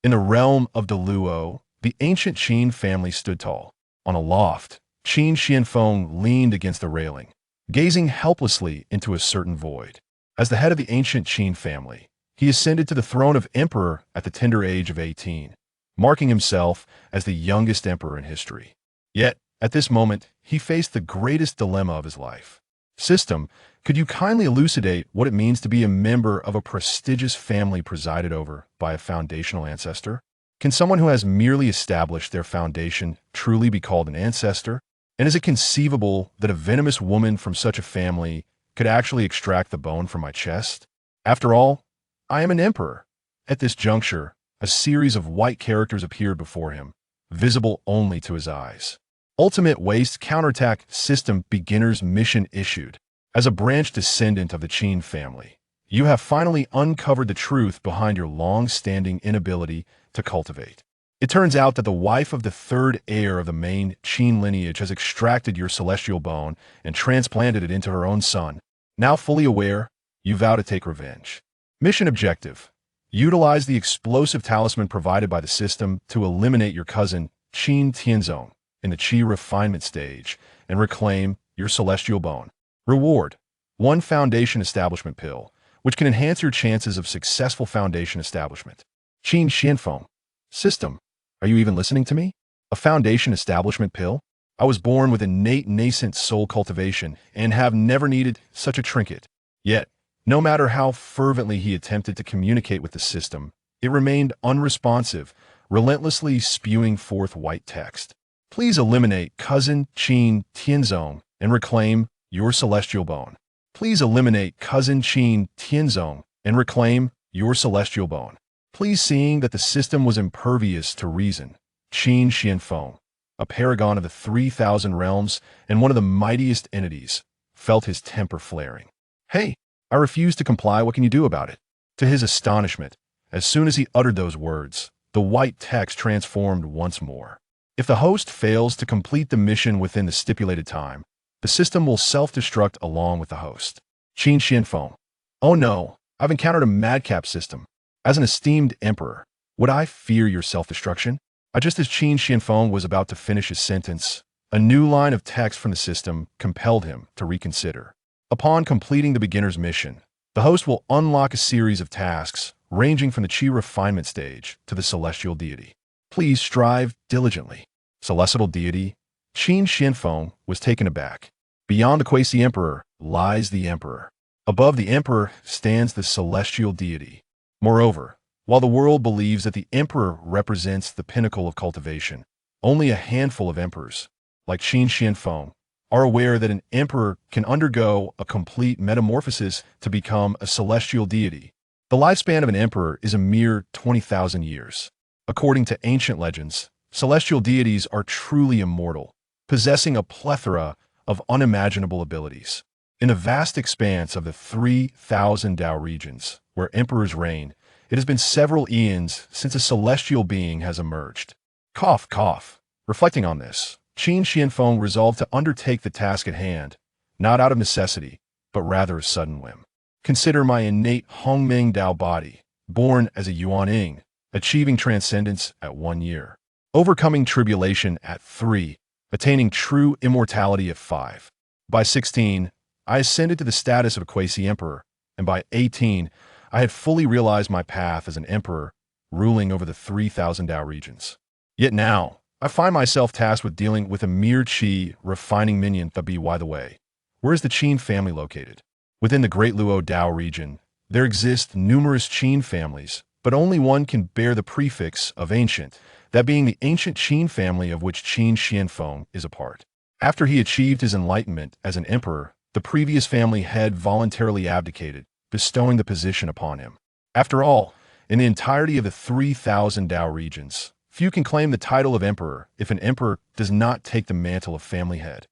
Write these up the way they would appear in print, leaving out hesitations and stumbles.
In the realm of the Luo, the ancient Qin family stood tall. On a loft, Qin Xianfeng leaned against the railing, gazing helplessly into a certain void. As the head of the ancient Qin family, he ascended to the throne of emperor at the tender age of 18, marking himself as the youngest emperor in history. Yet, at this moment, he faced the greatest dilemma of his life. System, could you kindly elucidate what it means to be a member of a prestigious family presided over by a foundational ancestor? Can someone who has merely established their foundation truly be called an ancestor? And is it conceivable that a venomous woman from such a family could actually extract the bone from my chest? After all, I am an emperor. At this juncture, a series of white characters appeared before him, visible only to his eyes. Ultimate Waste Counterattack System Beginner's Mission issued. As a branch descendant of the Qin family, you have finally uncovered the truth behind your long-standing inability to cultivate. It turns out that the wife of the third heir of the main Qin lineage has extracted your celestial bone and transplanted it into her own son. Now fully aware, you vow to take revenge. Mission objective: utilize the explosive talisman provided by the system to eliminate your cousin Qin Tianzong in the Qi refinement stage and reclaim your celestial bone. Reward: 1 foundation establishment pill, which can enhance your chances of successful foundation establishment. Qin Xianfeng. System, are you even listening to me? A foundation establishment pill? I was born with innate nascent soul cultivation and have never needed such a trinket. Yet, no matter how fervently he attempted to communicate with the system, it remained unresponsive, relentlessly spewing forth white text. Please eliminate cousin Qin Tianzong and reclaim your celestial bone. Please eliminate cousin Qin Tianzong and reclaim your celestial bone. Please, seeing that the system was impervious to reason, Qin Xianfeng, a paragon of the 3,000 realms and one of the mightiest entities, felt his temper flaring. Hey, I refuse to comply. What can you do about it? To his astonishment, as soon as he uttered those words, the white text transformed once more. If the host fails to complete the mission within the stipulated time, the system will self-destruct along with the host. Qin Xianfeng. Oh no, I've encountered a madcap system. As an esteemed emperor, would I fear your self-destruction? Just as Qin Xianfeng was about to finish his sentence, a new line of text from the system compelled him to reconsider. Upon completing the beginner's mission, the host will unlock a series of tasks ranging from the Qi refinement stage to the celestial deity. Please strive diligently. Celestial deity. Qin Xianfeng was taken aback. Beyond the quasi emperor lies the emperor. Above the emperor stands the celestial deity. Moreover, while the world believes that the emperor represents the pinnacle of cultivation, only a handful of emperors, like Qin Xianfeng, are aware that an emperor can undergo a complete metamorphosis to become a celestial deity. The lifespan of an emperor is a mere 20,000 years. According to ancient legends, celestial deities are truly immortal, possessing a plethora of unimaginable abilities. In the vast expanse of the 3,000 Dao regions, where emperors reign, it has been several eons since a celestial being has emerged. Cough, cough. Reflecting on this, Qin Xianfeng resolved to undertake the task at hand, not out of necessity, but rather a sudden whim. Consider my innate Hongming Dao body, born as a Yuan-Ying, achieving transcendence at 1 year, overcoming tribulation at 3, attaining true immortality at 5. By 16, I ascended to the status of a quasi-emperor, and by 18, I had fully realized my path as an emperor, ruling over the 3,000 Dao regions. Yet now, I find myself tasked with dealing with a mere Qi refining minion. By the way, where is the Qin family located? Within the Great Luo Dao region, there exist numerous Qin families, but only one can bear the prefix of ancient, that being the ancient Qin family of which Qin Xianfeng is a part. After he achieved his enlightenment as an emperor, the previous family head voluntarily abdicated, bestowing the position upon him. After all, in the entirety of the 3,000 Dao regions, few can claim the title of emperor if an emperor does not take the mantle of family head.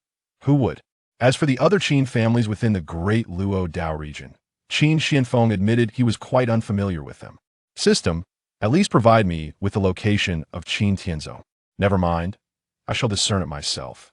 Who would? As for the other Qin families within the Great Luo Dao region, Qin Xianfeng admitted he was quite unfamiliar with them. System, at least provide me with the location of Qin Tianzong. Never mind, I shall discern it myself.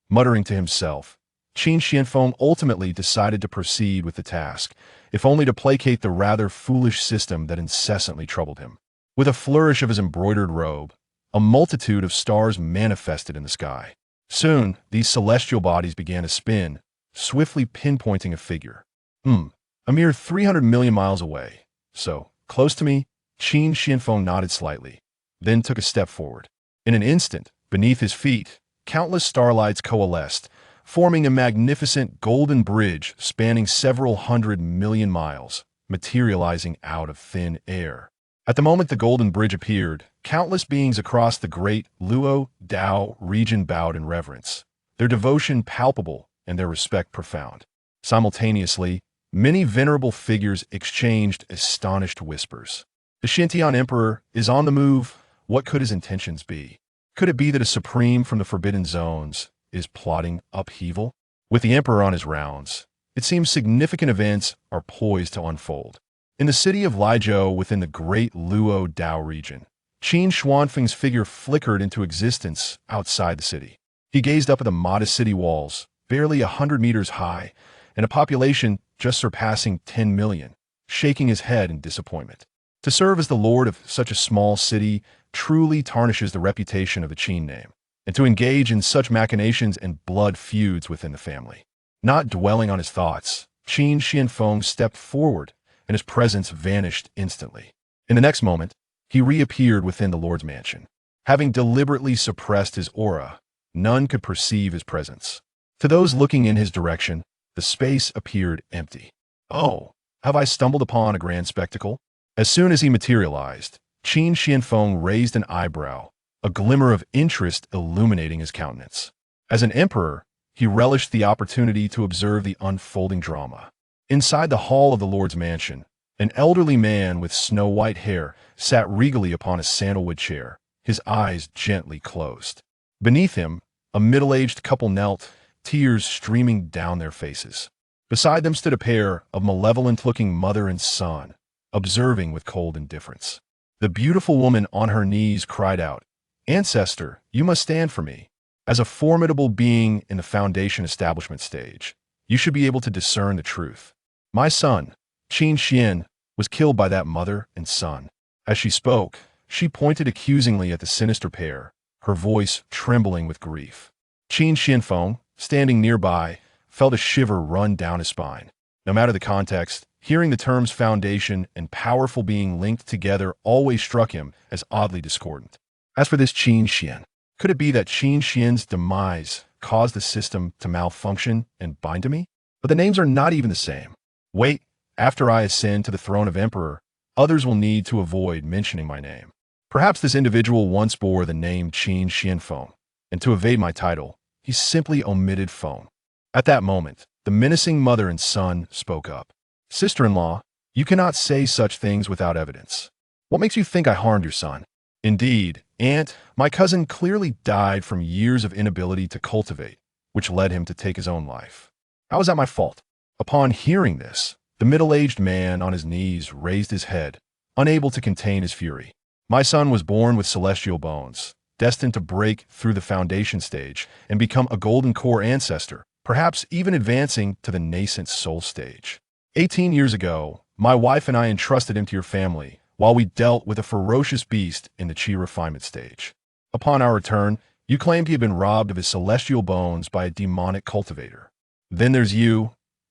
Muttering to himself, Qin Xianfeng ultimately decided to proceed with the task, if only to placate the rather foolish system that incessantly troubled him. With a flourish of his embroidered robe, a multitude of stars manifested in the sky. Soon, these celestial bodies began to spin, swiftly pinpointing a figure. A mere 300 million miles away. So, close to me, Qin Xianfeng nodded slightly, then took a step forward. In an instant, beneath his feet, countless starlights coalesced, forming a magnificent golden bridge spanning several 100 million miles, materializing out of thin air. At the moment the golden bridge appeared, countless beings across the great Luo Dao region bowed in reverence, their devotion palpable and their respect profound. Simultaneously, many venerable figures exchanged astonished whispers. The Xintian Emperor is on the move. What could his intentions be? Could it be that a supreme from the Forbidden Zones is plotting upheaval? With the Emperor on his rounds, it seems significant events are poised to unfold. In the city of Lijiao within the great Luo Dao region, Qin Xuanfeng's figure flickered into existence outside the city. He gazed up at the modest city walls, barely 100 meters high, and a population just surpassing 10 million, shaking his head in disappointment. To serve as the lord of such a small city truly tarnishes the reputation of the Qin name, and to engage in such machinations and blood feuds within the family. Not dwelling on his thoughts, Qin Xianfeng stepped forward, and his presence vanished instantly. In the next moment, he reappeared within the Lord's mansion. Having deliberately suppressed his aura, none could perceive his presence. To those looking in his direction, the space appeared empty. Oh, have I stumbled upon a grand spectacle? As soon as he materialized, Qin Xianfeng raised an eyebrow, a glimmer of interest illuminating his countenance. As an emperor, he relished the opportunity to observe the unfolding drama. Inside the hall of the Lord's mansion, an elderly man with snow-white hair sat regally upon a sandalwood chair, his eyes gently closed. Beneath him, a middle-aged couple knelt, tears streaming down their faces. Beside them stood a pair of malevolent-looking mother and son, observing with cold indifference. The beautiful woman on her knees cried out, "Ancestor, you must stand for me. As a formidable being in the foundation establishment stage, you should be able to discern the truth. My son, Qin Xian, was killed by that mother and son." As she spoke, she pointed accusingly at the sinister pair, her voice trembling with grief. Qin Xianfeng, standing nearby, felt a shiver run down his spine. No matter the context, hearing the terms foundation and powerful being linked together always struck him as oddly discordant. As for this Qin Xian, could it be that Qin Xian's demise caused the system to malfunction and bind to me? But the names are not even the same. Wait, after I ascend to the throne of emperor, others will need to avoid mentioning my name. Perhaps this individual once bore the name Qin Xianfeng, and to evade my title, he simply omitted phone. At that moment, the menacing mother and son spoke up. "Sister-in-law, you cannot say such things without evidence. What makes you think I harmed your son?" "Indeed, aunt, my cousin clearly died from years of inability to cultivate, which led him to take his own life. How is that my fault?" Upon hearing this, the middle-aged man on his knees raised his head, unable to contain his fury. "My son was born with celestial bones, destined to break through the foundation stage and become a golden core ancestor, perhaps even advancing to the nascent soul stage. 18 years ago, my wife and I entrusted him to your family while we dealt with a ferocious beast in the chi refinement stage. Upon our return, you claimed he had been robbed of his celestial bones by a demonic cultivator. Then there's you,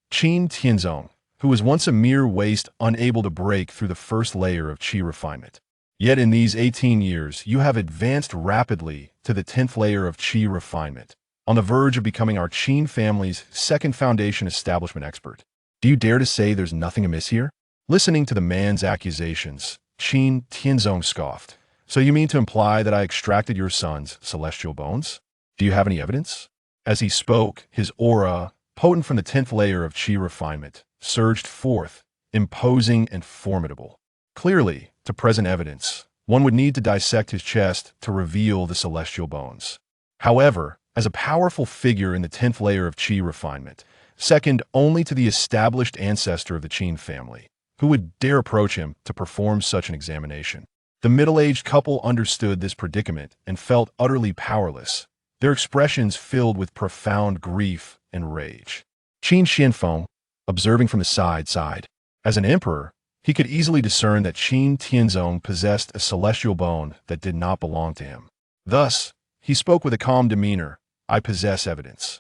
Qin Tianzong, who was once a mere waste unable to break through the first layer of chi refinement. Yet in these 18 years, you have advanced rapidly to the 10th layer of chi refinement, on the verge of becoming our Qin family's second foundation establishment expert. Do you dare to say there's nothing amiss here?" Listening to the man's accusations, Qin Tianzong scoffed. "So you mean to imply that I extracted your son's celestial bones? Do you have any evidence?" As he spoke, his aura, potent from the 10th layer of chi refinement, surged forth, imposing and formidable. Clearly, to present evidence, one would need to dissect his chest to reveal the celestial bones. However, as a powerful figure in the 10th layer of chi refinement, second only to the established ancestor of the Qin family, who would dare approach him to perform such an examination? The middle-aged couple understood this predicament and felt utterly powerless, their expressions filled with profound grief and rage. Qin Xianfeng, observing from the side, sighed. As an emperor, He could easily discern that Qin Tianzong possessed a celestial bone that did not belong to him. Thus, he spoke with a calm demeanor. I possess evidence.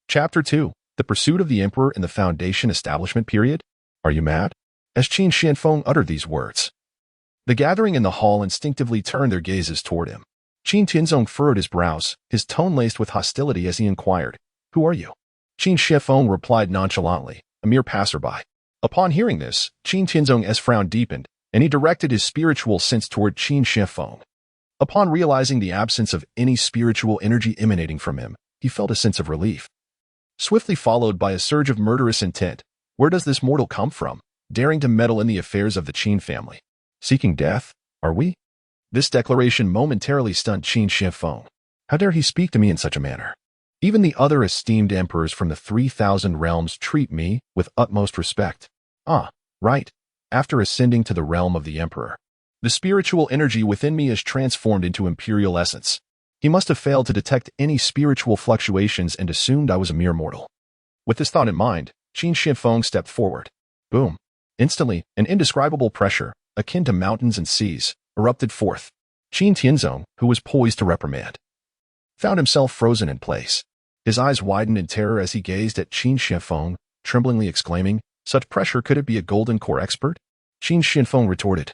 Chapter 2. The Pursuit of the Emperor in the Foundation Establishment Period. Are you mad? As Qin Xianfeng uttered these words, the gathering in the hall instinctively turned their gazes toward him. Qin Tianzong furrowed his brows, his tone laced with hostility as he inquired, "Who are you?" Qin Xianfeng replied nonchalantly, "A mere passerby." Upon hearing this, Qin Tianzong's frown deepened, and he directed his spiritual sense toward Qin Xianfeng. Upon realizing the absence of any spiritual energy emanating from him, he felt a sense of relief, swiftly followed by a surge of murderous intent. Where does this mortal come from, daring to meddle in the affairs of the Qin family? Seeking death, are we? This declaration momentarily stunned Qin Xianfeng. How dare he speak to me in such a manner? Even the other esteemed emperors from the 3,000 realms treat me with utmost respect. Ah, right. After ascending to the realm of the emperor, the spiritual energy within me is transformed into imperial essence. He must have failed to detect any spiritual fluctuations and assumed I was a mere mortal. With this thought in mind, Qin Xianfeng stepped forward. Boom. Instantly, an indescribable pressure, akin to mountains and seas, erupted forth. Qin Tianzong, who was poised to reprimand, found himself frozen in place. His eyes widened in terror as he gazed at Qin Xianfeng, tremblingly exclaiming, "Such pressure, could it be a golden core expert?" Qin Xianfeng retorted,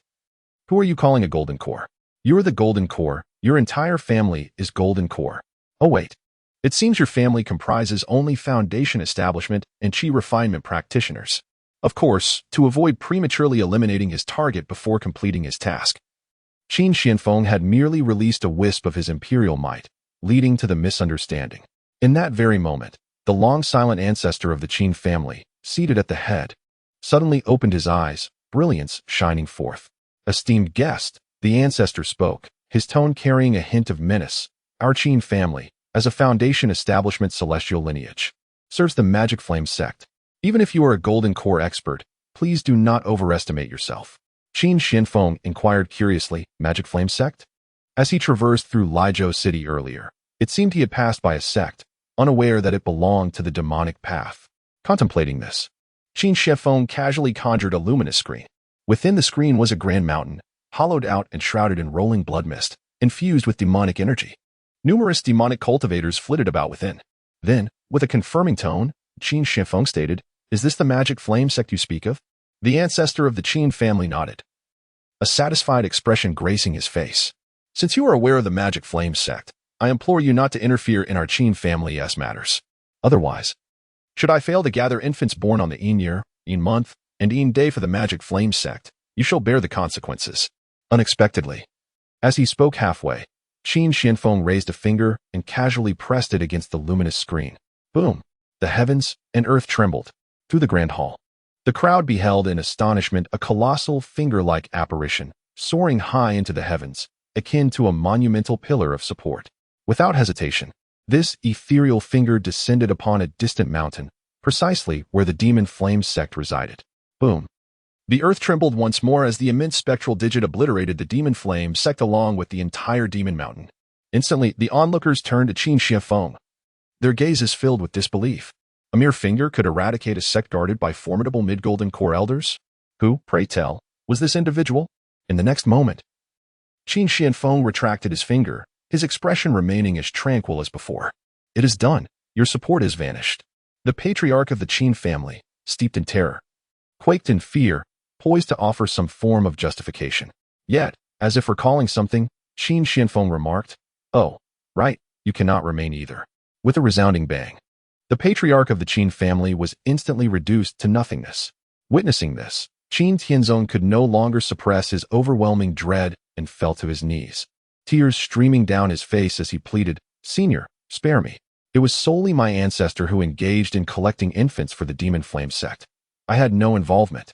"Who are you calling a golden core? You are the golden core. Your entire family is golden core. Oh wait, it seems your family comprises only foundation establishment and qi refinement practitioners." Of course, to avoid prematurely eliminating his target before completing his task, Qin Xianfeng had merely released a wisp of his imperial might, leading to the misunderstanding. In that very moment, the long-silent ancestor of the Qin family, seated at the head, suddenly opened his eyes, brilliance shining forth. "Esteemed guest," the ancestor spoke, his tone carrying a hint of menace. "Our Qin family, as a foundation establishment celestial lineage, serves the Magic Flame sect. Even if you are a golden core expert, please do not overestimate yourself." Qin Xianfeng inquired curiously, "Magic Flame sect?" As he traversed through Lizhou City earlier, it seemed he had passed by a sect, unaware that it belonged to the demonic path. Contemplating this, Qin Xianfeng casually conjured a luminous screen. Within the screen was a grand mountain, hollowed out and shrouded in rolling blood mist, infused with demonic energy. Numerous demonic cultivators flitted about within. Then, with a confirming tone, Qin Xianfeng stated, "Is this the Magic Flame sect you speak of?" The ancestor of the Qin family nodded, a satisfied expression gracing his face. "Since you are aware of the Magic Flame sect, I implore you not to interfere in our Qin family's matters. Otherwise, should I fail to gather infants born on the Yin year, Yin month, and Yin day for the Magic Flame sect, you shall bear the consequences." Unexpectedly, as he spoke halfway, Qin Xianfeng raised a finger and casually pressed it against the luminous screen. Boom! The heavens and earth trembled. Through the grand hall, the crowd beheld in astonishment a colossal finger-like apparition, soaring high into the heavens, akin to a monumental pillar of support. Without hesitation, this ethereal finger descended upon a distant mountain, precisely where the Demon Flame sect resided. Boom! The earth trembled once more as the immense spectral digit obliterated the Demon Flame sect along with the entire Demon Mountain. Instantly, the onlookers turned to Qin Xianfeng, their gazes filled with disbelief. A mere finger could eradicate a sect guarded by formidable mid-golden core elders? Who, pray tell, was this individual? In the next moment, Qin Xianfeng retracted his finger, his expression remaining as tranquil as before. "It is done. Your support has vanished." The patriarch of the Qin family, steeped in terror, quaked in fear, poised to offer some form of justification. Yet, as if recalling something, Qin Xianfeng remarked, "Oh, right, you cannot remain either." With a resounding bang, the patriarch of the Qin family was instantly reduced to nothingness. Witnessing this, Qin Tianzong could no longer suppress his overwhelming dread and fell to his knees, tears streaming down his face as he pleaded, "Senior, spare me. It was solely my ancestor who engaged in collecting infants for the Demon Flame sect. I had no involvement."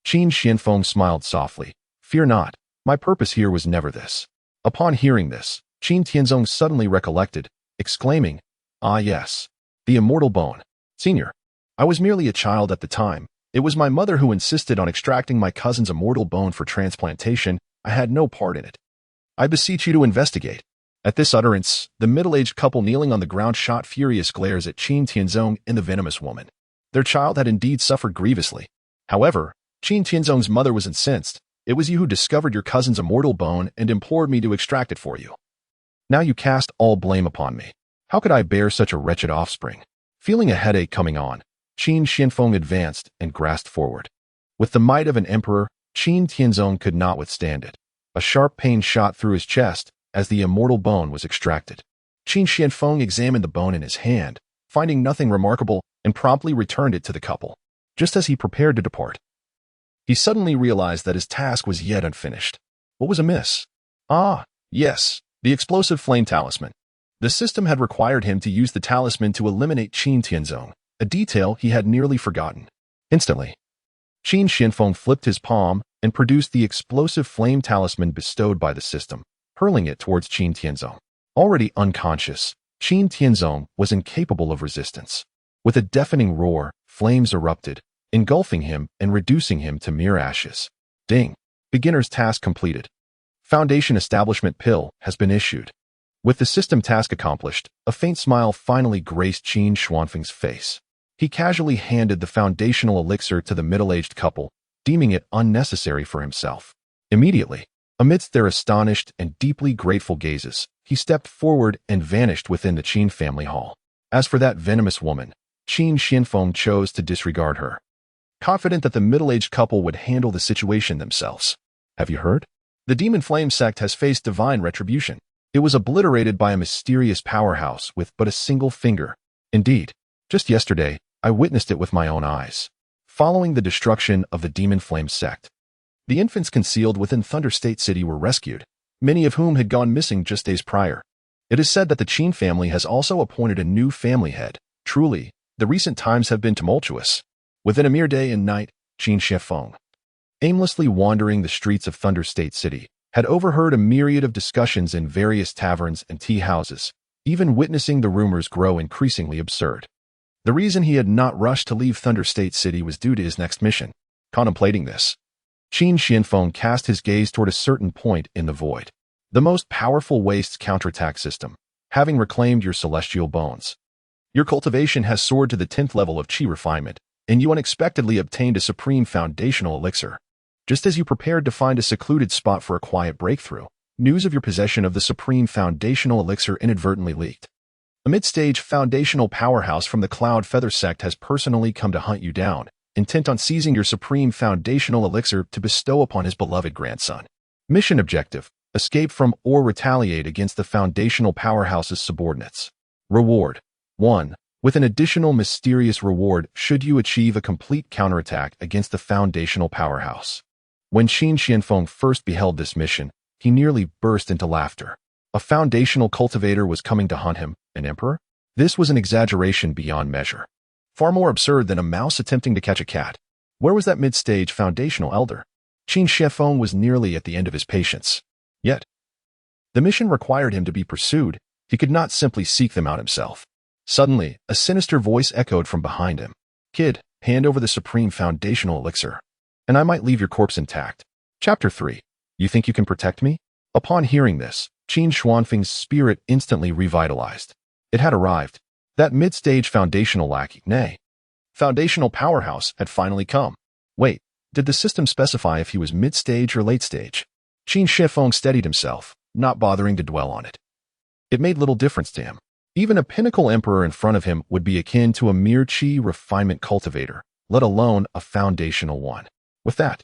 Qin Xianfeng smiled softly. "Fear not, my purpose here was never this." Upon hearing this, Qin Tianzong suddenly recollected, exclaiming, "Ah yes, the immortal bone. Senior, I was merely a child at the time. It was my mother who insisted on extracting my cousin's immortal bone for transplantation. I had no part in it. I beseech you to investigate." At this utterance, the middle-aged couple kneeling on the ground shot furious glares at Qin Tianzong and the venomous woman. Their child had indeed suffered grievously. However, Qin Tianzong's mother was incensed. It was you who discovered your cousin's immortal bone and implored me to extract it for you. Now you cast all blame upon me. How could I bear such a wretched offspring? Feeling a headache coming on, Qin Xianfeng advanced and grasped forward. With the might of an emperor, Qin Tianzong could not withstand it. A sharp pain shot through his chest as the immortal bone was extracted. Qin Xianfeng examined the bone in his hand, finding nothing remarkable, and promptly returned it to the couple. Just as he prepared to depart, he suddenly realized that his task was yet unfinished. What was amiss? Ah, yes, the explosive flame talisman. The system had required him to use the talisman to eliminate Qin Tianzong, a detail he had nearly forgotten. Instantly, Qin Xianfeng flipped his palm and produced the explosive flame talisman bestowed by the system, hurling it towards Qin Tianzong. Already unconscious, Qin Tianzong was incapable of resistance. With a deafening roar, flames erupted, engulfing him and reducing him to mere ashes. Ding! Beginner's task completed. Foundation Establishment Pill has been issued. With the system task accomplished, a faint smile finally graced Qin Xuanfeng's face. He casually handed the foundational elixir to the middle-aged couple, deeming it unnecessary for himself. Immediately, amidst their astonished and deeply grateful gazes, he stepped forward and vanished within the Qin family hall. As for that venomous woman, Qin Xianfeng chose to disregard her, confident that the middle-aged couple would handle the situation themselves. Have you heard? The Demon Flame sect has faced divine retribution. It was obliterated by a mysterious powerhouse with but a single finger. Indeed, just yesterday, I witnessed it with my own eyes. Following the destruction of the Demon Flame sect, the infants concealed within Thunder State City were rescued, many of whom had gone missing just days prior. It is said that the Qin family has also appointed a new family head. Truly, the recent times have been tumultuous. Within a mere day and night, Qin Xianfeng, aimlessly wandering the streets of Thunder State City, had overheard a myriad of discussions in various taverns and tea houses, even witnessing the rumors grow increasingly absurd. The reason he had not rushed to leave Thunder State City was due to his next mission. Contemplating this, Qin Xianfeng cast his gaze toward a certain point in the void. The most powerful wastes counterattack system, having reclaimed your celestial bones. Your cultivation has soared to the 10th level of Qi refinement, and you unexpectedly obtained a supreme foundational elixir. Just as you prepared to find a secluded spot for a quiet breakthrough, news of your possession of the supreme foundational elixir inadvertently leaked. A mid-stage foundational powerhouse from the Cloud Feather sect has personally come to hunt you down, intent on seizing your supreme foundational elixir to bestow upon his beloved grandson. Mission objective: escape from or retaliate against the foundational powerhouse's subordinates. Reward: 1. With an additional mysterious reward should you achieve a complete counterattack against the foundational powerhouse. When Qin Xianfeng first beheld this mission, he nearly burst into laughter. A foundational cultivator was coming to hunt him, an emperor? This was an exaggeration beyond measure. Far more absurd than a mouse attempting to catch a cat. Where was that mid-stage foundational elder? Qin Xianfeng was nearly at the end of his patience. Yet, the mission required him to be pursued. He could not simply seek them out himself. Suddenly, a sinister voice echoed from behind him. Kid, hand over the supreme foundational elixir, and I might leave your corpse intact. Chapter 3. You think you can protect me? Upon hearing this, Qin Xuanfeng's spirit instantly revitalized. It had arrived. That mid-stage foundational lackey, nay, foundational powerhouse had finally come. Wait, did the system specify if he was mid-stage or late-stage? Qin Xianfeng steadied himself, not bothering to dwell on it. It made little difference to him. Even a pinnacle emperor in front of him would be akin to a mere Qi refinement cultivator, let alone a foundational one. With that,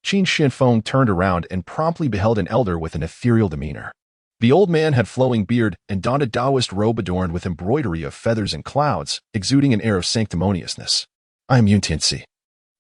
Qin Xianfeng turned around and promptly beheld an elder with an ethereal demeanor. The old man had flowing beard and donned a Taoist robe adorned with embroidery of feathers and clouds, exuding an air of sanctimoniousness. I am Yun Tianxi,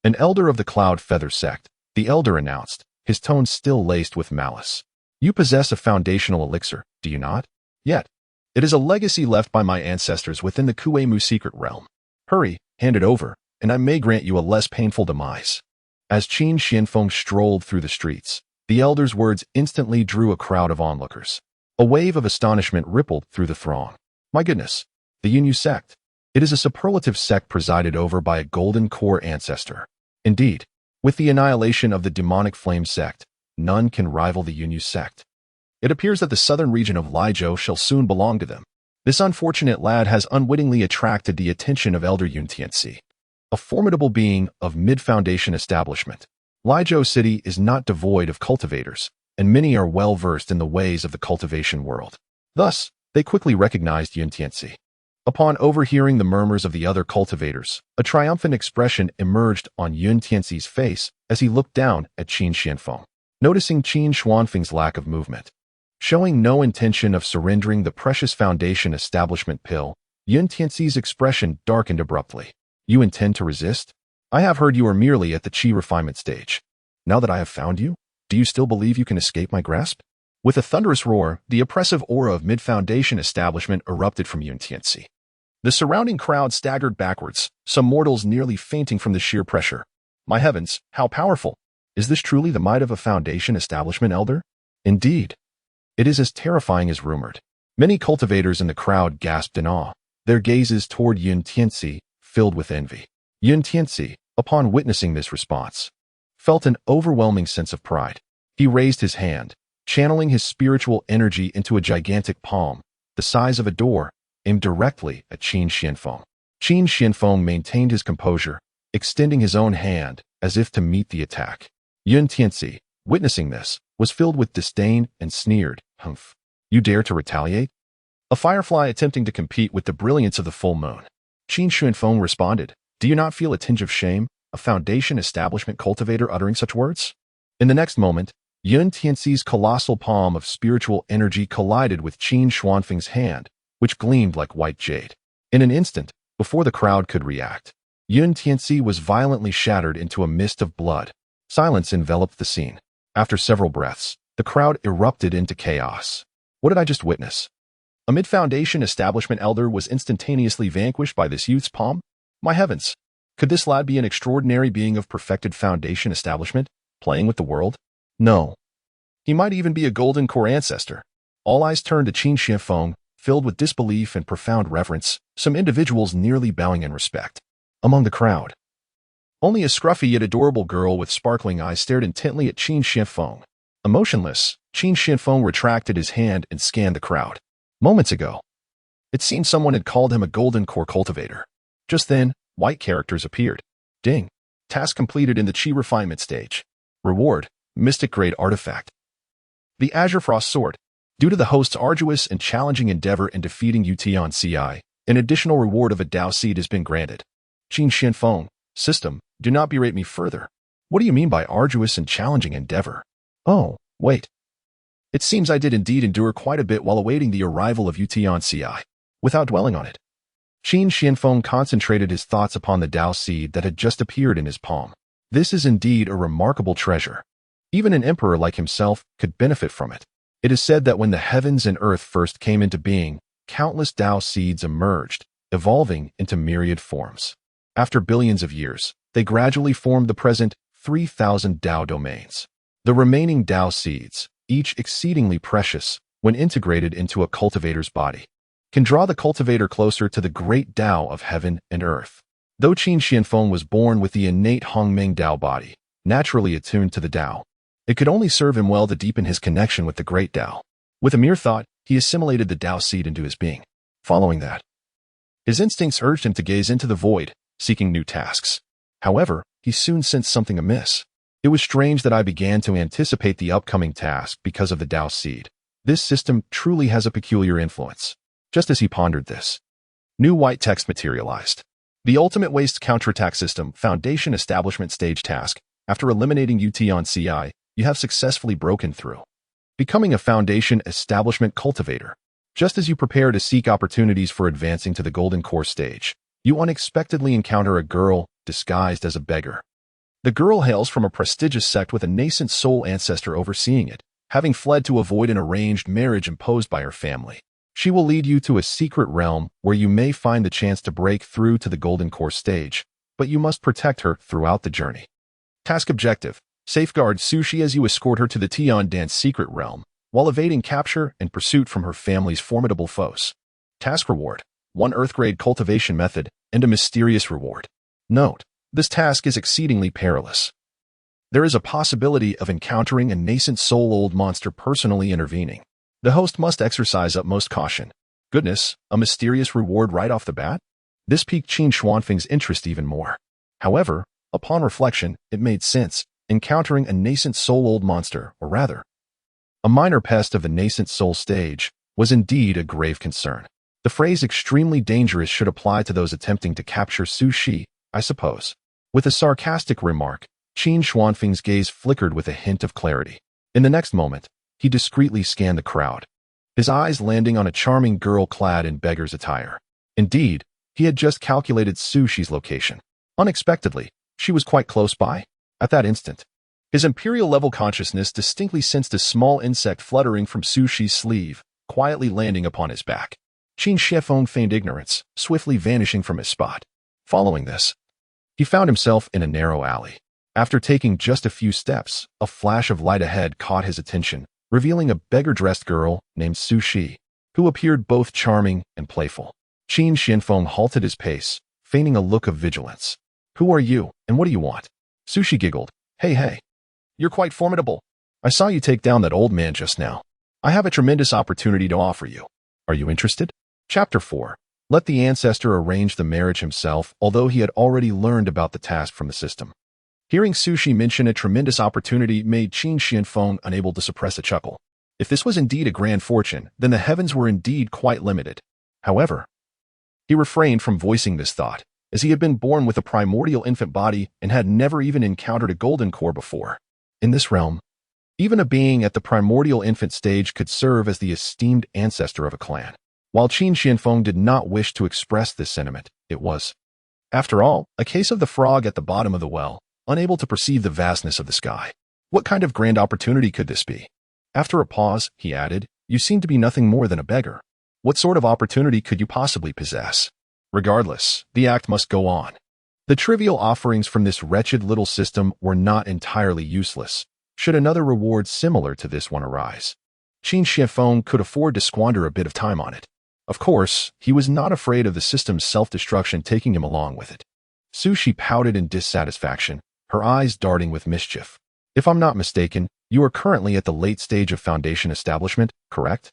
an elder of the Cloud Feather sect, the elder announced, his tone still laced with malice. You possess a foundational elixir, do you not? Yet, it is a legacy left by my ancestors within the Kuei-Mu secret realm. Hurry, hand it over, and I may grant you a less painful demise. As Qin Xianfeng strolled through the streets, the elder's words instantly drew a crowd of onlookers. A wave of astonishment rippled through the throng. My goodness, the Yunyu sect. It is a superlative sect presided over by a golden core ancestor. Indeed, with the annihilation of the demonic flame sect, none can rival the Yunyu sect. It appears that the southern region of Lijiu shall soon belong to them. This unfortunate lad has unwittingly attracted the attention of Elder Yun Tianxi, a formidable being of mid-foundation establishment. Lizhou City is not devoid of cultivators, and many are well-versed in the ways of the cultivation world. Thus, they quickly recognized Yun Tianxi. Upon overhearing the murmurs of the other cultivators, a triumphant expression emerged on Yun Tianxi's face as he looked down at Qin Xianfeng. Noticing Qin Xuanfeng's lack of movement, showing no intention of surrendering the precious foundation establishment pill, Yun Tianxi's expression darkened abruptly. You intend to resist? I have heard you are merely at the qi refinement stage. Now that I have found you, do you still believe you can escape my grasp? With a thunderous roar, the oppressive aura of mid-foundation establishment erupted from Yun Tianxi. The surrounding crowd staggered backwards, some mortals nearly fainting from the sheer pressure. My heavens, how powerful! Is this truly the might of a foundation establishment elder? Indeed. It is as terrifying as rumored. Many cultivators in the crowd gasped in awe, their gazes toward Yun Tianxi filled with envy. Yun Tianxi, upon witnessing this response, felt an overwhelming sense of pride. He raised his hand, channeling his spiritual energy into a gigantic palm, the size of a door, aimed directly at Qin Xianfeng. Qin Xianfeng maintained his composure, extending his own hand as if to meet the attack. Yun Tianxi, witnessing this, was filled with disdain and sneered, "Humph! You dare to retaliate?" A firefly attempting to compete with the brilliance of the full moon. Qin Xianfeng responded, "Do you not feel a tinge of shame, a foundation establishment cultivator uttering such words?" In the next moment, Yun Tianxi's colossal palm of spiritual energy collided with Qin Xuanfeng's hand, which gleamed like white jade. In an instant, before the crowd could react, Yun Tianxi was violently shattered into a mist of blood. Silence enveloped the scene. After several breaths, the crowd erupted into chaos. What did I just witness? A mid-foundation establishment elder was instantaneously vanquished by this youth's palm? My heavens! Could this lad be an extraordinary being of perfected foundation establishment, playing with the world? No. He might even be a golden core ancestor. All eyes turned to Qin Xianfeng, filled with disbelief and profound reverence, some individuals nearly bowing in respect. Among the crowd, only a scruffy yet adorable girl with sparkling eyes stared intently at Qin Xianfeng. Emotionless, Qin Xianfeng retracted his hand and scanned the crowd. Moments ago, it seemed someone had called him a golden core cultivator. Just then, white characters appeared. Ding. Task completed in the Qi refinement stage. Reward, Mystic Grade Artifact. The Azure Frost Sword. Due to the host's arduous and challenging endeavor in defeating Utian Ci, an additional reward of a Dao Seed has been granted. Qin Xianfeng, system, do not berate me further. What do you mean by arduous and challenging endeavor? Oh, wait. It seems I did indeed endure quite a bit while awaiting the arrival of Utian Ci. Without dwelling on it, Qin Xianfeng concentrated his thoughts upon the Dao Seed that had just appeared in his palm. This is indeed a remarkable treasure. Even an emperor like himself could benefit from it. It is said that when the heavens and earth first came into being, countless Dao Seeds emerged, evolving into myriad forms. After billions of years, they gradually formed the present 3,000 Dao domains. The remaining Dao Seeds, each exceedingly precious, when integrated into a cultivator's body, can draw the cultivator closer to the great Dao of heaven and earth. Though Qin Xianfeng was born with the innate Hongmeng Dao body, naturally attuned to the Dao, it could only serve him well to deepen his connection with the great Dao. With a mere thought, he assimilated the Dao Seed into his being. Following that, his instincts urged him to gaze into the void, seeking new tasks. However, he soon sensed something amiss. It was strange that I began to anticipate the upcoming task because of the Dao Seed. This system truly has a peculiar influence. Just as he pondered this, new white text materialized. The Ultimate Waste Counterattack System Foundation Establishment Stage Task. After eliminating Utian Ci, you have successfully broken through, becoming a Foundation Establishment Cultivator. Just as you prepare to seek opportunities for advancing to the Golden Core stage, you unexpectedly encounter a girl disguised as a beggar. The girl hails from a prestigious sect with a nascent soul ancestor overseeing it, having fled to avoid an arranged marriage imposed by her family. She will lead you to a secret realm where you may find the chance to break through to the Golden Core stage, but you must protect her throughout the journey. Task objective: safeguard Sushi as you escort her to the Tian Dan's secret realm, while evading capture and pursuit from her family's formidable foes. Task reward: 1 Earth-grade cultivation method and a mysterious reward. Note: this task is exceedingly perilous. There is a possibility of encountering a nascent soul-old monster personally intervening. The host must exercise utmost caution. Goodness, a mysterious reward right off the bat? This piqued Qin Xuanfeng's interest even more. However, upon reflection, it made sense. encountering a nascent soul-old monster, or rather, a minor pest of the nascent soul stage, was indeed a grave concern. The phrase extremely dangerous should apply to those attempting to capture Su Shi, I suppose. With a sarcastic remark, Qin Xuanfeng's gaze flickered with a hint of clarity. In the next moment, he discreetly scanned the crowd, his eyes landing on a charming girl clad in beggar's attire. Indeed, he had just calculated Su Shi's location. Unexpectedly, she was quite close by. At that instant, his imperial-level consciousness distinctly sensed a small insect fluttering from Su Shi's sleeve, quietly landing upon his back. Qin Xuanfeng feigned ignorance, swiftly vanishing from his spot. Following this, he found himself in a narrow alley. After taking just a few steps, a flash of light ahead caught his attention, revealing a beggar-dressed girl named Su Shi, who appeared both charming and playful. Qin Xuanfeng halted his pace, feigning a look of vigilance. "Who are you, and what do you want?" Su Shi giggled. Hey. You're quite formidable. I saw you take down that old man just now. I have a tremendous opportunity to offer you. Are you interested? Chapter 4. Let the ancestor arrange the marriage himself, although he had already learned about the task from the system. Hearing Su Shi mention a tremendous opportunity made Qin Xuanfeng unable to suppress a chuckle. If this was indeed a grand fortune, then the heavens were indeed quite limited. However, he refrained from voicing this thought, as he had been born with a primordial infant body and had never even encountered a golden core before. In this realm, even a being at the primordial infant stage could serve as the esteemed ancestor of a clan. While Qin Xuanfeng did not wish to express this sentiment, it was, after all, a case of the frog at the bottom of the well, unable to perceive the vastness of the sky. What kind of grand opportunity could this be? After a pause, he added, "You seem to be nothing more than a beggar. What sort of opportunity could you possibly possess? Regardless, the act must go on." The trivial offerings from this wretched little system were not entirely useless, should another reward similar to this one arise. Qin Xuanfeng could afford to squander a bit of time on it. Of course, he was not afraid of the system's self-destruction taking him along with it. Su Shi pouted in dissatisfaction, her eyes darting with mischief. "If I'm not mistaken, you are currently at the late stage of foundation establishment, correct?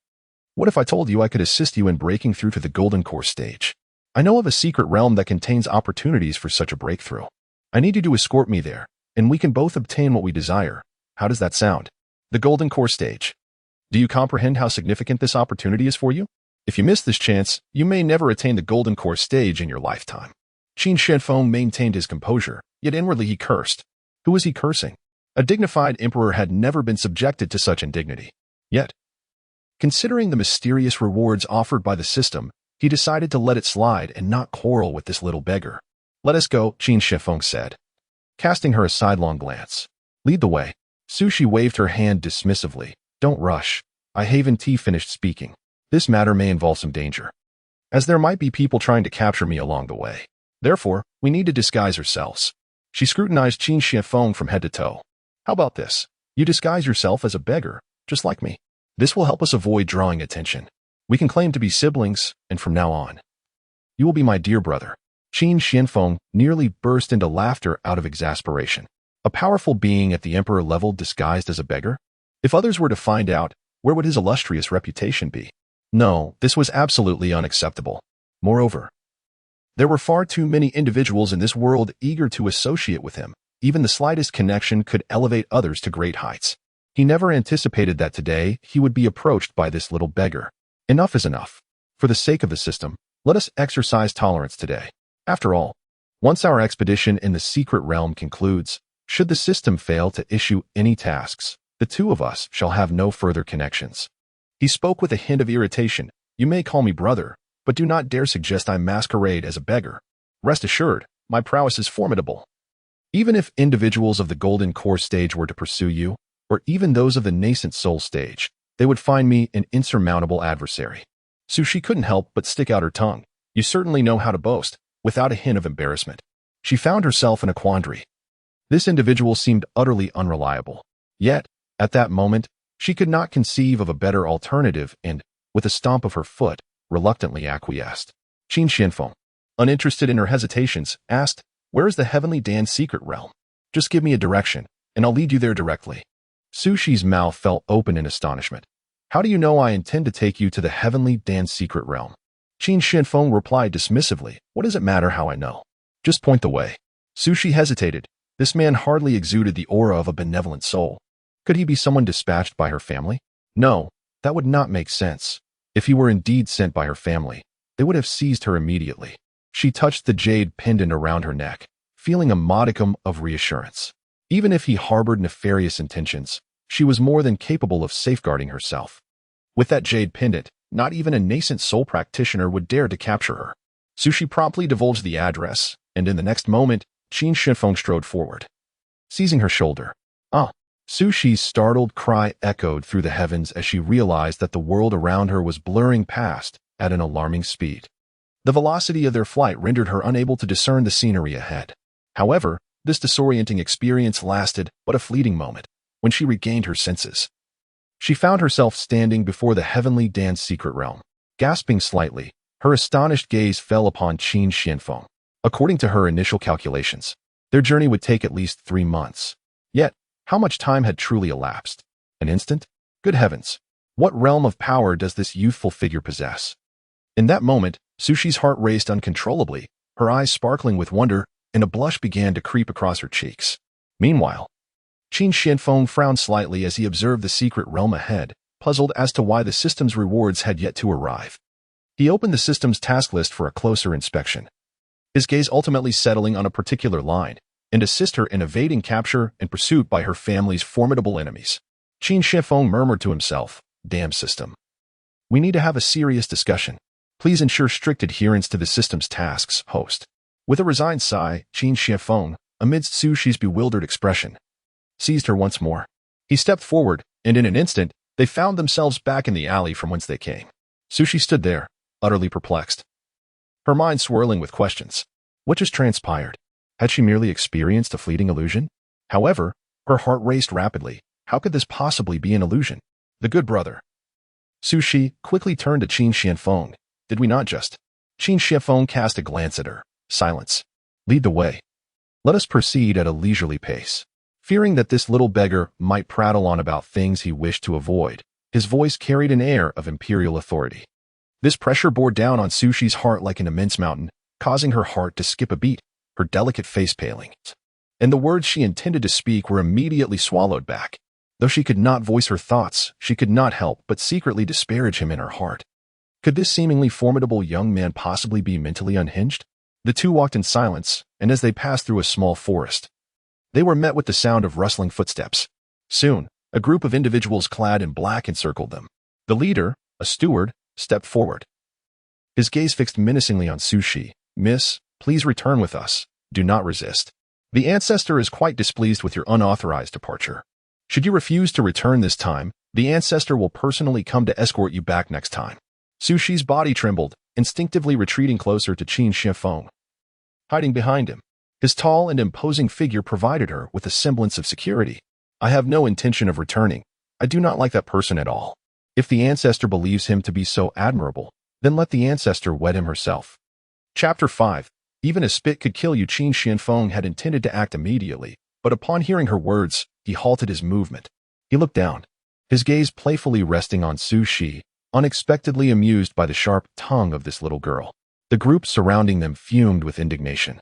What if I told you I could assist you in breaking through to the golden core stage? I know of a secret realm that contains opportunities for such a breakthrough. I need you to escort me there, and we can both obtain what we desire. How does that sound? The golden core stage. Do you comprehend how significant this opportunity is for you? If you miss this chance, you may never attain the golden core stage in your lifetime." Qin Xuanfeng maintained his composure, yet inwardly he cursed. Who was he cursing? A dignified emperor had never been subjected to such indignity. Yet, considering the mysterious rewards offered by the system, he decided to let it slide and not quarrel with this little beggar. "Let us go," Qin Xuanfeng said, casting her a sidelong glance. "Lead the way." Su Shi waved her hand dismissively. "Don't rush. I haven't finished speaking. This matter may involve some danger, as there might be people trying to capture me along the way. Therefore, we need to disguise ourselves." She scrutinized Qin Xuanfeng from head to toe. "How about this? You disguise yourself as a beggar, just like me. This will help us avoid drawing attention. We can claim to be siblings, and from now on, you will be my dear brother." Qin Xuanfeng nearly burst into laughter out of exasperation. A powerful being at the emperor level disguised as a beggar? If others were to find out, where would his illustrious reputation be? No, this was absolutely unacceptable. Moreover, there were far too many individuals in this world eager to associate with him. Even the slightest connection could elevate others to great heights. He never anticipated that today he would be approached by this little beggar. Enough is enough. For the sake of the system, let us exercise tolerance today. After all, once our expedition in the secret realm concludes, should the system fail to issue any tasks, the two of us shall have no further connections. He spoke with a hint of irritation. "You may call me brother, but do not dare suggest I masquerade as a beggar. Rest assured, my prowess is formidable. Even if individuals of the golden core stage were to pursue you, or even those of the nascent soul stage, they would find me an insurmountable adversary." Su Shi couldn't help but stick out her tongue. "You certainly know how to boast," without a hint of embarrassment. She found herself in a quandary. This individual seemed utterly unreliable. Yet, at that moment, she could not conceive of a better alternative and, with a stomp of her foot, reluctantly acquiesced. Qin Xuanfeng, uninterested in her hesitations, asked, "Where is the Heavenly Dan's secret realm? Just give me a direction, and I'll lead you there directly." Su Shi's mouth fell open in astonishment. "How do you know I intend to take you to the Heavenly Dan's secret realm?" Qin Xuanfeng replied dismissively, "What does it matter how I know? Just point the way." Su Shi hesitated. This man hardly exuded the aura of a benevolent soul. Could he be someone dispatched by her family? No, that would not make sense. If he were indeed sent by her family, they would have seized her immediately. She touched the jade pendant around her neck, feeling a modicum of reassurance. Even if he harbored nefarious intentions, she was more than capable of safeguarding herself. With that jade pendant, not even a nascent soul practitioner would dare to capture her. Sushi promptly divulged the address, and in the next moment, Qin Shifeng strode forward, seizing her shoulder. Ah! Sushi's startled cry echoed through the heavens as she realized that the world around her was blurring past at an alarming speed. The velocity of their flight rendered her unable to discern the scenery ahead. However, this disorienting experience lasted but a fleeting moment. When she regained her senses, she found herself standing before the heavenly Dan's secret realm. Gasping slightly, her astonished gaze fell upon Qin Xianfeng. According to her initial calculations, their journey would take at least 3 months. Yet, how much time had truly elapsed? An instant? Good heavens! What realm of power does this youthful figure possess? In that moment, Sushi's heart raced uncontrollably, her eyes sparkling with wonder, and a blush began to creep across her cheeks. Meanwhile, Qin Xianfeng frowned slightly as he observed the secret realm ahead, puzzled as to why the system's rewards had yet to arrive. He opened the system's task list for a closer inspection, his gaze ultimately settling on a particular line, and assist her in evading capture and pursuit by her family's formidable enemies. Qin Xianfeng murmured to himself, "Damn system. We need to have a serious discussion. Please ensure strict adherence to the system's tasks, host." With a resigned sigh, Qin Xianfeng, amidst Sushi's bewildered expression, seized her once more. He stepped forward, and in an instant, they found themselves back in the alley from whence they came. Sushi stood there, utterly perplexed, her mind swirling with questions. What just transpired? Had she merely experienced a fleeting illusion? However, her heart raced rapidly. How could this possibly be an illusion? The good brother. Sushi quickly turned to Qin Xianfeng. Did we not just? Qin Xianfeng cast a glance at her. Silence. Lead the way. Let us proceed at a leisurely pace. Fearing that this little beggar might prattle on about things he wished to avoid, his voice carried an air of imperial authority. This pressure bore down on Sushi's heart like an immense mountain, causing her heart to skip a beat, her delicate face paling. And the words she intended to speak were immediately swallowed back. Though she could not voice her thoughts, she could not help but secretly disparage him in her heart. Could this seemingly formidable young man possibly be mentally unhinged? The two walked in silence, and as they passed through a small forest, they were met with the sound of rustling footsteps. Soon, a group of individuals clad in black encircled them. The leader, a steward, stepped forward, his gaze fixed menacingly on Sushi. "Miss, please return with us. Do not resist. The ancestor is quite displeased with your unauthorized departure. Should you refuse to return this time, the ancestor will personally come to escort you back next time." Sushi's body trembled, instinctively retreating closer to Qin Xianfeng, hiding behind him. His tall and imposing figure provided her with a semblance of security. "I have no intention of returning. I do not like that person at all. If the ancestor believes him to be so admirable, then let the ancestor wed him herself." Chapter 5. Even a spit could kill you. Qin Xianfeng had intended to act immediately, but upon hearing her words, he halted his movement. He looked down, his gaze playfully resting on Sushi, unexpectedly amused by the sharp tongue of this little girl. The group surrounding them fumed with indignation,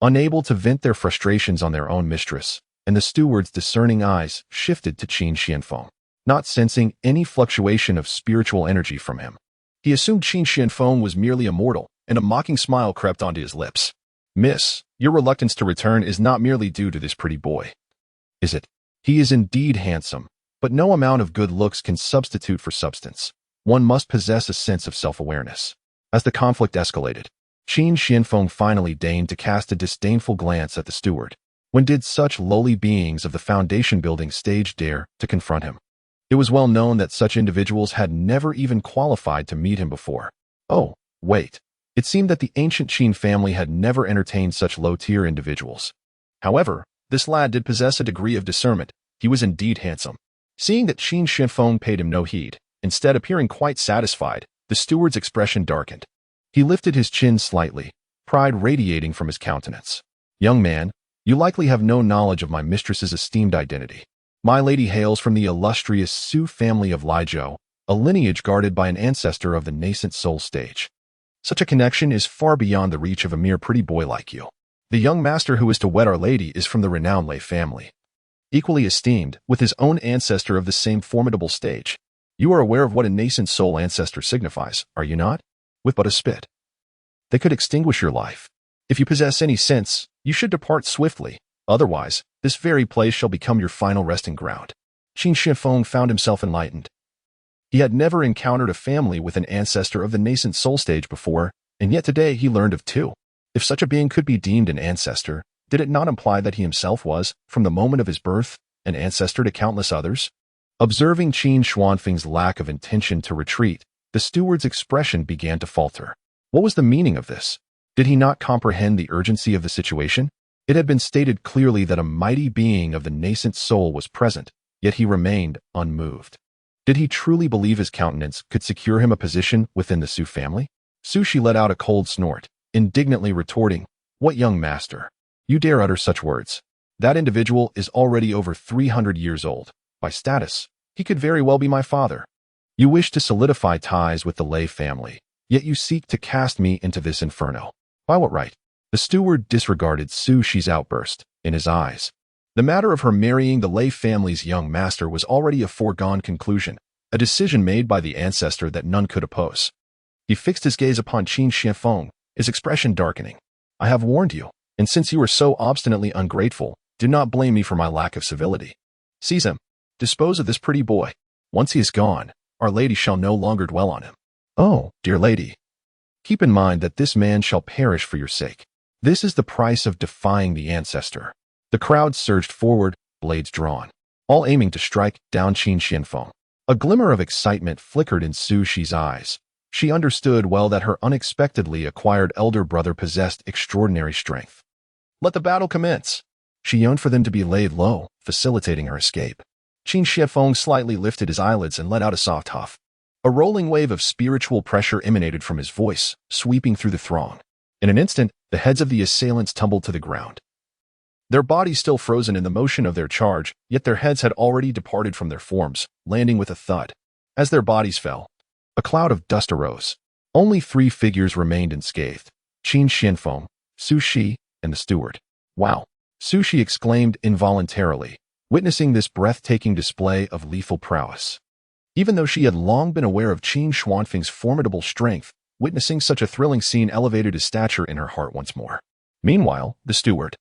unable to vent their frustrations on their own mistress, and the steward's discerning eyes shifted to Qin Xianfeng, not sensing any fluctuation of spiritual energy from him. He assumed Qin Xianfeng was merely a mortal, and a mocking smile crept onto his lips. "Miss, your reluctance to return is not merely due to this pretty boy, is it? He is indeed handsome, but no amount of good looks can substitute for substance. One must possess a sense of self-awareness." As the conflict escalated, Qin Xianfeng finally deigned to cast a disdainful glance at the steward. When did such lowly beings of the foundation building stage dare to confront him? It was well known that such individuals had never even qualified to meet him before. Oh, wait. It seemed that the ancient Qin family had never entertained such low-tier individuals. However, this lad did possess a degree of discernment. He was indeed handsome. Seeing that Qin Xianfeng paid him no heed, instead appearing quite satisfied, the steward's expression darkened. He lifted his chin slightly, pride radiating from his countenance. "Young man, you likely have no knowledge of my mistress's esteemed identity. My lady hails from the illustrious Su family of Lijiao, a lineage guarded by an ancestor of the nascent soul stage. Such a connection is far beyond the reach of a mere pretty boy like you." The young master who is to wed Our Lady is from the renowned Lei family, equally esteemed with his own ancestor of the same formidable stage. You are aware of what a nascent soul ancestor signifies, are you not? With but a spit, they could extinguish your life. If you possess any sense, you should depart swiftly. Otherwise, this very place shall become your final resting ground. Qin Shifeng found himself enlightened. He had never encountered a family with an ancestor of the nascent soul stage before, and yet today he learned of two. If such a being could be deemed an ancestor, did it not imply that he himself was, from the moment of his birth, an ancestor to countless others? Observing Qin Xuanfeng's lack of intention to retreat, the steward's expression began to falter. What was the meaning of this? Did he not comprehend the urgency of the situation? It had been stated clearly that a mighty being of the nascent soul was present, yet he remained unmoved. Did he truly believe his countenance could secure him a position within the Su family? Su Shi let out a cold snort, indignantly retorting, "What young master? You dare utter such words? That individual is already over 300 years old. By status, he could very well be my father. You wish to solidify ties with the Lei family, yet you seek to cast me into this inferno. By what right?" The steward disregarded Su Shi's outburst. In his eyes, the matter of her marrying the Lei family's young master was already a foregone conclusion, a decision made by the ancestor that none could oppose. He fixed his gaze upon Qin Shifeng, his expression darkening. "I have warned you, and since you are so obstinately ungrateful, do not blame me for my lack of civility. Seize him. Dispose of this pretty boy. Once he is gone, Our Lady shall no longer dwell on him. Oh, dear lady, keep in mind that this man shall perish for your sake. This is the price of defying the ancestor." The crowd surged forward, blades drawn, all aiming to strike down Qin Shifeng. A glimmer of excitement flickered in Su Shi's eyes. She understood well that her unexpectedly acquired elder brother possessed extraordinary strength. Let the battle commence. She yearned for them to be laid low, facilitating her escape. Qin Shifeng slightly lifted his eyelids and let out a soft huff. A rolling wave of spiritual pressure emanated from his voice, sweeping through the throng. In an instant, the heads of the assailants tumbled to the ground. Their bodies still frozen in the motion of their charge, yet their heads had already departed from their forms, landing with a thud. As their bodies fell, a cloud of dust arose. Only 3 figures remained unscathed: Qin Shifeng, Su Shi, and the steward. Wow! Su Shi exclaimed involuntarily, witnessing this breathtaking display of lethal prowess. Even though she had long been aware of Qin Xuanfeng's formidable strength, witnessing such a thrilling scene elevated his stature in her heart once more. Meanwhile, the steward,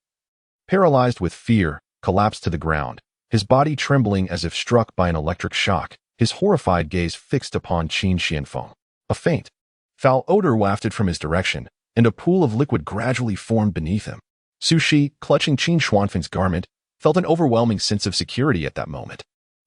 paralyzed with fear, collapsed to the ground, his body trembling as if struck by an electric shock, his horrified gaze fixed upon Qin Shifeng. A faint, foul odor wafted from his direction, and a pool of liquid gradually formed beneath him. Su Shi, clutching Qin Xuanfeng's garment, felt an overwhelming sense of security at that moment.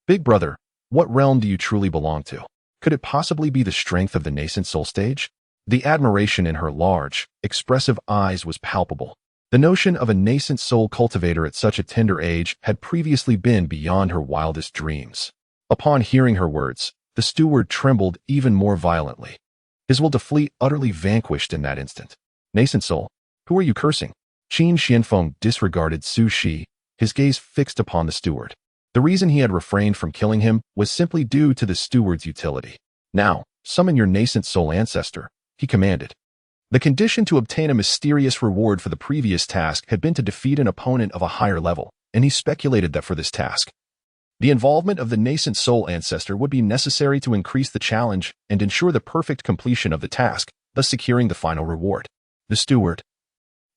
Big brother, what realm do you truly belong to? Could it possibly be the strength of the nascent soul stage? The admiration in her large, expressive eyes was palpable. The notion of a nascent soul cultivator at such a tender age had previously been beyond her wildest dreams. Upon hearing her words, the steward trembled even more violently. His will to flee utterly vanquished in that instant. Nascent soul, who are you cursing? Qin Shifeng disregarded Su Shi, his gaze fixed upon the steward. The reason he had refrained from killing him was simply due to the steward's utility. Now, summon your nascent soul ancestor, he commanded. The condition to obtain a mysterious reward for the previous task had been to defeat an opponent of a higher level, and he speculated that for this task, the involvement of the nascent soul ancestor would be necessary to increase the challenge and ensure the perfect completion of the task, thus securing the final reward. The steward,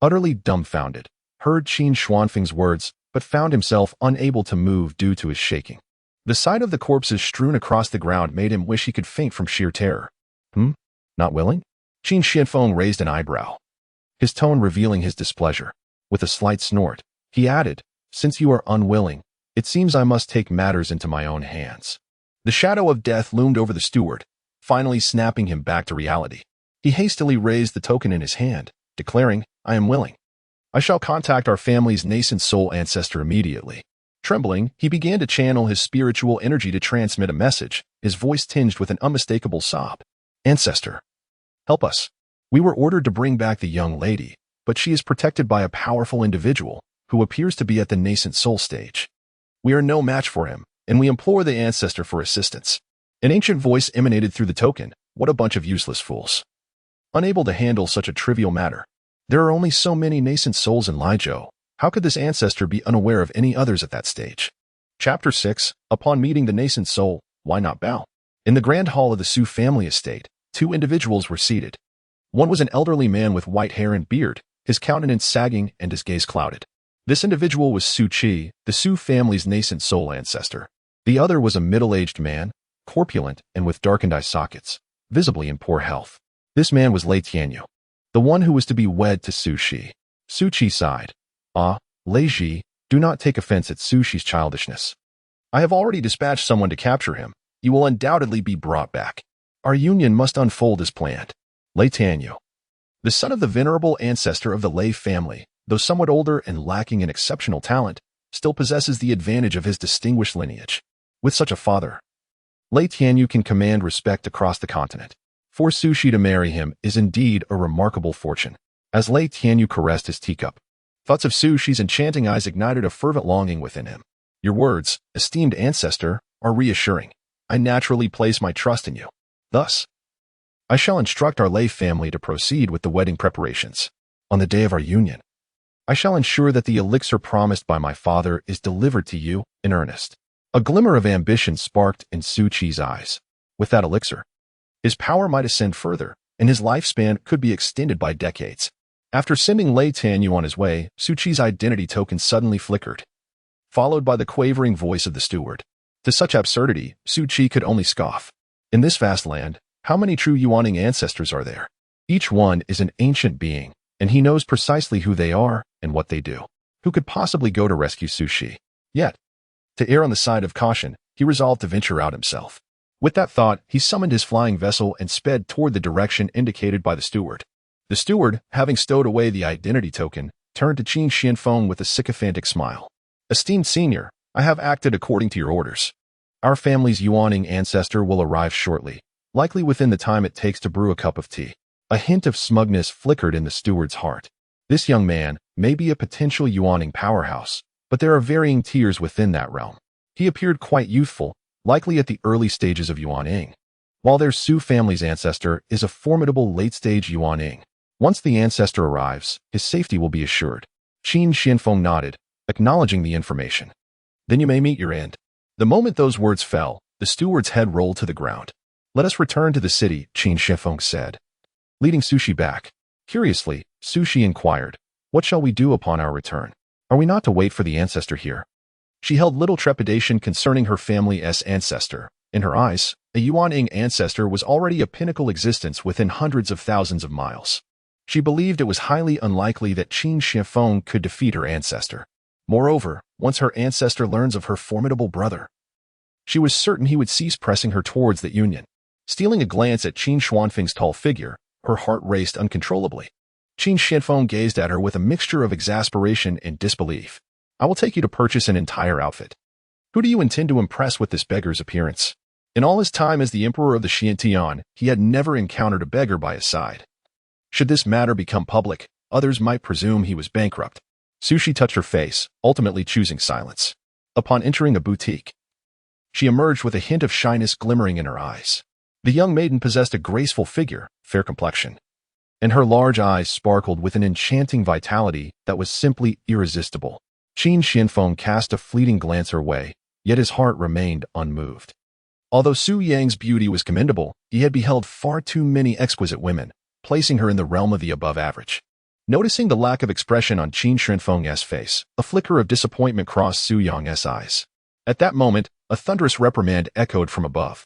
utterly dumbfounded, heard Qin Xuanfeng's words, but found himself unable to move due to his shaking. The sight of the corpses strewn across the ground made him wish he could faint from sheer terror. Not willing? Qin Shifeng raised an eyebrow, his tone revealing his displeasure. With a slight snort, he added, "Since you are unwilling, it seems I must take matters into my own hands." The shadow of death loomed over the steward, finally snapping him back to reality. He hastily raised the token in his hand, declaring, "I am willing. I shall contact our family's nascent soul ancestor immediately." Trembling, he began to channel his spiritual energy to transmit a message, his voice tinged with an unmistakable sob. "Ancestor, help us. We were ordered to bring back the young lady, but she is protected by a powerful individual who appears to be at the nascent soul stage. We are no match for him, and we implore the ancestor for assistance." An ancient voice emanated through the token. What a bunch of useless fools. Unable to handle such a trivial matter, There are only so many nascent souls in Lijo. How could this ancestor be unaware of any others at that stage? Chapter 6. Upon meeting the nascent soul, why not bow? In the grand hall of the Su family estate, two individuals were seated. One was an elderly man with white hair and beard, his countenance sagging and his gaze clouded. This individual was Su Qi, the Su family's nascent soul ancestor. The other was a middle-aged man, corpulent and with darkened eye sockets, visibly in poor health. This man was Lei Tianyu, the one who was to be wed to Su Qi. Su Qi sighed. Ah, Lei Ji, do not take offense at Su Qi's childishness. I have already dispatched someone to capture him. He will undoubtedly be brought back. Our union must unfold as planned. Lei Tianyu, the son of the venerable ancestor of the Lei family, though somewhat older and lacking in exceptional talent, still possesses the advantage of his distinguished lineage. With such a father, Lei Tianyu can command respect across the continent. For Su Qi to marry him is indeed a remarkable fortune. As Lei Tianyu caressed his teacup, thoughts of Su Qi's enchanting eyes ignited a fervent longing within him. Your words, esteemed ancestor, are reassuring. I naturally place my trust in you. Thus, I shall instruct our Lei family to proceed with the wedding preparations. On the day of our union, I shall ensure that the elixir promised by my father is delivered to you in earnest. A glimmer of ambition sparked in Su Qi's eyes. With that elixir, his power might ascend further, and his lifespan could be extended by decades. After sending Lei Tianyu on his way, Su Qi's identity token suddenly flickered, followed by the quavering voice of the steward. To such absurdity, Su Qi could only scoff. In this vast land, how many true Yuaning ancestors are there? Each one is an ancient being, and he knows precisely who they are and what they do. Who could possibly go to rescue Su Qi? Yet, to err on the side of caution, he resolved to venture out himself. With that thought, he summoned his flying vessel and sped toward the direction indicated by the steward. The steward, having stowed away the identity token, turned to Qin Xianfeng with a sycophantic smile. Esteemed senior, I have acted according to your orders. Our family's Yuaning ancestor will arrive shortly, likely within the time it takes to brew a cup of tea. A hint of smugness flickered in the steward's heart. This young man may be a potential Yuaning powerhouse, but there are varying tiers within that realm. He appeared quite youthful, likely at the early stages of Yuaning, while their Su family's ancestor is a formidable late-stage Yuaning. Once the ancestor arrives, his safety will be assured. Qin Xianfeng nodded, acknowledging the information. Then you may meet your end. The moment those words fell, the steward's head rolled to the ground. Let us return to the city, Qin Xianfeng said, leading Su Qi back. Curiously, Su Qi inquired, what shall we do upon our return? Are we not to wait for the ancestor here? She held little trepidation concerning her family's ancestor. In her eyes, a Yuaning ancestor was already a pinnacle existence within hundreds of thousands of miles. She believed it was highly unlikely that Qin Xianfeng could defeat her ancestor. Moreover, once her ancestor learns of her formidable brother, she was certain he would cease pressing her towards the union. Stealing a glance at Qin Xuanfeng's tall figure, her heart raced uncontrollably. Qin Xianfeng gazed at her with a mixture of exasperation and disbelief. I will take you to purchase an entire outfit. Who do you intend to impress with this beggar's appearance? In all his time as the emperor of the Xiantian, he had never encountered a beggar by his side. Should this matter become public, others might presume he was bankrupt. Su Qi touched her face, ultimately choosing silence. Upon entering a boutique, she emerged with a hint of shyness glimmering in her eyes. The young maiden possessed a graceful figure, fair complexion, and her large eyes sparkled with an enchanting vitality that was simply irresistible. Qin Xianfeng cast a fleeting glance her way, yet his heart remained unmoved. Although Su Yang's beauty was commendable, he had beheld far too many exquisite women, placing her in the realm of the above average. Noticing the lack of expression on Qin Xianfeng's face, a flicker of disappointment crossed Su Yang's eyes. At that moment, a thunderous reprimand echoed from above,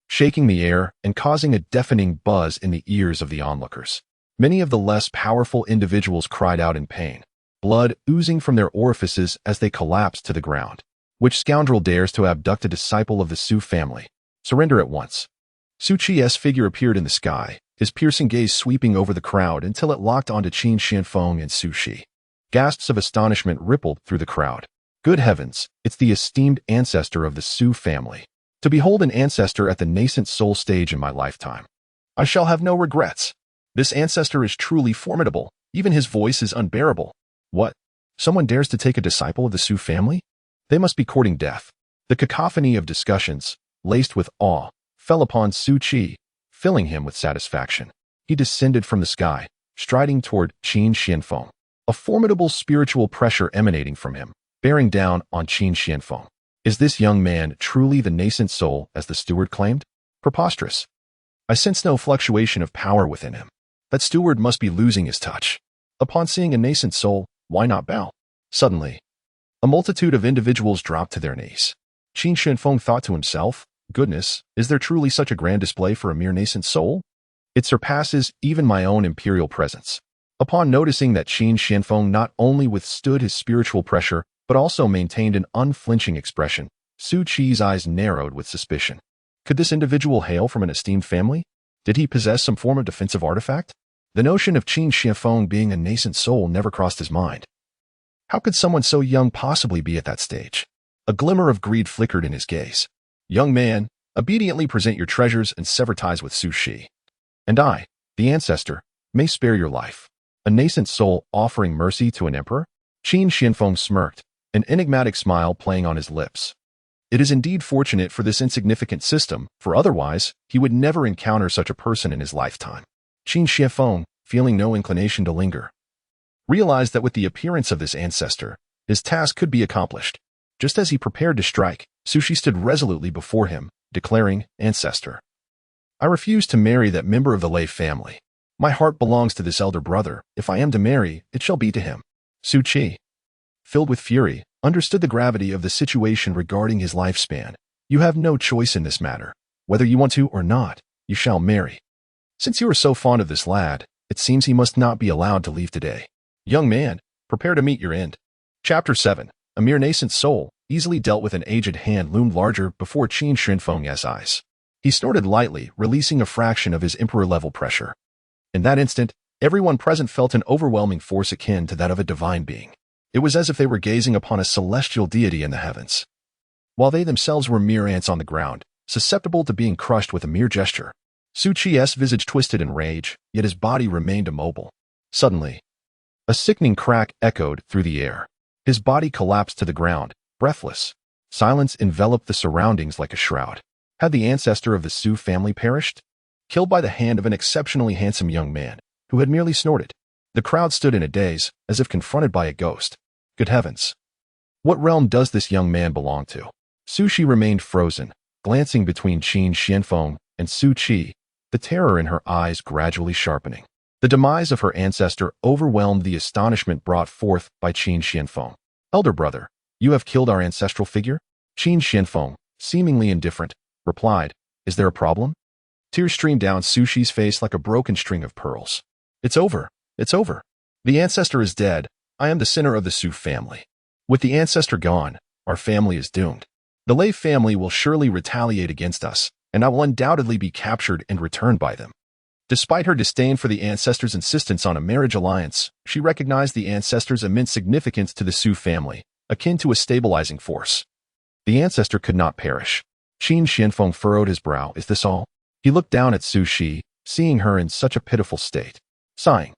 shaking the air and causing a deafening buzz in the ears of the onlookers. Many of the less powerful individuals cried out in pain, blood oozing from their orifices as they collapsed to the ground. Which scoundrel dares to abduct a disciple of the Su family? Surrender at once. Su Qi's figure appeared in the sky, his piercing gaze sweeping over the crowd until it locked onto Qin Xianfeng and Su Qi. Gasps of astonishment rippled through the crowd. Good heavens, it's the esteemed ancestor of the Su family. To behold an ancestor at the nascent soul stage in my lifetime, I shall have no regrets. This ancestor is truly formidable. Even his voice is unbearable. What? Someone dares to take a disciple of the Su family? They must be courting death. The cacophony of discussions, laced with awe, fell upon Su Qi, filling him with satisfaction. He descended from the sky, striding toward Qin Xianfeng, a formidable spiritual pressure emanating from him, bearing down on Qin Xianfeng. Is this young man truly the nascent soul, as the steward claimed? Preposterous. I sense no fluctuation of power within him. That steward must be losing his touch. Upon seeing a nascent soul, why not bow? Suddenly, a multitude of individuals dropped to their knees. Qin Xianfeng thought to himself, goodness, is there truly such a grand display for a mere nascent soul? It surpasses even my own imperial presence. Upon noticing that Qin Xianfeng not only withstood his spiritual pressure, but also maintained an unflinching expression, Su Qi's eyes narrowed with suspicion. Could this individual hail from an esteemed family? Did he possess some form of defensive artifact? The notion of Qin Xianfeng being a nascent soul never crossed his mind. How could someone so young possibly be at that stage? A glimmer of greed flickered in his gaze. Young man, obediently present your treasures and sever ties with Su Qi. And I, the ancestor, may spare your life. A nascent soul offering mercy to an emperor? Qin Xianfeng smirked, an enigmatic smile playing on his lips. It is indeed fortunate for this insignificant system, for otherwise, he would never encounter such a person in his lifetime. Qin Xianfeng, feeling no inclination to linger, realized that with the appearance of this ancestor, his task could be accomplished. Just as he prepared to strike, Su Qi stood resolutely before him, declaring, Ancestor, I refuse to marry that member of the Lei family. My heart belongs to this elder brother. If I am to marry, it shall be to him. Su Qi, filled with fury, understood the gravity of the situation regarding his lifespan. You have no choice in this matter. Whether you want to or not, you shall marry. Since you are so fond of this lad, it seems he must not be allowed to leave today. Young man, prepare to meet your end. Chapter 7. A mere nascent soul, easily dealt with. An aged hand loomed larger before Qin Xianfeng's eyes. He snorted lightly, releasing a fraction of his emperor-level pressure. In that instant, everyone present felt an overwhelming force akin to that of a divine being. It was as if they were gazing upon a celestial deity in the heavens, while they themselves were mere ants on the ground, susceptible to being crushed with a mere gesture. Su Qi's visage twisted in rage, yet his body remained immobile. Suddenly, a sickening crack echoed through the air. His body collapsed to the ground, breathless. Silence enveloped the surroundings like a shroud. Had the ancestor of the Su family perished? Killed by the hand of an exceptionally handsome young man, who had merely snorted. The crowd stood in a daze, as if confronted by a ghost. Good heavens! What realm does this young man belong to? Su Qi remained frozen, glancing between Qin Xianfeng and Su Qi, the terror in her eyes gradually sharpening. The demise of her ancestor overwhelmed the astonishment brought forth by Qin Xianfeng. Elder brother, you have killed our ancestral figure? Qin Xianfeng, seemingly indifferent, replied, Is there a problem? Tears streamed down Su Qi's face like a broken string of pearls. It's over. It's over. The ancestor is dead. I am the sinner of the Su family. With the ancestor gone, our family is doomed. The Lei family will surely retaliate against us, and I will undoubtedly be captured and returned by them. Despite her disdain for the ancestor's insistence on a marriage alliance, she recognized the ancestor's immense significance to the Su family, akin to a stabilizing force. The ancestor could not perish. Qin Xianfeng furrowed his brow. Is this all? He looked down at Su Qi, seeing her in such a pitiful state. Sighing,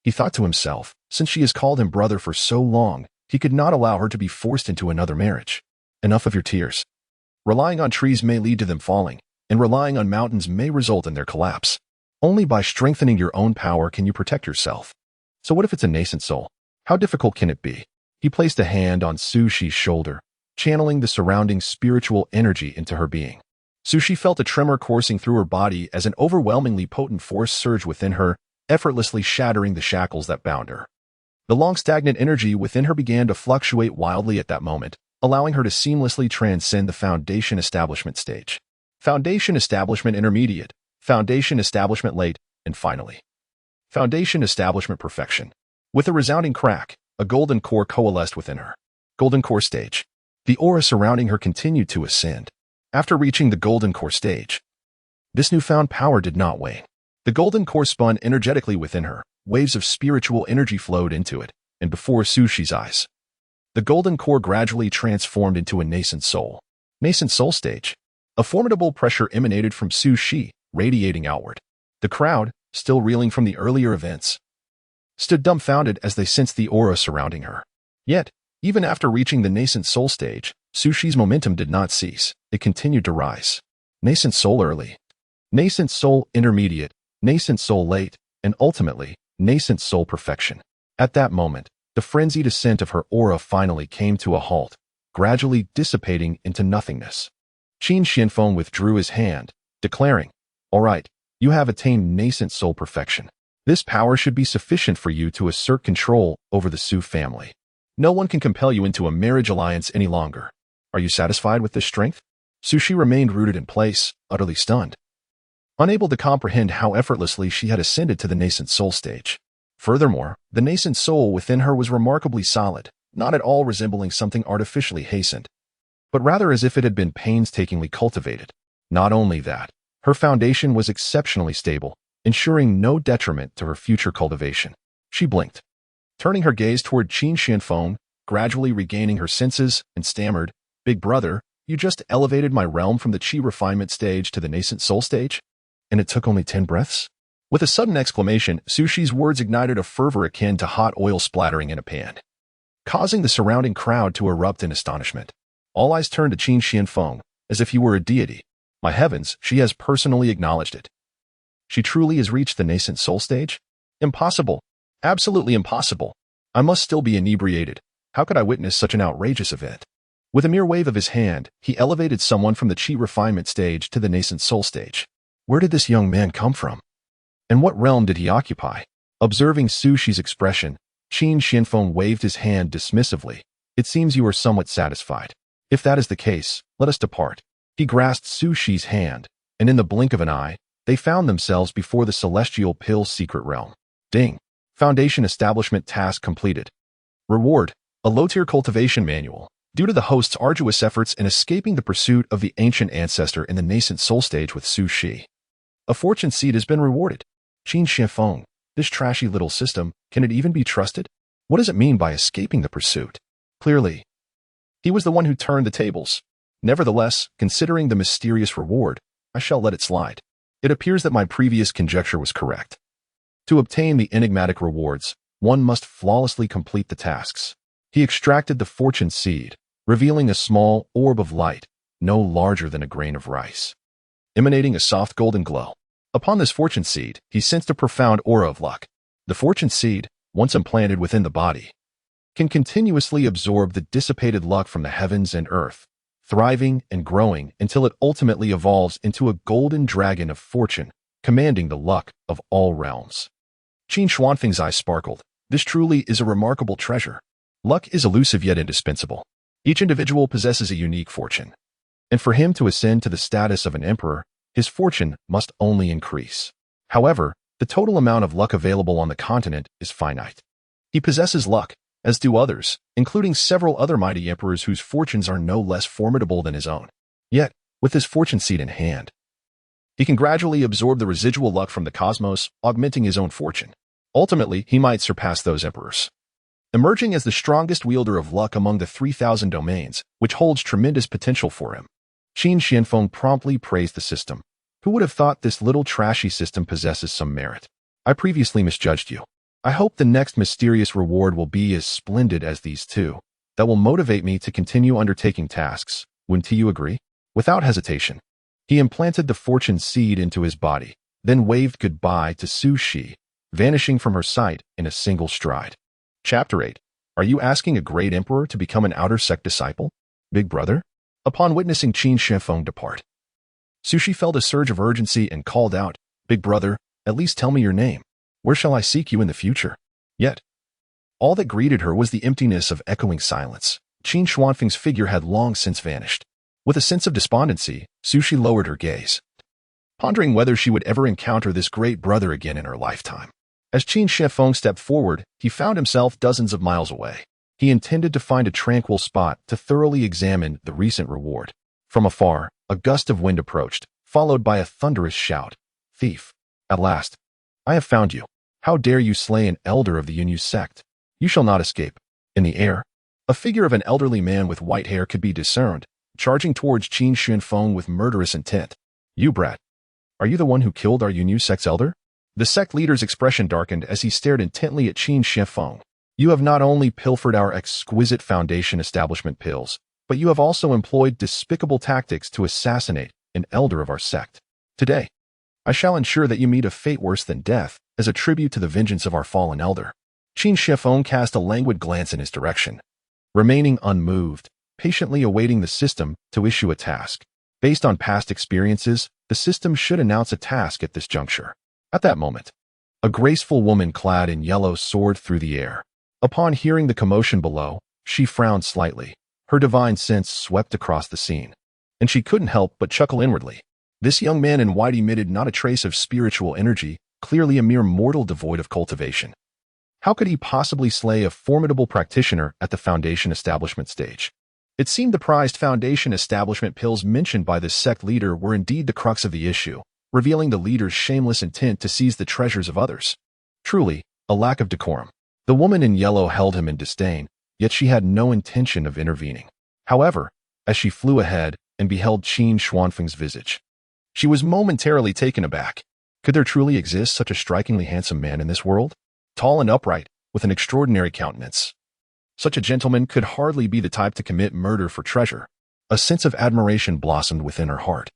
he thought to himself, since she has called him brother for so long, he could not allow her to be forced into another marriage. Enough of your tears. Relying on trees may lead to them falling, and relying on mountains may result in their collapse. Only by strengthening your own power can you protect yourself. So what if it's a nascent soul? How difficult can it be? He placed a hand on Su Qi's shoulder, channeling the surrounding spiritual energy into her being. Su Qi felt a tremor coursing through her body as an overwhelmingly potent force surged within her, effortlessly shattering the shackles that bound her. The long stagnant energy within her began to fluctuate wildly at that moment, allowing her to seamlessly transcend the Foundation Establishment stage. Foundation Establishment Intermediate, Foundation Establishment Late, and finally, Foundation Establishment Perfection. With a resounding crack, a golden core coalesced within her. Golden core stage. The aura surrounding her continued to ascend. After reaching the golden core stage, this newfound power did not wane. The golden core spun energetically within her. Waves of spiritual energy flowed into it, and before Su Qi's eyes, the golden core gradually transformed into a nascent soul. Nascent soul stage. A formidable pressure emanated from Su Qi, radiating outward. The crowd, still reeling from the earlier events, stood dumbfounded as they sensed the aura surrounding her. Yet, even after reaching the nascent soul stage, Su Qi's momentum did not cease. It continued to rise. Nascent soul early, nascent soul intermediate, nascent soul late, and ultimately, nascent soul perfection. At that moment, the frenzied ascent of her aura finally came to a halt, gradually dissipating into nothingness. Qin Xianfeng withdrew his hand, declaring, "All right, you have attained nascent soul perfection. This power should be sufficient for you to assert control over the Su family. No one can compel you into a marriage alliance any longer. Are you satisfied with this strength?" Su Shi remained rooted in place, utterly stunned, unable to comprehend how effortlessly she had ascended to the nascent soul stage. Furthermore, the nascent soul within her was remarkably solid, not at all resembling something artificially hastened, but rather as if it had been painstakingly cultivated. Not only that, her foundation was exceptionally stable, ensuring no detriment to her future cultivation. She blinked, turning her gaze toward Qin Xianfeng, gradually regaining her senses, and stammered, "Big brother, you just elevated my realm from the Qi refinement stage to the nascent soul stage? And it took only 10 breaths?" With a sudden exclamation, Su Shi's words ignited a fervor akin to hot oil splattering in a pan, causing the surrounding crowd to erupt in astonishment. All eyes turned to Qin Xianfeng, as if he were a deity. My heavens, she has personally acknowledged it. She truly has reached the nascent soul stage? Impossible. Absolutely impossible. I must still be inebriated. How could I witness such an outrageous event? With a mere wave of his hand, he elevated someone from the Qi refinement stage to the nascent soul stage. Where did this young man come from? And what realm did he occupy? Observing Su Shi's expression, Qin Xianfeng waved his hand dismissively. "It seems you are somewhat satisfied. If that is the case, let us depart." He grasped Su Shi's hand, and in the blink of an eye, they found themselves before the celestial pill's secret realm. Ding. Foundation establishment task completed. Reward: a low-tier cultivation manual. Due to the host's arduous efforts in escaping the pursuit of the ancient ancestor in the nascent soul stage with Su Shi, a fortune seed has been rewarded. Qin Xianfeng, this trashy little system, can it even be trusted? What does it mean by escaping the pursuit? Clearly, he was the one who turned the tables. Nevertheless, considering the mysterious reward, I shall let it slide. It appears that my previous conjecture was correct. To obtain the enigmatic rewards, one must flawlessly complete the tasks. He extracted the fortune seed, revealing a small orb of light, no larger than a grain of rice, emanating a soft golden glow. Upon this fortune seed, he sensed a profound aura of luck. The fortune seed, once implanted within the body, can continuously absorb the dissipated luck from the heavens and earth, thriving and growing until it ultimately evolves into a golden dragon of fortune, commanding the luck of all realms. Qin Xuanfeng's eyes sparkled. This truly is a remarkable treasure. Luck is elusive yet indispensable. Each individual possesses a unique fortune, and for him to ascend to the status of an emperor, his fortune must only increase. However, the total amount of luck available on the continent is finite. He possesses luck, as do others, including several other mighty emperors whose fortunes are no less formidable than his own. Yet, with his fortune seed in hand, he can gradually absorb the residual luck from the cosmos, augmenting his own fortune. Ultimately, he might surpass those emperors, emerging as the strongest wielder of luck among the 3,000 domains, which holds tremendous potential for him. Qin Xianfeng promptly praised the system. Who would have thought this little trashy system possesses some merit? I previously misjudged you. I hope the next mysterious reward will be as splendid as these two. That will motivate me to continue undertaking tasks. Wouldn't you agree? Without hesitation, he implanted the fortune seed into his body, then waved goodbye to Su Shi, vanishing from her sight in a single stride. Chapter 8. Are you asking a great emperor to become an outer sect disciple? Big brother? Upon witnessing Qin Xianfeng depart, Su Shi felt a surge of urgency and called out, "Big brother, at least tell me your name. Where shall I seek you in the future?" Yet, all that greeted her was the emptiness of echoing silence. Qin Xuanfeng's figure had long since vanished. With a sense of despondency, Su Shi lowered her gaze, pondering whether she would ever encounter this great brother again in her lifetime. As Qin Xianfeng stepped forward, he found himself dozens of miles away. He intended to find a tranquil spot to thoroughly examine the recent reward. From afar, a gust of wind approached, followed by a thunderous shout. "Thief! At last! I have found you. How dare you slay an elder of the Yunyu sect? You shall not escape." In the air, a figure of an elderly man with white hair could be discerned, charging towards Qin Xianfeng with murderous intent. "You brat! Are you the one who killed our Yunyu sect's elder?" The sect leader's expression darkened as he stared intently at Qin Xianfeng. "You have not only pilfered our exquisite foundation establishment pills, but you have also employed despicable tactics to assassinate an elder of our sect. Today, I shall ensure that you meet a fate worse than death, as a tribute to the vengeance of our fallen elder. Qin Shifeng cast a languid glance in his direction, remaining unmoved, patiently awaiting the system to issue a task. Based on past experiences, the system should announce a task at this juncture. At that moment, a graceful woman clad in yellow soared through the air. Upon hearing the commotion below, she frowned slightly. Her divine sense swept across the scene, and she couldn't help but chuckle inwardly. This young man in white emitted not a trace of spiritual energy, clearly a mere mortal devoid of cultivation. How could he possibly slay a formidable practitioner at the Foundation establishment stage? It seemed the prized Foundation establishment pills mentioned by this sect leader were indeed the crux of the issue, revealing the leader's shameless intent to seize the treasures of others. Truly, a lack of decorum. The woman in yellow held him in disdain, yet she had no intention of intervening. However, as she flew ahead and beheld Qin Xuanfeng's visage, she was momentarily taken aback. Could there truly exist such a strikingly handsome man in this world? Tall and upright, with an extraordinary countenance. Such a gentleman could hardly be the type to commit murder for treasure. A sense of admiration blossomed within her heart.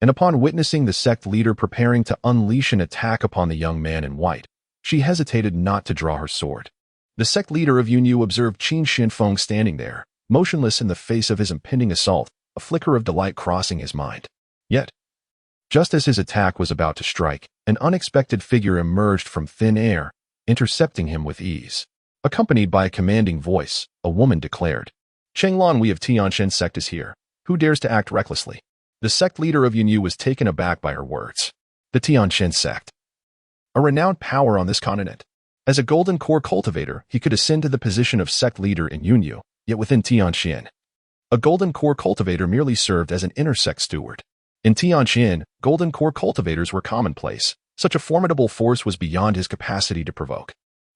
And upon witnessing the sect leader preparing to unleash an attack upon the young man in white, she hesitated not to draw her sword. The sect leader of Yunyu observed Qin Shifeng standing there, motionless in the face of his impending assault, a flicker of delight crossing his mind. Yet, just as his attack was about to strike, an unexpected figure emerged from thin air, intercepting him with ease. Accompanied by a commanding voice, a woman declared, "Cheng Lanhui of Tianshan sect is here. Who dares to act recklessly?" The sect leader of Yunyu was taken aback by her words. The Tianshan sect, a renowned power on this continent. As a golden core cultivator, he could ascend to the position of sect leader in Yunyu, yet within Tianshan, a golden core cultivator merely served as an intersect steward. In Tianshan, golden core cultivators were commonplace. Such a formidable force was beyond his capacity to provoke.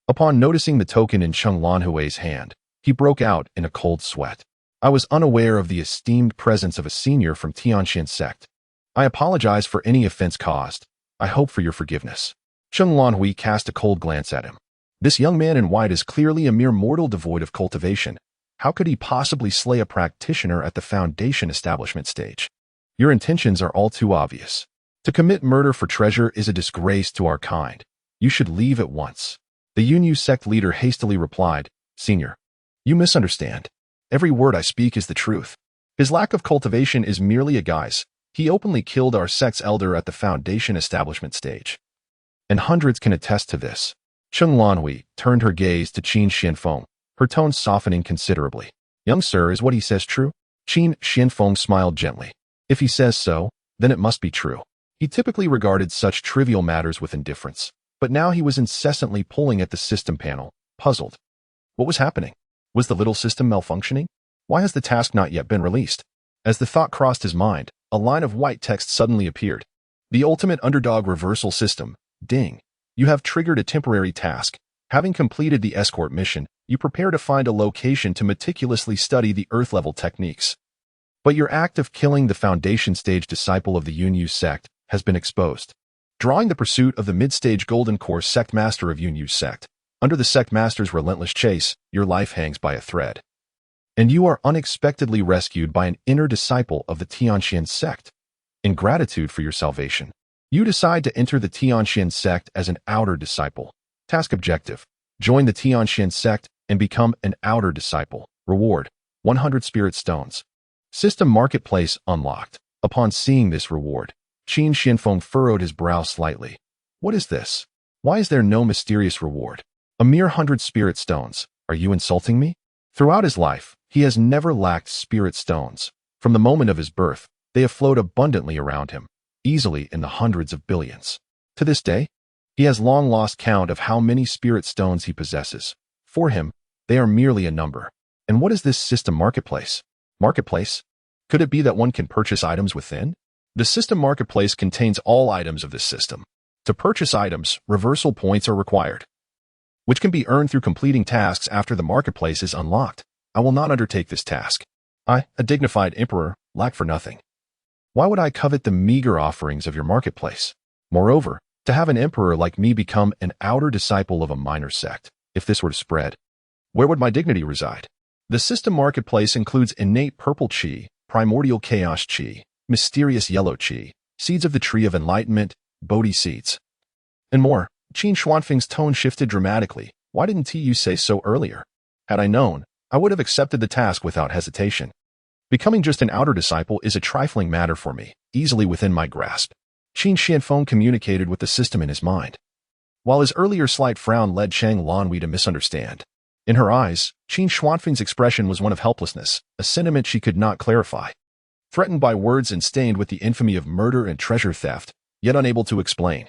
Upon noticing the token in Cheng Lanhui's hand, he broke out in a cold sweat. I was unaware of the esteemed presence of a senior from Tianshan sect. I apologize for any offense caused. I hope for your forgiveness. Cheng Lanhui cast a cold glance at him. This young man in white is clearly a mere mortal devoid of cultivation. How could he possibly slay a practitioner at the Foundation establishment stage? Your intentions are all too obvious. To commit murder for treasure is a disgrace to our kind. You should leave at once. The Yunyu sect leader hastily replied, "Senior, you misunderstand. Every word I speak is the truth. His lack of cultivation is merely a guise. He openly killed our sect's elder at the Foundation establishment stage. And hundreds can attest to this." Cheng Lanhui turned her gaze to Qin Shifeng, her tone softening considerably. "Young sir, is what he says true?" Qin Shifeng smiled gently. "If he says so, then it must be true." He typically regarded such trivial matters with indifference, but now he was incessantly pulling at the system panel, puzzled. What was happening? Was the little system malfunctioning? Why has the task not yet been released? As the thought crossed his mind, a line of white text suddenly appeared. The ultimate underdog reversal system, ding. You have triggered a temporary task. Having completed the escort mission, you prepare to find a location to meticulously study the Earth-level techniques. But your act of killing the Foundation stage disciple of the Yunyu sect has been exposed. Drawing the pursuit of the mid-stage Golden Core sect master of Yunyu sect. Under the sect master's relentless chase, your life hangs by a thread. And you are unexpectedly rescued by an inner disciple of the Tianshan sect. In gratitude for your salvation, you decide to enter the Tianshan sect as an outer disciple. Task objective: join the Tianshan sect and become an outer disciple. Reward: 100 spirit stones. System marketplace unlocked. Upon seeing this reward, Qin Shifeng furrowed his brow slightly. What is this? Why is there no mysterious reward? A mere 100 spirit stones. Are you insulting me? Throughout his life, he has never lacked spirit stones. From the moment of his birth, they have flowed abundantly around him, easily in the hundreds of billions. To this day, he has long lost count of how many spirit stones he possesses. For him, they are merely a number. And what is this system marketplace? Marketplace? Could it be that one can purchase items within? The system marketplace contains all items of this system. To purchase items, reversal points are required, which can be earned through completing tasks after the marketplace is unlocked. I will not undertake this task. I, a dignified emperor, lack for nothing. Why would I covet the meager offerings of your marketplace? Moreover, to have an emperor like me become an outer disciple of a minor sect, if this were to spread, where would my dignity reside? The system marketplace includes innate purple chi, primordial chaos chi, mysterious yellow chi, seeds of the tree of enlightenment, Bodhi seeds, and more. Qin Xuanfeng's tone shifted dramatically. Why didn't you say so earlier? Had I known, I would have accepted the task without hesitation. Becoming just an outer disciple is a trifling matter for me, easily within my grasp. Qin Xianfeng communicated with the system in his mind, while his earlier slight frown led Chang Lanhui to misunderstand. In her eyes, Qin Xuanfeng's expression was one of helplessness, a sentiment she could not clarify. Threatened by words and stained with the infamy of murder and treasure theft, yet unable to explain.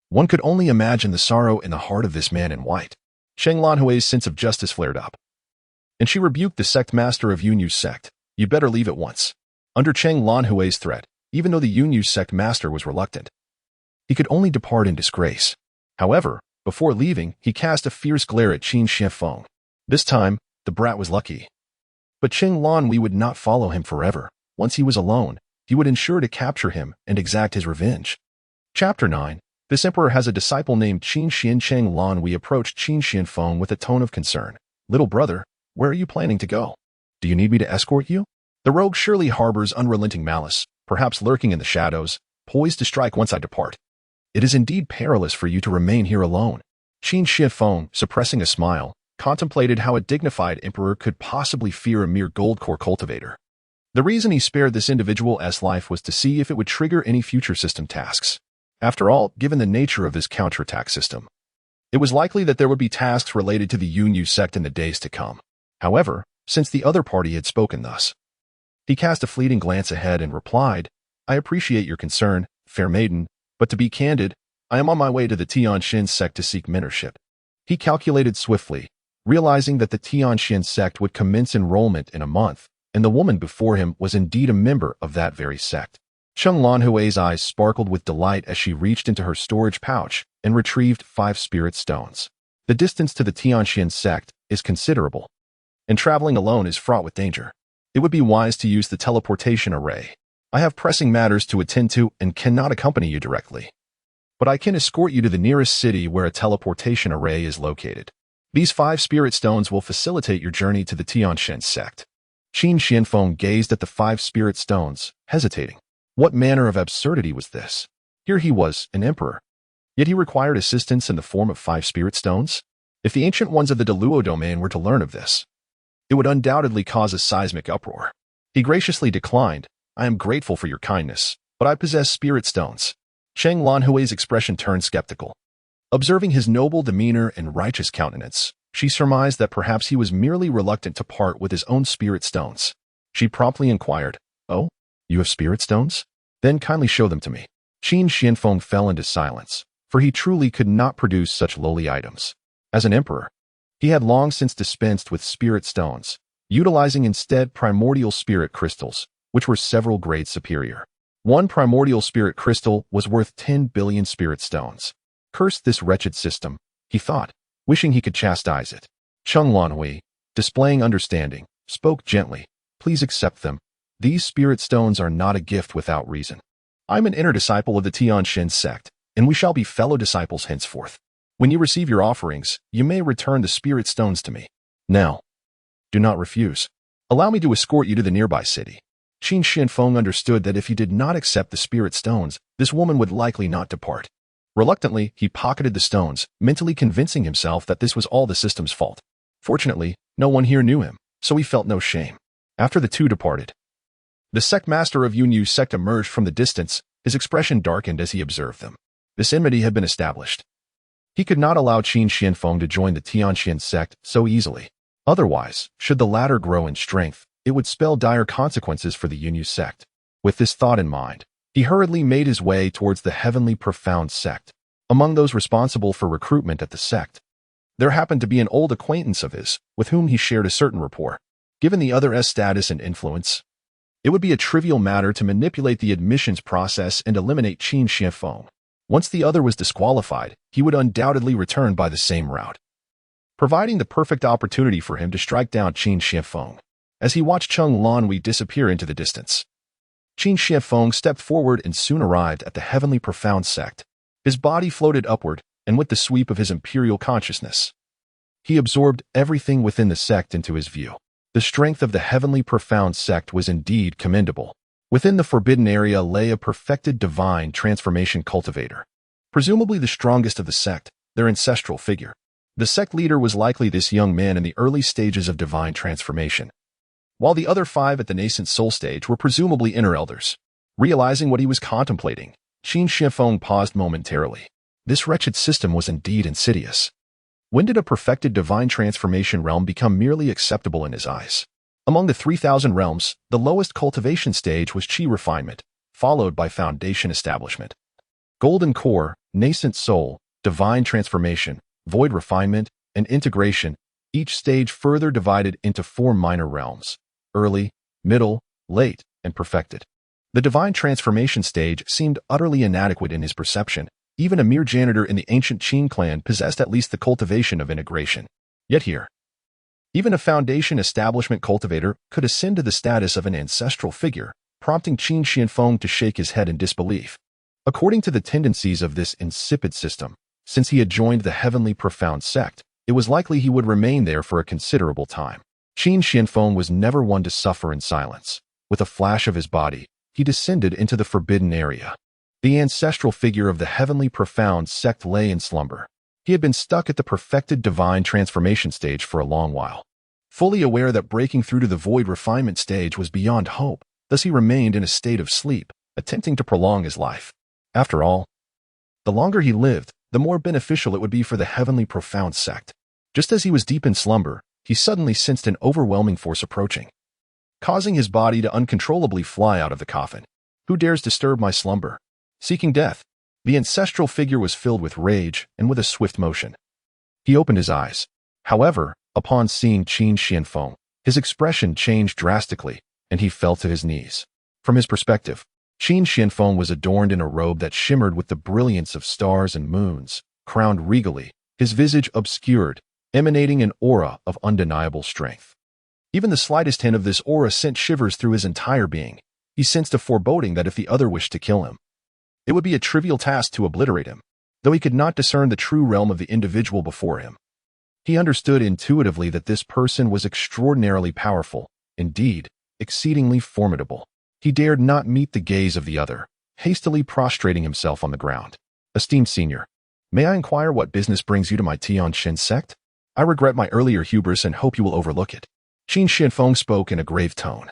One could only imagine the sorrow in the heart of this man in white. Chang Lanhui's sense of justice flared up, and she rebuked the sect master of Yunyu's sect. You better leave at once. Under Chang Lanhui's threat, even though the Yunyu sect master was reluctant, he could only depart in disgrace. However, before leaving, he cast a fierce glare at Qin Xianfeng. This time, the brat was lucky. But Cheng Lanhui would not follow him forever. Once he was alone, he would ensure to capture him and exact his revenge. Chapter 9. This emperor has a disciple named Qin Xian. Cheng Lanhui approached Qin Xianfeng with a tone of concern. Little brother, where are you planning to go? Do you need me to escort you? The rogue surely harbors unrelenting malice, perhaps lurking in the shadows, poised to strike once I depart. It is indeed perilous for you to remain here alone. Qin Xianfeng, suppressing a smile, contemplated how a dignified emperor could possibly fear a mere gold-core cultivator. The reason he spared this individual's life was to see if it would trigger any future system tasks. After all, given the nature of this counterattack system, it was likely that there would be tasks related to the Yunyu sect in the days to come. However, since the other party had spoken thus, he cast a fleeting glance ahead and replied, I appreciate your concern, fair maiden, but to be candid, I am on my way to the Tianxin sect to seek mentorship. He calculated swiftly, realizing that the Tianxin sect would commence enrollment in a month, and the woman before him was indeed a member of that very sect. Cheng Lanhui's eyes sparkled with delight as she reached into her storage pouch and retrieved 5 spirit stones. The distance to the Tianxin sect is considerable, and traveling alone is fraught with danger. It would be wise to use the teleportation array. I have pressing matters to attend to and cannot accompany you directly, but I can escort you to the nearest city where a teleportation array is located. These 5 spirit stones will facilitate your journey to the Tianxin sect. Qin Xianfeng gazed at the 5 spirit stones, hesitating. What manner of absurdity was this? Here he was, an emperor, yet he required assistance in the form of 5 spirit stones? If the ancient ones of the Deluo domain were to learn of this, it would undoubtedly cause a seismic uproar. He graciously declined. I am grateful for your kindness, but I possess spirit stones. Cheng Lanhui's expression turned skeptical. Observing his noble demeanor and righteous countenance, she surmised that perhaps he was merely reluctant to part with his own spirit stones. She promptly inquired, Oh, you have spirit stones? Then kindly show them to me. Qin Xianfeng fell into silence, for he truly could not produce such lowly items. As an emperor, he had long since dispensed with spirit stones, utilizing instead primordial spirit crystals, which were several grades superior. One primordial spirit crystal was worth 10 billion spirit stones. Curse this wretched system, he thought, wishing he could chastise it. Cheng Lanhui, displaying understanding, spoke gently. Please accept them. These spirit stones are not a gift without reason. I'm an inner disciple of the Tianxin sect, and we shall be fellow disciples henceforth. When you receive your offerings, you may return the spirit stones to me. Now, do not refuse. Allow me to escort you to the nearby city. Qin Xianfeng understood that if he did not accept the spirit stones, this woman would likely not depart. Reluctantly, he pocketed the stones, mentally convincing himself that this was all the system's fault. Fortunately, no one here knew him, so he felt no shame. After the two departed, the sect master of Yunyu's sect emerged from the distance, his expression darkened as he observed them. This enmity had been established. He could not allow Qin Xianfeng to join the Tianxin sect so easily. Otherwise, should the latter grow in strength, it would spell dire consequences for the Yunyu sect. With this thought in mind, he hurriedly made his way towards the heavenly profound sect. Among those responsible for recruitment at the sect, there happened to be an old acquaintance of his, with whom he shared a certain rapport. Given the other's status and influence, it would be a trivial matter to manipulate the admissions process and eliminate Qin Xianfeng. Once the other was disqualified, he would undoubtedly return by the same route, providing the perfect opportunity for him to strike down Qin Xianfeng. As he watched Cheng Lanhui disappear into the distance, Qin Xianfeng stepped forward and soon arrived at the heavenly profound sect. His body floated upward, and with the sweep of his imperial consciousness, he absorbed everything within the sect into his view. The strength of the heavenly profound sect was indeed commendable. Within the forbidden area lay a perfected divine transformation cultivator, presumably the strongest of the sect. their ancestral figure. The sect leader was likely this young man in the early stages of divine transformation, while the other 5 at the nascent soul stage were presumably inner elders. Realizing what he was contemplating, Qin Shifeng paused momentarily. This wretched system was indeed insidious. When did a perfected divine transformation realm become merely acceptable in his eyes? Among the 3,000 realms, the lowest cultivation stage was Qi refinement, followed by foundation establishment. Golden core, nascent soul, divine transformation, void refinement, and integration, each stage further divided into 4 minor realms: early, middle, late, and perfected. The divine transformation stage seemed utterly inadequate in his perception. Even a mere janitor in the ancient Qin clan possessed at least the cultivation of integration. Yet here, even a foundation establishment cultivator could ascend to the status of an ancestral figure, prompting Qin Xianfeng to shake his head in disbelief. According to the tendencies of this insipid system, since he had joined the heavenly profound sect, it was likely he would remain there for a considerable time. Qin Xianfeng was never one to suffer in silence. With a flash of his body, he descended into the forbidden area. The ancestral figure of the heavenly profound sect lay in slumber. He had been stuck at the perfected divine transformation stage for a long while. Fully aware that breaking through to the void refinement stage was beyond hope, thus he remained in a state of sleep, attempting to prolong his life. After all, the longer he lived, the more beneficial it would be for the heavenly profound sect. Just as he was deep in slumber, he suddenly sensed an overwhelming force approaching, causing his body to uncontrollably fly out of the coffin. Who dares disturb my slumber? Seeking death. The ancestral figure was filled with rage and with a swift motion. He opened his eyes. However, upon seeing Qin Xianfeng, his expression changed drastically, and he fell to his knees. From his perspective, Qin Xianfeng was adorned in a robe that shimmered with the brilliance of stars and moons, crowned regally, his visage obscured, emanating an aura of undeniable strength. Even the slightest hint of this aura sent shivers through his entire being. He sensed a foreboding that if the other wished to kill him, it would be a trivial task to obliterate him. Though he could not discern the true realm of the individual before him, he understood intuitively that this person was extraordinarily powerful, indeed, exceedingly formidable. He dared not meet the gaze of the other, hastily prostrating himself on the ground. Esteemed senior, may I inquire what business brings you to my Tianxin sect? I regret my earlier hubris and hope you will overlook it. Qin Xianfeng spoke in a grave tone.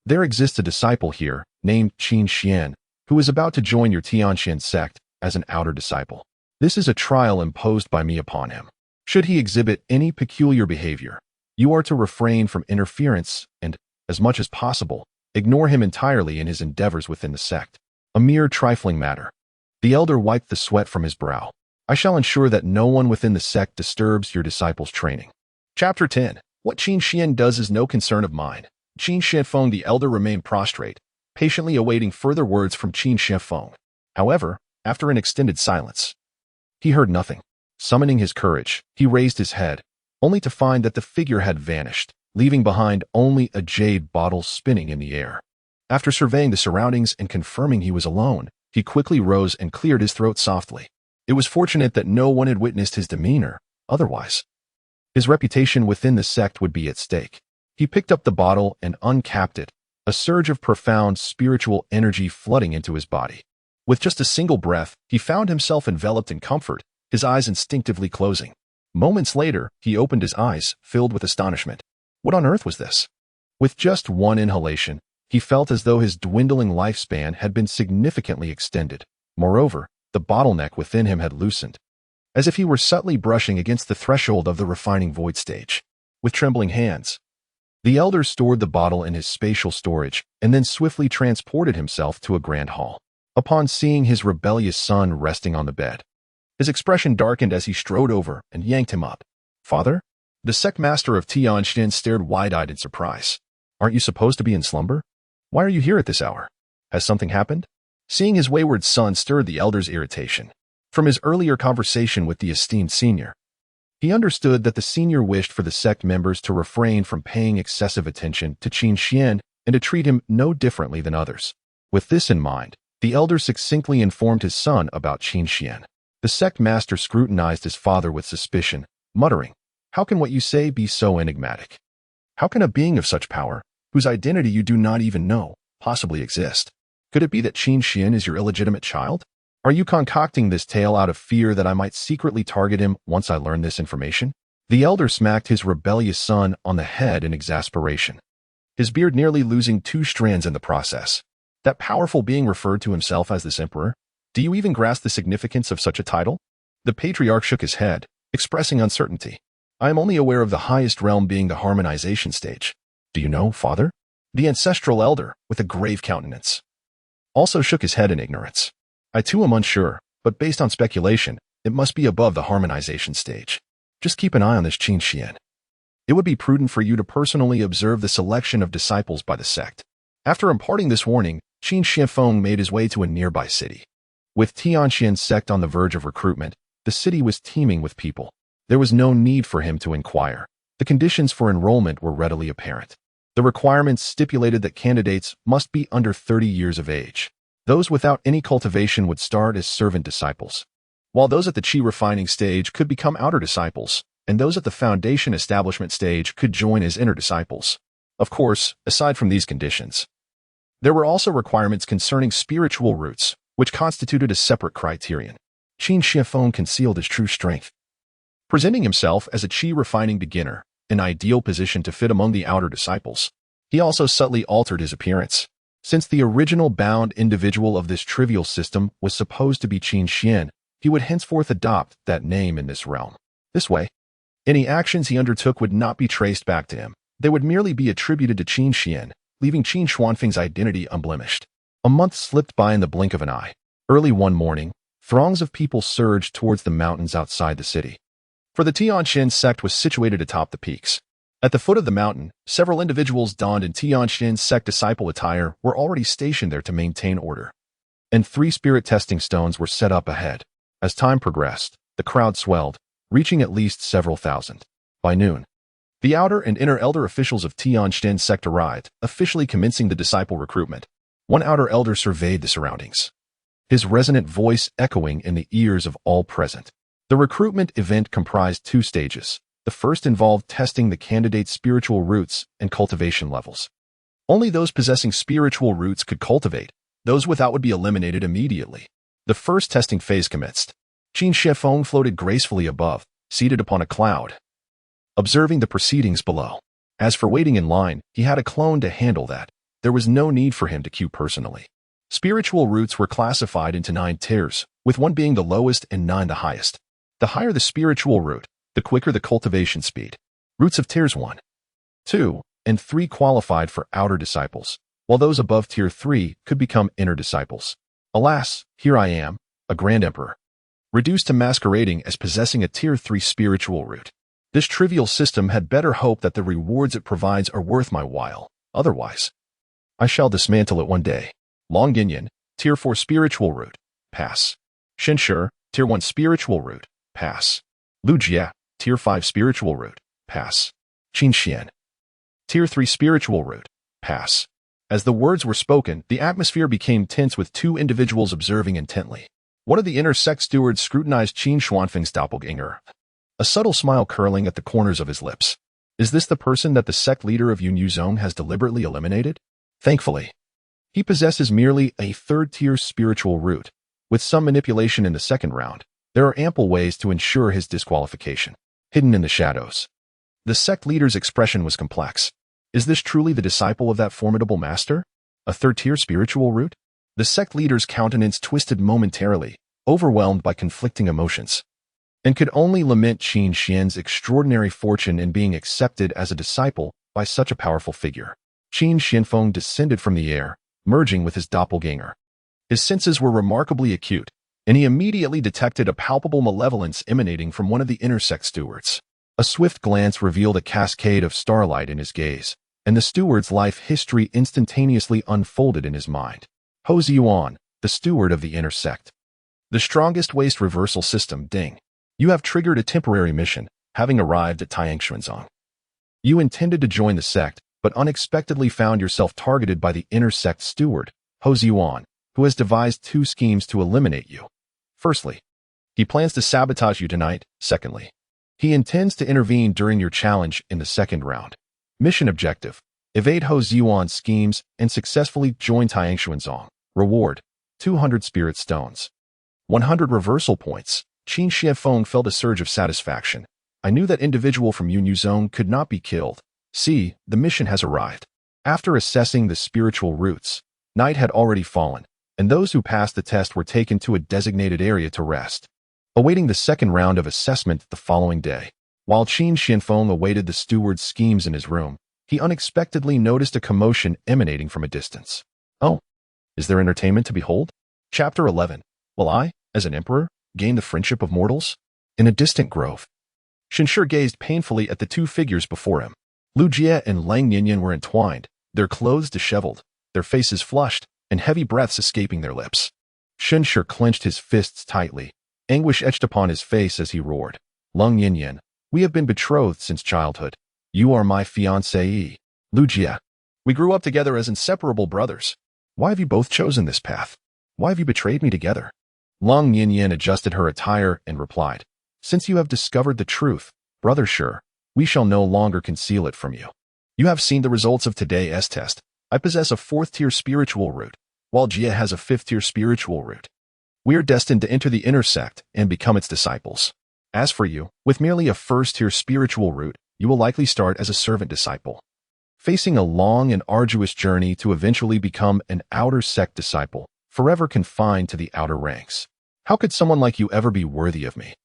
There exists a disciple here, named Qin Xian, who is about to join your Tianxin sect as an outer disciple. This is a trial imposed by me upon him. Should he exhibit any peculiar behavior, you are to refrain from interference and, as much as possible, ignore him entirely in his endeavors within the sect. A mere trifling matter. The elder wiped the sweat from his brow. I shall ensure that no one within the sect disturbs your disciple's training. Chapter 10. What Qin Xian does is no concern of mine. Qin Xianfeng the elder remained prostrate, patiently awaiting further words from Qin Shifeng. However, after an extended silence, he heard nothing. Summoning his courage, he raised his head, only to find that the figure had vanished, leaving behind only a jade bottle spinning in the air. After surveying the surroundings and confirming he was alone, he quickly rose and cleared his throat softly. It was fortunate that no one had witnessed his demeanor, otherwise his reputation within the sect would be at stake. He picked up the bottle and uncapped it, a surge of profound spiritual energy flooding into his body. With just a single breath, he found himself enveloped in comfort, his eyes instinctively closing. Moments later, he opened his eyes, filled with astonishment. What on earth was this? With just one inhalation, he felt as though his dwindling lifespan had been significantly extended. Moreover, the bottleneck within him had loosened, as if he were subtly brushing against the threshold of the refining void stage. With trembling hands, the elder stored the bottle in his spatial storage and then swiftly transported himself to a grand hall. Upon seeing his rebellious son resting on the bed, his expression darkened as he strode over and yanked him up. Father? The sect master of Tianxin stared wide-eyed in surprise. Aren't you supposed to be in slumber? Why are you here at this hour? Has something happened? Seeing his wayward son stirred the elder's irritation. From his earlier conversation with the esteemed senior, he understood that the senior wished for the sect members to refrain from paying excessive attention to Qin Xian and to treat him no differently than others. With this in mind, the elder succinctly informed his son about Qin Xian. The sect master scrutinized his father with suspicion, muttering, "How can what you say be so enigmatic? How can a being of such power, whose identity you do not even know, possibly exist? Could it be that Qin Xian is your illegitimate child?" Are you concocting this tale out of fear that I might secretly target him once I learn this information? The elder smacked his rebellious son on the head in exasperation, his beard nearly losing 2 strands in the process. That powerful being referred to himself as this emperor? Do you even grasp the significance of such a title? The patriarch shook his head, expressing uncertainty. I am only aware of the highest realm being the harmonization stage. Do you know, father? The ancestral elder, with a grave countenance, also shook his head in ignorance. I too am unsure, but based on speculation, it must be above the harmonization stage. Just keep an eye on this Qin Xian. It would be prudent for you to personally observe the selection of disciples by the sect. After imparting this warning, Qin Xianfeng made his way to a nearby city. With Tianxian's sect on the verge of recruitment, the city was teeming with people. There was no need for him to inquire. The conditions for enrollment were readily apparent. The requirements stipulated that candidates must be under 30 years of age. Those without any cultivation would start as servant disciples, while those at the Qi refining stage could become outer disciples, and those at the foundation establishment stage could join as inner disciples. Of course, aside from these conditions, there were also requirements concerning spiritual roots, which constituted a separate criterion. Qin Xianfeng concealed his true strength, presenting himself as a Qi refining beginner, an ideal position to fit among the outer disciples. He also subtly altered his appearance. Since the original bound individual of this trivial system was supposed to be Qin Xian, he would henceforth adopt that name in this realm. This way, any actions he undertook would not be traced back to him. They would merely be attributed to Qin Xian, leaving Qin Xuanfeng's identity unblemished. A month slipped by in the blink of an eye. Early one morning, throngs of people surged towards the mountains outside the city. For the Tianxian sect was situated atop the peaks. At the foot of the mountain, several individuals donned in Tianxian sect disciple attire were already stationed there to maintain order, and 3 spirit testing stones were set up ahead. As time progressed, the crowd swelled, reaching at least several thousand. By noon, the outer and inner elder officials of Tianxian sect arrived, officially commencing the disciple recruitment. One outer elder surveyed the surroundings, his resonant voice echoing in the ears of all present. The recruitment event comprised 2 stages. The first involved testing the candidate's spiritual roots and cultivation levels. Only those possessing spiritual roots could cultivate. Those without would be eliminated immediately. The first testing phase commenced. Qin Xianfeng floated gracefully above, seated upon a cloud, observing the proceedings below. As for waiting in line, he had a clone to handle that. There was no need for him to queue personally. Spiritual roots were classified into 9 tiers, with 1 being the lowest and 9 the highest. The higher the spiritual root, the quicker the cultivation speed. Roots of tiers 1, 2, and 3 qualified for outer disciples, while those above tier 3 could become inner disciples. Alas, here I am, a grand emperor, reduced to masquerading as possessing a tier 3 spiritual root. This trivial system had better hope that the rewards it provides are worth my while. Otherwise, I shall dismantle it one day. Long Ginyan, tier 4 spiritual root, pass. Shenshi, tier 1 spiritual root, pass. Lu Jie, tier 5 spiritual root, pass. Qin Xian, tier 3 spiritual root, pass. As the words were spoken, the atmosphere became tense with 2 individuals observing intently. One of the inner sect stewards scrutinized Qin Xuanfeng's doppelganger, a subtle smile curling at the corners of his lips. Is this the person that the sect leader of Yunyuzong has deliberately eliminated? Thankfully, he possesses merely a 3rd-tier spiritual root. With some manipulation in the second round, there are ample ways to ensure his disqualification. Hidden in the shadows, the sect leader's expression was complex. Is this truly the disciple of that formidable master? A 3rd-tier spiritual root? The sect leader's countenance twisted momentarily, overwhelmed by conflicting emotions, and could only lament Qin Xian's extraordinary fortune in being accepted as a disciple by such a powerful figure. Qin Xianfeng descended from the air, merging with his doppelganger. His senses were remarkably acute, and he immediately detected a palpable malevolence emanating from one of the inner sect stewards. A swift glance revealed a cascade of starlight in his gaze, and the steward's life history instantaneously unfolded in his mind. Ho Ziyuan, the steward of the inner sect. The strongest waste reversal system, Ding. You have triggered a temporary mission, having arrived at Tianxuanzong. You intended to join the sect, but unexpectedly found yourself targeted by the inner sect steward, Ho Ziyuan, who has devised 2 schemes to eliminate you. Firstly, he plans to sabotage you tonight. Secondly, he intends to intervene during your challenge in the second round. Mission objective: evade Ho Ziyuan's schemes and successfully join Tianxuanzong. Reward: 200 spirit stones. 100 reversal points. Qin Shianfeng felt a surge of satisfaction. I knew that individual from Yunyu Zone could not be killed. See, the mission has arrived. After assessing the spiritual roots, night had already fallen, and those who passed the test were taken to a designated area to rest, awaiting the second round of assessment the following day. While Qin Shianfeng awaited the steward's schemes in his room, he unexpectedly noticed a commotion emanating from a distance. Oh, is there entertainment to behold? Chapter 11. Will I, as an emperor, gain the friendship of mortals? In a distant grove, Shenshi gazed painfully at the two figures before him. Lu Jie and Lang Nianyan were entwined, their clothes disheveled, their faces flushed, and heavy breaths escaping their lips. Shenshi clenched his fists tightly. Anguish etched upon his face as he roared. Lang Nianyan, we have been betrothed since childhood. You are my fiancée. Lu Jie, we grew up together as inseparable brothers. Why have you both chosen this path? Why have you betrayed me together? Lang Nianyan adjusted her attire and replied, since you have discovered the truth, brother Shi, we shall no longer conceal it from you. You have seen the results of today's test. I possess a 4th-tier spiritual root, while Jie has a 5th-tier spiritual root. We are destined to enter the inner sect and become its disciples. As for you, with merely a 1st-tier spiritual root, you will likely start as a servant disciple, facing a long and arduous journey to eventually become an outer sect disciple, forever confined to the outer ranks. How could someone like you ever be worthy of me?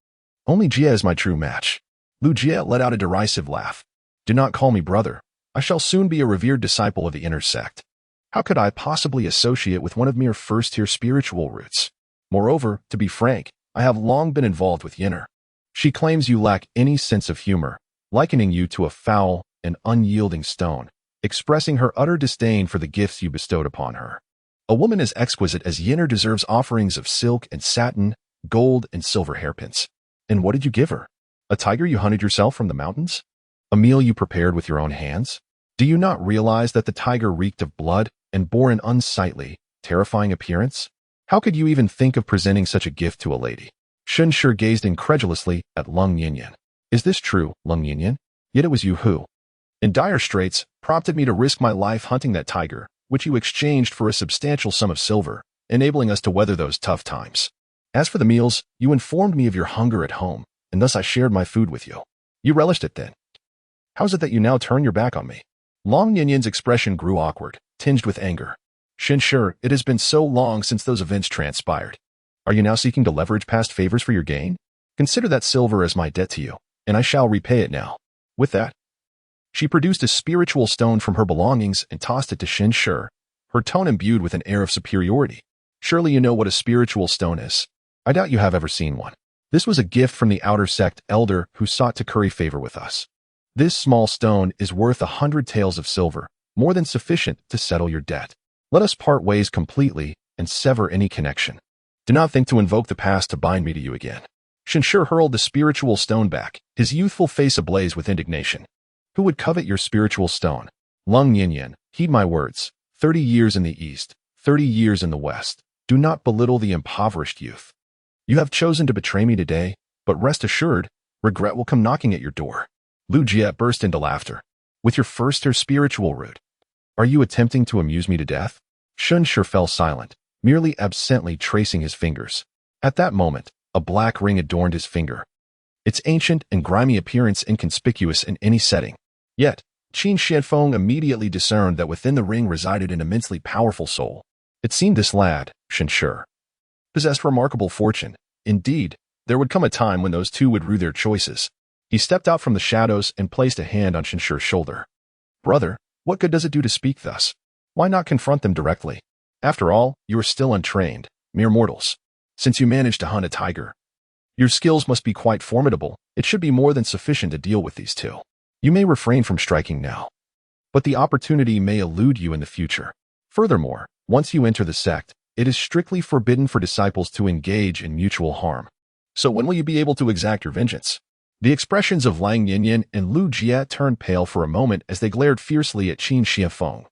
Only Jie is my true match. Lu Jie let out a derisive laugh. Do not call me brother. I shall soon be a revered disciple of the inner sect. How could I possibly associate with one of mere 1st-tier spiritual roots? Moreover, to be frank, I have long been involved with Yinner. She claims you lack any sense of humor, likening you to a foul and unyielding stone, expressing her utter disdain for the gifts you bestowed upon her. A woman as exquisite as Yinner deserves offerings of silk and satin, gold and silver hairpins. And what did you give her? A tiger you hunted yourself from the mountains? A meal you prepared with your own hands? Do you not realize that the tiger reeked of blood and bore an unsightly, terrifying appearance? How could you even think of presenting such a gift to a lady? Shenshi gazed incredulously at Lang Nianyan. Is this true, Lang Nianyan? Yet it was you who, in dire straits, prompted me to risk my life hunting that tiger, which you exchanged for a substantial sum of silver, enabling us to weather those tough times. As for the meals, you informed me of your hunger at home, and thus I shared my food with you. You relished it then. How is it that you now turn your back on me? Lang Nianyan's expression grew awkward, tinged with anger. Shenshi, it has been so long since those events transpired. Are you now seeking to leverage past favors for your gain? Consider that silver as my debt to you, and I shall repay it now. With that, she produced a spiritual stone from her belongings and tossed it to Shenshi, her tone imbued with an air of superiority. Surely you know what a spiritual stone is. I doubt you have ever seen one. This was a gift from the outer sect elder who sought to curry favor with us. This small stone is worth 100 taels of silver, more than sufficient to settle your debt. Let us part ways completely and sever any connection. Do not think to invoke the past to bind me to you again. Shenshi hurled the spiritual stone back, his youthful face ablaze with indignation. Who would covet your spiritual stone? Lang Nianyan, heed my words. 30 years in the east, 30 years in the west. Do not belittle the impoverished youth. You have chosen to betray me today, but rest assured, regret will come knocking at your door. Lu Jie burst into laughter. With your 1st-tier spiritual root, are you attempting to amuse me to death? Shenshi fell silent, merely absently tracing his fingers. At that moment, a black ring adorned his finger, its ancient and grimy appearance inconspicuous in any setting. Yet, Qin Shianfeng immediately discerned that within the ring resided an immensely powerful soul. It seemed this lad, Shenshi, possessed remarkable fortune. Indeed, there would come a time when those two would rue their choices. He stepped out from the shadows and placed a hand on Shenshi's shoulder. Brother, what good does it do to speak thus? Why not confront them directly? After all, you are still untrained, mere mortals. Since you managed to hunt a tiger, your skills must be quite formidable. It should be more than sufficient to deal with these two. You may refrain from striking now, but the opportunity may elude you in the future. Furthermore, once you enter the sect, it is strictly forbidden for disciples to engage in mutual harm. So when will you be able to exact your vengeance? The expressions of Lang Nianyan and Lu Jie turned pale for a moment as they glared fiercely at Qin Shianfeng,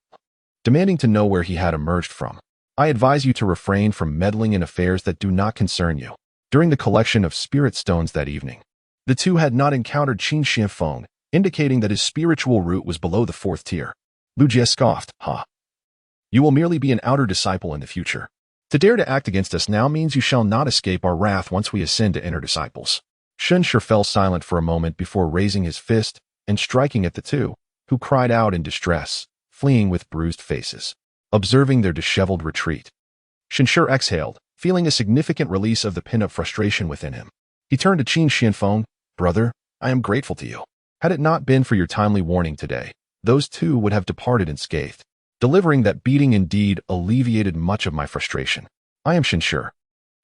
demanding to know where he had emerged from. I advise you to refrain from meddling in affairs that do not concern you. During the collection of spirit stones that evening, the two had not encountered Qin Shianfeng, indicating that his spiritual root was below the 4th tier. Lu Jie scoffed, "Ha! You will merely be an outer disciple in the future. To dare to act against us now means you shall not escape our wrath once we ascend to enter disciples. Shenshi fell silent for a moment before raising his fist and striking at the two, who cried out in distress, fleeing with bruised faces. Observing their disheveled retreat, Shenshi exhaled, feeling a significant release of the pent-up frustration within him. He turned to Qin Xianfeng. Brother, I am grateful to you. Had it not been for your timely warning today, those two would have departed unscathed. Delivering that beating indeed alleviated much of my frustration. I am Shenshi,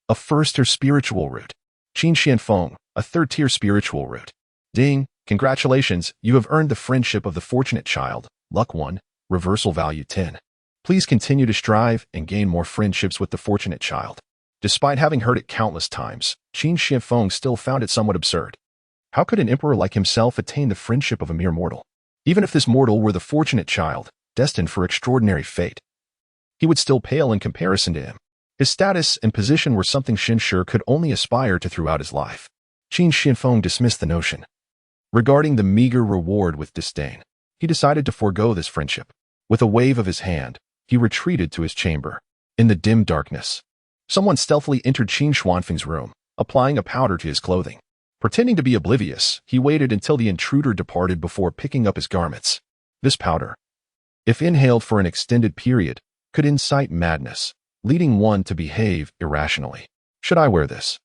a first-tier spiritual root. Qin Xianfeng, a third-tier spiritual root. Ding, congratulations, you have earned the friendship of the fortunate child. Luck 1, reversal value 10. Please continue to strive and gain more friendships with the fortunate child. Despite having heard it countless times, Qin Xianfeng still found it somewhat absurd. How could an emperor like himself attain the friendship of a mere mortal? Even if this mortal were the fortunate child, destined for extraordinary fate, he would still pale in comparison to him. His status and position were something Shenshi could only aspire to throughout his life. Qin Xianfeng dismissed the notion, regarding the meager reward with disdain. He decided to forego this friendship. With a wave of his hand, he retreated to his chamber. In the dim darkness, someone stealthily entered Qin Xuanfeng's room, applying a powder to his clothing. Pretending to be oblivious, he waited until the intruder departed before picking up his garments. This powder, if inhaled for an extended period, could incite madness, leading one to behave irrationally. Should I wear this?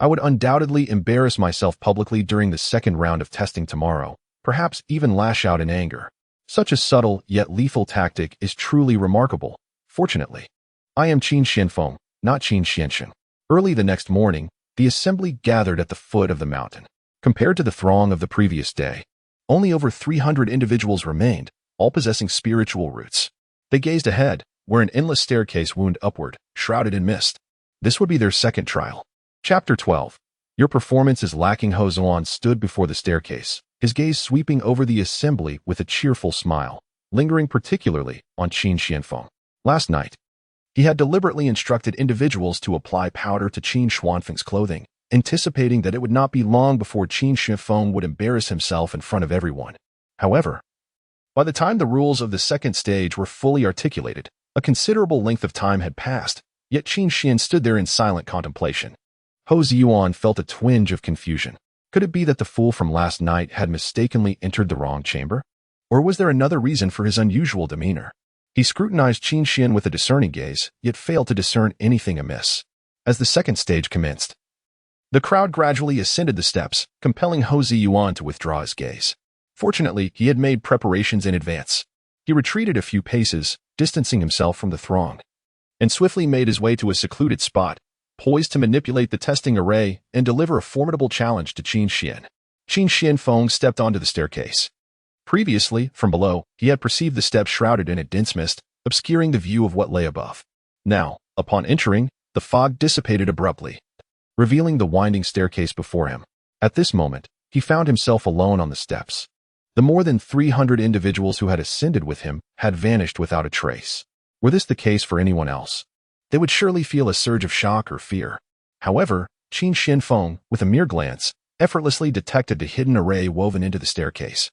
I would undoubtedly embarrass myself publicly during the second round of testing tomorrow, perhaps even lash out in anger. Such a subtle yet lethal tactic is truly remarkable. Fortunately, I am Qin Xianfeng, not Qin Xiansheng. Early the next morning, the assembly gathered at the foot of the mountain. Compared to the throng of the previous day, only over 300 individuals remained, all possessing spiritual roots. They gazed ahead, where an endless staircase wound upward, shrouded in mist. This would be their second trial. Chapter 12. Your performance is lacking. Ho Zuan stood before the staircase, his gaze sweeping over the assembly with a cheerful smile, lingering particularly on Qin Xianfeng. Last night, he had deliberately instructed individuals to apply powder to Qin Xuanfeng's clothing, anticipating that it would not be long before Qin Xianfeng would embarrass himself in front of everyone. However, by the time the rules of the second stage were fully articulated, a considerable length of time had passed, yet Qin Xian stood there in silent contemplation. Ho Zuan felt a twinge of confusion. Could it be that the fool from last night had mistakenly entered the wrong chamber? Or was there another reason for his unusual demeanor? He scrutinized Qin Xian with a discerning gaze, yet failed to discern anything amiss. As the second stage commenced, the crowd gradually ascended the steps, compelling Ho Zuan to withdraw his gaze. Fortunately, he had made preparations in advance. He retreated a few paces, distancing himself from the throng, and swiftly made his way to a secluded spot, poised to manipulate the testing array and deliver a formidable challenge to Qin Xian. Qin Xianfeng stepped onto the staircase. Previously, from below, he had perceived the steps shrouded in a dense mist, obscuring the view of what lay above. Now, upon entering, the fog dissipated abruptly, revealing the winding staircase before him. At this moment, he found himself alone on the steps. The more than 300 individuals who had ascended with him had vanished without a trace. Were this the case for anyone else, they would surely feel a surge of shock or fear. However, Qin Xianfeng, with a mere glance, effortlessly detected the hidden array woven into the staircase.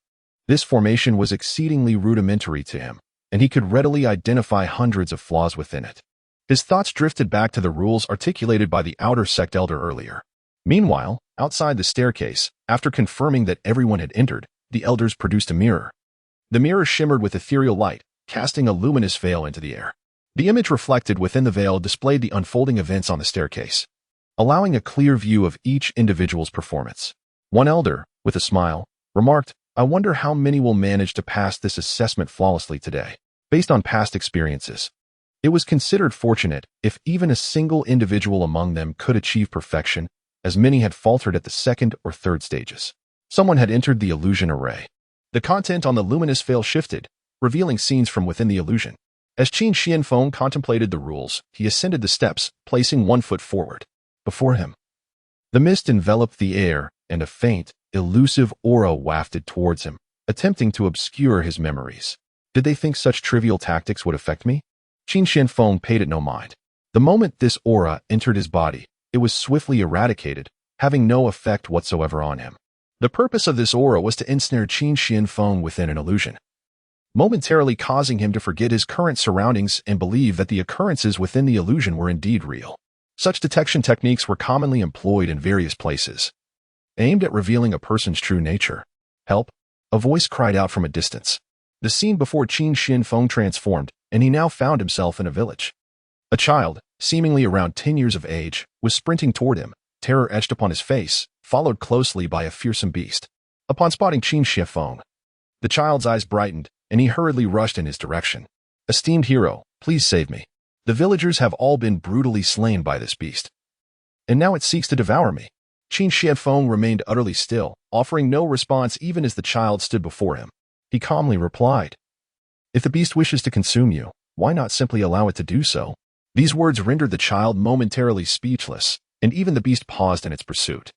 This formation was exceedingly rudimentary to him, and he could readily identify hundreds of flaws within it. His thoughts drifted back to the rules articulated by the outer sect elder earlier. Meanwhile, outside the staircase, after confirming that everyone had entered, the elders produced a mirror. The mirror shimmered with ethereal light, casting a luminous veil into the air. The image reflected within the veil displayed the unfolding events on the staircase, allowing a clear view of each individual's performance. One elder, with a smile, remarked, "I wonder how many will manage to pass this assessment flawlessly today." Based on past experiences, it was considered fortunate if even a single individual among them could achieve perfection, as many had faltered at the second or third stages. Someone had entered the illusion array. The content on the luminous veil shifted, revealing scenes from within the illusion. As Qin Xianfeng contemplated the rules, he ascended the steps, placing one foot forward. Before him, the mist enveloped the air, and a faint, elusive aura wafted towards him, attempting to obscure his memories. Did they think such trivial tactics would affect me? Qin Xianfeng paid it no mind. The moment this aura entered his body, it was swiftly eradicated, having no effect whatsoever on him. The purpose of this aura was to ensnare Qin Xianfeng within an illusion. momentarily causing him to forget his current surroundings and believe that the occurrences within the illusion were indeed real. Such detection techniques were commonly employed in various places, aimed at revealing a person's true nature. Help! A voice cried out from a distance. The scene before Qin Xianfeng transformed, and he now found himself in a village. A child, seemingly around 10 years of age, was sprinting toward him, terror etched upon his face, followed closely by a fearsome beast. Upon spotting Qin Xianfeng, the child's eyes brightened, and he hurriedly rushed in his direction. Esteemed hero, please save me. The villagers have all been brutally slain by this beast, and now it seeks to devour me. Qin Xianfeng remained utterly still, offering no response even as the child stood before him. He calmly replied, "If the beast wishes to consume you, why not simply allow it to do so?" These words rendered the child momentarily speechless, and even the beast paused in its pursuit.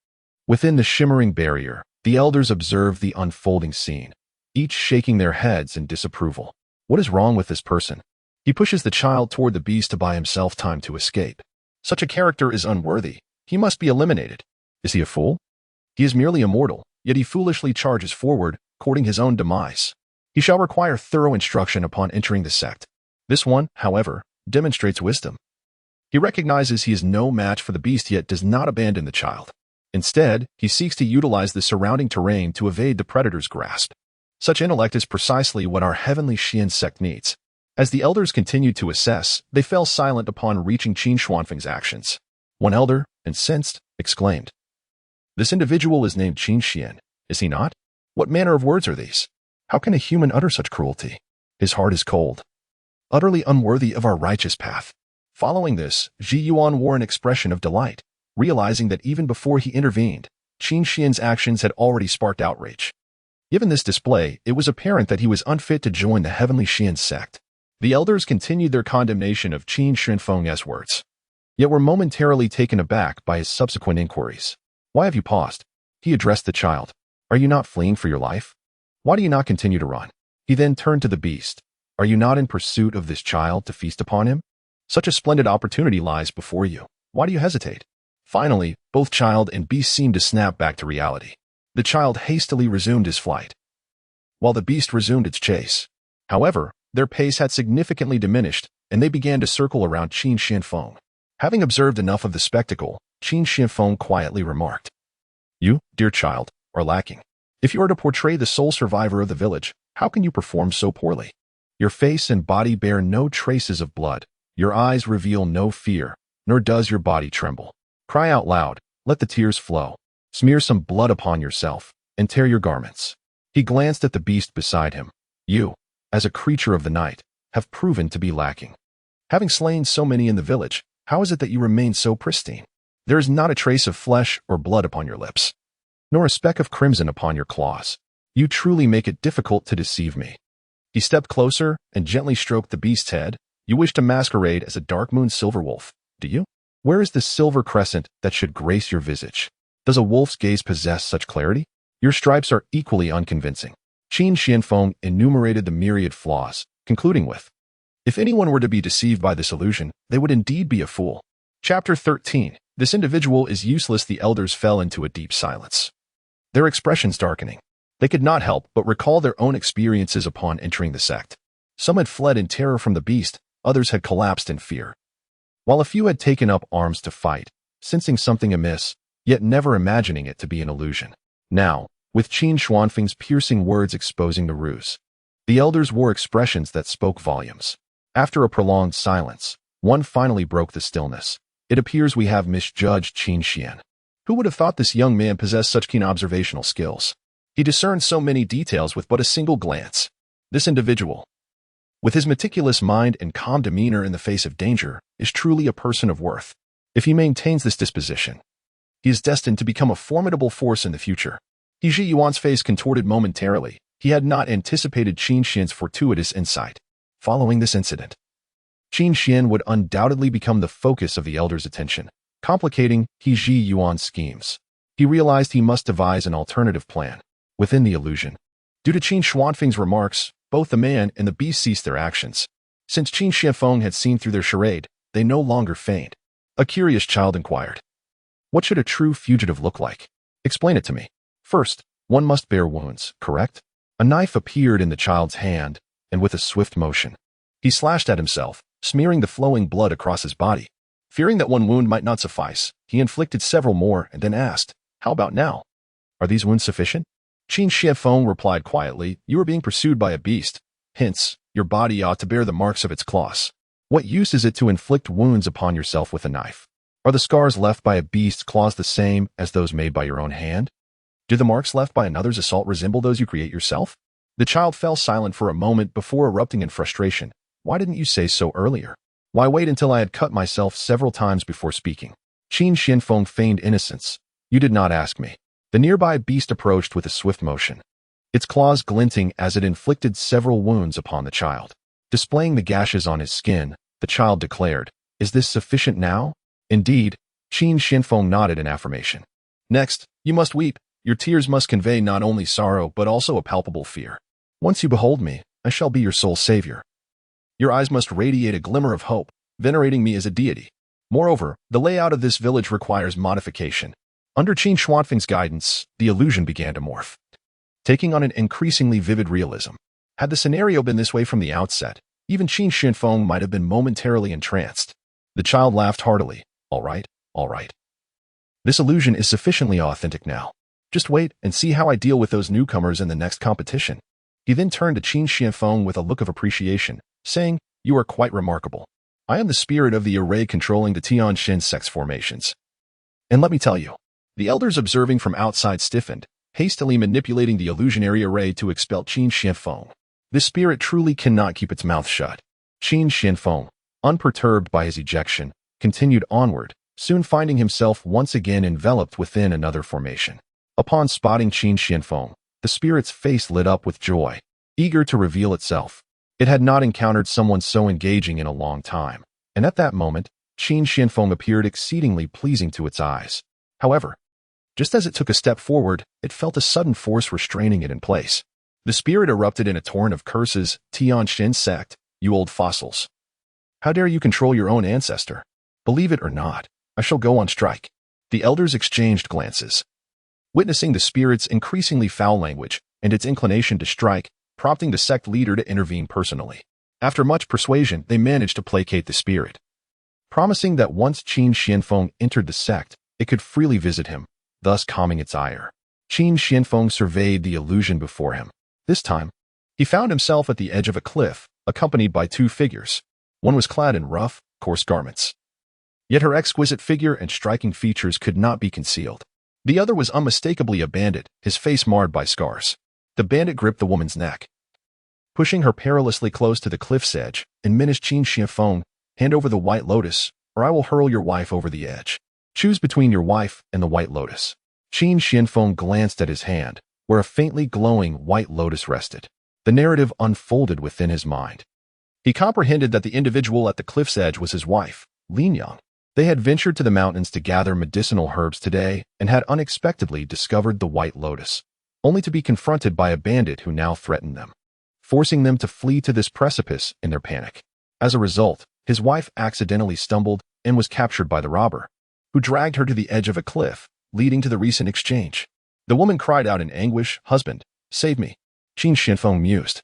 Within the shimmering barrier, the elders observed the unfolding scene, each shaking their heads in disapproval. What is wrong with this person? He pushes the child toward the beast to buy himself time to escape. Such a character is unworthy. He must be eliminated. Is he a fool? He is merely immortal, yet he foolishly charges forward, courting his own demise. He shall require thorough instruction upon entering the sect. This one, however, demonstrates wisdom. He recognizes he is no match for the beast, yet does not abandon the child. Instead, he seeks to utilize the surrounding terrain to evade the predator's grasp. Such intellect is precisely what our heavenly Xian sect needs. As the elders continued to assess, they fell silent upon reaching Qin Xuanfeng's actions. One elder, incensed, exclaimed, "This individual is named Qin Xian, is he not? What manner of words are these? How can a human utter such cruelty? His heart is cold, utterly unworthy of our righteous path." Following this, Ji Yuan wore an expression of delight, realizing that even before he intervened, Qin Xian's actions had already sparked outrage. Given this display, it was apparent that he was unfit to join the heavenly Xian sect. The elders continued their condemnation of Qin Xianfeng's words, yet were momentarily taken aback by his subsequent inquiries. "Why have you paused?" He addressed the child. "Are you not fleeing for your life? Why do you not continue to run?" He then turned to the beast. "Are you not in pursuit of this child to feast upon him? Such a splendid opportunity lies before you. Why do you hesitate?" Finally, both child and beast seemed to snap back to reality. The child hastily resumed his flight, while the beast resumed its chase. However, their pace had significantly diminished, and they began to circle around Qin Xianfeng. Having observed enough of the spectacle, Qin Xianfeng quietly remarked, "You, dear child, are lacking. If you are to portray the sole survivor of the village, how can you perform so poorly? Your face and body bear no traces of blood. Your eyes reveal no fear, nor does your body tremble. Cry out loud, let the tears flow. Smear some blood upon yourself, and tear your garments." He glanced at the beast beside him. "You, as a creature of the night, have proven to be lacking. Having slain so many in the village, how is it that you remain so pristine? There is not a trace of flesh or blood upon your lips, nor a speck of crimson upon your claws. You truly make it difficult to deceive me." He stepped closer and gently stroked the beast's head. "You wish to masquerade as a dark moon silver wolf, do you? Where is the silver crescent that should grace your visage? Does a wolf's gaze possess such clarity? Your stripes are equally unconvincing." Qin Xianfeng enumerated the myriad flaws, concluding with, "If anyone were to be deceived by this illusion, they would indeed be a fool." Chapter 13. This individual is useless. The elders fell into a deep silence, their expressions darkening. They could not help but recall their own experiences upon entering the sect. Some had fled in terror from the beast, others had collapsed in fear, while a few had taken up arms to fight, sensing something amiss, yet never imagining it to be an illusion. Now, with Qin Xuanfeng's piercing words exposing the ruse, the elders wore expressions that spoke volumes. After a prolonged silence, one finally broke the stillness. "It appears we have misjudged Qin Xian. Who would have thought this young man possessed such keen observational skills? He discerned so many details with but a single glance. This individual, with his meticulous mind and calm demeanor in the face of danger, is truly a person of worth. If he maintains this disposition, he is destined to become a formidable force in the future." Ji Yuan's face contorted momentarily. He had not anticipated Qin Xian's fortuitous insight. Following this incident, Qin Xian would undoubtedly become the focus of the elders' attention, complicating Ji Yuan's schemes. He realized he must devise an alternative plan within the illusion. Due to Qin Xuanfeng's remarks, both the man and the beast ceased their actions. Since Qin Xianfeng had seen through their charade, they no longer feigned. A curious child inquired, "What should a true fugitive look like? Explain it to me." "First, one must bear wounds, correct?" A knife appeared in the child's hand, and with a swift motion, he slashed at himself, smearing the flowing blood across his body. Fearing that one wound might not suffice, he inflicted several more and then asked, "How about now? Are these wounds sufficient?" Qin Shiafeng replied quietly, "You are being pursued by a beast. Hence, your body ought to bear the marks of its claws. What use is it to inflict wounds upon yourself with a knife? Are the scars left by a beast's claws the same as those made by your own hand? Do the marks left by another's assault resemble those you create yourself?" The child fell silent for a moment before erupting in frustration. "Why didn't you say so earlier? Why wait until I had cut myself several times before speaking?" Qin Xianfeng feigned innocence. "You did not ask me." The nearby beast approached with a swift motion, its claws glinting as it inflicted several wounds upon the child. Displaying the gashes on his skin, the child declared, "Is this sufficient now?" "Indeed." Qin Xianfeng nodded in affirmation. "Next, you must weep. Your tears must convey not only sorrow but also a palpable fear. Once you behold me, I shall be your sole savior. Your eyes must radiate a glimmer of hope, venerating me as a deity. Moreover, the layout of this village requires modification." Under Qin Xuanfeng's guidance, the illusion began to morph, taking on an increasingly vivid realism. Had the scenario been this way from the outset, even Qin Xianfeng might have been momentarily entranced. The child laughed heartily. All right. This illusion is sufficiently authentic now. Just wait and see how I deal with those newcomers in the next competition." He then turned to Qin Xianfeng with a look of appreciation, saying, "You are quite remarkable. I am the spirit of the array controlling the Tianxin sex formations. And let me tell you," the elders observing from outside stiffened, hastily manipulating the illusionary array to expel Qin Xianfeng. "This spirit truly cannot keep its mouth shut." Qin Xianfeng, unperturbed by his ejection, continued onward, soon finding himself once again enveloped within another formation. Upon spotting Qin Xianfeng, the spirit's face lit up with joy, eager to reveal itself. It had not encountered someone so engaging in a long time, and at that moment, Qin Xianfeng appeared exceedingly pleasing to its eyes. However, just as it took a step forward, it felt a sudden force restraining it in place. The spirit erupted in a torrent of curses. "Tianxin sect, you old fossils. How dare you control your own ancestor? Believe it or not, I shall go on strike." The elders exchanged glances, witnessing the spirit's increasingly foul language and its inclination to strike, prompting the sect leader to intervene personally. After much persuasion, they managed to placate the spirit, promising that once Qin Xianfeng entered the sect, it could freely visit him, thus calming its ire. Qin Xianfeng surveyed the illusion before him. This time, he found himself at the edge of a cliff, accompanied by two figures. One was clad in rough, coarse garments, yet her exquisite figure and striking features could not be concealed. The other was unmistakably a bandit, his face marred by scars. The bandit gripped the woman's neck, pushing her perilously close to the cliff's edge, and menaced Qin Xianfeng, "Hand over the white lotus, or I will hurl your wife over the edge. Choose between your wife and the white lotus." Qin Xianfeng glanced at his hand, where a faintly glowing white lotus rested. The narrative unfolded within his mind. He comprehended that the individual at the cliff's edge was his wife, Lin Yang. They had ventured to the mountains to gather medicinal herbs today and had unexpectedly discovered the white lotus, only to be confronted by a bandit who now threatened them, forcing them to flee to this precipice in their panic. As a result, his wife accidentally stumbled and was captured by the robber, who dragged her to the edge of a cliff, leading to the recent exchange. The woman cried out in anguish, "Husband, save me." Qin Xianfeng mused.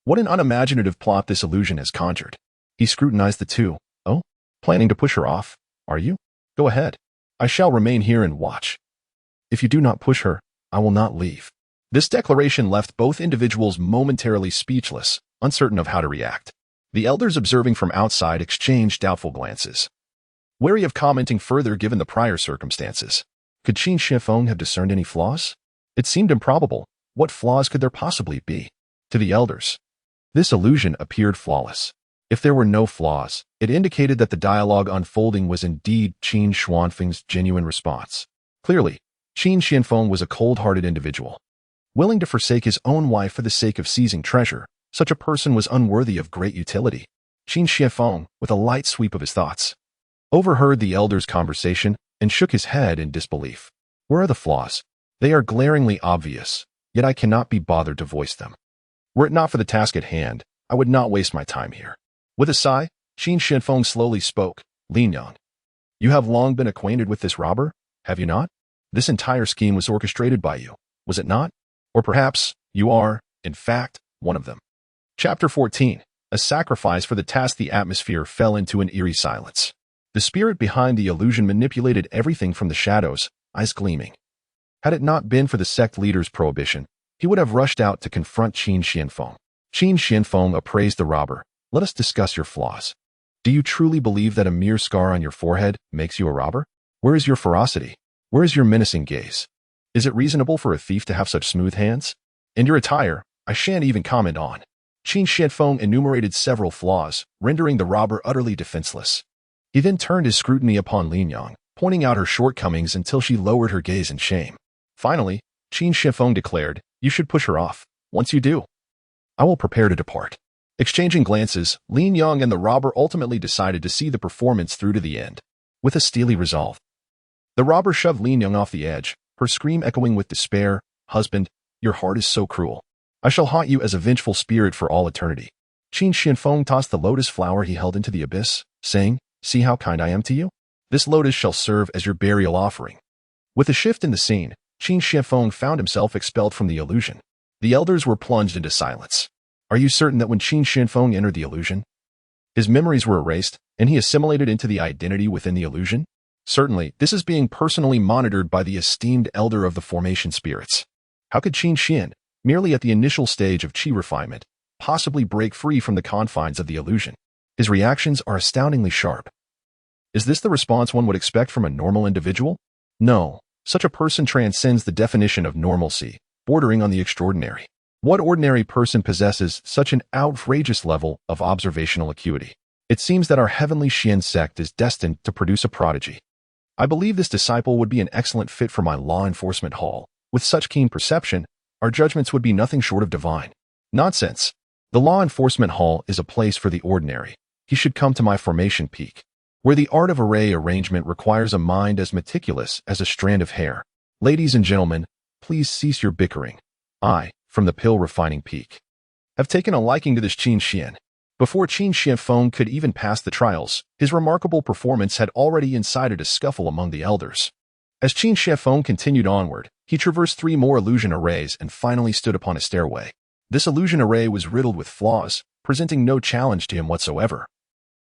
What an unimaginative plot this illusion has conjured. He scrutinized the two. "Oh? Planning to push her off, are you? Go ahead. I shall remain here and watch. If you do not push her, I will not leave." This declaration left both individuals momentarily speechless, uncertain of how to react. The elders observing from outside exchanged doubtful glances, wary of commenting further given the prior circumstances. Could Qin Xianfeng have discerned any flaws? It seemed improbable. What flaws could there possibly be? To the elders, this illusion appeared flawless. If there were no flaws, it indicated that the dialogue unfolding was indeed Qin Xuanfeng's genuine response. Clearly, Qin Xianfeng was a cold-hearted individual, willing to forsake his own wife for the sake of seizing treasure. Such a person was unworthy of great utility. Qin Xianfeng, with a light sweep of his thoughts, overheard the elders' conversation and shook his head in disbelief. Where are the flaws? They are glaringly obvious, yet I cannot be bothered to voice them. Were it not for the task at hand, I would not waste my time here. With a sigh, Qin Xianfeng slowly spoke. "Lin Yang, you have long been acquainted with this robber, have you not? This entire scheme was orchestrated by you, was it not? Or perhaps you are, in fact, one of them." Chapter 14. A sacrifice for the task. The atmosphere fell into an eerie silence. The spirit behind the illusion manipulated everything from the shadows, eyes gleaming. Had it not been for the sect leader's prohibition, he would have rushed out to confront Qin Xianfeng. Qin Xianfeng appraised the robber. Let us discuss your flaws. Do you truly believe that a mere scar on your forehead makes you a robber? Where is your ferocity? Where is your menacing gaze? Is it reasonable for a thief to have such smooth hands? And your attire, I shan't even comment on. Qin Xianfeng enumerated several flaws, rendering the robber utterly defenseless. He then turned his scrutiny upon Lin Yang, pointing out her shortcomings until she lowered her gaze in shame. Finally, Qin Xianfeng declared, "You should push her off. Once you do, I will prepare to depart." Exchanging glances, Lin Yang and the robber ultimately decided to see the performance through to the end. With a steely resolve, the robber shoved Lin Yang off the edge, her scream echoing with despair. "Husband, your heart is so cruel. I shall haunt you as a vengeful spirit for all eternity." Qin Xianfeng tossed the lotus flower he held into the abyss, saying, "See how kind I am to you? This lotus shall serve as your burial offering." With a shift in the scene, Qin Xianfeng found himself expelled from the illusion. The elders were plunged into silence. Are you certain that when Qin Xianfeng entered the illusion, his memories were erased, and he assimilated into the identity within the illusion? Certainly, this is being personally monitored by the esteemed elder of the formation spirits. How could Qin Xian, merely at the initial stage of qi refinement, possibly break free from the confines of the illusion? His reactions are astoundingly sharp. Is this the response one would expect from a normal individual? No, such a person transcends the definition of normalcy, bordering on the extraordinary. What ordinary person possesses such an outrageous level of observational acuity? It seems that our heavenly Xian sect is destined to produce a prodigy. I believe this disciple would be an excellent fit for my law enforcement hall. With such keen perception, our judgments would be nothing short of divine. Nonsense. The law enforcement hall is a place for the ordinary. He should come to my formation peak, where the art of array arrangement requires a mind as meticulous as a strand of hair. Ladies and gentlemen, please cease your bickering. I, from the pill refining peak, have taken a liking to this Qin Xian. Before Qin Xianfeng could even pass the trials, his remarkable performance had already incited a scuffle among the elders. As Qin Xianfeng continued onward, he traversed 3 more illusion arrays and finally stood upon a stairway. This illusion array was riddled with flaws, presenting no challenge to him whatsoever,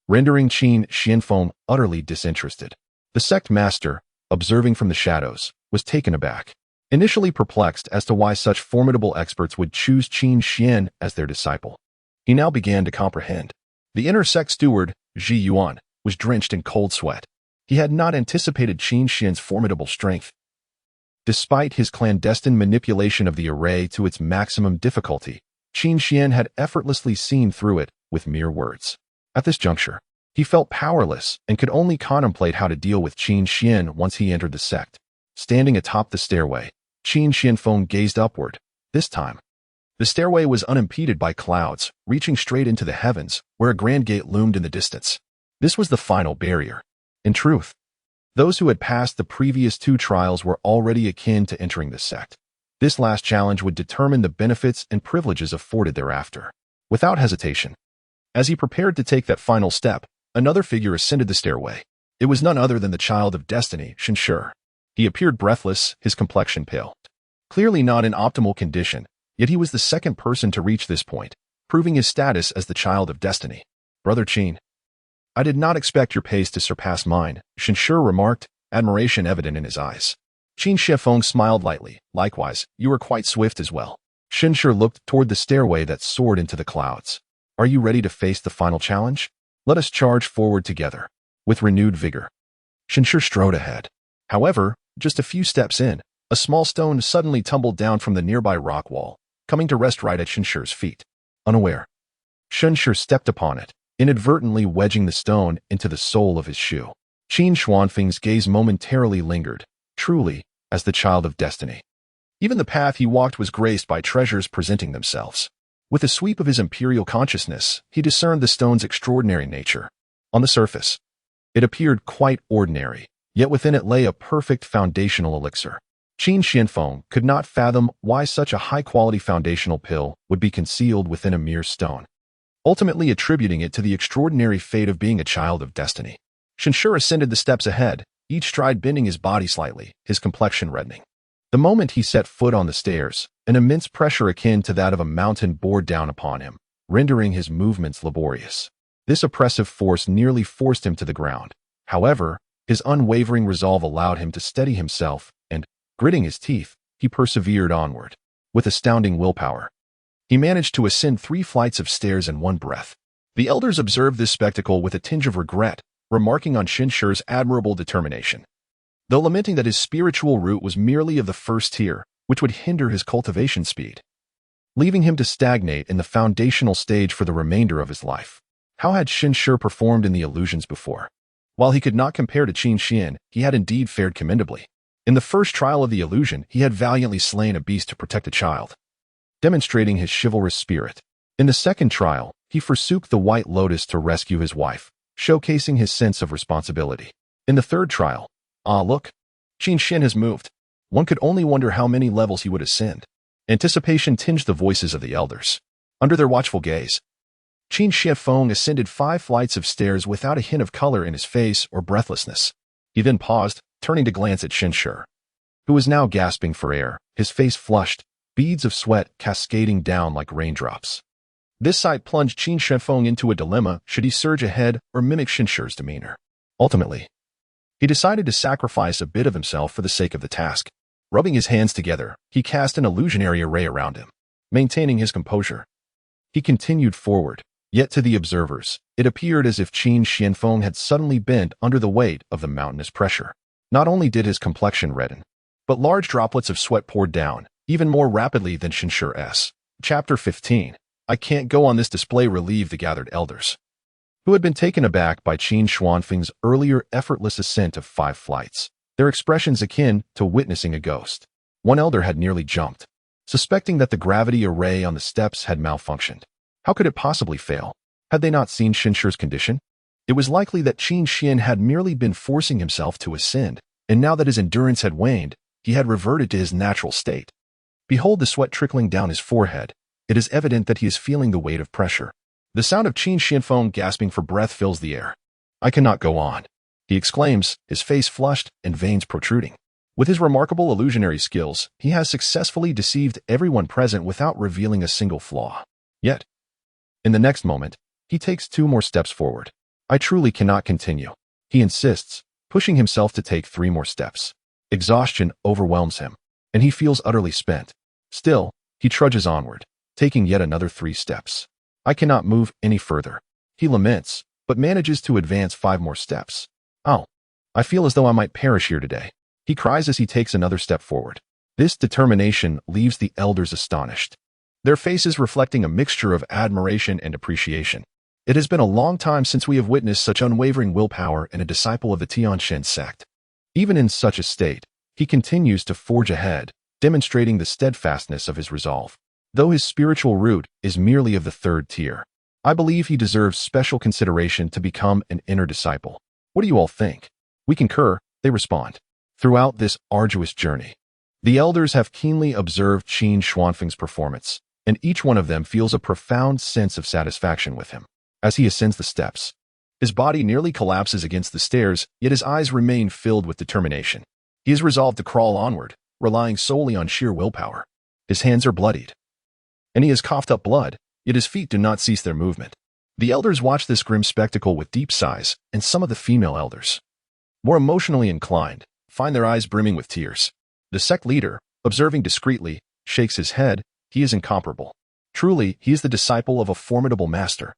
rendering Qin Xianfeng utterly disinterested. The sect master, observing from the shadows, was taken aback, initially perplexed as to why such formidable experts would choose Qin Xian as their disciple. He now began to comprehend. The inner sect steward, Ji Yuan, was drenched in cold sweat. He had not anticipated Qin Xian's formidable strength. Despite his clandestine manipulation of the array to its maximum difficulty, Qin Xian had effortlessly seen through it with mere words. At this juncture, he felt powerless and could only contemplate how to deal with Qin Xian once he entered the sect. Standing atop the stairway, Qin Xianfeng gazed upward. This time, the stairway was unimpeded by clouds, reaching straight into the heavens, where a grand gate loomed in the distance. This was the final barrier. In truth, those who had passed the previous 2 trials were already akin to entering the sect. This last challenge would determine the benefits and privileges afforded thereafter. Without hesitation, as he prepared to take that final step, another figure ascended the stairway. It was none other than the child of destiny, Shenshi. He appeared breathless, his complexion pale. Clearly not in optimal condition, yet he was the second person to reach this point, proving his status as the child of destiny. "Brother Qin, I did not expect your pace to surpass mine," Shenshi remarked, admiration evident in his eyes. Qin Xianfeng smiled lightly. "Likewise, you are quite swift as well." Shenshi looked toward the stairway that soared into the clouds. "Are you ready to face the final challenge? Let us charge forward together." With renewed vigor, Shenshi strode ahead. However, just a few steps in, a small stone suddenly tumbled down from the nearby rock wall, coming to rest right at Shenshi's feet. Unaware, Shenshi stepped upon it, inadvertently wedging the stone into the sole of his shoe. Qin Xuanfeng's gaze momentarily lingered, truly, as the child of destiny. Even the path he walked was graced by treasures presenting themselves. With a sweep of his imperial consciousness, he discerned the stone's extraordinary nature. On the surface, it appeared quite ordinary, yet within it lay a perfect foundational elixir. Qin Xianfeng could not fathom why such a high-quality foundational pill would be concealed within a mere stone, ultimately attributing it to the extraordinary fate of being a child of destiny. Shenshi ascended the steps ahead, each stride bending his body slightly, his complexion reddening. The moment he set foot on the stairs, an immense pressure akin to that of a mountain bore down upon him, rendering his movements laborious. This oppressive force nearly forced him to the ground. However, his unwavering resolve allowed him to steady himself, and, gritting his teeth, he persevered onward. With astounding willpower, he managed to ascend 3 flights of stairs in one breath. The elders observed this spectacle with a tinge of regret, remarking on Shinshir's admirable determination, though lamenting that his spiritual root was merely of the first tier, which would hinder his cultivation speed, leaving him to stagnate in the foundational stage for the remainder of his life. How had Shinshir performed in the illusions before? While he could not compare to Qin Xian, he had indeed fared commendably. In the first trial of the illusion, he had valiantly slain a beast to protect a child, demonstrating his chivalrous spirit. In the second trial, he forsook the White Lotus to rescue his wife, showcasing his sense of responsibility. In the third trial, look, Qin Xian has moved. One could only wonder how many levels he would ascend. Anticipation tinged the voices of the elders. Under their watchful gaze, Qin Xianfeng ascended 5 flights of stairs without a hint of color in his face or breathlessness. He then paused, turning to glance at Shinshir, who was now gasping for air, his face flushed, beads of sweat cascading down like raindrops. This sight plunged Qin Xianfeng into a dilemma: should he surge ahead or mimic Shinshir's demeanor? Ultimately, he decided to sacrifice a bit of himself for the sake of the task. Rubbing his hands together, he cast an illusionary array around him. Maintaining his composure, he continued forward. Yet to the observers, it appeared as if Qin Xianfeng had suddenly bent under the weight of the mountainous pressure. Not only did his complexion redden, but large droplets of sweat poured down, even more rapidly than Shinshir's. Chapter 15. I can't go on. This display relieved the gathered elders, who had been taken aback by Qin Xuanfeng's earlier effortless ascent of 5 flights, their expressions akin to witnessing a ghost. One elder had nearly jumped, suspecting that the gravity array on the steps had malfunctioned. How could it possibly fail? Had they not seen Shinshir's condition? It was likely that Qin Xian had merely been forcing himself to ascend, and now that his endurance had waned, he had reverted to his natural state. Behold the sweat trickling down his forehead. It is evident that he is feeling the weight of pressure. The sound of Qin Xianfeng gasping for breath fills the air. I cannot go on, he exclaims, his face flushed and veins protruding. With his remarkable illusionary skills, he has successfully deceived everyone present without revealing a single flaw. Yet, in the next moment, he takes 2 more steps forward. I truly cannot continue, he insists, pushing himself to take 3 more steps. Exhaustion overwhelms him, and he feels utterly spent. Still, he trudges onward, taking yet another 3 steps. I cannot move any further, he laments, but manages to advance 5 more steps. Oh, I feel as though I might perish here today, he cries as he takes another step forward. This determination leaves the elders astonished, their faces reflecting a mixture of admiration and appreciation. It has been a long time since we have witnessed such unwavering willpower in a disciple of the Tianshan sect. Even in such a state, he continues to forge ahead, demonstrating the steadfastness of his resolve. Though his spiritual root is merely of the 3rd tier, I believe he deserves special consideration to become an inner disciple. What do you all think? We concur, they respond. Throughout this arduous journey, the elders have keenly observed Qin Xuanfeng's performance, and each one of them feels a profound sense of satisfaction with him. As he ascends the steps, his body nearly collapses against the stairs, yet his eyes remain filled with determination. He is resolved to crawl onward, relying solely on sheer willpower. His hands are bloodied, and he has coughed up blood, yet his feet do not cease their movement. The elders watch this grim spectacle with deep sighs, and some of the female elders, more emotionally inclined, find their eyes brimming with tears. The sect leader, observing discreetly, shakes his head. He is incomparable. Truly, he is the disciple of a formidable master.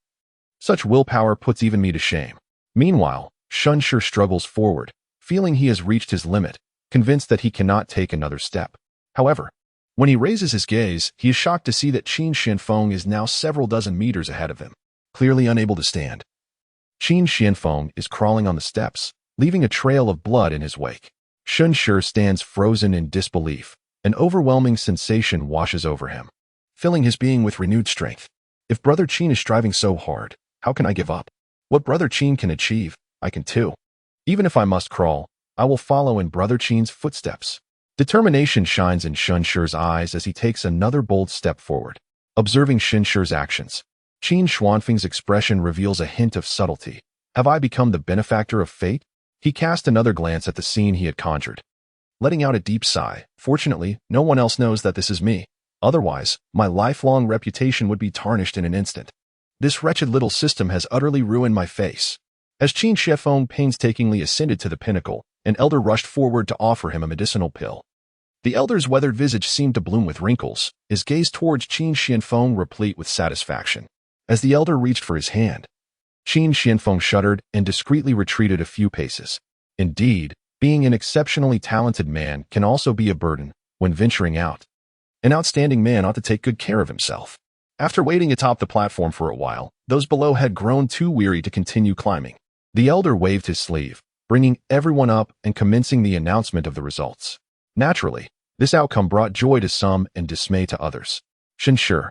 Such willpower puts even me to shame. Meanwhile, Shinshir struggles forward, feeling he has reached his limit, convinced that he cannot take another step. However, when he raises his gaze, he is shocked to see that Qin Xianfeng is now several dozen meters ahead of him, clearly unable to stand. Qin Xianfeng is crawling on the steps, leaving a trail of blood in his wake. Shinshir stands frozen in disbelief. An overwhelming sensation washes over him, filling his being with renewed strength. If Brother Qin is striving so hard, how can I give up? What Brother Qin can achieve, I can too. Even if I must crawl, I will follow in Brother Qin's footsteps. Determination shines in Shinshir's eyes as he takes another bold step forward. Observing Shinshir's actions, Qin Xuanfeng's expression reveals a hint of subtlety. Have I become the benefactor of fate? He cast another glance at the scene he had conjured, letting out a deep sigh. Fortunately, no one else knows that this is me. Otherwise, my lifelong reputation would be tarnished in an instant. This wretched little system has utterly ruined my face. As Qin Shifeng painstakingly ascended to the pinnacle, an elder rushed forward to offer him a medicinal pill. The elder's weathered visage seemed to bloom with wrinkles, his gaze towards Qin Shifeng replete with satisfaction. As the elder reached for his hand, Qin Shifeng shuddered and discreetly retreated a few paces. Indeed, being an exceptionally talented man can also be a burden when venturing out. An outstanding man ought to take good care of himself. After waiting atop the platform for a while, those below had grown too weary to continue climbing. The elder waved his sleeve, bringing everyone up and commencing the announcement of the results. Naturally, this outcome brought joy to some and dismay to others. Shenshi,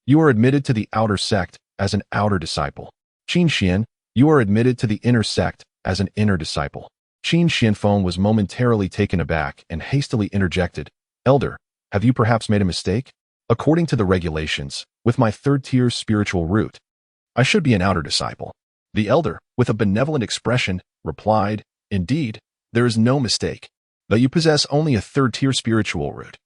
you are admitted to the outer sect as an outer disciple. Qin Xian, you are admitted to the inner sect as an inner disciple. Qin Shifeng was momentarily taken aback and hastily interjected, Elder, have you perhaps made a mistake? According to the regulations, with my third-tier spiritual root, I should be an outer disciple. The elder, with a benevolent expression, replied, Indeed, there is no mistake, though you possess only a third-tier spiritual root.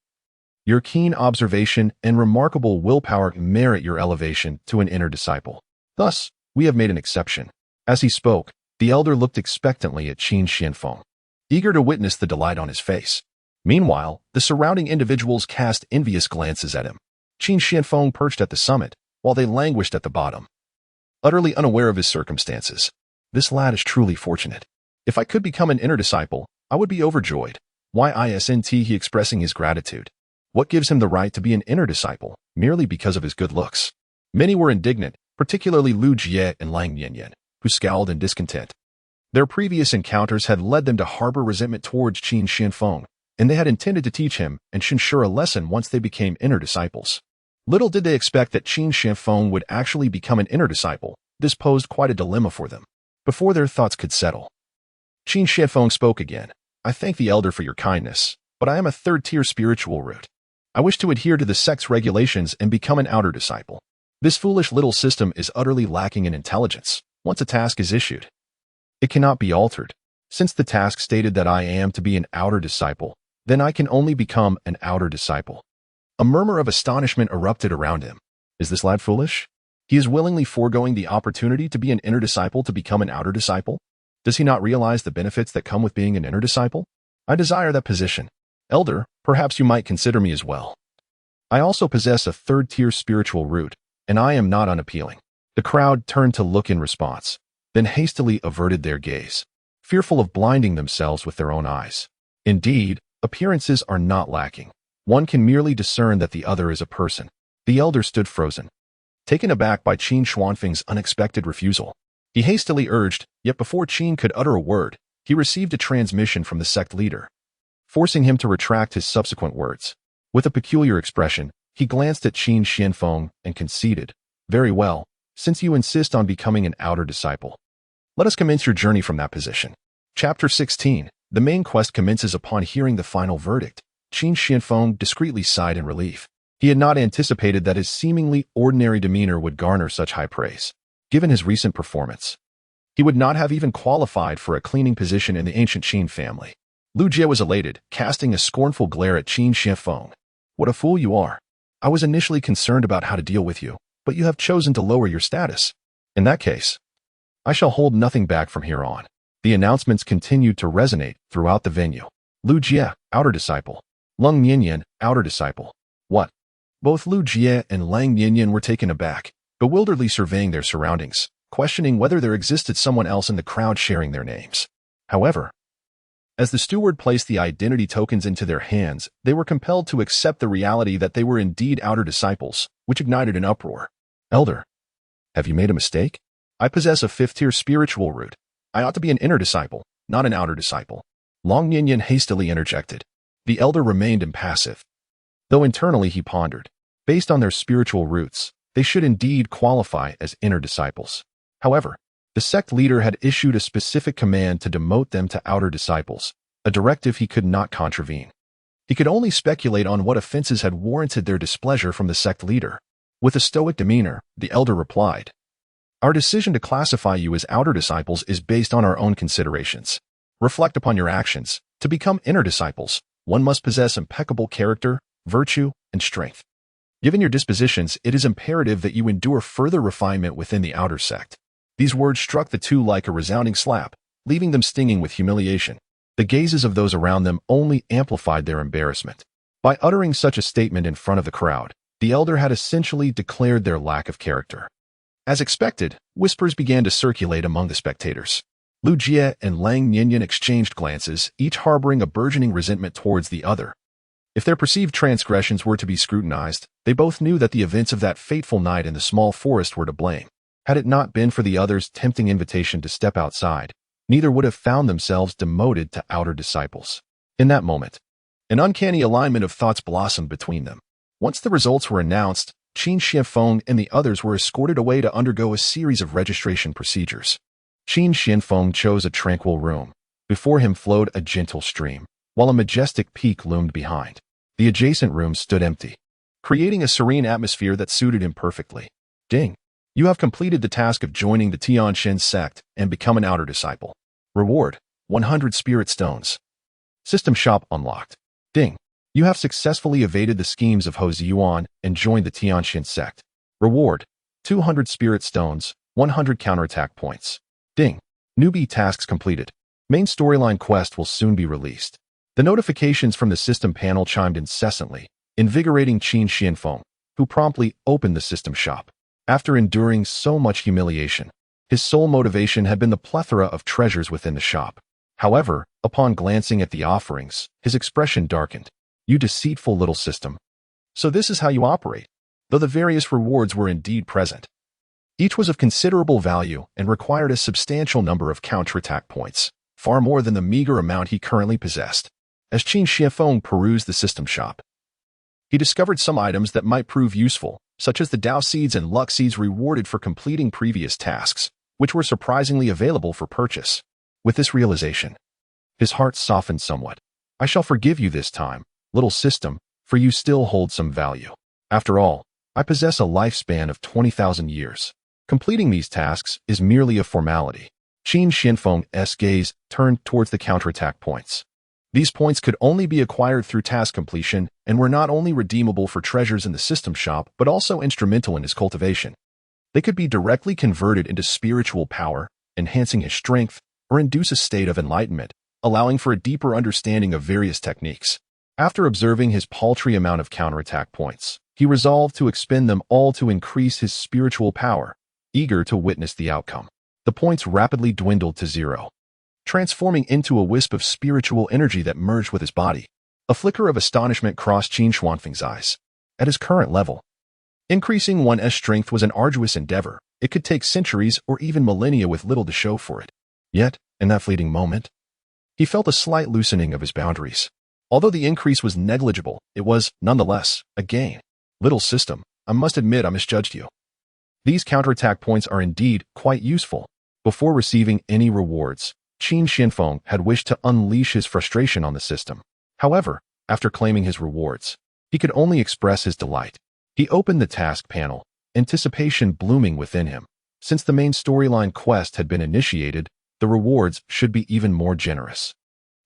Your keen observation and remarkable willpower merit your elevation to an inner disciple. Thus, we have made an exception. As he spoke, the elder looked expectantly at Qin Shifeng, eager to witness the delight on his face. Meanwhile, the surrounding individuals cast envious glances at him. Qin Shifeng perched at the summit, while they languished at the bottom, utterly unaware of his circumstances. This lad is truly fortunate. If I could become an inner disciple, I would be overjoyed. Why isn't he expressing his gratitude? What gives him the right to be an inner disciple, merely because of his good looks? Many were indignant, particularly Lu Jie and Lang Yanyan, who scowled in discontent. Their previous encounters had led them to harbor resentment towards Qin Shifeng, and they had intended to teach him and Shenshi a lesson once they became inner disciples. Little did they expect that Qin Shifeng would actually become an inner disciple. This posed quite a dilemma for them. Before their thoughts could settle, Qin Shifeng spoke again. I thank the elder for your kindness, but I am a third-tier spiritual root. I wish to adhere to the sect's regulations and become an outer disciple. This foolish little system is utterly lacking in intelligence. Once a task is issued, it cannot be altered. Since the task stated that I am to be an outer disciple, then I can only become an outer disciple. A murmur of astonishment erupted around him. Is this lad foolish? He is willingly foregoing the opportunity to be an inner disciple to become an outer disciple? Does he not realize the benefits that come with being an inner disciple? I desire that position. Elder, perhaps you might consider me as well. I also possess a third-tier spiritual root, and I am not unappealing. The crowd turned to look in response, then hastily averted their gaze, fearful of blinding themselves with their own eyes. Indeed, appearances are not lacking. One can merely discern that the other is a person. The elder stood frozen, taken aback by Qin Xuanfeng's unexpected refusal. He hastily urged, yet before Qin could utter a word, he received a transmission from the sect leader, forcing him to retract his subsequent words. With a peculiar expression, he glanced at Qin Shifeng and conceded, Very well, since you insist on becoming an outer disciple, let us commence your journey from that position. Chapter 16. The main quest commences upon hearing the final verdict. Qin Shifeng discreetly sighed in relief. He had not anticipated that his seemingly ordinary demeanor would garner such high praise. Given his recent performance, he would not have even qualified for a cleaning position in the ancient Qin family. Lu Jie was elated, casting a scornful glare at Qin Shifeng. What a fool you are. I was initially concerned about how to deal with you, but you have chosen to lower your status. In that case, I shall hold nothing back from here on. The announcements continued to resonate throughout the venue. Lu Jie, outer disciple. Lang Yanyan, outer disciple. What? Both Lu Jie and Lang Yanyan were taken aback, bewilderedly surveying their surroundings, questioning whether there existed someone else in the crowd sharing their names. However, as the steward placed the identity tokens into their hands, they were compelled to accept the reality that they were indeed outer disciples, which ignited an uproar. Elder, have you made a mistake? I possess a fifth-tier spiritual root. I ought to be an inner disciple, not an outer disciple. Long Ninian hastily interjected. The elder remained impassive, though internally he pondered. Based on their spiritual roots, they should indeed qualify as inner disciples. However, the sect leader had issued a specific command to demote them to outer disciples, a directive he could not contravene. He could only speculate on what offenses had warranted their displeasure from the sect leader. With a stoic demeanor, the elder replied, Our decision to classify you as outer disciples is based on our own considerations. Reflect upon your actions. To become inner disciples, one must possess impeccable character, virtue, and strength. Given your dispositions, it is imperative that you endure further refinement within the outer sect. These words struck the two like a resounding slap, leaving them stinging with humiliation. The gazes of those around them only amplified their embarrassment. By uttering such a statement in front of the crowd, the elder had essentially declared their lack of character. As expected, whispers began to circulate among the spectators. Lu Jie and Lang Ninian exchanged glances, each harboring a burgeoning resentment towards the other. If their perceived transgressions were to be scrutinized, they both knew that the events of that fateful night in the small forest were to blame. Had it not been for the other's tempting invitation to step outside, neither would have found themselves demoted to outer disciples. In that moment, an uncanny alignment of thoughts blossomed between them. Once the results were announced, Qin Xianfeng and the others were escorted away to undergo a series of registration procedures. Qin Xianfeng chose a tranquil room. Before him flowed a gentle stream, while a majestic peak loomed behind. The adjacent room stood empty, creating a serene atmosphere that suited him perfectly. Ding! You have completed the task of joining the Tianxin sect and become an outer disciple. Reward: 100 spirit stones. System shop unlocked. Ding! You have successfully evaded the schemes of Ho Ziyuan and joined the Tianxin sect. Reward: 200 spirit stones, 100 counterattack points. Ding! Newbie tasks completed. Main storyline quest will soon be released. The notifications from the system panel chimed incessantly, invigorating Qin Xianfeng, who promptly opened the system shop. After enduring so much humiliation, his sole motivation had been the plethora of treasures within the shop. However, upon glancing at the offerings, his expression darkened. You deceitful little system. So this is how you operate. Though the various rewards were indeed present, each was of considerable value and required a substantial number of counterattack points, far more than the meager amount he currently possessed. As Qin Xianfeng perused the system shop, he discovered some items that might prove useful, such as the Dao Seeds and Luck Seeds rewarded for completing previous tasks, which were surprisingly available for purchase. With this realization, his heart softened somewhat. I shall forgive you this time, little system, for you still hold some value. After all, I possess a lifespan of 20,000 years. Completing these tasks is merely a formality. Qin Xianfeng's gaze turned towards the counterattack points. These points could only be acquired through task completion and were not only redeemable for treasures in the system shop but also instrumental in his cultivation. They could be directly converted into spiritual power, enhancing his strength, or induce a state of enlightenment, allowing for a deeper understanding of various techniques. After observing his paltry amount of counterattack points, he resolved to expend them all to increase his spiritual power, eager to witness the outcome. The points rapidly dwindled to 0. Transforming into a wisp of spiritual energy that merged with his body. A flicker of astonishment crossed Qin Xianfeng's eyes. At his current level, increasing one's strength was an arduous endeavor. It could take centuries or even millennia with little to show for it. Yet, in that fleeting moment, he felt a slight loosening of his boundaries. Although the increase was negligible, it was, nonetheless, a gain. Little system, I must admit I misjudged you. These counterattack points are indeed quite useful. Before receiving any rewards, Qin Xianfeng had wished to unleash his frustration on the system. However, after claiming his rewards, he could only express his delight. He opened the task panel, anticipation blooming within him. Since the main storyline quest had been initiated, the rewards should be even more generous.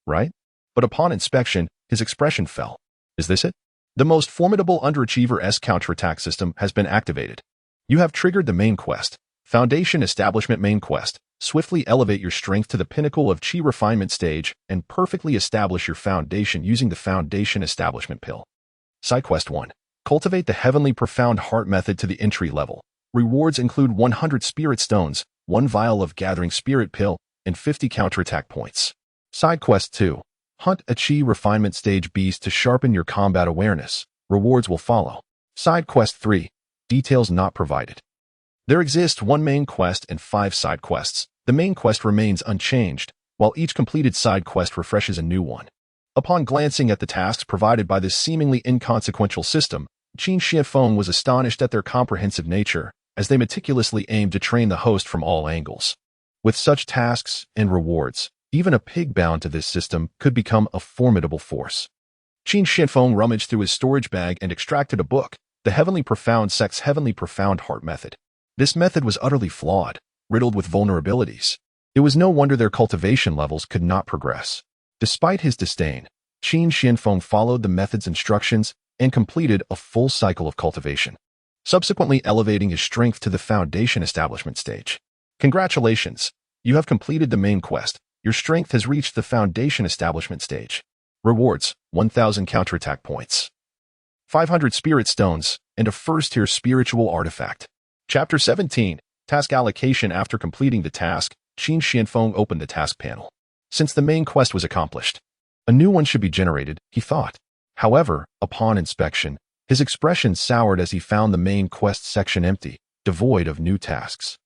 Right? But upon inspection, his expression fell. Is this it? The most formidable underachiever's counterattack system has been activated. You have triggered the main quest, Foundation Establishment Main Quest. Swiftly elevate your strength to the pinnacle of Qi refinement stage and perfectly establish your foundation using the Foundation Establishment Pill. Side Quest 1. Cultivate the Heavenly Profound Heart method to the entry level. Rewards include 100 Spirit Stones, 1 vial of Gathering Spirit Pill, and 50 counterattack points. Side Quest 2. Hunt a Qi refinement stage beast to sharpen your combat awareness. Rewards will follow. Side Quest 3. Details not provided. There exist 1 main quest and 5 side quests. The main quest remains unchanged, while each completed side quest refreshes a new one. Upon glancing at the tasks provided by this seemingly inconsequential system, Qin Xianfeng was astonished at their comprehensive nature, as they meticulously aimed to train the host from all angles. With such tasks and rewards, even a pig bound to this system could become a formidable force. Qin Xianfeng rummaged through his storage bag and extracted a book, The Heavenly Profound Sect's Heavenly Profound Heart Method. This method was utterly flawed, riddled with vulnerabilities. It was no wonder their cultivation levels could not progress. Despite his disdain, Qin Xianfeng followed the method's instructions, and completed a full cycle of cultivation, subsequently elevating his strength to the foundation establishment stage. Congratulations! You have completed the main quest. Your strength has reached the foundation establishment stage. Rewards: 1,000 counterattack points, 500 spirit stones, and a first-tier spiritual artifact. Chapter 17. Task allocation. After completing the task, Qin Xianfeng opened the task panel. Since the main quest was accomplished, a new one should be generated, he thought. However, upon inspection, his expression soured as he found the main quest section empty, devoid of new tasks.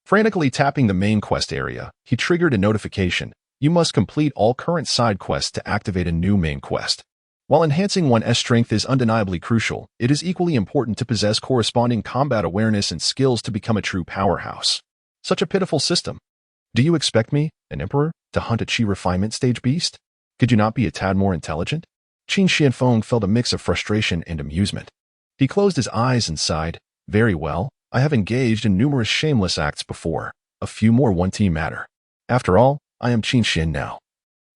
Frantically tapping the main quest area, he triggered a notification. You must complete all current side quests to activate a new main quest. While enhancing one's strength is undeniably crucial, it is equally important to possess corresponding combat awareness and skills to become a true powerhouse. Such a pitiful system. Do you expect me, an emperor, to hunt a chi refinement stage beast? Could you not be a tad more intelligent? Qin Xianfeng felt a mix of frustration and amusement. He closed his eyes and sighed. Very well, I have engaged in numerous shameless acts before. A few more won't matter. After all, I am Qin Xian now.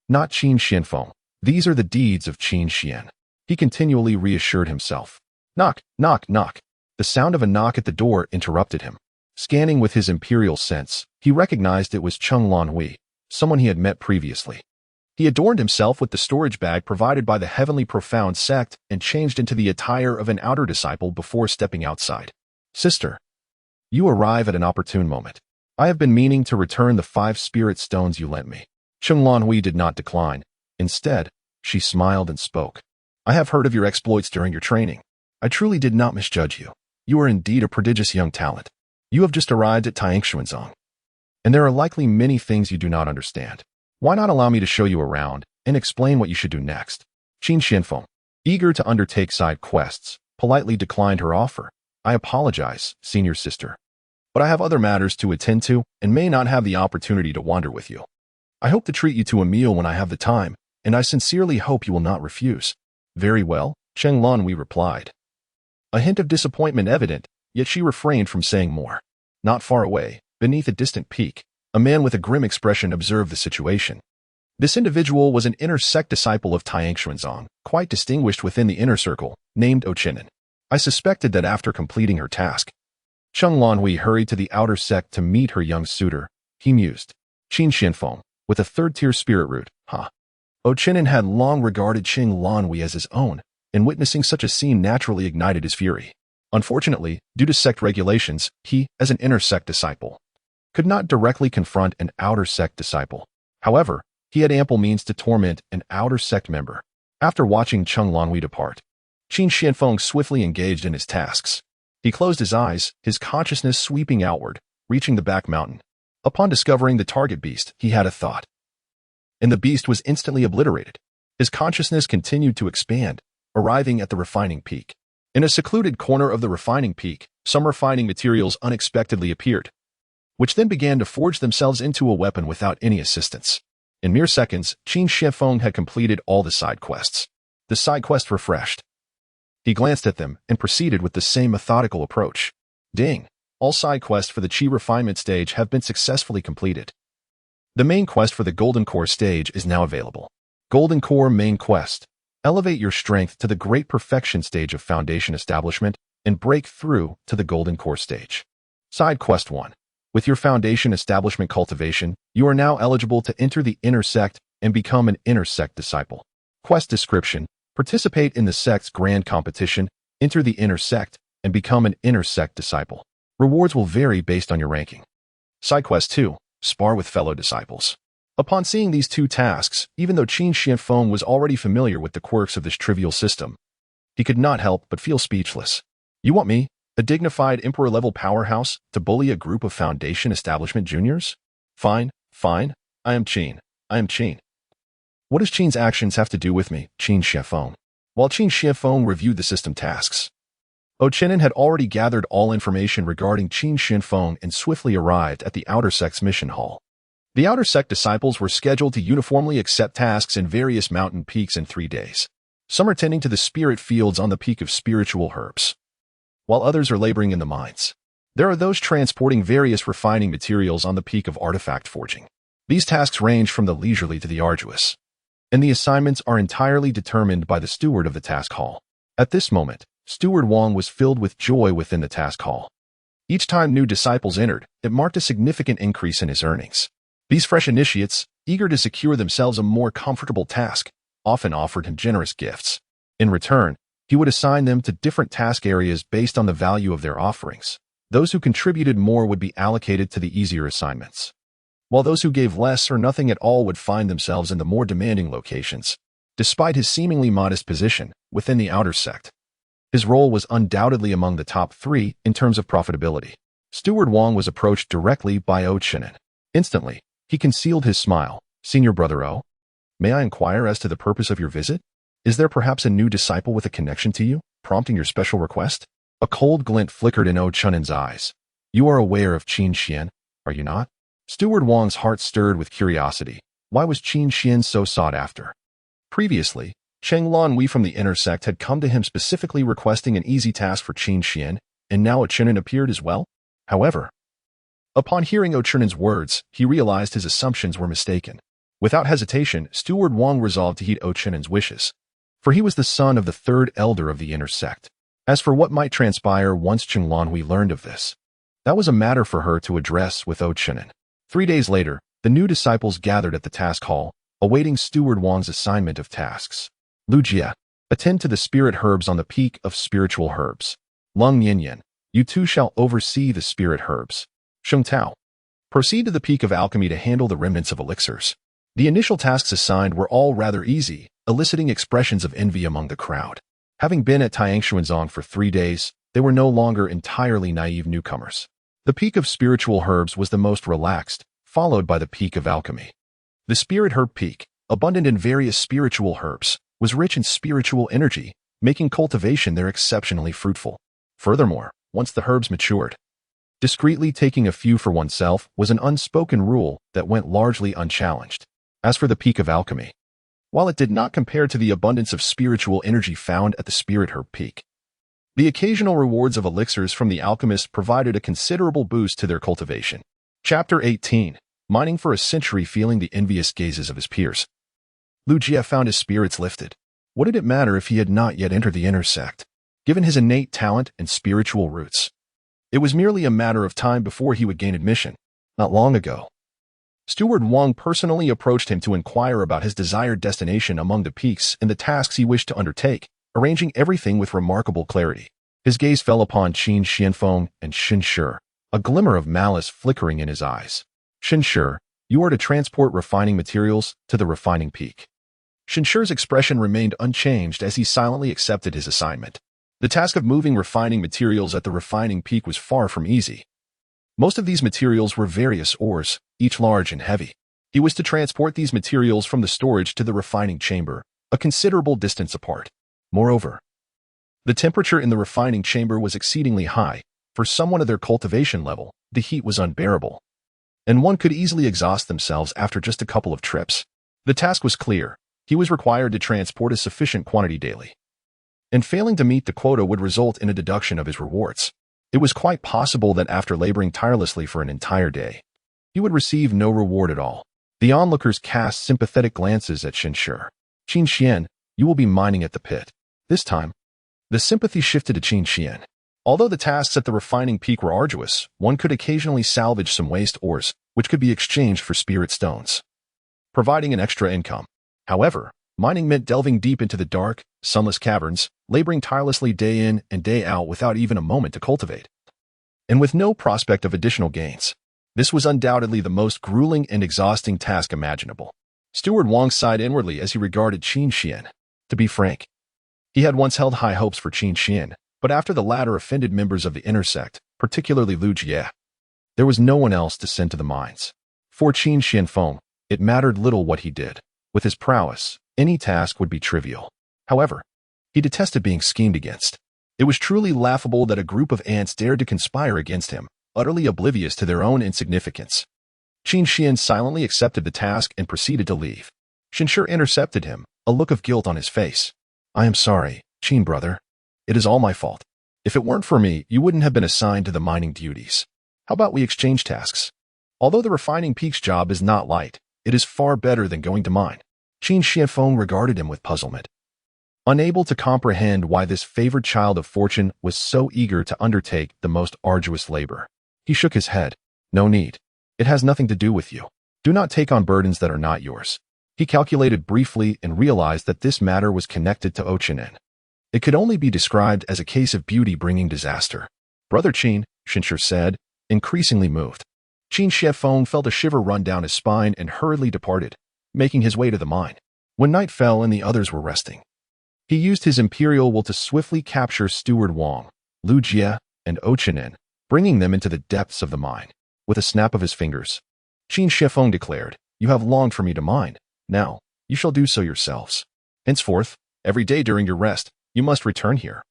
Not Qin Xianfeng. These are the deeds of Qin Xian. He continually reassured himself. Knock, knock, knock. The sound of a knock at the door interrupted him. Scanning with his imperial sense, he recognized it was Cheng Lanhui, someone he had met previously. He adorned himself with the storage bag provided by the Heavenly Profound sect and changed into the attire of an outer disciple before stepping outside. Sister, you arrive at an opportune moment. I have been meaning to return the 5 spirit stones you lent me. Cheng Lanhui did not decline. Instead, she smiled and spoke. I have heard of your exploits during your training. I truly did not misjudge you. You are indeed a prodigious young talent. You have just arrived at Taixuanzong, and there are likely many things you do not understand. Why not allow me to show you around and explain what you should do next? Qin Xianfeng, eager to undertake side quests, politely declined her offer. I apologize, senior sister, but I have other matters to attend to and may not have the opportunity to wander with you. I hope to treat you to a meal when I have the time, and I sincerely hope you will not refuse. Very well, Cheng Lanhui replied. A hint of disappointment evident, yet she refrained from saying more. Not far away, beneath a distant peak, a man with a grim expression observed the situation. This individual was an inner sect disciple of Taixuanzong, quite distinguished within the inner circle, named Ochinen. I suspected that after completing her task, Cheng Lanhui hurried to the outer sect to meet her young suitor. He mused. Qin Xianfeng, with a third-tier spirit root, Ochinen had long regarded Cheng Lanhui as his own, and witnessing such a scene naturally ignited his fury. Unfortunately, due to sect regulations, he, as an inner sect disciple, could not directly confront an outer sect disciple. However, he had ample means to torment an outer sect member. After watching Cheng Lanhui depart, Qin Xianfeng swiftly engaged in his tasks. He closed his eyes, his consciousness sweeping outward, reaching the back mountain. Upon discovering the target beast, he had a thought, and the beast was instantly obliterated. His consciousness continued to expand, arriving at the refining peak. In a secluded corner of the refining peak, some refining materials unexpectedly appeared, which then began to forge themselves into a weapon without any assistance. In mere seconds, Qin Xianfeng had completed all the side quests. The side quest refreshed. He glanced at them and proceeded with the same methodical approach. Ding! All side quests for the Qi refinement stage have been successfully completed. The main quest for the Golden Core stage is now available. Golden Core Main Quest. Elevate your strength to the Great Perfection stage of Foundation Establishment and break through to the Golden Core stage. Side Quest 1. With your Foundation Establishment cultivation, you are now eligible to enter the Inner Sect and become an Inner Sect disciple. Quest description. Participate in the sect's grand competition, enter the Inner Sect, and become an Inner Sect disciple. Rewards will vary based on your ranking. Side Quest 2. Spar with fellow disciples. Upon seeing these 2 tasks, even though Qin Xianfeng was already familiar with the quirks of this trivial system, he could not help but feel speechless. You want me, a dignified emperor-level powerhouse, to bully a group of Foundation Establishment juniors? Fine, fine. I am Qin. What does Qin's actions have to do with me, Qin Xianfeng? While Qin Xianfeng reviewed the system tasks, Ochinen had already gathered all information regarding Qin Xianfeng and swiftly arrived at the Outer Sect's mission hall. The Outer Sect disciples were scheduled to uniformly accept tasks in various mountain peaks in 3 days. Some are tending to the spirit fields on the peak of spiritual herbs, while others are laboring in the mines. There are those transporting various refining materials on the peak of artifact forging. These tasks range from the leisurely to the arduous, and the assignments are entirely determined by the steward of the task hall. At this moment, Steward Wang was filled with joy within the task hall. Each time new disciples entered, it marked a significant increase in his earnings. These fresh initiates, eager to secure themselves a more comfortable task, often offered him generous gifts. In return, he would assign them to different task areas based on the value of their offerings. Those who contributed more would be allocated to the easier assignments, while those who gave less or nothing at all would find themselves in the more demanding locations. Despite his seemingly modest position within the outer sect, his role was undoubtedly among the top 3 in terms of profitability. Steward Wang was approached directly by O Chinen. Instantly, he concealed his smile. "Senior Brother O, may I inquire as to the purpose of your visit? Is there perhaps a new disciple with a connection to you, prompting your special request?" A cold glint flickered in O Chunen's eyes. "You are aware of Qin Xian, are you not?" Steward Wang's heart stirred with curiosity. Why was Qin Xian so sought after? Previously, Cheng Lan Wei from the inner sect had come to him specifically requesting an easy task for Qin Xian, and now O Chinen appeared as well? However, upon hearing O Chunen's words, he realized his assumptions were mistaken. Without hesitation, Steward Wang resolved to heed O Chunen's wishes, for he was the son of the 3rd elder of the inner sect. As for what might transpire once Cheng Lan Wei learned of this, that was a matter for her to address with O Chunen. 3 days later, the new disciples gathered at the task hall, awaiting Steward Wang's assignment of tasks. Lu Jie, attend to the spirit herbs on the peak of spiritual herbs. Lung Yinyan, you two shall oversee the spirit herbs. Sheng Tao, proceed to the peak of alchemy to handle the remnants of elixirs. The initial tasks assigned were all rather easy, eliciting expressions of envy among the crowd. Having been at Tiangshuanzong for 3 days, they were no longer entirely naive newcomers. The peak of spiritual herbs was the most relaxed, followed by the peak of alchemy. The spirit herb peak, abundant in various spiritual herbs, was rich in spiritual energy, making cultivation there exceptionally fruitful. Furthermore, once the herbs matured, discreetly taking a few for oneself was an unspoken rule that went largely unchallenged. As for the peak of alchemy, while it did not compare to the abundance of spiritual energy found at the spirit herb peak, the occasional rewards of elixirs from the alchemists provided a considerable boost to their cultivation. Chapter 18. Mining for a century, feeling the envious gazes of his peers, Lu Jie found his spirits lifted. What did it matter if he had not yet entered the inner sect? Given his innate talent and spiritual roots, it was merely a matter of time before he would gain admission. Not long ago, Steward Wang personally approached him to inquire about his desired destination among the peaks and the tasks he wished to undertake, arranging everything with remarkable clarity. His gaze fell upon Qin Xianfeng and Shen Shi, a glimmer of malice flickering in his eyes. Shen Shi, you are to transport refining materials to the refining peak. Shen Shi's expression remained unchanged as he silently accepted his assignment. The task of moving refining materials at the refining peak was far from easy. Most of these materials were various ores, each large and heavy. He was to transport these materials from the storage to the refining chamber, a considerable distance apart. Moreover, the temperature in the refining chamber was exceedingly high. For someone of their cultivation level, the heat was unbearable, and one could easily exhaust themselves after just a couple of trips. The task was clear. He was required to transport a sufficient quantity daily, and failing to meet the quota would result in a deduction of his rewards. It was quite possible that after laboring tirelessly for an entire day, he would receive no reward at all. The onlookers cast sympathetic glances at Shen Shi. Qin Xian, you will be mining at the pit. This time, the sympathy shifted to Qin Xian. Although the tasks at the refining peak were arduous, one could occasionally salvage some waste ores, which could be exchanged for spirit stones, providing an extra income. However, mining meant delving deep into the dark, sunless caverns, laboring tirelessly day in and day out without even a moment to cultivate, and with no prospect of additional gains. This was undoubtedly the most grueling and exhausting task imaginable. Steward Wang sighed inwardly as he regarded Qin Xian. To be frank, he had once held high hopes for Qin Xian, but after the latter offended members of the inner sect, particularly Lu Jie, there was no one else to send to the mines. For Qin Xianfeng, it mattered little what he did. With his prowess, any task would be trivial. However, he detested being schemed against. It was truly laughable that a group of ants dared to conspire against him, utterly oblivious to their own insignificance. Qin Xian silently accepted the task and proceeded to leave. Shen Shi intercepted him, a look of guilt on his face. I am sorry, Qin brother. It is all my fault. If it weren't for me, you wouldn't have been assigned to the mining duties. How about we exchange tasks? Although the refining peak's job is not light, it is far better than going to mine. Qin Xianfeng regarded him with puzzlement. Unable to comprehend why this favored child of fortune was so eager to undertake the most arduous labor. He shook his head. No need. It has nothing to do with you. Do not take on burdens that are not yours. He calculated briefly and realized that this matter was connected to Ochinen. It could only be described as a case of beauty bringing disaster. Brother Qin, Shinshur said, increasingly moved. Qin Shifeng felt a shiver run down his spine and hurriedly departed, making his way to the mine. When night fell and the others were resting, he used his imperial will to swiftly capture Steward Wang, Lu Jie, and Ochinen, bringing them into the depths of the mine. With a snap of his fingers, Qin Shifeng declared, "You have longed for me to mine. Now, you shall do so yourselves. Henceforth, every day during your rest, you must return here.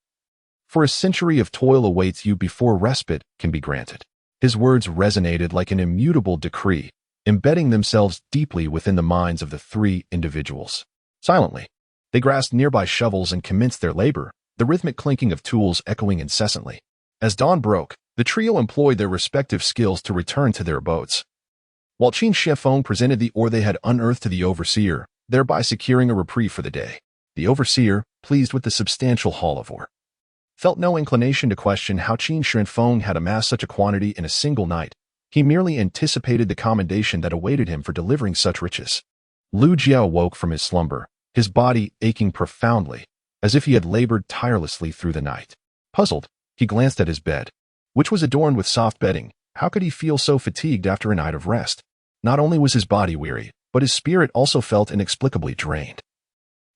For a century of toil awaits you before respite can be granted." His words resonated like an immutable decree, embedding themselves deeply within the minds of the three individuals. Silently, they grasped nearby shovels and commenced their labor, the rhythmic clinking of tools echoing incessantly. As dawn broke, the trio employed their respective skills to return to their abodes. While Qin Shifeng presented the ore they had unearthed to the overseer, thereby securing a reprieve for the day. The overseer, pleased with the substantial haul of ore, felt no inclination to question how Qin Shifeng had amassed such a quantity in a single night. He merely anticipated the commendation that awaited him for delivering such riches. Lu Jie awoke from his slumber, his body aching profoundly, as if he had labored tirelessly through the night. Puzzled, he glanced at his bed, which was adorned with soft bedding. How could he feel so fatigued after a night of rest? Not only was his body weary, but his spirit also felt inexplicably drained,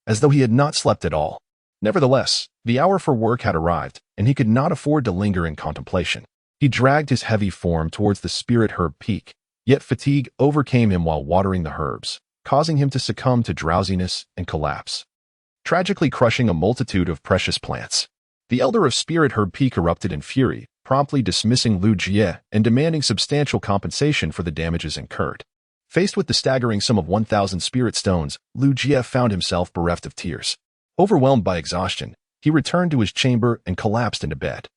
as though he had not slept at all. Nevertheless, the hour for work had arrived, and he could not afford to linger in contemplation. He dragged his heavy form towards the spirit herb peak, yet fatigue overcame him while watering the herbs, causing him to succumb to drowsiness and collapse, tragically crushing a multitude of precious plants. The elder of Spirit Herb Peak erupted in fury, promptly dismissing Lu Jie and demanding substantial compensation for the damages incurred. Faced with the staggering sum of 1,000 spirit stones, Lu Jie found himself bereft of tears. Overwhelmed by exhaustion, he returned to his chamber and collapsed into bed.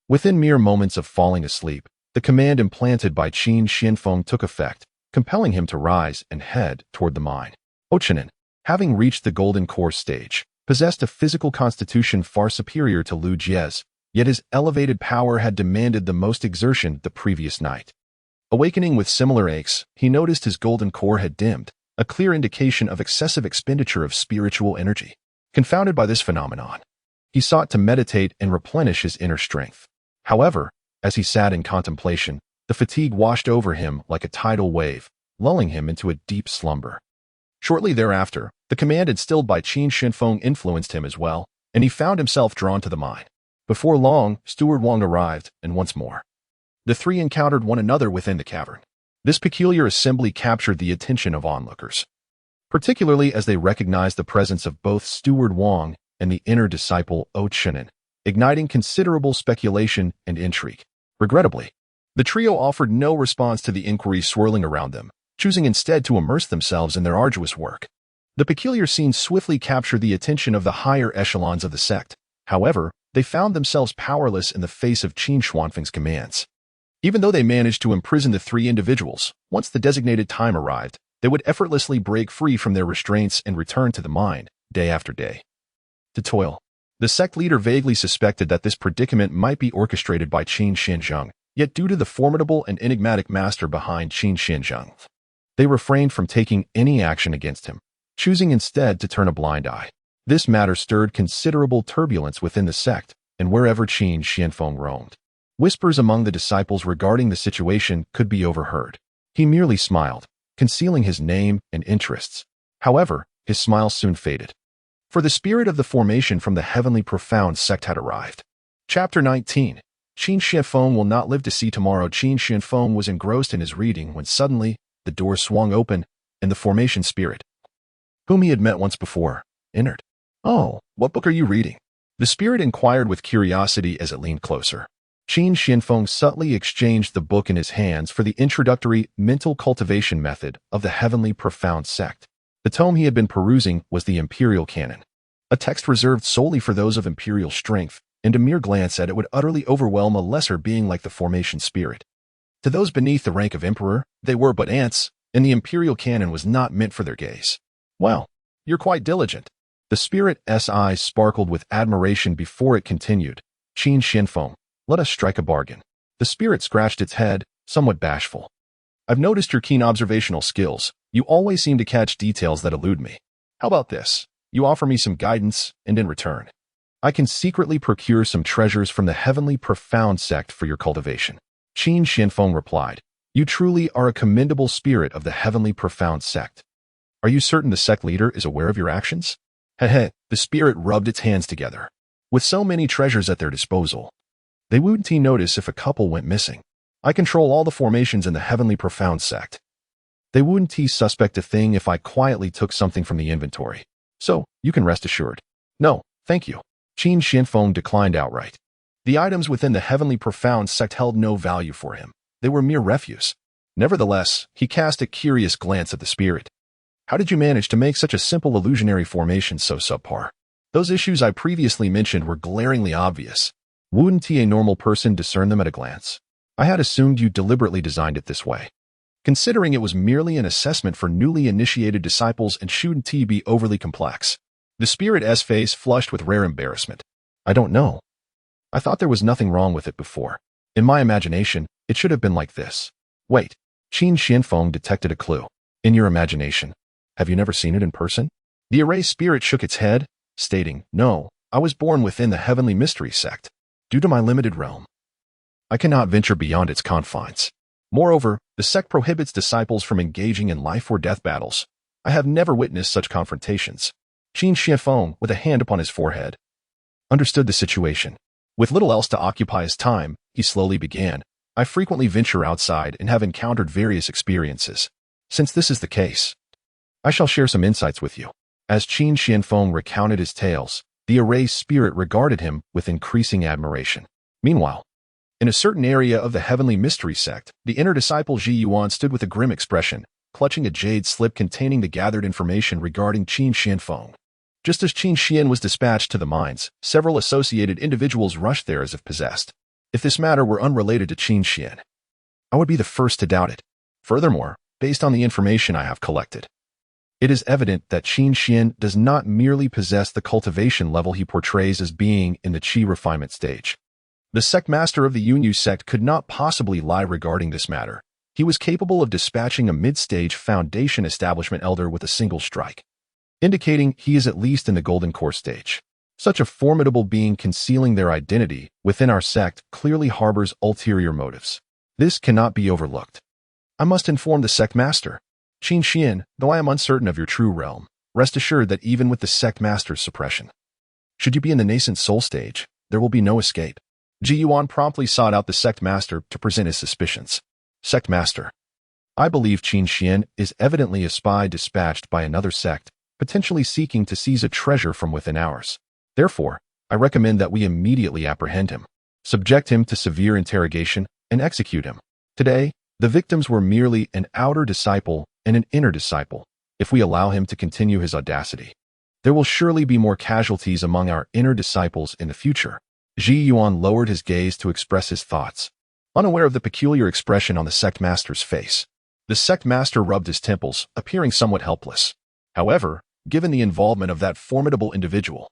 Within mere moments of falling asleep, the command implanted by Qin Shifeng took effect, compelling him to rise and head toward the mine. Ochinen, having reached the golden core stage, possessed a physical constitution far superior to Lu Jie's, yet his elevated power had demanded the most exertion the previous night. Awakening with similar aches, he noticed his golden core had dimmed, a clear indication of excessive expenditure of spiritual energy. Confounded by this phenomenon, he sought to meditate and replenish his inner strength. However, as he sat in contemplation, the fatigue washed over him like a tidal wave, lulling him into a deep slumber. Shortly thereafter, the command instilled by Qin Shifeng influenced him as well, and he found himself drawn to the mine. Before long, Steward Wang arrived, and once more, the three encountered one another within the cavern. This peculiar assembly captured the attention of onlookers, particularly as they recognized the presence of both Steward Wang and the inner disciple Ochinen, igniting considerable speculation and intrigue. Regrettably, the trio offered no response to the inquiries swirling around them, choosing instead to immerse themselves in their arduous work. The peculiar scene swiftly captured the attention of the higher echelons of the sect. However, they found themselves powerless in the face of Qin Shifeng's commands. Even though they managed to imprison the three individuals, once the designated time arrived, they would effortlessly break free from their restraints and return to the mine, day after day, to toil. The sect leader vaguely suspected that this predicament might be orchestrated by Qin Shifeng, yet due to the formidable and enigmatic master behind Qin Shifeng, they refrained from taking any action against him, choosing instead to turn a blind eye. This matter stirred considerable turbulence within the sect, and wherever Qin Shifeng roamed, whispers among the disciples regarding the situation could be overheard. He merely smiled, concealing his name and interests. However, his smile soon faded, for the spirit of the formation from the heavenly profound sect had arrived. Chapter 19. Qin Shifeng will not live to see tomorrow. Qin Shifeng was engrossed in his reading when suddenly the door swung open, and the formation spirit, whom he had met once before, entered. "Oh, what book are you reading?" The spirit inquired with curiosity as it leaned closer. Qin Shifeng subtly exchanged the book in his hands for the introductory mental cultivation method of the heavenly profound sect. The tome he had been perusing was the Imperial Canon, a text reserved solely for those of imperial strength, and a mere glance at it would utterly overwhelm a lesser being like the formation spirit. To those beneath the rank of emperor, they were but ants, and the Imperial Canon was not meant for their gaze. "Well, you're quite diligent," The spirit's eyes sparkled with admiration before it continued. Qin Xianfeng, let us strike a bargain. The spirit scratched its head, somewhat bashful. I've noticed your keen observational skills. You always seem to catch details that elude me. How about this? You offer me some guidance, and in return, I can secretly procure some treasures from the heavenly profound sect for your cultivation. Qin Xianfeng replied, you truly are a commendable spirit of the heavenly profound sect. Are you certain the sect leader is aware of your actions? Heh, the spirit rubbed its hands together. With so many treasures at their disposal, they wouldn't notice if a couple went missing. I control all the formations in the heavenly profound sect. They wouldn't suspect a thing if I quietly took something from the inventory. So, you can rest assured. No, thank you. Qin Xianfeng declined outright. The items within the heavenly profound sect held no value for him. They were mere refuse. Nevertheless, he cast a curious glance at the spirit. How did you manage to make such a simple illusionary formation so subpar? Those issues I previously mentioned were glaringly obvious. Wouldn't a normal person discern them at a glance? I had assumed you deliberately designed it this way, considering it was merely an assessment for newly initiated disciples and shouldn't be overly complex. The spirit's face flushed with rare embarrassment. I don't know. I thought there was nothing wrong with it before. In my imagination, it should have been like this. Wait, Qin Xianfeng detected a clue. In your imagination, have you never seen it in person? The array spirit shook its head, stating, no, I was born within the heavenly mystery sect. Due to my limited realm, I cannot venture beyond its confines. Moreover, the sect prohibits disciples from engaging in life or death battles. I have never witnessed such confrontations. Qin Xianfeng, with a hand upon his forehead, understood the situation. With little else to occupy his time, he slowly began. I frequently venture outside and have encountered various experiences. Since this is the case, I shall share some insights with you. As Qin Xianfeng recounted his tales, the array spirit regarded him with increasing admiration. Meanwhile, in a certain area of the heavenly mystery sect, the inner disciple Ji Yuan stood with a grim expression, clutching a jade slip containing the gathered information regarding Qin Xianfeng. Just as Qin Xian was dispatched to the mines, several associated individuals rushed there as if possessed. If this matter were unrelated to Qin Xian, I would be the first to doubt it. Furthermore, based on the information I have collected, it is evident that Qin Xian does not merely possess the cultivation level he portrays as being in the Qi refinement stage. The sect master of the Yunyu sect could not possibly lie regarding this matter. He was capable of dispatching a mid-stage foundation establishment elder with a single strike, indicating he is at least in the golden core stage. Such a formidable being concealing their identity within our sect clearly harbors ulterior motives. This cannot be overlooked. I must inform the sect master. Qin Xian, though I am uncertain of your true realm, rest assured that even with the sect master's suppression, should you be in the nascent soul stage, there will be no escape. Ji Yuan promptly sought out the sect master to present his suspicions. Sect master, I believe Qin Xian is evidently a spy dispatched by another sect, potentially seeking to seize a treasure from within ours. Therefore, I recommend that we immediately apprehend him, subject him to severe interrogation, and execute him. Today, the victims were merely an outer disciple and an inner disciple. If we allow him to continue his audacity, there will surely be more casualties among our inner disciples in the future. Ji Yuan lowered his gaze to express his thoughts, unaware of the peculiar expression on the sect master's face. The sect master rubbed his temples, appearing somewhat helpless. However, given the involvement of that formidable individual,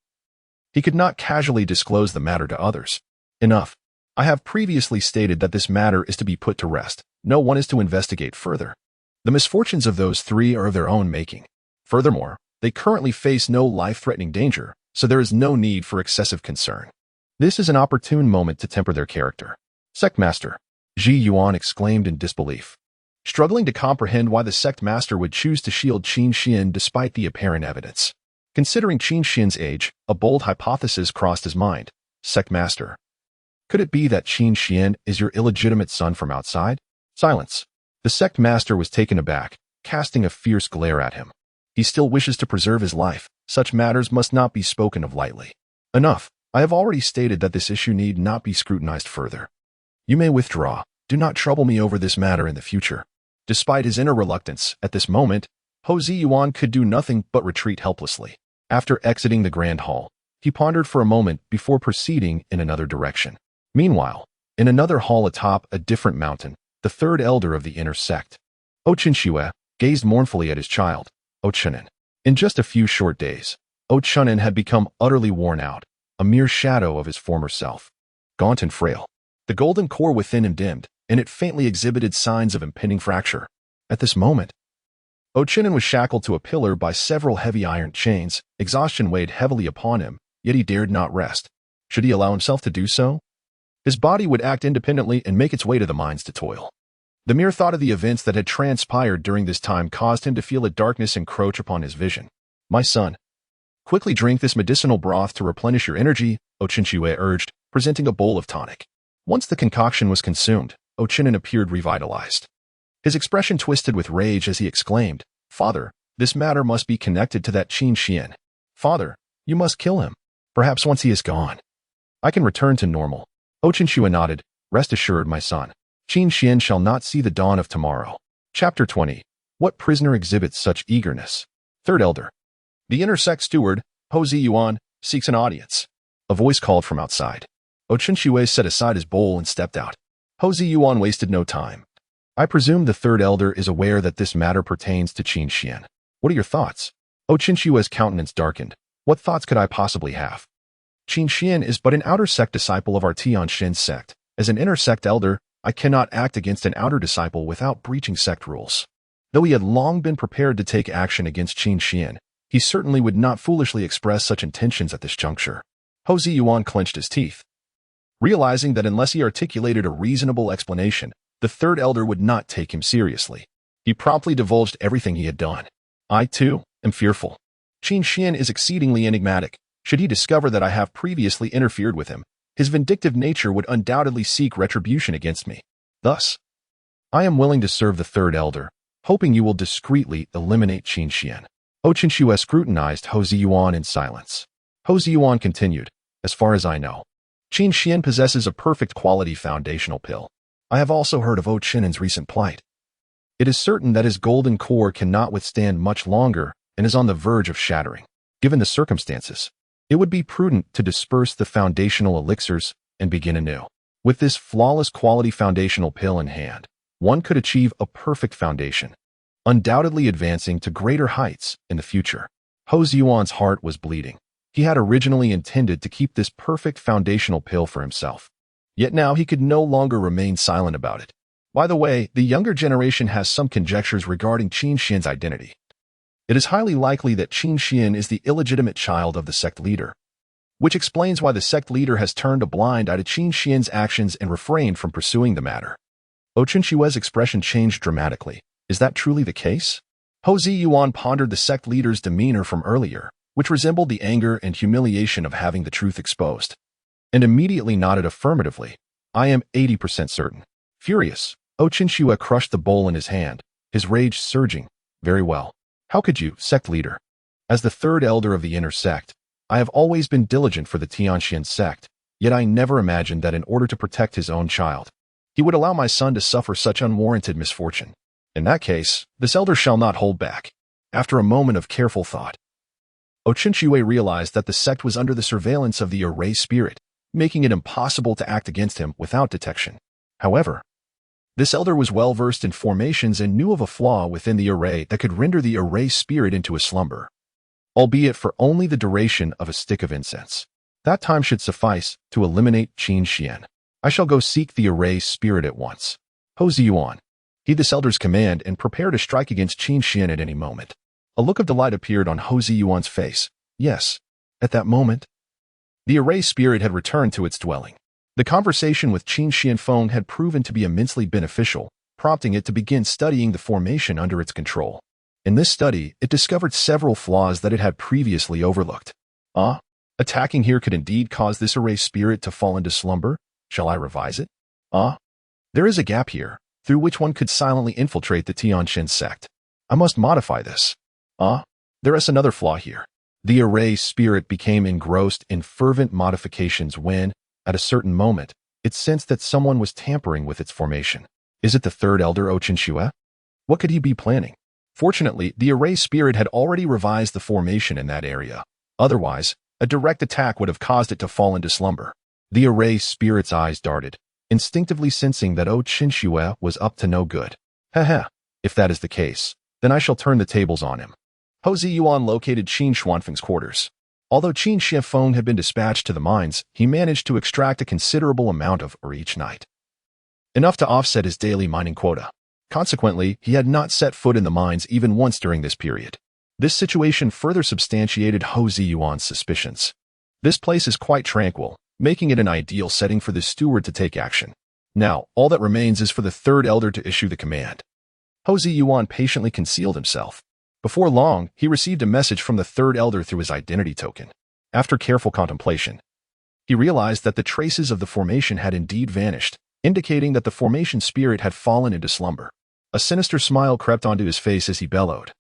he could not casually disclose the matter to others. Enough. I have previously stated that this matter is to be put to rest. No one is to investigate further. The misfortunes of those three are of their own making. Furthermore, they currently face no life-threatening danger, so there is no need for excessive concern. This is an opportune moment to temper their character. Sect Master, Ji Yuan exclaimed in disbelief, struggling to comprehend why the sect master would choose to shield Qin Xian despite the apparent evidence. Considering Qin Xian's age, a bold hypothesis crossed his mind. Sect master, could it be that Qin Xian is your illegitimate son from outside? Silence. The sect master was taken aback, casting a fierce glare at him. He still wishes to preserve his life. Such matters must not be spoken of lightly. Enough. I have already stated that this issue need not be scrutinized further. You may withdraw. Do not trouble me over this matter in the future. Despite his inner reluctance, at this moment, Ho Ziyuan could do nothing but retreat helplessly. After exiting the grand hall, he pondered for a moment before proceeding in another direction. Meanwhile, in another hall atop a different mountain, the third elder of the inner sect, O Qinxue, gazed mournfully at his child, O Chenin. In just a few short days, O Chunin had become utterly worn out, a mere shadow of his former self. Gaunt and frail. The golden core within him dimmed, and it faintly exhibited signs of impending fracture. At this moment, O Chunin was shackled to a pillar by several heavy iron chains. Exhaustion weighed heavily upon him, yet he dared not rest. Should he allow himself to do so? His body would act independently and make its way to the mines to toil. The mere thought of the events that had transpired during this time caused him to feel a darkness encroach upon his vision. My son, quickly drink this medicinal broth to replenish your energy, O Chinchue urged, presenting a bowl of tonic. Once the concoction was consumed, O Chunin appeared revitalized. His expression twisted with rage as he exclaimed, Father, this matter must be connected to that Qin Xian. Father, you must kill him. Perhaps once he is gone, I can return to normal. O Chinchue nodded, rest assured, my son. Qin Xian shall not see the dawn of tomorrow. Chapter 20. What prisoner exhibits such eagerness? Third Elder. The inner sect steward, Ho Ziyuan, seeks an audience. A voice called from outside. O Chinchue set aside his bowl and stepped out. Ho Ziyuan wasted no time. I presume the third elder is aware that this matter pertains to Qin Xian. What are your thoughts? O Chinchue's countenance darkened. What thoughts could I possibly have? Qin Xian is but an outer sect disciple of our Tianxin sect. As an inner sect elder, I cannot act against an outer disciple without breaching sect rules. Though he had long been prepared to take action against Qin Xian, he certainly would not foolishly express such intentions at this juncture. Ho Ziyuan clenched his teeth, realizing that unless he articulated a reasonable explanation, the third elder would not take him seriously. He promptly divulged everything he had done. I, too, am fearful. Qin Xian is exceedingly enigmatic. Should he discover that I have previously interfered with him, his vindictive nature would undoubtedly seek retribution against me. Thus, I am willing to serve the third elder, hoping you will discreetly eliminate Qin Xian. O Chinchue scrutinized Ho Ziyuan in silence. Ho Ziyuan continued, as far as I know, Qin Xian possesses a perfect quality foundational pill. I have also heard of O Chinin's recent plight. It is certain that his golden core cannot withstand much longer and is on the verge of shattering. Given the circumstances, it would be prudent to disperse the foundational elixirs and begin anew. With this flawless quality foundational pill in hand, one could achieve a perfect foundation, undoubtedly advancing to greater heights in the future. Ho Ziyuan's heart was bleeding. He had originally intended to keep this perfect foundational pill for himself. Yet now he could no longer remain silent about it. By the way, the younger generation has some conjectures regarding Qin Xian's identity. It is highly likely that Qin Xian is the illegitimate child of the sect leader, which explains why the sect leader has turned a blind eye to Qin Xian's actions and refrained from pursuing the matter. O Chinchue's expression changed dramatically. Is that truly the case? Ho Ziyuan pondered the sect leader's demeanor from earlier, which resembled the anger and humiliation of having the truth exposed, and immediately nodded affirmatively. I am 80% certain. Furious, O Chinchue crushed the bowl in his hand, his rage surging. Very well. How could you, sect leader? As the third elder of the inner sect, I have always been diligent for the Tianxian sect, yet I never imagined that in order to protect his own child, he would allow my son to suffer such unwarranted misfortune. In that case, this elder shall not hold back. After a moment of careful thought, O Chinchue realized that the sect was under the surveillance of the array spirit, making it impossible to act against him without detection. However, this elder was well versed in formations and knew of a flaw within the array that could render the array spirit into a slumber, albeit for only the duration of a stick of incense. That time should suffice to eliminate Qin Xian. I shall go seek the array spirit at once. Ho Ziyuan, heed this elder's command and prepare to strike against Qin Xian at any moment. A look of delight appeared on Ho Ziyuan's face. Yes, at that moment, the array spirit had returned to its dwelling. The conversation with Qin Xianfeng had proven to be immensely beneficial, prompting it to begin studying the formation under its control. In this study, it discovered several flaws that it had previously overlooked. Attacking here could indeed cause this array spirit to fall into slumber. Shall I revise it? There is a gap here, through which one could silently infiltrate the Tianxin sect. I must modify this. There is another flaw here. The array spirit became engrossed in fervent modifications when, at a certain moment, it sensed that someone was tampering with its formation. Is it the third elder O Chinchue? What could he be planning? Fortunately, the array spirit had already revised the formation in that area. Otherwise, a direct attack would have caused it to fall into slumber. The array spirit's eyes darted, instinctively sensing that O Chinchue was up to no good. If that is the case, then I shall turn the tables on him. Ho Ziyuan located Qin Xuanfeng's quarters. Although Qin Shifeng had been dispatched to the mines, he managed to extract a considerable amount of ore each night, enough to offset his daily mining quota. Consequently, he had not set foot in the mines even once during this period. This situation further substantiated Ho Ziyuan's suspicions. This place is quite tranquil, making it an ideal setting for the steward to take action. Now, all that remains is for the third elder to issue the command. Ho Ziyuan patiently concealed himself. Before long, he received a message from the third elder through his identity token. After careful contemplation, he realized that the traces of the formation had indeed vanished, indicating that the formation spirit had fallen into slumber. A sinister smile crept onto his face as he bellowed,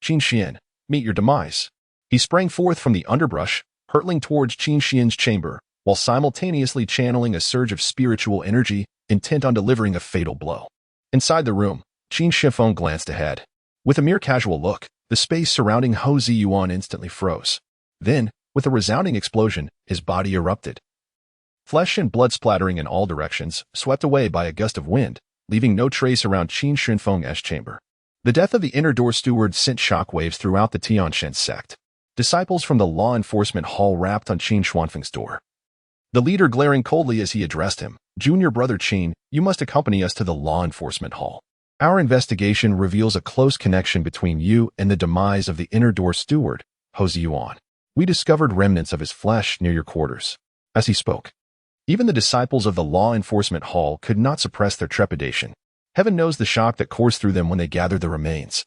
"Qin Xian, meet your demise." He sprang forth from the underbrush, hurtling towards Qin Xian's chamber, while simultaneously channeling a surge of spiritual energy, intent on delivering a fatal blow. Inside the room, Qin Shifeng glanced ahead. With a mere casual look, the space surrounding Ho Ziyuan instantly froze. Then, with a resounding explosion, his body erupted. Flesh and blood splattering in all directions, swept away by a gust of wind, leaving no trace around Qin Shifeng's chamber. The death of the inner door steward sent shockwaves throughout the Tianshan sect. Disciples from the law enforcement hall rapped on Qin Xuanfeng's door. The leader glaring coldly as he addressed him, "Junior brother Qin, you must accompany us to the law enforcement hall. Our investigation reveals a close connection between you and the demise of the inner door steward, Ho Ziyuan. We discovered remnants of his flesh near your quarters." As he spoke, even the disciples of the law enforcement hall could not suppress their trepidation. Heaven knows the shock that coursed through them when they gathered the remains.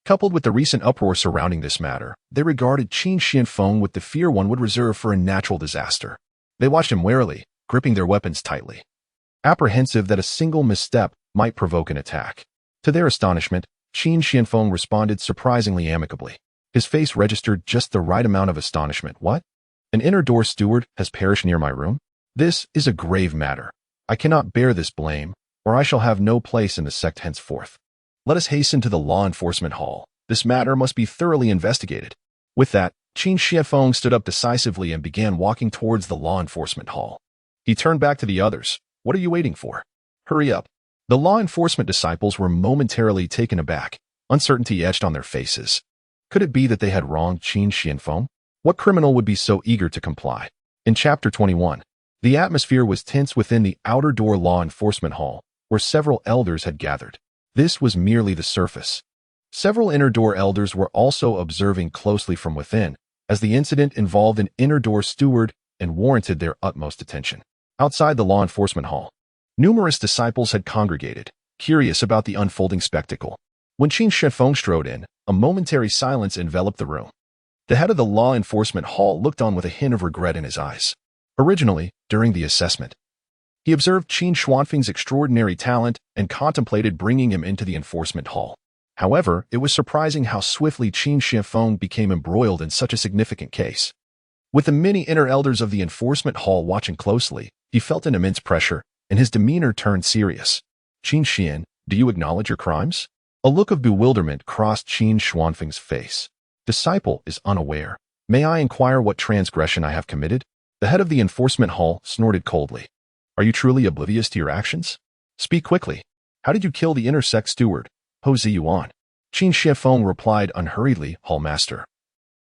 Coupled with the recent uproar surrounding this matter, they regarded Qin Shifeng with the fear one would reserve for a natural disaster. They watched him warily, gripping their weapons tightly, apprehensive that a single misstep might provoke an attack. To their astonishment, Qin Shifeng responded surprisingly amicably. His face registered just the right amount of astonishment. "What? An inner door steward has perished near my room? This is a grave matter. I cannot bear this blame, or I shall have no place in the sect henceforth. Let us hasten to the law enforcement hall. This matter must be thoroughly investigated." With that, Qin Shifeng stood up decisively and began walking towards the law enforcement hall. He turned back to the others. "What are you waiting for? Hurry up." The law enforcement disciples were momentarily taken aback, uncertainty etched on their faces. Could it be that they had wronged Qin Shifeng? What criminal would be so eager to comply? In Chapter 21, the atmosphere was tense within the outer door law enforcement hall, where several elders had gathered. This was merely the surface. Several inner door elders were also observing closely from within, as the incident involved an inner door steward and warranted their utmost attention. Outside the law enforcement hall, numerous disciples had congregated, curious about the unfolding spectacle. When Qin Shifeng strode in, a momentary silence enveloped the room. The head of the law enforcement hall looked on with a hint of regret in his eyes. Originally, during the assessment, he observed Qin Xuanfeng's extraordinary talent and contemplated bringing him into the enforcement hall. However, it was surprising how swiftly Qin Shifeng became embroiled in such a significant case. With the many inner elders of the enforcement hall watching closely, he felt an immense pressure, and his demeanor turned serious. "Qin Xian, do you acknowledge your crimes?" A look of bewilderment crossed Qin Xuanfeng's face. "Disciple is unaware. May I inquire what transgression I have committed?" The head of the enforcement hall snorted coldly. "Are you truly oblivious to your actions? Speak quickly. How did you kill the inner sect steward, Ho Ziyuan?" Qin Shifeng replied unhurriedly, "Hall Master,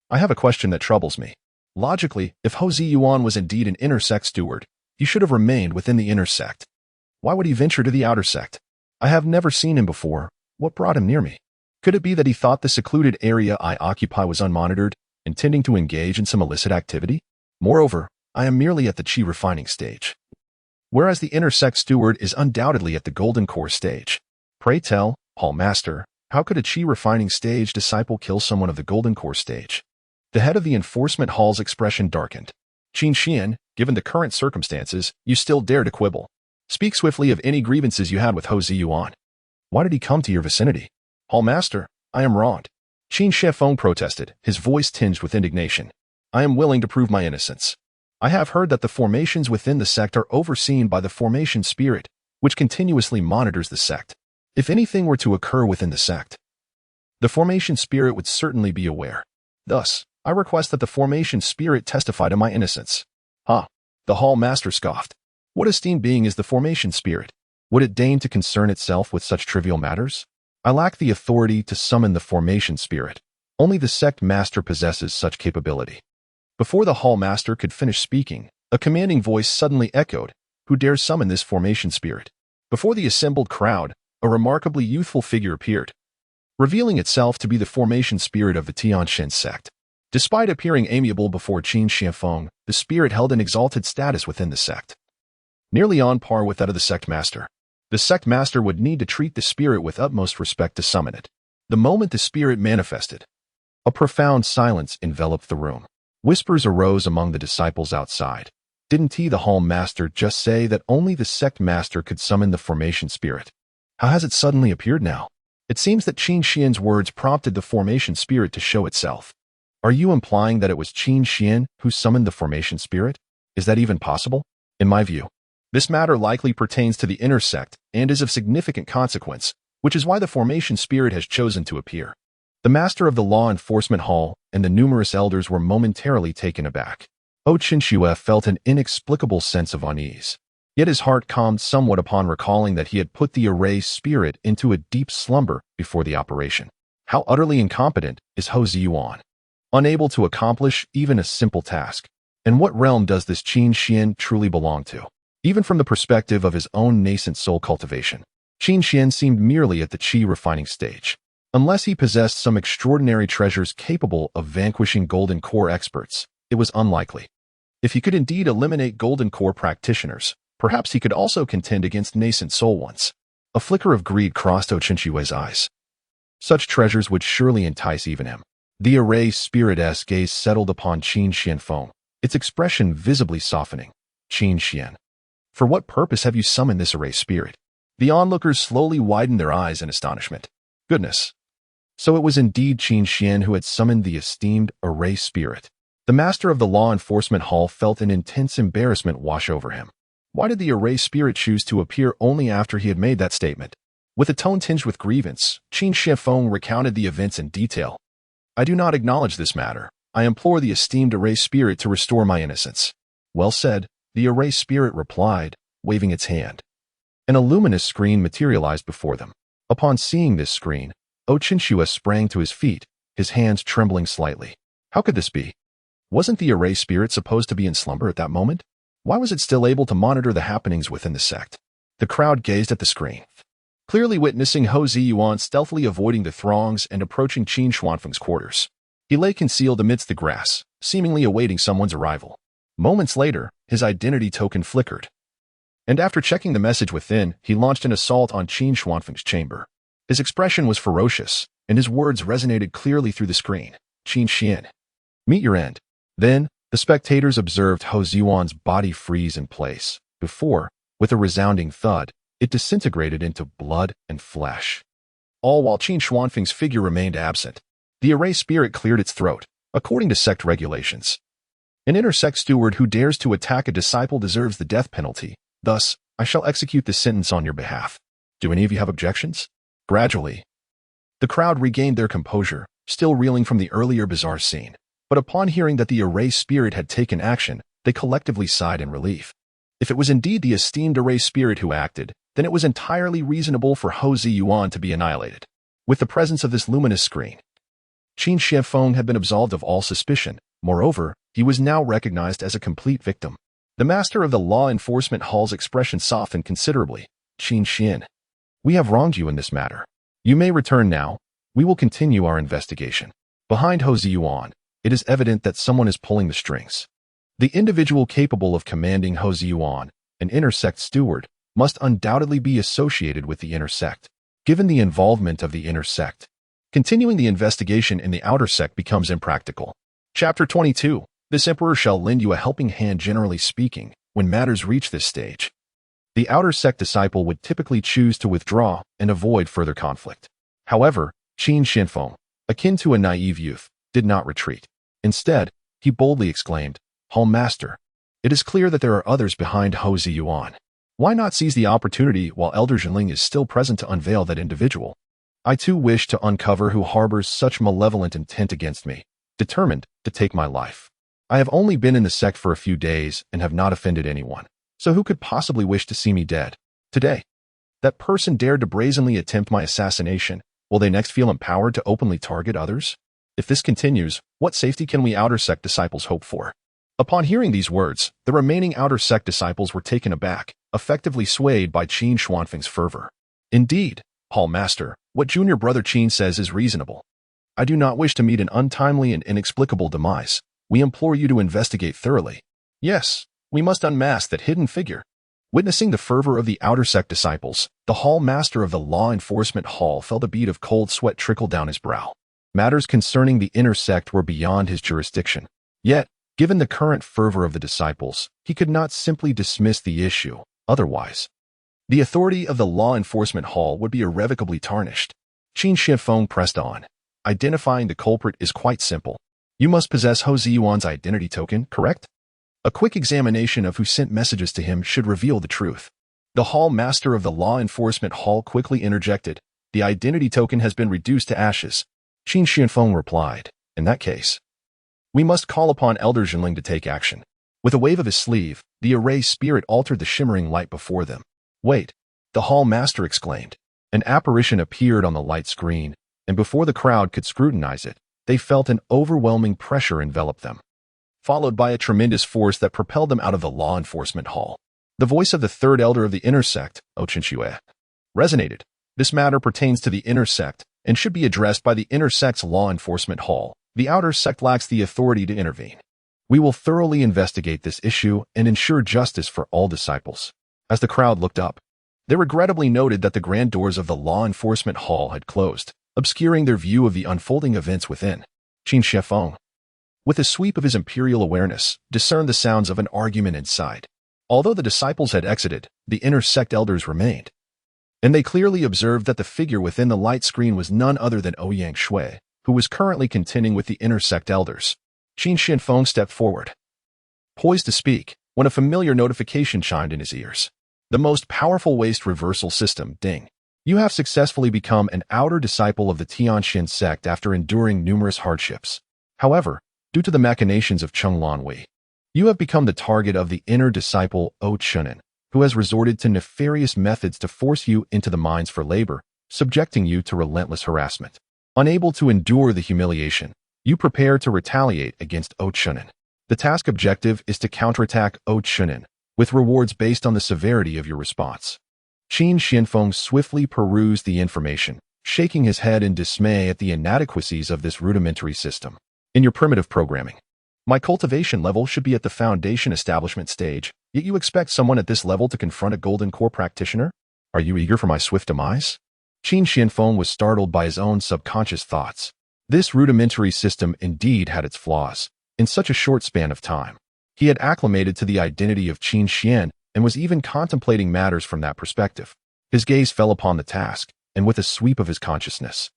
I have a question that troubles me. Logically, if Ho Ziyuan was indeed an inner sect steward, he should have remained within the inner sect. Why would he venture to the outer sect? I have never seen him before. What brought him near me? Could it be that he thought the secluded area I occupy was unmonitored, intending to engage in some illicit activity? Moreover, I am merely at the chi refining stage, whereas the inner sect steward is undoubtedly at the golden core stage. Pray tell, Hall Master, how could a chi refining stage disciple kill someone of the golden core stage?" The head of the enforcement hall's expression darkened. "Qin Xian, given the current circumstances, you still dare to quibble. Speak swiftly of any grievances you had with Ho Ziyuan. Why did he come to your vicinity?" "Hall Master, I am wronged." Qin Shifeng protested, his voice tinged with indignation. "I am willing to prove my innocence. I have heard that the formations within the sect are overseen by the formation spirit, which continuously monitors the sect. If anything were to occur within the sect, the formation spirit would certainly be aware. Thus, I request that the formation spirit testify to my innocence." "Ha!" The Hall Master scoffed. "What esteemed being is the formation spirit? Would it deign to concern itself with such trivial matters? I lack the authority to summon the formation spirit. Only the sect master possesses such capability. Before the hall master could finish speaking, a commanding voice suddenly echoed, "Who dares summon this formation spirit?" Before the assembled crowd, a remarkably youthful figure appeared, revealing itself to be the formation spirit of the Tianxin sect. Despite appearing amiable before Qin Xianfeng, the spirit held an exalted status within the sect, nearly on par with that of the sect master. The sect master would need to treat the spirit with utmost respect to summon it. The moment the spirit manifested, a profound silence enveloped the room. Whispers arose among the disciples outside. Didn't the hall master just say that only the sect master could summon the formation spirit? How has it suddenly appeared now? It seems that Qin Xian's words prompted the formation spirit to show itself. Are you implying that it was Qin Xian who summoned the formation spirit? Is that even possible? In my view, this matter likely pertains to the inner sect and is of significant consequence, which is why the formation spirit has chosen to appear. The master of the law enforcement hall and the numerous elders were momentarily taken aback. Qinshue felt an inexplicable sense of unease. Yet his heart calmed somewhat upon recalling that he had put the array spirit into a deep slumber before the operation. How utterly incompetent is Hou Ziyuan, unable to accomplish even a simple task. And what realm does this Qin Xian truly belong to? Even from the perspective of his own nascent soul cultivation, Qin Xian seemed merely at the qi refining stage. Unless he possessed some extraordinary treasures capable of vanquishing Golden Core experts, it was unlikely. If he could indeed eliminate Golden Core practitioners, perhaps he could also contend against nascent soul ones. A flicker of greed crossed Qinshue's eyes. Such treasures would surely entice even him. The array spirit's gaze settled upon Qin Xianfeng, its expression visibly softening. Qin Xian, for what purpose have you summoned this array spirit? The onlookers slowly widened their eyes in astonishment. Goodness! So it was indeed Qin Xian who had summoned the esteemed array spirit. The master of the law enforcement hall felt an intense embarrassment wash over him. Why did the array spirit choose to appear only after he had made that statement? With a tone tinged with grievance, Qin Xianfeng recounted the events in detail. I do not acknowledge this matter. I implore the esteemed array spirit to restore my innocence. Well said, the array spirit replied, waving its hand. An luminous screen materialized before them. Upon seeing this screen, Qinshue sprang to his feet, his hands trembling slightly. How could this be? Wasn't the array spirit supposed to be in slumber at that moment? Why was it still able to monitor the happenings within the sect? The crowd gazed at the screen, clearly witnessing Hou Ziyuan stealthily avoiding the throngs and approaching Qin Xuanfeng's quarters. He lay concealed amidst the grass, seemingly awaiting someone's arrival. Moments later, his identity token flickered. And after checking the message within, he launched an assault on Qin Xuanfeng's chamber. His expression was ferocious, and his words resonated clearly through the screen. Qin Xian, meet your end. Then, the spectators observed Hou Ziyuan's body freeze in place, before, with a resounding thud, it disintegrated into blood and flesh. All while Qin Xuanfeng's figure remained absent. The array spirit cleared its throat, according to sect regulations. An inner sect steward who dares to attack a disciple deserves the death penalty. Thus, I shall execute the sentence on your behalf. Do any of you have objections? Gradually, the crowd regained their composure, still reeling from the earlier bizarre scene. But upon hearing that the array spirit had taken action, they collectively sighed in relief. If it was indeed the esteemed array spirit who acted, then it was entirely reasonable for Hou Ziyuan to be annihilated. With the presence of this luminous screen, Qin Xianfeng had been absolved of all suspicion. Moreover, he was now recognized as a complete victim. The master of the law enforcement hall's expression softened considerably. Qin Xian, we have wronged you in this matter. You may return now. We will continue our investigation. Behind Hou Ziyuan, it is evident that someone is pulling the strings. The individual capable of commanding Hou Ziyuan, an inner sect steward, must undoubtedly be associated with the inner sect. Given the involvement of the inner sect, continuing the investigation in the outer sect becomes impractical. Chapter 22. This emperor shall lend you a helping hand. Generally speaking, when matters reach this stage, the outer sect disciple would typically choose to withdraw and avoid further conflict. However, Qin Xianfeng, akin to a naive youth, did not retreat. Instead, he boldly exclaimed, Hall Master, it is clear that there are others behind Hou Ziyuan. Why not seize the opportunity while Elder Zhenling is still present to unveil that individual? I too wish to uncover who harbors such malevolent intent against me, determined to take my life. I have only been in the sect for a few days and have not offended anyone, so who could possibly wish to see me dead? Today, that person dared to brazenly attempt my assassination. Will they next feel empowered to openly target others? If this continues, what safety can we outer sect disciples hope for? Upon hearing these words, the remaining outer sect disciples were taken aback, effectively swayed by Qin Xuanfeng's fervor. Indeed, Hall Master, what junior brother Qin says is reasonable. I do not wish to meet an untimely and inexplicable demise. We implore you to investigate thoroughly. Yes, we must unmask that hidden figure. Witnessing the fervor of the outer sect disciples, the Hall Master of the Law Enforcement Hall felt a bead of cold sweat trickle down his brow. Matters concerning the inner sect were beyond his jurisdiction. Yet, given the current fervor of the disciples, he could not simply dismiss the issue. Otherwise, the authority of the Law Enforcement Hall would be irrevocably tarnished. Qin Shifeng pressed on. Identifying the culprit is quite simple. You must possess Ho Ziyuan's identity token, correct? A quick examination of who sent messages to him should reveal the truth. The Hall Master of the Law Enforcement Hall quickly interjected. The identity token has been reduced to ashes. Qin Shifeng replied. In that case, we must call upon Elder Zhenling to take action. With a wave of his sleeve, the array spirit altered the shimmering light before them. Wait, the Hall Master exclaimed. An apparition appeared on the light screen, and before the crowd could scrutinize it, they felt an overwhelming pressure envelop them, followed by a tremendous force that propelled them out of the Law Enforcement Hall. The voice of the third elder of the inner sect, Ochinshui, resonated. This matter pertains to the inner sect and should be addressed by the inner sect's Law Enforcement Hall. The outer sect lacks the authority to intervene. We will thoroughly investigate this issue and ensure justice for all disciples. As the crowd looked up, they regrettably noted that the grand doors of the Law Enforcement Hall had closed, obscuring their view of the unfolding events within. Qin Shifeng, with a sweep of his imperial awareness, discerned the sounds of an argument inside. Although the disciples had exited, the inner sect elders remained, and they clearly observed that the figure within the light screen was none other than Ouyang Shui, who was currently contending with the inner sect elders. Qin Shifeng stepped forward, poised to speak, when a familiar notification chimed in his ears. The most powerful waste reversal system, ding. You have successfully become an outer disciple of the Tianxin sect after enduring numerous hardships. However, due to the machinations of Cheng Lanwei, you have become the target of the inner disciple O Chunin, who has resorted to nefarious methods to force you into the mines for labor, subjecting you to relentless harassment. Unable to endure the humiliation, you prepare to retaliate against O Chunin. The task objective is to counterattack O Chunin, with rewards based on the severity of your response. Qin Shifeng swiftly perused the information, shaking his head in dismay at the inadequacies of this rudimentary system. In your primitive programming, my cultivation level should be at the foundation establishment stage, yet you expect someone at this level to confront a golden core practitioner? Are you eager for my swift demise? Qin Shifeng was startled by his own subconscious thoughts. This rudimentary system indeed had its flaws. In such a short span of time, he had acclimated to the identity of Qin Xian and was even contemplating matters from that perspective. His gaze fell upon the task, and with a sweep of his consciousness,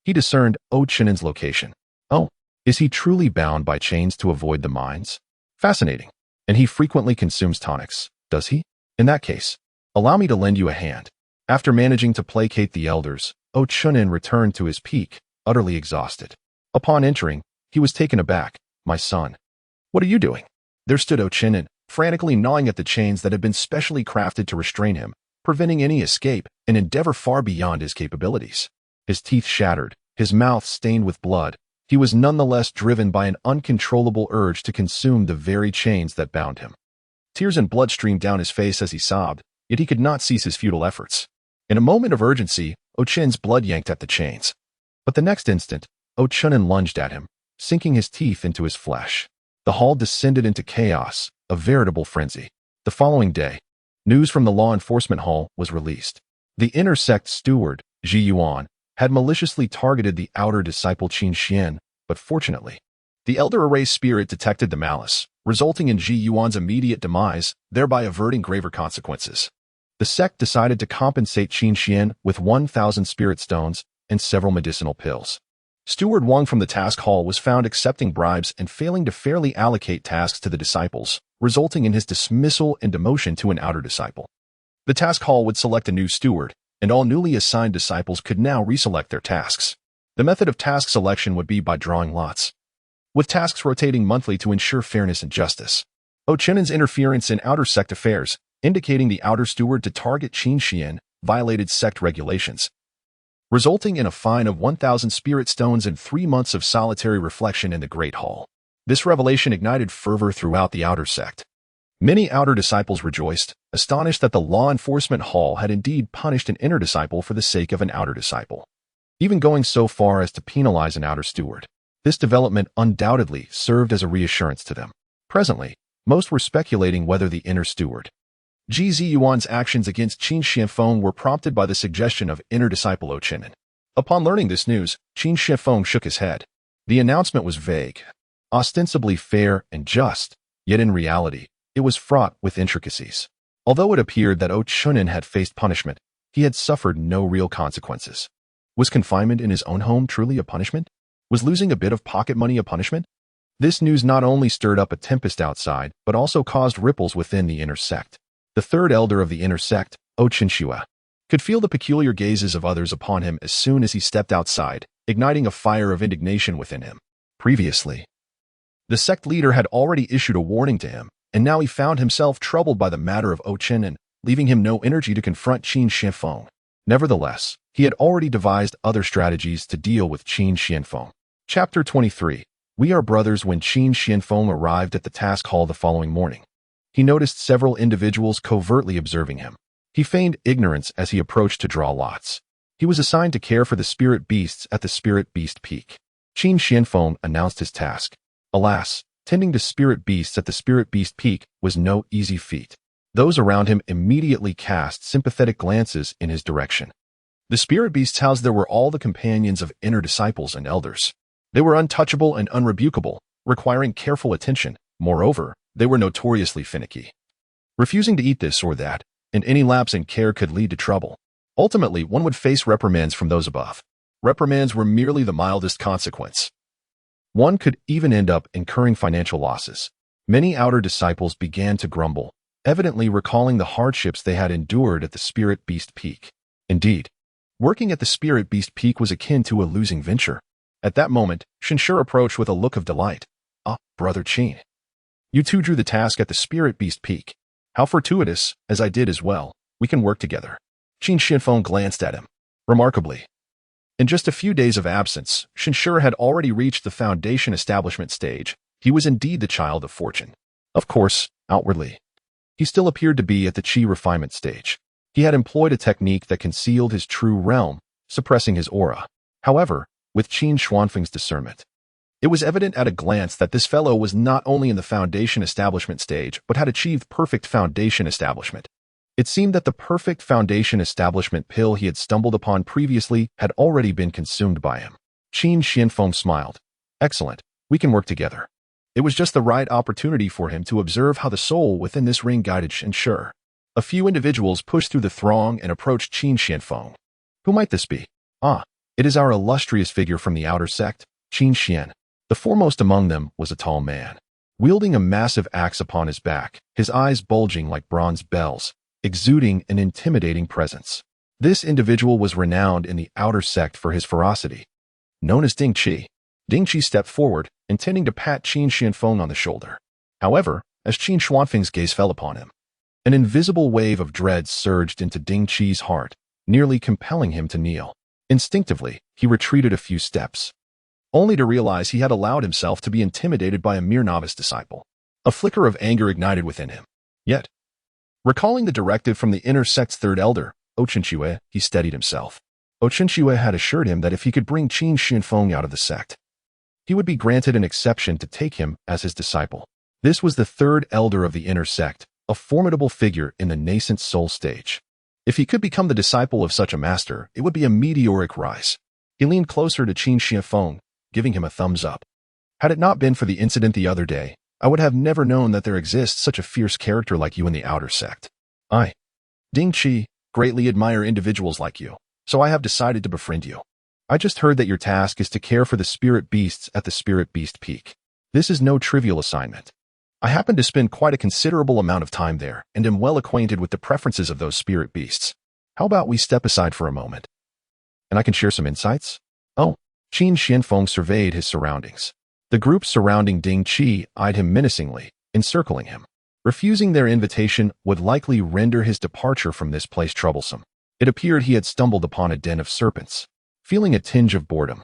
he discerned O Chunin's location. Oh, is he truly bound by chains to avoid the mines? Fascinating. And he frequently consumes tonics, does he? In that case, allow me to lend you a hand. After managing to placate the elders, O Chunin returned to his peak, utterly exhausted. Upon entering, he was taken aback. My son, what are you doing? There stood O Chunin, frantically gnawing at the chains that had been specially crafted to restrain him, preventing any escape, an endeavor far beyond his capabilities. His teeth shattered, his mouth stained with blood, he was nonetheless driven by an uncontrollable urge to consume the very chains that bound him. Tears and blood streamed down his face as he sobbed, yet he could not cease his futile efforts. In a moment of urgency, O Chunin's blood yanked at the chains. But the next instant, O Chunin lunged at him, sinking his teeth into his flesh. The hall descended into chaos, a veritable frenzy. The following day, news from the Law Enforcement Hall was released. The inner sect steward, Ji Yuan, had maliciously targeted the outer disciple Qin Xian, but fortunately, the elder array spirit detected the malice, resulting in Ji Yuan's immediate demise, thereby averting graver consequences. The sect decided to compensate Qin Xian with 1,000 spirit stones and several medicinal pills. Steward Wang from the task hall was found accepting bribes and failing to fairly allocate tasks to the disciples, resulting in his dismissal and demotion to an outer disciple. The task hall would select a new steward, and all newly assigned disciples could now reselect their tasks. The method of task selection would be by drawing lots, with tasks rotating monthly to ensure fairness and justice. O Chunin's interference in outer sect affairs, indicating the outer steward to target Qin Xian, violated sect regulations. resulting in a fine of 1,000 spirit stones and 3 months of solitary reflection in the Great Hall. This revelation ignited fervor throughout the outer sect. Many outer disciples rejoiced, astonished that the law enforcement hall had indeed punished an inner disciple for the sake of an outer disciple, even going so far as to penalize an outer steward. This development undoubtedly served as a reassurance to them. Presently, most were speculating whether the inner steward, Ji Yuan's actions against Qin Xianfeng were prompted by the suggestion of inner disciple Ochinen. Upon learning this news, Qin Xianfeng shook his head. The announcement was vague, ostensibly fair and just, yet in reality, it was fraught with intricacies. Although it appeared that Ochinen had faced punishment, he had suffered no real consequences. Was confinement in his own home truly a punishment? Was losing a bit of pocket money a punishment? This news not only stirred up a tempest outside, but also caused ripples within the inner sect. The third elder of the inner sect, Ochinshiwa, could feel the peculiar gazes of others upon him as soon as he stepped outside, igniting a fire of indignation within him. Previously, the sect leader had already issued a warning to him, and now he found himself troubled by the matter of Ochinen, leaving him no energy to confront Qin Xianfeng. Nevertheless, he had already devised other strategies to deal with Qin Xianfeng. Chapter 23. We are brothers. When Qin Xianfeng arrived at the task hall the following morning, he noticed several individuals covertly observing him. He feigned ignorance as he approached to draw lots. He was assigned to care for the spirit beasts at the Spirit Beast Peak. Qin Xianfeng announced his task. Alas, tending to spirit beasts at the Spirit Beast Peak was no easy feat. Those around him immediately cast sympathetic glances in his direction. The spirit beasts housed there were all the companions of inner disciples and elders. They were untouchable and unrebukable, requiring careful attention. Moreover, they were notoriously finicky, refusing to eat this or that, and any lapse in care could lead to trouble. Ultimately, one would face reprimands from those above. Reprimands were merely the mildest consequence. One could even end up incurring financial losses. Many outer disciples began to grumble, evidently recalling the hardships they had endured at the Spirit Beast Peak. Indeed, working at the Spirit Beast Peak was akin to a losing venture. At that moment, Shenshur approached with a look of delight. "Ah, Brother Qin. You too drew the task at the Spirit Beast Peak. How fortuitous, as I did as well. We can work together." Qin Xianfeng glanced at him. Remarkably, in just a few days of absence, Shenshur had already reached the foundation establishment stage. He was indeed the child of fortune. Of course, outwardly, he still appeared to be at the qi refinement stage. He had employed a technique that concealed his true realm, suppressing his aura. However, with Qin Xuanfeng's discernment, it was evident at a glance that this fellow was not only in the foundation establishment stage, but had achieved perfect foundation establishment. It seemed that the perfect foundation establishment pill he had stumbled upon previously had already been consumed by him. Qin Xianfeng smiled. "Excellent, we can work together." It was just the right opportunity for him to observe how the soul within this ring guided Shenshur. A few individuals pushed through the throng and approached Qin Xianfeng. Who might this be? "Ah, it is our illustrious figure from the outer sect, Qin Xian." The foremost among them was a tall man, wielding a massive axe upon his back, his eyes bulging like bronze bells, exuding an intimidating presence. This individual was renowned in the outer sect for his ferocity. Known as Ding Qi, Ding Qi stepped forward, intending to pat Qin Xianfeng on the shoulder. However, as Qin Xuanfeng's gaze fell upon him, an invisible wave of dread surged into Ding Qi's heart, nearly compelling him to kneel. Instinctively, he retreated a few steps, only to realize he had allowed himself to be intimidated by a mere novice disciple. A flicker of anger ignited within him. Yet, recalling the directive from the inner sect's third elder, Ochinshiwa, he steadied himself. Ochinshiwa had assured him that if he could bring Qin Xianfeng out of the sect, he would be granted an exception to take him as his disciple. This was the third elder of the inner sect, a formidable figure in the nascent soul stage. If he could become the disciple of such a master, it would be a meteoric rise. He leaned closer to Qin Xianfeng, giving him a thumbs up. "Had it not been for the incident the other day, I would have never known that there exists such a fierce character like you in the outer sect. I, Ding Qi, greatly admire individuals like you, so I have decided to befriend you. I just heard that your task is to care for the spirit beasts at the Spirit Beast Peak. This is no trivial assignment. I happen to spend quite a considerable amount of time there and am well acquainted with the preferences of those spirit beasts. How about we step aside for a moment, and I can share some insights?" "Oh." Qin Xianfeng surveyed his surroundings. The group surrounding Ding Qi eyed him menacingly, encircling him. Refusing their invitation would likely render his departure from this place troublesome. It appeared he had stumbled upon a den of serpents. Feeling a tinge of boredom,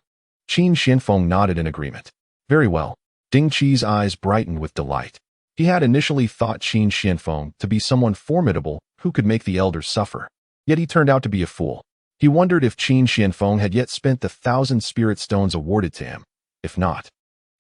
Qin Xianfeng nodded in agreement. Very well. Ding Qi's eyes brightened with delight. He had initially thought Qin Xianfeng to be someone formidable who could make the elders suffer. Yet he turned out to be a fool. He wondered if Qin Xianfeng had yet spent the 1,000 spirit stones awarded to him. If not,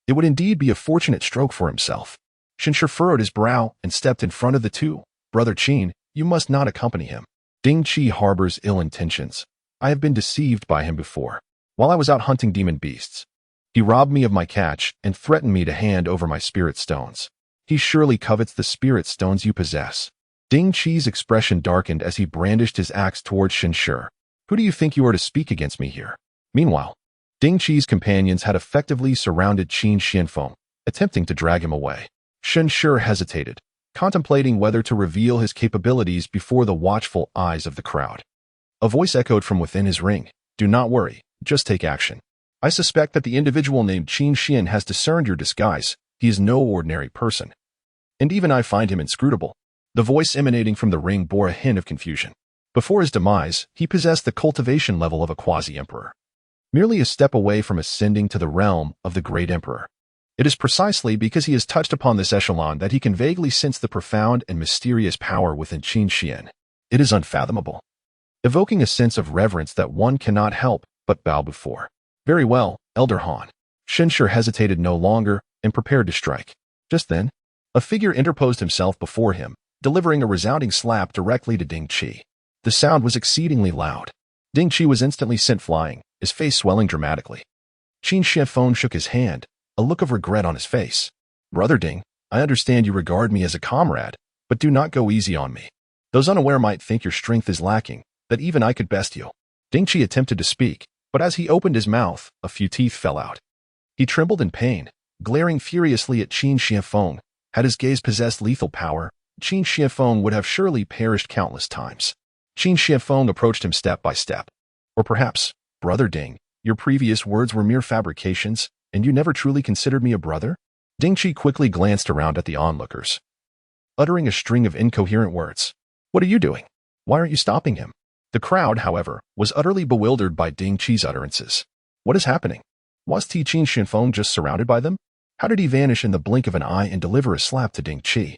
it would indeed be a fortunate stroke for himself. Shenshi furrowed his brow and stepped in front of the two. Brother Qin, you must not accompany him. Ding Qi harbors ill intentions. I have been deceived by him before. While I was out hunting demon beasts, he robbed me of my catch and threatened me to hand over my spirit stones. He surely covets the spirit stones you possess. Ding Qi's expression darkened as he brandished his axe towards Shenshi. Who do you think you are to speak against me here? Meanwhile, Ding Qi's companions had effectively surrounded Qin Xianfeng, attempting to drag him away. Shenshi hesitated, contemplating whether to reveal his capabilities before the watchful eyes of the crowd. A voice echoed from within his ring. Do not worry, just take action. I suspect that the individual named Qin Xian has discerned your disguise. He is no ordinary person. And even I find him inscrutable. The voice emanating from the ring bore a hint of confusion. Before his demise, he possessed the cultivation level of a quasi-emperor, merely a step away from ascending to the realm of the great emperor. It is precisely because he has touched upon this echelon that he can vaguely sense the profound and mysterious power within Qin Xian. It is unfathomable, evoking a sense of reverence that one cannot help but bow before. Very well, Elder Han. Shenshi hesitated no longer and prepared to strike. Just then, a figure interposed himself before him, delivering a resounding slap directly to Ding Qi. The sound was exceedingly loud. Ding Qi was instantly sent flying, his face swelling dramatically. Qin Xianfeng shook his hand, a look of regret on his face. Brother Ding, I understand you regard me as a comrade, but do not go easy on me. Those unaware might think your strength is lacking, that even I could best you. Ding Qi attempted to speak, but as he opened his mouth, a few teeth fell out. He trembled in pain, glaring furiously at Qin Xianfeng. Had his gaze possessed lethal power, Qin Xianfeng would have surely perished countless times. Qin Xianfeng approached him step by step. Or perhaps, Brother Ding, your previous words were mere fabrications, and you never truly considered me a brother? Ding Qi quickly glanced around at the onlookers, uttering a string of incoherent words. What are you doing? Why aren't you stopping him? The crowd, however, was utterly bewildered by Ding Qi's utterances. What is happening? Was Qin Xianfeng just surrounded by them? How did he vanish in the blink of an eye and deliver a slap to Ding Qi?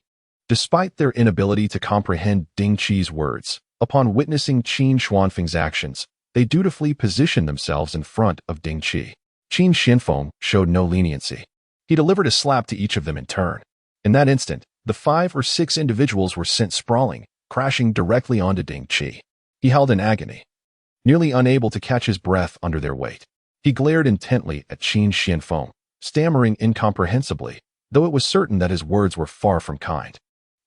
Despite their inability to comprehend Ding Qi's words, upon witnessing Qin Xuanfeng's actions, they dutifully positioned themselves in front of Ding Qi. Qin Xianfeng showed no leniency. He delivered a slap to each of them in turn. In that instant, the 5 or 6 individuals were sent sprawling, crashing directly onto Ding Qi. He held in agony, nearly unable to catch his breath under their weight. He glared intently at Qin Xianfeng, stammering incomprehensibly, though it was certain that his words were far from kind.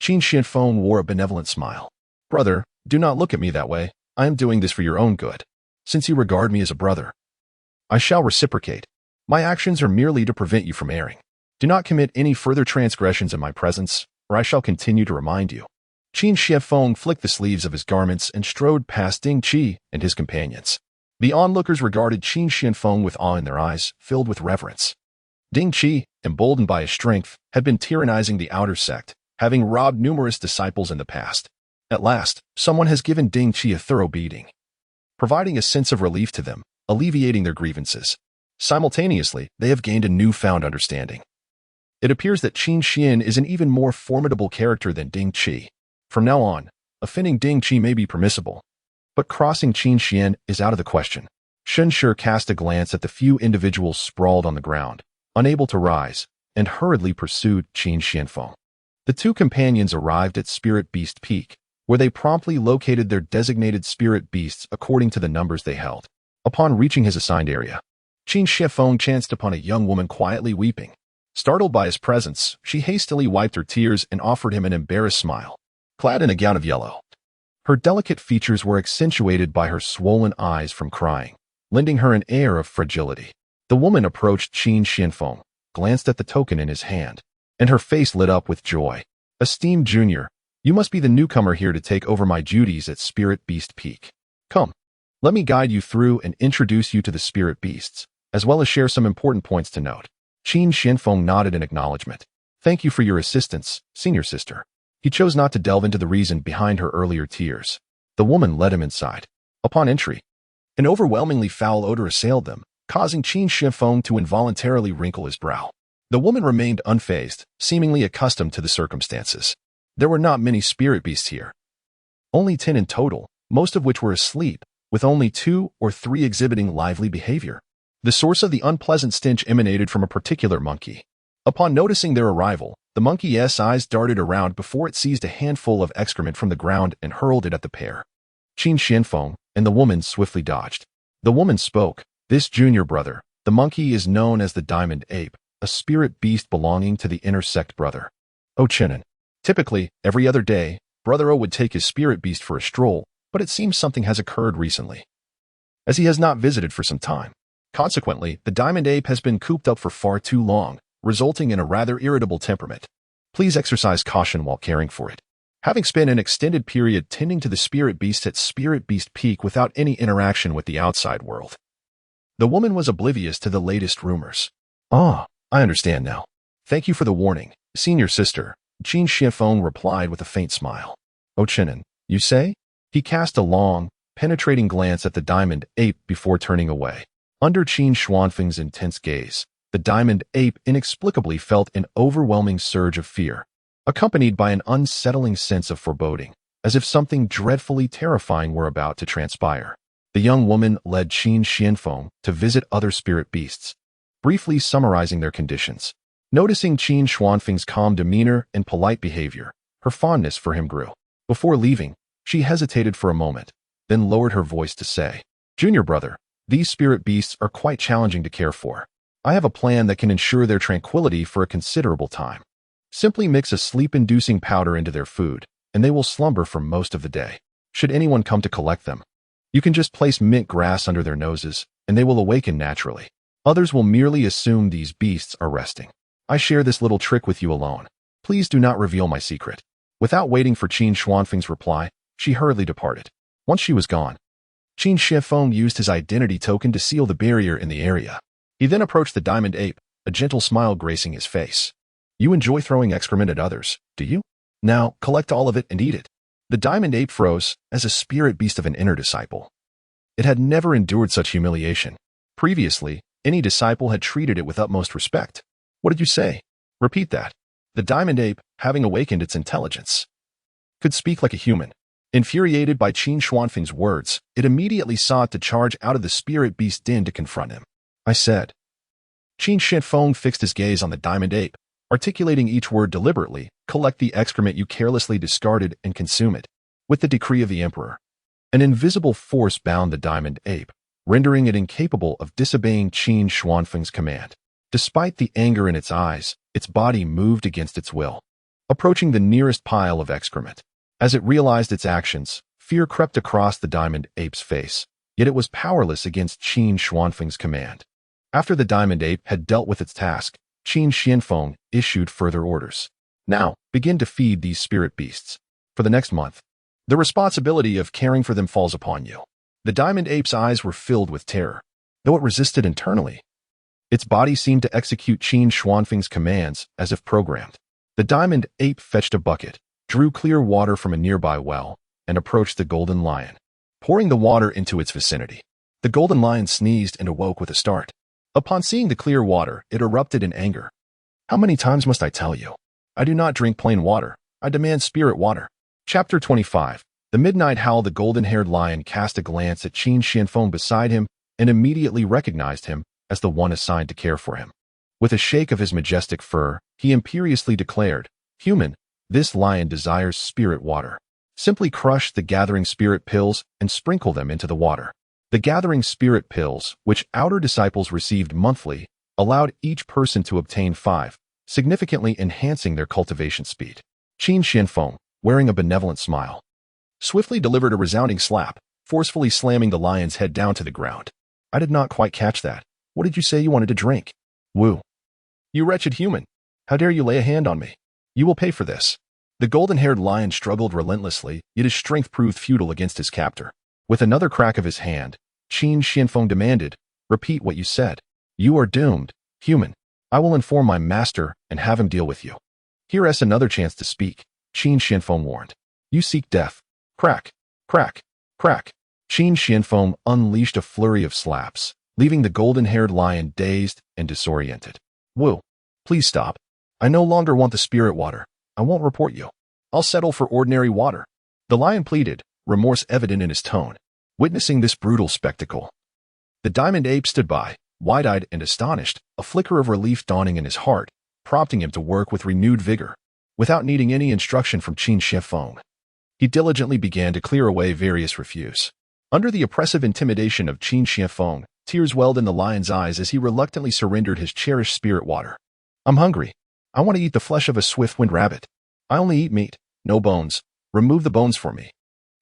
Qin Xianfeng wore a benevolent smile. Brother, do not look at me that way. I am doing this for your own good. Since you regard me as a brother, I shall reciprocate. My actions are merely to prevent you from erring. Do not commit any further transgressions in my presence, or I shall continue to remind you. Qin Xianfeng flicked the sleeves of his garments and strode past Ding Qi and his companions. The onlookers regarded Qin Xianfeng with awe in their eyes, filled with reverence. Ding Qi, emboldened by his strength, had been tyrannizing the outer sect, having robbed numerous disciples in the past. At last, someone has given Ding Qi a thorough beating, providing a sense of relief to them, alleviating their grievances. Simultaneously, they have gained a newfound understanding. It appears that Qin Xian is an even more formidable character than Ding Qi. From now on, offending Ding Qi may be permissible, but crossing Qin Xian is out of the question. Shenshi cast a glance at the few individuals sprawled on the ground, unable to rise, and hurriedly pursued Qin Xianfeng. The two companions arrived at Spirit Beast Peak, where they promptly located their designated spirit beasts according to the numbers they held. Upon reaching his assigned area, Qin Xianfeng chanced upon a young woman quietly weeping. Startled by his presence, she hastily wiped her tears and offered him an embarrassed smile. Clad in a gown of yellow, her delicate features were accentuated by her swollen eyes from crying, lending her an air of fragility. The woman approached Qin Xianfeng, glanced at the token in his hand, and her face lit up with joy. Esteemed Junior, you must be the newcomer here to take over my duties at Spirit Beast Peak. Come, let me guide you through and introduce you to the spirit beasts, as well as share some important points to note. Qin Xianfeng nodded in acknowledgement. Thank you for your assistance, senior sister. He chose not to delve into the reason behind her earlier tears. The woman led him inside. Upon entry, An overwhelmingly foul odor assailed them, causing Qin Shifeng to involuntarily wrinkle his brow. The woman remained unfazed, seemingly accustomed to the circumstances. There were not many spirit beasts here. Only 10 in total, most of which were asleep, with only 2 or 3 exhibiting lively behavior. The source of the unpleasant stench emanated from a particular monkey. Upon noticing their arrival, the monkey's eyes darted around before it seized a handful of excrement from the ground and hurled it at the pair. Qin Shifeng and the woman swiftly dodged. The woman spoke. This junior brother, the monkey, is known as the diamond ape, a spirit beast belonging to the intersect brother. Oh Chinen. Typically, every other day, Brother O would take his spirit beast for a stroll, but it seems something has occurred recently, as he has not visited for some time. Consequently, the diamond ape has been cooped up for far too long, resulting in a rather irritable temperament. Please exercise caution while caring for it. Having spent an extended period tending to the spirit beast at spirit beast peak without any interaction with the outside world, the woman was oblivious to the latest rumors. Ah, I understand now. Thank you for the warning, senior sister, Qin Shifeng replied with a faint smile. Oh Chinen, you say? He cast a long, penetrating glance at the diamond ape before turning away. Under Qin Xuanfeng's intense gaze, the diamond ape inexplicably felt an overwhelming surge of fear, accompanied by an unsettling sense of foreboding, as if something dreadfully terrifying were about to transpire. The young woman led Qin Shifeng to visit other spirit beasts, briefly summarizing their conditions. Noticing Qin Xuanfeng's calm demeanor and polite behavior, her fondness for him grew. Before leaving, she hesitated for a moment, then lowered her voice to say, Junior brother, these spirit beasts are quite challenging to care for. I have a plan that can ensure their tranquility for a considerable time. Simply mix a sleep-inducing powder into their food, and they will slumber for most of the day. Should anyone come to collect them, you can just place mint grass under their noses, and they will awaken naturally. Others will merely assume these beasts are resting. I share this little trick with you alone. Please do not reveal my secret. Without waiting for Qin Xuanfeng's reply, she hurriedly departed. Once she was gone, Qin Shifeng used his identity token to seal the barrier in the area. He then approached the diamond ape, a gentle smile gracing his face. You enjoy throwing excrement at others, do you? Now, collect all of it and eat it. The diamond ape froze as a spirit beast of an inner disciple. It had never endured such humiliation. Previously, any disciple had treated it with utmost respect. What did you say? Repeat that. The diamond ape, having awakened its intelligence, could speak like a human. Infuriated by Qin Xuanfeng's words, it immediately sought to charge out of the spirit beast den to confront him. I said. Qin Shifeng fixed his gaze on the diamond ape, articulating each word deliberately. Collect the excrement you carelessly discarded and consume it. With the decree of the emperor, an invisible force bound the diamond ape, rendering it incapable of disobeying Qin Xuanfeng's command. Despite the anger in its eyes, its body moved against its will, approaching the nearest pile of excrement. As it realized its actions, fear crept across the diamond ape's face, yet it was powerless against Qin Xuanfeng's command. After the diamond ape had dealt with its task, Qin Shifeng issued further orders. Now, begin to feed these spirit beasts. For the next month, the responsibility of caring for them falls upon you. The diamond ape's eyes were filled with terror. Though it resisted internally, its body seemed to execute Qin Xuanfeng's commands as if programmed. The diamond ape fetched a bucket, drew clear water from a nearby well, and approached the golden lion, pouring the water into its vicinity. The golden lion sneezed and awoke with a start. Upon seeing the clear water, it erupted in anger. How many times must I tell you? I do not drink plain water. I demand spirit water. Chapter 25. The midnight howl. The golden-haired lion cast a glance at Qin Shifeng beside him and immediately recognized him as the one assigned to care for him. With a shake of his majestic fur, he imperiously declared, Human, this lion desires spirit water. Simply crush the gathering spirit pills and sprinkle them into the water. The gathering spirit pills, which outer disciples received monthly, allowed each person to obtain 5, significantly enhancing their cultivation speed. Qin Shifeng, wearing a benevolent smile, swiftly delivered a resounding slap, forcefully slamming the lion's head down to the ground. I did not quite catch that. What did you say you wanted to drink? Woo. You wretched human. How dare you lay a hand on me? You will pay for this. The golden-haired lion struggled relentlessly, yet his strength proved futile against his captor. With another crack of his hand, Qin Shifeng demanded, Repeat what you said. You are doomed, human. I will inform my master and have him deal with you. Here is another chance to speak, Qin Shifeng warned. You seek death. Crack, crack, crack. Qin Xianfeng unleashed a flurry of slaps, leaving the golden-haired lion dazed and disoriented. Wu, please stop. I no longer want the spirit water. I won't report you. I'll settle for ordinary water. The lion pleaded, remorse evident in his tone. Witnessing this brutal spectacle, the diamond ape stood by, wide-eyed and astonished, a flicker of relief dawning in his heart, prompting him to work with renewed vigor. Without needing any instruction from Qin Xianfeng, he diligently began to clear away various refuse. Under the oppressive intimidation of Qin Xianfeng, tears welled in the lion's eyes as he reluctantly surrendered his cherished spirit water. I'm hungry. I want to eat the flesh of a swift-winged rabbit. I only eat meat, no bones. Remove the bones for me.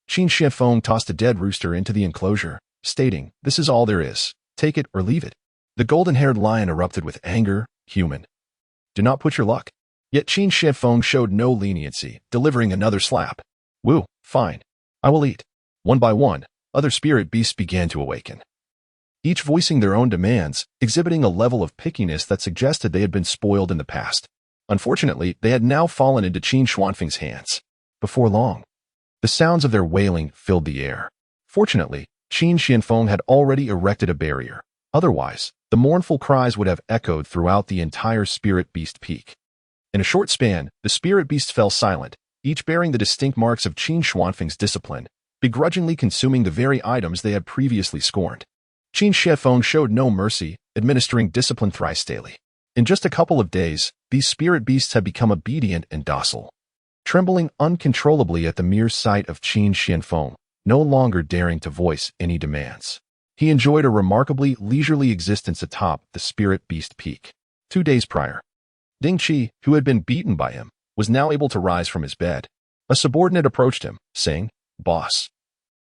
Qin Xianfeng tossed a dead rooster into the enclosure, stating, this is all there is. Take it or leave it. The golden-haired lion erupted with anger. Human, do not put your luck. Yet Qin Xianfeng showed no leniency, delivering another slap. Wu, fine. I will eat. One by one, other spirit beasts began to awaken, each voicing their own demands, exhibiting a level of pickiness that suggested they had been spoiled in the past. Unfortunately, they had now fallen into Qin Xuanfeng's hands. Before long, the sounds of their wailing filled the air. Fortunately, Qin Xianfeng had already erected a barrier. Otherwise, the mournful cries would have echoed throughout the entire spirit beast peak. In a short span, the spirit beasts fell silent, each bearing the distinct marks of Qin Xuanfeng's discipline, begrudgingly consuming the very items they had previously scorned. Qin Xianfeng showed no mercy, administering discipline thrice daily. In just a couple of days, these spirit beasts had become obedient and docile, trembling uncontrollably at the mere sight of Qin Xianfeng, no longer daring to voice any demands. He enjoyed a remarkably leisurely existence atop the spirit beast peak. 2 days prior, Ding Qi, who had been beaten by him, was now able to rise from his bed. A subordinate approached him, saying, Boss,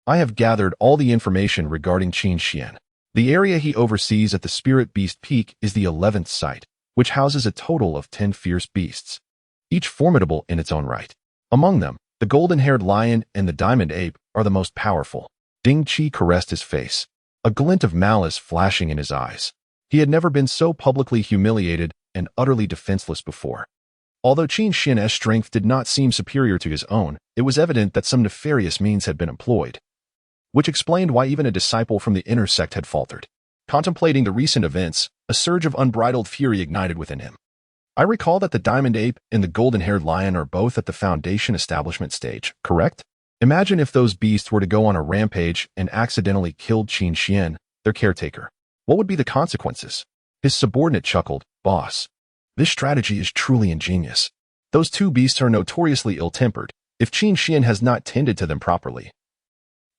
I have gathered all the information regarding Qin Xian. The area he oversees at the Spirit Beast Peak is the 11th site, which houses a total of 10 fierce beasts, each formidable in its own right. Among them, the golden-haired lion and the diamond ape are the most powerful. Ding Qi caressed his face, a glint of malice flashing in his eyes. He had never been so publicly humiliated and utterly defenseless before. Although Qin Xian's strength did not seem superior to his own, it was evident that some nefarious means had been employed, which explained why even a disciple from the inner sect had faltered. Contemplating the recent events, a surge of unbridled fury ignited within him. I recall that the diamond ape and the golden-haired lion are both at the foundation establishment stage, correct? Imagine if those beasts were to go on a rampage and accidentally killed Qin Xian, their caretaker. What would be the consequences? His subordinate chuckled, Boss, this strategy is truly ingenious. Those two beasts are notoriously ill-tempered. If Qin Xian has not tended to them properly,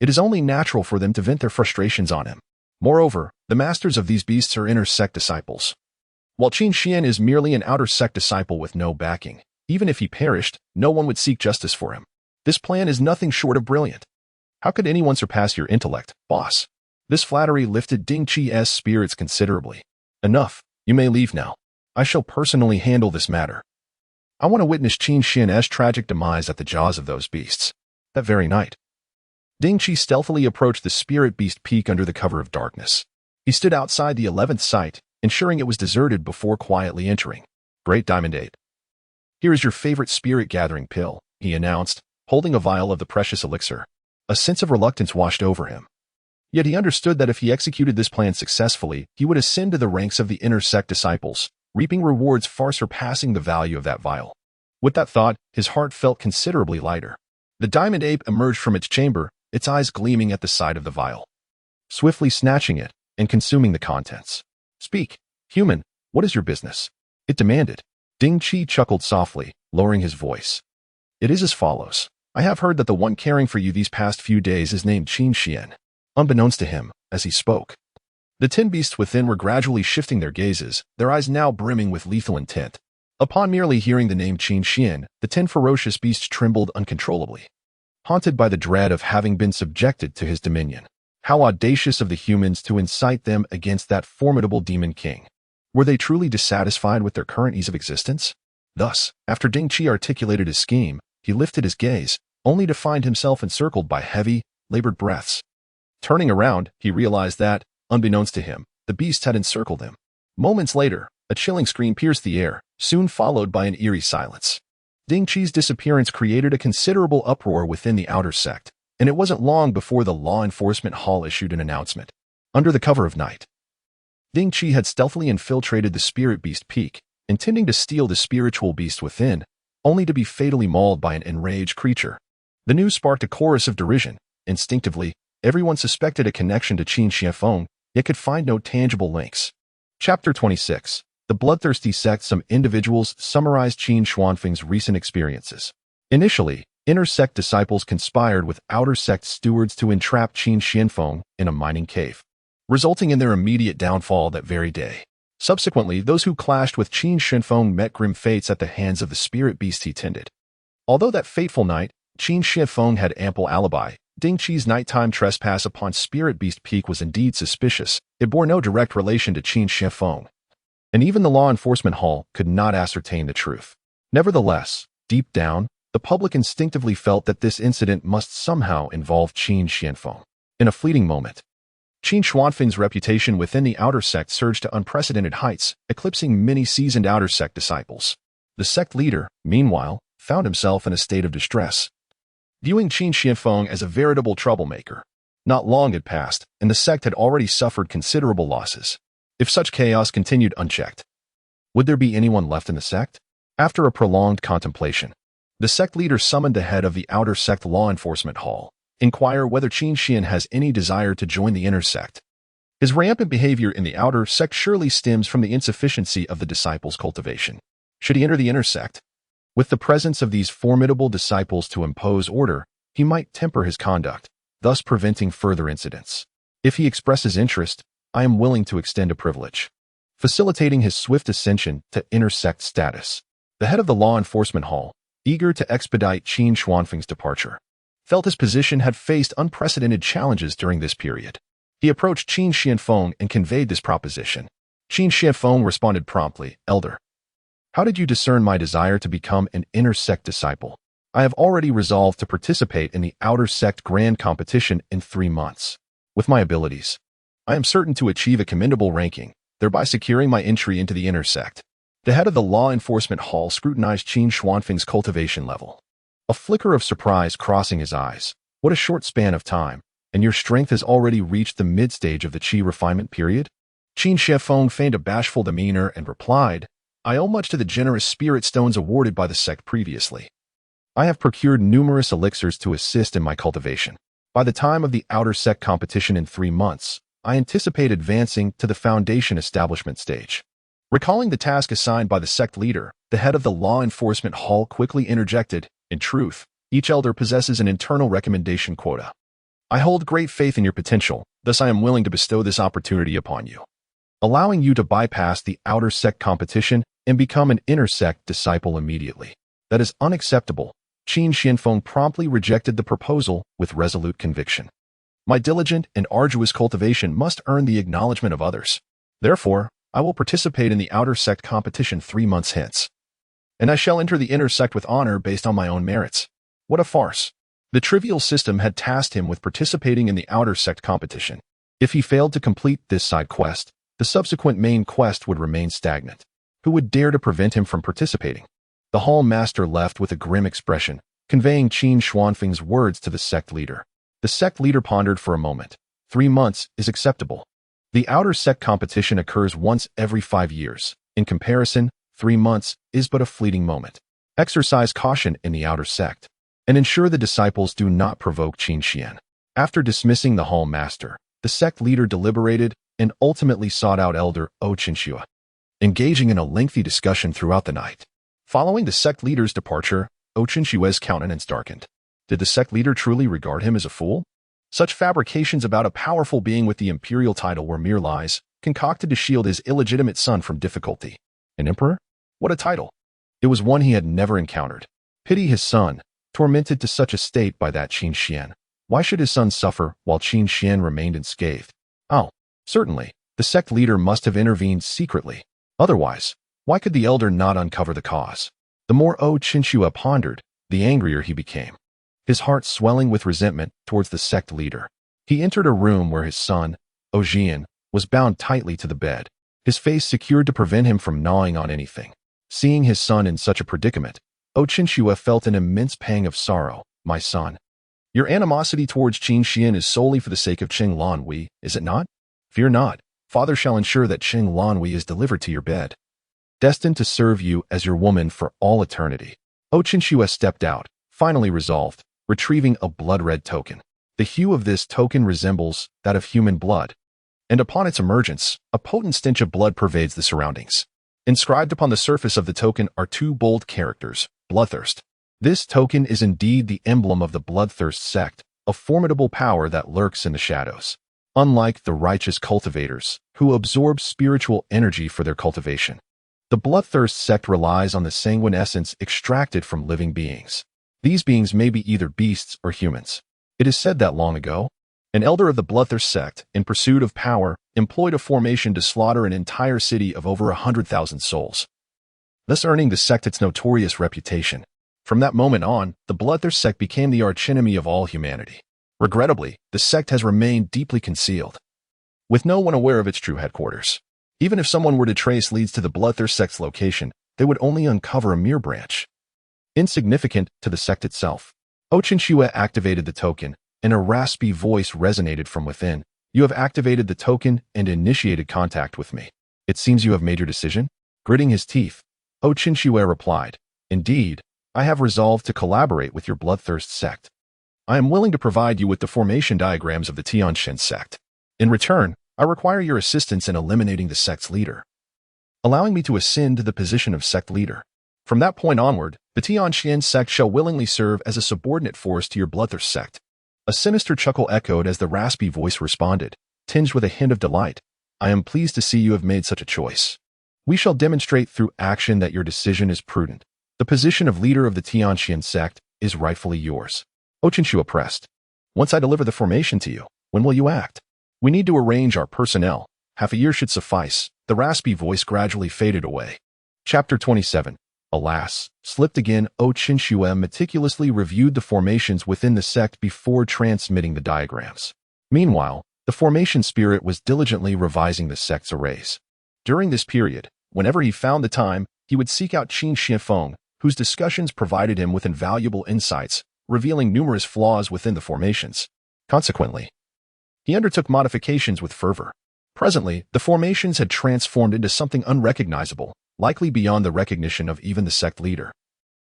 it is only natural for them to vent their frustrations on him. Moreover, the masters of these beasts are inner sect disciples, while Qin Xian is merely an outer sect disciple with no backing. Even if he perished, no one would seek justice for him. This plan is nothing short of brilliant. How could anyone surpass your intellect, boss? This flattery lifted Ding Qi's spirits considerably. Enough, you may leave now. I shall personally handle this matter. I want to witness Qin Xian's tragic demise at the jaws of those beasts. That very night, Ding Qi stealthily approached the Spirit Beast Peak under the cover of darkness. He stood outside the 11th site, ensuring it was deserted before quietly entering. Great Diamond Ape, here is your favorite spirit-gathering pill, he announced, holding a vial of the precious elixir. A sense of reluctance washed over him. Yet he understood that if he executed this plan successfully, he would ascend to the ranks of the inner sect disciples, reaping rewards far surpassing the value of that vial. With that thought, his heart felt considerably lighter. The diamond ape emerged from its chamber, its eyes gleaming at the sight of the vial, swiftly snatching it and consuming the contents. Speak, human, what is your business? It demanded. Ding Qi chuckled softly, lowering his voice. It is as follows. I have heard that the one caring for you these past few days is named Qin Xian. Unbeknownst to him, as he spoke, the 10 beasts within were gradually shifting their gazes, their eyes now brimming with lethal intent. Upon merely hearing the name Qin Xian, the 10 ferocious beasts trembled uncontrollably, haunted by the dread of having been subjected to his dominion. How audacious of the humans to incite them against that formidable demon king. Were they truly dissatisfied with their current ease of existence? Thus, after Ding Qi articulated his scheme, he lifted his gaze, only to find himself encircled by heavy, labored breaths. Turning around, he realized that, unbeknownst to him, the beasts had encircled him. Moments later, a chilling scream pierced the air, soon followed by an eerie silence. Ding Qi's disappearance created a considerable uproar within the outer sect. and it wasn't long before the law enforcement hall issued an announcement. Under the cover of night, Ding Qi had stealthily infiltrated the spirit beast peak, intending to steal the spiritual beast within, only to be fatally mauled by an enraged creature. The news sparked a chorus of derision. Instinctively, everyone suspected a connection to Qin Xianfeng, yet could find no tangible links. Chapter 26. The Bloodthirsty Sect. Some individuals summarized Qin Xuanfeng's recent experiences. Initially, inner sect disciples conspired with outer sect stewards to entrap Qin Xianfeng in a mining cave, resulting in their immediate downfall that very day. Subsequently, those who clashed with Qin Xianfeng met grim fates at the hands of the spirit beast he tended. Although that fateful night, Qin Xianfeng had ample alibi, Ding Qi's nighttime trespass upon Spirit Beast Peak was indeed suspicious. It bore no direct relation to Qin Xianfeng, and even the law enforcement hall could not ascertain the truth. Nevertheless, deep down, the public instinctively felt that this incident must somehow involve Qin Xianfeng. In a fleeting moment, Qin Xuanfeng's reputation within the outer sect surged to unprecedented heights, eclipsing many seasoned outer sect disciples. The sect leader, meanwhile, found himself in a state of distress, viewing Qin Xianfeng as a veritable troublemaker. Not long had passed, and the sect had already suffered considerable losses. If such chaos continued unchecked, would there be anyone left in the sect? After a prolonged contemplation, the sect leader summoned the head of the outer sect law enforcement hall, inquire whether Qin Xian has any desire to join the inner sect. His rampant behavior in the outer sect surely stems from the insufficiency of the disciples' cultivation. Should he enter the inner sect? With the presence of these formidable disciples to impose order, he might temper his conduct, thus preventing further incidents. If he expresses interest, I am willing to extend a privilege, facilitating his swift ascension to inner sect status. The head of the law enforcement hall, eager to expedite Qin Xuanfeng's departure, felt his position had faced unprecedented challenges during this period. He approached Qin Xianfeng and conveyed this proposition. Qin Xianfeng responded promptly, "Elder, how did you discern my desire to become an inner sect disciple? I have already resolved to participate in the outer sect grand competition in 3 months. With my abilities, I am certain to achieve a commendable ranking, thereby securing my entry into the inner sect." The head of the law enforcement hall scrutinized Qin Xuanfeng's cultivation level, a flicker of surprise crossing his eyes. What a short span of time, and your strength has already reached the mid-stage of the qi refinement period? Qin Xianfeng feigned a bashful demeanor and replied, "I owe much to the generous spirit stones awarded by the sect previously. I have procured numerous elixirs to assist in my cultivation. By the time of the outer sect competition in 3 months, I anticipate advancing to the foundation establishment stage." Recalling the task assigned by the sect leader, the head of the law enforcement hall quickly interjected, "In truth, each elder possesses an internal recommendation quota. I hold great faith in your potential, thus I am willing to bestow this opportunity upon you, allowing you to bypass the outer sect competition and become an inner sect disciple immediately." "That is unacceptable." Qin Xianfeng promptly rejected the proposal with resolute conviction. "My diligent and arduous cultivation must earn the acknowledgement of others. Therefore, I will participate in the outer sect competition 3 months hence, and I shall enter the inner sect with honor based on my own merits." What a farce. The trivial system had tasked him with participating in the outer sect competition. If he failed to complete this side quest, the subsequent main quest would remain stagnant. Who would dare to prevent him from participating? The hall master left with a grim expression, conveying Qin Xuanfeng's words to the sect leader. The sect leader pondered for a moment. 3 months is acceptable. The outer sect competition occurs once every 5 years. In comparison, 3 months is but a fleeting moment. Exercise caution in the outer sect, and ensure the disciples do not provoke Qin Xian. After dismissing the hall master, the sect leader deliberated and ultimately sought out Elder O Qinxue, engaging in a lengthy discussion throughout the night. Following the sect leader's departure, O Qinxue's countenance darkened. Did the sect leader truly regard him as a fool? Such fabrications about a powerful being with the imperial title were mere lies, concocted to shield his illegitimate son from difficulty. An emperor? What a title! It was one he had never encountered. Pity his son, tormented to such a state by that Qin Xian. Why should his son suffer while Qin Xian remained unscathed? Oh, certainly, the sect leader must have intervened secretly. Otherwise, why could the elder not uncover the cause? The more O Qinxue pondered, the angrier he became, his heart swelling with resentment towards the sect leader. He entered a room where his son, O Jian, was bound tightly to the bed, his face secured to prevent him from gnawing on anything. Seeing his son in such a predicament, O Qinxue felt an immense pang of sorrow. "My son, Your animosity towards Qin Xian is solely for the sake of Cheng Lanhui, is it not? Fear not. Father shall ensure that Cheng Lanhui is delivered to your bed, destined to serve you as your woman for all eternity. Qinshue stepped out, finally resolved, retrieving a blood-red token. The hue of this token resembles that of human blood, and upon its emergence, a potent stench of blood pervades the surroundings. Inscribed upon the surface of the token are two bold characters, Bloodthirst. This token is indeed the emblem of the Bloodthirst sect, a formidable power that lurks in the shadows. Unlike the righteous cultivators, who absorb spiritual energy for their cultivation, the Bloodthirst sect relies on the sanguine essence extracted from living beings. These beings may be either beasts or humans. It is said that long ago, an elder of the Bloodthirst sect, in pursuit of power, employed a formation to slaughter an entire city of over 100,000 souls, thus earning the sect its notorious reputation. From that moment on, the Bloodthirst sect became the archenemy of all humanity. Regrettably, the sect has remained deeply concealed, with no one aware of its true headquarters. Even if someone were to trace leads to the Bloodthirst sect's location, they would only uncover a mere branch, insignificant to the sect itself. Qinshue activated the token, and a raspy voice resonated from within. You have activated the token and initiated contact with me. It seems you have made your decision? Gritting his teeth, Qinshue replied, Indeed, I have resolved to collaborate with your Bloodthirst sect. I am willing to provide you with the formation diagrams of the Tianxin sect. In return, I require your assistance in eliminating the sect's leader, allowing me to ascend to the position of sect leader. From that point onward, the Tianxin sect shall willingly serve as a subordinate force to your Bloodthirst sect. A sinister chuckle echoed as the raspy voice responded, tinged with a hint of delight. I am pleased to see you have made such a choice. We shall demonstrate through action that your decision is prudent. The position of leader of the Tianxin sect is rightfully yours. Qinshue pressed. Once I deliver the formation to you, when will you act? We need to arrange our personnel. Half a year should suffice. The raspy voice gradually faded away. Chapter 27. Alas, slipped again. Qinshue meticulously reviewed the formations within the sect before transmitting the diagrams. Meanwhile, the formation spirit was diligently revising the sect's arrays. During this period, whenever he found the time, he would seek out Qin Xianfeng, whose discussions provided him with invaluable insights, revealing numerous flaws within the formations. Consequently, he undertook modifications with fervor. Presently, the formations had transformed into something unrecognizable, likely beyond the recognition of even the sect leader.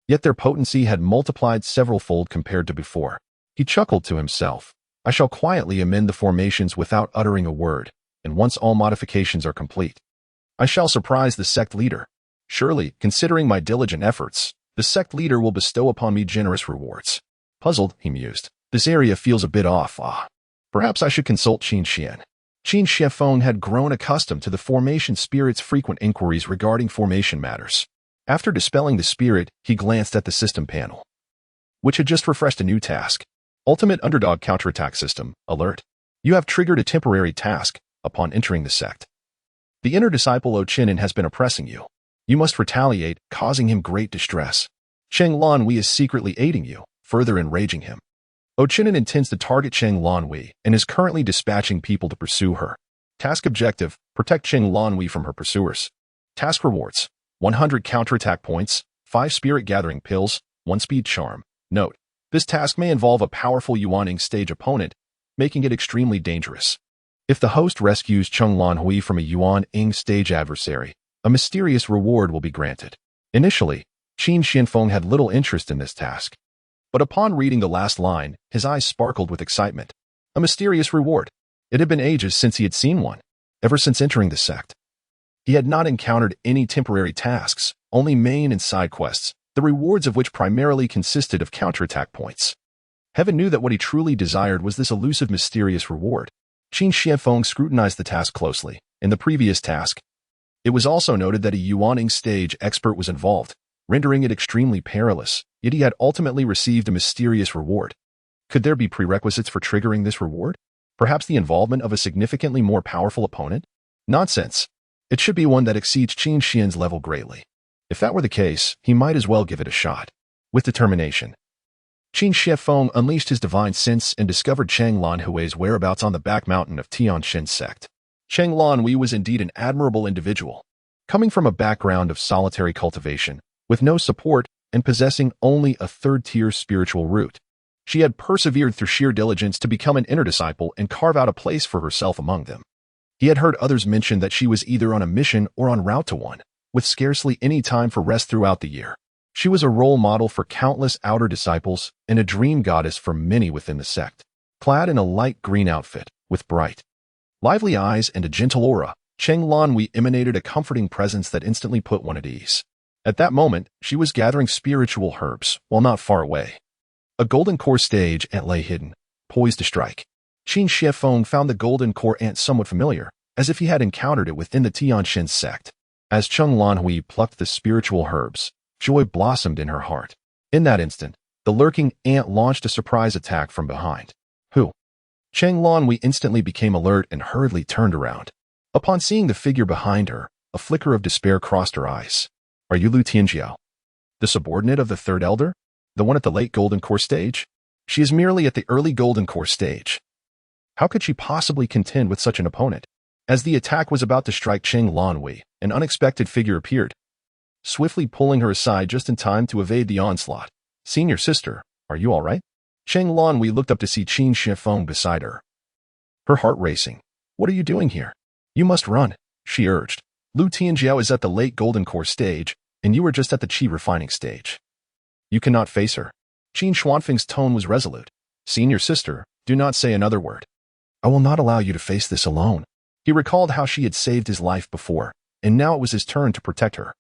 Yet their potency had multiplied several-fold compared to before. He chuckled to himself. I shall quietly amend the formations without uttering a word, and once all modifications are complete, I shall surprise the sect leader. Surely, considering my diligent efforts, the sect leader will bestow upon me generous rewards. Puzzled, he mused. This area feels a bit off. Perhaps I should consult Qin Xian. Qin Xianfeng had grown accustomed to the formation spirit's frequent inquiries regarding formation matters. After dispelling the spirit, he glanced at the system panel, which had just refreshed a new task. Ultimate Underdog Counterattack System, Alert. You have triggered a temporary task upon entering the sect. The inner disciple Qinin has been oppressing you. You must retaliate, causing him great distress. Cheng Lanhui is secretly aiding you, further enraging him. Qinin intends to target Cheng Lanhui and is currently dispatching people to pursue her. Task objective, protect Cheng Lanhui from her pursuers. Task rewards, 100 counterattack points, 5 spirit gathering pills, 1 speed charm. Note, this task may involve a powerful Yuaning stage opponent, making it extremely dangerous. If the host rescues Cheng Lanhui from a Yuan-ing stage adversary, a mysterious reward will be granted. Initially, Qin Xianfeng had little interest in this task, but upon reading the last line, his eyes sparkled with excitement. A mysterious reward. It had been ages since he had seen one. Ever since entering the sect, he had not encountered any temporary tasks, only main and side quests, the rewards of which primarily consisted of counterattack points. Heaven knew that what he truly desired was this elusive mysterious reward. Qin Xianfeng scrutinized the task closely. In the previous task, it was also noted that a Yuaning stage expert was involved, rendering it extremely perilous, yet he had ultimately received a mysterious reward. Could there be prerequisites for triggering this reward? Perhaps the involvement of a significantly more powerful opponent? Nonsense. It should be one that exceeds Qin Xian's level greatly. If that were the case, he might as well give it a shot. With determination, Qin Xianfeng unleashed his divine sense and discovered Cheng Lanhui's whereabouts on the back mountain of Tianxin sect. Cheng Lanhui was indeed an admirable individual. Coming from a background of solitary cultivation, with no support, and possessing only a third-tier spiritual root, She had persevered through sheer diligence to become an inner disciple and carve out a place for herself among them. He had heard others mention that she was either on a mission or en route to one, with scarcely any time for rest throughout the year. She was a role model for countless outer disciples and a dream goddess for many within the sect. Clad in a light green outfit, with bright, lively eyes and a gentle aura, Cheng Lanhui emanated a comforting presence that instantly put one at ease. At that moment, she was gathering spiritual herbs, while not far away. A golden core stage ant lay hidden, poised to strike. Qin Shifeng found the golden core ant somewhat familiar, as if he had encountered it within the Tianxin sect. As Cheng Lanhui plucked the spiritual herbs, joy blossomed in her heart. In that instant, the lurking ant launched a surprise attack from behind. Who? Cheng Lanhui instantly became alert and hurriedly turned around. Upon seeing the figure behind her, a flicker of despair crossed her eyes. Are you Lu Tianjiao? The subordinate of the third elder? The one at the late golden core stage? She is merely at the early golden core stage. How could she possibly contend with such an opponent? As the attack was about to strike Cheng Lanhui, an unexpected figure appeared, swiftly pulling her aside just in time to evade the onslaught. Senior sister, are you all right? Cheng Lanhui looked up to see Qin Shifeng beside her, her heart racing. What are you doing here? You must run, she urged. Lu Tianjiao is at the late golden core stage, and you are just at the qi refining stage. You cannot face her. Qin Xuanfeng's tone was resolute. Senior sister, do not say another word. I will not allow you to face this alone. He recalled how she had saved his life before, and now it was his turn to protect her.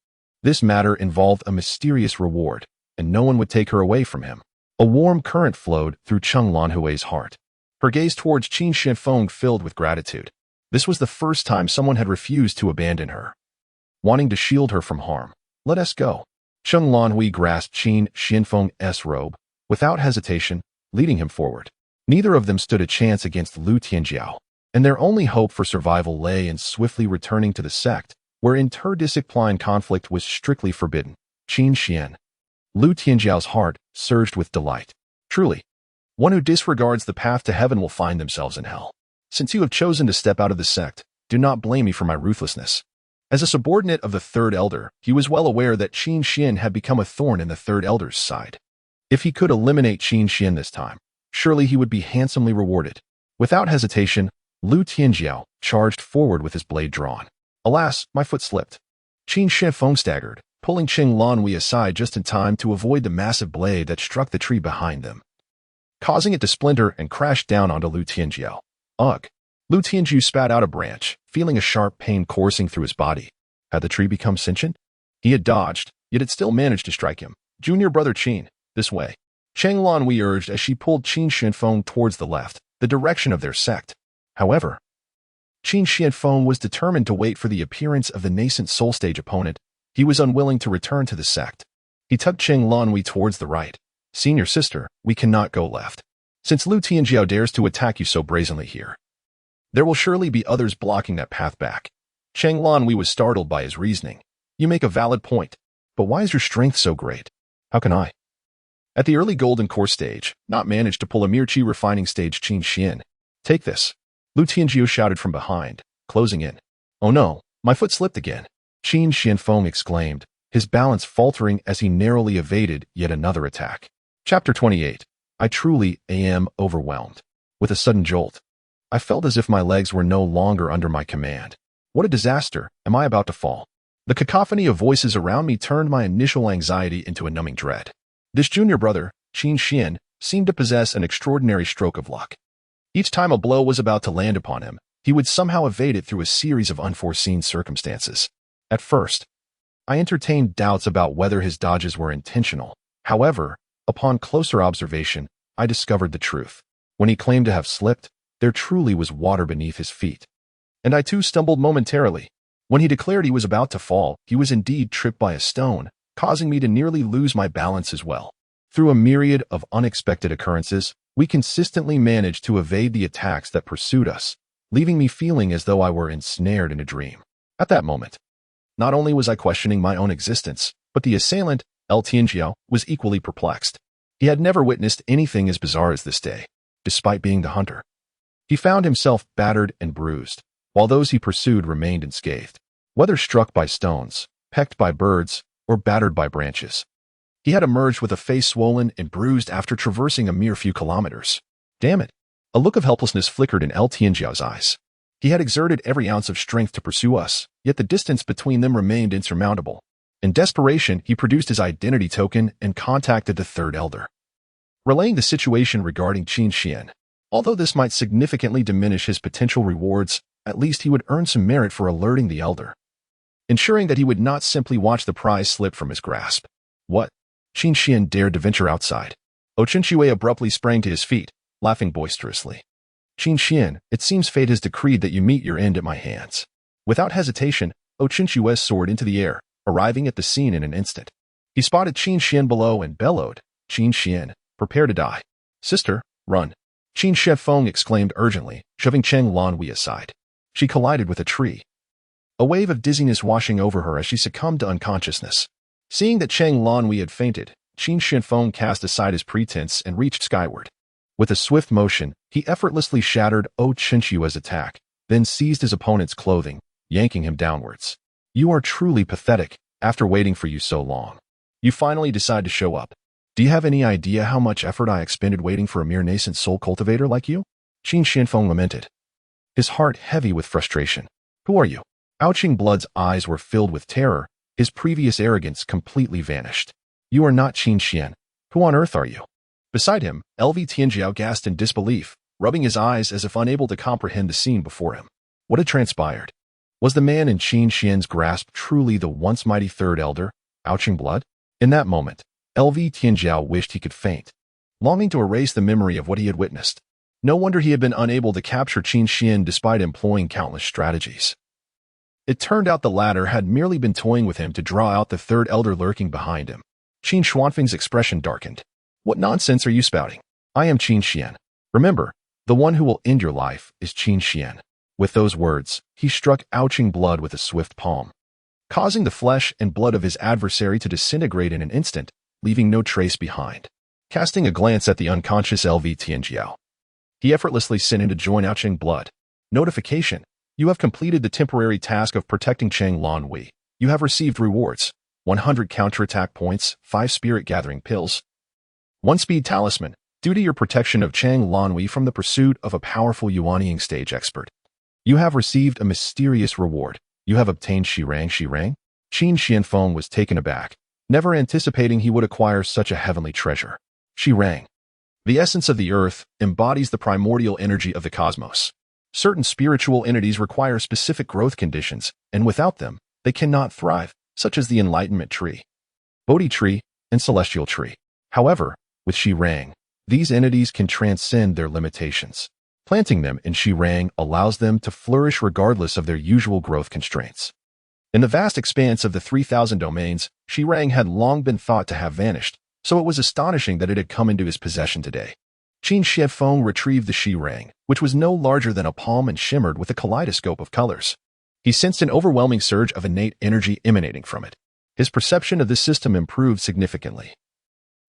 This matter involved a mysterious reward, and no one would take her away from him. A warm current flowed through Cheng Lanhui's heart. Her gaze towards Qin Shifeng filled with gratitude. This was the first time someone had refused to abandon her, wanting to shield her from harm. Let us go. Cheng Lanhui grasped Qin Shifeng's robe, without hesitation, leading him forward. Neither of them stood a chance against Lu Tianjiao, and their only hope for survival lay in swiftly returning to the sect, where interdisciplinary conflict was strictly forbidden. Qin Xian. Lu Tianjiao's heart surged with delight. Truly, one who disregards the path to heaven will find themselves in hell. Since you have chosen to step out of the sect, do not blame me for my ruthlessness. As a subordinate of the third elder, he was well aware that Qin Xian had become a thorn in the third elder's side. If he could eliminate Qin Xian this time, surely he would be handsomely rewarded. Without hesitation, Lu Tianjiao charged forward with his blade drawn. Alas, my foot slipped. Qin Shifeng staggered, pulling Cheng Lanhui aside just in time to avoid the massive blade that struck the tree behind them, causing it to splinter and crash down onto Lu Tianjiao. Ugh! Lu Tianjiao spat out a branch, feeling a sharp pain coursing through his body. Had the tree become sentient? He had dodged, yet it still managed to strike him. Junior brother Qin, this way. Cheng Lanhui urged as she pulled Qin Shifeng towards the left, the direction of their sect. However, Qin Shifeng was determined to wait for the appearance of the nascent soul stage opponent. He was unwilling to return to the sect. He tugged Cheng Lanhui towards the right. Senior sister, we cannot go left. Since Lu Tianjiao dares to attack you so brazenly here, there will surely be others blocking that path back. Cheng Lanhui was startled by his reasoning. You make a valid point, but why is your strength so great? How can I, at the early golden core stage, not manage to pull a mere qi refining stage Qin Xian? Take this. Lu Tianjiao shouted from behind, closing in. Oh no, my foot slipped again. Qin Shifeng exclaimed, his balance faltering as he narrowly evaded yet another attack. Chapter 28. I truly am overwhelmed. With a sudden jolt, I felt as if my legs were no longer under my command. What a disaster! Am I about to fall? The cacophony of voices around me turned my initial anxiety into a numbing dread. This junior brother, Qin Xian, seemed to possess an extraordinary stroke of luck. Each time a blow was about to land upon him, he would somehow evade it through a series of unforeseen circumstances. At first, I entertained doubts about whether his dodges were intentional. However, upon closer observation, I discovered the truth. When he claimed to have slipped, there truly was water beneath his feet. And I too stumbled momentarily. When he declared he was about to fall, he was indeed tripped by a stone, causing me to nearly lose my balance as well. Through a myriad of unexpected occurrences, we consistently managed to evade the attacks that pursued us, leaving me feeling as though I were ensnared in a dream. At that moment, not only was I questioning my own existence, but the assailant, L. Tianjiao, was equally perplexed. He had never witnessed anything as bizarre as this day, despite being the hunter. He found himself battered and bruised, while those he pursued remained unscathed. Whether struck by stones, pecked by birds, or battered by branches, He had emerged with a face swollen and bruised after traversing a mere few kilometers. Damn it! A look of helplessness flickered in L. Tianjiao's eyes. He had exerted every ounce of strength to pursue us, yet the distance between them remained insurmountable. In desperation, he produced his identity token and contacted the third elder, relaying the situation regarding Qin Xian. Although this might significantly diminish his potential rewards, at least he would earn some merit for alerting the elder, ensuring that he would not simply watch the prize slip from his grasp. What? Qin Xian dared to venture outside. Qinshui abruptly sprang to his feet, laughing boisterously. Qin Xian, it seems fate has decreed that you meet your end at my hands. Without hesitation, Qinshui soared into the air, arriving at the scene in an instant. He spotted Qin Xian below and bellowed, "Qin Xian, prepare to die. Sister, run." Qin Shifeng exclaimed urgently, shoving Cheng Lanhui aside. She collided with a tree, a wave of dizziness washing over her as she succumbed to unconsciousness. Seeing that Cheng Lanhui had fainted, Qin Shifeng cast aside his pretense and reached skyward. With a swift motion, he effortlessly shattered Qinshui's attack, then seized his opponent's clothing, yanking him downwards. You are truly pathetic, after waiting for you so long. You finally decide to show up. Do you have any idea how much effort I expended waiting for a mere nascent soul cultivator like you? Qin Shifeng lamented, his heart heavy with frustration. Who are you? Ouching Blood's eyes were filled with terror, his previous arrogance completely vanished. You are not Qin Xian. Who on earth are you? Beside him, LV Tianjiao gasped in disbelief, rubbing his eyes as if unable to comprehend the scene before him. What had transpired? Was the man in Qin Xian's grasp truly the once mighty third elder, Ouching Blood? In that moment, LV Tianjiao wished he could faint, longing to erase the memory of what he had witnessed. No wonder he had been unable to capture Qin Xian despite employing countless strategies. It turned out the latter had merely been toying with him to draw out the third elder lurking behind him. Qin Xuanfeng's expression darkened. What nonsense are you spouting? I am Qin Xian. Remember, the one who will end your life is Qin Xian. With those words, he struck Ouching Blood with a swift palm, causing the flesh and blood of his adversary to disintegrate in an instant, leaving no trace behind. Casting a glance at the unconscious LV Tianjiao, he effortlessly sent in to join Ouching Blood. Notification: you have completed the temporary task of protecting Cheng Lanhui. You have received rewards: 100 counterattack points, 5 spirit gathering pills, 1 speed talisman, due to your protection of Cheng Lanhui from the pursuit of a powerful Yuanying stage expert. You have received a mysterious reward. You have obtained Shirang. Qin Xianfeng was taken aback, never anticipating he would acquire such a heavenly treasure. Shirang, the essence of the earth, embodies the primordial energy of the cosmos. Certain spiritual entities require specific growth conditions, and without them, they cannot thrive, such as the enlightenment tree, Bodhi tree, and celestial tree. However, with Shirang, these entities can transcend their limitations. Planting them in Shirang allows them to flourish regardless of their usual growth constraints. In the vast expanse of the 3,000 domains, Shirang had long been thought to have vanished, so it was astonishing that it had come into his possession today. Qin Shifeng retrieved the Shirang, which was no larger than a palm and shimmered with a kaleidoscope of colors. He sensed an overwhelming surge of innate energy emanating from it. His perception of this system improved significantly.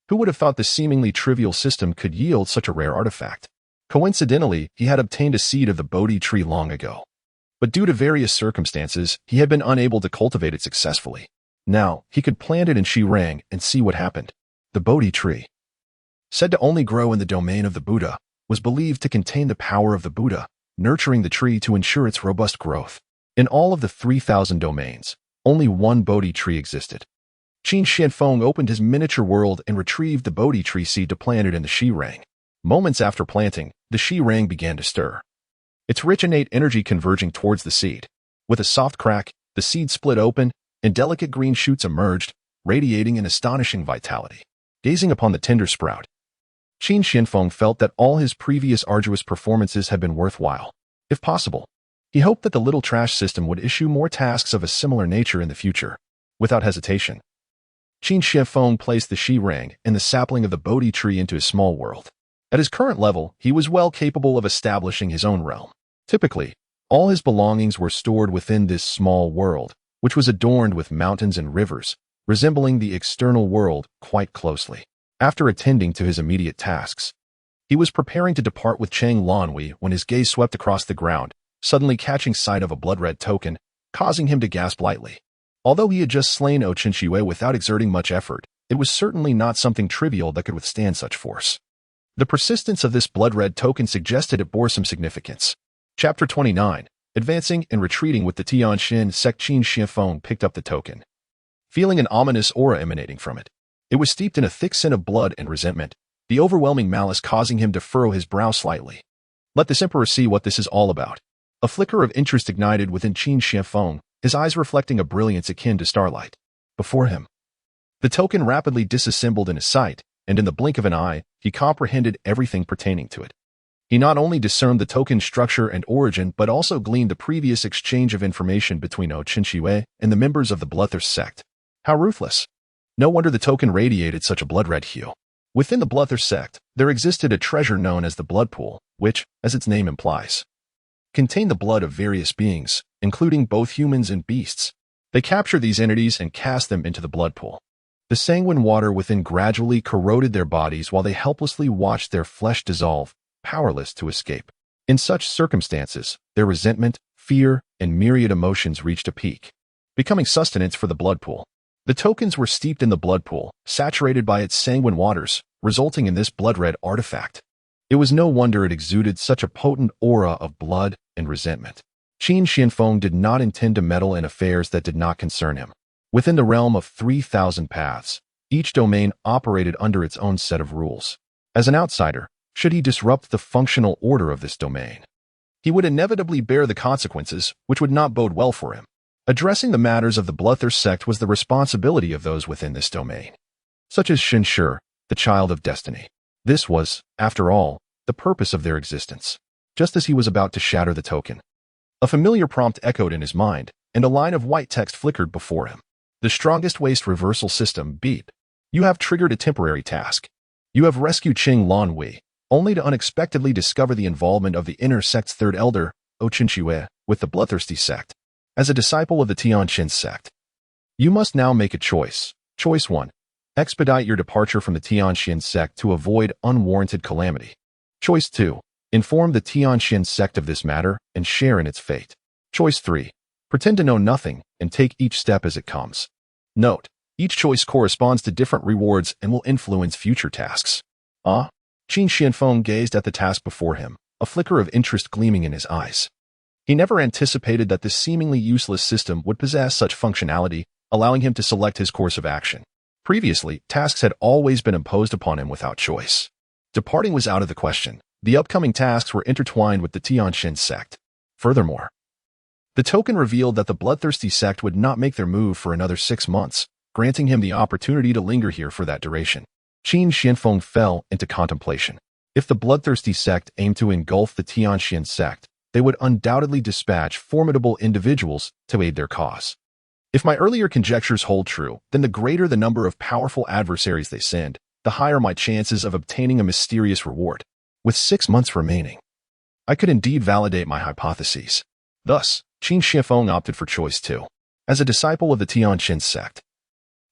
Who would have thought this seemingly trivial system could yield such a rare artifact? Coincidentally, he had obtained a seed of the Bodhi tree long ago, but due to various circumstances, he had been unable to cultivate it successfully. Now, he could plant it in Shirang and see what happened. The Bodhi tree, said to only grow in the domain of the Buddha, was believed to contain the power of the Buddha, nurturing the tree to ensure its robust growth. In all of the 3,000 domains, only one Bodhi tree existed. Qin Shifeng opened his miniature world and retrieved the Bodhi tree seed to plant it in the Shirang. Moments after planting, the Shirang began to stir, its rich innate energy converging towards the seed. With a soft crack, the seed split open, and delicate green shoots emerged, radiating an astonishing vitality. Gazing upon the tender sprout, Qin Shifeng felt that all his previous arduous performances had been worthwhile. If possible, he hoped that the little trash system would issue more tasks of a similar nature in the future. Without hesitation, Qin Shifeng placed the Shirang and the sapling of the Bodhi tree into his small world. At his current level, he was well capable of establishing his own realm. Typically, all his belongings were stored within this small world, which was adorned with mountains and rivers, resembling the external world quite closely. After attending to his immediate tasks, he was preparing to depart with Cheng Lanhui when his gaze swept across the ground, suddenly catching sight of a blood-red token, causing him to gasp lightly. Although he had just slain Qinshui without exerting much effort, It was certainly not something trivial that could withstand such force. The persistence of this blood-red token suggested it bore some significance. Chapter 29. Advancing and retreating with the Tianxin sect. Qin Shianfeng picked up the token, feeling an ominous aura emanating from it. It was steeped in a thick scent of blood and resentment, the overwhelming malice causing him to furrow his brow slightly. Let this emperor see what this is all about. A flicker of interest ignited within Qin Shianfeng, his eyes reflecting a brilliance akin to starlight. Before him, the token rapidly disassembled in his sight, and in the blink of an eye, he comprehended everything pertaining to it. He not only discerned the token's structure and origin, but also gleaned the previous exchange of information between Qinshi and the members of the Bloodthirst sect. How ruthless! No wonder the token radiated such a blood-red hue. Within the Bloodthirst sect, there existed a treasure known as the Blood Pool, which, as its name implies, contained the blood of various beings, including both humans and beasts. They captured these entities and cast them into the blood pool. The sanguine water within gradually corroded their bodies while they helplessly watched their flesh dissolve, powerless to escape. In such circumstances, their resentment, fear, and myriad emotions reached a peak, becoming sustenance for the blood pool. The tokens were steeped in the blood pool, saturated by its sanguine waters, resulting in this blood-red artifact. It was no wonder it exuded such a potent aura of blood and resentment. Qin Shianfeng did not intend to meddle in affairs that did not concern him. Within the realm of 3,000 paths, each domain operated under its own set of rules. As an outsider, should he disrupt the functional order of this domain, he would inevitably bear the consequences, which would not bode well for him. Addressing the matters of the Bloodthirst sect was the responsibility of those within this domain, such as Shen Shi, the child of destiny. This was, after all, the purpose of their existence. Just as he was about to shatter the token, a familiar prompt echoed in his mind, and a line of white text flickered before him. The strongest waste reversal system, beep. You have triggered a temporary task. You have rescued Qing Lanwei, only to unexpectedly discover the involvement of the inner sect's third elder, Qinshi, with the bloodthirsty sect. As a disciple of the Tianxin sect, you must now make a choice. Choice 1. Expedite your departure from the Tianxin sect to avoid unwarranted calamity. Choice 2. Inform the Tianxin sect of this matter and share in its fate. Choice 3. Pretend to know nothing and take each step as it comes. Note, each choice corresponds to different rewards and will influence future tasks. Qin Shianfeng gazed at the task before him, a flicker of interest gleaming in his eyes. He never anticipated that this seemingly useless system would possess such functionality, allowing him to select his course of action. Previously, tasks had always been imposed upon him without choice. Departing was out of the question. The upcoming tasks were intertwined with the Tianxin sect. Furthermore, the token revealed that the bloodthirsty sect would not make their move for another 6 months, granting him the opportunity to linger here for that duration. Qin Shianfeng fell into contemplation. If the bloodthirsty sect aimed to engulf the Tianxin sect, they would undoubtedly dispatch formidable individuals to aid their cause. If my earlier conjectures hold true, then the greater the number of powerful adversaries they send, the higher my chances of obtaining a mysterious reward. With 6 months remaining, I could indeed validate my hypotheses. Thus, Qin Shianfeng opted for choice 2. As a disciple of the Tianxin sect,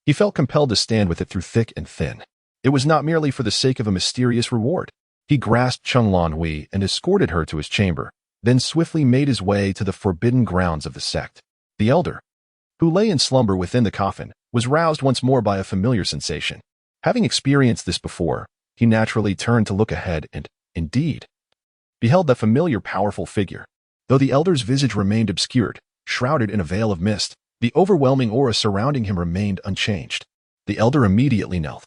he felt compelled to stand with it through thick and thin. It was not merely for the sake of a mysterious reward. He grasped Qing Lanhui and escorted her to his chamber, then swiftly made his way to the forbidden grounds of the sect. The elder, who lay in slumber within the coffin, was roused once more by a familiar sensation. Having experienced this before, he naturally turned to look ahead and, indeed, beheld that familiar powerful figure. Though the elder's visage remained obscured, shrouded in a veil of mist, the overwhelming aura surrounding him remained unchanged. The elder immediately knelt.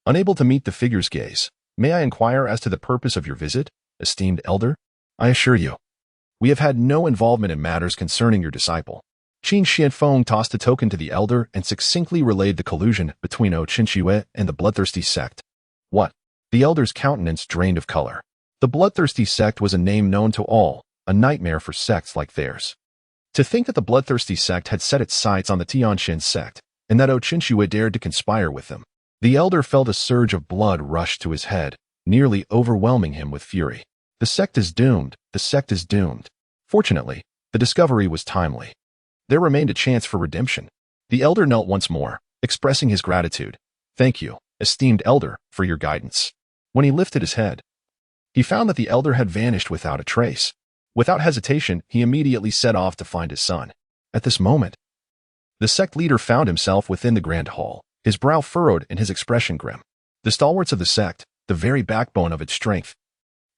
Unable to meet the figure's gaze, "May I inquire as to the purpose of your visit, esteemed elder? I assure you, we have had no involvement in matters concerning your disciple." Qin Shianfeng tossed a token to the elder and succinctly relayed the collusion between Qinshi and the bloodthirsty sect. What? The elder's countenance drained of color. The bloodthirsty sect was a name known to all, a nightmare for sects like theirs. To think that the bloodthirsty sect had set its sights on the Tianxin sect, and that Qinshi dared to conspire with them. The elder felt a surge of blood rush to his head, nearly overwhelming him with fury. The sect is doomed. The sect is doomed. Fortunately, the discovery was timely. There remained a chance for redemption. The elder knelt once more, expressing his gratitude. "Thank you, esteemed elder, for your guidance." When he lifted his head, he found that the elder had vanished without a trace. Without hesitation, he immediately set off to find his son. At this moment, the sect leader found himself within the grand hall. his brow furrowed and his expression grim. The stalwarts of the sect, the very backbone of its strength,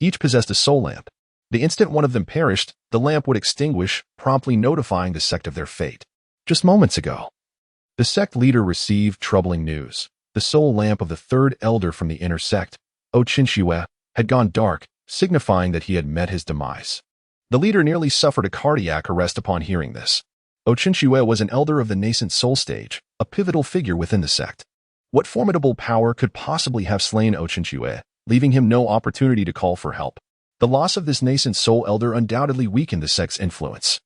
each possessed a soul lamp. The instant one of them perished, the lamp would extinguish, promptly notifying the sect of their fate. Just moments ago, the sect leader received troubling news. The soul lamp of the third elder from the inner sect, O Qinshue, had gone dark, signifying that he had met his demise. The leader nearly suffered a cardiac arrest upon hearing this. O Qinshue was an elder of the nascent soul stage, a pivotal figure within the sect. What formidable power could possibly have slain O Qinshue, leaving him no opportunity to call for help? The loss of this nascent soul elder undoubtedly weakened the sect's influence.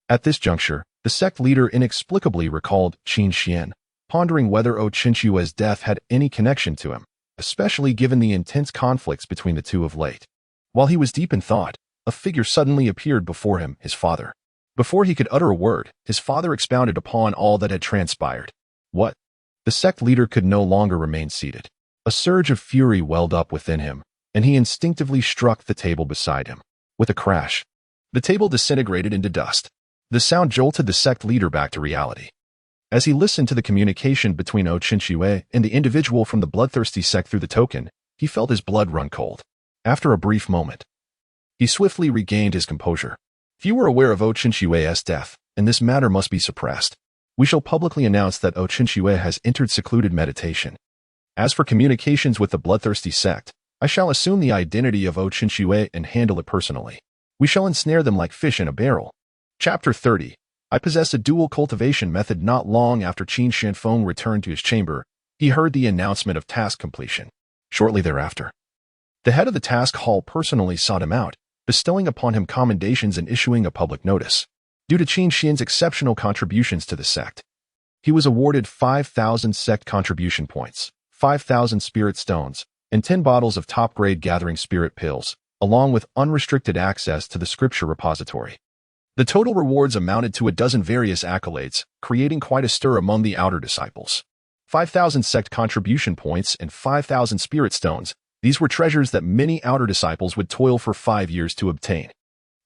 At this juncture, the sect leader inexplicably recalled Qin Xian, pondering whether O Qinshue's death had any connection to him, especially given the intense conflicts between the two of late. While he was deep in thought, a figure suddenly appeared before him, his father. Before he could utter a word, his father expounded upon all that had transpired. What? The sect leader could no longer remain seated. A surge of fury welled up within him, and he instinctively struck the table beside him. With a crash, the table disintegrated into dust. The sound jolted the sect leader back to reality. As he listened to the communication between O Qinshue and the individual from the bloodthirsty sect through the token, he felt his blood run cold. After a brief moment, he swiftly regained his composure. Few were aware of O Qinshue's death, and this matter must be suppressed. We shall publicly announce that O Qinshue has entered secluded meditation. As for communications with the bloodthirsty sect, I shall assume the identity of O Qinshue and handle it personally. We shall ensnare them like fish in a barrel. Chapter 30. I possess a dual cultivation method. Not long after Qin Shanfeng returned to his chamber, he heard the announcement of task completion. Shortly thereafter, the head of the task hall personally sought him out, bestowing upon him commendations and issuing a public notice. Due to Qin Xian's exceptional contributions to the sect, he was awarded 5,000 sect contribution points, 5,000 spirit stones, and 10 bottles of top-grade gathering spirit pills, along with unrestricted access to the scripture repository. The total rewards amounted to a dozen various accolades, creating quite a stir among the outer disciples. 5,000 sect contribution points and 5,000 spirit stones, these were treasures that many outer disciples would toil for 5 years to obtain.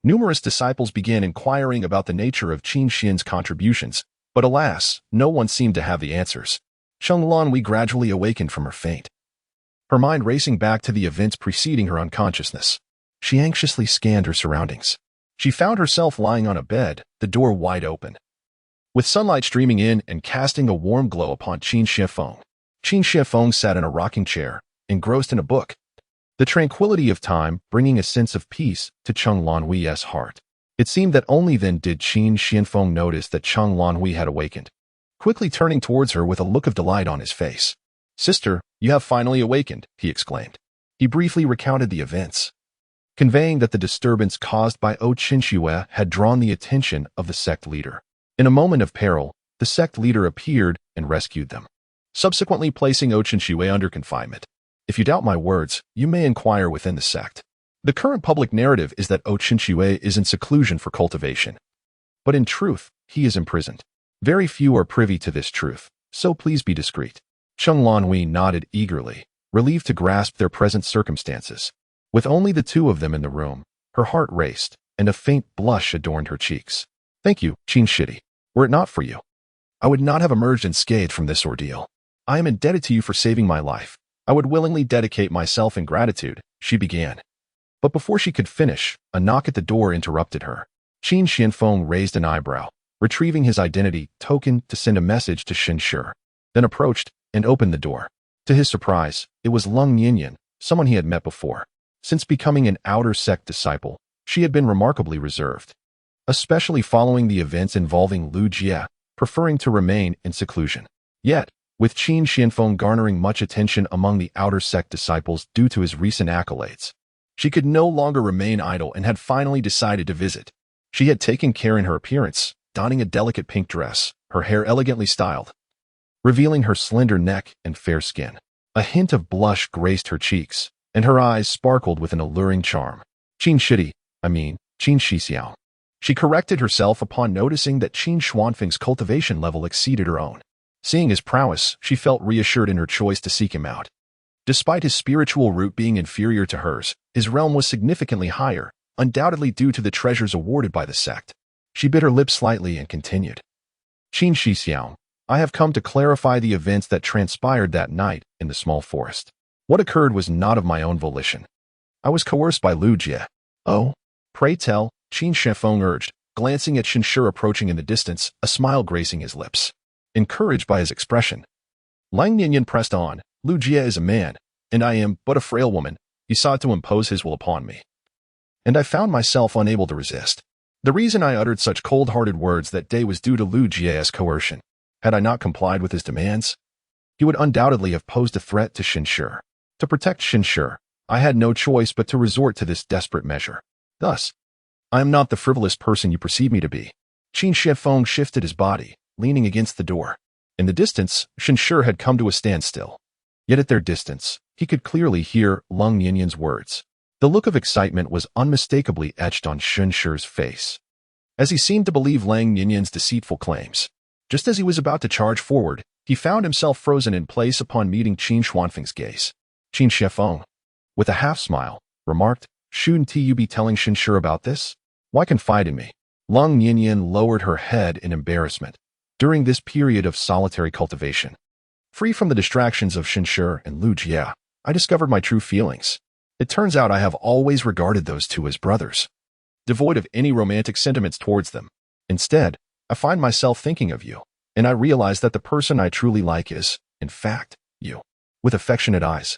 Numerous disciples began inquiring about the nature of Qin Xian's contributions, but alas, no one seemed to have the answers. Cheng Lanhui gradually awakened from her faint, her mind racing back to the events preceding her unconsciousness. She anxiously scanned her surroundings. She found herself lying on a bed, the door wide open, with sunlight streaming in and casting a warm glow upon Qin Shanfeng. Qin Shanfeng sat in a rocking chair, engrossed in a book, the tranquility of time bringing a sense of peace to Cheng Lanhui's heart. It seemed that only then did Qin Shanfeng notice that Cheng Lanhui had awakened, quickly turning towards her with a look of delight on his face. "Sister, you have finally awakened," he exclaimed. He briefly recounted the events, conveying that the disturbance caused by O Qinshue had drawn the attention of the sect leader. In a moment of peril, the sect leader appeared and rescued them, subsequently placing O Qinshue under confinement. If you doubt my words, you may inquire within the sect. The current public narrative is that O Qinshue is in seclusion for cultivation. But in truth, he is imprisoned. Very few are privy to this truth, so please be discreet. Cheng Lanhui nodded eagerly, relieved to grasp their present circumstances. With only the two of them in the room, her heart raced, and a faint blush adorned her cheeks. "Thank you, Qin Shidi. Were it not for you, I would not have emerged unscathed from this ordeal. I am indebted to you for saving my life. I would willingly dedicate myself in gratitude," she began. But before she could finish, a knock at the door interrupted her. Qin Shanfeng raised an eyebrow, retrieving his identity token to send a message to Shen Shi, then approached and opened the door. To his surprise, it was Lung Nianyan, someone he had met before. Since becoming an outer sect disciple, she had been remarkably reserved, especially following the events involving Lu Jie, preferring to remain in seclusion. Yet, with Qin Shanfeng garnering much attention among the outer sect disciples due to his recent accolades, she could no longer remain idle and had finally decided to visit. She had taken care in her appearance, donning a delicate pink dress, her hair elegantly styled, revealing her slender neck and fair skin. A hint of blush graced her cheeks, and her eyes sparkled with an alluring charm. Qin Shixiao. She corrected herself upon noticing that Qin Shuanfeng's cultivation level exceeded her own. Seeing his prowess, she felt reassured in her choice to seek him out. Despite his spiritual root being inferior to hers, his realm was significantly higher, undoubtedly due to the treasures awarded by the sect. She bit her lips slightly and continued. "Qin Shixiao, I have come to clarify the events that transpired that night in the small forest. What occurred was not of my own volition. I was coerced by Lu Jie. Oh, pray tell, Qin Shifeng urged, glancing at Shenshi approaching in the distance, a smile gracing his lips. Encouraged by his expression, Lang Nianyan pressed on. Lu Jie is a man, and I am but a frail woman. He sought to impose his will upon me, and I found myself unable to resist. The reason I uttered such cold-hearted words that day was due to Lu Jie's coercion. Had I not complied with his demands, he would undoubtedly have posed a threat to Shenshi. To protect Shenshi, I had no choice but to resort to this desperate measure. Thus, I am not the frivolous person you perceive me to be. Qin Shifeng shifted his body, leaning against the door. In the distance, Shenshi had come to a standstill. Yet at their distance, he could clearly hear Lang Nianyan's words. The look of excitement was unmistakably etched on Shenshi's face, as he seemed to believe Lang Nianyan's deceitful claims. Just as he was about to charge forward, he found himself frozen in place upon meeting Qin Xuanfeng's gaze. Qin Shifeng, with a half-smile, remarked, "Shouldn't you be telling Shenshi about this? Why confide in me?" Lang Nianyan lowered her head in embarrassment. During this period of solitary cultivation, free from the distractions of Shenshi and Lu Jie, I discovered my true feelings. It turns out I have always regarded those two as brothers, devoid of any romantic sentiments towards them. Instead, I find myself thinking of you, and I realize that the person I truly like is, in fact, you. With affectionate eyes,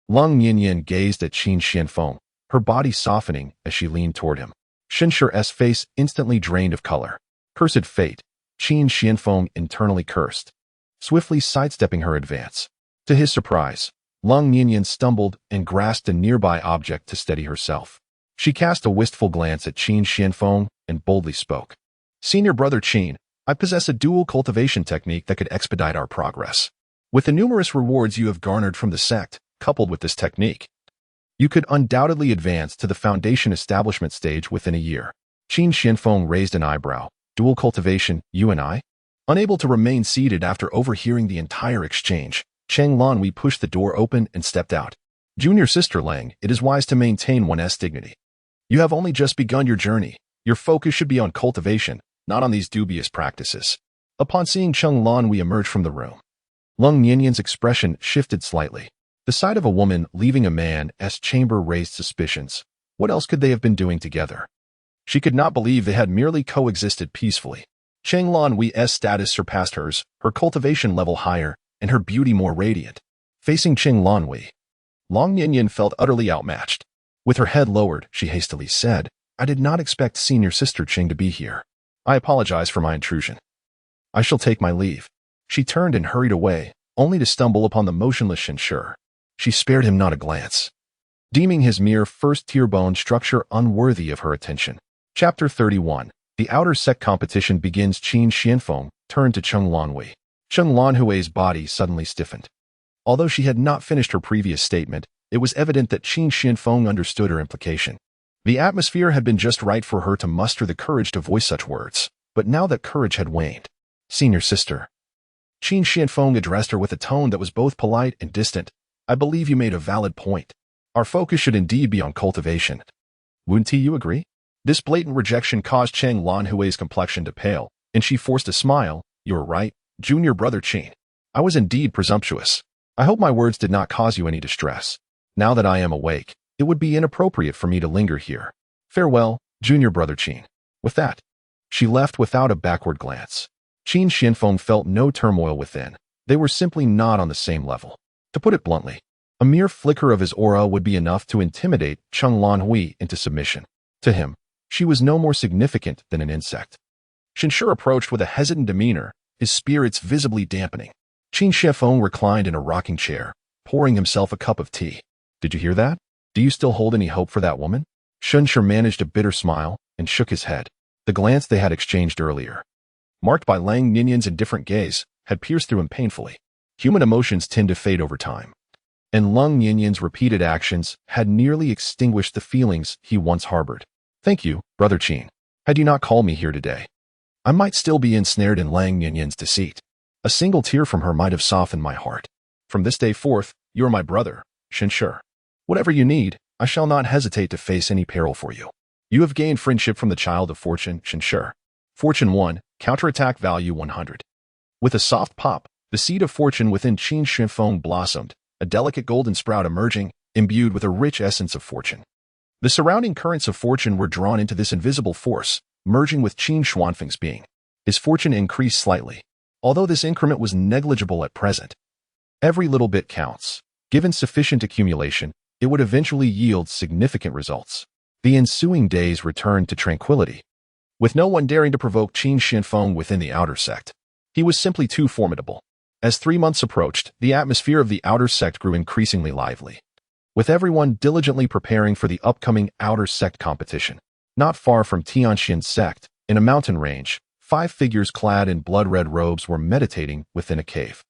Lang Nianyan gazed at Qin Shifeng, her body softening as she leaned toward him. Shenshi's face instantly drained of color. Cursed fate, Qin Shifeng internally cursed, swiftly sidestepping her advance. To his surprise, Lang Nianyan stumbled and grasped a nearby object to steady herself. She cast a wistful glance at Qin Shifeng and boldly spoke. "Senior brother Qin, I possess a dual cultivation technique that could expedite our progress. With the numerous rewards you have garnered from the sect, coupled with this technique, you could undoubtedly advance to the foundation establishment stage within a year." Qin Shifeng raised an eyebrow. "Dual cultivation, you and I?" Unable to remain seated after overhearing the entire exchange, Cheng Lanwei pushed the door open and stepped out. "Junior sister Lang, it is wise to maintain one's dignity. You have only just begun your journey. Your focus should be on cultivation, not on these dubious practices." Upon seeing Cheng Lanwei emerge from the room, Lang Nianyan's expression shifted slightly. The sight of a woman leaving a man's chamber raised suspicions. What else could they have been doing together? She could not believe they had merely coexisted peacefully. Cheng Lanwei's status surpassed hers, her cultivation level higher, and her beauty more radiant. Facing Cheng Lanwei, Lang Nianyan felt utterly outmatched. With her head lowered, she hastily said, "I did not expect senior sister Cheng to be here. I apologize for my intrusion. I shall take my leave." She turned and hurried away, only to stumble upon the motionless Shenshi. She spared him not a glance, deeming his mere first-tier bone structure unworthy of her attention. Chapter 31. The outer sect competition begins. Qin Shifeng turned to Cheng Lanwei. Cheng Lanwei's body suddenly stiffened. Although she had not finished her previous statement, it was evident that Qin Shifeng understood her implication. The atmosphere had been just right for her to muster the courage to voice such words, but now that courage had waned. "Senior sister." Qin Shifeng addressed her with a tone that was both polite and distant. "I believe you made a valid point. Our focus should indeed be on cultivation. Wouldn't you agree?" This blatant rejection caused Cheng Lanwei's complexion to pale, and she forced a smile. "You are right, junior brother Qin. I was indeed presumptuous. I hope my words did not cause you any distress. Now that I am awake, it would be inappropriate for me to linger here. Farewell, junior brother Qin." With that, she left without a backward glance. Qin Shifeng felt no turmoil within. They were simply not on the same level. To put it bluntly, a mere flicker of his aura would be enough to intimidate Cheng Lanwei into submission. To him, she was no more significant than an insect. Shenshi approached with a hesitant demeanor, his spirits visibly dampening. Qin Shifeng reclined in a rocking chair, pouring himself a cup of tea. "Did you hear that? Do you still hold any hope for that woman?" Shenshi managed a bitter smile and shook his head. The glance they had exchanged earlier, marked by Lang Nianyan's indifferent gaze, had pierced through him painfully. Human emotions tend to fade over time, and Lang Nianyan's repeated actions had nearly extinguished the feelings he once harbored. "Thank you, brother Qin. Had you not called me here today, I might still be ensnared in Lang Nianyan's deceit. A single tear from her might have softened my heart. From this day forth, you are my brother, Shenshi. Whatever you need, I shall not hesitate to face any peril for you. You have gained friendship from the child of fortune, Shenshi. Fortune 1, counterattack value 100. With a soft pop, the seed of fortune within Qin Shifeng blossomed, a delicate golden sprout emerging, imbued with a rich essence of fortune. The surrounding currents of fortune were drawn into this invisible force, merging with Qin Xuanfeng's being. His fortune increased slightly, although this increment was negligible at present. Every little bit counts. Given sufficient accumulation, it would eventually yield significant results. The ensuing days returned to tranquility, with no one daring to provoke Qin Shifeng within the outer sect. He was simply too formidable. As 3 months approached, the atmosphere of the outer sect grew increasingly lively, with everyone diligently preparing for the upcoming outer sect competition. Not far from Tianxian sect, in a mountain range, 5 figures clad in blood-red robes were meditating within a cave.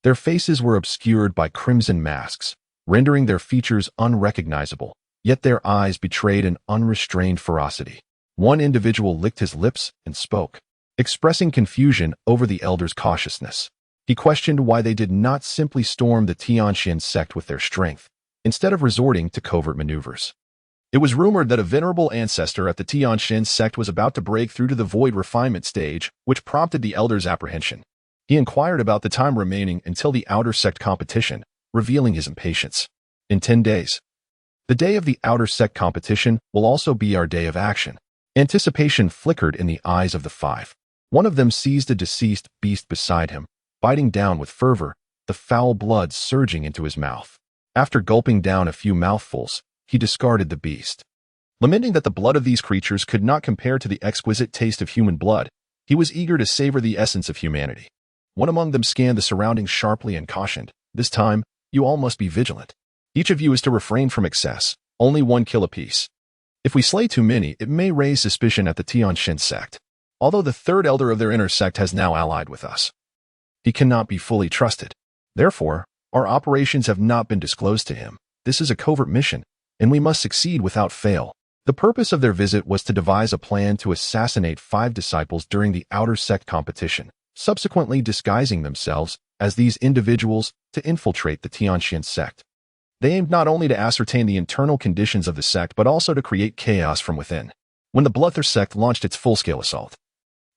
Their faces were obscured by crimson masks, rendering their features unrecognizable, yet their eyes betrayed an unrestrained ferocity. One individual licked his lips and spoke, expressing confusion over the elder's cautiousness. He questioned why they did not simply storm the Tianxian sect with their strength, instead of resorting to covert maneuvers. It was rumored that a venerable ancestor at the Tianxian sect was about to break through to the void refinement stage, which prompted the elder's apprehension. He inquired about the time remaining until the outer sect competition, revealing his impatience. In 10 days. The day of the outer sect competition will also be our day of action. Anticipation flickered in the eyes of the 5. One of them seized a deceased beast beside him, biting down with fervor, the foul blood surging into his mouth. After gulping down a few mouthfuls, he discarded the beast. Lamenting that the blood of these creatures could not compare to the exquisite taste of human blood, he was eager to savor the essence of humanity. One among them scanned the surroundings sharply and cautioned, "This time, you all must be vigilant. Each of you is to refrain from excess, only 1 kill apiece. If we slay too many, it may raise suspicion at the Tianxian sect. Although the 3rd elder of their inner sect has now allied with us, he cannot be fully trusted. Therefore, our operations have not been disclosed to him. This is a covert mission, and we must succeed without fail." The purpose of their visit was to devise a plan to assassinate 5 disciples during the outer sect competition, subsequently disguising themselves as these individuals to infiltrate the Tianxian sect. They aimed not only to ascertain the internal conditions of the sect but also to create chaos from within. When the Bloodthirst sect launched its full-scale assault,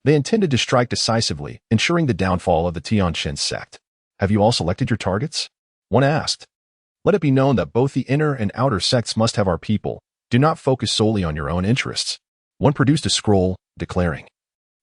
they intended to strike decisively, ensuring the downfall of the Tianxian sect. "Have you all selected your targets?" one asked. "Let it be known that both the inner and outer sects must have our people. Do not focus solely on your own interests." One produced a scroll, declaring,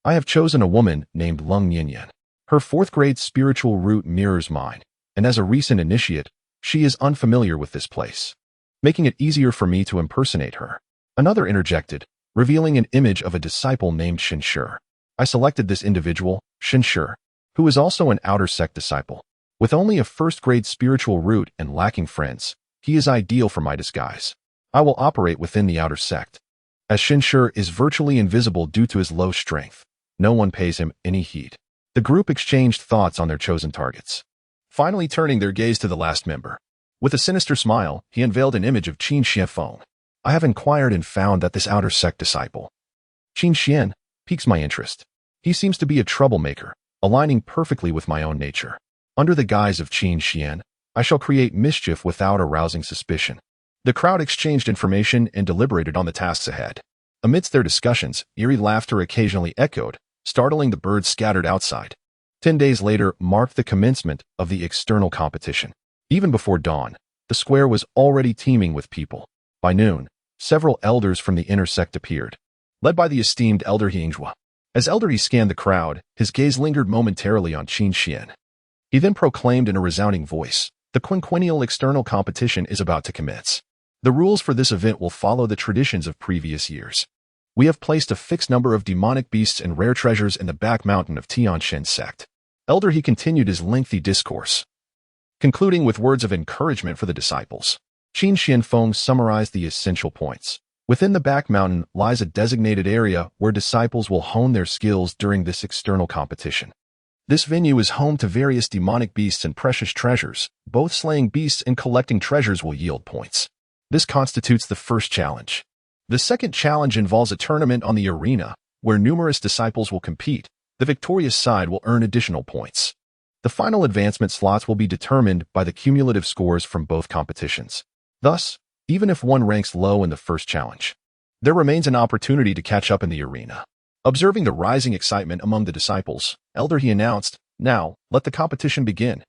"I have chosen a woman named Lung Yinyan. Her 4th grade spiritual root mirrors mine, and as a recent initiate, she is unfamiliar with this place, making it easier for me to impersonate her." Another interjected, revealing an image of a disciple named Shinshi. "I selected this individual, Shinshi, who is also an outer sect disciple. With only a 1st grade spiritual root and lacking friends, he is ideal for my disguise. I will operate within the outer sect. As Shinshi is virtually invisible due to his low strength, no one pays him any heed." The group exchanged thoughts on their chosen targets, finally turning their gaze to the last member. With a sinister smile, he unveiled an image of Qin Shifeng. "I have inquired and found that this outer sect disciple, Qin Xian, piques my interest. He seems to be a troublemaker, aligning perfectly with my own nature. Under the guise of Qin Xian, I shall create mischief without arousing suspicion." The crowd exchanged information and deliberated on the tasks ahead. Amidst their discussions, eerie laughter occasionally echoed, startling the birds scattered outside. 10 days later marked the commencement of the external competition. Even before dawn, the square was already teeming with people. By noon, several elders from the inner sect appeared, led by the esteemed Elder Hingjua. As Elder He scanned the crowd, his gaze lingered momentarily on Qin Xian. He then proclaimed in a resounding voice, "The quinquennial external competition is about to commence. The rules for this event will follow the traditions of previous years. We have placed a fixed number of demonic beasts and rare treasures in the back mountain of Tianxian sect." Elder He continued his lengthy discourse, concluding with words of encouragement for the disciples. Qin Shifeng summarized the essential points. Within the back mountain lies a designated area where disciples will hone their skills during this external competition. This venue is home to various demonic beasts and precious treasures. Both slaying beasts and collecting treasures will yield points. This constitutes the first challenge. The second challenge involves a tournament on the arena, where numerous disciples will compete. The victorious side will earn additional points. The final advancement slots will be determined by the cumulative scores from both competitions. Thus, even if one ranks low in the first challenge, there remains an opportunity to catch up in the arena. Observing the rising excitement among the disciples, Elder He announced, Now, let the competition begin.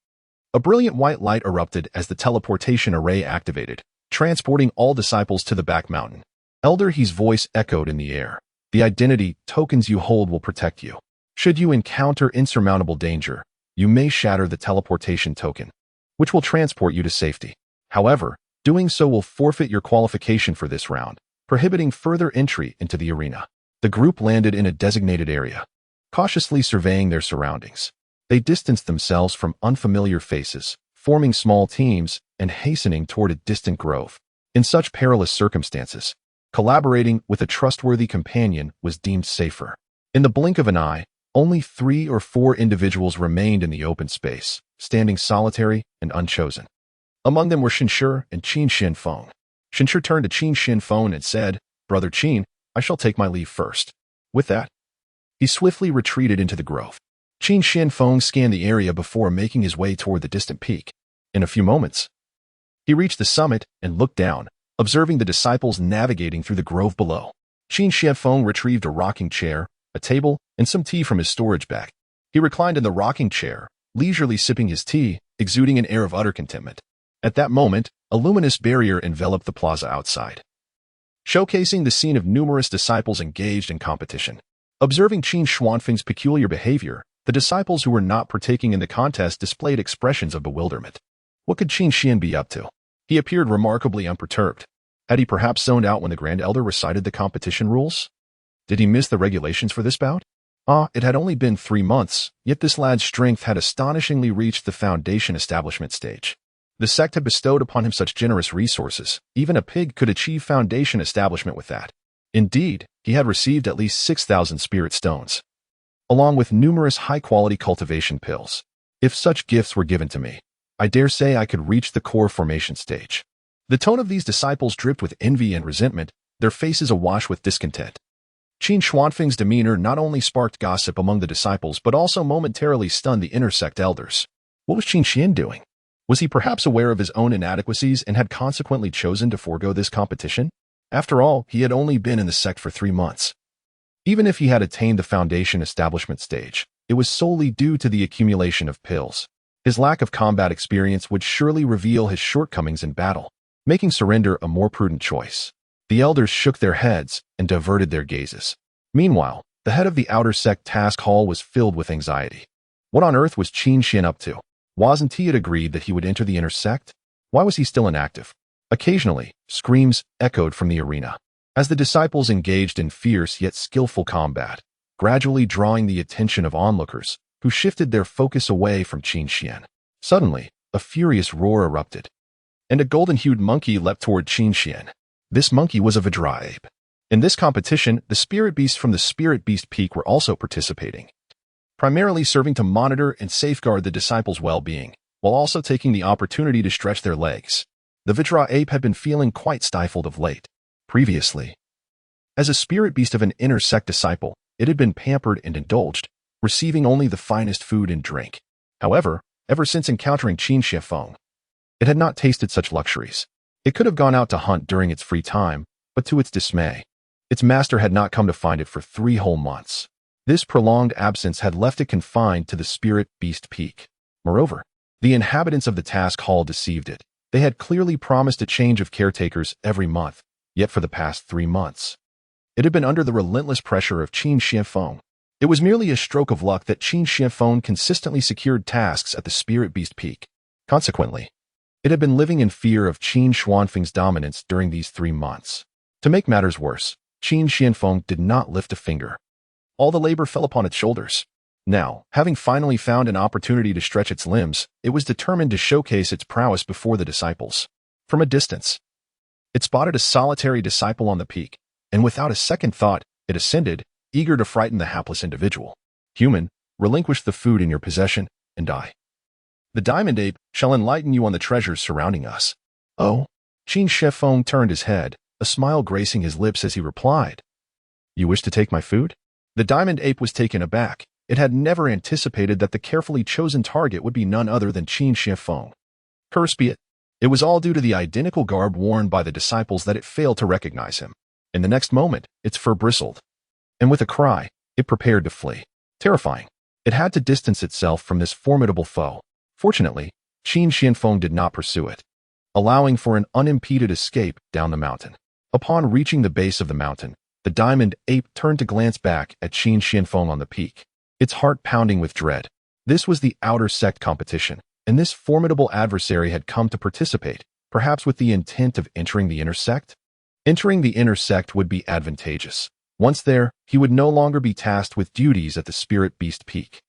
A brilliant white light erupted as the teleportation array activated, transporting all disciples to the back mountain. Elder He's voice echoed in the air. The identity tokens you hold will protect you. Should you encounter insurmountable danger, you may shatter the teleportation token, which will transport you to safety. However, doing so will forfeit your qualification for this round, prohibiting further entry into the arena. The group landed in a designated area, cautiously surveying their surroundings. They distanced themselves from unfamiliar faces, forming small teams and hastening toward a distant grove. In such perilous circumstances, collaborating with a trustworthy companion was deemed safer. In the blink of an eye, only 3 or 4 individuals remained in the open space, standing solitary and unchosen. Among them were Shinshi and Qin Xianfeng. Shinshi turned to Qin Xianfeng and said, "Brother Qin, I shall take my leave first." With that, he swiftly retreated into the grove. Qin Xianfeng scanned the area before making his way toward the distant peak. In a few moments, he reached the summit and looked down, observing the disciples navigating through the grove below. Qin Xianfeng retrieved a rocking chair, a table, and some tea from his storage bag. He reclined in the rocking chair, leisurely sipping his tea, exuding an air of utter contentment. At that moment, a luminous barrier enveloped the plaza outside, showcasing the scene of numerous disciples engaged in competition. Observing Qin Xuanfeng's peculiar behavior, the disciples who were not partaking in the contest displayed expressions of bewilderment. What could Qin Xian be up to? He appeared remarkably unperturbed. Had he perhaps zoned out when the Grand Elder recited the competition rules? Did he miss the regulations for this bout? It had only been 3 months, yet this lad's strength had astonishingly reached the foundation establishment stage. The sect had bestowed upon him such generous resources, even a pig could achieve foundation establishment with that. Indeed, he had received at least 6,000 spirit stones, along with numerous high-quality cultivation pills. If such gifts were given to me, I dare say I could reach the core formation stage. The tone of these disciples dripped with envy and resentment, their faces awash with discontent. Qin Xuanfeng's demeanor not only sparked gossip among the disciples but also momentarily stunned the inner sect elders. What was Qin Xian doing? Was he perhaps aware of his own inadequacies and had consequently chosen to forego this competition? After all, he had only been in the sect for 3 months. Even if he had attained the foundation establishment stage, it was solely due to the accumulation of pills. His lack of combat experience would surely reveal his shortcomings in battle, making surrender a more prudent choice. The elders shook their heads and diverted their gazes. Meanwhile, the head of the outer sect task hall was filled with anxiety. What on earth was Qin Xian up to? Wasn't he had agreed that he would enter the inner sect? Why was he still inactive? Occasionally, screams echoed from the arena, as the disciples engaged in fierce yet skillful combat, gradually drawing the attention of onlookers, who shifted their focus away from Qin Xian. Suddenly, a furious roar erupted, and a golden-hued monkey leapt toward Qin Xian. This monkey was a Vajra ape. In this competition, the spirit beasts from the Spirit Beast Peak were also participating, primarily serving to monitor and safeguard the disciples' well-being, while also taking the opportunity to stretch their legs. The Vajra ape had been feeling quite stifled of late. Previously, as a spirit beast of an inner sect disciple, it had been pampered and indulged, receiving only the finest food and drink. However, ever since encountering Qin Xianfeng, it had not tasted such luxuries. It could have gone out to hunt during its free time, but to its dismay, its master had not come to find it for 3 whole months. This prolonged absence had left it confined to the Spirit Beast Peak. Moreover, the inhabitants of the task hall deceived it. They had clearly promised a change of caretakers every month, yet for the past 3 months, it had been under the relentless pressure of Qin Xianfeng. It was merely a stroke of luck that Qin Xianfeng consistently secured tasks at the Spirit Beast Peak. Consequently, it had been living in fear of Qin Xuanfeng's dominance during these 3 months. To make matters worse, Qin Xianfeng did not lift a finger. All the labor fell upon its shoulders. Now, having finally found an opportunity to stretch its limbs, it was determined to showcase its prowess before the disciples. From a distance, it spotted a solitary disciple on the peak, and without a second thought, it ascended, eager to frighten the hapless individual. Human, relinquish the food in your possession, and die. The diamond ape shall enlighten you on the treasures surrounding us. Oh? Qin Xianfeng turned his head, a smile gracing his lips as he replied. You wish to take my food? The diamond ape was taken aback. It had never anticipated that the carefully chosen target would be none other than Qin Xianfeng. Curse be it. It was all due to the identical garb worn by the disciples that it failed to recognize him. In the next moment, its fur bristled, and with a cry, it prepared to flee. Terrifying. It had to distance itself from this formidable foe. Fortunately, Qin Xianfeng did not pursue it, allowing for an unimpeded escape down the mountain. Upon reaching the base of the mountain, the diamond ape turned to glance back at Qin Xianfeng on the peak, its heart pounding with dread. This was the outer sect competition, and this formidable adversary had come to participate, perhaps with the intent of entering the inner sect? Entering the inner sect would be advantageous. Once there, he would no longer be tasked with duties at the Spirit Beast Peak,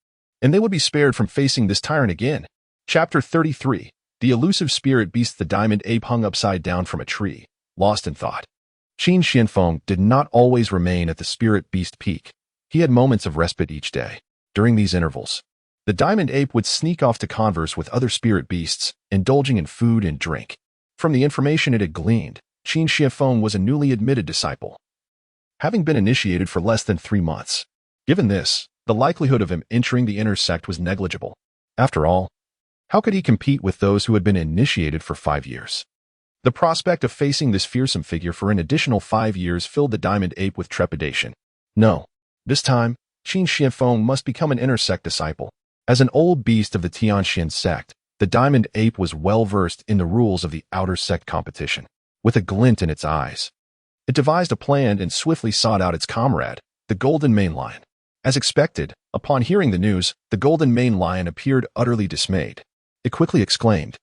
and they would be spared from facing this tyrant again. Chapter 33. The elusive Spirit Beast. The diamond ape hung upside down from a tree, lost in thought. Qin Xianfeng did not always remain at the Spirit Beast Peak. He had moments of respite each day. During these intervals, the diamond ape would sneak off to converse with other spirit beasts, indulging in food and drink. From the information it had gleaned, Qin Xianfeng was a newly admitted disciple, having been initiated for less than 3 months. Given this, the likelihood of him entering the inner sect was negligible. After all, how could he compete with those who had been initiated for 5 years? The prospect of facing this fearsome figure for an additional 5 years filled the diamond ape with trepidation. No, this time, Qin Xianfeng must become an inner sect disciple. As an old beast of the Tianxian sect, the diamond ape was well versed in the rules of the outer sect competition. With a glint in its eyes, it devised a plan and swiftly sought out its comrade, the golden maned lion. As expected, upon hearing the news, the golden maned lion appeared utterly dismayed. It quickly exclaimed,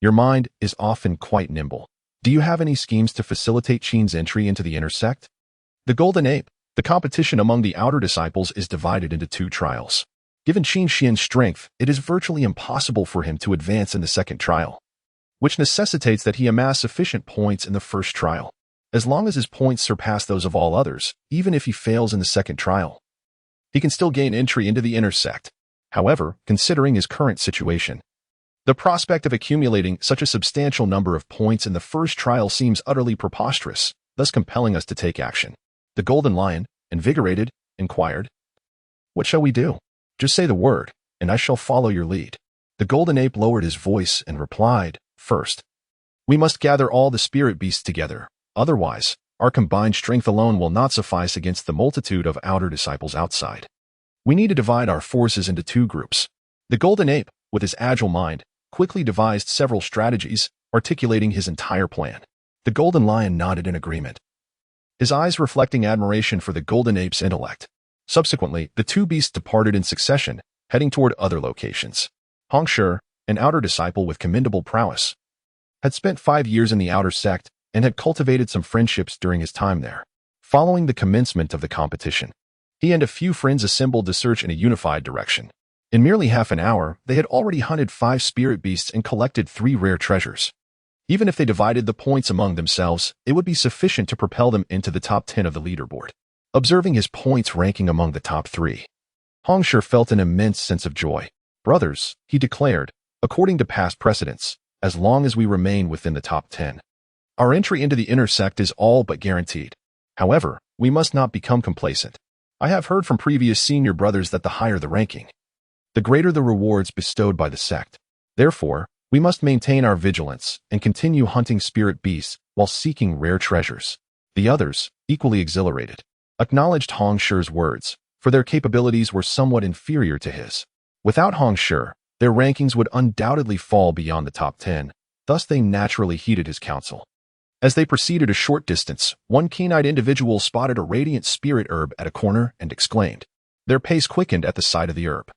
"Your mind is often quite nimble. Do you have any schemes to facilitate Qin's entry into the inner sect?" The golden ape. The competition among the outer disciples is divided into 2 trials. Given Qin Xian's strength, it is virtually impossible for him to advance in the second trial, which necessitates that he amass sufficient points in the first trial. As long as his points surpass those of all others, even if he fails in the second trial, he can still gain entry into the inner sect. However, considering his current situation, the prospect of accumulating such a substantial number of points in the first trial seems utterly preposterous, thus compelling us to take action. The golden lion, invigorated, inquired, "What shall we do? Just say the word, and I shall follow your lead." The golden ape lowered his voice and replied, "First, we must gather all the spirit beasts together. Otherwise, our combined strength alone will not suffice against the multitude of outer disciples outside. We need to divide our forces into 2 groups." The golden ape, with his agile mind, quickly devised several strategies, articulating his entire plan. The golden lion nodded in agreement, his eyes reflecting admiration for the golden ape's intellect. Subsequently, the 2 beasts departed in succession, heading toward other locations. Hong Shi, an outer disciple with commendable prowess, had spent 5 years in the outer sect and had cultivated some friendships during his time there. Following the commencement of the competition, he and a few friends assembled to search in a unified direction. In merely half an hour, they had already hunted 5 spirit beasts and collected 3 rare treasures. Even if they divided the points among themselves, it would be sufficient to propel them into the top 10 of the leaderboard. Observing his points ranking among the top 3, Hong Shi felt an immense sense of joy. "Brothers," he declared, "according to past precedents, as long as we remain within the top 10, our entry into the inner sect is all but guaranteed. However, we must not become complacent. I have heard from previous senior brothers that the higher the ranking, the greater the rewards bestowed by the sect. Therefore, we must maintain our vigilance and continue hunting spirit beasts while seeking rare treasures." The others, equally exhilarated, acknowledged Hong Shi's words, for their capabilities were somewhat inferior to his. Without Hong Shi, their rankings would undoubtedly fall beyond the top 10, thus they naturally heeded his counsel. As they proceeded a short distance, one keen-eyed individual spotted a radiant spirit herb at a corner and exclaimed. Their pace quickened at the sight of the herb,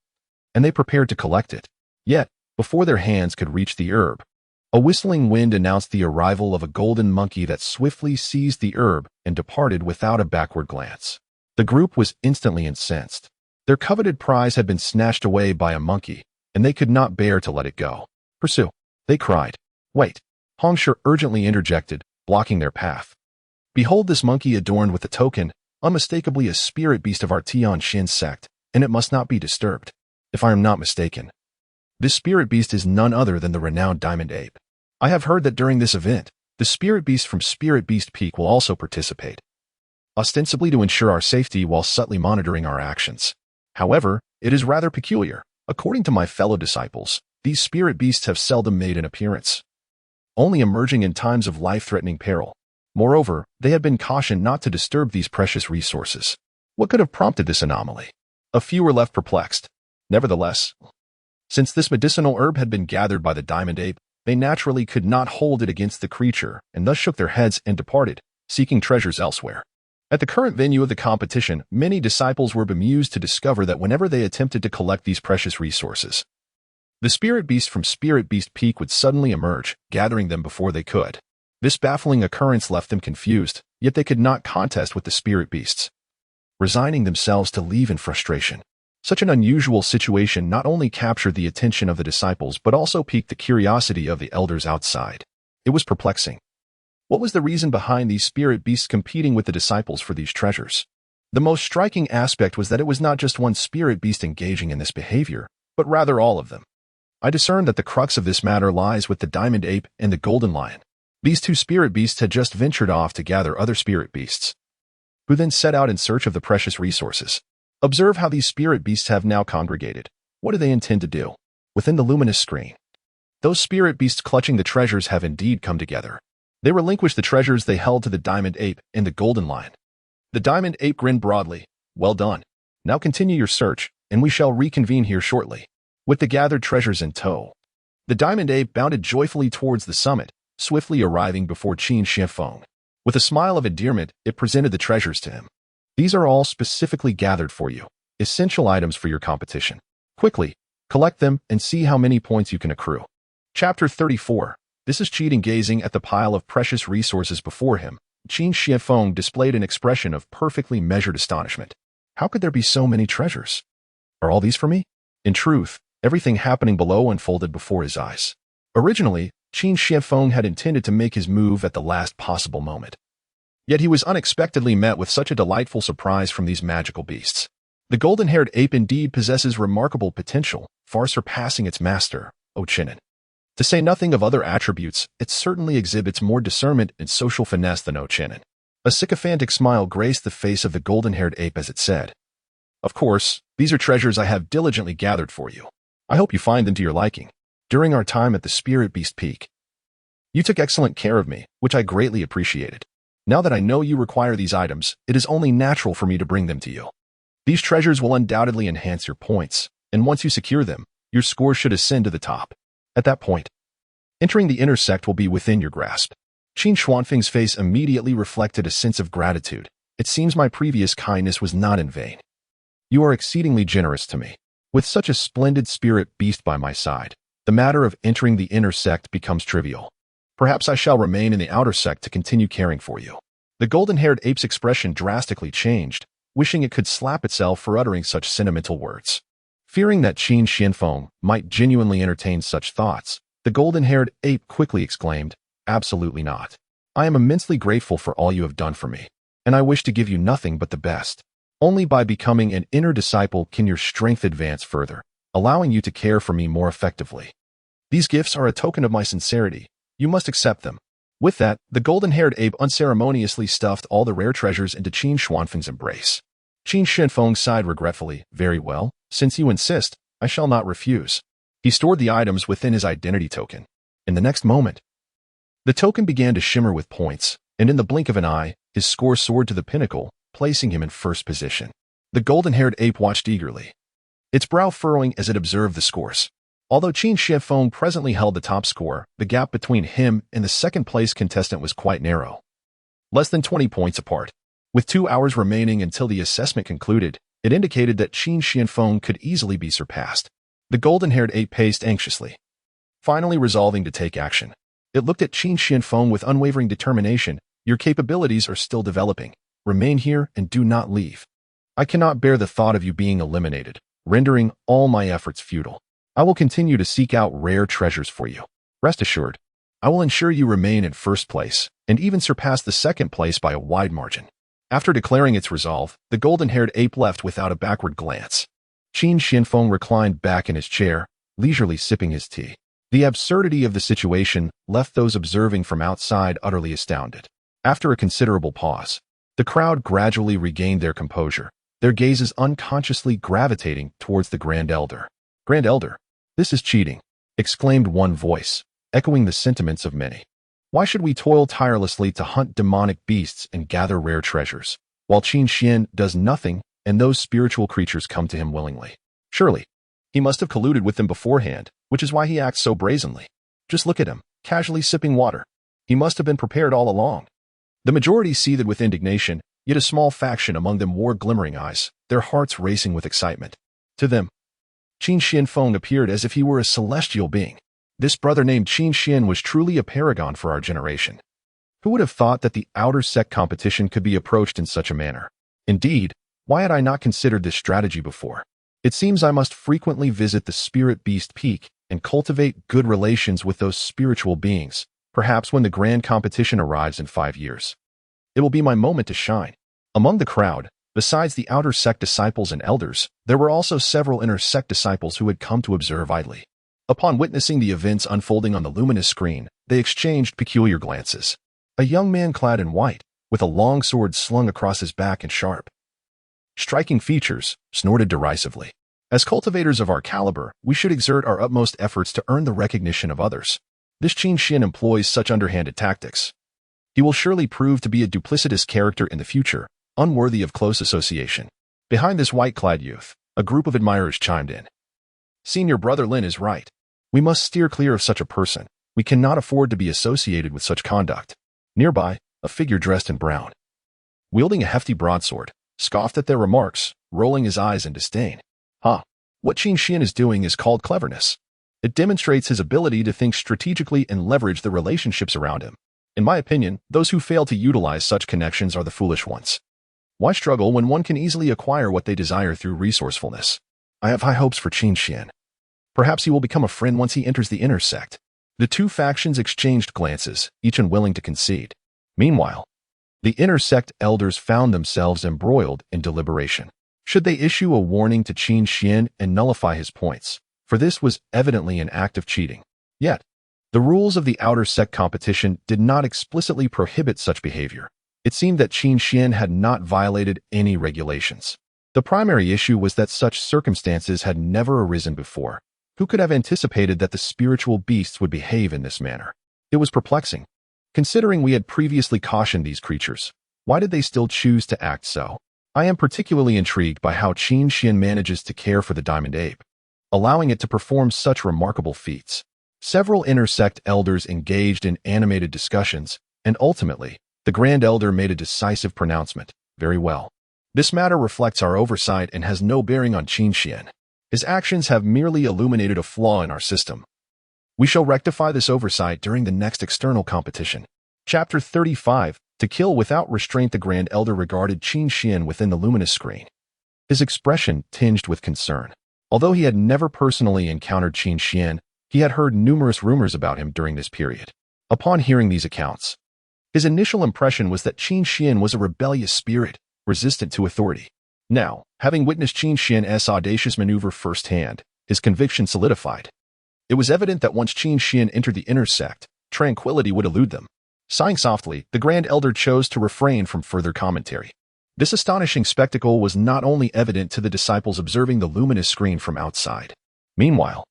and they prepared to collect it. Yet, before their hands could reach the herb, a whistling wind announced the arrival of a golden monkey that swiftly seized the herb and departed without a backward glance. The group was instantly incensed. Their coveted prize had been snatched away by a monkey, and they could not bear to let it go. "Pursue!" they cried. "Wait!" Hong Shi urgently interjected, blocking their path. "Behold this monkey adorned with the token, unmistakably a spirit beast of our Tianxian sect, and it must not be disturbed. If I am not mistaken, this spirit beast is none other than the renowned diamond ape. I have heard that during this event, the spirit beast from Spirit Beast Peak will also participate, ostensibly to ensure our safety while subtly monitoring our actions. However, it is rather peculiar. According to my fellow disciples, these spirit beasts have seldom made an appearance, only emerging in times of life-threatening peril. Moreover, they have been cautioned not to disturb these precious resources. What could have prompted this anomaly?" A few were left perplexed. Nevertheless, since this medicinal herb had been gathered by the diamond ape, they naturally could not hold it against the creature and thus shook their heads and departed, seeking treasures elsewhere. At the current venue of the competition, many disciples were bemused to discover that whenever they attempted to collect these precious resources, the spirit beast from Spirit Beast Peak would suddenly emerge, gathering them before they could. This baffling occurrence left them confused, yet they could not contest with the spirit beasts, resigning themselves to leave in frustration. Such an unusual situation not only captured the attention of the disciples but also piqued the curiosity of the elders outside. It was perplexing. What was the reason behind these spirit beasts competing with the disciples for these treasures? The most striking aspect was that it was not just one spirit beast engaging in this behavior, but rather all of them. I discerned that the crux of this matter lies with the diamond ape and the golden lion. These two spirit beasts had just ventured off to gather other spirit beasts, who then set out in search of the precious resources. Observe how these spirit beasts have now congregated. What do they intend to do? Within the luminous screen, those spirit beasts clutching the treasures have indeed come together. They relinquished the treasures they held to the diamond ape and the golden lion. The diamond ape grinned broadly. Well done. Now continue your search, and we shall reconvene here shortly. With the gathered treasures in tow, the diamond ape bounded joyfully towards the summit, swiftly arriving before Qin Shianfeng. With a smile of endearment, it presented the treasures to him. These are all specifically gathered for you, essential items for your competition. Quickly, collect them and see how many points you can accrue. Chapter 34. This is cheating. Gazing at the pile of precious resources before him, Qin Shianfeng displayed an expression of perfectly measured astonishment. How could there be so many treasures? Are all these for me? In truth, everything happening below unfolded before his eyes. Originally, Qin Shianfeng had intended to make his move at the last possible moment. Yet he was unexpectedly met with such a delightful surprise from these magical beasts. The golden-haired ape indeed possesses remarkable potential, far surpassing its master, Ochinnen. To say nothing of other attributes, it certainly exhibits more discernment and social finesse than Ochinnen. A sycophantic smile graced the face of the golden-haired ape as it said, "Of course, these are treasures I have diligently gathered for you. I hope you find them to your liking. During our time at the Spirit Beast Peak, you took excellent care of me, which I greatly appreciated. Now that I know you require these items, it is only natural for me to bring them to you. These treasures will undoubtedly enhance your points, and once you secure them, your score should ascend to the top. At that point, entering the intersect will be within your grasp." Qin Xuanfeng's face immediately reflected a sense of gratitude. It seems my previous kindness was not in vain. You are exceedingly generous to me. With such a splendid spirit beast by my side, the matter of entering the intersect becomes trivial. Perhaps I shall remain in the outer sect to continue caring for you. The golden-haired ape's expression drastically changed, wishing it could slap itself for uttering such sentimental words. Fearing that Qin Shianfeng might genuinely entertain such thoughts, the golden-haired ape quickly exclaimed, "Absolutely not. I am immensely grateful for all you have done for me, and I wish to give you nothing but the best. Only by becoming an inner disciple can your strength advance further, allowing you to care for me more effectively. These gifts are a token of my sincerity. You must accept them." With that, the golden-haired ape unceremoniously stuffed all the rare treasures into Qin Xuanfeng's embrace. Qin Shianfeng sighed regretfully. "Very well, since you insist, I shall not refuse." He stored the items within his identity token. In the next moment, the token began to shimmer with points, and in the blink of an eye, his score soared to the pinnacle, placing him in first position. The golden-haired ape watched eagerly, its brow furrowing as it observed the scores. Although Qin Shianfeng presently held the top score, the gap between him and the second-place contestant was quite narrow, less than 20 points apart. With 2 hours remaining until the assessment concluded, it indicated that Qin Shianfeng could easily be surpassed. The golden-haired ape paced anxiously, finally resolving to take action. It looked at Qin Shianfeng with unwavering determination. "Your capabilities are still developing. Remain here and do not leave. I cannot bear the thought of you being eliminated, rendering all my efforts futile. I will continue to seek out rare treasures for you. Rest assured, I will ensure you remain in first place, and even surpass the second place by a wide margin." After declaring its resolve, the golden-haired ape left without a backward glance. Qin Shianfeng reclined back in his chair, leisurely sipping his tea. The absurdity of the situation left those observing from outside utterly astounded. After a considerable pause, the crowd gradually regained their composure, their gazes unconsciously gravitating towards the Grand Elder. "Grand Elder, this is cheating," exclaimed one voice, echoing the sentiments of many. "Why should we toil tirelessly to hunt demonic beasts and gather rare treasures, while Qin Xian does nothing and those spiritual creatures come to him willingly? Surely, He must have colluded with them beforehand, which is why he acts so brazenly. Just look at him, casually sipping water. He must have been prepared all along. The majority seethed with indignation, yet a small faction among them wore glimmering eyes, their hearts racing with excitement. To them, Qin Xianfeng appeared as if he were a celestial being. This brother named Qin Xian was truly a paragon for our generation. Who would have thought that the outer sect competition could be approached in such a manner? Indeed, why had I not considered this strategy before? It seems I must frequently visit the Spirit Beast Peak and cultivate good relations with those spiritual beings, perhaps when the grand competition arrives in 5 years. It will be my moment to shine. Among the crowd, besides the outer sect disciples and elders, there were also several inner sect disciples who had come to observe idly. Upon witnessing the events unfolding on the luminous screen, they exchanged peculiar glances. A young man clad in white, with a long sword slung across his back and sharp, striking features, snorted derisively. As cultivators of our caliber, we should exert our utmost efforts to earn the recognition of others. This Qin Xian employs such underhanded tactics. He will surely prove to be a duplicitous character in the future, unworthy of close association. Behind this white-clad youth, a group of admirers chimed in. Senior Brother Lin is right. We must steer clear of such a person. We cannot afford to be associated with such conduct. Nearby, a figure dressed in brown, wielding a hefty broadsword, scoffed at their remarks, rolling his eyes in disdain. What Qin Xian is doing is called cleverness. It demonstrates his ability to think strategically and leverage the relationships around him. In my opinion, those who fail to utilize such connections are the foolish ones. Why struggle when one can easily acquire what they desire through resourcefulness? I have high hopes for Qin Xian. Perhaps he will become a friend once he enters the inner sect. The two factions exchanged glances, each unwilling to concede. Meanwhile, the inner sect elders found themselves embroiled in deliberation. Should they issue a warning to Qin Xian and nullify his points? For this was evidently an act of cheating. Yet, the rules of the outer sect competition did not explicitly prohibit such behavior. It seemed that Qin Xian had not violated any regulations. The primary issue was that such circumstances had never arisen before. Who could have anticipated that the spiritual beasts would behave in this manner? It was perplexing. Considering we had previously cautioned these creatures, why did they still choose to act so? I am particularly intrigued by how Qin Xian manages to care for the diamond ape, allowing it to perform such remarkable feats. Several inner sect elders engaged in animated discussions, and ultimately, the Grand Elder made a decisive pronouncement. Very well. This matter reflects our oversight and has no bearing on Qin Xian. His actions have merely illuminated a flaw in our system. We shall rectify this oversight during the next external competition. Chapter 35. To kill without restraint. The Grand Elder regarded Qin Xian within the luminous screen, his expression tinged with concern. Although he had never personally encountered Qin Xian, he had heard numerous rumors about him during this period. Upon hearing these accounts, his initial impression was that Qin Xian was a rebellious spirit, resistant to authority. Now, having witnessed Qin Xian's audacious maneuver firsthand, his conviction solidified. It was evident that once Qin Xian entered the inner sect, tranquility would elude them. Sighing softly, the Grand Elder chose to refrain from further commentary. This astonishing spectacle was not only evident to the disciples observing the luminous screen from outside. Meanwhile,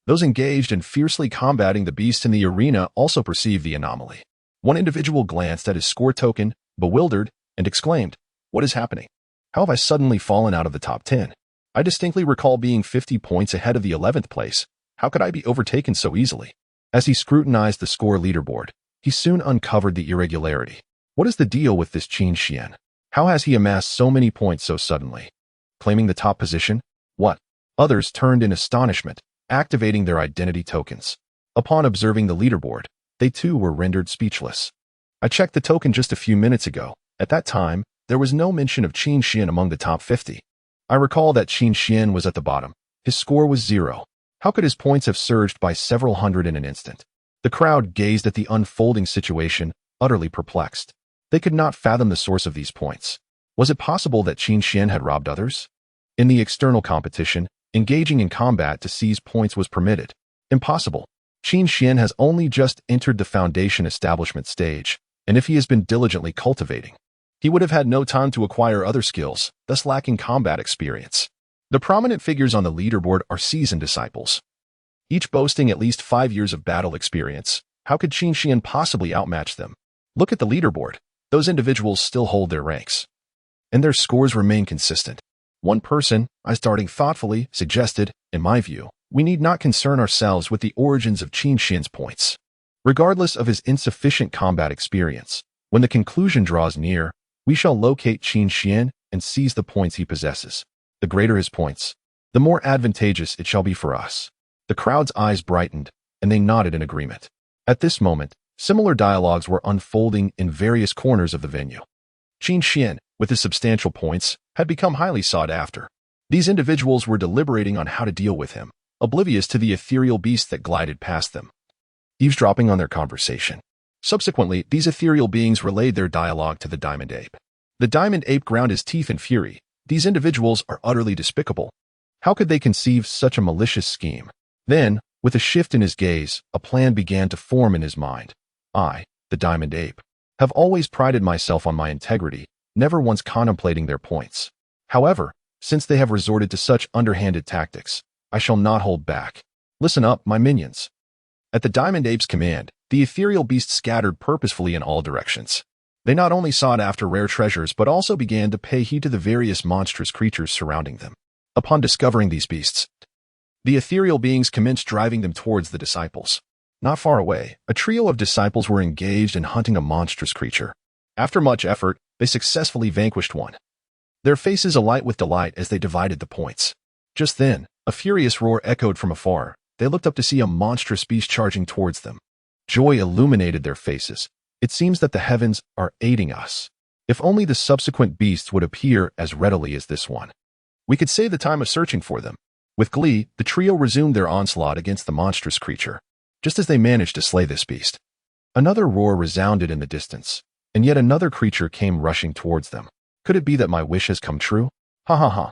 those engaged in fiercely combating the beast in the arena also perceived the anomaly. One individual glanced at his score token, bewildered, and exclaimed, "What is happening? How have I suddenly fallen out of the top 10? I distinctly recall being 50 points ahead of the 11th place. How could I be overtaken so easily?" As he scrutinized the score leaderboard, he soon uncovered the irregularity. What is the deal with this Qin Xian? How has he amassed so many points so suddenly? Claiming the top position? What? Others turned in astonishment, activating their identity tokens. Upon observing the leaderboard, they too were rendered speechless. I checked the token just a few minutes ago. At that time, there was no mention of Qin Xian among the top 50. I recall that Qin Xian was at the bottom. His score was 0. How could his points have surged by several hundred in an instant? The crowd gazed at the unfolding situation, utterly perplexed. They could not fathom the source of these points. Was it possible that Qin Xian had robbed others? In the external competition, engaging in combat to seize points was permitted. Impossible. Qin Xian has only just entered the foundation establishment stage, and if he has been diligently cultivating, he would have had no time to acquire other skills, thus lacking combat experience. The prominent figures on the leaderboard are seasoned disciples, each boasting at least 5 years of battle experience. How could Qin Xian possibly outmatch them? Look at the leaderboard. Those individuals still hold their ranks, and their scores remain consistent. One person, I starting thoughtfully, suggested, In my view, we need not concern ourselves with the origins of Qin Xian's points. Regardless of his insufficient combat experience, when the conclusion draws near, we shall locate Qin Xian and seize the points he possesses. The greater his points, the more advantageous it shall be for us. The crowd's eyes brightened, and they nodded in agreement. At this moment, similar dialogues were unfolding in various corners of the venue. Qin Xian, with his substantial points, had become highly sought after. These individuals were deliberating on how to deal with him, oblivious to the ethereal beast that glided past them, eavesdropping on their conversation. Subsequently, these ethereal beings relayed their dialogue to the diamond ape. The diamond ape ground his teeth in fury. These individuals are utterly despicable. How could they conceive such a malicious scheme? Then, with a shift in his gaze, a plan began to form in his mind. I, the diamond ape, have always prided myself on my integrity, never once contemplating their points. However, since they have resorted to such underhanded tactics, I shall not hold back. Listen up, my minions. At the diamond ape's command, the ethereal beasts scattered purposefully in all directions. They not only sought after rare treasures but also began to pay heed to the various monstrous creatures surrounding them. Upon discovering these beasts, the ethereal beings commenced driving them towards the disciples. Not far away, a trio of disciples were engaged in hunting a monstrous creature. After much effort, they successfully vanquished one. Their faces alight with delight as they divided the points. Just then, a furious roar echoed from afar. They looked up to see a monstrous beast charging towards them. Joy illuminated their faces. It seems that the heavens are aiding us. If only the subsequent beasts would appear as readily as this one, we could save the time of searching for them. With glee, the trio resumed their onslaught against the monstrous creature. Just as they managed to slay this beast, another roar resounded in the distance, and yet another creature came rushing towards them. Could it be that my wish has come true? Ha ha ha.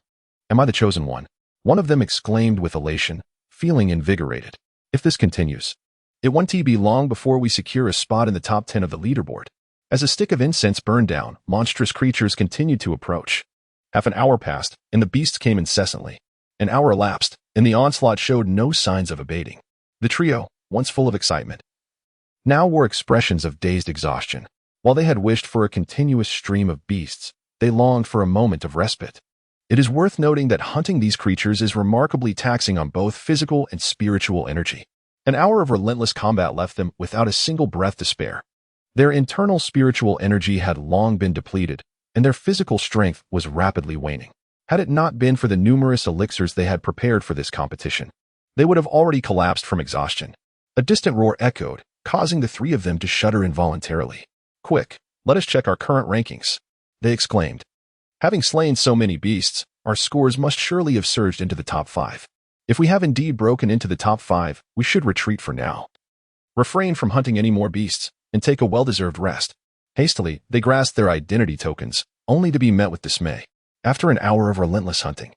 Am I the chosen one? One of them exclaimed with elation, feeling invigorated. If this continues, it won't be long before we secure a spot in the top 10 of the leaderboard. As a stick of incense burned down, monstrous creatures continued to approach. Half an hour passed, and the beasts came incessantly. An hour elapsed, and the onslaught showed no signs of abating. The trio, once full of excitement, now wore expressions of dazed exhaustion. While they had wished for a continuous stream of beasts, they longed for a moment of respite. It is worth noting that hunting these creatures is remarkably taxing on both physical and spiritual energy. An hour of relentless combat left them without a single breath to spare. Their internal spiritual energy had long been depleted, and their physical strength was rapidly waning. Had it not been for the numerous elixirs they had prepared for this competition, they would have already collapsed from exhaustion. A distant roar echoed, causing the three of them to shudder involuntarily. Quick, let us check our current rankings, they exclaimed. Having slain so many beasts, our scores must surely have surged into the top 5. If we have indeed broken into the top 5, we should retreat for now. Refrain from hunting any more beasts, and take a well-deserved rest. Hastily, they grasped their identity tokens, only to be met with dismay. After an hour of relentless hunting,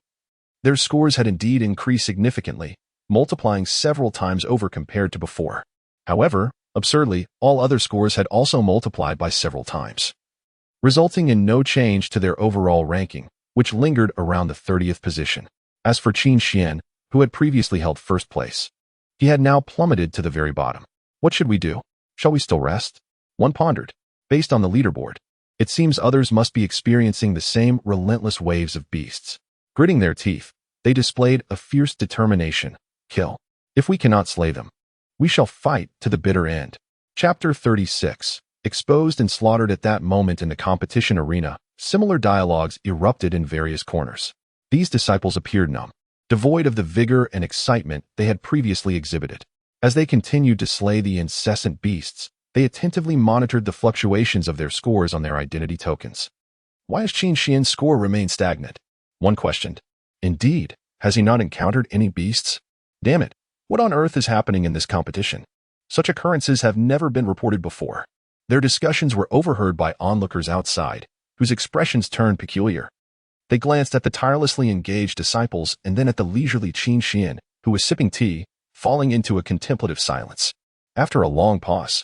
their scores had indeed increased significantly, multiplying several times over compared to before. However, absurdly, all other scores had also multiplied by several times, resulting in no change to their overall ranking, which lingered around the 30th position. As for Qin Xian, who had previously held first place, he had now plummeted to the very bottom. What should we do? Shall we still rest? One pondered. Based on the leaderboard, it seems others must be experiencing the same relentless waves of beasts. Gritting their teeth, they displayed a fierce determination. Kill. If we cannot slay them, we shall fight to the bitter end. Chapter 36. Exposed and slaughtered. At that moment in the competition arena, similar dialogues erupted in various corners. These disciples appeared numb, devoid of the vigor and excitement they had previously exhibited. As they continued to slay the incessant beasts, they attentively monitored the fluctuations of their scores on their identity tokens. Why has Qin Xian's score remained stagnant? One questioned. Indeed, has he not encountered any beasts? Damn it, what on earth is happening in this competition? Such occurrences have never been reported before. Their discussions were overheard by onlookers outside, whose expressions turned peculiar. They glanced at the tirelessly engaged disciples and then at the leisurely Qin Xian, who was sipping tea, falling into a contemplative silence. After a long pause,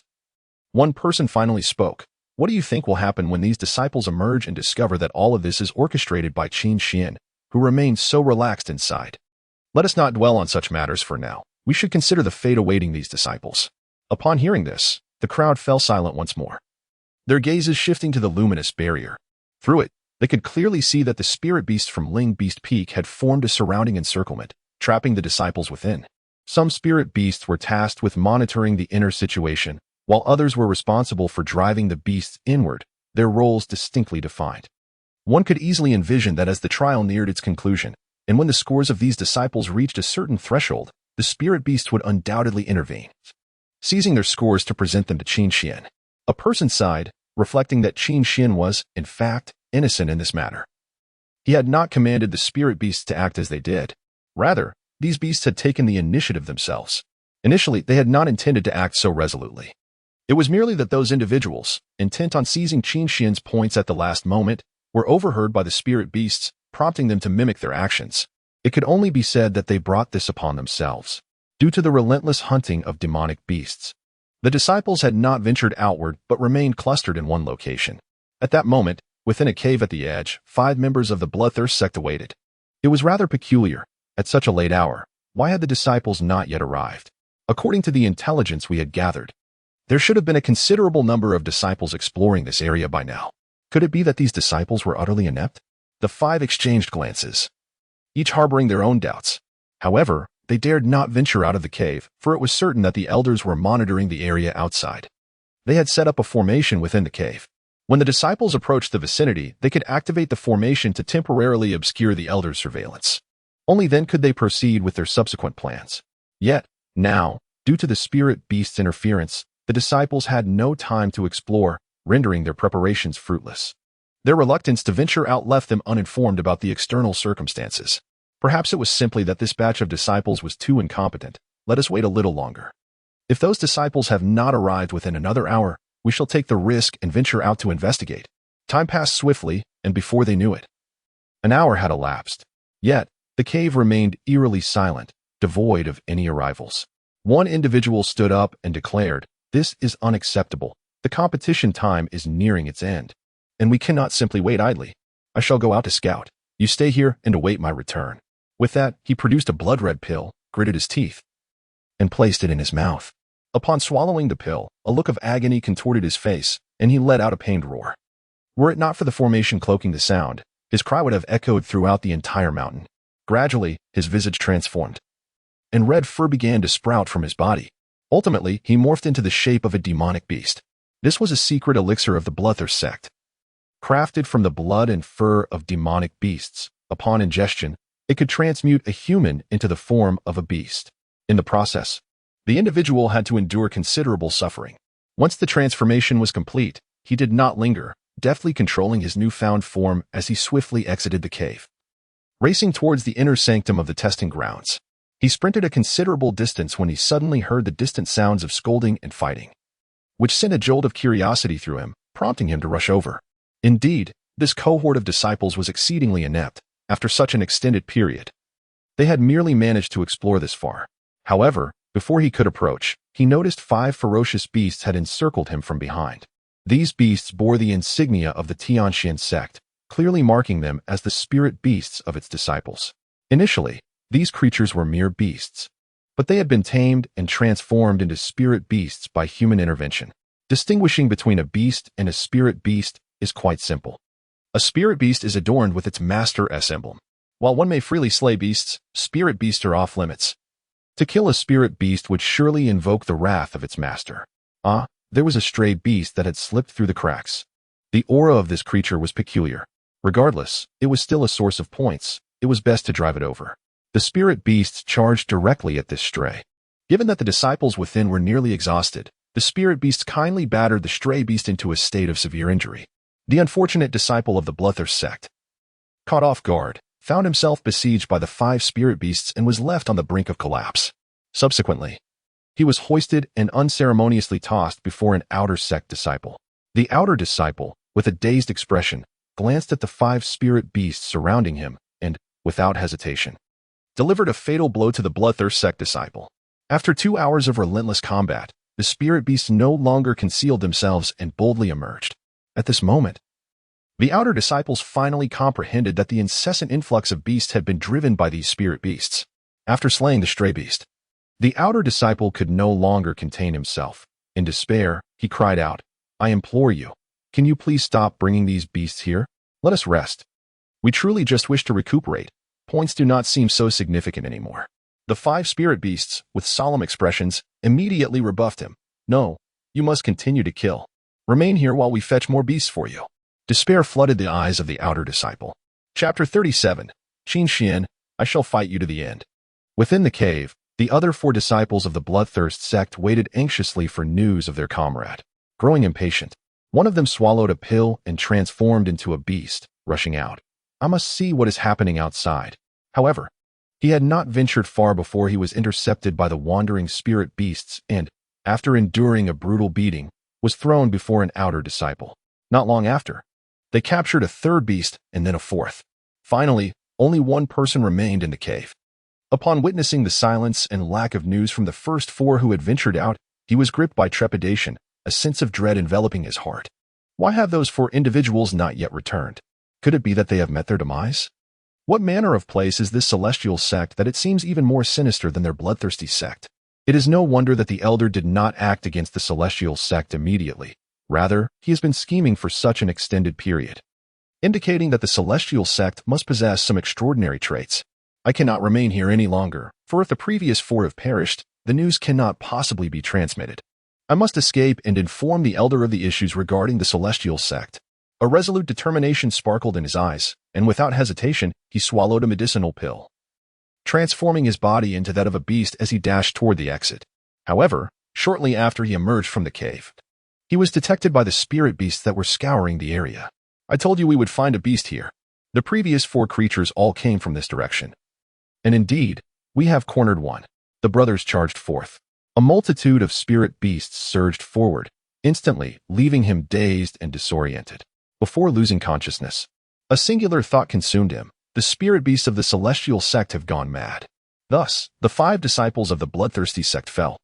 one person finally spoke. What do you think will happen when these disciples emerge and discover that all of this is orchestrated by Qin Xian, who remains so relaxed inside? Let us not dwell on such matters for now. We should consider the fate awaiting these disciples. Upon hearing this, the crowd fell silent once more, their gazes shifting to the luminous barrier. Through it, they could clearly see that the spirit beasts from Ling Beast Peak had formed a surrounding encirclement, trapping the disciples within. Some spirit beasts were tasked with monitoring the inner situation, while others were responsible for driving the beasts inward, their roles distinctly defined. One could easily envision that as the trial neared its conclusion, and when the scores of these disciples reached a certain threshold, the spirit beasts would undoubtedly intervene, seizing their scores to present them to Qin Xian. A person sighed, reflecting that Qin Xian was, in fact, innocent in this matter. He had not commanded the spirit beasts to act as they did. Rather, these beasts had taken the initiative themselves. Initially, they had not intended to act so resolutely. It was merely that those individuals, intent on seizing Qin Xian's points at the last moment, were overheard by the spirit beasts, prompting them to mimic their actions. It could only be said that they brought this upon themselves, due to the relentless hunting of demonic beasts. The disciples had not ventured outward but remained clustered in one location. At that moment, within a cave at the edge, 5 members of the bloodthirst sect awaited. It was rather peculiar. At such a late hour, why had the disciples not yet arrived? According to the intelligence we had gathered, there should have been a considerable number of disciples exploring this area by now. Could it be that these disciples were utterly inept? The 5 exchanged glances, each harboring their own doubts. However, they dared not venture out of the cave, for it was certain that the elders were monitoring the area outside. They had set up a formation within the cave. When the disciples approached the vicinity, they could activate the formation to temporarily obscure the elders' surveillance. Only then could they proceed with their subsequent plans. Yet, now, due to the spirit beast's interference, the disciples had no time to explore, rendering their preparations fruitless. Their reluctance to venture out left them uninformed about the external circumstances. Perhaps it was simply that this batch of disciples was too incompetent. Let us wait a little longer. If those disciples have not arrived within another hour, we shall take the risk and venture out to investigate. Time passed swiftly, and before they knew it, an hour had elapsed. Yet, the cave remained eerily silent, devoid of any arrivals. One individual stood up and declared, "This is unacceptable. The competition time is nearing its end, and we cannot simply wait idly. I shall go out to scout. You stay here and await my return." With that, he produced a blood-red pill, gritted his teeth, and placed it in his mouth. Upon swallowing the pill, a look of agony contorted his face, and he let out a pained roar. Were it not for the formation cloaking the sound, his cry would have echoed throughout the entire mountain. Gradually, his visage transformed, and red fur began to sprout from his body. Ultimately, he morphed into the shape of a demonic beast. This was a secret elixir of the bloodthirst sect. Crafted from the blood and fur of demonic beasts, upon ingestion, it could transmute a human into the form of a beast. In the process, the individual had to endure considerable suffering. Once the transformation was complete, he did not linger, deftly controlling his newfound form as he swiftly exited the cave. Racing towards the inner sanctum of the testing grounds, he sprinted a considerable distance when he suddenly heard the distant sounds of scolding and fighting, which sent a jolt of curiosity through him, prompting him to rush over. Indeed, this cohort of disciples was exceedingly inept. After such an extended period, they had merely managed to explore this far. However, before he could approach, he noticed 5 ferocious beasts had encircled him from behind. These beasts bore the insignia of the Tianxian sect, clearly marking them as the spirit beasts of its disciples. Initially, these creatures were mere beasts, but they had been tamed and transformed into spirit beasts by human intervention. Distinguishing between a beast and a spirit beast is quite simple. A spirit beast is adorned with its master's emblem. While one may freely slay beasts, spirit beasts are off limits. To kill a spirit beast would surely invoke the wrath of its master. There was a stray beast that had slipped through the cracks. The aura of this creature was peculiar. Regardless, it was still a source of points. It was best to drive it over. The spirit beasts charged directly at this stray. Given that the disciples within were nearly exhausted, the spirit beasts kindly battered the stray beast into a state of severe injury. The unfortunate disciple of the bloodthirst sect, caught off guard, found himself besieged by the 5 spirit beasts and was left on the brink of collapse. Subsequently, he was hoisted and unceremoniously tossed before an outer sect disciple. The outer disciple, with a dazed expression, glanced at the 5 spirit beasts surrounding him and, without hesitation, delivered a fatal blow to the bloodthirst sect disciple. After 2 hours of relentless combat, the spirit beasts no longer concealed themselves and boldly emerged. At this moment, the outer disciples finally comprehended that the incessant influx of beasts had been driven by these spirit beasts. After slaying the stray beast, the outer disciple could no longer contain himself. In despair, he cried out, "I implore you, can you please stop bringing these beasts here? Let us rest. We truly just wish to recuperate. Points do not seem so significant anymore." The 5 spirit beasts, with solemn expressions, immediately rebuffed him. No, you must continue to kill. Remain here while we fetch more beasts for you. Despair flooded the eyes of the outer disciple. Chapter 37. Qin Xian, I shall fight you to the end. Within the cave, the other 4 disciples of the bloodthirst sect waited anxiously for news of their comrade. Growing impatient, one of them swallowed a pill and transformed into a beast, rushing out. I must see what is happening outside. However, he had not ventured far before he was intercepted by the wandering spirit beasts and, after enduring a brutal beating, was thrown before an outer disciple. Not long after, they captured a 3rd beast and then a 4th. Finally, only one person remained in the cave. Upon witnessing the silence and lack of news from the first 4 who had ventured out, he was gripped by trepidation, a sense of dread enveloping his heart. Why have those 4 individuals not yet returned? Could it be that they have met their demise? What manner of place is this celestial sect that it seems even more sinister than their bloodthirsty sect? It is no wonder that the elder did not act against the celestial sect immediately. Rather, he has been scheming for such an extended period, indicating that the celestial sect must possess some extraordinary traits. I cannot remain here any longer, for if the previous 4 have perished, the news cannot possibly be transmitted. I must escape and inform the elder of the issues regarding the celestial sect. A resolute determination sparkled in his eyes, and without hesitation, he swallowed a medicinal pill, transforming his body into that of a beast as he dashed toward the exit. However, shortly after he emerged from the cave, he was detected by the spirit beasts that were scouring the area. I told you we would find a beast here. The previous 4 creatures all came from this direction. And indeed, we have cornered one. The brothers charged forth. A multitude of spirit beasts surged forward, instantly leaving him dazed and disoriented. Before losing consciousness, a singular thought consumed him. The spirit beasts of the celestial sect have gone mad. Thus, the 5 disciples of the bloodthirsty sect fell,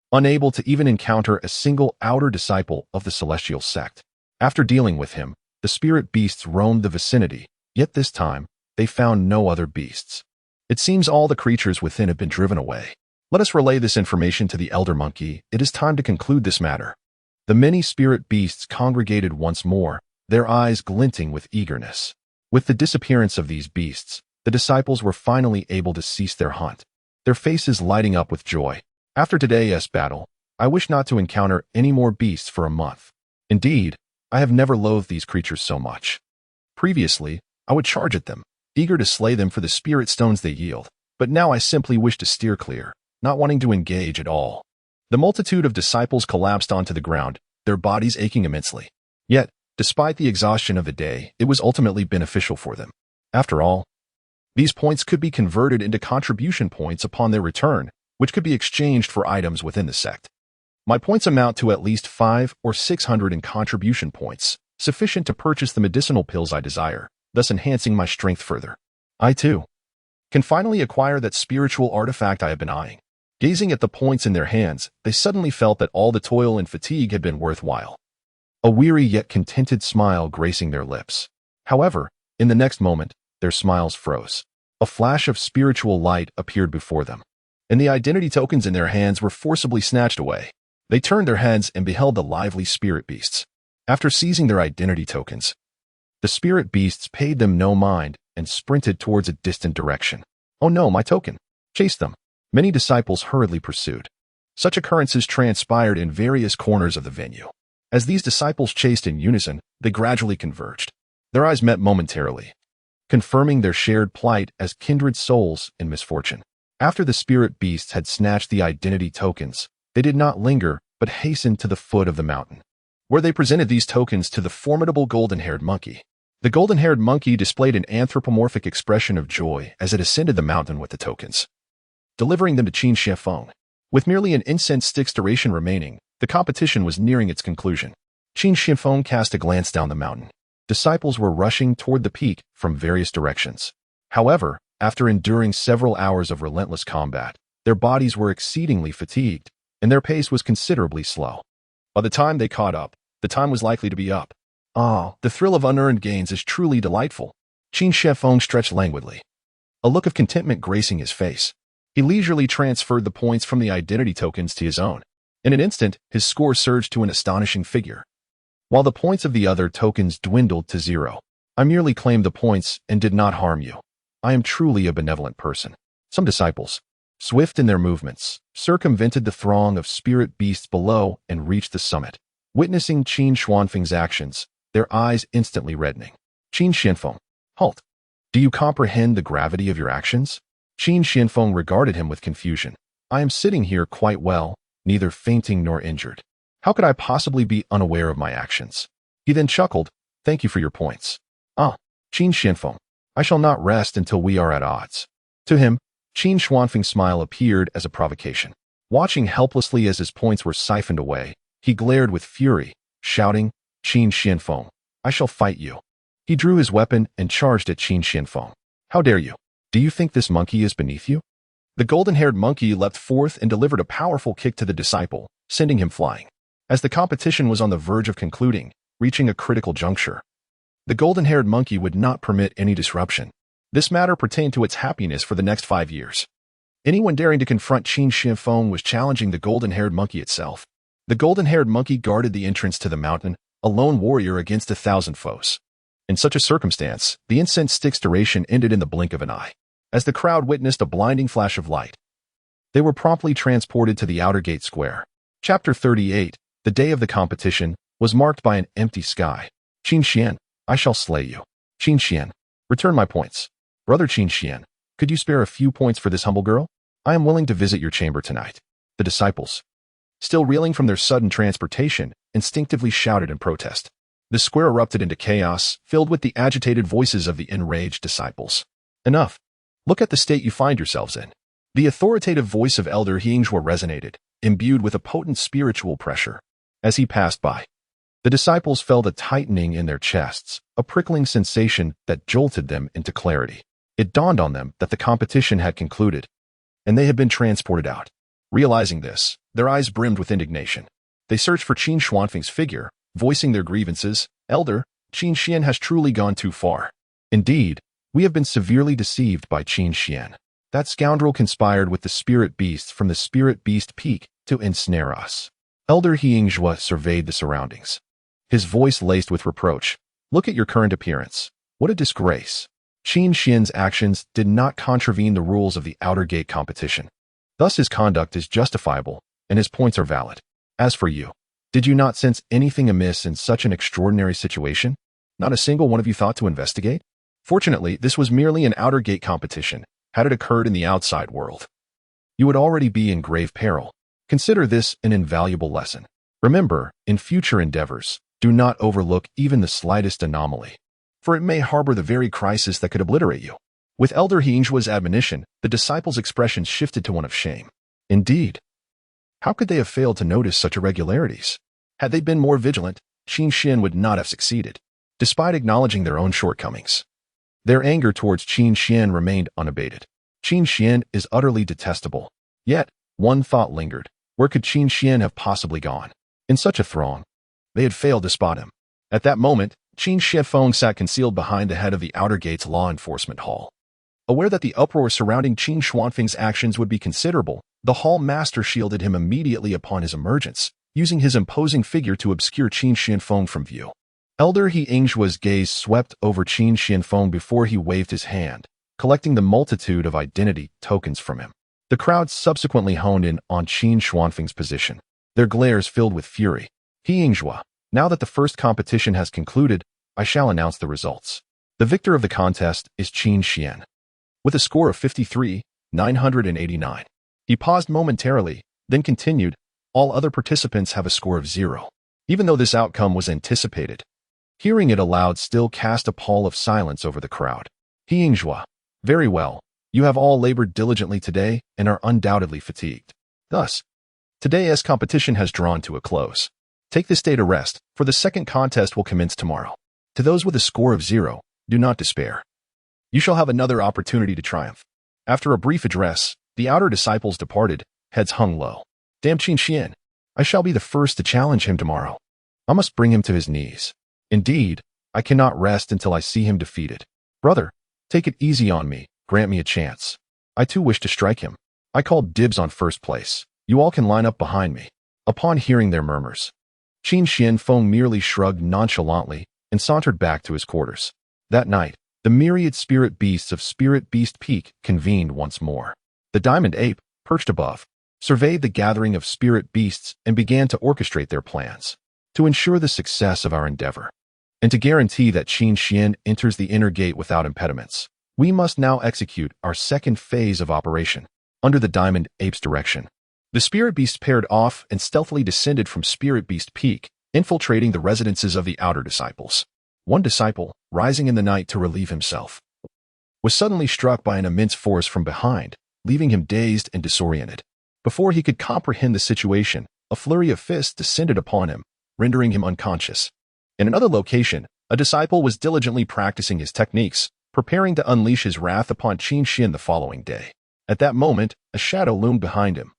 unable to even encounter a single outer disciple of the celestial sect. After dealing with him, the spirit beasts roamed the vicinity, yet this time, they found no other beasts. It seems all the creatures within have been driven away. Let us relay this information to the elder monkey. It is time to conclude this matter. The many spirit beasts congregated once more, their eyes glinting with eagerness. With the disappearance of these beasts, the disciples were finally able to cease their hunt, their faces lighting up with joy. After today's battle, I wish not to encounter any more beasts for a month. Indeed, I have never loathed these creatures so much. Previously, I would charge at them, eager to slay them for the spirit stones they yield, but now I simply wish to steer clear, not wanting to engage at all. The multitude of disciples collapsed onto the ground, their bodies aching immensely. Yet, despite the exhaustion of the day, it was ultimately beneficial for them. After all, these points could be converted into contribution points upon their return, which could be exchanged for items within the sect. My points amount to at least 500 or 600 in contribution points, sufficient to purchase the medicinal pills I desire, thus enhancing my strength further. I, too, can finally acquire that spiritual artifact I have been eyeing. Gazing at the points in their hands, they suddenly felt that all the toil and fatigue had been worthwhile. A weary yet contented smile gracing their lips. However, in the next moment, their smiles froze. A flash of spiritual light appeared before them, and the identity tokens in their hands were forcibly snatched away. They turned their heads and beheld the lively spirit beasts. After seizing their identity tokens, the spirit beasts paid them no mind and sprinted towards a distant direction. Oh no, my token! Chase them! Many disciples hurriedly pursued. Such occurrences transpired in various corners of the venue. As these disciples chased in unison, they gradually converged. Their eyes met momentarily, confirming their shared plight as kindred souls in misfortune. After the spirit beasts had snatched the identity tokens, they did not linger, but hastened to the foot of the mountain, where they presented these tokens to the formidable golden-haired monkey. The golden-haired monkey displayed an anthropomorphic expression of joy as it ascended the mountain with the tokens, delivering them to Qin Xiafeng. With merely an incense stick's duration remaining, the competition was nearing its conclusion. Qin Xiafeng cast a glance down the mountain. Disciples were rushing toward the peak from various directions. However, after enduring several hours of relentless combat, their bodies were exceedingly fatigued, and their pace was considerably slow. By the time they caught up, the time was likely to be up. Ah, the thrill of unearned gains is truly delightful. Qin Xiafeng stretched languidly, a look of contentment gracing his face. He leisurely transferred the points from the identity tokens to his own. In an instant, his score surged to an astonishing figure, while the points of the other tokens dwindled to 0. I merely claimed the points and did not harm you. I am truly a benevolent person. Some disciples, Swift in their movements, circumvented the throng of spirit beasts below and reached the summit. Witnessing Qin Xuanfeng's actions, their eyes instantly reddening. Qin Xianfeng, halt. Do you comprehend the gravity of your actions? Qin Xianfeng regarded him with confusion. I am sitting here quite well, neither fainting nor injured. How could I possibly be unaware of my actions? He then chuckled. Thank you for your points. Ah, Qin Xianfeng, I shall not rest until we are at odds. To him, Qin Xuanfeng's smile appeared as a provocation. Watching helplessly as his points were siphoned away, he glared with fury, shouting, Qin Xianfeng, I shall fight you. He drew his weapon and charged at Qin Xianfeng. How dare you? Do you think this monkey is beneath you? The golden-haired monkey leapt forth and delivered a powerful kick to the disciple, sending him flying. As the competition was on the verge of concluding, reaching a critical juncture, the golden-haired monkey would not permit any disruption. This matter pertained to its happiness for the next 5 years. Anyone daring to confront Qin Xianfeng was challenging the golden-haired monkey itself. The golden-haired monkey guarded the entrance to the mountain, a lone warrior against 1,000 foes. In such a circumstance, the incense stick's duration ended in the blink of an eye. As the crowd witnessed a blinding flash of light, they were promptly transported to the outer gate square. Chapter 38, the day of the competition, was marked by an empty sky. Qin Xian, I shall slay you. Qin Xian, return my points. Brother Qin Xian, could you spare a few points for this humble girl? I am willing to visit your chamber tonight. The disciples, still reeling from their sudden transportation, instinctively shouted in protest. The square erupted into chaos, filled with the agitated voices of the enraged disciples. Enough. Look at the state you find yourselves in. The authoritative voice of Elder Heinzhua resonated, imbued with a potent spiritual pressure. As he passed by, the disciples felt a tightening in their chests, a prickling sensation that jolted them into clarity. It dawned on them that the competition had concluded, and they had been transported out. Realizing this, their eyes brimmed with indignation. They searched for Qin Xuanfeng's figure, voicing their grievances. Elder, Qin Xian has truly gone too far. Indeed, we have been severely deceived by Qin Xian. That scoundrel conspired with the spirit beasts from the Spirit Beast Peak to ensnare us. Elder Heinzhua surveyed the surroundings, his voice laced with reproach. Look at your current appearance. What a disgrace. Qin Xian's actions did not contravene the rules of the outer gate competition. Thus his conduct is justifiable, and his points are valid. As for you, did you not sense anything amiss in such an extraordinary situation? Not a single one of you thought to investigate? Fortunately, this was merely an outer gate competition. Had it occurred in the outside world, you would already be in grave peril. Consider this an invaluable lesson. Remember, in future endeavors, do not overlook even the slightest anomaly, for it may harbor the very crisis that could obliterate you. With Elder Heinzhua's admonition, the disciples' expressions shifted to one of shame. Indeed, how could they have failed to notice such irregularities? Had they been more vigilant, Qin Xian would not have succeeded. Despite acknowledging their own shortcomings, their anger towards Qin Xian remained unabated. Qin Xian is utterly detestable. Yet, one thought lingered. Where could Qin Xian have possibly gone? In such a throng, they had failed to spot him. At that moment, Qin Xianfeng sat concealed behind the head of the outer gate's law enforcement hall. Aware that the uproar surrounding Qin Xuanfeng's actions would be considerable, the hall master shielded him immediately upon his emergence, using his imposing figure to obscure Qin Xianfeng from view. Elder Heinzhua's gaze swept over Qin Xianfeng before he waved his hand, collecting the multitude of identity tokens from him. The crowd subsequently honed in on Qin Xuanfeng's position, their glares filled with fury. Heinzhua, now that the first competition has concluded, I shall announce the results. The victor of the contest is Qin Xian, with a score of 53,989. He paused momentarily, then continued, all other participants have a score of 0. Even though this outcome was anticipated, hearing it aloud still cast a pall of silence over the crowd. Heinzhua, very well. You have all labored diligently today and are undoubtedly fatigued. Thus, today's competition has drawn to a close. Take this day to rest, for the second contest will commence tomorrow. To those with a score of 0, do not despair. You shall have another opportunity to triumph. After a brief address, the outer disciples departed, heads hung low. Damn Qin Xian, I shall be the first to challenge him tomorrow. I must bring him to his knees. Indeed, I cannot rest until I see him defeated. Brother, take it easy on me. Grant me a chance. I too wish to strike him. I called dibs on first place. You all can line up behind me. Upon hearing their murmurs, Qin Xianfeng merely shrugged nonchalantly and sauntered back to his quarters. That night, the myriad spirit beasts of Spirit Beast Peak convened once more. The diamond ape, perched above, surveyed the gathering of spirit beasts and began to orchestrate their plans to ensure the success of our endeavor. And to guarantee that Qin Xian enters the inner gate without impediments, we must now execute our second phase of operation, under the Diamond Ape's direction. The spirit beasts paired off and stealthily descended from Spirit Beast Peak, infiltrating the residences of the outer disciples. One disciple, rising in the night to relieve himself, was suddenly struck by an immense force from behind, leaving him dazed and disoriented. Before he could comprehend the situation, a flurry of fists descended upon him, rendering him unconscious. In another location, a disciple was diligently practicing his techniques, preparing to unleash his wrath upon Qin Xian the following day. At that moment, a shadow loomed behind him,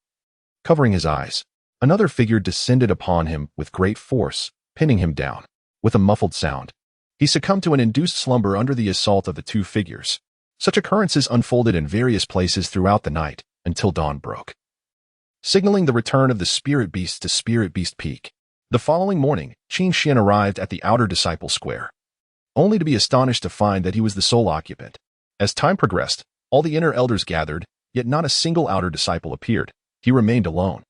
covering his eyes. Another figure descended upon him with great force, pinning him down. With a muffled sound, he succumbed to an induced slumber under the assault of the two figures. Such occurrences unfolded in various places throughout the night until dawn broke, signaling the return of the spirit beasts to Spirit Beast Peak. The following morning, Qin Xian arrived at the outer disciple square, only to be astonished to find that he was the sole occupant. As time progressed, all the inner elders gathered, yet not a single outer disciple appeared. He remained alone.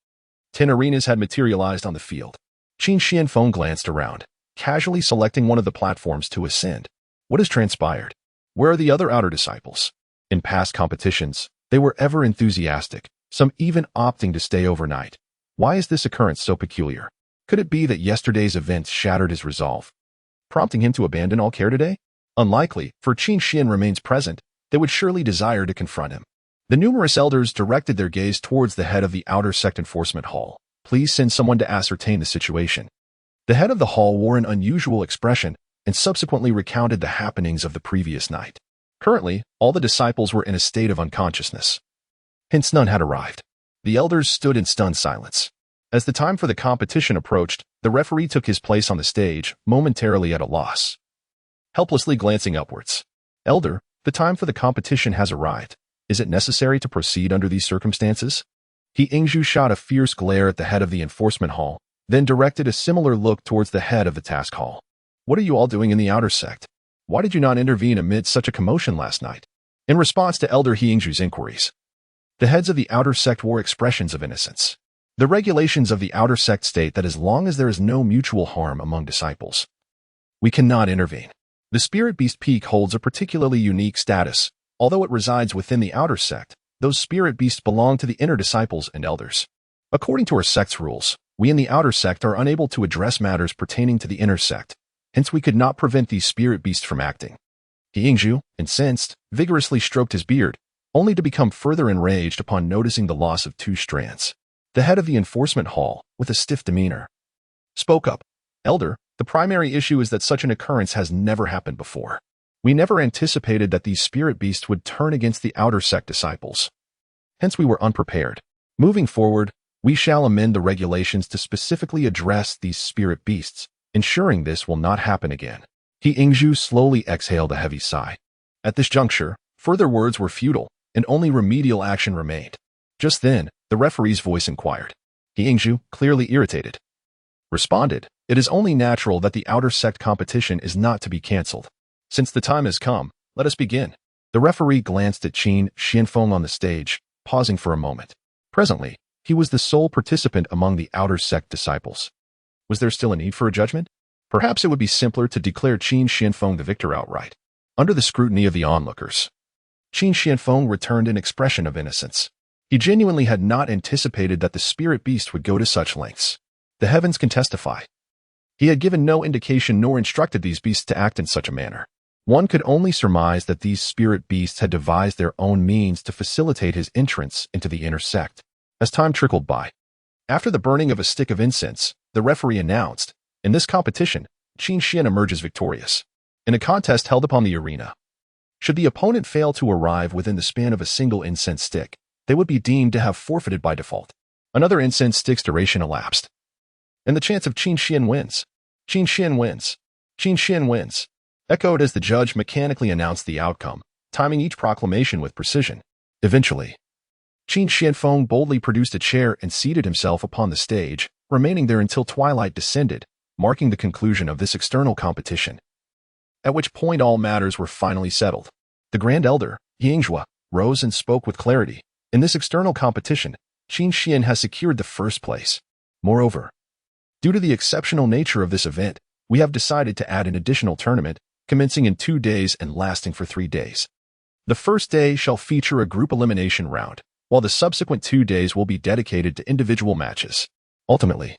10 arenas had materialized on the field. Qin Xianfeng glanced around, casually selecting one of the platforms to ascend. What has transpired? Where are the other outer disciples? In past competitions, they were ever enthusiastic, some even opting to stay overnight. Why is this occurrence so peculiar? Could it be that yesterday's events shattered his resolve, prompting him to abandon all care today? Unlikely, for Qin Xian remains present. They would surely desire to confront him. The numerous elders directed their gaze towards the head of the outer sect enforcement hall. Please send someone to ascertain the situation. The head of the hall wore an unusual expression and subsequently recounted the happenings of the previous night. Currently, all the disciples were in a state of unconsciousness. Hence none had arrived. The elders stood in stunned silence. As the time for the competition approached, the referee took his place on the stage, momentarily at a loss, helplessly glancing upwards. Elder, the time for the competition has arrived. Is it necessary to proceed under these circumstances? He Ingzhu shot a fierce glare at the head of the enforcement hall, then directed a similar look towards the head of the task hall. What are you all doing in the outer sect? Why did you not intervene amid such a commotion last night? In response to Elder He Ingzhu's inquiries, the heads of the outer sect wore expressions of innocence. The regulations of the outer sect state that as long as there is no mutual harm among disciples, we cannot intervene. The Spirit Beast Peak holds a particularly unique status. Although it resides within the outer sect, those spirit beasts belong to the inner disciples and elders. According to our sect's rules, we in the outer sect are unable to address matters pertaining to the inner sect. Hence we could not prevent these spirit beasts from acting. He Ingzhu, incensed, vigorously stroked his beard, only to become further enraged upon noticing the loss of 2 strands. The head of the enforcement hall, with a stiff demeanor, spoke up. Elder, the primary issue is that such an occurrence has never happened before. We never anticipated that these spirit beasts would turn against the outer sect disciples. Hence we were unprepared. Moving forward, we shall amend the regulations to specifically address these spirit beasts, ensuring this will not happen again. He Ingzhu slowly exhaled a heavy sigh. At this juncture, further words were futile, and only remedial action remained. Just then, the referee's voice inquired. He Ingzhu, clearly irritated, responded, "It is only natural that the outer sect competition is not to be cancelled. Since the time has come, let us begin." The referee glanced at Qin Xianfeng on the stage, pausing for a moment. Presently, he was the sole participant among the outer sect disciples. Was there still a need for a judgment? Perhaps it would be simpler to declare Qin Xianfeng the victor outright. Under the scrutiny of the onlookers, Qin Xianfeng returned an expression of innocence. He genuinely had not anticipated that the spirit beast would go to such lengths. The heavens can testify. He had given no indication nor instructed these beasts to act in such a manner. One could only surmise that these spirit beasts had devised their own means to facilitate his entrance into the inner sect. As time trickled by, after the burning of a stick of incense, the referee announced, "In this competition, Qin Xian emerges victorious. In a contest held upon the arena, should the opponent fail to arrive within the span of a single incense stick, they would be deemed to have forfeited by default. Another incense stick's duration elapsed, and the chance of Qin Xian wins. Qin Xian wins. Qin Xian wins," echoed as the judge mechanically announced the outcome, timing each proclamation with precision. Eventually, Qin Xianfeng boldly produced a chair and seated himself upon the stage, remaining there until twilight descended, marking the conclusion of this external competition, at which point all matters were finally settled. The Grand Elder, Yingzhua, rose and spoke with clarity. In this external competition, Qin Xian has secured the first place. Moreover, due to the exceptional nature of this event, we have decided to add an additional tournament, commencing in 2 days and lasting for 3 days. The first day shall feature a group elimination round, while the subsequent 2 days will be dedicated to individual matches. Ultimately,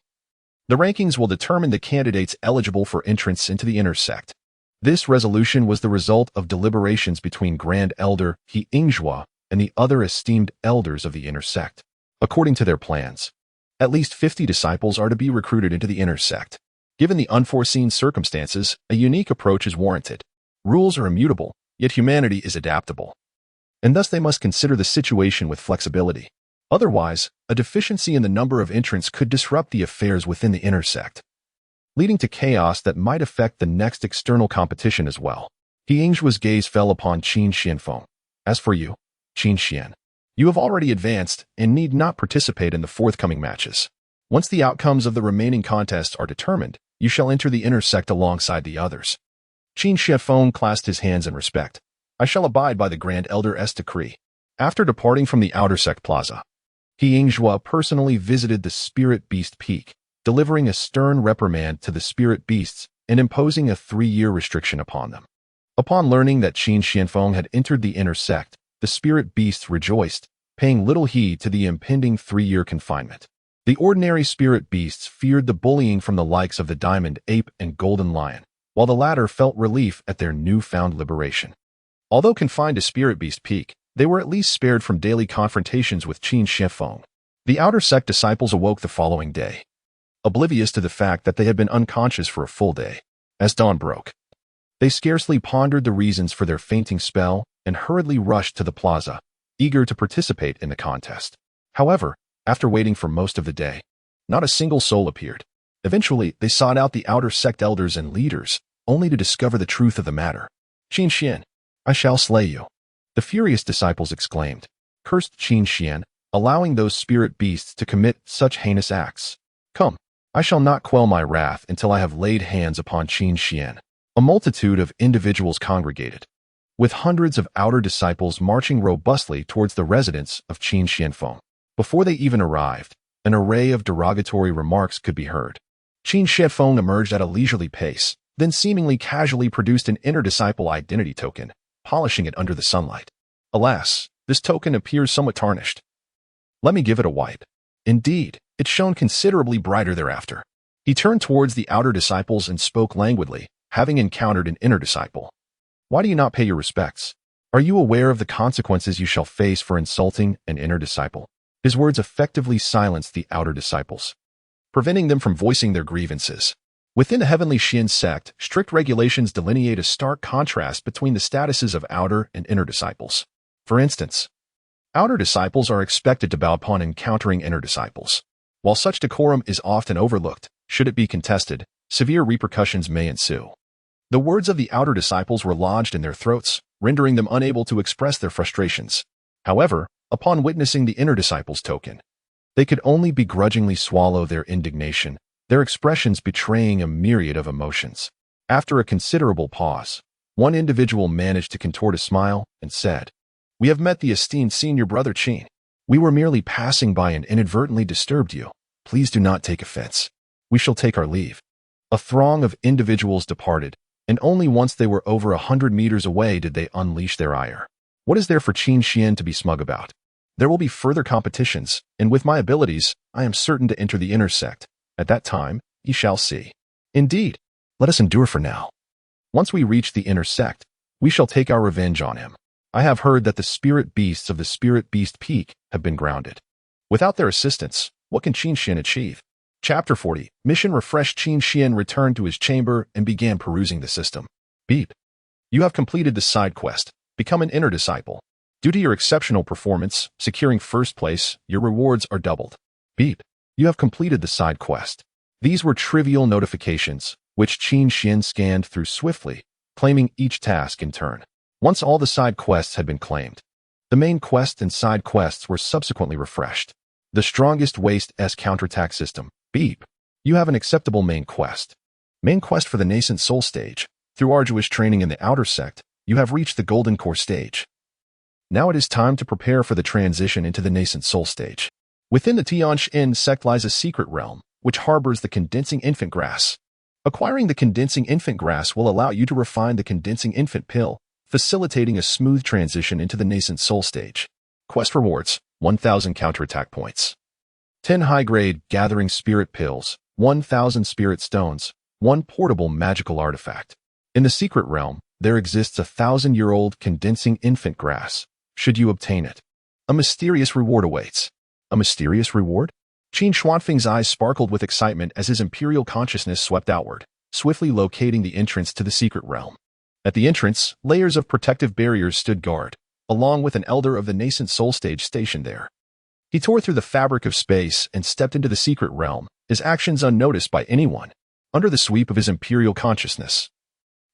the rankings will determine the candidates eligible for entrance into the inner sect. This resolution was the result of deliberations between Grand Elder He Yingjua and the other esteemed elders of the inner sect. According to their plans, at least 50 disciples are to be recruited into the inner sect. Given the unforeseen circumstances, a unique approach is warranted. Rules are immutable, yet humanity is adaptable, and thus they must consider the situation with flexibility. Otherwise, a deficiency in the number of entrants could disrupt the affairs within the inner sect, leading to chaos that might affect the next external competition as well. He Yingjua's gaze fell upon Qin Xianfeng. As for you, Qin Xian, you have already advanced and need not participate in the forthcoming matches. Once the outcomes of the remaining contests are determined, you shall enter the inner sect alongside the others. Qin Xianfeng clasped his hands in respect. I shall abide by the Grand Elder's decree. After departing from the outer sect plaza, He Yingjua personally visited the Spirit Beast Peak, delivering a stern reprimand to the spirit beasts and imposing a 3-year restriction upon them. Upon learning that Qin Xianfeng had entered the inner sect, the spirit beasts rejoiced, paying little heed to the impending 3-year confinement. The ordinary spirit beasts feared the bullying from the likes of the diamond ape and golden lion, while the latter felt relief at their newfound liberation. Although confined to Spirit Beast Peak, they were at least spared from daily confrontations with Qin Xianfeng. The outer sect disciples awoke the following day, oblivious to the fact that they had been unconscious for a full day. As dawn broke, they scarcely pondered the reasons for their fainting spell and hurriedly rushed to the plaza, eager to participate in the contest. However, after waiting for most of the day, not a single soul appeared. Eventually, they sought out the outer sect elders and leaders, only to discover the truth of the matter. Qin Xian, I shall slay you, the furious disciples exclaimed. Cursed Qin Xian, allowing those spirit beasts to commit such heinous acts. Come, I shall not quell my wrath until I have laid hands upon Qin Xian. A multitude of individuals congregated, with hundreds of outer disciples marching robustly towards the residence of Qin Xianfeng. Before they even arrived, an array of derogatory remarks could be heard. Qin Xianfeng emerged at a leisurely pace, then seemingly casually produced an inner disciple identity token, polishing it under the sunlight. Alas, this token appears somewhat tarnished. Let me give it a wipe. Indeed, it shone considerably brighter thereafter. He turned towards the outer disciples and spoke languidly, having encountered an inner disciple. Why do you not pay your respects? Are you aware of the consequences you shall face for insulting an inner disciple? His words effectively silenced the outer disciples, preventing them from voicing their grievances. Within the Heavenly Xian sect, strict regulations delineate a stark contrast between the statuses of outer and inner disciples. For instance, outer disciples are expected to bow upon encountering inner disciples. While such decorum is often overlooked, should it be contested, severe repercussions may ensue. The words of the outer disciples were lodged in their throats, rendering them unable to express their frustrations. However, upon witnessing the inner disciples' token, they could only begrudgingly swallow their indignation, their expressions betraying a myriad of emotions. After a considerable pause, one individual managed to contort a smile and said, "We have met the esteemed senior brother Qin. We were merely passing by and inadvertently disturbed you. Please do not take offense. We shall take our leave." A throng of individuals departed, and only once they were over 100 meters away did they unleash their ire. What is there for Qin Xian to be smug about? There will be further competitions, and with my abilities, I am certain to enter the inner sect. At that time, ye shall see. Indeed, let us endure for now. Once we reach the inner sect, we shall take our revenge on him. I have heard that the spirit beasts of the Spirit Beast Peak have been grounded. Without their assistance, what can Qin Xian achieve? Chapter 40. Mission refreshed. Qin Xian returned to his chamber and began perusing the system. Beep. You have completed the side quest. Become an inner disciple. Due to your exceptional performance, securing first place, your rewards are doubled. Beep. You have completed the side quest. These were trivial notifications, which Qin Xian scanned through swiftly, claiming each task in turn. Once all the side quests had been claimed, the main quest and side quests were subsequently refreshed. The strongest waste S counterattack system. Beep. You have an acceptable main quest. Main quest for the nascent soul stage. Through arduous training in the outer sect, you have reached the golden core stage. Now it is time to prepare for the transition into the nascent soul stage. Within the Tianjin sect lies a secret realm, which harbors the condensing infant grass. Acquiring the condensing infant grass will allow you to refine the condensing infant pill, facilitating a smooth transition into the nascent soul stage. Quest rewards: 1,000 counterattack points, 10 high-grade gathering spirit pills, 1,000 spirit stones, 1 portable magical artifact. In the secret realm, there exists a 1,000-year-old condensing infant grass. Should you obtain it, a mysterious reward awaits. A mysterious reward? Qin Xuanfeng's eyes sparkled with excitement as his imperial consciousness swept outward, swiftly locating the entrance to the secret realm. At the entrance, layers of protective barriers stood guard, along with an elder of the nascent soul stage stationed there. He tore through the fabric of space and stepped into the secret realm, his actions unnoticed by anyone, under the sweep of his imperial consciousness.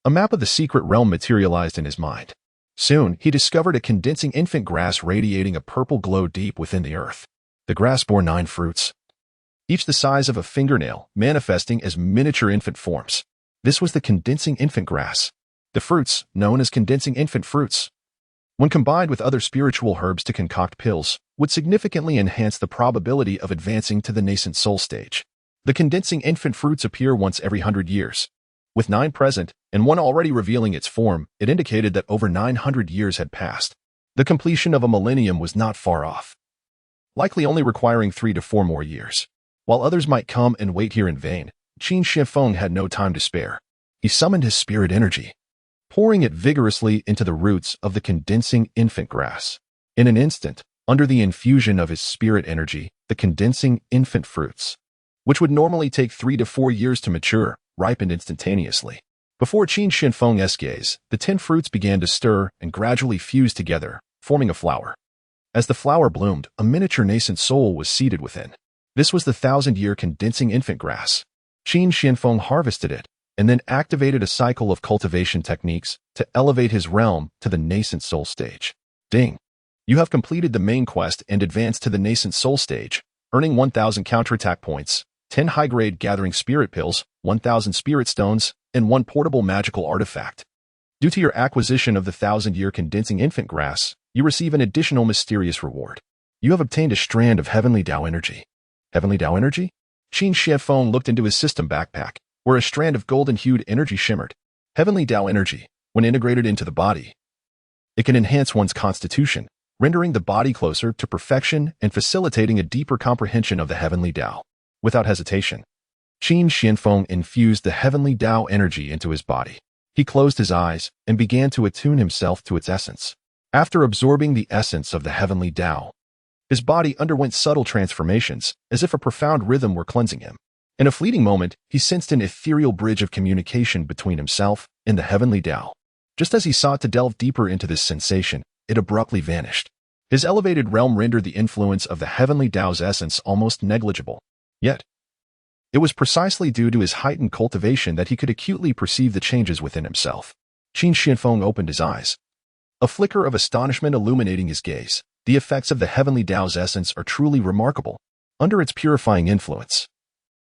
A map of the secret realm materialized in his mind. Soon, he discovered a condensing infant grass radiating a purple glow deep within the earth. The grass bore 9 fruits, each the size of a fingernail, manifesting as miniature infant forms. This was the condensing infant grass. The fruits, known as condensing infant fruits, when combined with other spiritual herbs to concoct pills, would significantly enhance the probability of advancing to the nascent soul stage. The condensing infant fruits appear once every 100 years. With 9 present, and 1 already revealing its form, it indicated that over 900 years had passed. The completion of a millennium was not far off, likely only requiring 3 to 4 more years. While others might come and wait here in vain, Qin Shifeng had no time to spare. He summoned his spirit energy, pouring it vigorously into the roots of the condensing infant grass. In an instant, under the infusion of his spirit energy, the condensing infant fruits, which would normally take 3 to 4 years to mature, ripened instantaneously. Before Qin Shifeng's gaze, the 10 fruits began to stir and gradually fuse together, forming a flower. As the flower bloomed, a miniature nascent soul was seated within. This was the 1,000-year condensing infant grass. Qin Shifeng harvested it, and then activated a cycle of cultivation techniques to elevate his realm to the nascent soul stage. Ding! You have completed the main quest and advanced to the nascent soul stage, earning 1,000 counterattack points, 10 high-grade gathering spirit pills, 1,000 spirit stones, and 1 portable magical artifact. Due to your acquisition of the 1,000-year condensing infant grass, you receive an additional mysterious reward. You have obtained a strand of heavenly Tao energy. Heavenly Tao energy? Qin Shifeng looked into his system backpack, where a strand of golden-hued energy shimmered. Heavenly Tao energy, when integrated into the body, it can enhance one's constitution, rendering the body closer to perfection and facilitating a deeper comprehension of the heavenly Tao. Without hesitation, Qin Shifeng infused the heavenly Tao energy into his body. He closed his eyes and began to attune himself to its essence. After absorbing the essence of the heavenly Tao, his body underwent subtle transformations, as if a profound rhythm were cleansing him. In a fleeting moment, he sensed an ethereal bridge of communication between himself and the heavenly Tao. Just as he sought to delve deeper into this sensation, it abruptly vanished. His elevated realm rendered the influence of the heavenly Tao's essence almost negligible. Yet, it was precisely due to his heightened cultivation that he could acutely perceive the changes within himself. Qin Shifeng opened his eyes, a flicker of astonishment illuminating his gaze. The effects of the heavenly Tao's essence are truly remarkable. Under its purifying influence,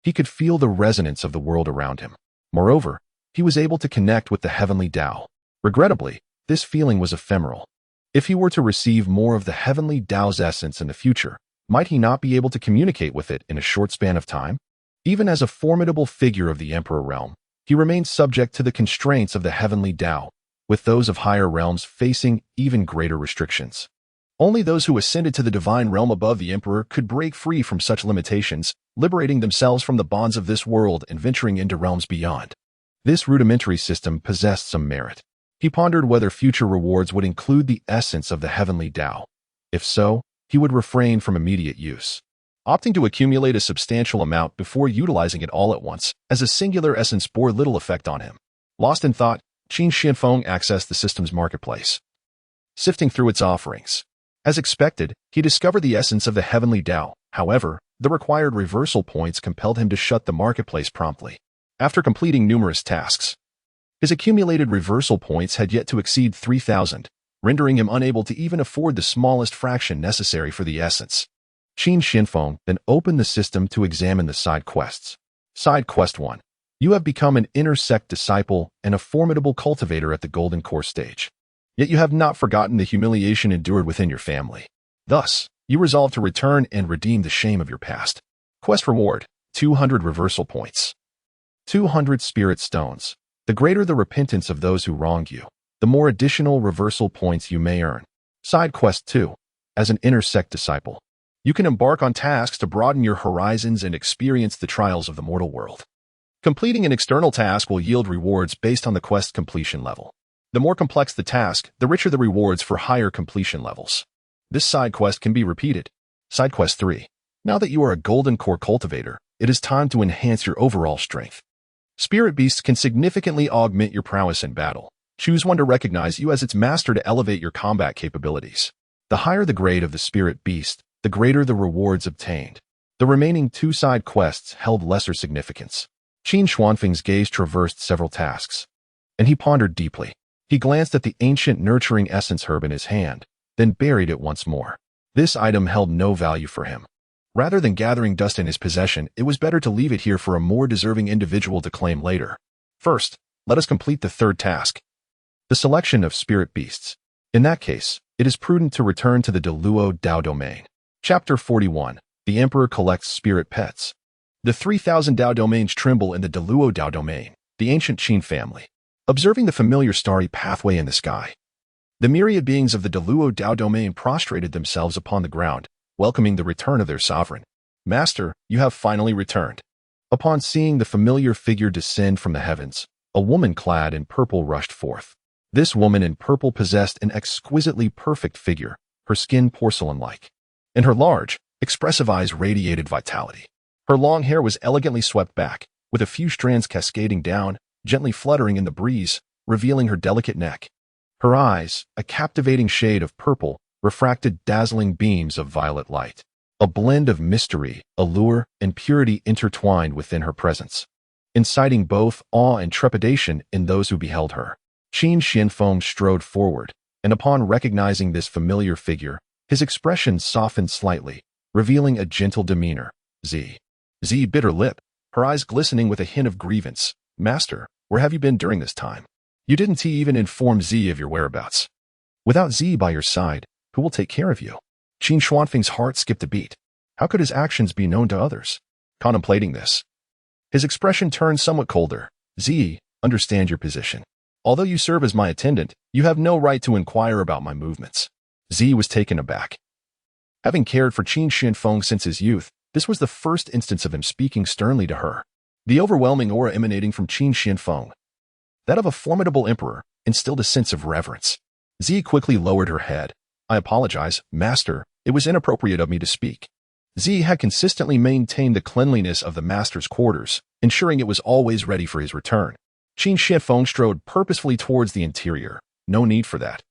he could feel the resonance of the world around him. Moreover, he was able to connect with the heavenly Tao. Regrettably, this feeling was ephemeral. If he were to receive more of the heavenly Tao's essence in the future, might he not be able to communicate with it in a short span of time? Even as a formidable figure of the Emperor realm, he remained subject to the constraints of the heavenly Tao, with those of higher realms facing even greater restrictions. Only those who ascended to the divine realm above the Emperor could break free from such limitations, liberating themselves from the bonds of this world and venturing into realms beyond. This rudimentary system possessed some merit. He pondered whether future rewards would include the essence of the heavenly Tao. If so, he would refrain from immediate use, opting to accumulate a substantial amount before utilizing it all at once, as a singular essence bore little effect on him. Lost in thought, Qin Shifeng accessed the system's marketplace, sifting through its offerings. As expected, he discovered the essence of the heavenly Tao. However, the required reversal points compelled him to shut the marketplace promptly. After completing numerous tasks, his accumulated reversal points had yet to exceed 3,000, rendering him unable to even afford the smallest fraction necessary for the essence. Qin Shifeng then opened the system to examine the side quests. Side Quest 1. You have become an inner sect disciple and a formidable cultivator at the Golden Core stage. Yet you have not forgotten the humiliation endured within your family. Thus, you resolve to return and redeem the shame of your past. Quest reward, 200 reversal points. 200 spirit stones. The greater the repentance of those who wronged you, the more additional reversal points you may earn. Side quest 2. As an inner sect disciple, you can embark on tasks to broaden your horizons and experience the trials of the mortal world. Completing an external task will yield rewards based on the quest completion level. The more complex the task, the richer the rewards for higher completion levels. This side quest can be repeated. Side quest 3. Now that you are a golden core cultivator, it is time to enhance your overall strength. Spirit beasts can significantly augment your prowess in battle. Choose one to recognize you as its master to elevate your combat capabilities. The higher the grade of the spirit beast, the greater the rewards obtained. The remaining 2 side quests held lesser significance. Qin Xuanfeng's gaze traversed several tasks, and he pondered deeply. He glanced at the ancient nurturing essence herb in his hand, then buried it once more. This item held no value for him. Rather than gathering dust in his possession, it was better to leave it here for a more deserving individual to claim later. First, let us complete the 3rd task. The selection of spirit beasts. In that case, it is prudent to return to the Deluo Dao domain. Chapter 41. The Emperor collects spirit pets. The 3,000 Dao domains tremble in the Deluo Dao domain, the ancient Qin family. Observing the familiar starry pathway in the sky, the myriad beings of the Deluo Dao domain prostrated themselves upon the ground, welcoming the return of their sovereign. Master, you have finally returned. Upon seeing the familiar figure descend from the heavens, a woman clad in purple rushed forth. This woman in purple possessed an exquisitely perfect figure, her skin porcelain-like, and her large, expressive eyes radiated vitality. Her long hair was elegantly swept back, with a few strands cascading down, gently fluttering in the breeze, revealing her delicate neck. Her eyes, a captivating shade of purple, refracted dazzling beams of violet light. A blend of mystery, allure, and purity intertwined within her presence, inciting both awe and trepidation in those who beheld her. Qin Xianfeng strode forward, and upon recognizing this familiar figure, his expression softened slightly, revealing a gentle demeanor. Z bit her lip, her eyes glistening with a hint of grievance. Master, where have you been during this time? You didn't even inform Z of your whereabouts. Without Z by your side, who will take care of you? Qin Xuanfeng's heart skipped a beat. How could his actions be known to others? Contemplating this, his expression turned somewhat colder. Z, understand your position. Although you serve as my attendant, you have no right to inquire about my movements. Z was taken aback. Having cared for Qin Xianfeng since his youth, this was the first instance of him speaking sternly to her. The overwhelming aura emanating from Qin Xianfeng, that of a formidable emperor, instilled a sense of reverence. Z quickly lowered her head. I apologize, Master, it was inappropriate of me to speak. Z had consistently maintained the cleanliness of the Master's quarters, ensuring it was always ready for his return. Qin Xianfeng strode purposefully towards the interior. No need for that.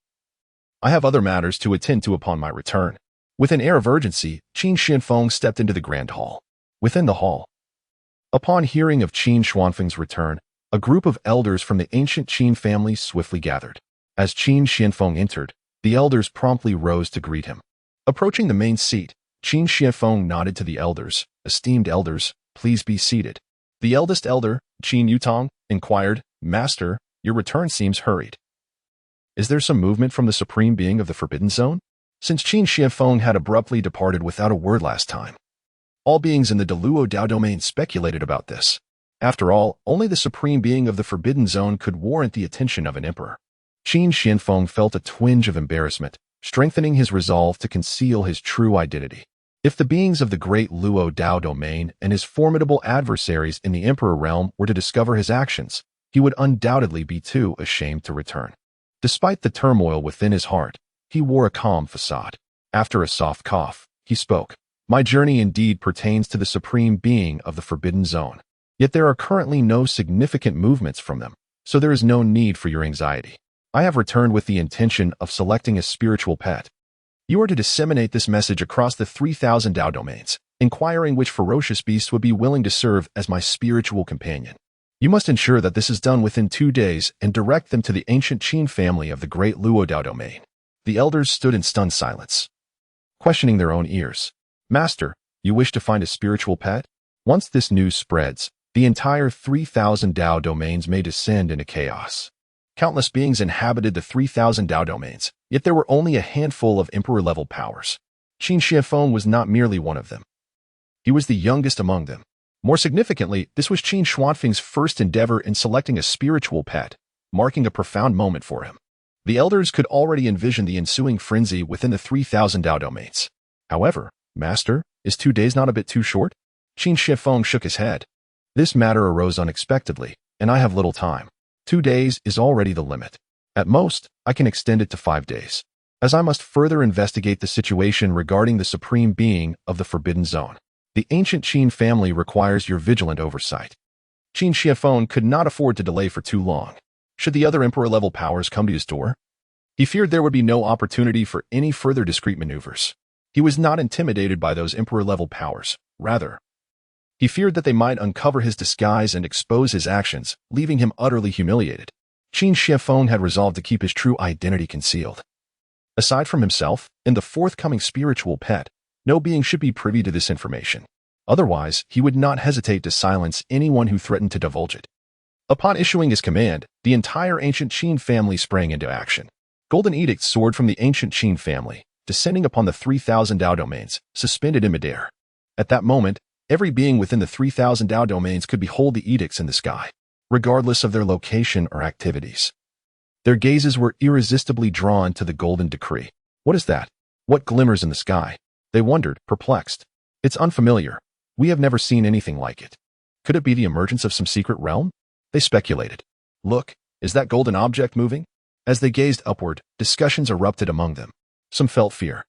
I have other matters to attend to upon my return. With an air of urgency, Qin Xianfeng stepped into the grand hall. Within the hall, upon hearing of Qin Xuanfeng's return, a group of elders from the ancient Qin family swiftly gathered. As Qin Xianfeng entered, the elders promptly rose to greet him. Approaching the main seat, Qin Xianfeng nodded to the elders. Esteemed elders, please be seated. The eldest elder, Qin Yutong, inquired, Master, your return seems hurried. Is there some movement from the supreme being of the Forbidden Zone? Since Qin Xianfeng had abruptly departed without a word last time, all beings in the Deluo Dao domain speculated about this. After all, only the supreme being of the Forbidden Zone could warrant the attention of an emperor. Qin Xianfeng felt a twinge of embarrassment, strengthening his resolve to conceal his true identity. If the beings of the great Luo Dao domain and his formidable adversaries in the Emperor realm were to discover his actions, he would undoubtedly be too ashamed to return. Despite the turmoil within his heart, he wore a calm facade. After a soft cough, he spoke. My journey indeed pertains to the supreme being of the Forbidden Zone. Yet there are currently no significant movements from them, so there is no need for your anxiety. I have returned with the intention of selecting a spiritual pet. You are to disseminate this message across the 3,000 Dao domains, inquiring which ferocious beast would be willing to serve as my spiritual companion. You must ensure that this is done within 2 days and direct them to the ancient Qin family of the great Luo Dao domain. The elders stood in stunned silence, questioning their own ears. Master, you wish to find a spiritual pet? Once this news spreads, the entire 3,000 Dao domains may descend into chaos. Countless beings inhabited the 3,000 Dao domains, yet there were only a handful of emperor-level powers. Qin Shianfeng was not merely one of them. He was the youngest among them. More significantly, this was Qin Xuanfeng's first endeavor in selecting a spiritual pet, marking a profound moment for him. The elders could already envision the ensuing frenzy within the 3,000 Dao domains. However, Master, is 2 days not a bit too short? Qin Shianfeng shook his head. This matter arose unexpectedly, and I have little time. 2 days is already the limit. At most, I can extend it to 5 days, as I must further investigate the situation regarding the supreme being of the Forbidden Zone. The ancient Qin family requires your vigilant oversight. Qin Shianfeng could not afford to delay for too long. Should the other emperor-level powers come to his door? He feared there would be no opportunity for any further discreet maneuvers. He was not intimidated by those emperor-level powers. Rather, he feared that they might uncover his disguise and expose his actions, leaving him utterly humiliated. Qin Shianfeng had resolved to keep his true identity concealed. Aside from himself and the forthcoming spiritual pet, no being should be privy to this information. Otherwise, he would not hesitate to silence anyone who threatened to divulge it. Upon issuing his command, the entire ancient Qin family sprang into action. Golden edicts soared from the ancient Qin family, descending upon the 3,000 Dao domains, suspended in midair. At that moment, every being within the 3,000 Dao domains could behold the edicts in the sky, regardless of their location or activities. Their gazes were irresistibly drawn to the golden decree. What is that? What glimmers in the sky? They wondered, perplexed. It's unfamiliar. We have never seen anything like it. Could it be the emergence of some secret realm? They speculated. Look, is that golden object moving? As they gazed upward, discussions erupted among them. Some felt fear,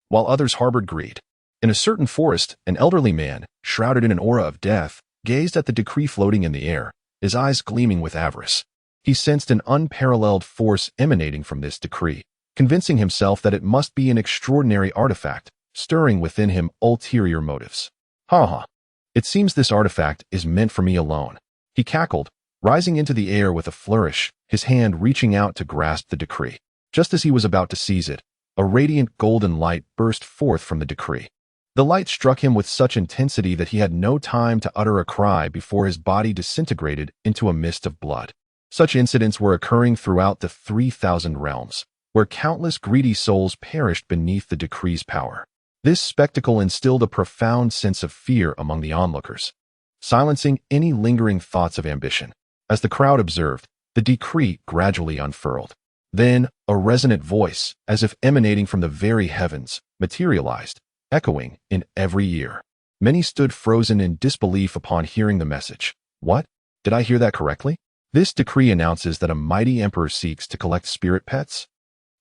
while others harbored greed. In a certain forest, an elderly man, shrouded in an aura of death, gazed at the decree floating in the air, his eyes gleaming with avarice. He sensed an unparalleled force emanating from this decree, convincing himself that it must be an extraordinary artifact, stirring within him ulterior motives. Ha ha! It seems this artifact is meant for me alone. He cackled, rising into the air with a flourish, his hand reaching out to grasp the decree. Just as he was about to seize it, a radiant golden light burst forth from the decree. The light struck him with such intensity that he had no time to utter a cry before his body disintegrated into a mist of blood. Such incidents were occurring throughout the 3,000 realms, where countless greedy souls perished beneath the decree's power. This spectacle instilled a profound sense of fear among the onlookers, silencing any lingering thoughts of ambition. As the crowd observed, the decree gradually unfurled. Then, a resonant voice, as if emanating from the very heavens, materialized, echoing in every ear. Many stood frozen in disbelief upon hearing the message. What? Did I hear that correctly? This decree announces that a mighty emperor seeks to collect spirit pets?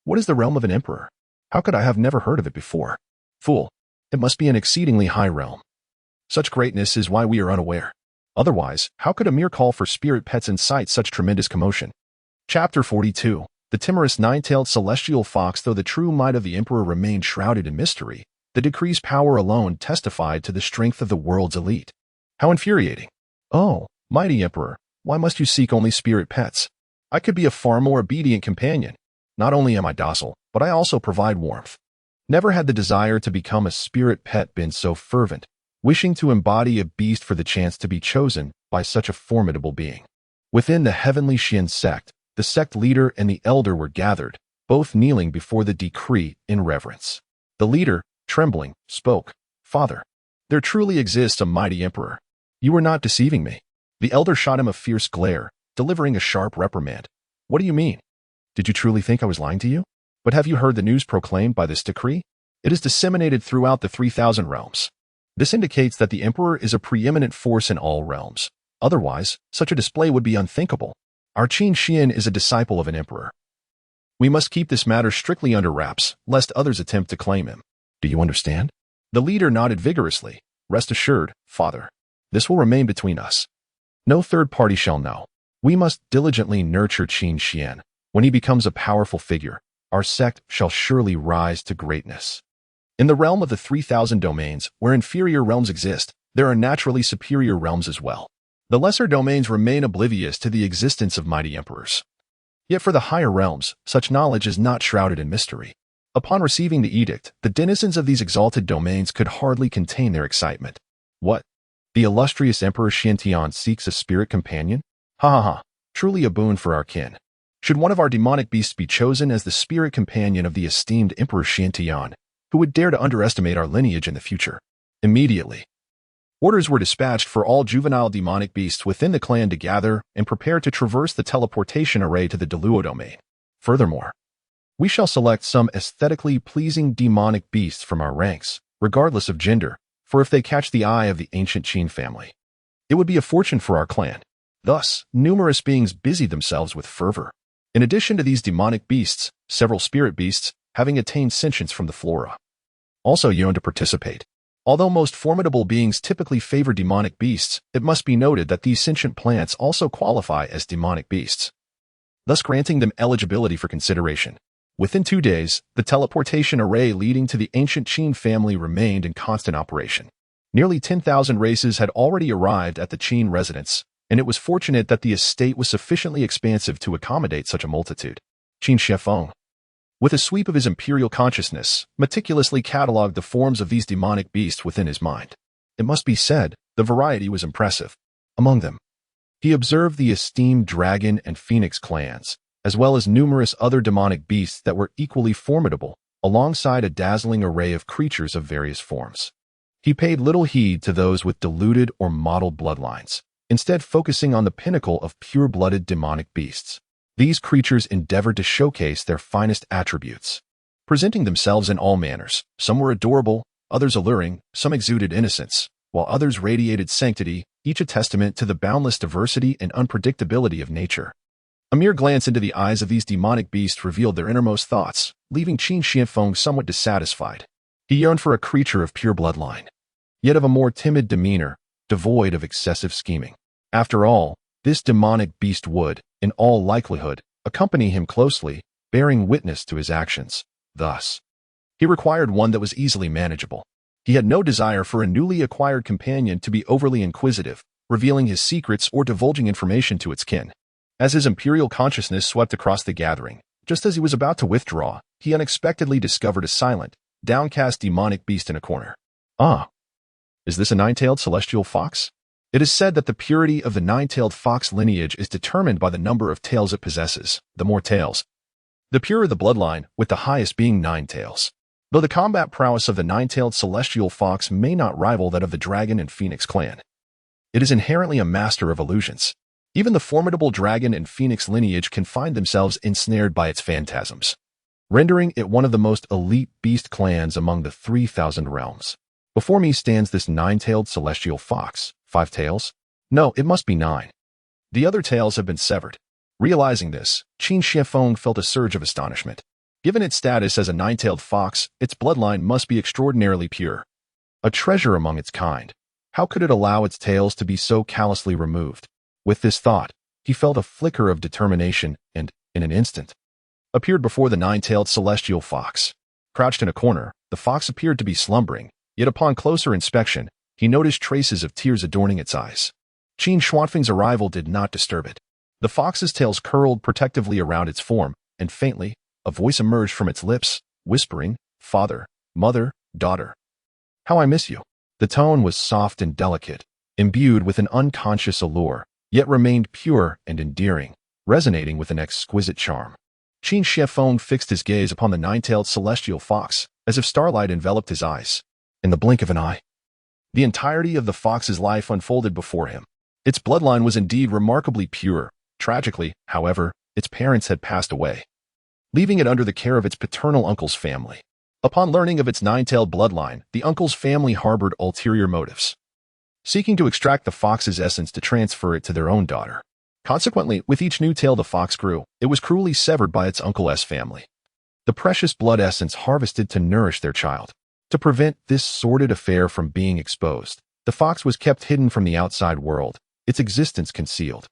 What is the realm of an emperor? How could I have never heard of it before? Fool, it must be an exceedingly high realm. Such greatness is why we are unaware. Otherwise, how could a mere call for spirit pets incite such tremendous commotion? Chapter 42. The timorous nine-tailed celestial fox. Though the true might of the emperor remained shrouded in mystery, the decree's power alone testified to the strength of the world's elite. How infuriating. Oh, mighty emperor, why must you seek only spirit pets? I could be a far more obedient companion. Not only am I docile, but I also provide warmth. Never had the desire to become a spirit pet been so fervent, wishing to embody a beast for the chance to be chosen by such a formidable being. Within the heavenly Xian sect, the sect leader and the elder were gathered, both kneeling before the decree in reverence. The leader, trembling, spoke. Father, there truly exists a mighty emperor. You are not deceiving me. The elder shot him a fierce glare, delivering a sharp reprimand. What do you mean? Did you truly think I was lying to you? But have you heard the news proclaimed by this decree? It is disseminated throughout the 3,000 realms. This indicates that the emperor is a preeminent force in all realms. Otherwise, such a display would be unthinkable. Our Qin Xian is a disciple of an emperor. We must keep this matter strictly under wraps, lest others attempt to claim him. Do you understand? The leader nodded vigorously. Rest assured, father. This will remain between us. No third party shall know. We must diligently nurture Qin Xian. When he becomes a powerful figure, our sect shall surely rise to greatness. In the realm of the 3,000 domains, where inferior realms exist, there are naturally superior realms as well. The lesser domains remain oblivious to the existence of mighty emperors. Yet for the higher realms, such knowledge is not shrouded in mystery. Upon receiving the edict, the denizens of these exalted domains could hardly contain their excitement. What? The illustrious Emperor Xiantian seeks a spirit companion? Ha ha ha, truly a boon for our kin. Should one of our demonic beasts be chosen as the spirit companion of the esteemed Emperor Xiantian, who would dare to underestimate our lineage in the future? Immediately, orders were dispatched for all juvenile demonic beasts within the clan to gather and prepare to traverse the teleportation array to the Deluo domain. Furthermore, we shall select some aesthetically pleasing demonic beasts from our ranks, regardless of gender, for if they catch the eye of the ancient Qin family, it would be a fortune for our clan. Thus, numerous beings busied themselves with fervor. In addition to these demonic beasts, several spirit beasts, having attained sentience from the flora, also yearned to participate. Although most formidable beings typically favor demonic beasts, it must be noted that these sentient plants also qualify as demonic beasts, thus granting them eligibility for consideration. Within 2 days, the teleportation array leading to the ancient Qin family remained in constant operation. Nearly 10,000 races had already arrived at the Qin residence, and it was fortunate that the estate was sufficiently expansive to accommodate such a multitude. Qin Shifeng, with a sweep of his imperial consciousness, meticulously catalogued the forms of these demonic beasts within his mind. It must be said, the variety was impressive. Among them, he observed the esteemed dragon and phoenix clans, as well as numerous other demonic beasts that were equally formidable, alongside a dazzling array of creatures of various forms. He paid little heed to those with diluted or mottled bloodlines, instead focusing on the pinnacle of pure-blooded demonic beasts. These creatures endeavored to showcase their finest attributes, presenting themselves in all manners. Some were adorable, others alluring, some exuded innocence, while others radiated sanctity, each a testament to the boundless diversity and unpredictability of nature. A mere glance into the eyes of these demonic beasts revealed their innermost thoughts, leaving Qin Shifeng somewhat dissatisfied. He yearned for a creature of pure bloodline, yet of a more timid demeanor, devoid of excessive scheming. After all, this demonic beast would, in all likelihood, accompany him closely, bearing witness to his actions. Thus, he required one that was easily manageable. He had no desire for a newly acquired companion to be overly inquisitive, revealing his secrets or divulging information to its kin. As his imperial consciousness swept across the gathering, just as he was about to withdraw, he unexpectedly discovered a silent, downcast demonic beast in a corner. Ah, is this a nine-tailed celestial fox? It is said that the purity of the nine-tailed fox lineage is determined by the number of tails it possesses. The more tails, the purer the bloodline, with the highest being 9 tails. Though the combat prowess of the nine-tailed celestial fox may not rival that of the dragon and phoenix clan, it is inherently a master of illusions. Even the formidable dragon and phoenix lineage can find themselves ensnared by its phantasms, rendering it one of the most elite beast clans among the 3,000 realms. Before me stands this 9-tailed celestial fox. 5 tails? No, it must be 9. The other tails have been severed. Realizing this, Qin Shifeng felt a surge of astonishment. Given its status as a 9-tailed fox, its bloodline must be extraordinarily pure. A treasure among its kind. How could it allow its tails to be so callously removed? With this thought, he felt a flicker of determination and, in an instant, appeared before the 9-tailed celestial fox. Crouched in a corner, the fox appeared to be slumbering, yet upon closer inspection, he noticed traces of tears adorning its eyes. Qin Xuanfeng's arrival did not disturb it. The fox's tails curled protectively around its form, and faintly, a voice emerged from its lips, whispering, "Father, mother, daughter. How I miss you." The tone was soft and delicate, imbued with an unconscious allure, yet remained pure and endearing, resonating with an exquisite charm. Qin Shifeng fixed his gaze upon the 9-tailed celestial fox, as if starlight enveloped his eyes. In the blink of an eye, the entirety of the fox's life unfolded before him. Its bloodline was indeed remarkably pure. Tragically, however, its parents had passed away, leaving it under the care of its paternal uncle's family. Upon learning of its 9-tailed bloodline, the uncle's family harbored ulterior motives, seeking to extract the fox's essence to transfer it to their own daughter. Consequently, with each new tail the fox grew, it was cruelly severed by its uncle's family, the precious blood essence harvested to nourish their child. To prevent this sordid affair from being exposed, the fox was kept hidden from the outside world, its existence concealed.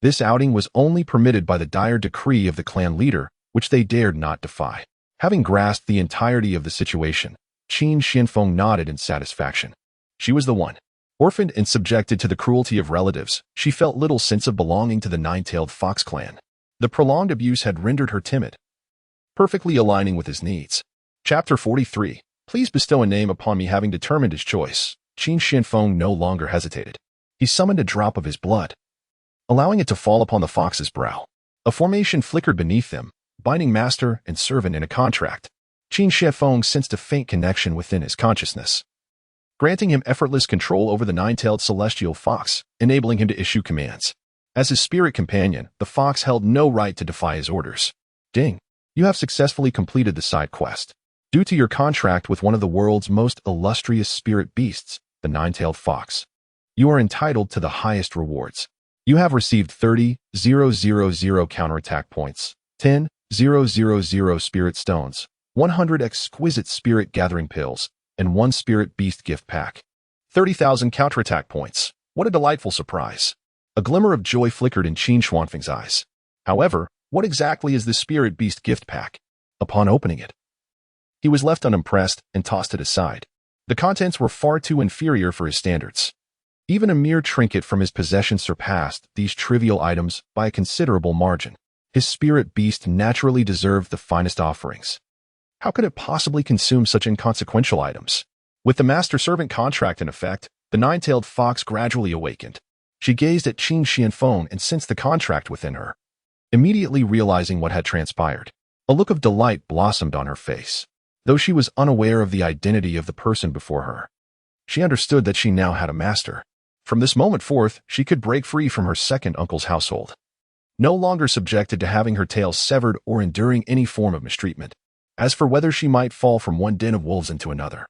This outing was only permitted by the dire decree of the clan leader, which they dared not defy. Having grasped the entirety of the situation, Qin Shifeng nodded in satisfaction. She was the one. Orphaned and subjected to the cruelty of relatives, she felt little sense of belonging to the 9-tailed fox clan. The prolonged abuse had rendered her timid, perfectly aligning with his needs. Chapter 43. Please bestow a name upon me. Having determined his choice, Qin Shifeng no longer hesitated. He summoned a drop of his blood, allowing it to fall upon the fox's brow. A formation flickered beneath them, binding master and servant in a contract. Qin Shianfeng sensed a faint connection within his consciousness, granting him effortless control over the nine-tailed celestial fox, enabling him to issue commands. As his spirit companion, the fox held no right to defy his orders. Ding! You have successfully completed the side quest. Due to your contract with one of the world's most illustrious spirit beasts, the nine-tailed fox, you are entitled to the highest rewards. You have received 30,000 counterattack points, 10,000 spirit stones, 100 exquisite spirit gathering pills, and 1 spirit beast gift pack. 30,000 counterattack points. What a delightful surprise. A glimmer of joy flickered in Qin Xuanfeng's eyes. However, what exactly is this spirit beast gift pack? Upon opening it, he was left unimpressed and tossed it aside. The contents were far too inferior for his standards. Even a mere trinket from his possession surpassed these trivial items by a considerable margin. His spirit beast naturally deserved the finest offerings. How could it possibly consume such inconsequential items? With the master-servant contract in effect, the nine-tailed fox gradually awakened. She gazed at Qin Shianfeng and sensed the contract within her. Immediately realizing what had transpired, a look of delight blossomed on her face. Though she was unaware of the identity of the person before her, she understood that she now had a master. From this moment forth, she could break free from her second uncle's household, no longer subjected to having her tail severed or enduring any form of mistreatment. As for whether she might fall from one den of wolves into another,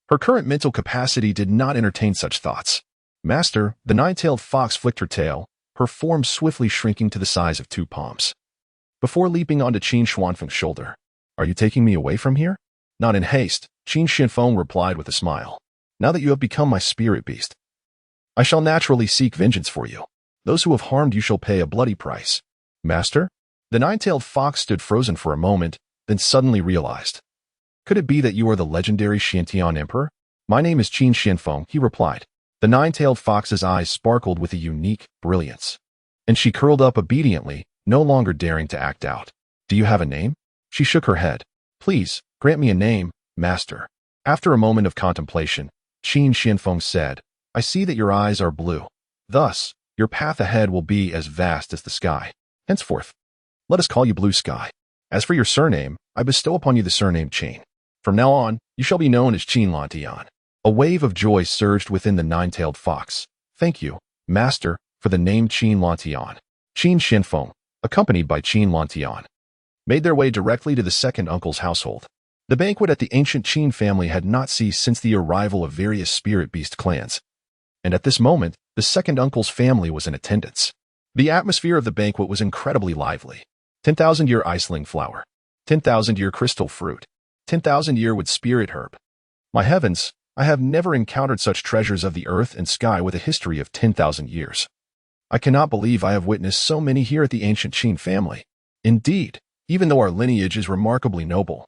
her current mental capacity did not entertain such thoughts. Master, the nine-tailed fox flicked her tail, her form swiftly shrinking to the size of 2 palms. Before leaping onto Qin Xuanfeng's shoulder, "Are you taking me away from here?" "Not in haste," Qin Shianfeng replied with a smile. "Now that you have become my spirit beast, I shall naturally seek vengeance for you. Those who have harmed you shall pay a bloody price." "Master?" The nine-tailed fox stood frozen for a moment, then suddenly realized. "Could it be that you are the legendary Xiantian Emperor?" "My name is Qin Shianfeng," he replied. The nine-tailed fox's eyes sparkled with a unique brilliance, and she curled up obediently, no longer daring to act out. "Do you have a name?" She shook her head. "Please, grant me a name, Master." After a moment of contemplation, Qin Shianfeng said, "I see that your eyes are blue. Thus, your path ahead will be as vast as the sky. Henceforth, let us call you Blue Sky. As for your surname, I bestow upon you the surname Qin. From now on, you shall be known as Qin Lantian." A wave of joy surged within the nine-tailed fox. "Thank you, Master, for the name Qin Lantian." Qin Shianfeng, accompanied by Qin Lantian, made their way directly to the second uncle's household. The banquet at the ancient Qin family had not ceased since the arrival of various spirit beast clans, and at this moment, the second uncle's family was in attendance. The atmosphere of the banquet was incredibly lively. 10,000-year Iceling flower, 10,000-year crystal fruit, 10,000-year wood spirit herb. My heavens, I have never encountered such treasures of the earth and sky with a history of 10,000 years. I cannot believe I have witnessed so many here at the ancient Qin family. Indeed, even though our lineage is remarkably noble,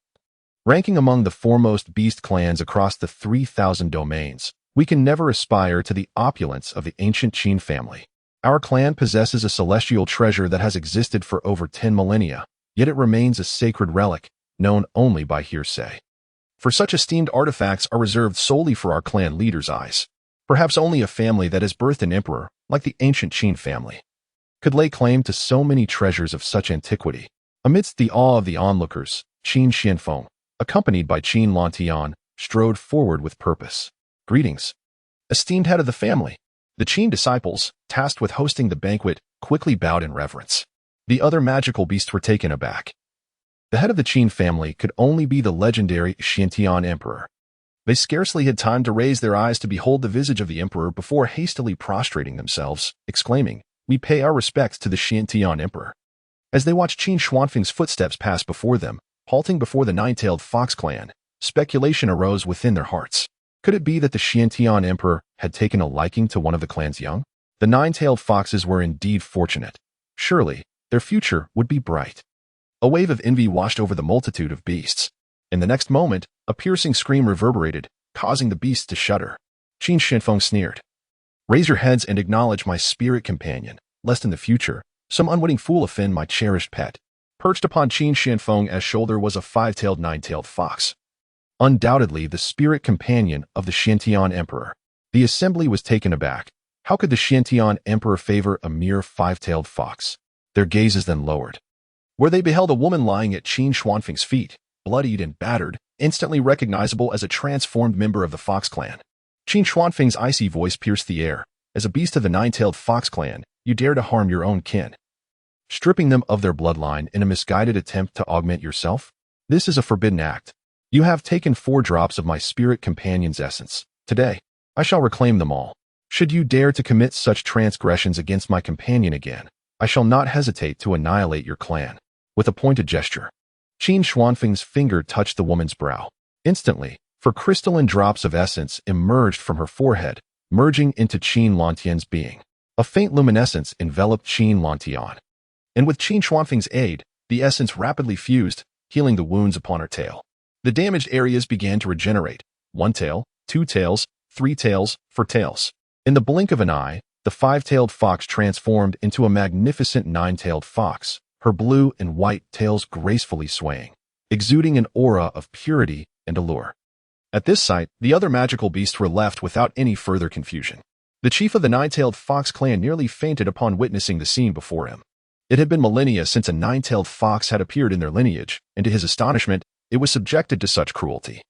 ranking among the foremost beast clans across the 3,000 domains, we can never aspire to the opulence of the ancient Qin family. Our clan possesses a celestial treasure that has existed for over 10 millennia, yet it remains a sacred relic, known only by hearsay. For such esteemed artifacts are reserved solely for our clan leaders' eyes. Perhaps only a family that has birthed an emperor, like the ancient Qin family, could lay claim to so many treasures of such antiquity. Amidst the awe of the onlookers, Qin Shianfeng, accompanied by Qin Lantian, strode forward with purpose. "Greetings, esteemed head of the family." The Qin disciples, tasked with hosting the banquet, quickly bowed in reverence. The other magical beasts were taken aback. The head of the Qin family could only be the legendary Xiantian Emperor. They scarcely had time to raise their eyes to behold the visage of the emperor before hastily prostrating themselves, exclaiming, "We pay our respects to the Xiantian Emperor." As they watched Qin Xuanfeng's footsteps pass before them, halting before the nine-tailed fox clan, speculation arose within their hearts. Could it be that the Xiantian Emperor had taken a liking to one of the clan's young? The nine-tailed foxes were indeed fortunate. Surely, their future would be bright. A wave of envy washed over the multitude of beasts. In the next moment, a piercing scream reverberated, causing the beasts to shudder. Qin Shianfeng sneered. "Raise your heads and acknowledge my spirit companion, lest in the future, some unwitting fool offend my cherished pet." Perched upon Qin Shianfeng's shoulder was a five-tailed nine-tailed fox. Undoubtedly the spirit companion of the Xiantian Emperor. The assembly was taken aback. How could the Xiantian Emperor favor a mere five-tailed fox? Their gazes then lowered, where they beheld a woman lying at Qin Xuanfeng's feet, bloodied and battered, instantly recognizable as a transformed member of the Fox clan. Qin Xuanfeng's icy voice pierced the air. As a beast of the nine-tailed Fox clan, you dare to harm your own kin, stripping them of their bloodline in a misguided attempt to augment yourself? This is a forbidden act. You have taken 4 drops of my spirit companion's essence. Today, I shall reclaim them all. Should you dare to commit such transgressions against my companion again, I shall not hesitate to annihilate your clan. With a pointed gesture, Qin Xuanfeng's finger touched the woman's brow. Instantly, 4 crystalline drops of essence emerged from her forehead, merging into Qin Lantian's being. A faint luminescence enveloped Qin Lantian, and with Qin Xuanfeng's aid, the essence rapidly fused, healing the wounds upon her tail. The damaged areas began to regenerate. 1 tail, 2 tails, 3 tails, 4 tails. In the blink of an eye, the 5-tailed fox transformed into a magnificent 9-tailed fox, her blue and white tails gracefully swaying, exuding an aura of purity and allure. At this sight, the other magical beasts were left without any further confusion. The chief of the 9-tailed fox clan nearly fainted upon witnessing the scene before him. It had been millennia since a 9-tailed fox had appeared in their lineage, and to his astonishment, it was subjected to such cruelty.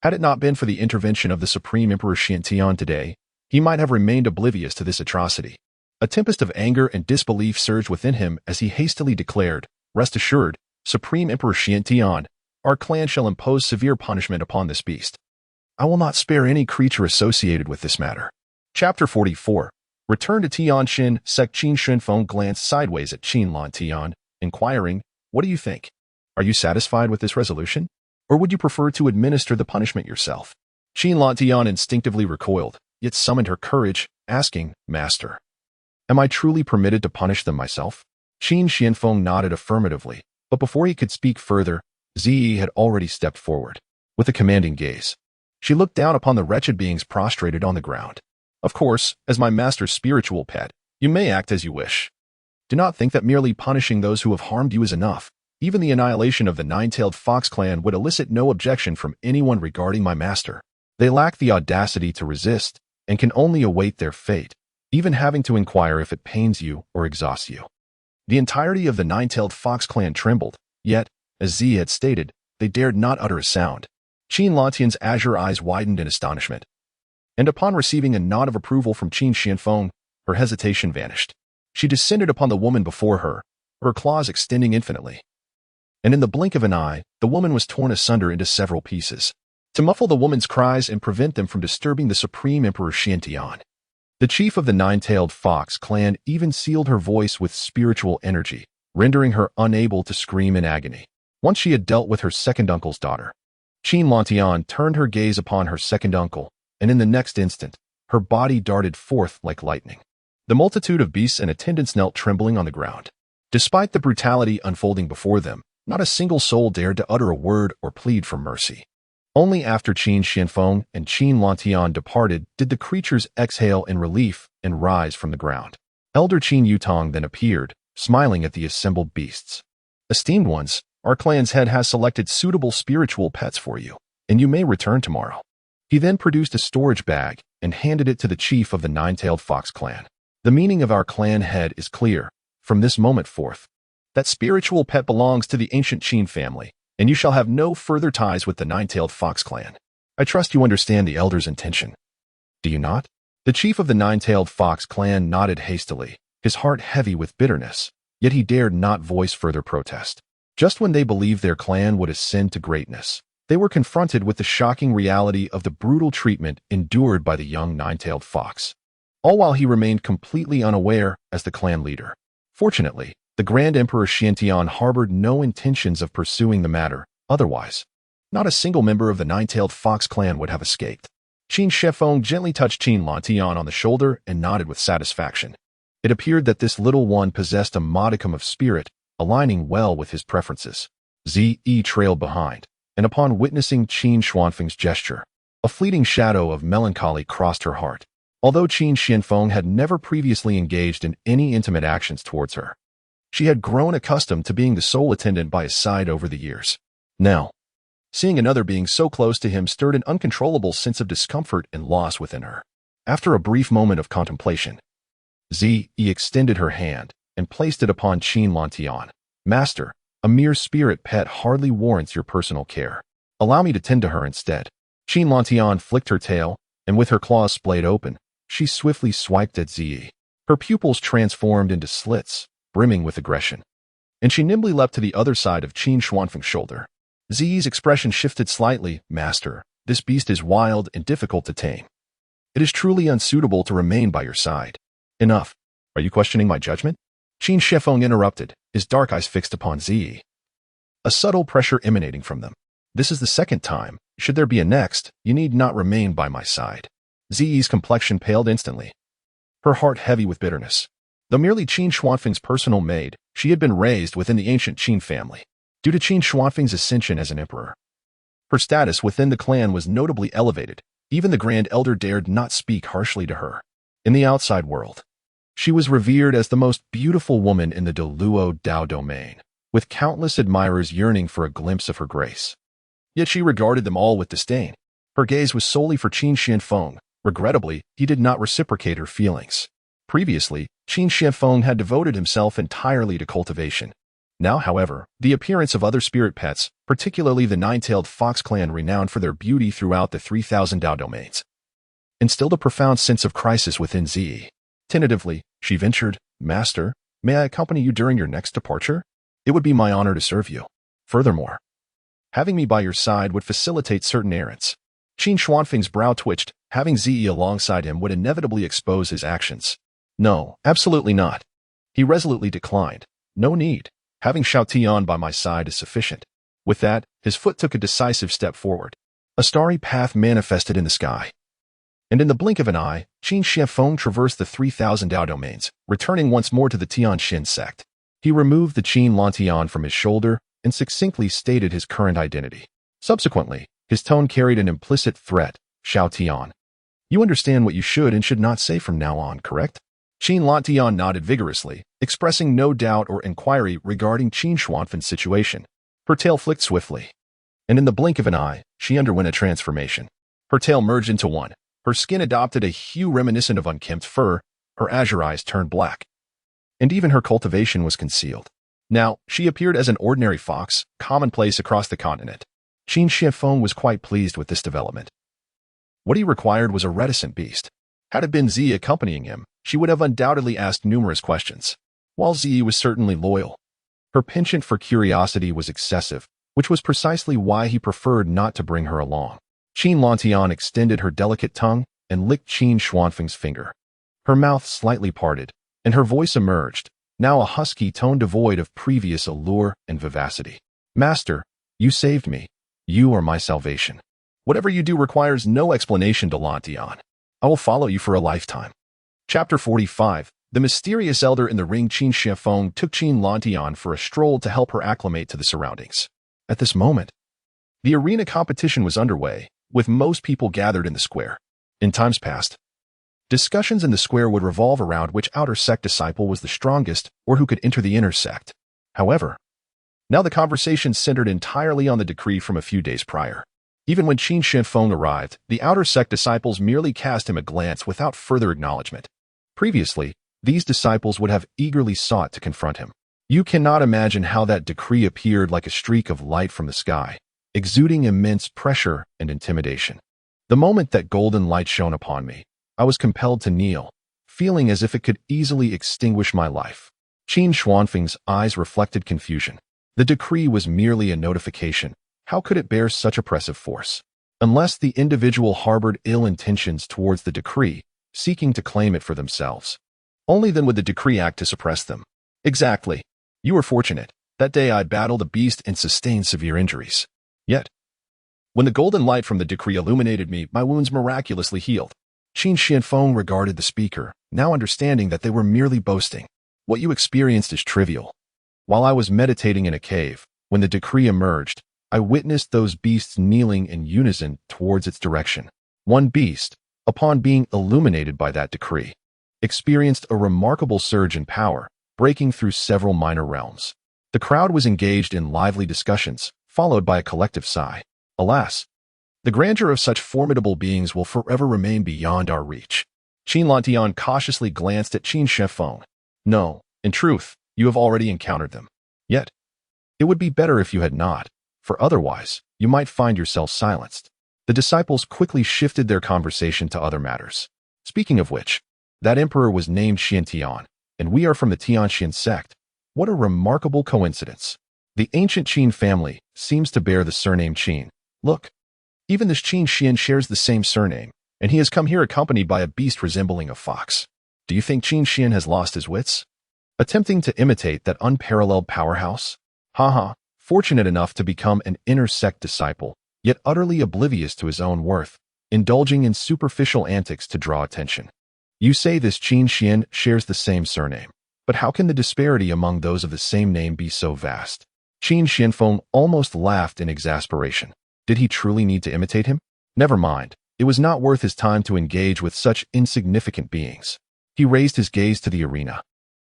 Had it not been for the intervention of the Supreme Emperor Xiantian today, he might have remained oblivious to this atrocity. A tempest of anger and disbelief surged within him as he hastily declared, "Rest assured, Supreme Emperor Xiantian, our clan shall impose severe punishment upon this beast. I will not spare any creature associated with this matter." Chapter 44. Return to Tianjin. Qin Xuanfeng glanced sideways at Qin Lantian, inquiring, "What do you think? Are you satisfied with this resolution? Or would you prefer to administer the punishment yourself?" Qin Lantian instinctively recoiled, yet summoned her courage, asking, "Master, am I truly permitted to punish them myself?" Qin Xuanfeng nodded affirmatively, but before he could speak further, Ziyi had already stepped forward. With a commanding gaze, she looked down upon the wretched beings prostrated on the ground. "Of course, as my master's spiritual pet, you may act as you wish. Do not think that merely punishing those who have harmed you is enough. Even the annihilation of the 9-tailed fox clan would elicit no objection from anyone regarding my master. They lack the audacity to resist and can only await their fate, even having to inquire if it pains you or exhausts you." The entirety of the 9-tailed fox clan trembled, yet, as Z had stated, they dared not utter a sound. Qin Lantian's azure eyes widened in astonishment, and upon receiving a nod of approval from Qin Xuanfeng, her hesitation vanished. She descended upon the woman before her, her claws extending infinitely. And in the blink of an eye, the woman was torn asunder into several pieces. To muffle the woman's cries and prevent them from disturbing the Supreme Emperor Xiantian, the chief of the 9-tailed fox clan even sealed her voice with spiritual energy, rendering her unable to scream in agony. Once she had dealt with her second uncle's daughter, Qin Lantian turned her gaze upon her second uncle, and in the next instant, her body darted forth like lightning. The multitude of beasts and attendants knelt trembling on the ground. Despite the brutality unfolding before them, not a single soul dared to utter a word or plead for mercy. Only after Qin Xuanfeng and Qin Lantian departed did the creatures exhale in relief and rise from the ground. Elder Qin Yutong then appeared, smiling at the assembled beasts. "Esteemed ones, our clan's head has selected suitable spiritual pets for you, and you may return tomorrow." He then produced a storage bag and handed it to the chief of the 9-tailed fox clan. "The meaning of our clan head is clear. From this moment forth, that spiritual pet belongs to the ancient Qin family, and you shall have no further ties with the 9-tailed fox clan. I trust you understand the elder's intention. Do you not?" The chief of the 9-tailed fox clan nodded hastily, his heart heavy with bitterness, yet he dared not voice further protest. Just when they believed their clan would ascend to greatness, they were confronted with the shocking reality of the brutal treatment endured by the young 9-tailed fox, all while he remained completely unaware as the clan leader. Fortunately, the Grand Emperor Xiantian harbored no intentions of pursuing the matter. Otherwise, not a single member of the 9-tailed fox clan would have escaped. Qin Xuanfeng gently touched Qin Lantian on the shoulder and nodded with satisfaction. It appeared that this little one possessed a modicum of spirit, aligning well with his preferences. Zi trailed behind, and upon witnessing Qin Xuanfeng's gesture, a fleeting shadow of melancholy crossed her heart. Although Qin Xuanfeng had never previously engaged in any intimate actions towards her, she had grown accustomed to being the sole attendant by his side over the years. Now, seeing another being so close to him stirred an uncontrollable sense of discomfort and loss within her. After a brief moment of contemplation, Zi extended her hand and placed it upon Qin Lantian. Master, a mere spirit pet hardly warrants your personal care. Allow me to tend to her instead. Qin Lantian flicked her tail, and with her claws splayed open, she swiftly swiped at Ziyi. Her pupils transformed into slits, brimming with aggression. And she nimbly leapt to the other side of Qin Xuanfeng's shoulder. Ziyi's expression shifted slightly. Master, this beast is wild and difficult to tame. It is truly unsuitable to remain by your side. Enough. Are you questioning my judgment? Qin Shifeng interrupted, his dark eyes fixed upon Ziyi. A subtle pressure emanating from them. This is the second time. Should there be a next, you need not remain by my side. Ziyi's complexion paled instantly, her heart heavy with bitterness. Though merely Qin Xuanfeng's personal maid, she had been raised within the ancient Qin family. Due to Qin Xuanfeng's ascension as an emperor, her status within the clan was notably elevated. Even the Grand Elder dared not speak harshly to her. In the outside world, she was revered as the most beautiful woman in the Deluo Dao domain, with countless admirers yearning for a glimpse of her grace. Yet she regarded them all with disdain. Her gaze was solely for Qin Shifeng. Regrettably, he did not reciprocate her feelings. Previously, Qin Shifeng had devoted himself entirely to cultivation. Now, however, the appearance of other spirit pets, particularly the nine-tailed fox clan renowned for their beauty throughout the 3,000 Dao domains, instilled a profound sense of crisis within Ziyi. Tentatively, she ventured, Master, may I accompany you during your next departure? It would be my honor to serve you. Furthermore, having me by your side would facilitate certain errands. Qin Xuanfeng's brow twitched. Having Ziyi alongside him would inevitably expose his actions. No, absolutely not. He resolutely declined. No need. Having Xiao Tian by my side is sufficient. With that, his foot took a decisive step forward. A starry path manifested in the sky. And in the blink of an eye, Qin Shifeng traversed the 3,000 Dao domains, returning once more to the Tianxin sect. He removed the Qin Lantian from his shoulder and succinctly stated his current identity. Subsequently, his tone carried an implicit threat. Xiao Tian, you understand what you should and should not say from now on, correct? Qin Lantian nodded vigorously, expressing no doubt or inquiry regarding Qin Xuanfeng's situation. Her tail flicked swiftly, and in the blink of an eye, she underwent a transformation. Her tail merged into one. Her skin adopted a hue reminiscent of unkempt fur. Her azure eyes turned black, and even her cultivation was concealed. Now, she appeared as an ordinary fox, commonplace across the continent. Qin Shifeng was quite pleased with this development. What he required was a reticent beast. Had it been Ziyi accompanying him, she would have undoubtedly asked numerous questions. While Ziyi was certainly loyal, her penchant for curiosity was excessive, which was precisely why he preferred not to bring her along. Qin Lantian extended her delicate tongue and licked Qin Xuanfeng's finger. Her mouth slightly parted, and her voice emerged, now a husky tone devoid of previous allure and vivacity. Master, you saved me. You are my salvation. Whatever you do requires no explanation to Lantian. I will follow you for a lifetime. Chapter 45. The mysterious elder in the ring. Qin Shifeng took Qin Lantian for a stroll to help her acclimate to the surroundings. At this moment, the arena competition was underway, with most people gathered in the square. In times past, discussions in the square would revolve around which outer sect disciple was the strongest or who could enter the inner sect. However, now the conversation centered entirely on the decree from a few days prior. Even when Qin Shifeng arrived, the outer sect disciples merely cast him a glance without further acknowledgement. Previously, these disciples would have eagerly sought to confront him. You cannot imagine how that decree appeared like a streak of light from the sky, exuding immense pressure and intimidation. The moment that golden light shone upon me, I was compelled to kneel, feeling as if it could easily extinguish my life. Qin Xuanfeng's eyes reflected confusion. The decree was merely a notification. How could it bear such oppressive force? Unless the individual harbored ill intentions towards the decree, seeking to claim it for themselves. Only then would the decree act to suppress them. Exactly. You were fortunate. That day I battled a beast and sustained severe injuries. Yet, when the golden light from the decree illuminated me, my wounds miraculously healed. Qin Shifeng regarded the speaker, now understanding that they were merely boasting. What you experienced is trivial. While I was meditating in a cave, when the decree emerged, I witnessed those beasts kneeling in unison towards its direction. One beast, upon being illuminated by that decree, experienced a remarkable surge in power, breaking through several minor realms. The crowd was engaged in lively discussions, followed by a collective sigh. Alas, the grandeur of such formidable beings will forever remain beyond our reach. Qin Lantian cautiously glanced at Qin Shifeng. No, In truth, you have already encountered them. Yet, it would be better if you had not, for otherwise, you might find yourself silenced. The disciples quickly shifted their conversation to other matters. Speaking of which, that emperor was named Xian, and we are from the Tianxian sect. What a remarkable coincidence. The ancient Qin family seems to bear the surname Qin. Look, even this Qin Xian shares the same surname, and he has come here accompanied by a beast resembling a fox. Do you think Qin Xian has lost his wits? Attempting to imitate that unparalleled powerhouse? Haha, fortunate enough to become an inner sect disciple, yet utterly oblivious to his own worth, indulging in superficial antics to draw attention. You say this Qin Xian shares the same surname, but how can the disparity among those of the same name be so vast? Qin Xianfeng almost laughed in exasperation. Did he truly need to imitate him? Never mind, it was not worth his time to engage with such insignificant beings. He raised his gaze to the arena,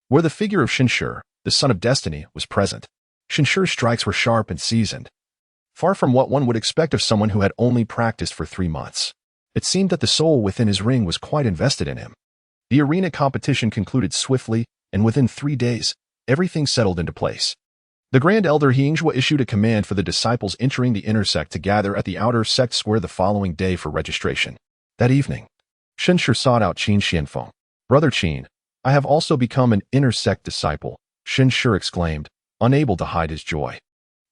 where the figure of Shenshi, the son of destiny, was present. Shenshi's strikes were sharp and seasoned, far from what one would expect of someone who had only practiced for 3 months. It seemed that the soul within his ring was quite invested in him. The arena competition concluded swiftly, and within 3 days, everything settled into place. The Grand Elder Hingzhua issued a command for the disciples entering the inner sect to gather at the outer sect square the following day for registration. That evening, Shenshi sought out Qin Xianfeng. Brother Qin, I have also become an inner sect disciple, Shenshi exclaimed, unable to hide his joy.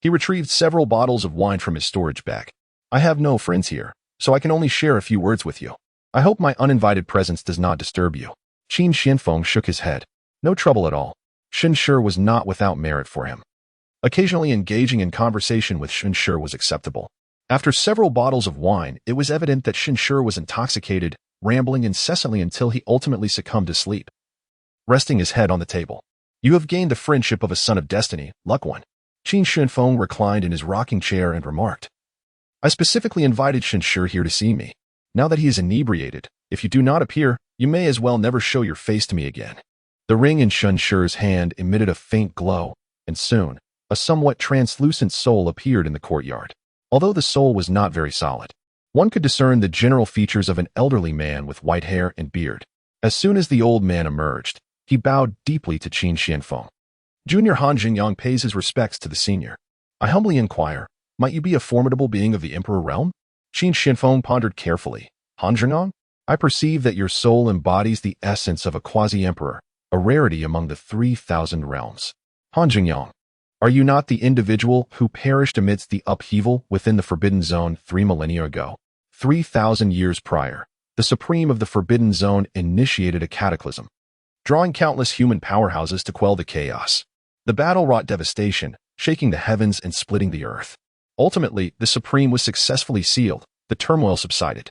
He retrieved several bottles of wine from his storage bag. I have no friends here, so I can only share a few words with you. I hope my uninvited presence does not disturb you. Qin Xianfeng shook his head. No trouble at all. Shenshi was not without merit for him. Occasionally engaging in conversation with Shenshi was acceptable. After several bottles of wine, it was evident that Shenshi was intoxicated, rambling incessantly until he ultimately succumbed to sleep, resting his head on the table. You have gained the friendship of a son of destiny, luck one. Qin Xianfeng reclined in his rocking chair and remarked, I specifically invited Shenshi here to see me. Now that he is inebriated, if you do not appear, you may as well never show your face to me again. The ring in Shenshi's hand emitted a faint glow, and soon, a somewhat translucent soul appeared in the courtyard. Although the soul was not very solid, one could discern the general features of an elderly man with white hair and beard. As soon as the old man emerged, he bowed deeply to Qin Xianfeng. Junior Han Jingyang pays his respects to the senior. I humbly inquire, might you be a formidable being of the Emperor realm? Qin Xianfeng pondered carefully. Han Jingyang, I perceive that your soul embodies the essence of a quasi-emperor, a rarity among the 3,000 realms. Han Jingyang, are you not the individual who perished amidst the upheaval within the Forbidden Zone 3 millennia ago? 3,000 years prior, the Supreme of the Forbidden Zone initiated a cataclysm, drawing countless human powerhouses to quell the chaos. The battle wrought devastation, shaking the heavens and splitting the earth. Ultimately, the Supreme was successfully sealed, the turmoil subsided.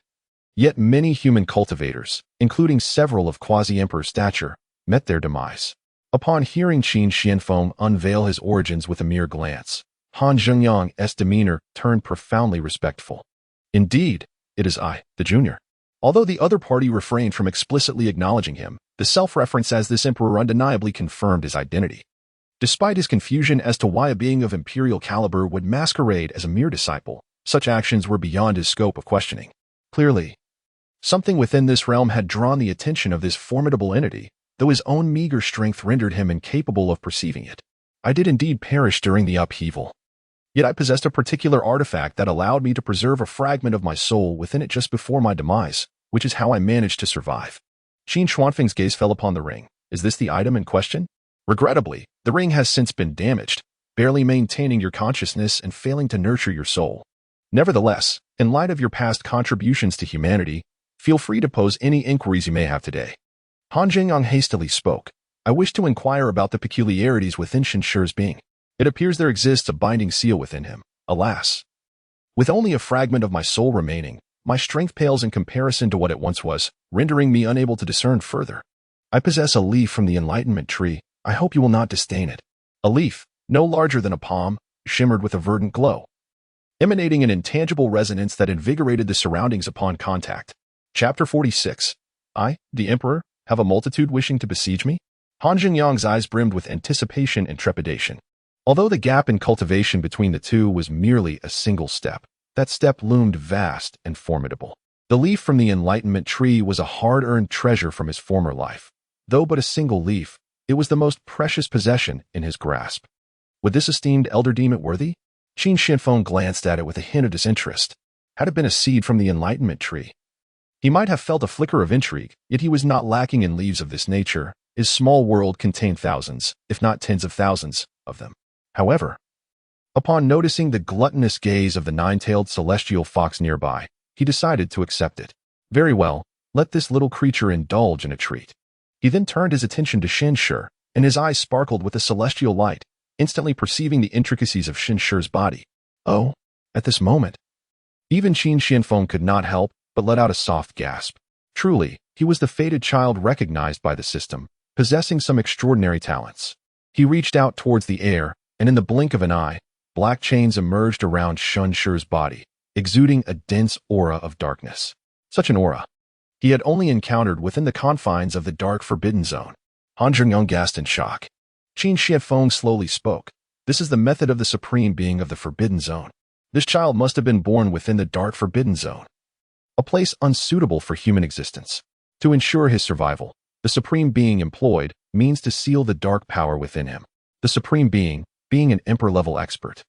Yet many human cultivators, including several of quasi-emperor stature, met their demise. Upon hearing Qin Xianfeng unveil his origins with a mere glance, Han Jingyang's demeanor turned profoundly respectful. Indeed, it is I, the junior. Although the other party refrained from explicitly acknowledging him, the self-reference as this emperor undeniably confirmed his identity. Despite his confusion as to why a being of imperial caliber would masquerade as a mere disciple, such actions were beyond his scope of questioning. Clearly, something within this realm had drawn the attention of this formidable entity, though his own meager strength rendered him incapable of perceiving it. I did indeed perish during the upheaval. Yet I possessed a particular artifact that allowed me to preserve a fragment of my soul within it just before my demise, which is how I managed to survive. Qin Xuanfeng's gaze fell upon the ring. Is this the item in question? Regrettably, the ring has since been damaged, barely maintaining your consciousness and failing to nurture your soul. Nevertheless, in light of your past contributions to humanity, feel free to pose any inquiries you may have today. Han Jingyang hastily spoke. I wish to inquire about the peculiarities within Shenshi's being. It appears there exists a binding seal within him. Alas, with only a fragment of my soul remaining, my strength pales in comparison to what it once was, rendering me unable to discern further. I possess a leaf from the enlightenment tree. I hope you will not disdain it. A leaf, no larger than a palm, shimmered with a verdant glow, emanating an intangible resonance that invigorated the surroundings upon contact. Chapter 46. I, the Emperor, have a multitude wishing to besiege me? Han Jingyang's eyes brimmed with anticipation and trepidation. Although the gap in cultivation between the two was merely a single step, that step loomed vast and formidable. The leaf from the enlightenment tree was a hard-earned treasure from his former life. Though but a single leaf, It was the most precious possession in his grasp. Would this esteemed elder deem it worthy? Qin Xianfeng glanced at it with a hint of disinterest. Had it been a seed from the enlightenment tree, he might have felt a flicker of intrigue, yet he was not lacking in leaves of this nature. His small world contained thousands, if not tens of thousands, of them. However, upon noticing the gluttonous gaze of the nine-tailed celestial fox nearby, he decided to accept it. Very well, let this little creature indulge in a treat. He then turned his attention to Shinshi, and his eyes sparkled with a celestial light, instantly perceiving the intricacies of Shinshi's body. Oh, at this moment, even Qin Xianfeng could not help but let out a soft gasp. Truly, he was the fated child recognized by the system, possessing some extraordinary talents. He reached out towards the air, and in the blink of an eye, black chains emerged around Shinshi's body, exuding a dense aura of darkness. Such an aura he had only encountered within the confines of the dark forbidden zone. Han Zhengyang gasped in shock. Qin Xianfeng slowly spoke. This is the method of the supreme being of the forbidden zone. This child must have been born within the dark forbidden zone, a place unsuitable for human existence. To ensure his survival, the supreme being employed means to seal the dark power within him. The supreme being an emperor-level expert,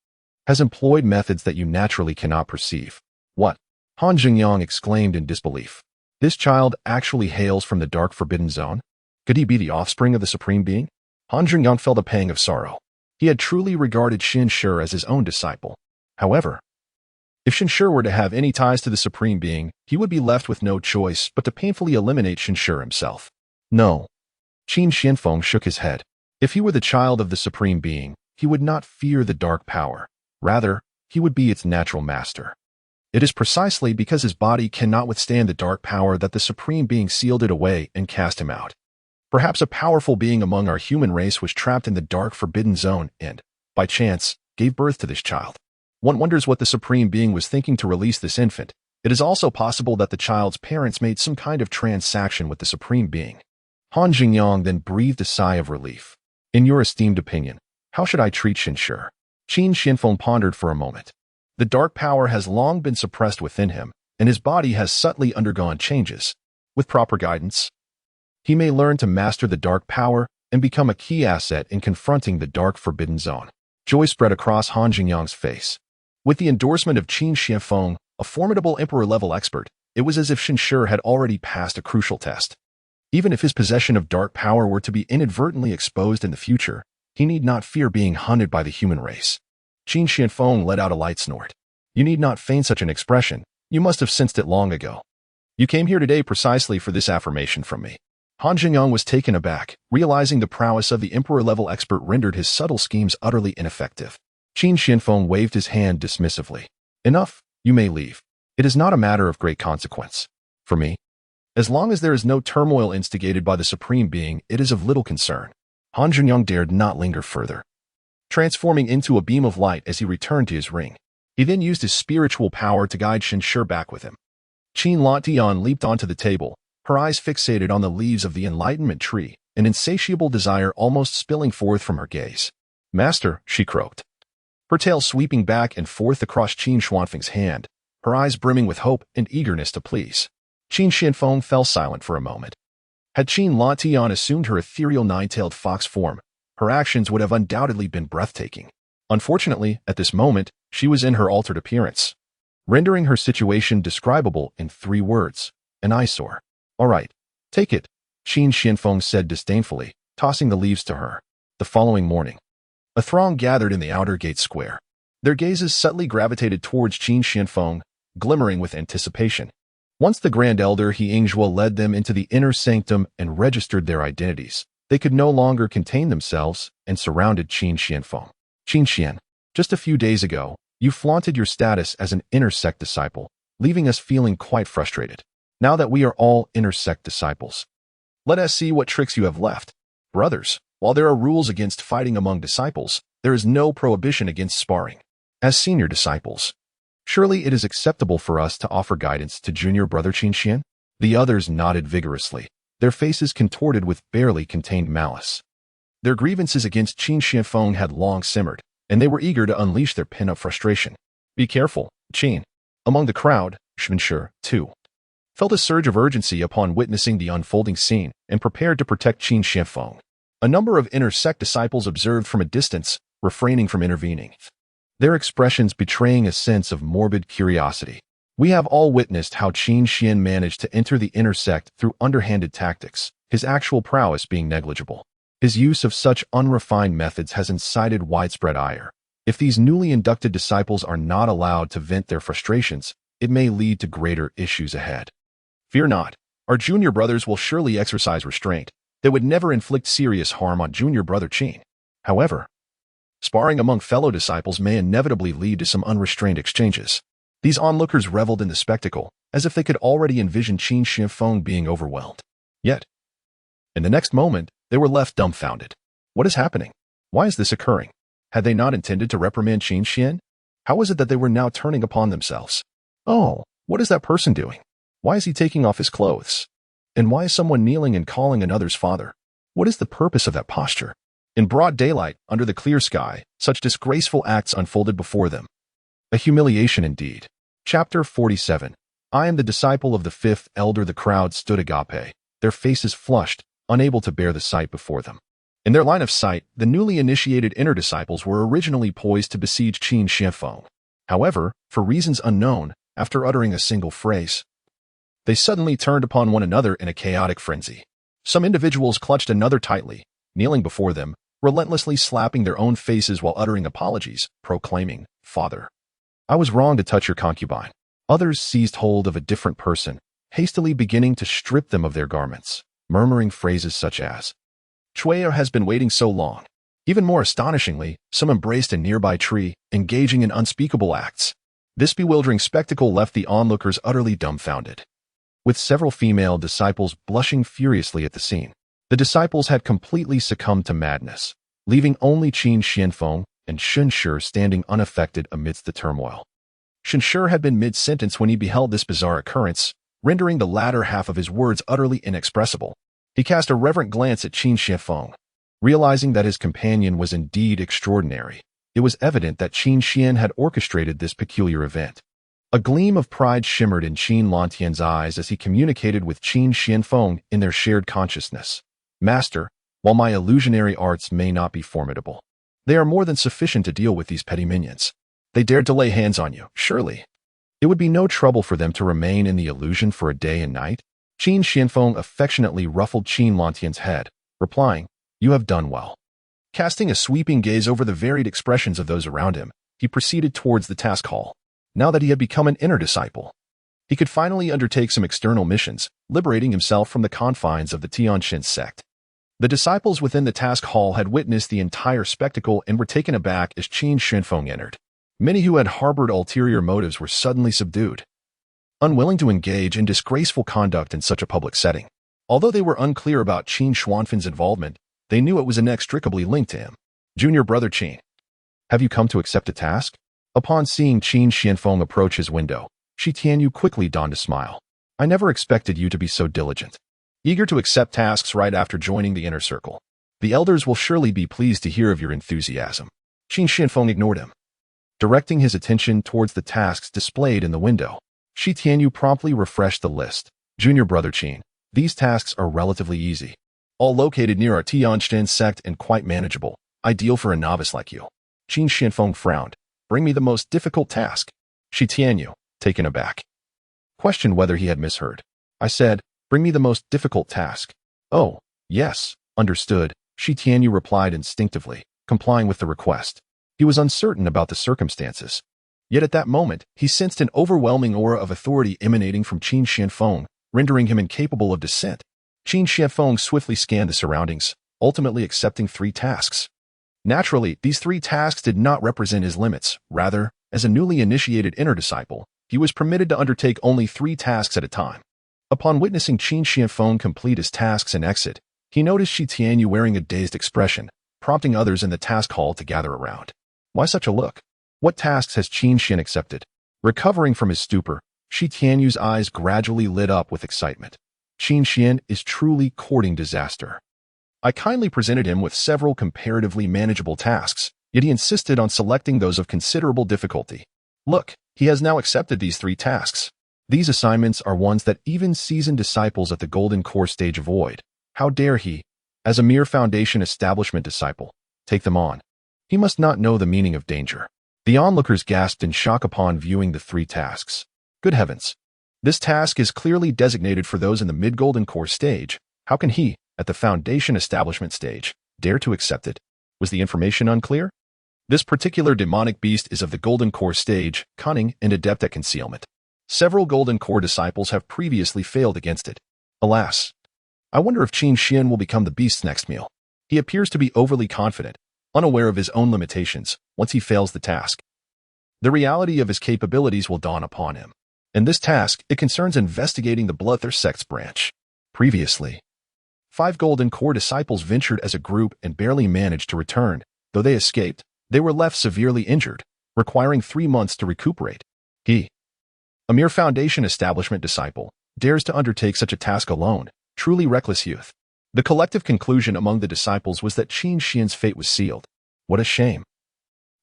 has employed methods that you naturally cannot perceive. What? Han Zhengyang exclaimed in disbelief. This child actually hails from the dark forbidden zone? Could he be the offspring of the supreme being? Han Zhengyang felt a pang of sorrow. He had truly regarded Shinshi as his own disciple. However, if Shinshi were to have any ties to the supreme being, he would be left with no choice but to painfully eliminate Shinshi himself. No. Qin Xianfeng shook his head. If he were the child of the supreme being, he would not fear the dark power. Rather, he would be its natural master. It is precisely because his body cannot withstand the dark power that the supreme being sealed it away and cast him out. Perhaps a powerful being among our human race was trapped in the dark forbidden zone and, by chance, gave birth to this child. One wonders what the supreme being was thinking to release this infant. It is also possible that the child's parents made some kind of transaction with the supreme being. Han Zhengyang then breathed a sigh of relief. In your esteemed opinion, how should I treat Shinshi? Qin Xianfeng pondered for a moment. The dark power has long been suppressed within him, and his body has subtly undergone changes. With proper guidance, he may learn to master the dark power and become a key asset in confronting the dark forbidden zone. Joy spread across Han Zhengyang's face. With the endorsement of Qin Xianfeng, a formidable emperor-level expert, it was as if Shinshi had already passed a crucial test. Even if his possession of dark power were to be inadvertently exposed in the future, he need not fear being hunted by the human race. Qin Xianfeng let out a light snort. You need not feign such an expression. You must have sensed it long ago. You came here today precisely for this affirmation from me. Han Zhengyang was taken aback, realizing the prowess of the emperor-level expert rendered his subtle schemes utterly ineffective. Qin Xianfeng waved his hand dismissively. Enough, you may leave. It is not a matter of great consequence. For me, as long as there is no turmoil instigated by the supreme being, it is of little concern. Han Zhengyang dared not linger further, transforming into a beam of light as he returned to his ring. He then used his spiritual power to guide Shinshi back with him. Qin Lantian leaped onto the table, her eyes fixated on the leaves of the enlightenment tree, an insatiable desire almost spilling forth from her gaze. Master, she croaked, her tail sweeping back and forth across Qin Xuanfeng's hand, her eyes brimming with hope and eagerness to please. Qin Xianfeng fell silent for a moment. Had Qin Lantian assumed her ethereal nine-tailed fox form, her actions would have undoubtedly been breathtaking. Unfortunately, at this moment, she was in her altered appearance, rendering her situation describable in 3 words: an eyesore. All right, take it, Qin Xianfeng said disdainfully, tossing the leaves to her. The following morning, a throng gathered in the outer gate square. Their gazes subtly gravitated towards Qin Xianfeng, glimmering with anticipation. Once the Grand Elder He Yingzhuo led them into the inner sanctum and registered their identities, they could no longer contain themselves and surrounded Qin Xianfeng. Qin Xian, just a few days ago, you flaunted your status as an inner sect disciple, leaving us feeling quite frustrated. Now that we are all inner sect disciples, let us see what tricks you have left. Brothers, while there are rules against fighting among disciples, there is no prohibition against sparring. As senior disciples, surely it is acceptable for us to offer guidance to junior brother Qin Xian? The others nodded vigorously, their faces contorted with barely contained malice. Their grievances against Qin Xianfeng had long simmered, and they were eager to unleash their pent-up frustration. Be careful, Qin. Among the crowd, Shinshi, too, felt a surge of urgency upon witnessing the unfolding scene and prepared to protect Qin Xianfeng. A number of inner sect disciples observed from a distance, refraining from intervening, their expressions betraying a sense of morbid curiosity. We have all witnessed how Qin Xian managed to enter the inner sect through underhanded tactics, his actual prowess being negligible. His use of such unrefined methods has incited widespread ire. If these newly inducted disciples are not allowed to vent their frustrations, it may lead to greater issues ahead. Fear not. Our junior brothers will surely exercise restraint. They would never inflict serious harm on junior brother Qin. However, sparring among fellow disciples may inevitably lead to some unrestrained exchanges. These onlookers reveled in the spectacle, as if they could already envision Qin Shifeng being overwhelmed. Yet, in the next moment, they were left dumbfounded. What is happening? Why is this occurring? Had they not intended to reprimand Qin Xian? How is it that they were now turning upon themselves? Oh, what is that person doing? Why is he taking off his clothes? And why is someone kneeling and calling another's father? What is the purpose of that posture? In broad daylight, under the clear sky, such disgraceful acts unfolded before them. A humiliation indeed. Chapter 47. I am the disciple of the fifth elder. The crowd stood agape, their faces flushed, unable to bear the sight before them. In their line of sight, the newly initiated inner disciples were originally poised to besiege Qin Shifeng. However, for reasons unknown, after uttering a single phrase, they suddenly turned upon one another in a chaotic frenzy. Some individuals clutched another tightly, kneeling before them, relentlessly slapping their own faces while uttering apologies, proclaiming, "Father, I was wrong to touch your concubine." Others seized hold of a different person, hastily beginning to strip them of their garments, murmuring phrases such as, "Chuya has been waiting so long." Even more astonishingly, some embraced a nearby tree, engaging in unspeakable acts. This bewildering spectacle left the onlookers utterly dumbfounded. With several female disciples blushing furiously at the scene, the disciples had completely succumbed to madness, leaving only Qin Xianfeng and Shunshi standing unaffected amidst the turmoil. Shunshi had been mid-sentence when he beheld this bizarre occurrence, rendering the latter half of his words utterly inexpressible. He cast a reverent glance at Qin Xianfeng. Realizing that his companion was indeed extraordinary, it was evident that Qin Xian had orchestrated this peculiar event. A gleam of pride shimmered in Qin Lantian's eyes as he communicated with Qin Xianfeng in their shared consciousness. "Master, while my illusionary arts may not be formidable, they are more than sufficient to deal with these petty minions. They dared to lay hands on you, surely. It would be no trouble for them to remain in the illusion for a day and night." Qin Xianfeng affectionately ruffled Qin Lantian's head, replying, "You have done well." Casting a sweeping gaze over the varied expressions of those around him, he proceeded towards the task hall. Now that he had become an inner disciple, he could finally undertake some external missions, liberating himself from the confines of the Tianjin sect. The disciples within the task hall had witnessed the entire spectacle and were taken aback as Qin Xianfeng entered. Many who had harbored ulterior motives were suddenly subdued, unwilling to engage in disgraceful conduct in such a public setting. Although they were unclear about Qin Xuanfen's involvement, they knew it was inextricably linked to him. "Junior brother Qin, have you come to accept a task?" Upon seeing Qin Xianfeng approach his window, Shi Tianyu quickly donned a smile. "I never expected you to be so diligent. Eager to accept tasks right after joining the inner circle. The elders will surely be pleased to hear of your enthusiasm." Qin Xianfeng ignored him, directing his attention towards the tasks displayed in the window. Shi Tianyu promptly refreshed the list. "Junior brother Qin, these tasks are relatively easy. All located near our Tianjin sect and quite manageable, ideal for a novice like you." Qin Xianfeng frowned. "Bring me the most difficult task." Shi Tianyu, taken aback, questioned whether he had misheard. "I said, bring me the most difficult task." "Oh, yes, understood," Shi Tianyu replied instinctively, complying with the request. He was uncertain about the circumstances. Yet at that moment, he sensed an overwhelming aura of authority emanating from Qin Xianfeng, rendering him incapable of dissent. Qin Xianfeng swiftly scanned the surroundings, ultimately accepting 3 tasks. Naturally, these 3 tasks did not represent his limits. Rather, as a newly initiated inner disciple, he was permitted to undertake only 3 tasks at a time. Upon witnessing Qin Xianfeng complete his tasks and exit, he noticed Shi Tianyu wearing a dazed expression, prompting others in the task hall to gather around. Why such a look? What tasks has Qin Xian accepted? Recovering from his stupor, Shi Tianyu's eyes gradually lit up with excitement. Qin Xian is truly courting disaster. I kindly presented him with several comparatively manageable tasks, yet he insisted on selecting those of considerable difficulty. Look, he has now accepted these 3 tasks. These assignments are ones that even seasoned disciples at the Golden Core stage avoid. How dare he? As a mere foundation establishment disciple, take them on. He must not know the meaning of danger. The onlookers gasped in shock upon viewing the 3 tasks. Good heavens! This task is clearly designated for those in the mid-golden core stage. How can he, at the foundation establishment stage, dare to accept it? Was the information unclear? This particular demonic beast is of the golden core stage, cunning and adept at concealment. Several golden core disciples have previously failed against it. Alas! I wonder if Qin Xian will become the beast's next meal. He appears to be overly confident, unaware of his own limitations, once he fails the task. The reality of his capabilities will dawn upon him. In this task, it concerns investigating the Bloodthirst sect's branch. Previously, 5 golden core disciples ventured as a group and barely managed to return. Though they escaped, they were left severely injured, requiring 3 months to recuperate. He, a mere foundation establishment disciple, dares to undertake such a task alone. Truly reckless youth. The collective conclusion among the disciples was that Qin Xian's fate was sealed. What a shame.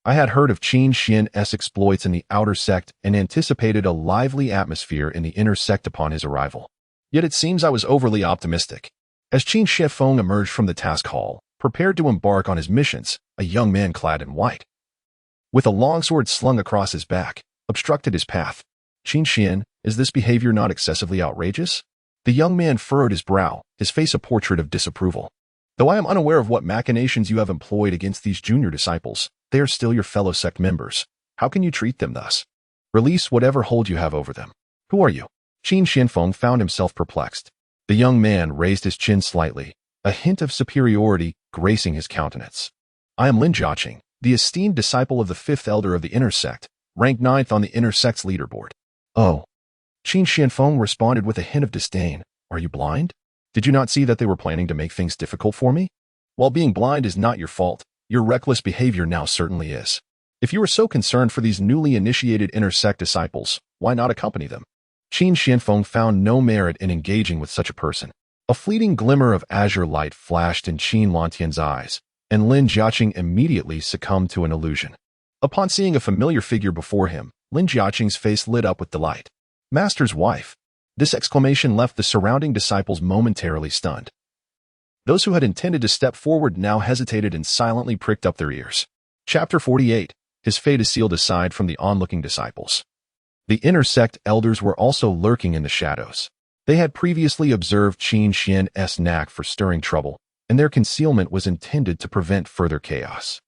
I had heard of Qin Xian's exploits in the outer sect and anticipated a lively atmosphere in the inner sect upon his arrival. Yet it seems I was overly optimistic. As Qin Shifeng emerged from the task hall, prepared to embark on his missions, a young man clad in white, with a longsword slung across his back, obstructed his path. Qin Xian, is this behavior not excessively outrageous? The young man furrowed his brow, his face a portrait of disapproval. Though I am unaware of what machinations you have employed against these junior disciples, they are still your fellow sect members. How can you treat them thus? Release whatever hold you have over them. Who are you? Qin Shifeng found himself perplexed. The young man raised his chin slightly, a hint of superiority gracing his countenance. I am Lin Jiaqing, the esteemed disciple of the 5th elder of the inner sect, ranked 9th on the inner sect's leaderboard. Oh. Qin Shifeng responded with a hint of disdain. Are you blind? Did you not see that they were planning to make things difficult for me? While being blind is not your fault, your reckless behavior now certainly is. If you were so concerned for these newly initiated inner sect disciples, why not accompany them? Qin Shifeng found no merit in engaging with such a person. A fleeting glimmer of azure light flashed in Qin Lantian's eyes, and Lin Jiaqing immediately succumbed to an illusion. Upon seeing a familiar figure before him, Lin Jiaqing's face lit up with delight. Master's wife. This exclamation left the surrounding disciples momentarily stunned. Those who had intended to step forward now hesitated and silently pricked up their ears. Chapter 48. His fate is sealed aside from the onlooking disciples. The inner sect elders were also lurking in the shadows. They had previously observed Qin Xian's knack for stirring trouble, and their concealment was intended to prevent further chaos.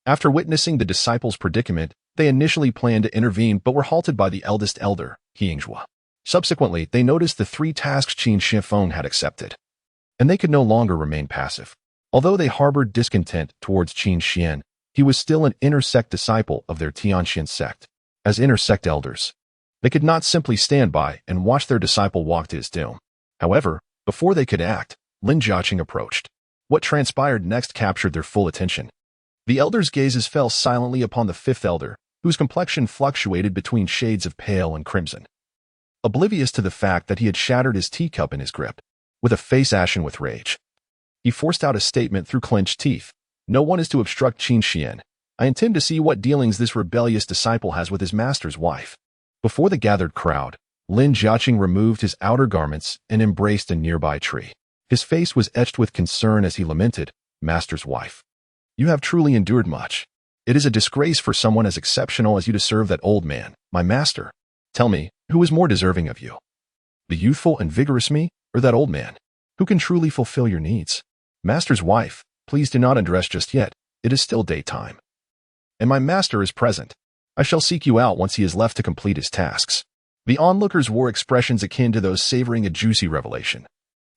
After witnessing the disciples' predicament, they initially planned to intervene but were halted by the eldest elder, Yingjue. Subsequently, they noticed the 3 tasks Qin Shifeng had accepted, and they could no longer remain passive. Although they harbored discontent towards Qin Xian, he was still an inner sect disciple of their Tianxian sect. As inner sect elders, they could not simply stand by and watch their disciple walk to his doom. However, before they could act, Lin Jiaqing approached. What transpired next captured their full attention. The elders' gazes fell silently upon the 5th elder, whose complexion fluctuated between shades of pale and crimson. Oblivious to the fact that he had shattered his teacup in his grip, with a face ashen with rage, he forced out a statement through clenched teeth. No one is to obstruct Qin Xian. I intend to see what dealings this rebellious disciple has with his master's wife. Before the gathered crowd, Lin Jiaqing removed his outer garments and embraced a nearby tree. His face was etched with concern as he lamented, Master's wife. You have truly endured much. It is a disgrace for someone as exceptional as you to serve that old man, my master. Tell me, who is more deserving of you? The youthful and vigorous me, or that old man? Who can truly fulfill your needs? Master's wife, please do not undress just yet. It is still daytime. And my master is present. I shall seek you out once he is left to complete his tasks. The onlookers wore expressions akin to those savoring a juicy revelation.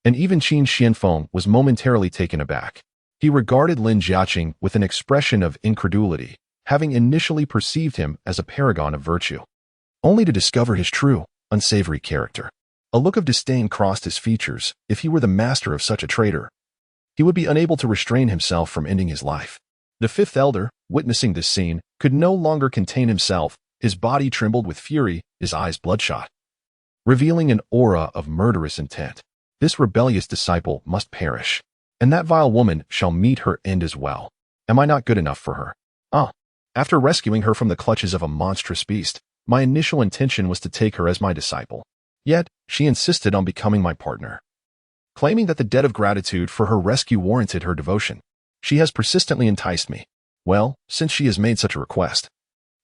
And even Qin Shifeng was momentarily taken aback. He regarded Lin Jiaqing with an expression of incredulity, having initially perceived him as a paragon of virtue, only to discover his true, unsavory character. A look of disdain crossed his features. If he were the master of such a traitor, he would be unable to restrain himself from ending his life. The 5th elder, witnessing this scene, could no longer contain himself. His body trembled with fury, his eyes bloodshot, revealing an aura of murderous intent. This rebellious disciple must perish, and that vile woman shall meet her end as well. Am I not good enough for her? After rescuing her from the clutches of a monstrous beast, my initial intention was to take her as my disciple. Yet, she insisted on becoming my partner. claiming that the debt of gratitude for her rescue warranted her devotion. She has persistently enticed me. Well, since she has made such a request,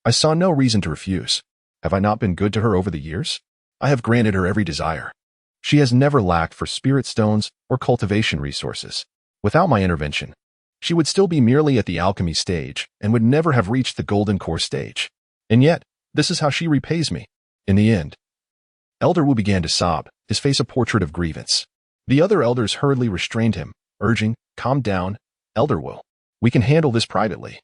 I saw no reason to refuse. Have I not been good to her over the years? I have granted her every desire. She has never lacked for spirit stones or cultivation resources. Without my intervention, she would still be merely at the alchemy stage and would never have reached the golden core stage. And yet, this is how she repays me. In the end, Elder Wu began to sob, his face a portrait of grievance. The other elders hurriedly restrained him, urging, "Calm down, Elder Wu. We can handle this privately."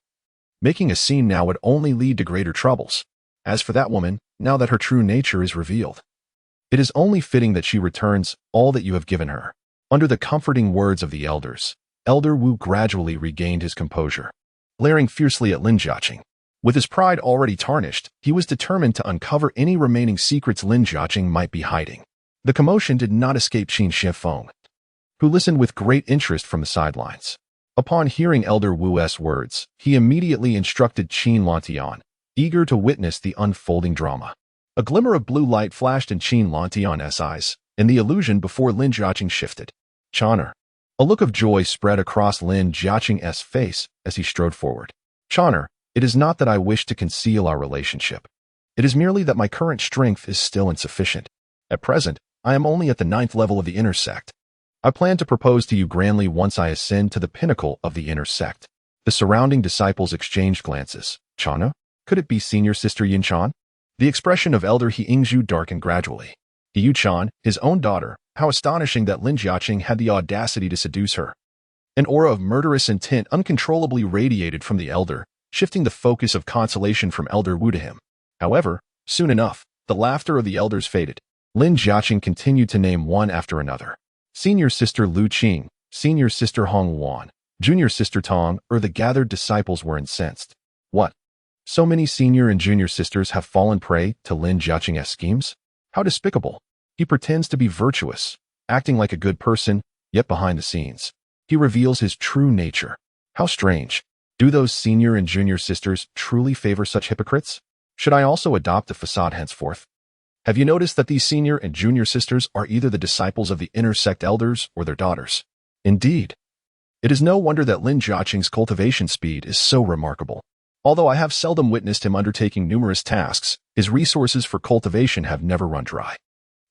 Making a scene now would only lead to greater troubles. As for that woman, now that her true nature is revealed, it is only fitting that she returns all that you have given her. Under the comforting words of the elders, Elder Wu gradually regained his composure. Glaring fiercely at Lin Jiaqing, with his pride already tarnished, he was determined to uncover any remaining secrets Lin Jiaqing might be hiding. The commotion did not escape Qin Shifeng, who listened with great interest from the sidelines. Upon hearing Elder Wu's words, he immediately instructed Qin Lantian, eager to witness the unfolding drama. A glimmer of blue light flashed in Qin Lantian's eyes, and the illusion before Lin Jiaqing shifted. "Chon'er." A look of joy spread across Lin Jiaqing's face as he strode forward. "Chon'er, it is not that I wish to conceal our relationship. It is merely that my current strength is still insufficient. At present, I am only at the 9th level of the inner sect. I plan to propose to you grandly once I ascend to the pinnacle of the inner sect." The surrounding disciples exchanged glances. "Chana? Could it be senior sister Yin Chan?" The expression of Elder He Yingzhu darkened gradually. Yu Chan, his own daughter, how astonishing that Lin Jiaqing had the audacity to seduce her. An aura of murderous intent uncontrollably radiated from the elder, shifting the focus of consolation from Elder Wu to him. However, soon enough, the laughter of the elders faded. Lin Jiaqing continued to name one after another. Senior sister Lu Qing, senior sister Hong Wan, junior sister Tong, the gathered disciples were incensed. What? So many senior and junior sisters have fallen prey to Lin Jiaqing's schemes? How despicable. He pretends to be virtuous, acting like a good person, yet behind the scenes, he reveals his true nature. How strange. Do those senior and junior sisters truly favor such hypocrites? Should I also adopt a facade henceforth? Have you noticed that these senior and junior sisters are either the disciples of the inner sect elders or their daughters? Indeed. It is no wonder that Lin Jiaqing's cultivation speed is so remarkable. Although I have seldom witnessed him undertaking numerous tasks, his resources for cultivation have never run dry.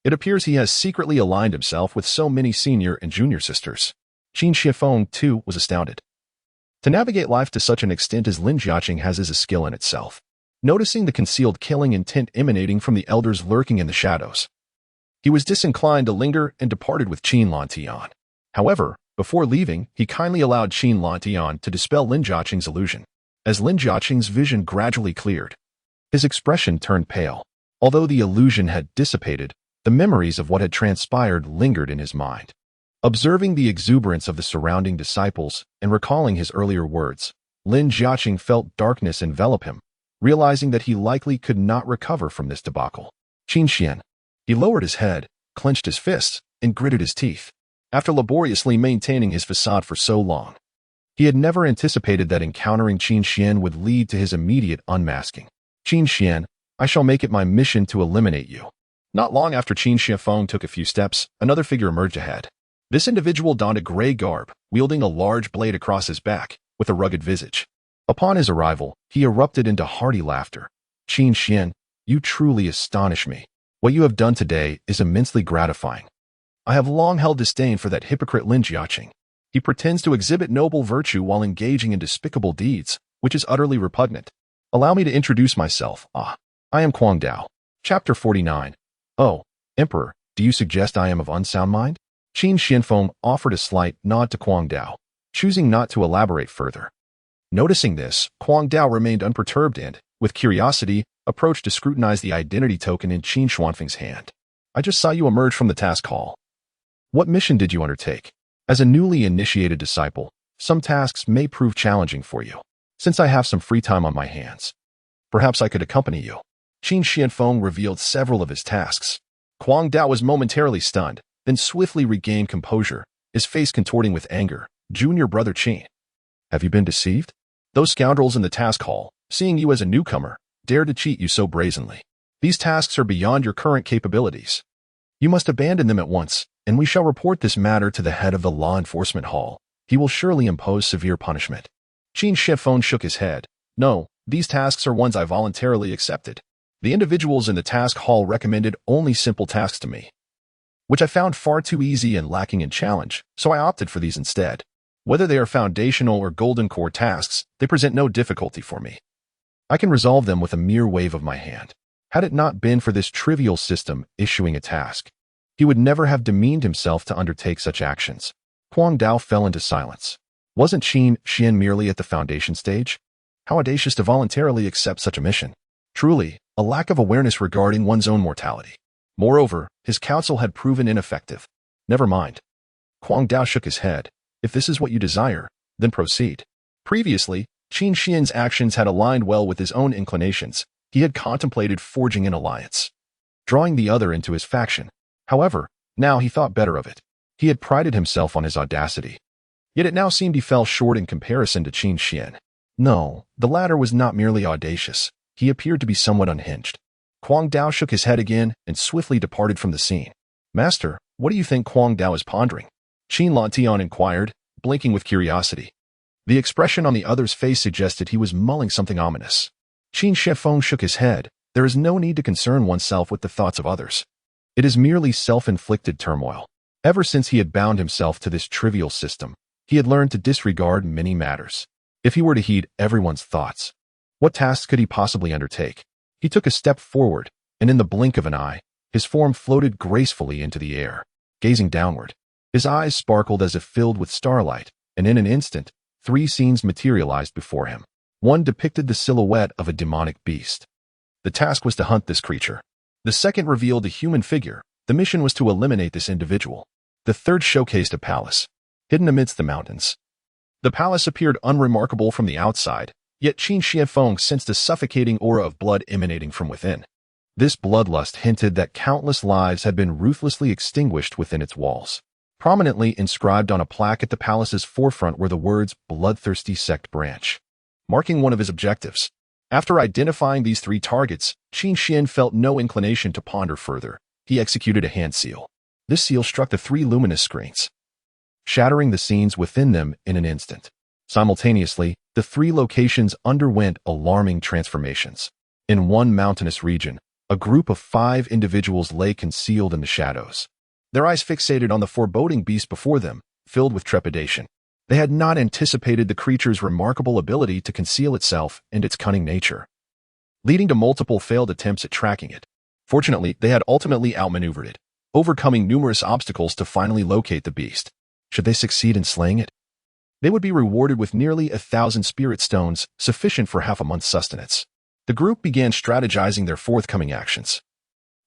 It appears he has secretly aligned himself with so many senior and junior sisters. Qin Shifeng, too, was astounded. To navigate life to such an extent as Lin Jiaqing has is a skill in itself. Noticing the concealed killing intent emanating from the elders lurking in the shadows, he was disinclined to linger and departed with Qin Lantian. However, before leaving, he kindly allowed Qin Lantian to dispel Lin Jiaqing's illusion. As Lin Jiaqing's vision gradually cleared, his expression turned pale. Although the illusion had dissipated, the memories of what had transpired lingered in his mind. Observing the exuberance of the surrounding disciples and recalling his earlier words, Lin Jiaqing felt darkness envelop him, realizing that he likely could not recover from this debacle. Qin Xian. He lowered his head, clenched his fists, and gritted his teeth. After laboriously maintaining his facade for so long, he had never anticipated that encountering Qin Xian would lead to his immediate unmasking. Qin Xian, I shall make it my mission to eliminate you. Not long after Qin Shifeng took a few steps, another figure emerged ahead. This individual donned a gray garb, wielding a large blade across his back, with a rugged visage. Upon his arrival, he erupted into hearty laughter. Qin Xian, you truly astonish me. What you have done today is immensely gratifying. I have long held disdain for that hypocrite Lin Jiaqing. He pretends to exhibit noble virtue while engaging in despicable deeds, which is utterly repugnant. Allow me to introduce myself. I am Kuang Dao. Chapter 49. Oh, Emperor, do you suggest I am of unsound mind? Qin Shifeng offered a slight nod to Kuang Dao, choosing not to elaborate further. Noticing this, Kuang Dao remained unperturbed and, with curiosity, approached to scrutinize the identity token in Qin Xuanfeng's hand. I just saw you emerge from the task hall. What mission did you undertake? As a newly initiated disciple, some tasks may prove challenging for you. Since I have some free time on my hands, perhaps I could accompany you. Qin Shifeng revealed several of his tasks. Kuang Dao was momentarily stunned, then swiftly regained composure, his face contorting with anger. Junior brother Qin. Have you been deceived? Those scoundrels in the task hall, seeing you as a newcomer, dared to cheat you so brazenly. These tasks are beyond your current capabilities. You must abandon them at once. and we shall report this matter to the head of the law enforcement hall. He will surely impose severe punishment." Qin Shifeng shook his head. "No, these tasks are ones I voluntarily accepted. The individuals in the task hall recommended only simple tasks to me, which I found far too easy and lacking in challenge, so I opted for these instead. Whether they are foundational or golden core tasks, they present no difficulty for me. I can resolve them with a mere wave of my hand. Had it not been for this trivial system issuing a task, he would never have demeaned himself to undertake such actions." Huang Dao fell into silence. Wasn't Qin Xian merely at the foundation stage? How audacious to voluntarily accept such a mission. Truly, a lack of awareness regarding one's own mortality. Moreover, his counsel had proven ineffective. Never mind. Huang Dao shook his head. If this is what you desire, then proceed. Previously, Qin Xian's actions had aligned well with his own inclinations. He had contemplated forging an alliance, drawing the other into his faction. However, now he thought better of it. He had prided himself on his audacity. Yet it now seemed he fell short in comparison to Qin Xian. No, the latter was not merely audacious. He appeared to be somewhat unhinged. Huang Dao shook his head again and swiftly departed from the scene. "Master, what do you think Huang Dao is pondering?" Qin Lantian inquired, blinking with curiosity. The expression on the other's face suggested he was mulling something ominous. Qin Shifeng shook his head. There is no need to concern oneself with the thoughts of others. It is merely self-inflicted turmoil. Ever since he had bound himself to this trivial system, he had learned to disregard many matters. If he were to heed everyone's thoughts, what tasks could he possibly undertake? He took a step forward, and in the blink of an eye, his form floated gracefully into the air. Gazing downward, his eyes sparkled as if filled with starlight, and in an instant, 3 scenes materialized before him. One depicted the silhouette of a demonic beast. The task was to hunt this creature. The second revealed a human figure. The mission was to eliminate this individual. The third showcased a palace, hidden amidst the mountains. The palace appeared unremarkable from the outside, yet Qin Shifeng sensed a suffocating aura of blood emanating from within. This bloodlust hinted that countless lives had been ruthlessly extinguished within its walls. Prominently inscribed on a plaque at the palace's forefront were the words "Bloodthirsty Sect Branch," marking one of his objectives. After identifying these 3 targets, Qin Xian felt no inclination to ponder further. He executed a hand seal. This seal struck the 3 luminous screens, shattering the scenes within them in an instant. Simultaneously, the 3 locations underwent alarming transformations. In one mountainous region, a group of 5 individuals lay concealed in the shadows. Their eyes fixated on the foreboding beast before them, filled with trepidation. They had not anticipated the creature's remarkable ability to conceal itself and its cunning nature, leading to multiple failed attempts at tracking it. Fortunately, they had ultimately outmaneuvered it, overcoming numerous obstacles to finally locate the beast. Should they succeed in slaying it, they would be rewarded with nearly 1,000 spirit stones, sufficient for half a month's sustenance. The group began strategizing their forthcoming actions,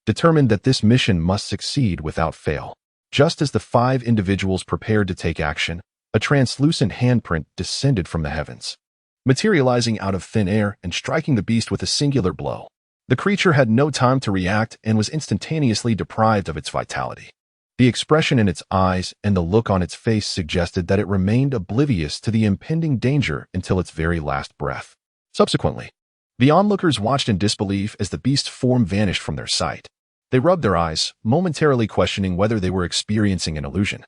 determined that this mission must succeed without fail. Just as the 5 individuals prepared to take action, a translucent handprint descended from the heavens, materializing out of thin air and striking the beast with a singular blow. The creature had no time to react and was instantaneously deprived of its vitality. The expression in its eyes and the look on its face suggested that it remained oblivious to the impending danger until its very last breath. Subsequently, the onlookers watched in disbelief as the beast's form vanished from their sight. They rubbed their eyes, momentarily questioning whether they were experiencing an illusion,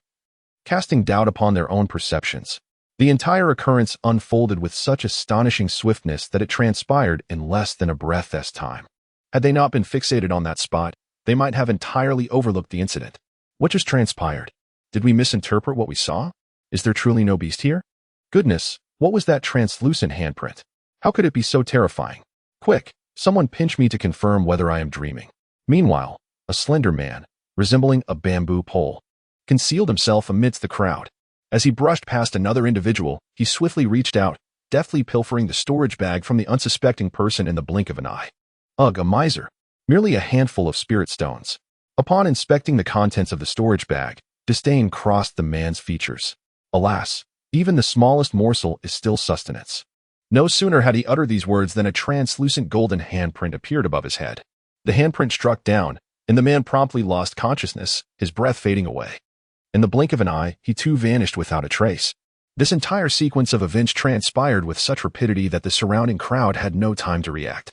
casting doubt upon their own perceptions. The entire occurrence unfolded with such astonishing swiftness that it transpired in less than a breath's time. Had they not been fixated on that spot, they might have entirely overlooked the incident. What just transpired? Did we misinterpret what we saw? Is there truly no beast here? Goodness, what was that translucent handprint? How could it be so terrifying? Quick, someone pinch me to confirm whether I am dreaming. Meanwhile, a slender man, resembling a bamboo pole, concealed himself amidst the crowd. As he brushed past another individual, he swiftly reached out, deftly pilfering the storage bag from the unsuspecting person in the blink of an eye. Ugh, a miser. Merely a handful of spirit stones. Upon inspecting the contents of the storage bag, disdain crossed the man's features. Alas, even the smallest morsel is still sustenance. No sooner had he uttered these words than a translucent golden handprint appeared above his head. The handprint struck down, and the man promptly lost consciousness, his breath fading away. In the blink of an eye, he too vanished without a trace. This entire sequence of events transpired with such rapidity that the surrounding crowd had no time to react.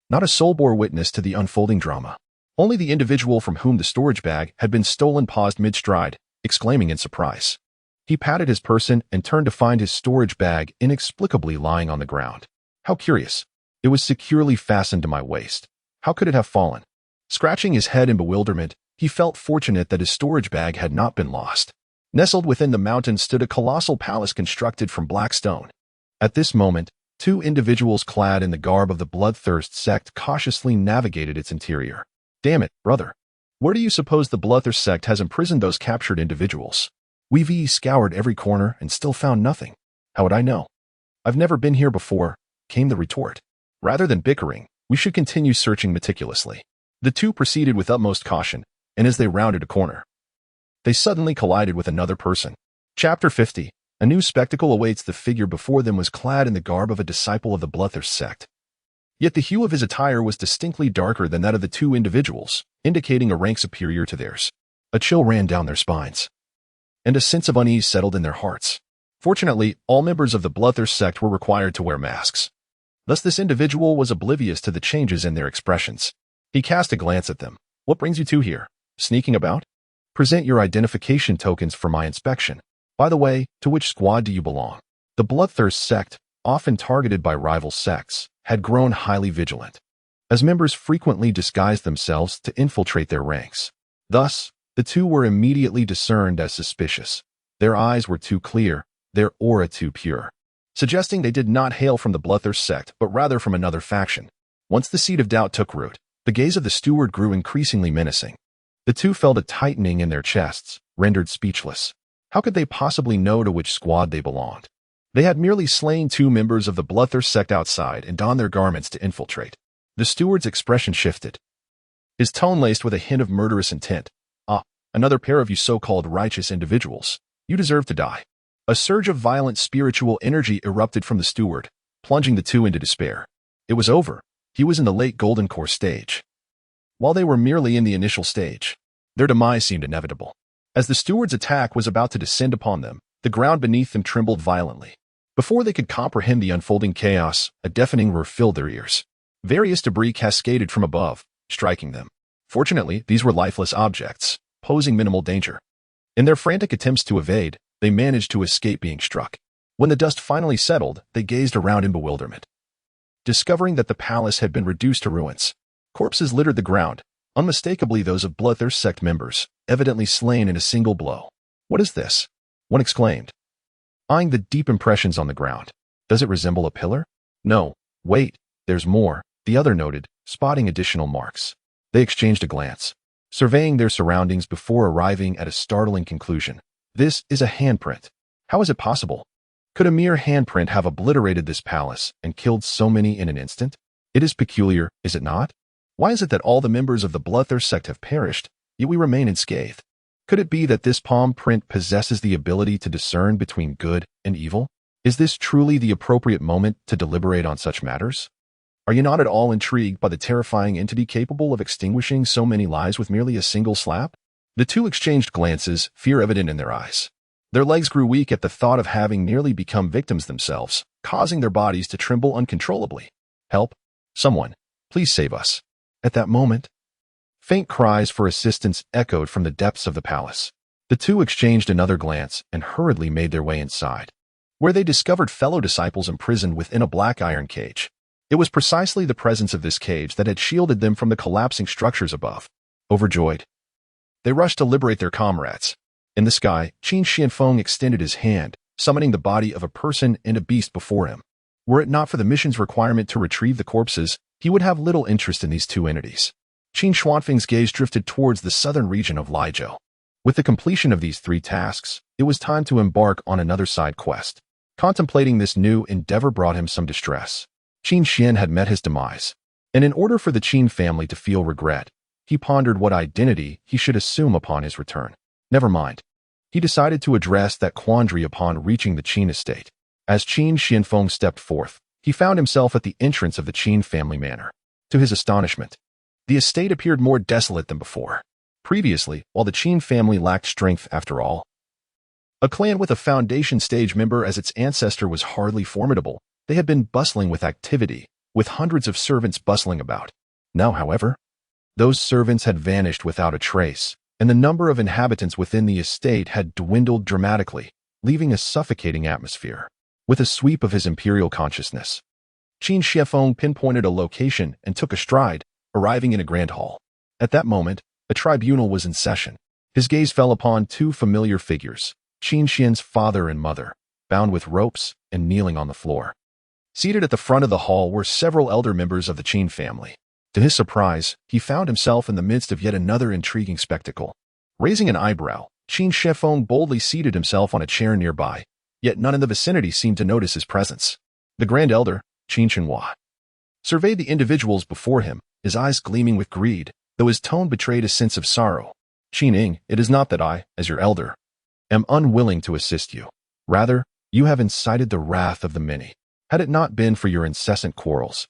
Not a soul bore witness to the unfolding drama. Only the individual from whom the storage bag had been stolen paused mid-stride, exclaiming in surprise. He patted his person and turned to find his storage bag inexplicably lying on the ground. How curious. It was securely fastened to my waist. How could it have fallen? Scratching his head in bewilderment, he felt fortunate that his storage bag had not been lost. Nestled within the mountain stood a colossal palace constructed from black stone. At this moment, two individuals clad in the garb of the Bloodthirst sect cautiously navigated its interior. Damn it, brother. Where do you suppose the Bloodthirst sect has imprisoned those captured individuals? We've scoured every corner and still found nothing. How would I know? I've never been here before, came the retort. Rather than bickering, we should continue searching meticulously. The two proceeded with utmost caution, and as they rounded a corner, they suddenly collided with another person. Chapter 50. A new spectacle awaits. The figure before them was clad in the garb of a disciple of the Bloodthirst sect. Yet the hue of his attire was distinctly darker than that of the two individuals, indicating a rank superior to theirs. A chill ran down their spines, and a sense of unease settled in their hearts. Fortunately, all members of the Bloodthirst sect were required to wear masks. Thus this individual was oblivious to the changes in their expressions. He cast a glance at them. What brings you two here? Sneaking about? Present your identification tokens for my inspection. By the way, to which squad do you belong? The Bloodthirst sect, often targeted by rival sects, had grown highly vigilant, as members frequently disguised themselves to infiltrate their ranks. Thus, the two were immediately discerned as suspicious. Their eyes were too clear, their aura too pure, suggesting they did not hail from the Bloodthirst sect, but rather from another faction. Once the seed of doubt took root, the gaze of the steward grew increasingly menacing. The two felt a tightening in their chests, rendered speechless. How could they possibly know to which squad they belonged? They had merely slain two members of the Bloodthirst sect outside and donned their garments to infiltrate. The steward's expression shifted, his tone laced with a hint of murderous intent. Ah, another pair of you so-called righteous individuals. You deserve to die. A surge of violent spiritual energy erupted from the steward, plunging the two into despair. It was over. He was in the late Golden Core stage, while they were merely in the initial stage. Their demise seemed inevitable. As the steward's attack was about to descend upon them, the ground beneath them trembled violently. Before they could comprehend the unfolding chaos, a deafening roar filled their ears. Various debris cascaded from above, striking them. Fortunately, these were lifeless objects, posing minimal danger. In their frantic attempts to evade, they managed to escape being struck. When the dust finally settled, they gazed around in bewilderment, discovering that the palace had been reduced to ruins. Corpses littered the ground, unmistakably those of Bloodthirst sect members, evidently slain in a single blow. What is this? One exclaimed, eyeing the deep impressions on the ground. Does it resemble a pillar? No, wait, there's more, the other noted, spotting additional marks. They exchanged a glance, surveying their surroundings before arriving at a startling conclusion. This is a handprint. How is it possible? Could a mere handprint have obliterated this palace and killed so many in an instant? It is peculiar, is it not? Why is it that all the members of the Bloodthirst sect have perished, yet we remain unscathed? Could it be that this palm print possesses the ability to discern between good and evil? Is this truly the appropriate moment to deliberate on such matters? Are you not at all intrigued by the terrifying entity capable of extinguishing so many lives with merely a single slap? The two exchanged glances, fear evident in their eyes. Their legs grew weak at the thought of having nearly become victims themselves, causing their bodies to tremble uncontrollably. Help! Someone! Please save us! At that moment, faint cries for assistance echoed from the depths of the palace. The two exchanged another glance and hurriedly made their way inside, where they discovered fellow disciples imprisoned within a black iron cage. It was precisely the presence of this cage that had shielded them from the collapsing structures above. Overjoyed, they rushed to liberate their comrades. In the sky, Qin Xianfeng extended his hand, summoning the body of a person and a beast before him. Were it not for the mission's requirement to retrieve the corpses, he would have little interest in these two entities. Qin Xuanfeng's gaze drifted towards the southern region of Lizhou. With the completion of these three tasks, it was time to embark on another side quest. Contemplating this new endeavor brought him some distress. Qin Xian had met his demise, and in order for the Qin family to feel regret, he pondered what identity he should assume upon his return. Never mind. He decided to address that quandary upon reaching the Qin estate. As Qin Xianfeng stepped forth, he found himself at the entrance of the Qin family manor. To his astonishment, the estate appeared more desolate than before. Previously, while the Qin family lacked strength after all, a clan with a foundation stage member as its ancestor was hardly formidable, they had been bustling with activity, with hundreds of servants bustling about. Now, however, Those servants had vanished without a trace, and the number of inhabitants within the estate had dwindled dramatically, leaving a suffocating atmosphere. With a sweep of his imperial consciousness, Qin Shifeng pinpointed a location and took a stride, arriving in a grand hall. At that moment, a tribunal was in session. His gaze fell upon two familiar figures, Qin Xian's father and mother, bound with ropes and kneeling on the floor. Seated at the front of the hall were several elder members of the Qin family. To his surprise, he found himself in the midst of yet another intriguing spectacle. Raising an eyebrow, Qin Shifeng boldly seated himself on a chair nearby, yet none in the vicinity seemed to notice his presence. The grand elder, Qin Chenhua, surveyed the individuals before him, his eyes gleaming with greed, though his tone betrayed a sense of sorrow. Qin Ing, it is not that I, as your elder, am unwilling to assist you. Rather, you have incited the wrath of the many. Had it not been for your incessant quarrels,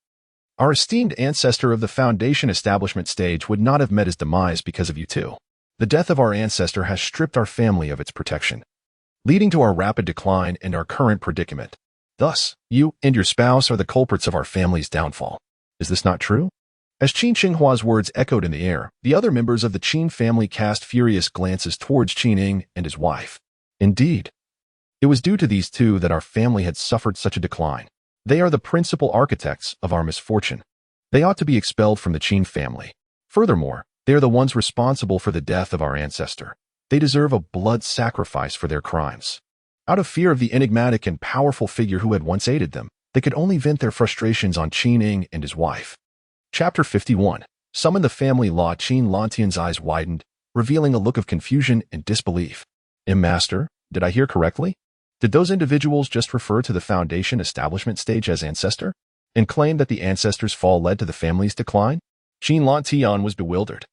our esteemed ancestor of the Foundation establishment stage would not have met his demise because of you two. The death of our ancestor has stripped our family of its protection, leading to our rapid decline and our current predicament. Thus, you and your spouse are the culprits of our family's downfall. Is this not true? As Qin Chenghua's words echoed in the air, the other members of the Qin family cast furious glances towards Qin Ing and his wife. Indeed, it was due to these two that our family had suffered such a decline. They are the principal architects of our misfortune. They ought to be expelled from the Qin family. Furthermore, they are the ones responsible for the death of our ancestor. They deserve a blood sacrifice for their crimes. Out of fear of the enigmatic and powerful figure who had once aided them, they could only vent their frustrations on Qin Ing and his wife. Chapter 51. Summon the family law. Qin Lantian's eyes widened, revealing a look of confusion and disbelief. Master, did I hear correctly? Did those individuals just refer to the Foundation establishment stage as ancestor, and claim that the ancestor's fall led to the family's decline? Qin Lantian was bewildered,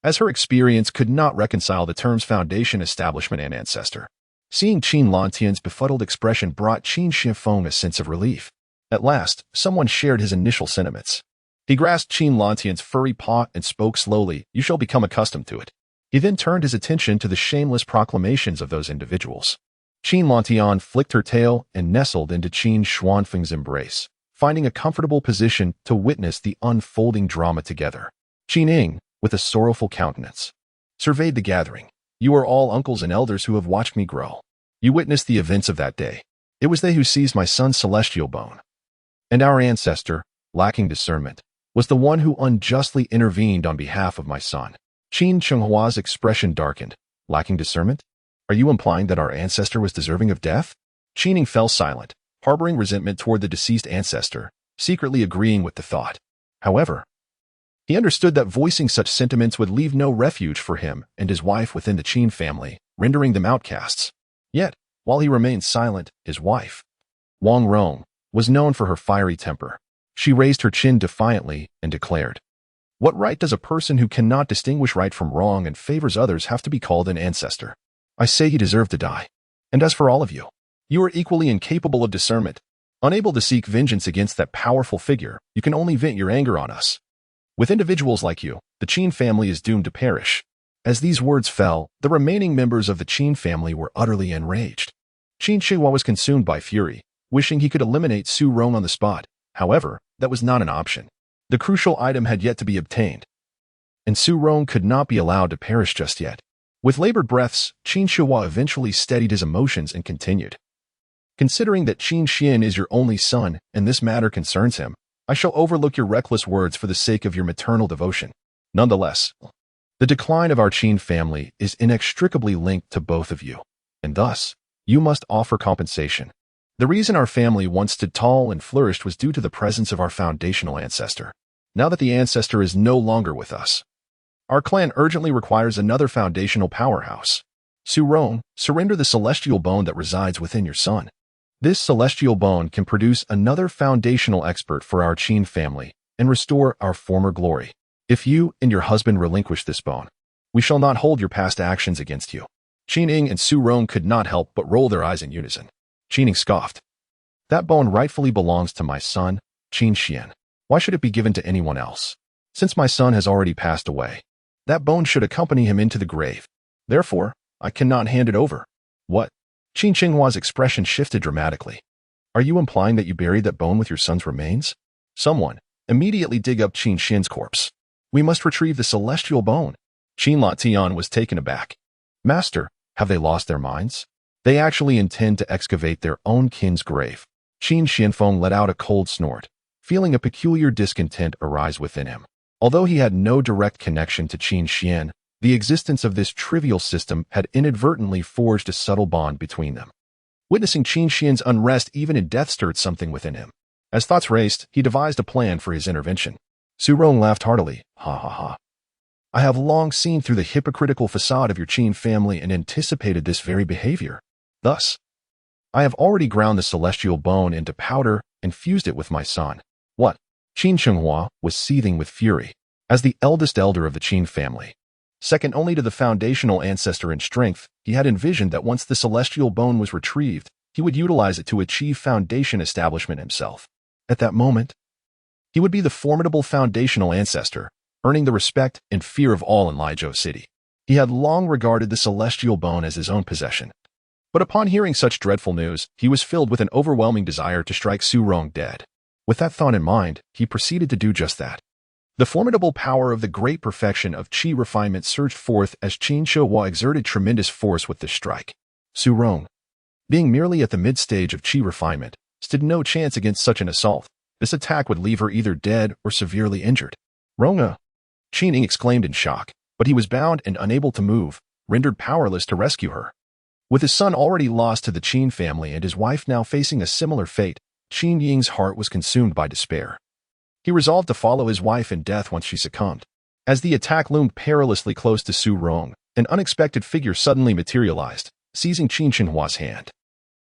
as her experience could not reconcile the terms Foundation establishment and ancestor. Seeing Qin Lantian's befuddled expression brought Qin Shifeng a sense of relief. At last, someone shared his initial sentiments. He grasped Qin Lantian's furry paw and spoke slowly, "You shall become accustomed to it." He then turned his attention to the shameless proclamations of those individuals. Qin Lantian flicked her tail and nestled into Qin Xuanfeng's embrace, finding a comfortable position to witness the unfolding drama together. Qin Ing, with a sorrowful countenance, surveyed the gathering. "You are all uncles and elders who have watched me grow. You witnessed the events of that day. It was they who seized my son's celestial bone. And our ancestor, lacking discernment, was the one who unjustly intervened on behalf of my son." Qin Chenghua's expression darkened. "Lacking discernment? Are you implying that our ancestor was deserving of death?" Qin Ing fell silent, harboring resentment toward the deceased ancestor, secretly agreeing with the thought. However, he understood that voicing such sentiments would leave no refuge for him and his wife within the Qin family, rendering them outcasts. Yet, while he remained silent, his wife, Wang Rong, was known for her fiery temper. She raised her chin defiantly and declared, "What right does a person who cannot distinguish right from wrong and favors others have to be called an ancestor? I say he deserved to die. And as for all of you, you are equally incapable of discernment. Unable to seek vengeance against that powerful figure, you can only vent your anger on us. With individuals like you, the Qin family is doomed to perish." As these words fell, the remaining members of the Qin family were utterly enraged. Qin Shihua was consumed by fury, wishing he could eliminate Su Rong on the spot. However, that was not an option. The crucial item had yet to be obtained, and Su Rong could not be allowed to perish just yet. With labored breaths, Qin Shihua eventually steadied his emotions and continued. "Considering that Qin Xian is your only son and this matter concerns him, I shall overlook your reckless words for the sake of your maternal devotion. Nonetheless, the decline of our Qin family is inextricably linked to both of you, and thus, you must offer compensation. The reason our family once stood tall and flourished was due to the presence of our foundational ancestor. Now that the ancestor is no longer with us, our clan urgently requires another foundational powerhouse. Su Rong, surrender the celestial bone that resides within your son. This celestial bone can produce another foundational expert for our Qin family and restore our former glory. If you and your husband relinquish this bone, we shall not hold your past actions against you." Qin Ing and Su Rong could not help but roll their eyes in unison. Qin Ing scoffed. "That bone rightfully belongs to my son, Qin Xian. Why should it be given to anyone else? Since my son has already passed away, that bone should accompany him into the grave. Therefore, I cannot hand it over." "What?" Qin Chenghua's expression shifted dramatically. "Are you implying that you buried that bone with your son's remains? Someone, immediately dig up Qin Xian's corpse." We must retrieve the celestial bone. Qin Latian was taken aback. Master, have they lost their minds? They actually intend to excavate their own kin's grave. Qin Xianfeng let out a cold snort, feeling a peculiar discontent arise within him. Although he had no direct connection to Qin Xian, the existence of this trivial system had inadvertently forged a subtle bond between them. Witnessing Qin Xian's unrest even in death stirred something within him. As thoughts raced, he devised a plan for his intervention. Su Rong laughed heartily. Ha ha ha. I have long seen through the hypocritical facade of your Qin family and anticipated this very behavior. Thus, I have already ground the celestial bone into powder and fused it with my son. What? Qin Chenghua was seething with fury. As the eldest elder of the Qin family, second only to the foundational ancestor in strength, he had envisioned that once the celestial bone was retrieved, he would utilize it to achieve foundation establishment himself. At that moment, he would be the formidable foundational ancestor, earning the respect and fear of all in Liuzhou City. He had long regarded the celestial bone as his own possession. But upon hearing such dreadful news, he was filled with an overwhelming desire to strike Su Rong dead. With that thought in mind, he proceeded to do just that. The formidable power of the great perfection of qi refinement surged forth as Qin Shenhua exerted tremendous force with this strike. Su Rong, being merely at the mid-stage of qi refinement, stood no chance against such an assault. This attack would leave her either dead or severely injured. Ronga! Qin Ying exclaimed in shock, but he was bound and unable to move, rendered powerless to rescue her. With his son already lost to the Qin family and his wife now facing a similar fate, Qin Ying's heart was consumed by despair. He resolved to follow his wife in death once she succumbed. As the attack loomed perilously close to Su Rong, an unexpected figure suddenly materialized, seizing Qin Shenhua's hand.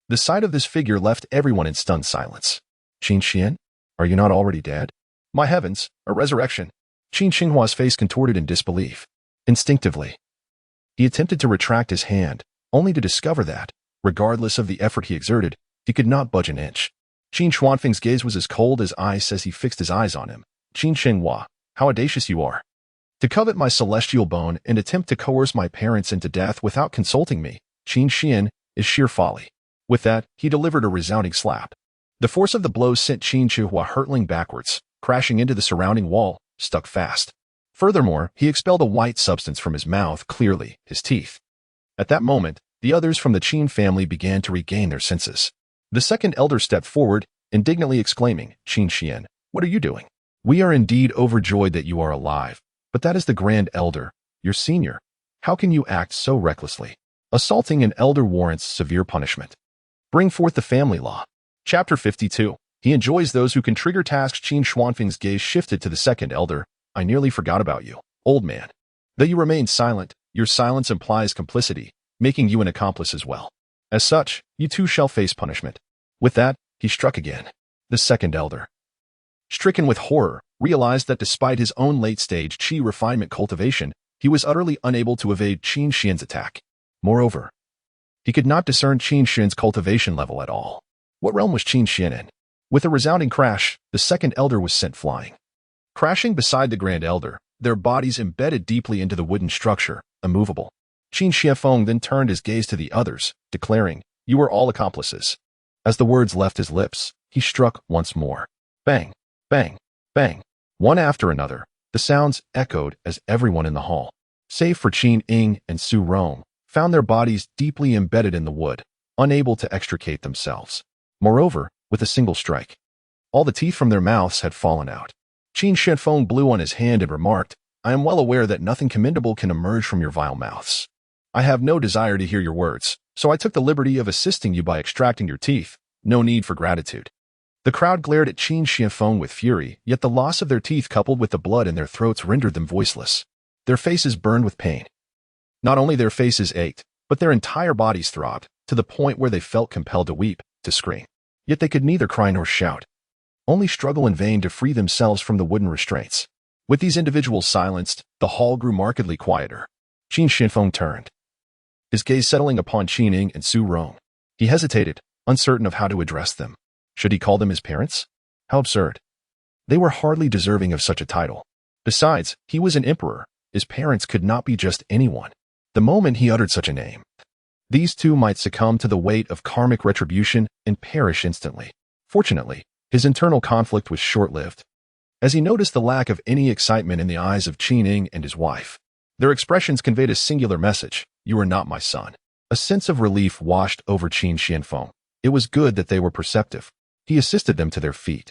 The sight of this figure left everyone in stunned silence. Qin Xian, are you not already dead? My heavens, a resurrection! Qin Shenhua's face contorted in disbelief. Instinctively, he attempted to retract his hand, only to discover that, regardless of the effort he exerted, he could not budge an inch. Qin Xuanfeng's gaze was as cold as ice as he fixed his eyes on him. Qin Shenhua, how audacious you are. To covet my celestial bone and attempt to coerce my parents into death without consulting me, Qin Xian, is sheer folly. With that, he delivered a resounding slap. The force of the blow sent Qin Shenhua hurtling backwards, crashing into the surrounding wall, stuck fast. Furthermore, he expelled a white substance from his mouth, clearly, his teeth. At that moment, the others from the Qin family began to regain their senses. The second elder stepped forward, indignantly exclaiming, Qin Xian, what are you doing? We are indeed overjoyed that you are alive, but that is the grand elder, your senior. How can you act so recklessly? Assaulting an elder warrants severe punishment. Bring forth the family law. Chapter 52. He enjoys those who can trigger tasks. Qin Xuanfeng's gaze shifted to the second elder. I nearly forgot about you, old man. Though you remain silent, your silence implies complicity, making you an accomplice as well. As such, you too shall face punishment. With that, he struck again. The second elder, stricken with horror, realized that despite his own late-stage qi refinement cultivation, he was utterly unable to evade Qin Xian's attack. Moreover, he could not discern Qin Xian's cultivation level at all. What realm was Qin Xian in? With a resounding crash, the second elder was sent flying. Crashing beside the grand elder, their bodies embedded deeply into the wooden structure, immovable. Qin Xianfeng then turned his gaze to the others, declaring, you are all accomplices. As the words left his lips, he struck once more. Bang, bang, bang. One after another, the sounds echoed as everyone in the hall, save for Qin Ying and Su Rong, found their bodies deeply embedded in the wood, unable to extricate themselves. Moreover, with a single strike, all the teeth from their mouths had fallen out. Qin Xianfeng blew on his hand and remarked, I am well aware that nothing commendable can emerge from your vile mouths. I have no desire to hear your words, so I took the liberty of assisting you by extracting your teeth. No need for gratitude. The crowd glared at Qin Xianfeng with fury, yet the loss of their teeth coupled with the blood in their throats rendered them voiceless. Their faces burned with pain. Not only their faces ached, but their entire bodies throbbed, to the point where they felt compelled to weep, to scream. Yet they could neither cry nor shout, only struggle in vain to free themselves from the wooden restraints. With these individuals silenced, the hall grew markedly quieter. Qin Xianfeng turned, his gaze settling upon Qin Ying and Su Rong. He hesitated, uncertain of how to address them. Should he call them his parents? How absurd. They were hardly deserving of such a title. Besides, he was an emperor. His parents could not be just anyone. The moment he uttered such a name, these two might succumb to the weight of karmic retribution and perish instantly. Fortunately, his internal conflict was short-lived. as he noticed the lack of any excitement in the eyes of Qin Ning and his wife. Their expressions conveyed a singular message: "You are not my son." A sense of relief washed over Qin Xianfeng. It was good that they were perceptive. He assisted them to their feet.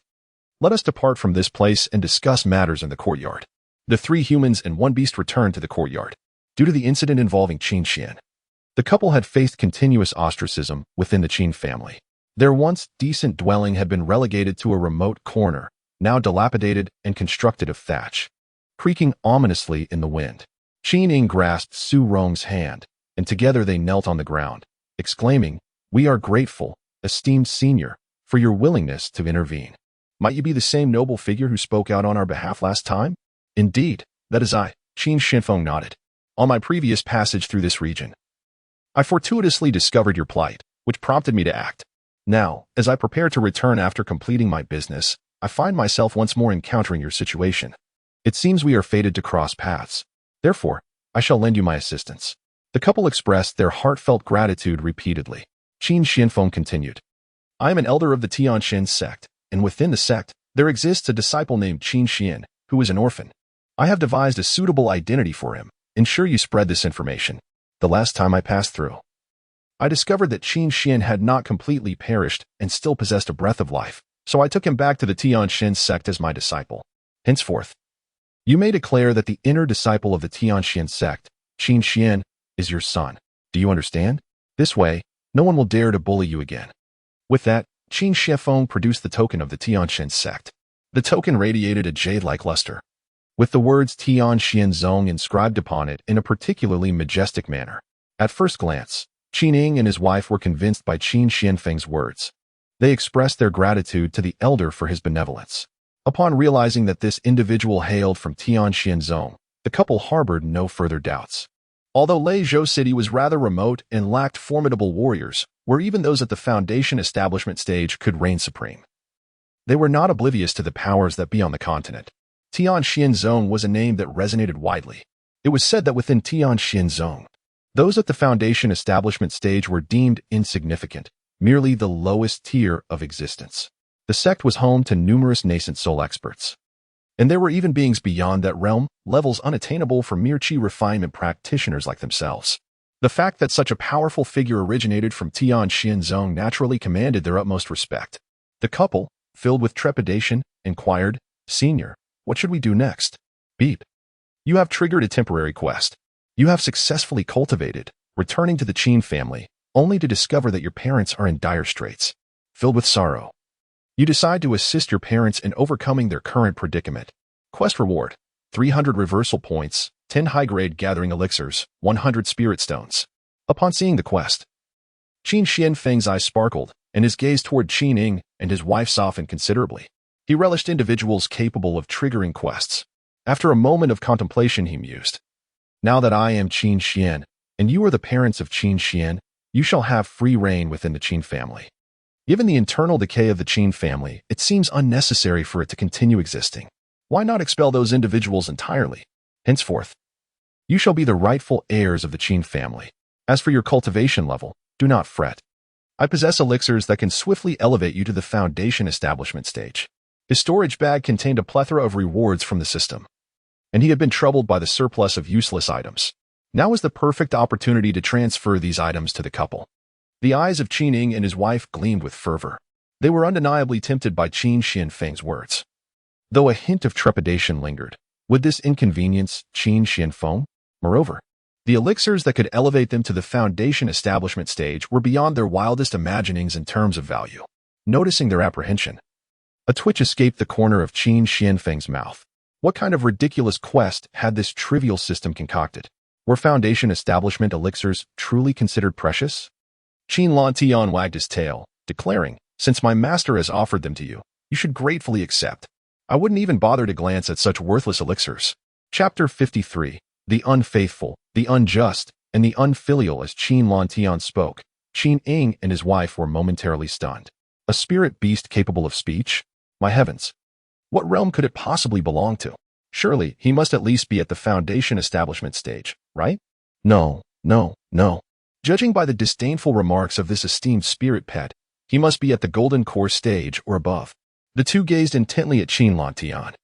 "Let us depart from this place and discuss matters in the courtyard." The 3 humans and 1 beast returned to the courtyard. Due to the incident involving Qin Xian, the couple had faced continuous ostracism within the Qin family. Their once decent dwelling had been relegated to a remote corner, now dilapidated and constructed of thatch. Creaking ominously in the wind, Qin Ning grasped Su Rong's hand, and together they knelt on the ground, exclaiming, "We are grateful, esteemed senior, for your willingness to intervene. Might you be the same noble figure who spoke out on our behalf last time?" "Indeed, that is I," Qin Xianfeng nodded. "On my previous passage through this region, I fortuitously discovered your plight, which prompted me to act. Now, as I prepare to return after completing my business, I find myself once more encountering your situation. It seems we are fated to cross paths. Therefore, I shall lend you my assistance." The couple expressed their heartfelt gratitude repeatedly. Qin Xianfeng continued, "I am an elder of the Tianxin sect, and within the sect, there exists a disciple named Qin Xian, who is an orphan. I have devised a suitable identity for him. Ensure you spread this information. The last time I passed through, I discovered that Qin Xian had not completely perished and still possessed a breath of life, so I took him back to the Tianxin sect as my disciple. Henceforth, you may declare that the inner disciple of the Tianxin sect, Qin Xian, is your son. Do you understand? This way, no one will dare to bully you again." With that, Qin Xianfeng produced the token of the Tianxin sect. The token radiated a jade-like luster, with the words Tianxian Zong inscribed upon it in a particularly majestic manner. At first glance, Qin Ning and his wife were convinced by Qin Xianfeng's words. They expressed their gratitude to the elder for his benevolence. Upon realizing that this individual hailed from Tianxian Zong, the couple harbored no further doubts. Although Leizhou City was rather remote and lacked formidable warriors, where even those at the foundation establishment stage could reign supreme, they were not oblivious to the powers that be on the continent. Tianxian Zong was a name that resonated widely. It was said that within Tianxian Zong, those at the foundation establishment stage were deemed insignificant, merely the lowest tier of existence. The sect was home to numerous nascent soul experts. And there were even beings beyond that realm, levels unattainable for mere chi refinement practitioners like themselves. The fact that such a powerful figure originated from Tianxian Zong naturally commanded their utmost respect. The couple, filled with trepidation, inquired, "Senior, what should we do next?" "Beep. You have triggered a temporary quest. You have successfully cultivated, returning to the Qin family, only to discover that your parents are in dire straits. Filled with sorrow, you decide to assist your parents in overcoming their current predicament. Quest reward: 300 reversal points, 10 high-grade gathering elixirs, 100 spirit stones." Upon seeing the quest, Qin Xianfeng's eyes sparkled, and his gaze toward Qin Ning and his wife softened considerably. He relished individuals capable of triggering quests. After a moment of contemplation, he mused, "Now that I am Qin Xian, and you are the parents of Qin Xian, you shall have free reign within the Qin family. Given the internal decay of the Qin family, it seems unnecessary for it to continue existing. Why not expel those individuals entirely? Henceforth, you shall be the rightful heirs of the Qin family. As for your cultivation level, do not fret. I possess elixirs that can swiftly elevate you to the foundation establishment stage." His storage bag contained a plethora of rewards from the system, and he had been troubled by the surplus of useless items. Now was the perfect opportunity to transfer these items to the couple. The eyes of Qin Ning and his wife gleamed with fervor. They were undeniably tempted by Qin Xianfeng's words. Though a hint of trepidation lingered, would this inconvenience Qin Xianfeng? Moreover, the elixirs that could elevate them to the foundation establishment stage were beyond their wildest imaginings in terms of value. Noticing their apprehension, a twitch escaped the corner of Qin Xianfeng's mouth. What kind of ridiculous quest had this trivial system concocted? Were foundation establishment elixirs truly considered precious? Qin Lantian wagged his tail, declaring, "Since my master has offered them to you, you should gratefully accept. I wouldn't even bother to glance at such worthless elixirs." Chapter 53. The unfaithful, the unjust, and the unfilial. As Qin Lantian spoke, Qin Ning and his wife were momentarily stunned. A spirit beast capable of speech? My heavens! What realm could it possibly belong to? Surely, he must at least be at the foundation establishment stage, right? No. Judging by the disdainful remarks of this esteemed spirit pet, he must be at the golden core stage or above. The two gazed intently at Qin Lantian.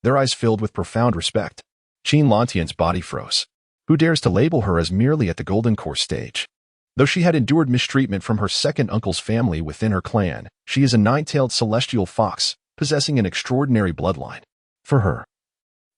their eyes filled with profound respect. Qin Lantian's body froze. Who dares to label her as merely at the Golden Core stage? Though she had endured mistreatment from her second uncle's family within her clan, she is a nine-tailed celestial fox, possessing an extraordinary bloodline. For her,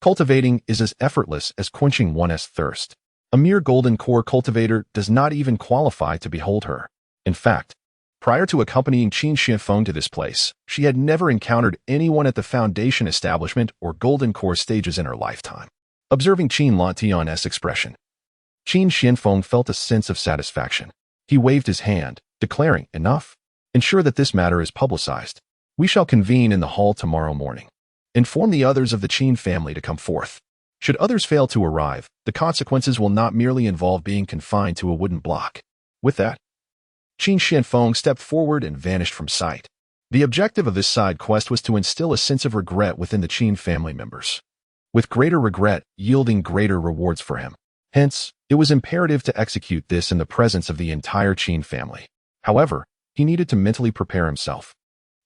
cultivating is as effortless as quenching one's thirst. A mere Golden Core cultivator does not even qualify to behold her. In fact, prior to accompanying Qin Xianfeng to this place, she had never encountered anyone at the Foundation establishment or Golden Core stages in her lifetime. Observing Qin Lantian's expression, Qin Xianfeng felt a sense of satisfaction. He waved his hand, declaring, "Enough. Ensure that this matter is publicized. We shall convene in the hall tomorrow morning. Inform the others of the Qin family to come forth. Should others fail to arrive, the consequences will not merely involve being confined to a wooden block." With that, Qin Xianfeng stepped forward and vanished from sight. The objective of this side quest was to instill a sense of regret within the Qin family members, with greater regret yielding greater rewards for him. Hence, it was imperative to execute this in the presence of the entire Qin family. However, he needed to mentally prepare himself.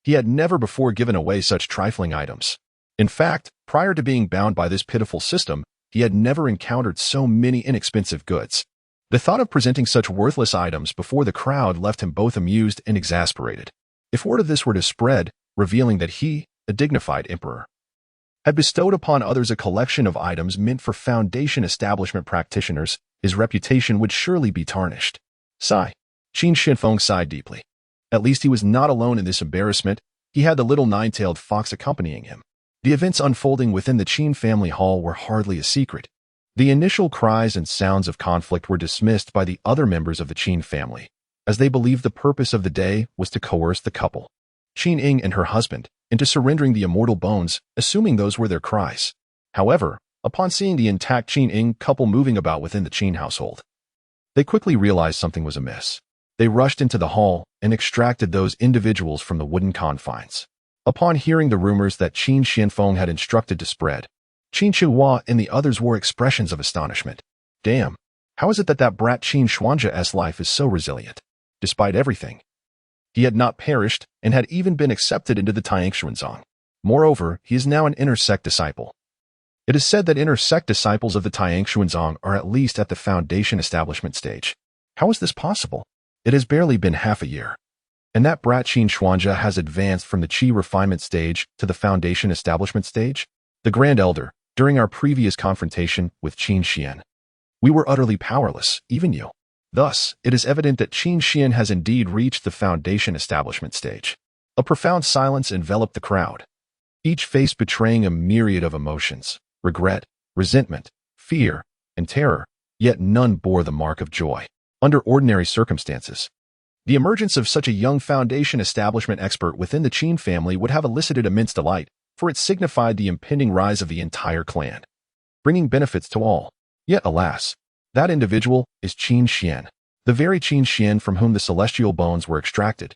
He had never before given away such trifling items. In fact, prior to being bound by this pitiful system, he had never encountered so many inexpensive goods. The thought of presenting such worthless items before the crowd left him both amused and exasperated. If word of this were to spread, revealing that he, a dignified emperor, had bestowed upon others a collection of items meant for Foundation establishment practitioners, his reputation would surely be tarnished. Sigh. Qin Xianfeng sighed deeply. At least he was not alone in this embarrassment. He had the little nine-tailed fox accompanying him. The events unfolding within the Qin family hall were hardly a secret. The initial cries and sounds of conflict were dismissed by the other members of the Qin family, as they believed the purpose of the day was to coerce the couple, Qin Ying and her husband, into surrendering the immortal bones, assuming those were their cries. However, upon seeing the intact Qin Ying couple moving about within the Qin household, they quickly realized something was amiss. They rushed into the hall and extracted those individuals from the wooden confines. Upon hearing the rumors that Qin Xianfeng had instructed to spread, Qin Shuhua and the others wore expressions of astonishment. Damn, how is it that that brat Qin Xuanjia's life is so resilient? Despite everything, he had not perished and had even been accepted into the Taiyangxuanzong. Moreover, he is now an inner sect disciple. It is said that inner sect disciples of the Taiyangxuanzong are at least at the Foundation establishment stage. How is this possible? It has barely been half a year, and that brat Qin Xuanjia has advanced from the Qi refinement stage to the Foundation establishment stage? The Grand Elder, during our previous confrontation with Qin Xian, we were utterly powerless, even you. Thus, it is evident that Qin Xian has indeed reached the Foundation establishment stage. A profound silence enveloped the crowd, each face betraying a myriad of emotions: regret, resentment, fear, and terror, yet none bore the mark of joy. Under ordinary circumstances, the emergence of such a young Foundation establishment expert within the Qin family would have elicited immense delight, for it signified the impending rise of the entire clan, bringing benefits to all. Yet alas, that individual is Qin Xian, the very Qin Xian from whom the celestial bones were extracted,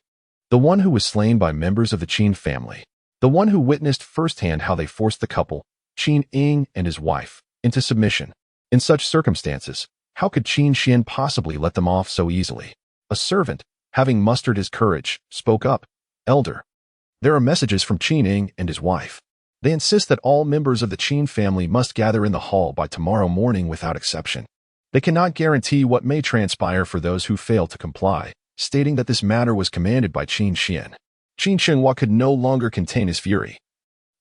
the one who was slain by members of the Qin family, the one who witnessed firsthand how they forced the couple, Qin Ying and his wife, into submission. In such circumstances, how could Qin Xian possibly let them off so easily? A servant, having mustered his courage, spoke up. Elder, there are messages from Qin Ying and his wife. They insist that all members of the Qin family must gather in the hall by tomorrow morning without exception. They cannot guarantee what may transpire for those who fail to comply, stating that this matter was commanded by Qin Xian. Qin Shenhua could no longer contain his fury,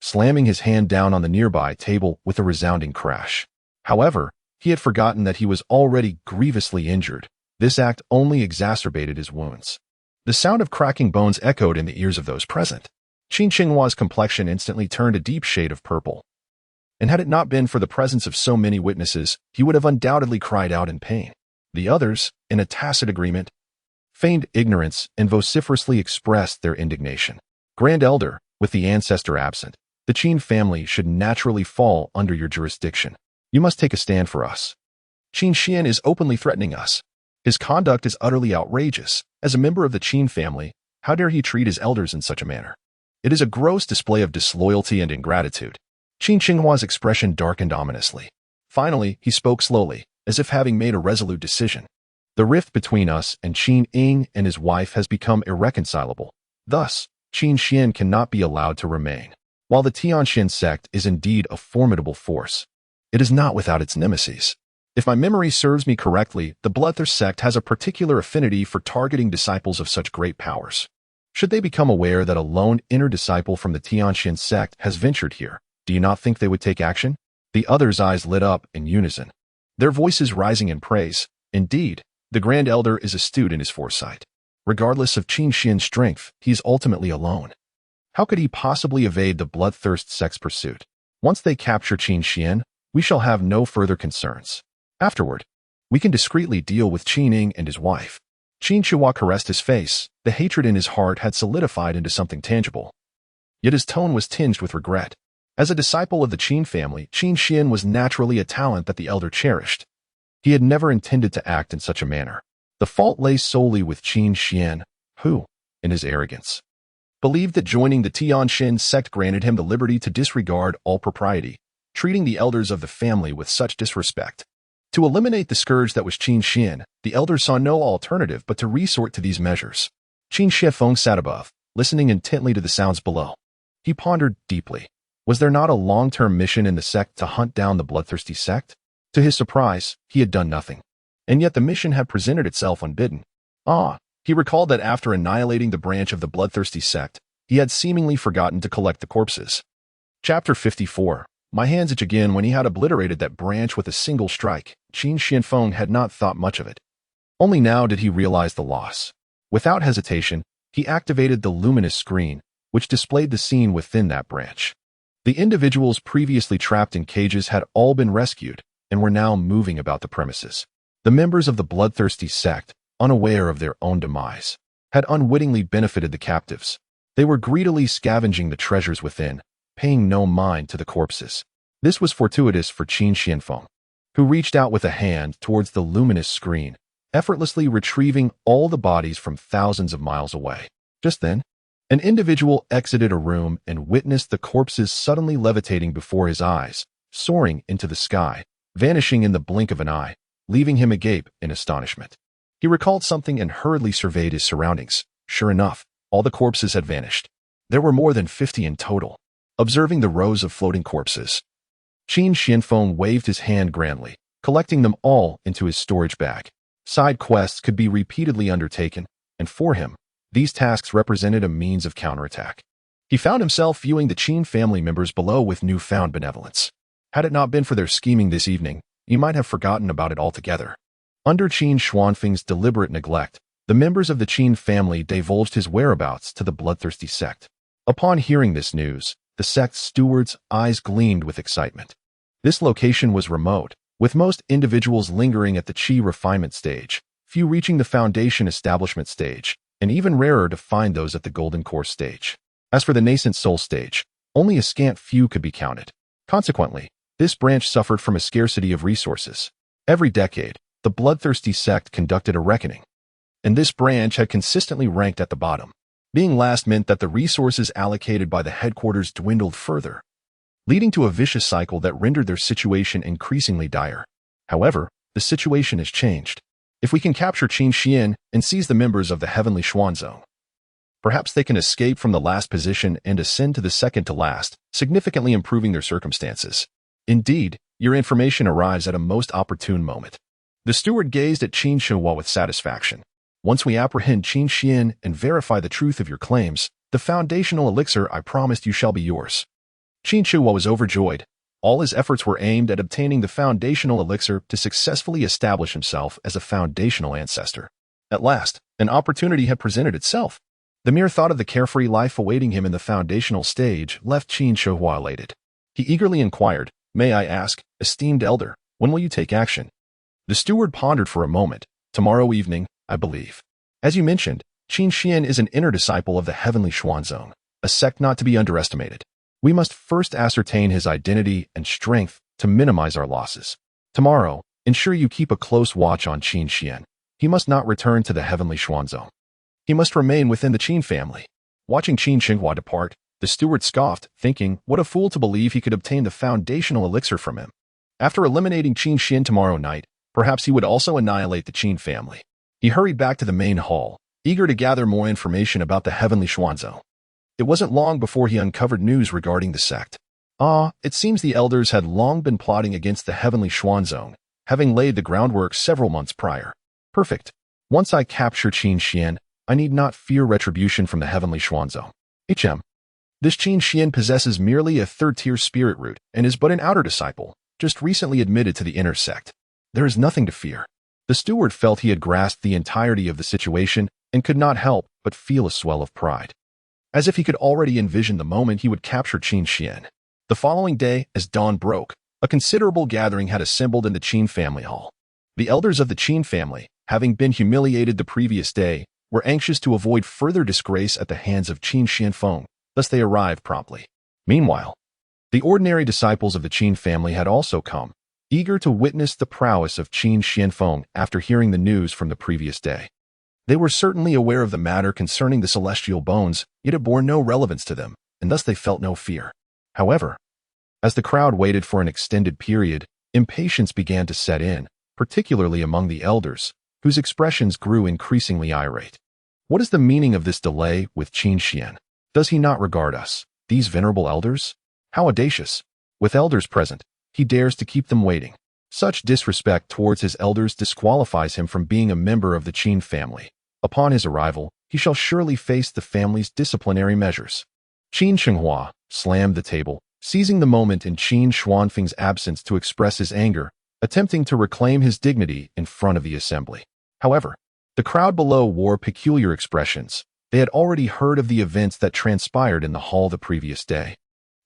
slamming his hand down on the nearby table with a resounding crash. However, he had forgotten that he was already grievously injured. This act only exacerbated his wounds. The sound of cracking bones echoed in the ears of those present. Qin Shenhua's complexion instantly turned a deep shade of purple, and had it not been for the presence of so many witnesses, he would have undoubtedly cried out in pain. The others, in a tacit agreement, feigned ignorance and vociferously expressed their indignation. Grand Elder, with the ancestor absent, the Qin family should naturally fall under your jurisdiction. You must take a stand for us. Qin Xian is openly threatening us. His conduct is utterly outrageous. As a member of the Qin family, how dare he treat his elders in such a manner? It is a gross display of disloyalty and ingratitude. Qin Xinghua's expression darkened ominously. Finally, he spoke slowly, as if having made a resolute decision. The rift between us and Qin Ying and his wife has become irreconcilable. Thus, Qin Xian cannot be allowed to remain. While the Tianxin sect is indeed a formidable force, it is not without its nemesis. If my memory serves me correctly, the Bloodthirst sect has a particular affinity for targeting disciples of such great powers. Should they become aware that a lone inner disciple from the Tianxin sect has ventured here, do you not think they would take action? The others' eyes lit up in unison, their voices rising in praise. Indeed, the Grand Elder is astute in his foresight. Regardless of Qin Xian's strength, he is ultimately alone. How could he possibly evade the Bloodthirst sect's pursuit? Once they capture Qin Xian, we shall have no further concerns. Afterward, we can discreetly deal with Qin Ning and his wife. Qin Shuhua caressed his face. The hatred in his heart had solidified into something tangible. Yet his tone was tinged with regret. As a disciple of the Qin family, Qin Xian was naturally a talent that the elder cherished. He had never intended to act in such a manner. The fault lay solely with Qin Xian, who, in his arrogance, believed that joining the Tianxin sect granted him the liberty to disregard all propriety, treating the elders of the family with such disrespect. To eliminate the scourge that was Qin Xian, the elders saw no alternative but to resort to these measures. Qin Shifeng sat above, listening intently to the sounds below. He pondered deeply. Was there not a long-term mission in the sect to hunt down the bloodthirsty sect? To his surprise, he had done nothing. And yet the mission had presented itself unbidden. He recalled that after annihilating the branch of the bloodthirsty sect, he had seemingly forgotten to collect the corpses. Chapter 54. My hands itch again. When he had obliterated that branch with a single strike, Qin Shifeng had not thought much of it. Only now did he realize the loss. Without hesitation, he activated the luminous screen, which displayed the scene within that branch. The individuals previously trapped in cages had all been rescued and were now moving about the premises. The members of the bloodthirsty sect, unaware of their own demise, had unwittingly benefited the captives. They were greedily scavenging the treasures within, paying no mind to the corpses. This was fortuitous for Qin Shifeng, who reached out with a hand towards the luminous screen, effortlessly retrieving all the bodies from thousands of miles away. Just then, an individual exited a room and witnessed the corpses suddenly levitating before his eyes, soaring into the sky, vanishing in the blink of an eye, leaving him agape in astonishment. He recalled something and hurriedly surveyed his surroundings. Sure enough, all the corpses had vanished. There were more than 50 in total. Observing the rows of floating corpses, Qin Shifeng waved his hand grandly, collecting them all into his storage bag. Side quests could be repeatedly undertaken, and for him, these tasks represented a means of counterattack. He found himself viewing the Qin family members below with newfound benevolence. Had it not been for their scheming this evening, he might have forgotten about it altogether. Under Qin Xuanfeng's deliberate neglect, the members of the Qin family divulged his whereabouts to the bloodthirsty sect. Upon hearing this news, the sect's steward's eyes gleamed with excitement. This location was remote, with most individuals lingering at the Qi refinement stage, few reaching the foundation establishment stage, and even rarer to find those at the golden core stage. As for the nascent soul stage, only a scant few could be counted. Consequently, this branch suffered from a scarcity of resources. Every decade, the bloodthirsty sect conducted a reckoning, and this branch had consistently ranked at the bottom. Being last meant that the resources allocated by the headquarters dwindled further, leading to a vicious cycle that rendered their situation increasingly dire. However, the situation has changed. If we can capture Qin Xian and seize the members of the Heavenly Xuan Zone, perhaps they can escape from the last position and ascend to the second to last, significantly improving their circumstances. Indeed, your information arrives at a most opportune moment. The steward gazed at Qin Shuhua with satisfaction. Once we apprehend Qin Xian and verify the truth of your claims, the foundational elixir I promised you shall be yours. Qin Shuhua was overjoyed. All his efforts were aimed at obtaining the foundational elixir to successfully establish himself as a foundational ancestor. At last, an opportunity had presented itself. The mere thought of the carefree life awaiting him in the foundational stage left Qin Shuhua elated. He eagerly inquired, "May I ask, esteemed elder, when will you take action?" The steward pondered for a moment. "Tomorrow evening, I believe. As you mentioned, Qin Xian is an inner disciple of the Heavenly Xuan Zone, a sect not to be underestimated. We must first ascertain his identity and strength to minimize our losses. Tomorrow, ensure you keep a close watch on Qin Xian. He must not return to the Heavenly Xuan Zone. He must remain within the Qin family." Watching Qin Xinghua depart, the steward scoffed, thinking, what a fool to believe he could obtain the foundational elixir from him. After eliminating Qin Xian tomorrow night, perhaps he would also annihilate the Qin family. He hurried back to the main hall, eager to gather more information about the Heavenly Xuan Zone. It wasn't long before he uncovered news regarding the sect. It seems the elders had long been plotting against the heavenly Xuanzong, having laid the groundwork several months prior. Perfect. Once I capture Qin Xian, I need not fear retribution from the heavenly Xuanzong. This Qin Xian possesses merely a third-tier spirit root and is but an outer disciple, just recently admitted to the inner sect. There is nothing to fear. The steward felt he had grasped the entirety of the situation and could not help but feel a swell of pride, as if he could already envision the moment he would capture Qin Xian. The following day, as dawn broke, a considerable gathering had assembled in the Qin family hall. The elders of the Qin family, having been humiliated the previous day, were anxious to avoid further disgrace at the hands of Qin Xianfeng, thus they arrived promptly. Meanwhile, the ordinary disciples of the Qin family had also come, eager to witness the prowess of Qin Xianfeng after hearing the news from the previous day. They were certainly aware of the matter concerning the celestial bones, yet it bore no relevance to them, and thus they felt no fear. However, as the crowd waited for an extended period, impatience began to set in, particularly among the elders, whose expressions grew increasingly irate. What is the meaning of this delay with Qin Xian? Does he not regard us, these venerable elders? How audacious! With elders present, he dares to keep them waiting. Such disrespect towards his elders disqualifies him from being a member of the Qin family. Upon his arrival, he shall surely face the family's disciplinary measures. Qin Shenghua slammed the table, seizing the moment in Qin Xuanfeng's absence to express his anger, attempting to reclaim his dignity in front of the assembly. However, the crowd below wore peculiar expressions. They had already heard of the events that transpired in the hall the previous day.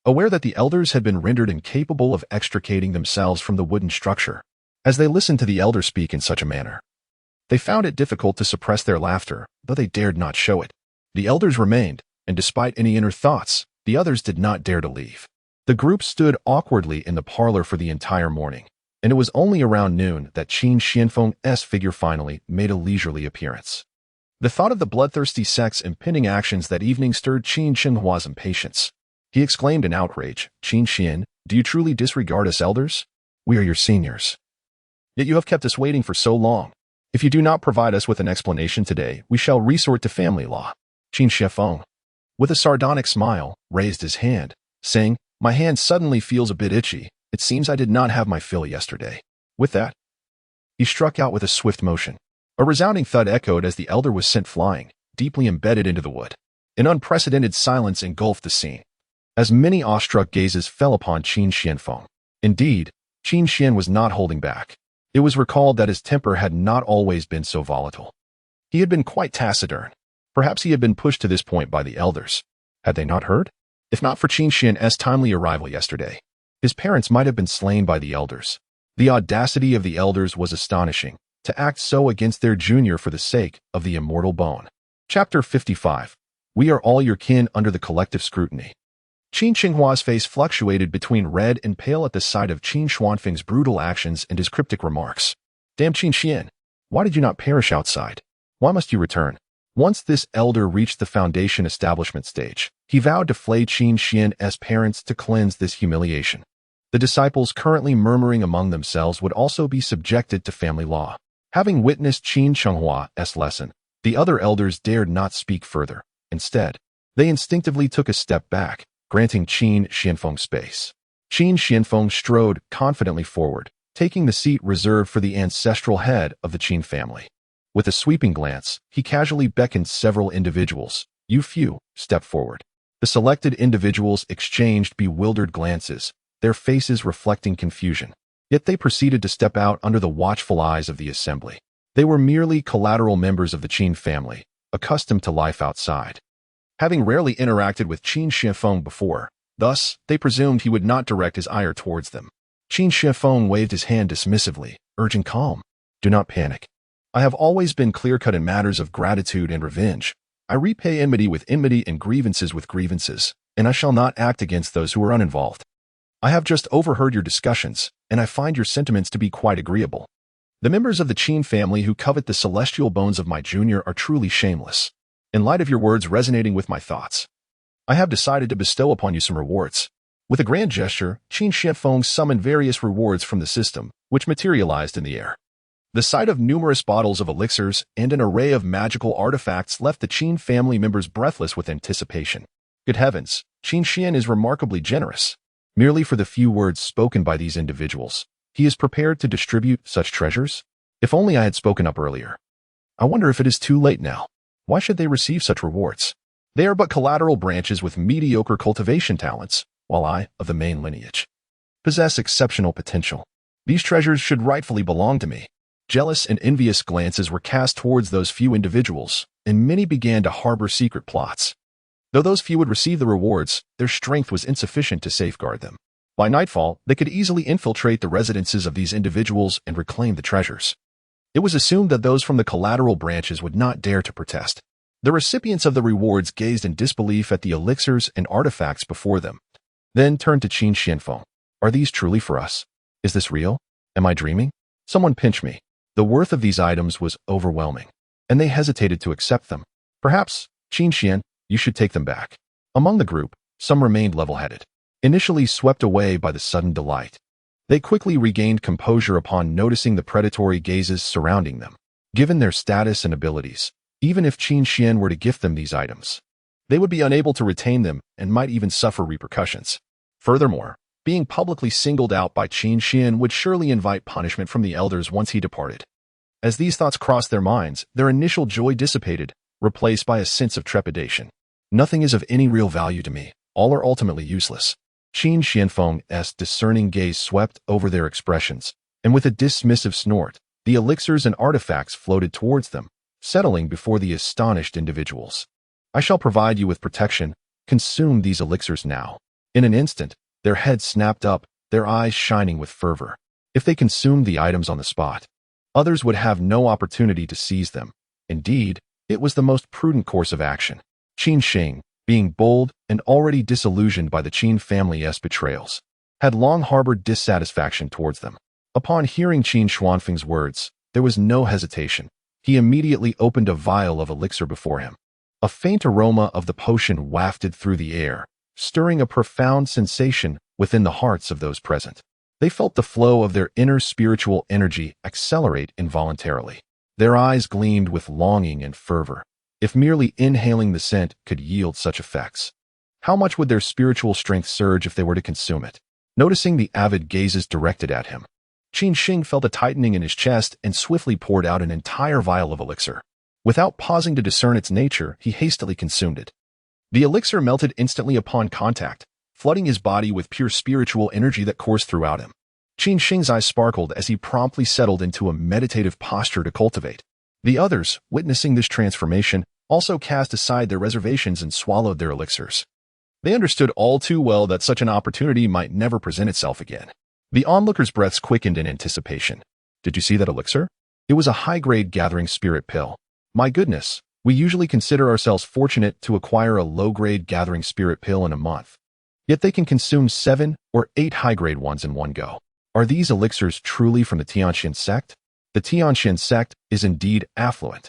Aware that the elders had been rendered incapable of extricating themselves from the wooden structure, as they listened to the elder speak in such a manner, they found it difficult to suppress their laughter, though they dared not show it. The elders remained, and despite any inner thoughts, the others did not dare to leave. The group stood awkwardly in the parlor for the entire morning, and it was only around noon that Qin Xianfeng's figure finally made a leisurely appearance. The thought of the bloodthirsty sect's impending actions that evening stirred Qin Shenghua's impatience. He exclaimed in outrage, "Qin Xian, do you truly disregard us elders? We are your seniors. Yet you have kept us waiting for so long. If you do not provide us with an explanation today, we shall resort to family law." Qin Xianfeng, with a sardonic smile, raised his hand, saying, "My hand suddenly feels a bit itchy. It seems I did not have my fill yesterday." With that, he struck out with a swift motion. A resounding thud echoed as the elder was sent flying, deeply embedded into the wood. An unprecedented silence engulfed the scene, as many awestruck gazes fell upon Qin Xianfeng. Indeed, Qin Xian was not holding back. It was recalled that his temper had not always been so volatile. He had been quite taciturn. Perhaps he had been pushed to this point by the elders. Had they not heard? If not for Qin Xian's timely arrival yesterday, his parents might have been slain by the elders. The audacity of the elders was astonishing, to act so against their junior for the sake of the immortal bone. Chapter 55. We are all your kin under the collective scrutiny. Qin Shenghua's face fluctuated between red and pale at the sight of Qin Xuanfeng's brutal actions and his cryptic remarks. "Damn Qin Xian, why did you not perish outside? Why must you return?" Once this elder reached the foundation establishment stage, he vowed to flay Qin Xian's parents to cleanse this humiliation. The disciples currently murmuring among themselves would also be subjected to family law. Having witnessed Qin Shenghua's lesson, the other elders dared not speak further. Instead, they instinctively took a step back, granting Qin Xianfeng space. Qin Xianfeng strode confidently forward, taking the seat reserved for the ancestral head of the Qin family. With a sweeping glance, he casually beckoned several individuals. "You few, step forward." The selected individuals exchanged bewildered glances, their faces reflecting confusion. Yet they proceeded to step out under the watchful eyes of the assembly. They were merely collateral members of the Qin family, accustomed to life outside, having rarely interacted with Qin Xianfeng before. Thus, they presumed he would not direct his ire towards them. Qin Xianfeng waved his hand dismissively, urging calm. "Do not panic. I have always been clear-cut in matters of gratitude and revenge. I repay enmity with enmity and grievances with grievances, and I shall not act against those who are uninvolved. I have just overheard your discussions, and I find your sentiments to be quite agreeable. The members of the Qin family who covet the celestial bones of my junior are truly shameless. In light of your words resonating with my thoughts, I have decided to bestow upon you some rewards." With a grand gesture, Qin Xianfeng summoned various rewards from the system, which materialized in the air. The sight of numerous bottles of elixirs and an array of magical artifacts left the Qin family members breathless with anticipation. Good heavens, Qin Xian is remarkably generous. Merely for the few words spoken by these individuals, he is prepared to distribute such treasures? If only I had spoken up earlier. I wonder if it is too late now. Why should they receive such rewards? They are but collateral branches with mediocre cultivation talents, while I, of the main lineage, possess exceptional potential. These treasures should rightfully belong to me. Jealous and envious glances were cast towards those few individuals, and many began to harbor secret plots. Though those few would receive the rewards, their strength was insufficient to safeguard them. By nightfall, they could easily infiltrate the residences of these individuals and reclaim the treasures. It was assumed that those from the collateral branches would not dare to protest. The recipients of the rewards gazed in disbelief at the elixirs and artifacts before them, then turned to Qin Xianfeng. Are these truly for us? Is this real? Am I dreaming? Someone pinch me. The worth of these items was overwhelming, and they hesitated to accept them. Perhaps, Qin Xian, you should take them back. Among the group, some remained level-headed, initially swept away by the sudden delight. They quickly regained composure upon noticing the predatory gazes surrounding them. Given their status and abilities, even if Qin Xian were to gift them these items, they would be unable to retain them and might even suffer repercussions. Furthermore, being publicly singled out by Qin Xian would surely invite punishment from the elders once he departed. As these thoughts crossed their minds, their initial joy dissipated, replaced by a sense of trepidation. Nothing is of any real value to me. All are ultimately useless. Qin Xianfeng's discerning gaze swept over their expressions, and with a dismissive snort, the elixirs and artifacts floated towards them, settling before the astonished individuals. I shall provide you with protection. Consume these elixirs now. In an instant, their heads snapped up, their eyes shining with fervor. If they consumed the items on the spot, others would have no opportunity to seize them. Indeed, it was the most prudent course of action. Qin Sheng, being bold and already disillusioned by the Qin family's betrayals, had long harbored dissatisfaction towards them. Upon hearing Qin Xuanfeng's words, there was no hesitation. He immediately opened a vial of elixir before him. A faint aroma of the potion wafted through the air, stirring a profound sensation within the hearts of those present. They felt the flow of their inner spiritual energy accelerate involuntarily. Their eyes gleamed with longing and fervor. If merely inhaling the scent could yield such effects, how much would their spiritual strength surge if they were to consume it? Noticing the avid gazes directed at him, Qin Sheng felt a tightening in his chest and swiftly poured out an entire vial of elixir. Without pausing to discern its nature, he hastily consumed it. The elixir melted instantly upon contact, flooding his body with pure spiritual energy that coursed throughout him. Qin Sheng's eyes sparkled as he promptly settled into a meditative posture to cultivate. The others, witnessing this transformation, also cast aside their reservations and swallowed their elixirs. They understood all too well that such an opportunity might never present itself again. The onlookers' breaths quickened in anticipation. Did you see that elixir? It was a high-grade gathering spirit pill. My goodness, we usually consider ourselves fortunate to acquire a low-grade gathering spirit pill in a month. Yet they can consume 7 or 8 high-grade ones in one go. Are these elixirs truly from the Tianxian sect? The Tianxian sect is indeed affluent.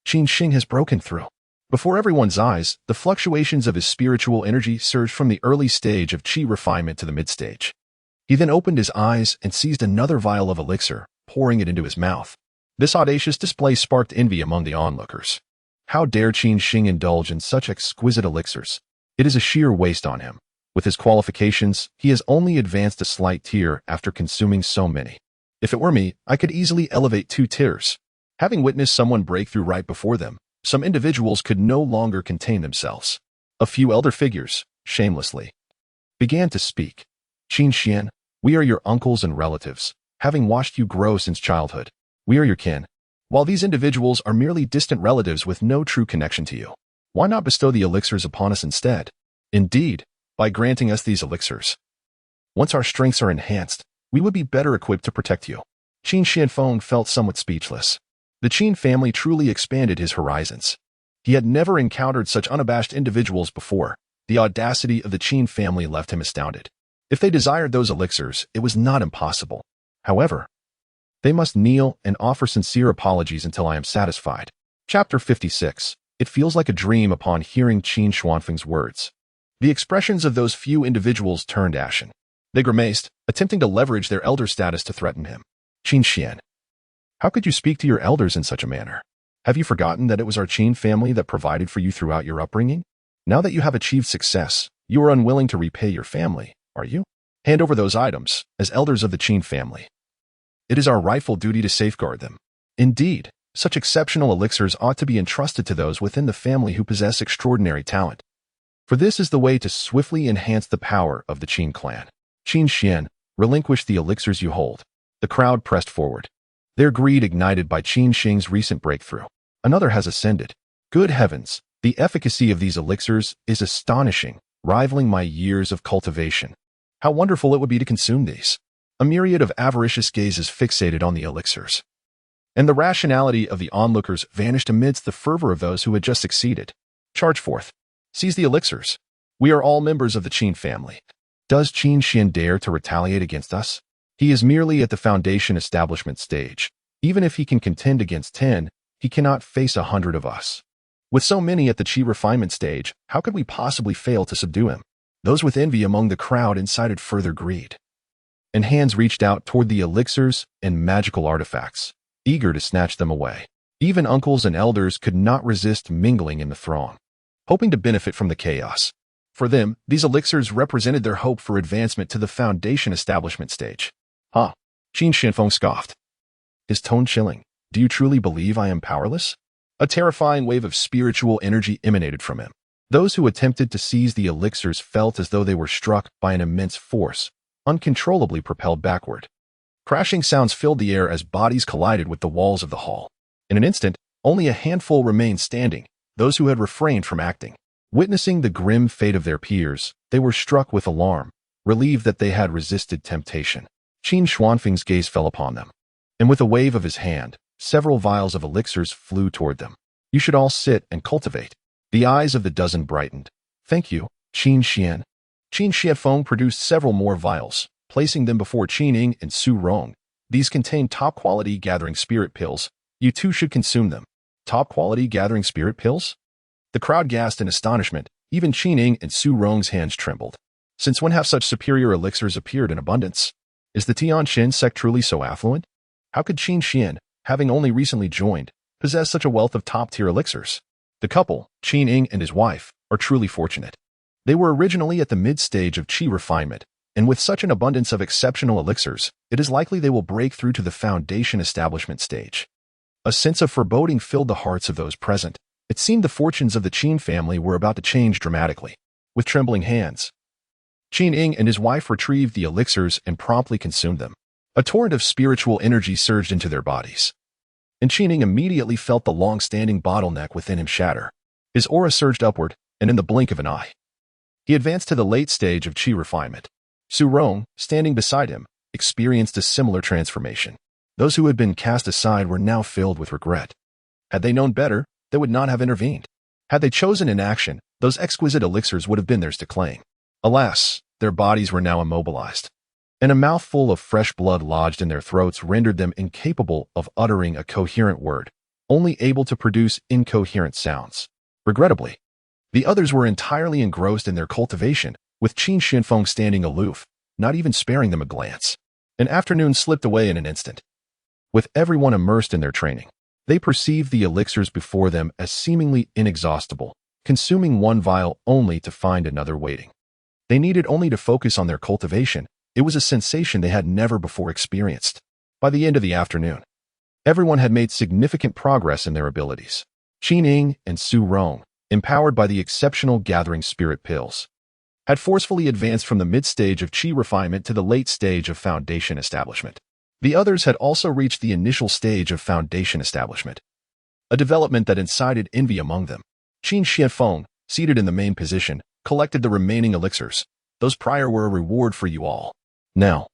Qin Sheng has broken through. Before everyone's eyes, the fluctuations of his spiritual energy surged from the early stage of qi refinement to the mid-stage. He then opened his eyes and seized another vial of elixir, pouring it into his mouth. This audacious display sparked envy among the onlookers. How dare Qin Sheng indulge in such exquisite elixirs? It is a sheer waste on him. With his qualifications, he has only advanced a slight tier after consuming so many. If it were me, I could easily elevate 2 tiers. Having witnessed someone break through right before them, some individuals could no longer contain themselves. A few elder figures, shamelessly, began to speak. Qin Xian, we are your uncles and relatives, having watched you grow since childhood. We are your kin. While these individuals are merely distant relatives with no true connection to you, why not bestow the elixirs upon us instead? Indeed, by granting us these elixirs, once our strengths are enhanced, we would be better equipped to protect you. Qin Xianfeng felt somewhat speechless. The Qin family truly expanded his horizons. He had never encountered such unabashed individuals before. The audacity of the Qin family left him astounded. If they desired those elixirs, it was not impossible. However, they must kneel and offer sincere apologies until I am satisfied. Chapter 56. It feels like a dream upon hearing Qin Xuanfeng's words. The expressions of those few individuals turned ashen. They grimaced, attempting to leverage their elder status to threaten him. Qin Xian, how could you speak to your elders in such a manner? Have you forgotten that it was our Qin family that provided for you throughout your upbringing? Now that you have achieved success, you are unwilling to repay your family, are you? Hand over those items, as elders of the Qin family. It is our rightful duty to safeguard them. Indeed, such exceptional elixirs ought to be entrusted to those within the family who possess extraordinary talent. For this is the way to swiftly enhance the power of the Qin clan. Qin Xian, relinquish the elixirs you hold. The crowd pressed forward, their greed ignited by Qin Xing's recent breakthrough. Another has ascended. Good heavens, the efficacy of these elixirs is astonishing, rivaling my years of cultivation. How wonderful it would be to consume these. A myriad of avaricious gazes fixated on the elixirs, and the rationality of the onlookers vanished amidst the fervor of those who had just succeeded. Charge forth. Seize the elixirs. We are all members of the Qin family. Does Qin Xian dare to retaliate against us? He is merely at the foundation establishment stage. Even if he can contend against 10, he cannot face 100 of us. With so many at the Qi refinement stage, how could we possibly fail to subdue him? Those with envy among the crowd incited further greed, and hands reached out toward the elixirs and magical artifacts, eager to snatch them away. Even uncles and elders could not resist mingling in the throng, hoping to benefit from the chaos. For them, these elixirs represented their hope for advancement to the foundation establishment stage. Huh? Qin Xianfeng scoffed, his tone chilling. Do you truly believe I am powerless? A terrifying wave of spiritual energy emanated from him. Those who attempted to seize the elixirs felt as though they were struck by an immense force, uncontrollably propelled backward. Crashing sounds filled the air as bodies collided with the walls of the hall. In an instant, only a handful remained standing, those who had refrained from acting. Witnessing the grim fate of their peers, they were struck with alarm, relieved that they had resisted temptation. Qin Xuanfeng's gaze fell upon them, and with a wave of his hand, several vials of elixirs flew toward them. You should all sit and cultivate. The eyes of the dozen brightened. Thank you, Qin Xian. Qin Xianfeng produced several more vials, placing them before Qin Ying and Su Rong. These contain top-quality gathering spirit pills. You too should consume them. Top-quality gathering spirit pills? The crowd gasped in astonishment. Even Qin Ying and Su Rong's hands trembled. Since when have such superior elixirs appeared in abundance? Is the Tianqin sect truly so affluent? How could Qin Xian, having only recently joined, possess such a wealth of top-tier elixirs? The couple, Qin Ying and his wife, are truly fortunate. They were originally at the mid-stage of Qi refinement, and with such an abundance of exceptional elixirs, it is likely they will break through to the foundation establishment stage. A sense of foreboding filled the hearts of those present. It seemed the fortunes of the Qin family were about to change dramatically. With trembling hands, Qin Ying and his wife retrieved the elixirs and promptly consumed them. A torrent of spiritual energy surged into their bodies, and Qin Ying immediately felt the long-standing bottleneck within him shatter. His aura surged upward, and in the blink of an eye, he advanced to the late stage of Qi refinement. Su Rong, standing beside him, experienced a similar transformation. Those who had been cast aside were now filled with regret. Had they known better, they would not have intervened. Had they chosen inaction, those exquisite elixirs would have been theirs to claim. Alas, their bodies were now immobilized, and a mouthful of fresh blood lodged in their throats rendered them incapable of uttering a coherent word, only able to produce incoherent sounds. Regrettably, the others were entirely engrossed in their cultivation, with Qin Xianfeng standing aloof, not even sparing them a glance. An afternoon slipped away in an instant. With everyone immersed in their training, they perceived the elixirs before them as seemingly inexhaustible, consuming one vial only to find another waiting. They needed only to focus on their cultivation. It was a sensation they had never before experienced. By the end of the afternoon, everyone had made significant progress in their abilities. Qin Ying and Su Rong, empowered by the exceptional gathering spirit pills, had forcefully advanced from the mid-stage of Qi refinement to the late stage of foundation establishment. The others had also reached the initial stage of foundation establishment, a development that incited envy among them. Qin Xianfeng, seated in the main position, collected the remaining elixirs. Those prior were a reward for you all. Now,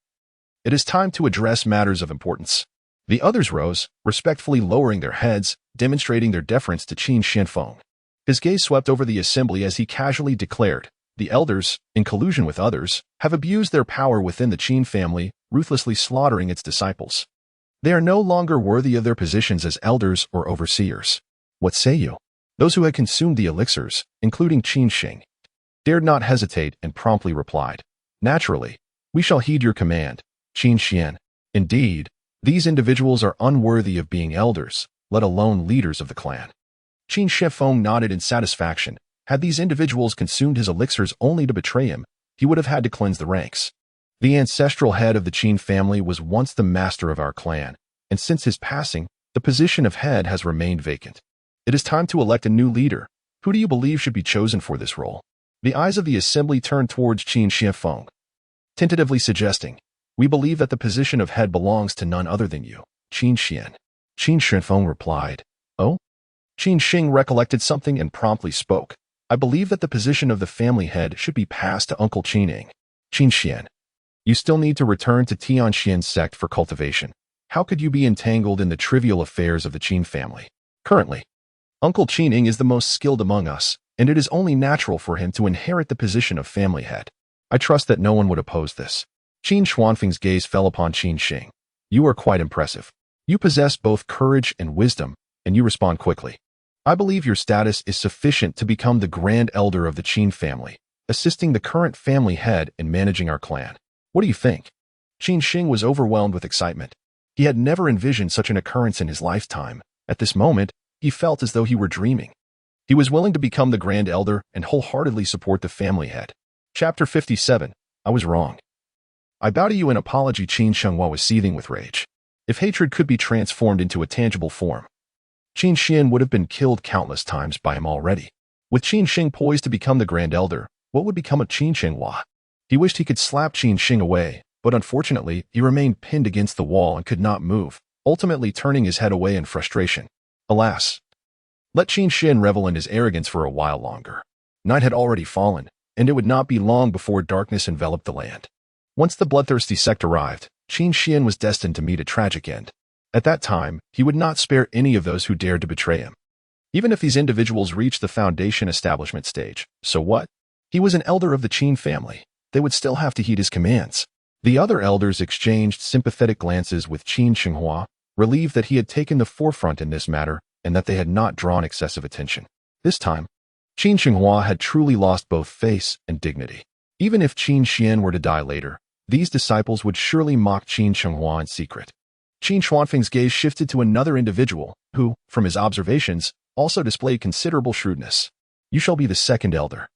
it is time to address matters of importance. The others rose, respectfully lowering their heads, demonstrating their deference to Qin Xianfeng. His gaze swept over the assembly as he casually declared, "The elders, in collusion with others, have abused their power within the Qin family, ruthlessly slaughtering its disciples. They are no longer worthy of their positions as elders or overseers. What say you?" Those who had consumed the elixirs, including Qin Xing, dared not hesitate and promptly replied, "Naturally, we shall heed your command, Qin Xian. Indeed, these individuals are unworthy of being elders, let alone leaders of the clan." Qin Xianfeng nodded in satisfaction, Had these individuals consumed his elixirs only to betray him, he would have had to cleanse the ranks. The ancestral head of the Qin family was once the master of our clan, and since his passing, the position of head has remained vacant. It is time to elect a new leader. Who do you believe should be chosen for this role? The eyes of the assembly turned towards Qin Shianfeng, tentatively suggesting, "We believe that the position of head belongs to none other than you, Qin Xian." Qin Shianfeng replied, "Oh?" Qin Xing recollected something and promptly spoke, "I believe that the position of the family head should be passed to Uncle Qining." Qin Xian, you still need to return to Tianxian's sect for cultivation. How could you be entangled in the trivial affairs of the Qin family? Currently, Uncle Qining is the most skilled among us, and it is only natural for him to inherit the position of family head. I trust that no one would oppose this. Qin Xuanfeng's gaze fell upon Qin Xing. You are quite impressive. You possess both courage and wisdom, and you respond quickly. I believe your status is sufficient to become the grand elder of the Qin family, assisting the current family head in managing our clan. What do you think? Qin Xing was overwhelmed with excitement. He had never envisioned such an occurrence in his lifetime. At this moment, he felt as though he were dreaming. He was willing to become the grand elder and wholeheartedly support the family head. Chapter 57. I was wrong. I bow to you in apology. Qin Shenghua was seething with rage. If hatred could be transformed into a tangible form, Qin Xian would have been killed countless times by him already. With Qin Xing poised to become the grand elder, what would become of Qin Shenghua? He wished he could slap Qin Xing away, but unfortunately, he remained pinned against the wall and could not move, ultimately turning his head away in frustration. Alas! Let Qin Xian revel in his arrogance for a while longer. Night had already fallen, and it would not be long before darkness enveloped the land. Once the bloodthirsty sect arrived, Qin Xian was destined to meet a tragic end. At that time, he would not spare any of those who dared to betray him. Even if these individuals reached the foundation establishment stage, so what? He was an elder of the Qin family. They would still have to heed his commands. The other elders exchanged sympathetic glances with Qin Shenghua, relieved that he had taken the forefront in this matter and that they had not drawn excessive attention. This time, Qin Shenghua had truly lost both face and dignity. Even if Qin Xian were to die later, these disciples would surely mock Qin Shenghua in secret. Qin Xuanfeng's gaze shifted to another individual who, from his observations, also displayed considerable shrewdness. You shall be the second elder.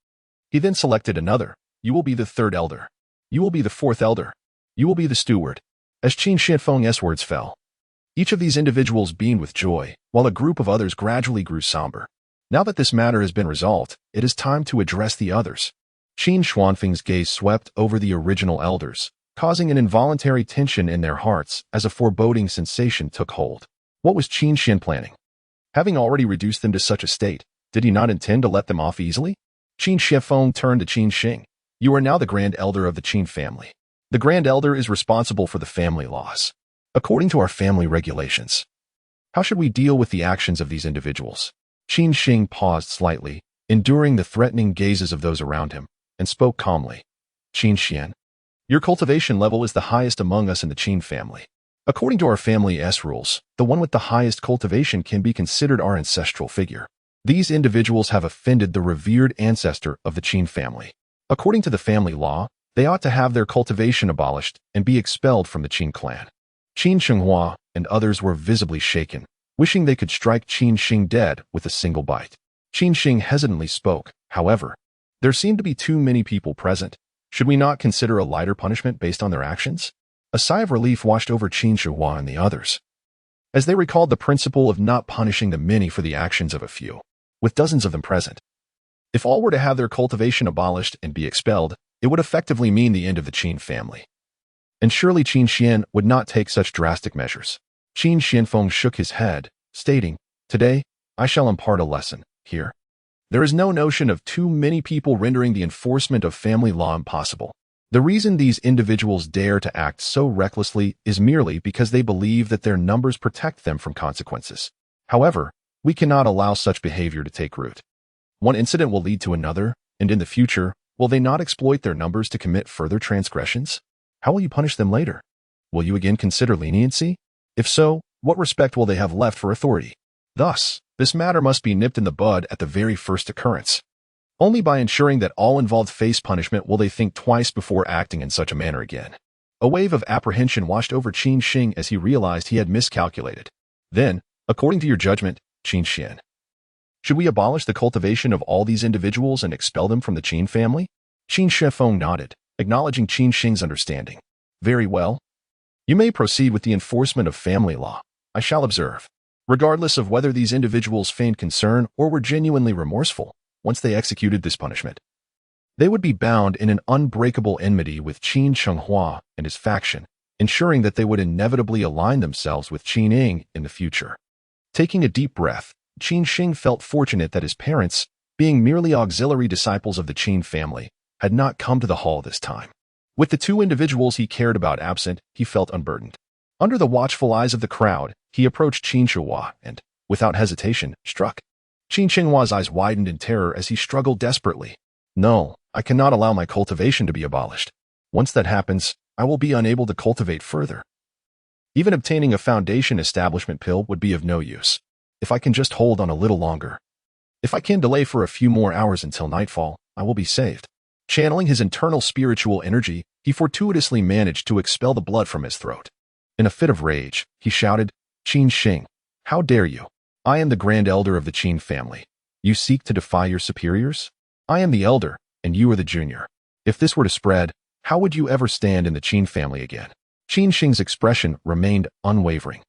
He then selected another. You will be the third elder. You will be the fourth elder. You will be the steward. As Qin Shianfeng's words fell, each of these individuals beamed with joy, while a group of others gradually grew somber. Now that this matter has been resolved, it is time to address the others. Qin Xuanfeng's gaze swept over the original elders, causing an involuntary tension in their hearts as a foreboding sensation took hold. What was Qin Xian planning? Having already reduced them to such a state, did he not intend to let them off easily? Qin Shianfeng turned to Qin Xing. You are now the grand elder of the Qin family. The grand elder is responsible for the family laws. According to our family regulations, how should we deal with the actions of these individuals? Qin Xing paused slightly, enduring the threatening gazes of those around him, and spoke calmly. Qin Xian, your cultivation level is the highest among us in the Qin family. According to our family's rules, the one with the highest cultivation can be considered our ancestral figure. These individuals have offended the revered ancestor of the Qin family. According to the family law, they ought to have their cultivation abolished and be expelled from the Qin clan. Qin Shenghua and others were visibly shaken, wishing they could strike Qin Xing dead with a single bite. Qin Xing hesitantly spoke, however. There seemed to be too many people present. Should we not consider a lighter punishment based on their actions? A sigh of relief washed over Qin Shenhua and the others, as they recalled the principle of not punishing the many for the actions of a few, with dozens of them present. If all were to have their cultivation abolished and be expelled, it would effectively mean the end of the Qin family. And surely Qin Xian would not take such drastic measures. Qin Xianfeng shook his head, stating, Today, I shall impart a lesson, here. There is no notion of too many people rendering the enforcement of family law impossible. The reason these individuals dare to act so recklessly is merely because they believe that their numbers protect them from consequences. However, we cannot allow such behavior to take root. One incident will lead to another, and in the future, will they not exploit their numbers to commit further transgressions? How will you punish them later? Will you again consider leniency? If so, what respect will they have left for authority? Thus, this matter must be nipped in the bud at the very first occurrence. Only by ensuring that all involved face punishment will they think twice before acting in such a manner again. A wave of apprehension washed over Qin Xing as he realized he had miscalculated. Then, according to your judgment, Qin Xian, Should we abolish the cultivation of all these individuals and expel them from the Qin family? Qin Shifeng nodded, acknowledging Qin Shing's understanding. Very well. You may proceed with the enforcement of family law. I shall observe. Regardless of whether these individuals feigned concern or were genuinely remorseful, once they executed this punishment, they would be bound in an unbreakable enmity with Qin Chenghua and his faction, ensuring that they would inevitably align themselves with Qin Ying in the future. Taking a deep breath, Qin Shing felt fortunate that his parents, being merely auxiliary disciples of the Qin family, had not come to the hall this time. With the two individuals he cared about absent, he felt unburdened. Under the watchful eyes of the crowd, he approached Qin Shuhua and, without hesitation, struck. Qin Shenghua's eyes widened in terror as he struggled desperately. No, I cannot allow my cultivation to be abolished. Once that happens, I will be unable to cultivate further. Even obtaining a foundation establishment pill would be of no use. If I can just hold on a little longer. If I can delay for a few more hours until nightfall, I will be saved. Channeling his internal spiritual energy, he fortuitously managed to expel the blood from his throat. In a fit of rage, he shouted, Qin Shing, how dare you? I am the grand elder of the Qin family. You seek to defy your superiors? I am the elder, and you are the junior. If this were to spread, how would you ever stand in the Qin family again? Qin Shing's expression remained unwavering.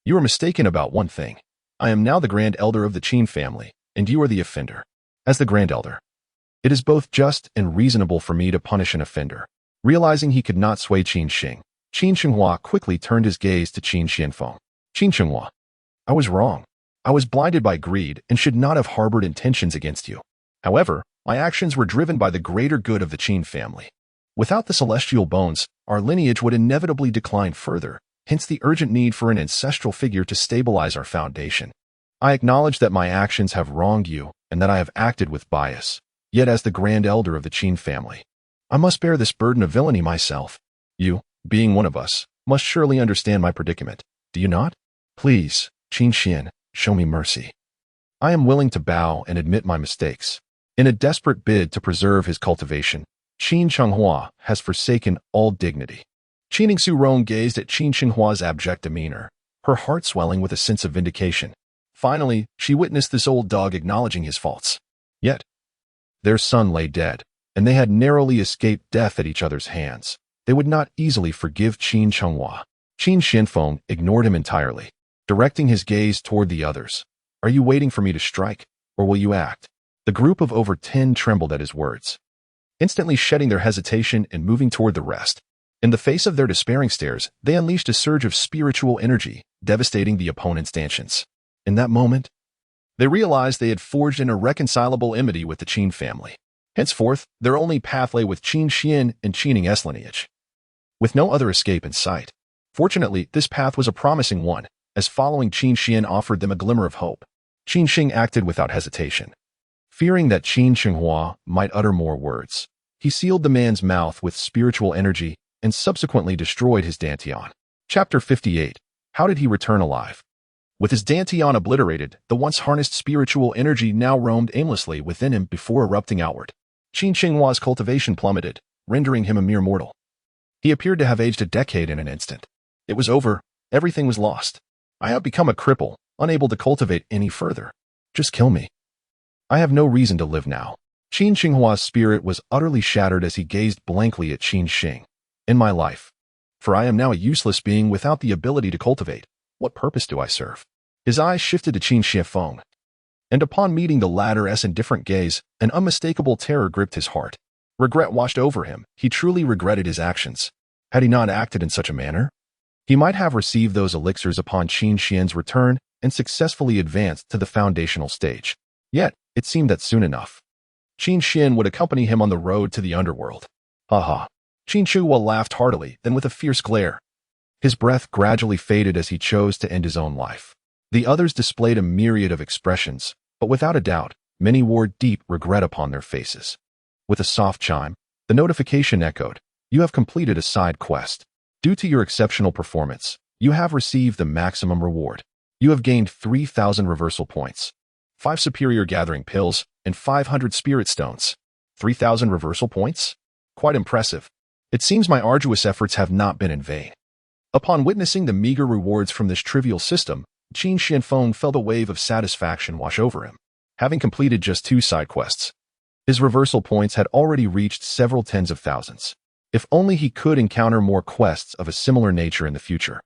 You are mistaken about one thing. I am now the grand elder of the Qin family, and you are the offender. As the grand elder, it is both just and reasonable for me to punish an offender. Realizing he could not sway Qin Shing, Qin Shenghua quickly turned his gaze to Qin Xianfeng. Qin Shenghua, I was wrong. I was blinded by greed and should not have harbored intentions against you. However, my actions were driven by the greater good of the Qin family. Without the celestial bones, our lineage would inevitably decline further, hence the urgent need for an ancestral figure to stabilize our foundation. I acknowledge that my actions have wronged you and that I have acted with bias. Yet as the grand elder of the Qin family, I must bear this burden of villainy myself. You, being one of us, must surely understand my predicament, do you not? Please, Qin Xian, show me mercy. I am willing to bow and admit my mistakes. In a desperate bid to preserve his cultivation, Qin Chenghua has forsaken all dignity. Qin Xurong gazed at Qin Shenghua's abject demeanor, her heart swelling with a sense of vindication. Finally, she witnessed this old dog acknowledging his faults. Yet, their son lay dead, and they had narrowly escaped death at each other's hands. They would not easily forgive Qin Chenghua. Qin Xianfeng ignored him entirely, directing his gaze toward the others. Are you waiting for me to strike, or will you act? The group of over 10 trembled at his words, instantly shedding their hesitation and moving toward the rest. In the face of their despairing stares, they unleashed a surge of spiritual energy, devastating the opponent's stanchions. In that moment, they realized they had forged an irreconcilable enmity with the Qin family. Henceforth, their only path lay with Qin Xian and Qin Ying's lineage, with no other escape in sight. Fortunately, this path was a promising one, as following Qin Xian offered them a glimmer of hope. Qin Shing acted without hesitation. Fearing that Qin Shenghua might utter more words, he sealed the man's mouth with spiritual energy and subsequently destroyed his dantian. Chapter 58. How did he return alive? With his dantian obliterated, the once harnessed spiritual energy now roamed aimlessly within him before erupting outward. Qin Shenghua's cultivation plummeted, rendering him a mere mortal. He appeared to have aged a decade in an instant. It was over. Everything was lost. I have become a cripple, unable to cultivate any further. Just kill me. I have no reason to live now. Qin Shenghua's spirit was utterly shattered as he gazed blankly at Qin Shing. In my life, for I am now a useless being without the ability to cultivate. What purpose do I serve? His eyes shifted to Qin Shifeng, and upon meeting the latter's indifferent gaze, an unmistakable terror gripped his heart. Regret washed over him. He truly regretted his actions. Had he not acted in such a manner, he might have received those elixirs upon Qin Xian's return and successfully advanced to the foundational stage. Yet, it seemed that soon enough, Qin Xian would accompany him on the road to the underworld. Ha ha. Qin Shuhua laughed heartily, then with a fierce glare. His breath gradually faded as he chose to end his own life. The others displayed a myriad of expressions, but without a doubt, many wore deep regret upon their faces. With a soft chime, the notification echoed. You have completed a side quest. Due to your exceptional performance, you have received the maximum reward. You have gained 3,000 reversal points, 5 superior gathering pills, and 500 spirit stones. 3,000 reversal points? Quite impressive. It seems my arduous efforts have not been in vain. Upon witnessing the meager rewards from this trivial system, Qin Xianfeng felt a wave of satisfaction wash over him. having completed just 2 side quests. His reversal points had already reached several tens of thousands. If only he could encounter more quests of a similar nature in the future.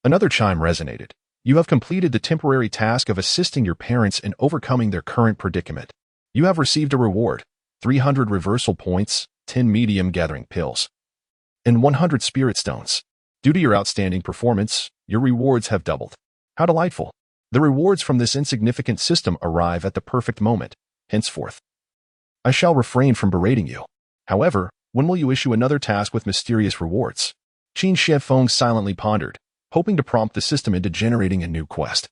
Another chime resonated. You have completed the temporary task of assisting your parents in overcoming their current predicament. You have received a reward, 300 reversal points, 10 medium gathering pills, and 100 spirit stones. Due to your outstanding performance, your rewards have doubled. How delightful. The rewards from this insignificant system arrive at the perfect moment. Henceforth, I shall refrain from berating you. However, when will you issue another task with mysterious rewards? Qin Shifeng silently pondered, hoping to prompt the system into generating a new quest.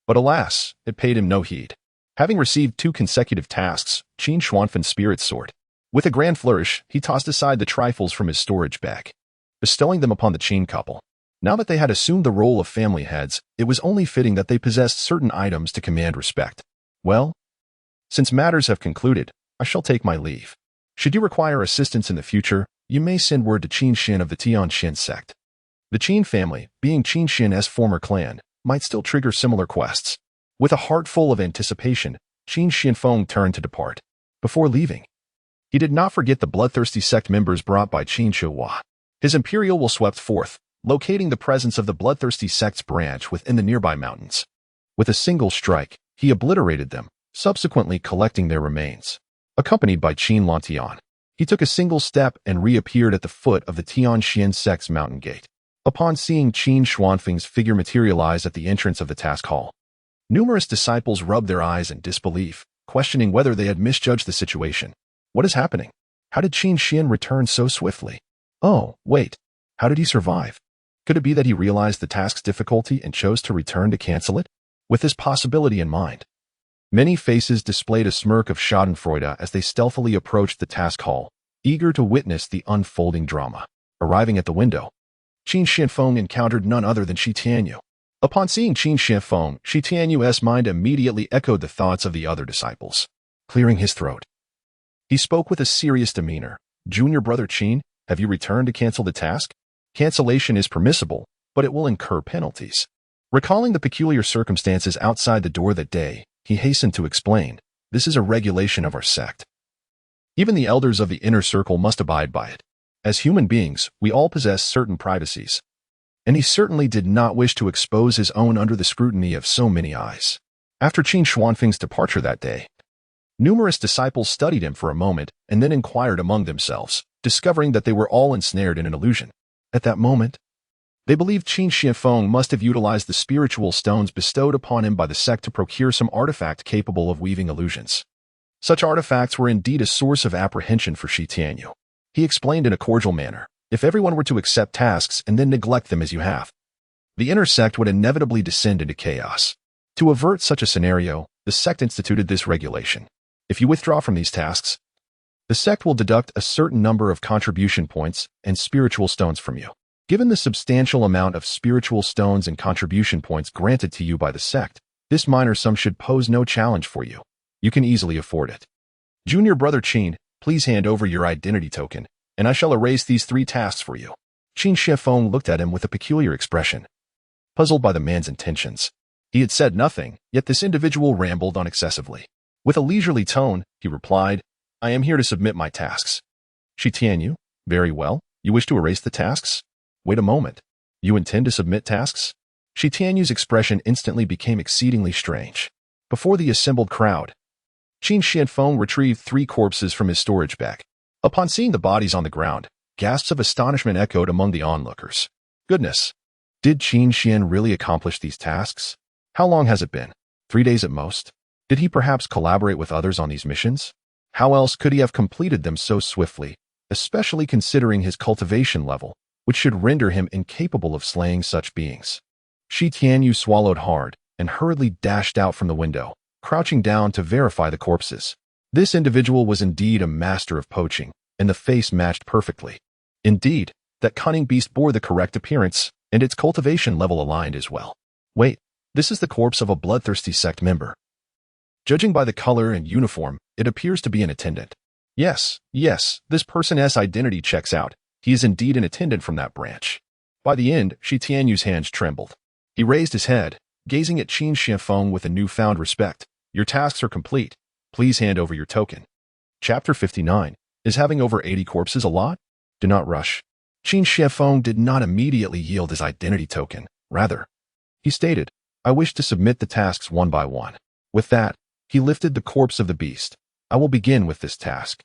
But alas, it paid him no heed. Having received 2 consecutive tasks, Qin Xuanfen's spirit soared. With a grand flourish, he tossed aside the trifles from his storage bag, bestowing them upon the Qin couple. Now that they had assumed the role of family heads, it was only fitting that they possessed certain items to command respect. Well, since matters have concluded, I shall take my leave. Should you require assistance in the future, you may send word to Qin Xin of the Tianxin sect. The Qin family, being Qin Xin's former clan, might still trigger similar quests. With a heart full of anticipation, Qin Xinfeng turned to depart. Before leaving, he did not forget the bloodthirsty sect members brought by Qin Shuhua. His imperial will swept forth, locating the presence of the bloodthirsty sect's branch within the nearby mountains. With a single strike, he obliterated them, subsequently collecting their remains. Accompanied by Qin Lantian, he took a single step and reappeared at the foot of the Tianxin sect's mountain gate. Upon seeing Qin Xuanfeng's figure materialize at the entrance of the task hall, numerous disciples rubbed their eyes in disbelief, questioning whether they had misjudged the situation. What is happening? How did Qin Xin return so swiftly? Oh, wait. How did he survive? Could it be that he realized the task's difficulty and chose to return to cancel it? With this possibility in mind, many faces displayed a smirk of schadenfreude as they stealthily approached the task hall, eager to witness the unfolding drama. Arriving at the window, Qin Shifeng encountered none other than Shi Tianyu. Upon seeing Qin Shifeng, Shi Tianyu's mind immediately echoed the thoughts of the other disciples. Clearing his throat, he spoke with a serious demeanor. Junior brother Qin, have you returned to cancel the task? Cancellation is permissible, but it will incur penalties. Recalling the peculiar circumstances outside the door that day, he hastened to explain, this is a regulation of our sect. Even the elders of the inner circle must abide by it. As human beings, we all possess certain privacies. And he certainly did not wish to expose his own under the scrutiny of so many eyes. After Qin Xuanfeng's departure that day, numerous disciples studied him for a moment and then inquired among themselves, discovering that they were all ensnared in an illusion. At that moment, they believed Qin Shifeng must have utilized the spiritual stones bestowed upon him by the sect to procure some artifact capable of weaving illusions. Such artifacts were indeed a source of apprehension for Shi Tianyu. He explained in a cordial manner, if everyone were to accept tasks and then neglect them as you have, the inner sect would inevitably descend into chaos. To avert such a scenario, the sect instituted this regulation. If you withdraw from these tasks, the sect will deduct a certain number of contribution points and spiritual stones from you. Given the substantial amount of spiritual stones and contribution points granted to you by the sect, this minor sum should pose no challenge for you. You can easily afford it. Junior brother Qin, please hand over your identity token, and I shall erase these 3 tasks for you. Qin Shifeng looked at him with a peculiar expression, puzzled by the man's intentions. He had said nothing, yet this individual rambled on excessively. With a leisurely tone, he replied, I am here to submit my tasks. Shi Tianyu, very well. You wish to erase the tasks? Wait a moment. You intend to submit tasks? Shi Tianyu's expression instantly became exceedingly strange. Before the assembled crowd, Qin Shifeng retrieved 3 corpses from his storage bag. Upon seeing the bodies on the ground, gasps of astonishment echoed among the onlookers. Goodness! Did Qin Xin really accomplish these tasks? How long has it been? 3 days at most? Did he perhaps collaborate with others on these missions? How else could he have completed them so swiftly, especially considering his cultivation level, which should render him incapable of slaying such beings? Shi Tianyu swallowed hard and hurriedly dashed out from the window, crouching down to verify the corpses. This individual was indeed a master of poaching, and the face matched perfectly. Indeed, that cunning beast bore the correct appearance, and its cultivation level aligned as well. Wait, this is the corpse of a bloodthirsty sect member. Judging by the color and uniform, it appears to be an attendant. Yes, this person's identity checks out. He is indeed an attendant from that branch. By the end, Shi Tianyu's hands trembled. He raised his head, gazing at Qin Shifeng with a newfound respect. Your tasks are complete. Please hand over your token. Chapter 59. Is having over 80 corpses a lot? Do not rush. Qin Shifeng did not immediately yield his identity token. Rather, he stated, I wish to submit the tasks one by one. With that, he lifted the corpse of the beast. I will begin with this task.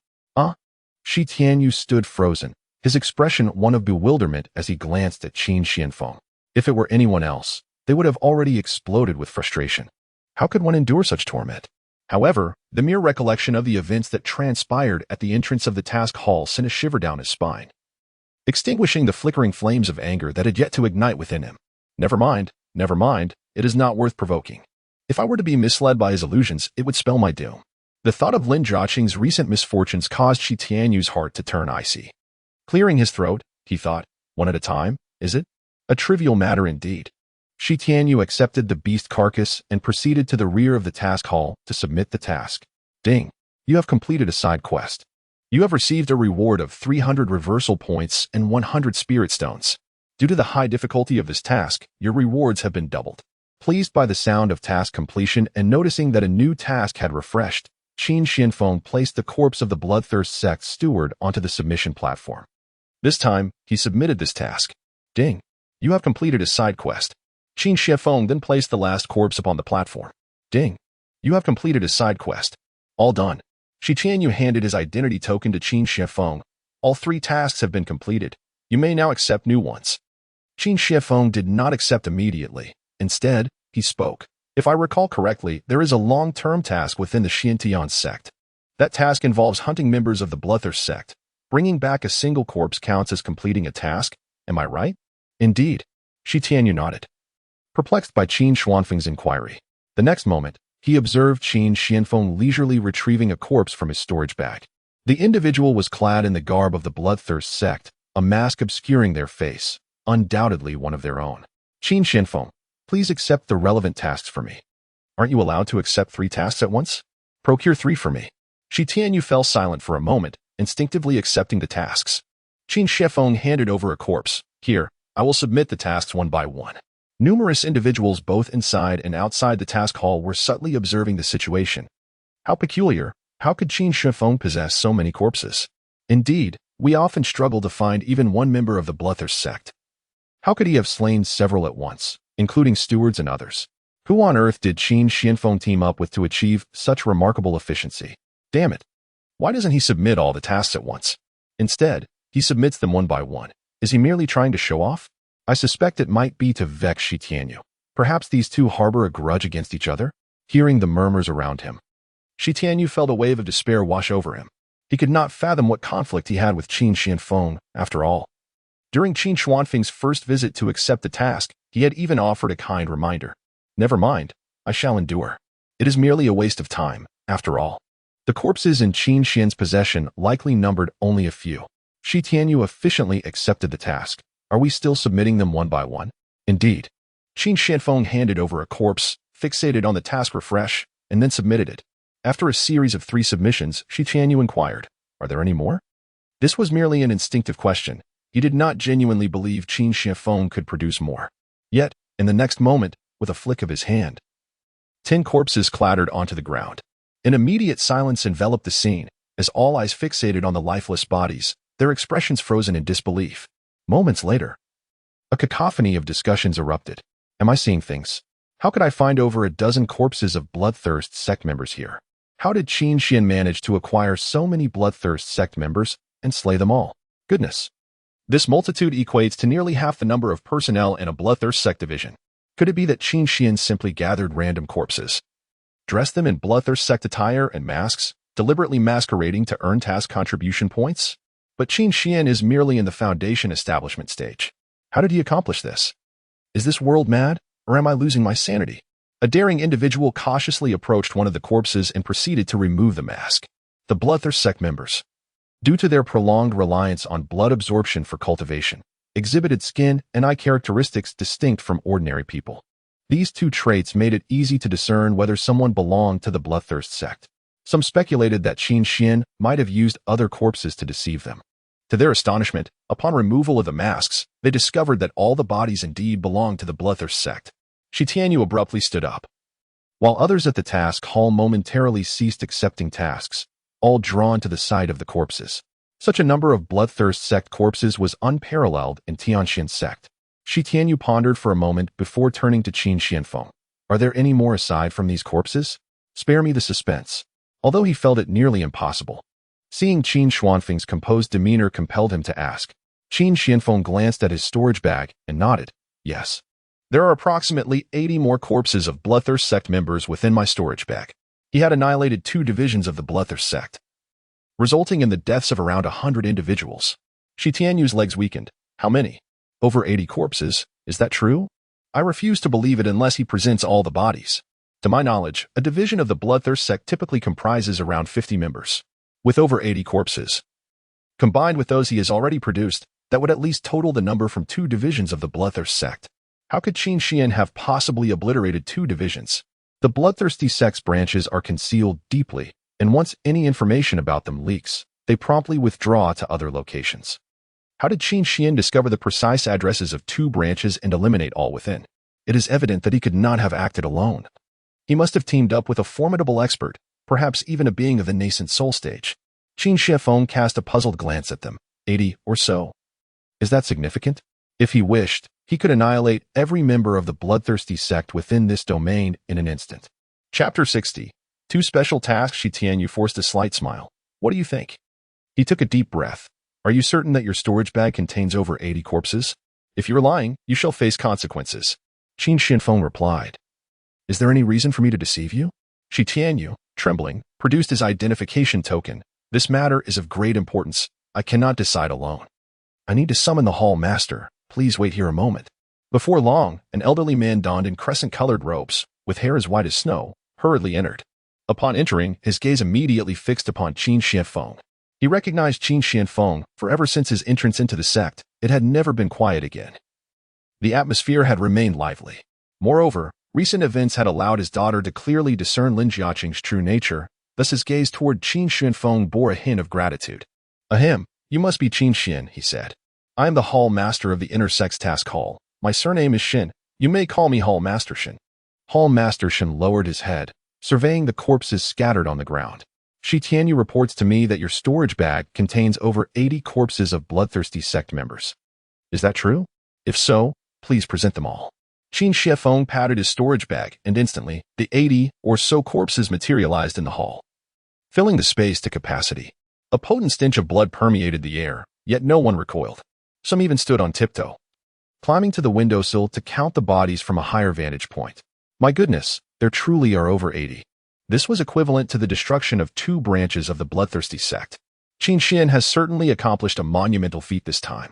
Shi Tianyu stood frozen, his expression one of bewilderment as he glanced at Qin Shifeng. If it were anyone else, they would have already exploded with frustration. How could one endure such torment? However, the mere recollection of the events that transpired at the entrance of the task hall sent a shiver down his spine, extinguishing the flickering flames of anger that had yet to ignite within him. Never mind, it is not worth provoking. If I were to be misled by his illusions, it would spell my doom. The thought of Lin Jiaqing's recent misfortunes caused Shi Tianyu's heart to turn icy. Clearing his throat, he thought, one at a time, is it? A trivial matter indeed. Shi Tianyu accepted the beast carcass and proceeded to the rear of the task hall to submit the task. Ding! You have completed a side quest. You have received a reward of 300 reversal points and 100 spirit stones. Due to the high difficulty of this task, your rewards have been doubled. Pleased by the sound of task completion and noticing that a new task had refreshed, Qin Shifeng placed the corpse of the Bloodthirst sect steward onto the submission platform. This time, he submitted this task. Ding! You have completed a side quest. Qin Shifeng then placed the last corpse upon the platform. Ding! You have completed a side quest. All done. Shi Tianyu handed his identity token to Qin Shifeng. All 3 tasks have been completed. You may now accept new ones. Qin Shifeng did not accept immediately. Instead, he spoke. If I recall correctly, there is a long-term task within the Xintian sect. That task involves hunting members of the Bloodthirst sect. Bringing back a single corpse counts as completing a task. Am I right? Indeed. Shi Tianyu nodded, perplexed by Qin Xuanfeng's inquiry. The next moment, he observed Qin Shifeng leisurely retrieving a corpse from his storage bag. The individual was clad in the garb of the Bloodthirst sect, a mask obscuring their face, undoubtedly one of their own. Qin Shifeng, please accept the relevant tasks for me. Aren't you allowed to accept 3 tasks at once? Procure 3 for me. Shi Tianyu fell silent for a moment, instinctively accepting the tasks. Qin Shifeng handed over a corpse. Here, I will submit the tasks one by one. Numerous individuals both inside and outside the task hall were subtly observing the situation. How peculiar! How could Qin Shifeng possess so many corpses? Indeed, we often struggle to find even one member of the Bloodthirst sect. How could he have slain several at once, including stewards and others? Who on earth did Qin Shifeng team up with to achieve such remarkable efficiency? Damn it! Why doesn't he submit all the tasks at once? Instead, he submits them one by one. Is he merely trying to show off? I suspect it might be to vex Shi Tianyu. Perhaps these two harbor a grudge against each other? Hearing the murmurs around him, Shi Tianyu felt a wave of despair wash over him. He could not fathom what conflict he had with Qin Shifeng, after all. During Qin Xuanfeng's first visit to accept the task, he had even offered a kind reminder. Never mind, I shall endure. It is merely a waste of time, after all. The corpses in Qin Xian's possession likely numbered only a few. Shi Tianyu efficiently accepted the task. Are we still submitting them one by one? Indeed. Qin Shifeng handed over a corpse, fixated on the task refresh, and then submitted it. After a series of 3 submissions, Shi Tianyu inquired, are there any more? This was merely an instinctive question. He did not genuinely believe Qin Shifeng could produce more. Yet, in the next moment, with a flick of his hand, 10 corpses clattered onto the ground. An immediate silence enveloped the scene, as all eyes fixated on the lifeless bodies, their expressions frozen in disbelief. Moments later, a cacophony of discussions erupted. Am I seeing things? How could I find over a dozen corpses of Bloodthirst sect members here? How did Qin Xian manage to acquire so many Bloodthirst sect members and slay them all? Goodness. This multitude equates to nearly half the number of personnel in a Bloodthirst sect division. Could it be that Qin Xian simply gathered random corpses, dressed them in Bloodthirst sect attire and masks, deliberately masquerading to earn task contribution points? But Qin Xian is merely in the foundation establishment stage. How did he accomplish this? Is this world mad, or am I losing my sanity? A daring individual cautiously approached one of the corpses and proceeded to remove the mask. The Bloodthirst sect members, due to their prolonged reliance on blood absorption for cultivation, exhibited skin and eye characteristics distinct from ordinary people. These 2 traits made it easy to discern whether someone belonged to the Bloodthirst sect. Some speculated that Qin Xian might have used other corpses to deceive them. To their astonishment, upon removal of the masks, they discovered that all the bodies indeed belonged to the Bloodthirst sect. Shi Tianyu abruptly stood up. while others at the task hall momentarily ceased accepting tasks, all drawn to the side of the corpses. Such a number of Bloodthirst sect corpses was unparalleled in Tianxian sect. Shi Tianyu pondered for a moment before turning to Qin Xianfeng. Are there any more aside from these corpses? Spare me the suspense. Although he felt it nearly impossible. Seeing Qin Xuanfeng's composed demeanor compelled him to ask. Qin Xianfeng glanced at his storage bag and nodded. Yes. There are approximately 80 more corpses of Bloodthirst sect members within my storage bag. He had annihilated 2 divisions of the Bloodthirst sect, resulting in the deaths of around 100 individuals. Shi Tianyu's legs weakened. How many? Over 80 corpses. Is that true? I refuse to believe it unless he presents all the bodies. To my knowledge, a division of the Bloodthirst sect typically comprises around 50 members. With over 80 corpses, combined with those he has already produced, that would at least total the number from 2 divisions of the Bloodthirst sect. How could Qin Xian have possibly obliterated 2 divisions? The Bloodthirsty sect's branches are concealed deeply, and once any information about them leaks, they promptly withdraw to other locations. How did Qin Xian discover the precise addresses of 2 branches and eliminate all within? It is evident that he could not have acted alone. He must have teamed up with a formidable expert, perhaps even a being of the nascent soul stage. Qin Xianfeng cast a puzzled glance at them. 80 or so. Is that significant? If he wished, he could annihilate every member of the Bloodthirsty sect within this domain in an instant. Chapter 60. 2 special tasks. Shi Tianyu forced a slight smile. What do you think? He took a deep breath. Are you certain that your storage bag contains over 80 corpses? If you're lying, you shall face consequences. Qin Xianfeng replied. Is there any reason for me to deceive you? Shi Tianyu, trembling, produced his identification token. This matter is of great importance. I cannot decide alone. I need to summon the hall master. Please wait here a moment. Before long, an elderly man donned in crescent-colored robes, with hair as white as snow, hurriedly entered. Upon entering, his gaze immediately fixed upon Qin Xianfeng. He recognized Qin Xianfeng, for ever since his entrance into the sect, it had never been quiet again. The atmosphere had remained lively. Moreover, recent events had allowed his daughter to clearly discern Lin Jiaqing's true nature, thus his gaze toward Qin Xianfeng bore a hint of gratitude. Ahem, you must be Qin Xian, he said. I am the Hall Master of the Inner Sex Task Hall. My surname is Shin. You may call me Hall Master Shin. Hall Master Shin lowered his head, surveying the corpses scattered on the ground. Shi Tianyu reports to me that your storage bag contains over 80 corpses of Bloodthirsty sect members. Is that true? If so, please present them all. Qin Xianfeng patted his storage bag, and instantly, the 80 or so corpses materialized in the hall, filling the space to capacity. A potent stench of blood permeated the air, yet no one recoiled. Some even stood on tiptoe, climbing to the windowsill to count the bodies from a higher vantage point. My goodness, there truly are over 80. This was equivalent to the destruction of 2 branches of the Bloodthirsty sect. Qin Xian has certainly accomplished a monumental feat this time.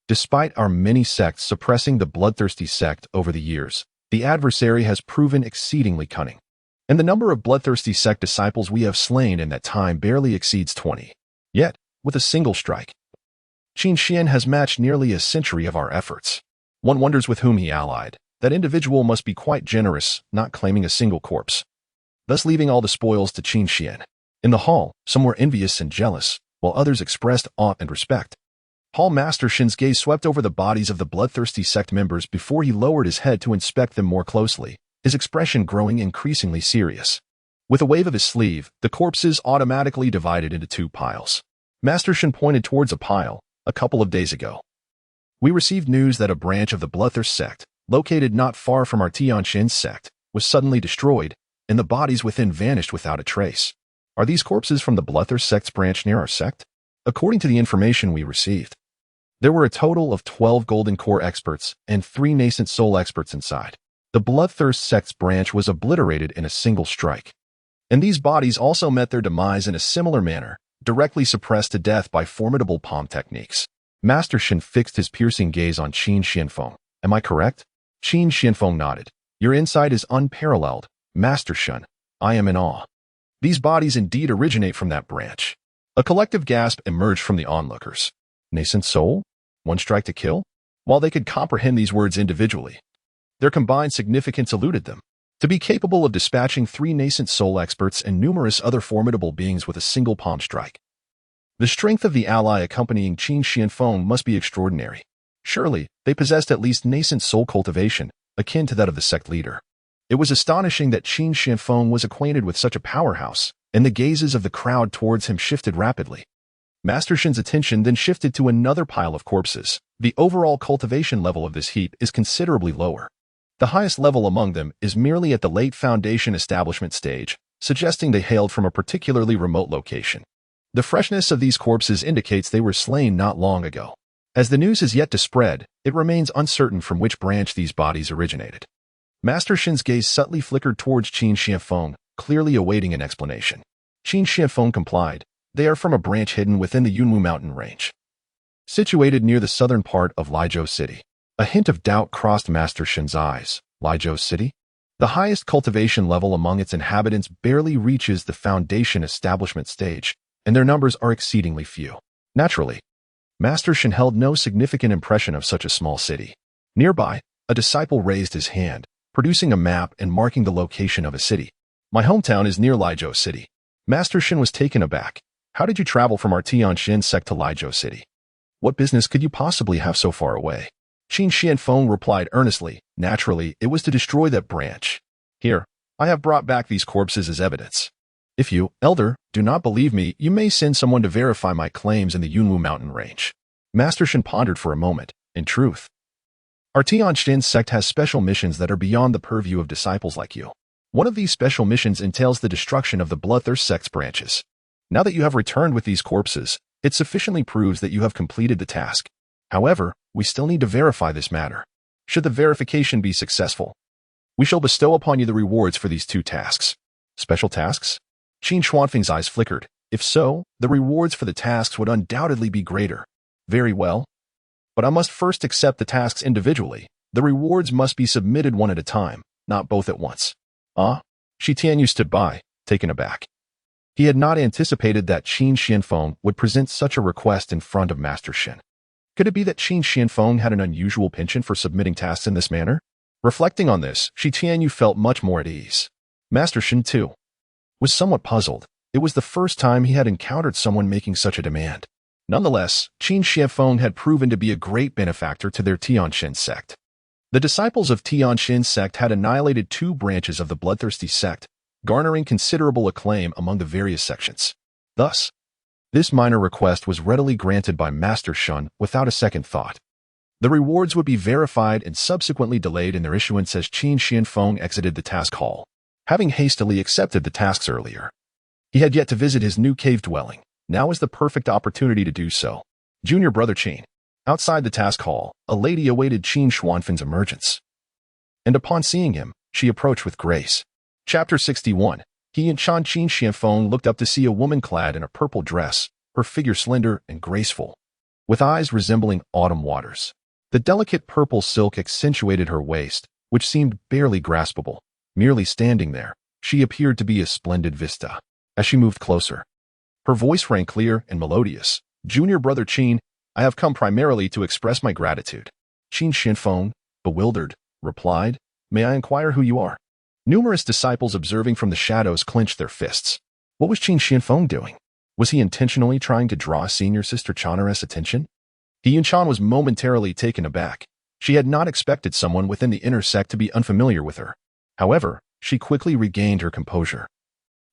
Despite our many sects suppressing the Bloodthirsty sect over the years, the adversary has proven exceedingly cunning. And the number of Bloodthirsty sect disciples we have slain in that time barely exceeds 20. Yet, with a single strike, Qin Xian has matched nearly a century of our efforts. One wonders with whom he allied. That individual must be quite generous, not claiming a single corpse, thus leaving all the spoils to Qin Xian. In the hall, some were envious and jealous, while others expressed awe and respect. Hall Master Shin's gaze swept over the bodies of the Bloodthirsty sect members before he lowered his head to inspect them more closely, his expression growing increasingly serious. With a wave of his sleeve, the corpses automatically divided into 2 piles. Master Shin pointed towards a pile. A couple of days ago, we received news that a branch of the Bloodthirst sect, located not far from our Tianxian sect, was suddenly destroyed, and the bodies within vanished without a trace. Are these corpses from the Bloodthirst sect's branch near our sect? According to the information we received, there were a total of 12 Golden Core experts and 3 nascent soul experts inside. The Bloodthirst sect's branch was obliterated in a single strike. And these bodies also met their demise in a similar manner, directly suppressed to death by formidable palm techniques. Master Shin fixed his piercing gaze on Qin Xianfeng. Am I correct? Qin Xianfeng nodded. Your insight is unparalleled, Master Shin. I am in awe. These bodies indeed originate from that branch. A collective gasp emerged from the onlookers. Nascent soul? One strike to kill? While they could comprehend these words individually, their combined significance eluded them. To be capable of dispatching 3 nascent soul experts and numerous other formidable beings with a single palm strike. The strength of the ally accompanying Qin Xianfeng must be extraordinary. Surely, they possessed at least nascent soul cultivation, akin to that of the sect leader. It was astonishing that Qin Xianfeng was acquainted with such a powerhouse, and the gazes of the crowd towards him shifted rapidly. Master Shin's attention then shifted to another pile of corpses. The overall cultivation level of this heap is considerably lower. The highest level among them is merely at the late foundation establishment stage, suggesting they hailed from a particularly remote location. The freshness of these corpses indicates they were slain not long ago. As the news is yet to spread, it remains uncertain from which branch these bodies originated. Master Shin's gaze subtly flickered towards Qin Xianfeng, clearly awaiting an explanation. Qin Xianfeng complied. They are from a branch hidden within the Yunwu mountain range, situated near the southern part of Liuzhou City. A hint of doubt crossed Master Shin's eyes. Liuzhou City? The highest cultivation level among its inhabitants barely reaches the foundation establishment stage, and their numbers are exceedingly few. Naturally, Master Shin held no significant impression of such a small city. Nearby, a disciple raised his hand, producing a map and marking the location of a city. My hometown is near Liuzhou City. Master Shin was taken aback. How did you travel from our Tianjin sect to Liuzhou City? What business could you possibly have so far away? Qin Xianfeng replied earnestly. Naturally, it was to destroy that branch. Here, I have brought back these corpses as evidence. If you, elder, do not believe me, you may send someone to verify my claims in the Yunwu mountain range. Master Shin pondered for a moment. In truth, our Tianjin sect has special missions that are beyond the purview of disciples like you. One of these special missions entails the destruction of the Bloodthirst sect's branches. Now that you have returned with these corpses, it sufficiently proves that you have completed the task. However, we still need to verify this matter. Should the verification be successful, we shall bestow upon you the rewards for these 2 tasks. Special tasks? Qin Xuanfeng's eyes flickered. If so, the rewards for the tasks would undoubtedly be greater. Very well. But I must first accept the tasks individually. The rewards must be submitted one at a time, not both at once. Shi Tianyu stood by, taken aback. He had not anticipated that Qin Xianfeng would present such a request in front of Master Shin. Could it be that Qin Xianfeng had an unusual penchant for submitting tasks in this manner? Reflecting on this, Shi Tianyu felt much more at ease. Master Shin, too, was somewhat puzzled. It was the first time he had encountered someone making such a demand. Nonetheless, Qin Xianfeng had proven to be a great benefactor to their Tianjin sect. The disciples of Tianjin sect had annihilated 2 branches of the bloodthirsty sect, garnering considerable acclaim among the various sections. Thus, this minor request was readily granted by Master Shin without a second thought. The rewards would be verified and subsequently delayed in their issuance as Qin Xianfeng exited the task hall, having hastily accepted the tasks earlier. He had yet to visit his new cave dwelling. Now is the perfect opportunity to do so. Junior brother Qin. Outside the task hall, a lady awaited Qin Xuanfeng's emergence, and upon seeing him, she approached with grace. Chapter 61. He and Qin Xianfeng looked up to see a woman clad in a purple dress, her figure slender and graceful, with eyes resembling autumn waters. The delicate purple silk accentuated her waist, which seemed barely graspable. Merely standing there, she appeared to be a splendid vista. As she moved closer, her voice rang clear and melodious. Junior brother Qin, I have come primarily to express my gratitude. Qin Xianfeng, bewildered, replied, May I inquire who you are? Numerous disciples observing from the shadows clenched their fists. What was Qin Xianfeng doing? Was he intentionally trying to draw senior sister Chana's attention? He Yunchan was momentarily taken aback. She had not expected someone within the inner sect to be unfamiliar with her. However, she quickly regained her composure,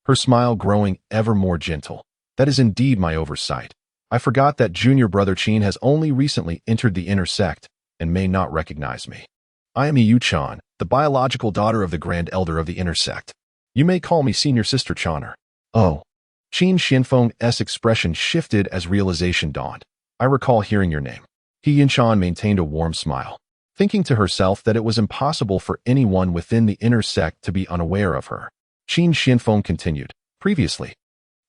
her smile growing ever more gentle. That is indeed my oversight. I forgot that junior brother Qin has only recently entered the inner sect and may not recognize me. I am Yunchan, the biological daughter of the Grand Elder of the inner sect. You may call me senior sister Chaner. Oh. Qin Xianfeng's expression shifted as realization dawned. I recall hearing your name. He Yunchan maintained a warm smile, thinking to herself that it was impossible for anyone within the inner sect to be unaware of her. Qin Xianfeng continued. Previously,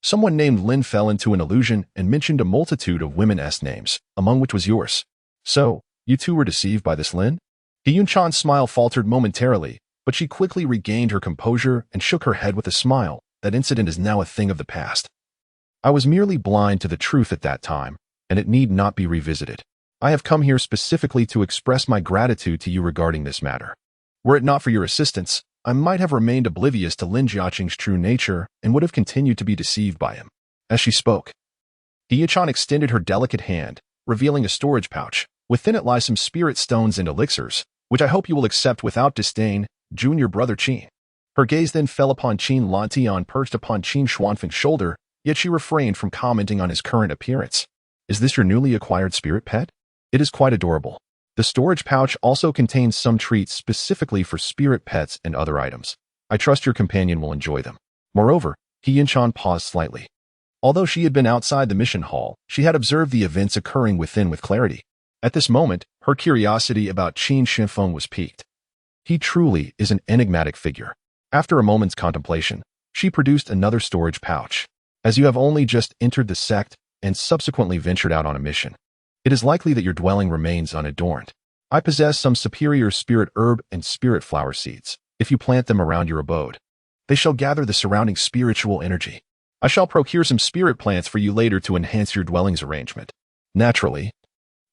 someone named Lin fell into an illusion and mentioned a multitude of women's names, among which was yours. So, you two were deceived by this Lin? He Yunchan's smile faltered momentarily, but she quickly regained her composure and shook her head with a smile. That incident is now a thing of the past. I was merely blind to the truth at that time, and it need not be revisited. I have come here specifically to express my gratitude to you regarding this matter. Were it not for your assistance, I might have remained oblivious to Lin Jiaqing's true nature and would have continued to be deceived by him. As she spoke, He Yunchan extended her delicate hand, revealing a storage pouch. Within it lie some spirit stones and elixirs, which I hope you will accept without disdain. junior brother Qin. Her gaze then fell upon Qin Lantian perched upon Qin Xuanfeng's shoulder, yet she refrained from commenting on his current appearance. Is this your newly acquired spirit pet? It is quite adorable. The storage pouch also contains some treats specifically for spirit pets and other items. I trust your companion will enjoy them. Moreover, He Yunchan paused slightly. Although she had been outside the mission hall, she had observed the events occurring within with clarity. At this moment, her curiosity about Qin Shinfeng was piqued. He truly is an enigmatic figure. After a moment's contemplation, she produced another storage pouch. As you have only just entered the sect and subsequently ventured out on a mission, it is likely that your dwelling remains unadorned. I possess some superior spirit herb and spirit flower seeds. If you plant them around your abode, they shall gather the surrounding spiritual energy. I shall procure some spirit plants for you later to enhance your dwelling's arrangement. Naturally,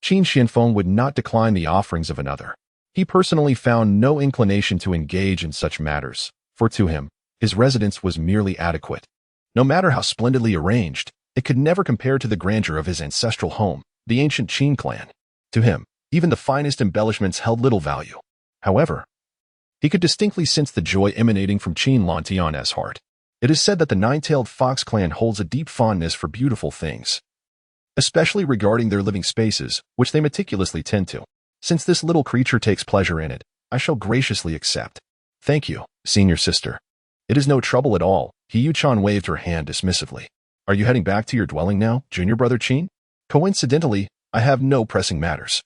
Qin Shinfeng would not decline the offerings of another. He personally found no inclination to engage in such matters, for to him, his residence was merely adequate. No matter how splendidly arranged, it could never compare to the grandeur of his ancestral home, the ancient Qin clan. To him, even the finest embellishments held little value. However, he could distinctly sense the joy emanating from Qin Lantian's heart. It is said that the nine-tailed fox clan holds a deep fondness for beautiful things, especially regarding their living spaces, which they meticulously tend to. Since this little creature takes pleasure in it, I shall graciously accept. Thank you, senior sister. It is no trouble at all. He Yuchan waved her hand dismissively. Are you heading back to your dwelling now, junior brother Qin? Coincidentally, I have no pressing matters.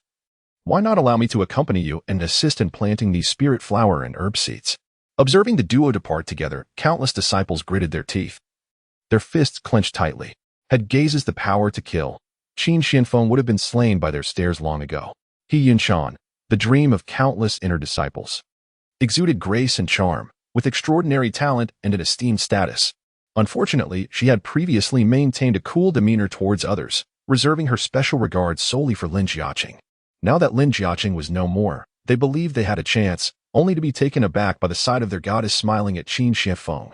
Why not allow me to accompany you and assist in planting these spirit flower and herb seeds? Observing the duo depart together, countless disciples gritted their teeth. Their fists clenched tightly. Had gazes the power to kill, Qin Shinfeng would have been slain by their stares long ago. He Yunchan, the dream of countless inner disciples, exuded grace and charm, with extraordinary talent and an esteemed status. Unfortunately, she had previously maintained a cool demeanor towards others, reserving her special regard solely for Lin Jiaqing. Now that Lin Jiaqing was no more, they believed they had a chance, only to be taken aback by the sight of their goddess smiling at Qin Shinfeng.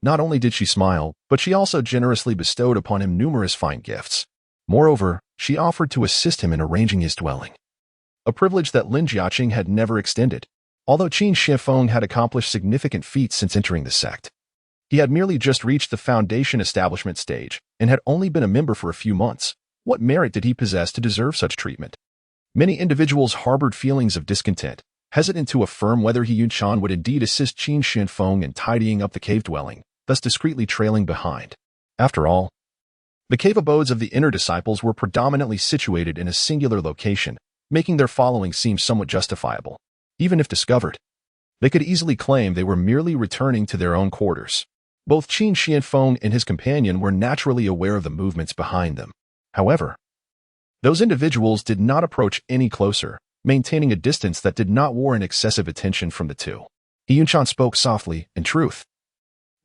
Not only did she smile, but she also generously bestowed upon him numerous fine gifts. Moreover, she offered to assist him in arranging his dwelling, a privilege that Lin Jiaqing had never extended. Although Qin Shinfeng had accomplished significant feats since entering the sect, he had merely just reached the foundation establishment stage and had only been a member for a few months. What merit did he possess to deserve such treatment? Many individuals harbored feelings of discontent, hesitant to affirm whether He Yunchan would indeed assist Qin Shinfeng in tidying up the cave dwelling, thus discreetly trailing behind. After all, the cave abodes of the inner disciples were predominantly situated in a singular location, making their following seem somewhat justifiable. Even if discovered, they could easily claim they were merely returning to their own quarters. Both Qin Shinfeng and his companion were naturally aware of the movements behind them. However, those individuals did not approach any closer, maintaining a distance that did not warrant excessive attention from the two. He Yunchan spoke softly. In truth,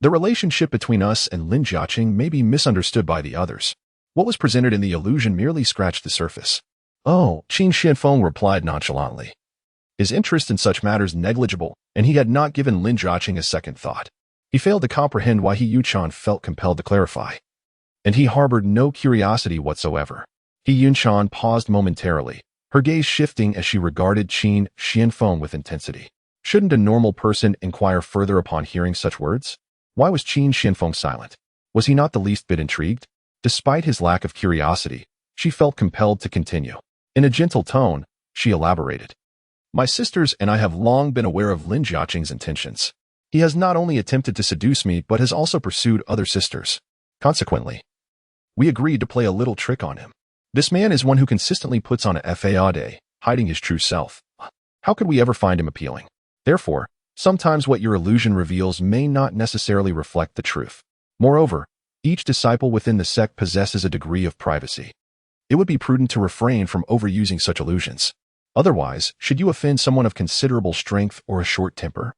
the relationship between us and Lin Jiaqing may be misunderstood by the others. What was presented in the illusion merely scratched the surface. Oh, Qin Shinfeng replied nonchalantly. His interest in such matters negligible, and he had not given Lin Jiaqing a second thought. He failed to comprehend why He Yunchan felt compelled to clarify. And he harbored no curiosity whatsoever. He Yunchan paused momentarily, her gaze shifting as she regarded Qin Shinfeng with intensity. Shouldn't a normal person inquire further upon hearing such words? Why was Qin Shinfeng silent? Was he not the least bit intrigued? Despite his lack of curiosity, she felt compelled to continue. In a gentle tone, she elaborated. My sisters and I have long been aware of Lin Jiaqing's intentions. He has not only attempted to seduce me, but has also pursued other sisters. Consequently, we agreed to play a little trick on him. This man is one who consistently puts on a faade, hiding his true self. How could we ever find him appealing? Therefore, sometimes what your illusion reveals may not necessarily reflect the truth. Moreover, each disciple within the sect possesses a degree of privacy. It would be prudent to refrain from overusing such illusions. Otherwise, should you offend someone of considerable strength or a short temper,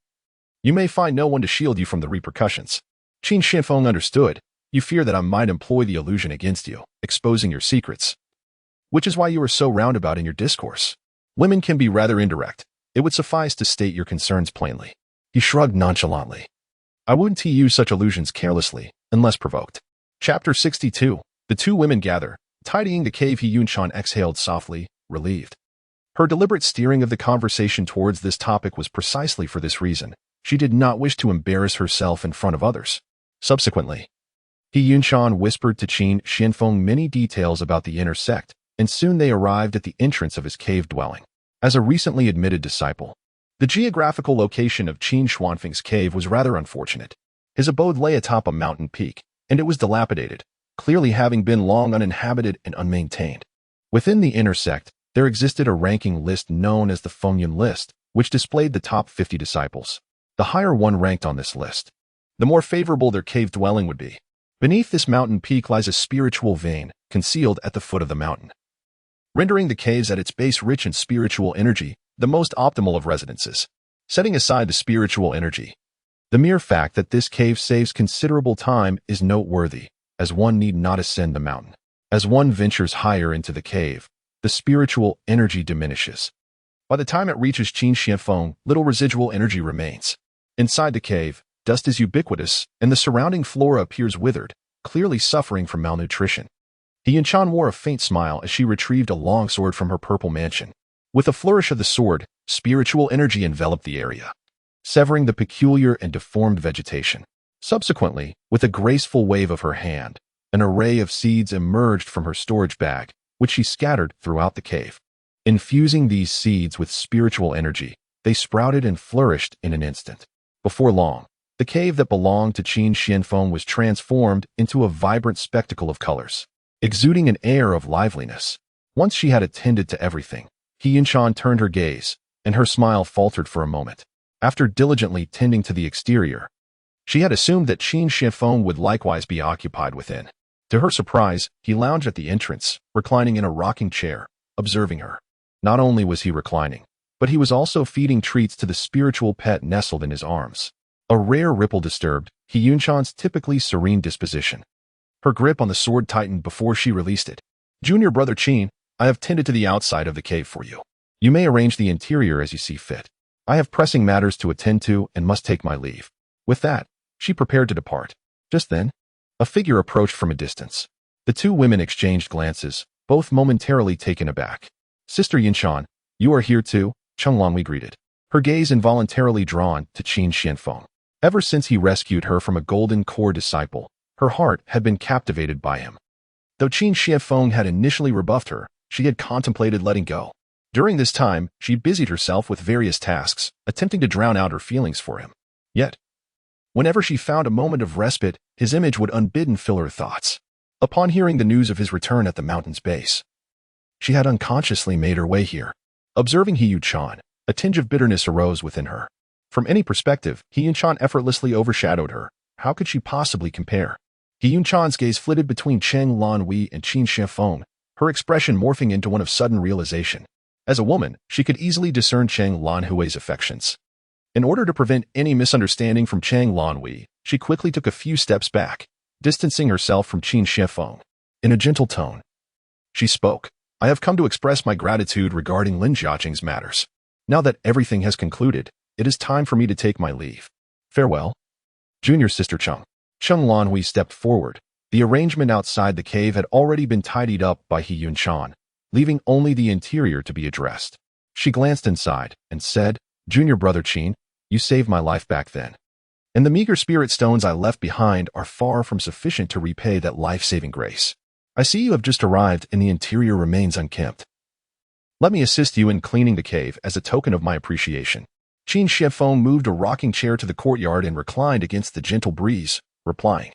you may find no one to shield you from the repercussions. Qin Shinfeng understood. You fear that I might employ the illusion against you, exposing your secrets, which is why you are so roundabout in your discourse. Women can be rather indirect. It would suffice to state your concerns plainly. He shrugged nonchalantly. I wouldn't use such illusions carelessly, unless provoked. Chapter 62. The two women gather. Tidying the cave, He Yunchan exhaled softly, relieved. Her deliberate steering of the conversation towards this topic was precisely for this reason. She did not wish to embarrass herself in front of others. Subsequently, He Yunshan whispered to Qin Xianfeng many details about the inner sect, and soon they arrived at the entrance of his cave dwelling. As a recently admitted disciple, the geographical location of Qin Xuanfeng's cave was rather unfortunate. His abode lay atop a mountain peak, and it was dilapidated, clearly having been long uninhabited and unmaintained. Within the inner sect, there existed a ranking list known as the Fengyan list, which displayed the top 50 disciples. The higher one ranked on this list, the more favorable their cave dwelling would be. Beneath this mountain peak lies a spiritual vein, concealed at the foot of the mountain, rendering the caves at its base rich in spiritual energy, the most optimal of residences. Setting aside the spiritual energy, the mere fact that this cave saves considerable time is noteworthy, as one need not ascend the mountain. As one ventures higher into the cave, the spiritual energy diminishes. By the time it reaches Qin Xianfeng, little residual energy remains. Inside the cave, dust is ubiquitous, and the surrounding flora appears withered, clearly suffering from malnutrition. He Yunshan wore a faint smile as she retrieved a long sword from her purple mansion. With a flourish of the sword, spiritual energy enveloped the area, severing the peculiar and deformed vegetation. Subsequently, with a graceful wave of her hand, an array of seeds emerged from her storage bag, which she scattered throughout the cave. Infusing these seeds with spiritual energy, they sprouted and flourished in an instant. Before long, the cave that belonged to Qin Xianfeng was transformed into a vibrant spectacle of colors, exuding an air of liveliness. Once she had attended to everything, He Yunshan turned her gaze, and her smile faltered for a moment. After diligently tending to the exterior, she had assumed that Qin Xianfeng would likewise be occupied within. To her surprise, he lounged at the entrance, reclining in a rocking chair, observing her. Not only was he reclining, but he was also feeding treats to the spiritual pet nestled in his arms. A rare ripple disturbed He Yunshan's typically serene disposition. Her grip on the sword tightened before she released it. "Junior brother Qin, I have tended to the outside of the cave for you. You may arrange the interior as you see fit. I have pressing matters to attend to and must take my leave." With that, she prepared to depart. Just then, a figure approached from a distance. The two women exchanged glances, both momentarily taken aback. "Sister Yunshan, you are here too?" Cheng Lanwei greeted, her gaze involuntarily drawn to Qin Xianfeng. Ever since he rescued her from a golden core disciple, her heart had been captivated by him. Though Qin Xianfeng had initially rebuffed her, she had contemplated letting go. During this time, she busied herself with various tasks, attempting to drown out her feelings for him. Yet, whenever she found a moment of respite, his image would unbidden fill her thoughts. Upon hearing the news of his return at the mountain's base, she had unconsciously made her way here. Observing He Yunshan, a tinge of bitterness arose within her. From any perspective, He Yunshan effortlessly overshadowed her. How could she possibly compare? He Yunshan's gaze flitted between Cheng Lanwei and Qin Xianfeng, her expression morphing into one of sudden realization. As a woman, she could easily discern Cheng Lanhui's affections. In order to prevent any misunderstanding from Cheng Lanwei, she quickly took a few steps back, distancing herself from Qin Xianfeng. In a gentle tone, she spoke. "I have come to express my gratitude regarding Lin Jiaqing's matters. Now that everything has concluded, it is time for me to take my leave. Farewell." "Junior sister Cheng." Cheng Lanhui stepped forward. The arrangement outside the cave had already been tidied up by He Yunshan, leaving only the interior to be addressed. She glanced inside and said, "Junior brother Qin, you saved my life back then, and the meager spirit stones I left behind are far from sufficient to repay that life-saving grace. I see you have just arrived and the interior remains unkempt. Let me assist you in cleaning the cave as a token of my appreciation." Qin Xianfeng moved a rocking chair to the courtyard and reclined against the gentle breeze, replying,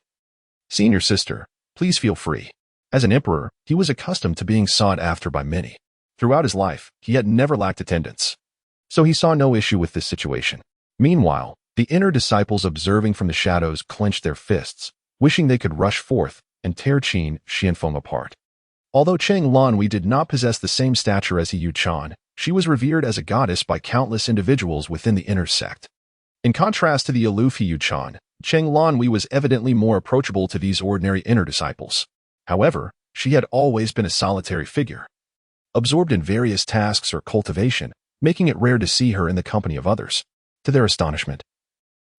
"Senior sister, please feel free." As an emperor, he was accustomed to being sought after by many. Throughout his life, he had never lacked attendants, so he saw no issue with this situation. Meanwhile, the inner disciples observing from the shadows clenched their fists, wishing they could rush forth and tear Qin Xianfeng apart. Although Cheng Lanwei did not possess the same stature as He Yunshan, she was revered as a goddess by countless individuals within the inner sect. In contrast to the aloof He Yunshan, Cheng Lanwei was evidently more approachable to these ordinary inner disciples. However, she had always been a solitary figure, absorbed in various tasks or cultivation, making it rare to see her in the company of others. To their astonishment,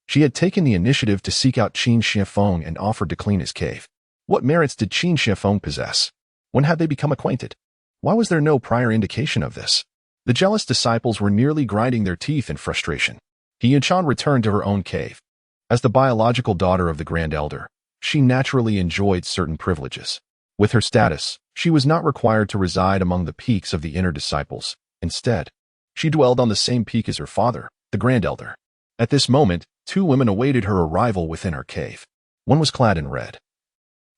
she had taken the initiative to seek out Qin Xianfeng and offered to clean his cave. What merits did Qin Xianfeng possess? When had they become acquainted? Why was there no prior indication of this? The jealous disciples were nearly grinding their teeth in frustration. He Yunchan returned to her own cave. As the biological daughter of the Grand Elder, she naturally enjoyed certain privileges. With her status, she was not required to reside among the peaks of the inner disciples. Instead, she dwelled on the same peak as her father, the Grand Elder. At this moment, two women awaited her arrival within her cave. One was clad in red,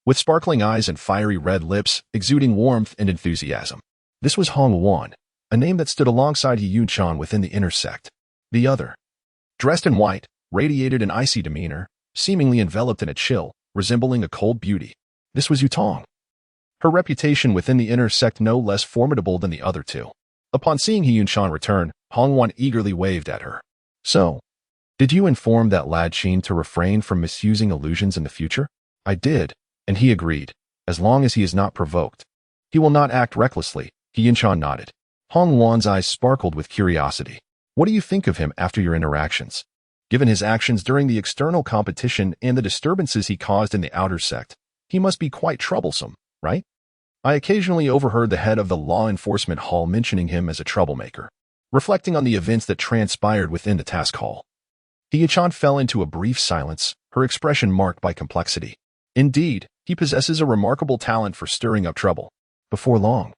with sparkling eyes and fiery red lips, exuding warmth and enthusiasm. This was Hong Wan, a name that stood alongside He Yunchan within the inner sect. The other, dressed in white, radiated an icy demeanor, seemingly enveloped in a chill, resembling a cold beauty. This was Yutong, her reputation within the inner sect no less formidable than the other two. Upon seeing He Yunchan return, Hong Wan eagerly waved at her. So, did you inform that lad Qin to refrain from misusing illusions in the future? I did, and he agreed. As long as he is not provoked, he will not act recklessly. He Yunchan nodded. Hong Wan's eyes sparkled with curiosity. What do you think of him after your interactions? Given his actions during the external competition and the disturbances he caused in the outer sect, he must be quite troublesome, right? I occasionally overheard the head of the law enforcement hall mentioning him as a troublemaker, reflecting on the events that transpired within the task hall. He Yunchan fell into a brief silence, her expression marked by complexity. Indeed, he possesses a remarkable talent for stirring up trouble. Before long,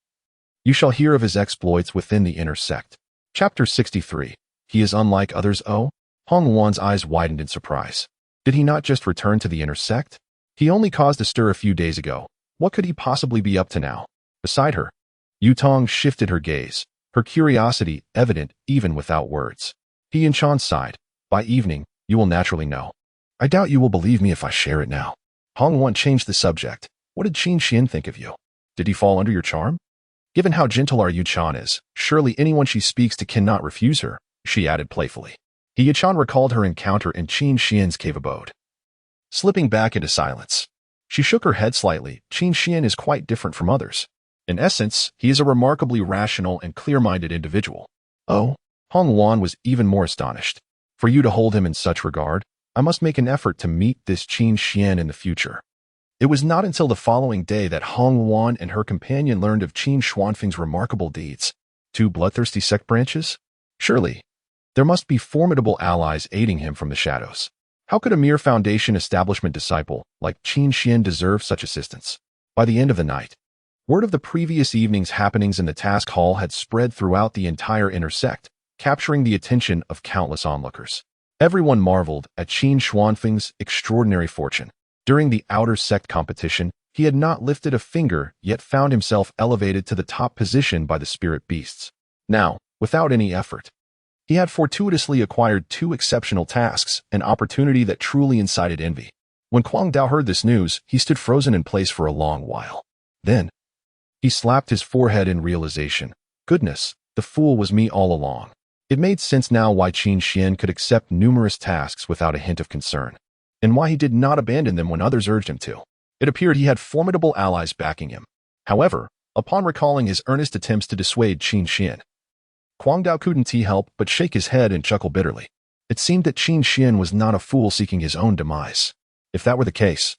you shall hear of his exploits within the inner sect. Chapter 63. He is unlike others. Oh? Hong Wan's eyes widened in surprise. Did he not just return to the inner sect? He only caused a stir a few days ago. What could he possibly be up to now? Beside her, Yutong shifted her gaze, her curiosity evident even without words. He Yunchan sighed. By evening, you will naturally know. I doubt you will believe me if I share it now. Hong Wan changed the subject. What did Qin Xian think of you? Did he fall under your charm? Given how gentle our Yunchan is, surely anyone she speaks to cannot refuse her, she added playfully. He Yunchan recalled her encounter in Qin Xian's cave abode. Slipping back into silence, she shook her head slightly. Qin Xian is quite different from others. In essence, he is a remarkably rational and clear-minded individual. Oh? Hong Wan was even more astonished. For you to hold him in such regard, I must make an effort to meet this Qin Xian in the future. It was not until the following day that Hong Wan and her companion learned of Qin Xuanfeng's remarkable deeds. 2 bloodthirsty sect branches? Surely, there must be formidable allies aiding him from the shadows. How could a mere Foundation establishment disciple like Qin Xian deserve such assistance? By the end of the night, word of the previous evening's happenings in the task hall had spread throughout the entire inner sect, capturing the attention of countless onlookers. Everyone marveled at Qin Xuanfeng's extraordinary fortune. During the outer sect competition, he had not lifted a finger yet found himself elevated to the top position by the spirit beasts. Now, without any effort, he had fortuitously acquired 2 exceptional tasks, an opportunity that truly incited envy. When Kuang Dao heard this news, he stood frozen in place for a long while. Then, he slapped his forehead in realization. Goodness, the fool was me all along. It made sense now why Qin Xian could accept numerous tasks without a hint of concern, and why he did not abandon them when others urged him to. It appeared he had formidable allies backing him. However, upon recalling his earnest attempts to dissuade Qin Xian, Kuang Dao couldn't help but shake his head and chuckle bitterly. It seemed that Qin Xian was not a fool seeking his own demise. If that were the case,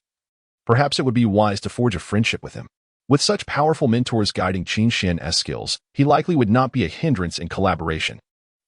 perhaps it would be wise to forge a friendship with him. With such powerful mentors guiding Qin Xian's skills, he likely would not be a hindrance in collaboration.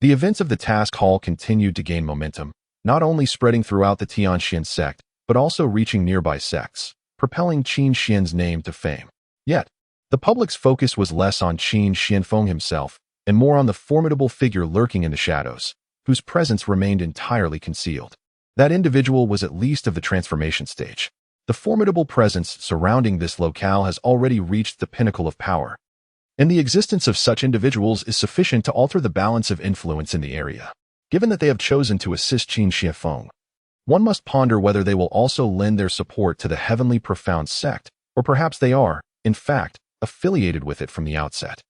The events of the task hall continued to gain momentum, not only spreading throughout the Tianxian sect, but also reaching nearby sects, propelling Qin Xian's name to fame. Yet, the public's focus was less on Qin Xianfeng himself, and more on the formidable figure lurking in the shadows, whose presence remained entirely concealed. That individual was at least of the transformation stage. The formidable presence surrounding this locale has already reached the pinnacle of power, and the existence of such individuals is sufficient to alter the balance of influence in the area. Given that they have chosen to assist Qin Xianfeng, one must ponder whether they will also lend their support to the heavenly profound sect, or perhaps they are, in fact, affiliated with it from the outset.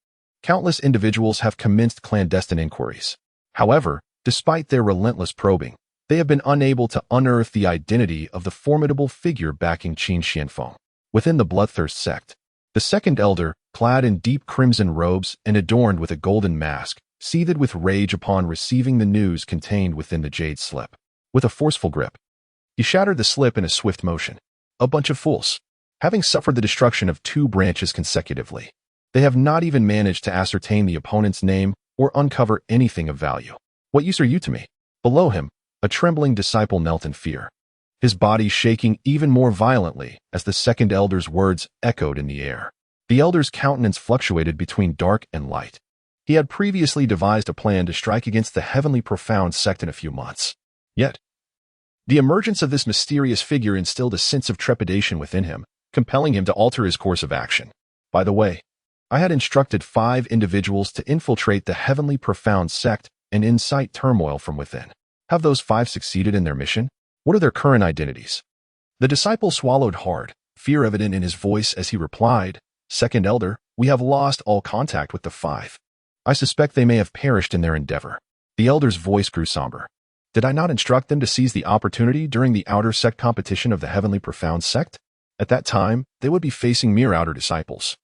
Countless individuals have commenced clandestine inquiries. However, despite their relentless probing, they have been unable to unearth the identity of the formidable figure backing Qin Xianfeng. Within the Bloodthirst sect, the second elder, clad in deep crimson robes and adorned with a golden mask, seethed with rage upon receiving the news contained within the jade slip. With a forceful grip, he shattered the slip in a swift motion. A bunch of fools. Having suffered the destruction of 2 branches consecutively, they have not even managed to ascertain the opponent's name or uncover anything of value. What use are you to me? Below him, a trembling disciple knelt in fear, his body shaking even more violently as the second elder's words echoed in the air. The elder's countenance fluctuated between dark and light. He had previously devised a plan to strike against the heavenly profound sect in a few months. Yet, the emergence of this mysterious figure instilled a sense of trepidation within him, compelling him to alter his course of action. By the way, I had instructed 5 individuals to infiltrate the heavenly profound sect and incite turmoil from within. Have those 5 succeeded in their mission? What are their current identities? The disciple swallowed hard, fear evident in his voice as he replied, Second Elder, we have lost all contact with the 5. I suspect they may have perished in their endeavor. The elder's voice grew somber. Did I not instruct them to seize the opportunity during the outer sect competition of the heavenly profound sect? At that time, they would be facing mere outer disciples,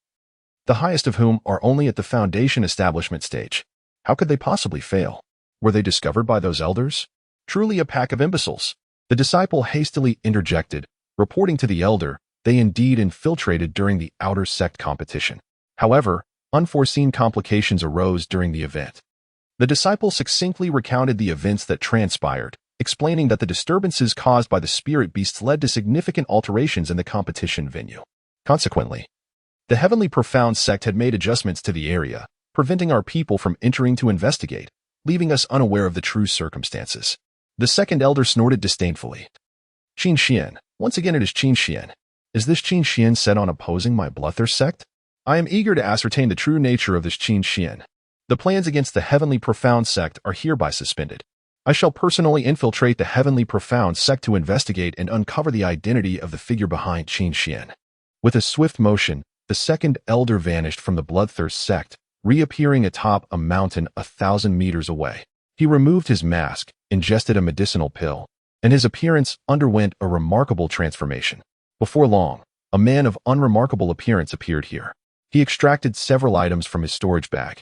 the highest of whom are only at the foundation establishment stage. How could they possibly fail? Were they discovered by those elders? Truly a pack of imbeciles. The disciple hastily interjected, reporting to the elder, they indeed infiltrated during the outer sect competition. However, unforeseen complications arose during the event. The disciple succinctly recounted the events that transpired, explaining that the disturbances caused by the spirit beasts led to significant alterations in the competition venue. Consequently, the heavenly profound sect had made adjustments to the area, preventing our people from entering to investigate, leaving us unaware of the true circumstances. The second elder snorted disdainfully. Qin Xian, once again it is Qin Xian. Is this Qin Xian set on opposing my bloodthirst sect? I am eager to ascertain the true nature of this Qin Xian. The plans against the heavenly profound sect are hereby suspended. I shall personally infiltrate the heavenly profound sect to investigate and uncover the identity of the figure behind Qin Xian. With a swift motion, the second elder vanished from the bloodthirst sect, reappearing atop a mountain 1,000 meters away. He removed his mask, ingested a medicinal pill, and his appearance underwent a remarkable transformation. Before long, a man of unremarkable appearance appeared here. He extracted several items from his storage bag,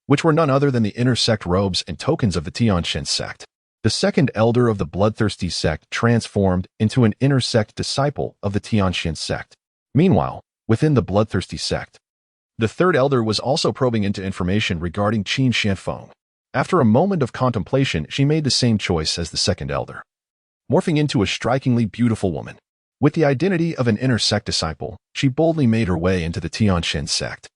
which were none other than the inner sect robes and tokens of the Tianqian sect. The second elder of the bloodthirsty sect transformed into an inner sect disciple of the Tianqian sect. Meanwhile, within the bloodthirsty sect, the third elder was also probing into information regarding Qin Xianfeng. After a moment of contemplation, she made the same choice as the second elder, morphing into a strikingly beautiful woman. With the identity of an inner sect disciple, she boldly made her way into the Tianqian sect.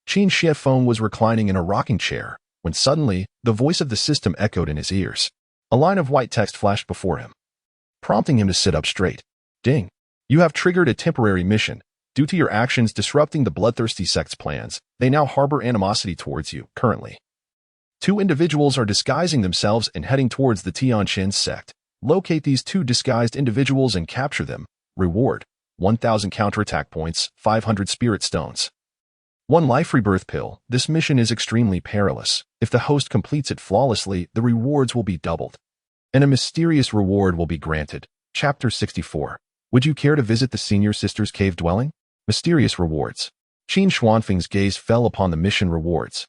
Qin Xianfeng was reclining in a rocking chair, when suddenly, the voice of the system echoed in his ears. A line of white text flashed before him, prompting him to sit up straight. Ding. You have triggered a temporary mission. Due to your actions disrupting the bloodthirsty sect's plans, they now harbor animosity towards you, currently. 2 individuals are disguising themselves and heading towards the Tianqian sect. Locate these 2 disguised individuals and capture them. Reward: 1,000 counterattack points, 500 spirit stones. 1 life rebirth pill. This mission is extremely perilous. If the host completes it flawlessly, the rewards will be doubled, and a mysterious reward will be granted. Chapter 64. Would you care to visit the Senior Sister's cave dwelling? Mysterious rewards. Qin Xuanfeng's gaze fell upon the mission rewards,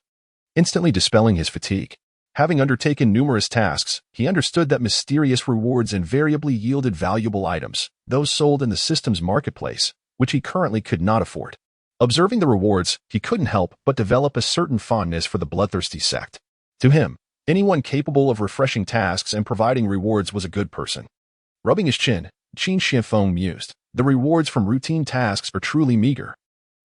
instantly dispelling his fatigue. Having undertaken numerous tasks, he understood that mysterious rewards invariably yielded valuable items, those sold in the system's marketplace, which he currently could not afford. Observing the rewards, he couldn't help but develop a certain fondness for the bloodthirsty sect. To him, anyone capable of refreshing tasks and providing rewards was a good person. Rubbing his chin, Qin Xianfeng mused, the rewards from routine tasks are truly meager.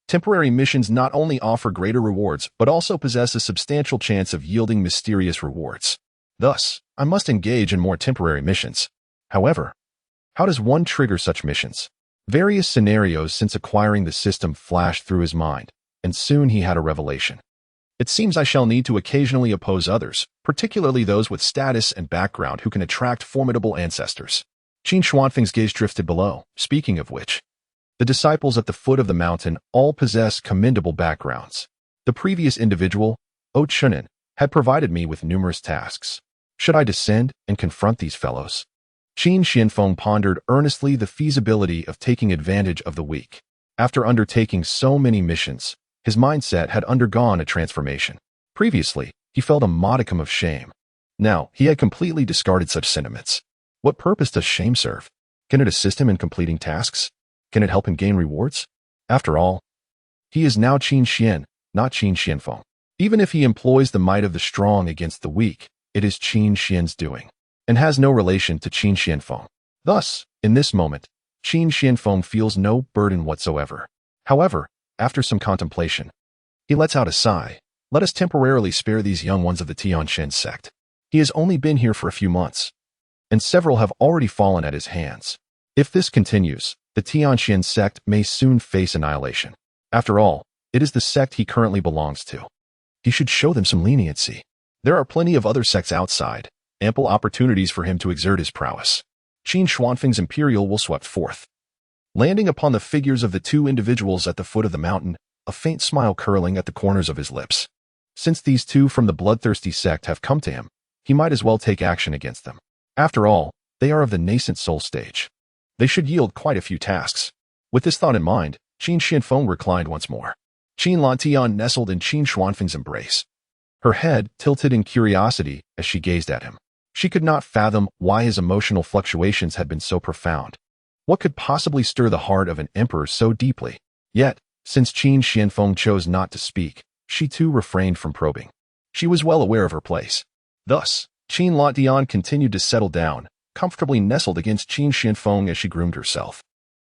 Temporary missions not only offer greater rewards, but also possess a substantial chance of yielding mysterious rewards. Thus, I must engage in more temporary missions. However, how does one trigger such missions? Various scenarios since acquiring the system flashed through his mind, and soon he had a revelation. It seems I shall need to occasionally oppose others, particularly those with status and background who can attract formidable ancestors. Qin Xuanfeng's gaze drifted below, speaking of which. The disciples at the foot of the mountain all possess commendable backgrounds. The previous individual, O Chunin, had provided me with numerous tasks. Should I descend and confront these fellows? Qin Xianfeng pondered earnestly the feasibility of taking advantage of the weak. After undertaking so many missions, his mindset had undergone a transformation. Previously, he felt a modicum of shame. Now, he had completely discarded such sentiments. What purpose does shame serve? Can it assist him in completing tasks? Can it help him gain rewards? After all, he is now Qin Xian, not Qin Xianfeng. Even if he employs the might of the strong against the weak, it is Qin Xian's doing, and has no relation to Qin Xianfeng. Thus, in this moment, Qin Xianfeng feels no burden whatsoever. However, after some contemplation, he lets out a sigh. Let us temporarily spare these young ones of the Tianqian sect. He has only been here for a few months, and several have already fallen at his hands. If this continues, the Tianqian sect may soon face annihilation. After all, it is the sect he currently belongs to. He should show them some leniency. There are plenty of other sects outside, ample opportunities for him to exert his prowess. Qin Xuanfeng's Imperial will swept forth. Landing upon the figures of the two individuals at the foot of the mountain, a faint smile curling at the corners of his lips. Since these two from the bloodthirsty sect have come to him, he might as well take action against them. After all, they are of the nascent soul stage. They should yield quite a few tasks. With this thought in mind, Qin Xianfeng reclined once more. Qin Lantian nestled in Qin Xuanfeng's embrace. Her head tilted in curiosity as she gazed at him. She could not fathom why his emotional fluctuations had been so profound. What could possibly stir the heart of an emperor so deeply? Yet, since Qin Xianfeng chose not to speak, she too refrained from probing. She was well aware of her place. Thus, Qin Lantian continued to settle down, comfortably nestled against Qin Xianfeng as she groomed herself.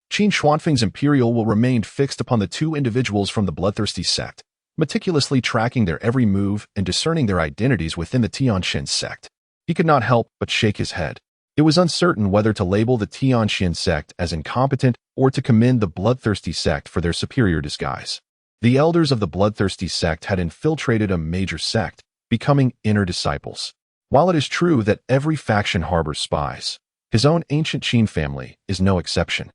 Qin Xuanfeng's Imperial will remain fixed upon the two individuals from the bloodthirsty sect, meticulously tracking their every move and discerning their identities within the Tianqian sect. He could not help but shake his head. It was uncertain whether to label the Tianqian sect as incompetent or to commend the bloodthirsty sect for their superior disguise. The elders of the bloodthirsty sect had infiltrated a major sect, becoming inner disciples. While it is true that every faction harbors spies, his own ancient Qin family is no exception.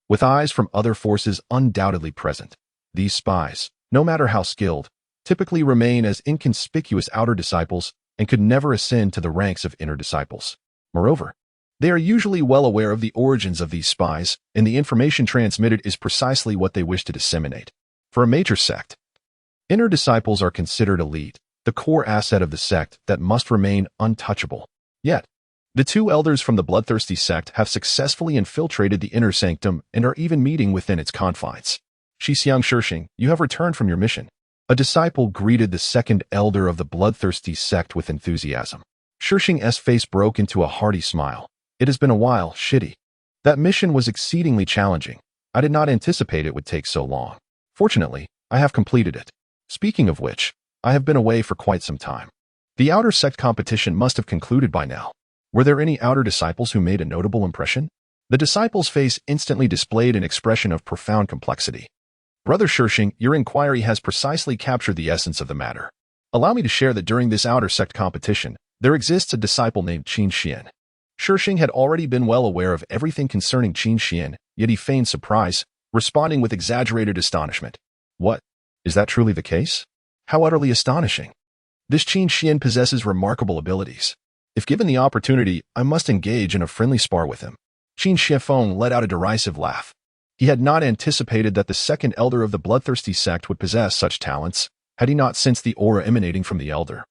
With eyes from other forces undoubtedly present, these spies, no matter how skilled, typically remain as inconspicuous outer disciples and could never ascend to the ranks of inner disciples. Moreover, they are usually well aware of the origins of these spies, and the information transmitted is precisely what they wish to disseminate. For a major sect, inner disciples are considered elite, the core asset of the sect that must remain untouchable. Yet, the two elders from the bloodthirsty sect have successfully infiltrated the inner sanctum and are even meeting within its confines. Shixiang Shixing, you have returned from your mission. A disciple greeted the second elder of the bloodthirsty sect with enthusiasm. Shixing's face broke into a hearty smile. It has been a while, Shitty. That mission was exceedingly challenging. I did not anticipate it would take so long. Fortunately, I have completed it. Speaking of which, I have been away for quite some time. The outer sect competition must have concluded by now. Were there any outer disciples who made a notable impression? The disciple's face instantly displayed an expression of profound complexity. Brother Shixing, your inquiry has precisely captured the essence of the matter. Allow me to share that during this outer sect competition, there exists a disciple named Qin Xian. Shixing had already been well aware of everything concerning Qin Xian, yet he feigned surprise, responding with exaggerated astonishment. What? Is that truly the case? How utterly astonishing. This Qin Xian possesses remarkable abilities. If given the opportunity, I must engage in a friendly spar with him. Qin Xianfeng let out a derisive laugh. He had not anticipated that the second elder of the bloodthirsty sect would possess such talents, had he not sensed the aura emanating from the elder.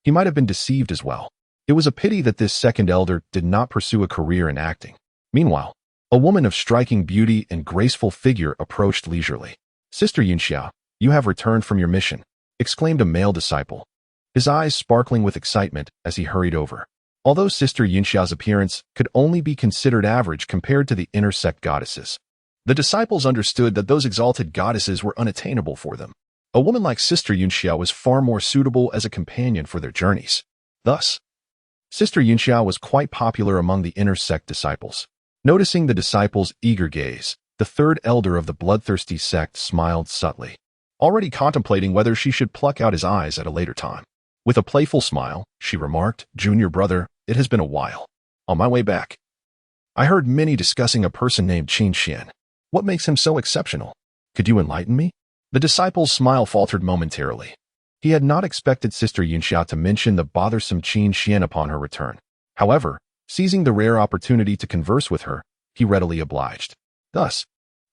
He might have been deceived as well. It was a pity that this second elder did not pursue a career in acting. Meanwhile, a woman of striking beauty and graceful figure approached leisurely. Sister Yunxia, you have returned from your mission, exclaimed a male disciple, his eyes sparkling with excitement as he hurried over. Although Sister Yunxia's appearance could only be considered average compared to the inner sect goddesses, the disciples understood that those exalted goddesses were unattainable for them. A woman like Sister Yunxia was far more suitable as a companion for their journeys. Thus, Sister Yunxia was quite popular among the inner sect disciples. Noticing the disciples' eager gaze, the third elder of the bloodthirsty sect smiled subtly, already contemplating whether she should pluck out his eyes at a later time. With a playful smile, she remarked, Junior brother, it has been a while. On my way back, I heard many discussing a person named Qin Xian. What makes him so exceptional? Could you enlighten me? The disciple's smile faltered momentarily. He had not expected Sister Yunxia to mention the bothersome Qin Xian upon her return. However, seizing the rare opportunity to converse with her, he readily obliged. Thus,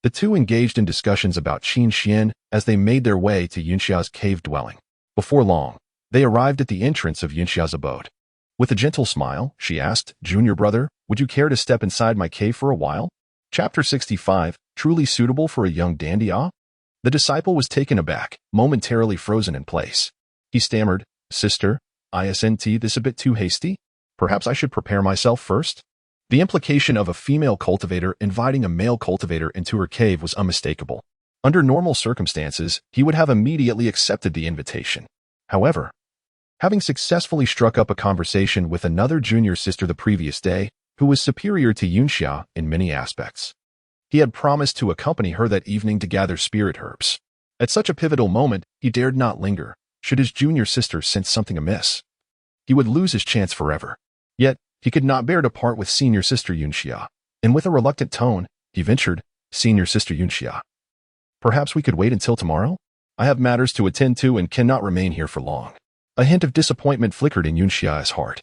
the two engaged in discussions about Qin Xian as they made their way to Yunxia's cave dwelling. Before long, they arrived at the entrance of Yunxia's abode. With a gentle smile, she asked, Junior brother, would you care to step inside my cave for a while? Chapter 65, Truly Suitable for a Young Dandy? The disciple was taken aback, momentarily frozen in place. He stammered, "Sister, isn't this a bit too hasty? Perhaps I should prepare myself first?" The implication of a female cultivator inviting a male cultivator into her cave was unmistakable. Under normal circumstances, he would have immediately accepted the invitation. However, having successfully struck up a conversation with another junior sister the previous day, who was superior to Yunxia in many aspects, he had promised to accompany her that evening to gather spirit herbs. At such a pivotal moment, he dared not linger. Should his junior sister sense something amiss, he would lose his chance forever. Yet, he could not bear to part with senior sister Yunxia, and with a reluctant tone, he ventured, "Senior sister Yunxia, perhaps we could wait until tomorrow? I have matters to attend to and cannot remain here for long." A hint of disappointment flickered in Yunxia's heart.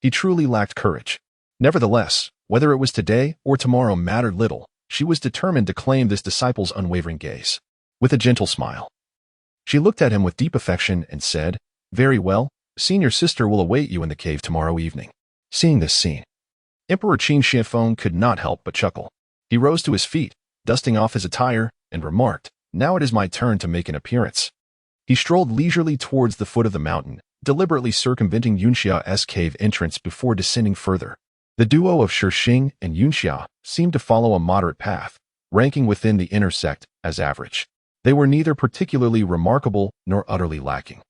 He truly lacked courage. Nevertheless, whether it was today or tomorrow mattered little. She was determined to claim this disciple's unwavering gaze. With a gentle smile, she looked at him with deep affection and said, "Very well, senior sister will await you in the cave tomorrow evening." Seeing this scene, Emperor Qin Shianfeng could not help but chuckle. He rose to his feet, dusting off his attire, and remarked, "Now it is my turn to make an appearance." He strolled leisurely towards the foot of the mountain, deliberately circumventing Yunxia's cave entrance before descending further. The duo of Shixing and Yunxia seemed to follow a moderate path, ranking within the inner sect as average. They were neither particularly remarkable nor utterly lacking,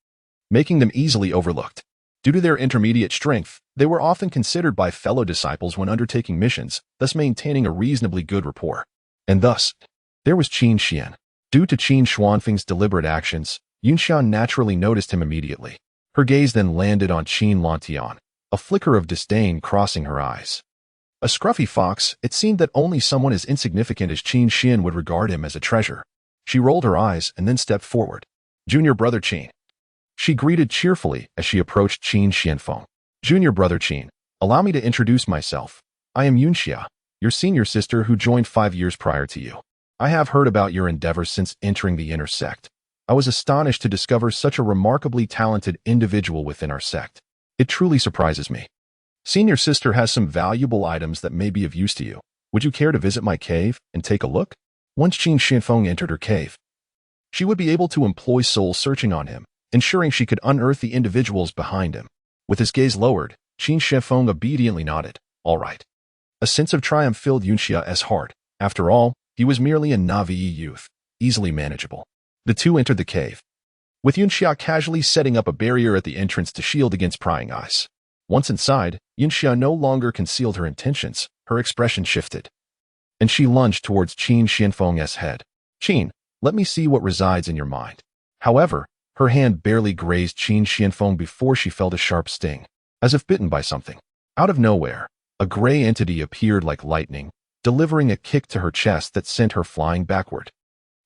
making them easily overlooked. Due to their intermediate strength, they were often considered by fellow disciples when undertaking missions, thus maintaining a reasonably good rapport. And thus, there was Qin Xian. Due to Qin Xuanfeng's deliberate actions, Yunxian naturally noticed him immediately. Her gaze then landed on Qin Lantian, a flicker of disdain crossing her eyes. A scruffy fox, it seemed that only someone as insignificant as Qin Xian would regard him as a treasure. She rolled her eyes and then stepped forward. "Junior brother Qin," she greeted cheerfully as she approached Qin Xianfeng. "Junior brother Qin, allow me to introduce myself. I am Yunxia, your senior sister who joined 5 years prior to you. I have heard about your endeavors since entering the inner sect. I was astonished to discover such a remarkably talented individual within our sect. It truly surprises me. Senior sister has some valuable items that may be of use to you. Would you care to visit my cave and take a look?" Once Qin Xianfeng entered her cave, she would be able to employ soul searching on him, ensuring she could unearth the individuals behind him. With his gaze lowered, Qin Xianfeng obediently nodded. "All right." A sense of triumph filled Yunxia's heart. After all, he was merely a Navi youth, easily manageable. The two entered the cave, with Yunxia casually setting up a barrier at the entrance to shield against prying eyes. Once inside, Yunxia no longer concealed her intentions. Her expression shifted, and she lunged towards Qin Xianfeng's head. "Qin, let me see what resides in your mind." However, her hand barely grazed Qin Xianfeng before she felt a sharp sting, as if bitten by something. Out of nowhere, a gray entity appeared like lightning, delivering a kick to her chest that sent her flying backward.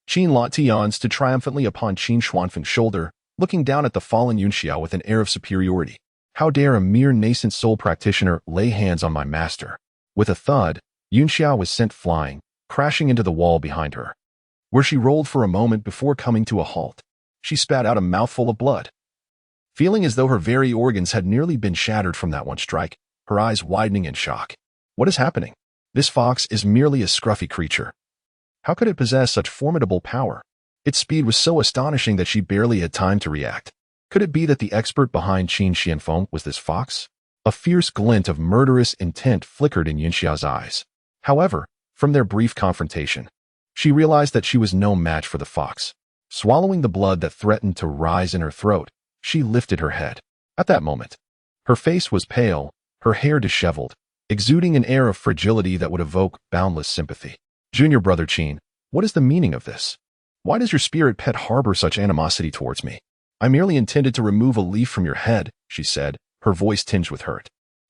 Qin Lantian stood triumphantly upon Qin Xuanfeng's shoulder, looking down at the fallen Yunxia with an air of superiority. "How dare a mere nascent soul practitioner lay hands on my master?" With a thud, Yunxia was sent flying, crashing into the wall behind her, where she rolled for a moment before coming to a halt. She spat out a mouthful of blood. Feeling as though her very organs had nearly been shattered from that one strike, her eyes widening in shock. What is happening? This fox is merely a scruffy creature. How could it possess such formidable power? Its speed was so astonishing that she barely had time to react. Could it be that the expert behind Qin Xianfeng was this fox? A fierce glint of murderous intent flickered in Yunxia's eyes. However, from their brief confrontation, she realized that she was no match for the fox. Swallowing the blood that threatened to rise in her throat, she lifted her head. At that moment, her face was pale, her hair disheveled, exuding an air of fragility that would evoke boundless sympathy. "Junior brother Qin, what is the meaning of this? Why does your spirit pet harbor such animosity towards me?" "I merely intended to remove a leaf from your head," she said, her voice tinged with hurt.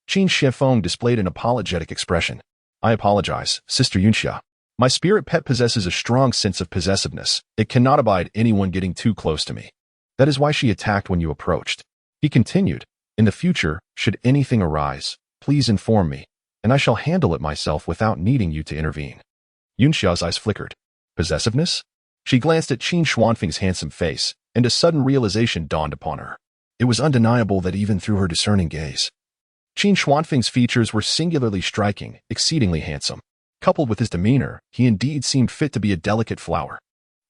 Qin Xianfeng displayed an apologetic expression. "I apologize, Sister Yunxia. My spirit pet possesses a strong sense of possessiveness. It cannot abide anyone getting too close to me. That is why she attacked when you approached." He continued, "In the future, should anything arise, please inform me, and I shall handle it myself without needing you to intervene." Yunxia's eyes flickered. Possessiveness? She glanced at Qin Xuanfeng's handsome face, and a sudden realization dawned upon her. It was undeniable that even through her discerning gaze, Qin Xuanfeng's features were singularly striking, exceedingly handsome. Coupled with his demeanor, he indeed seemed fit to be a delicate flower.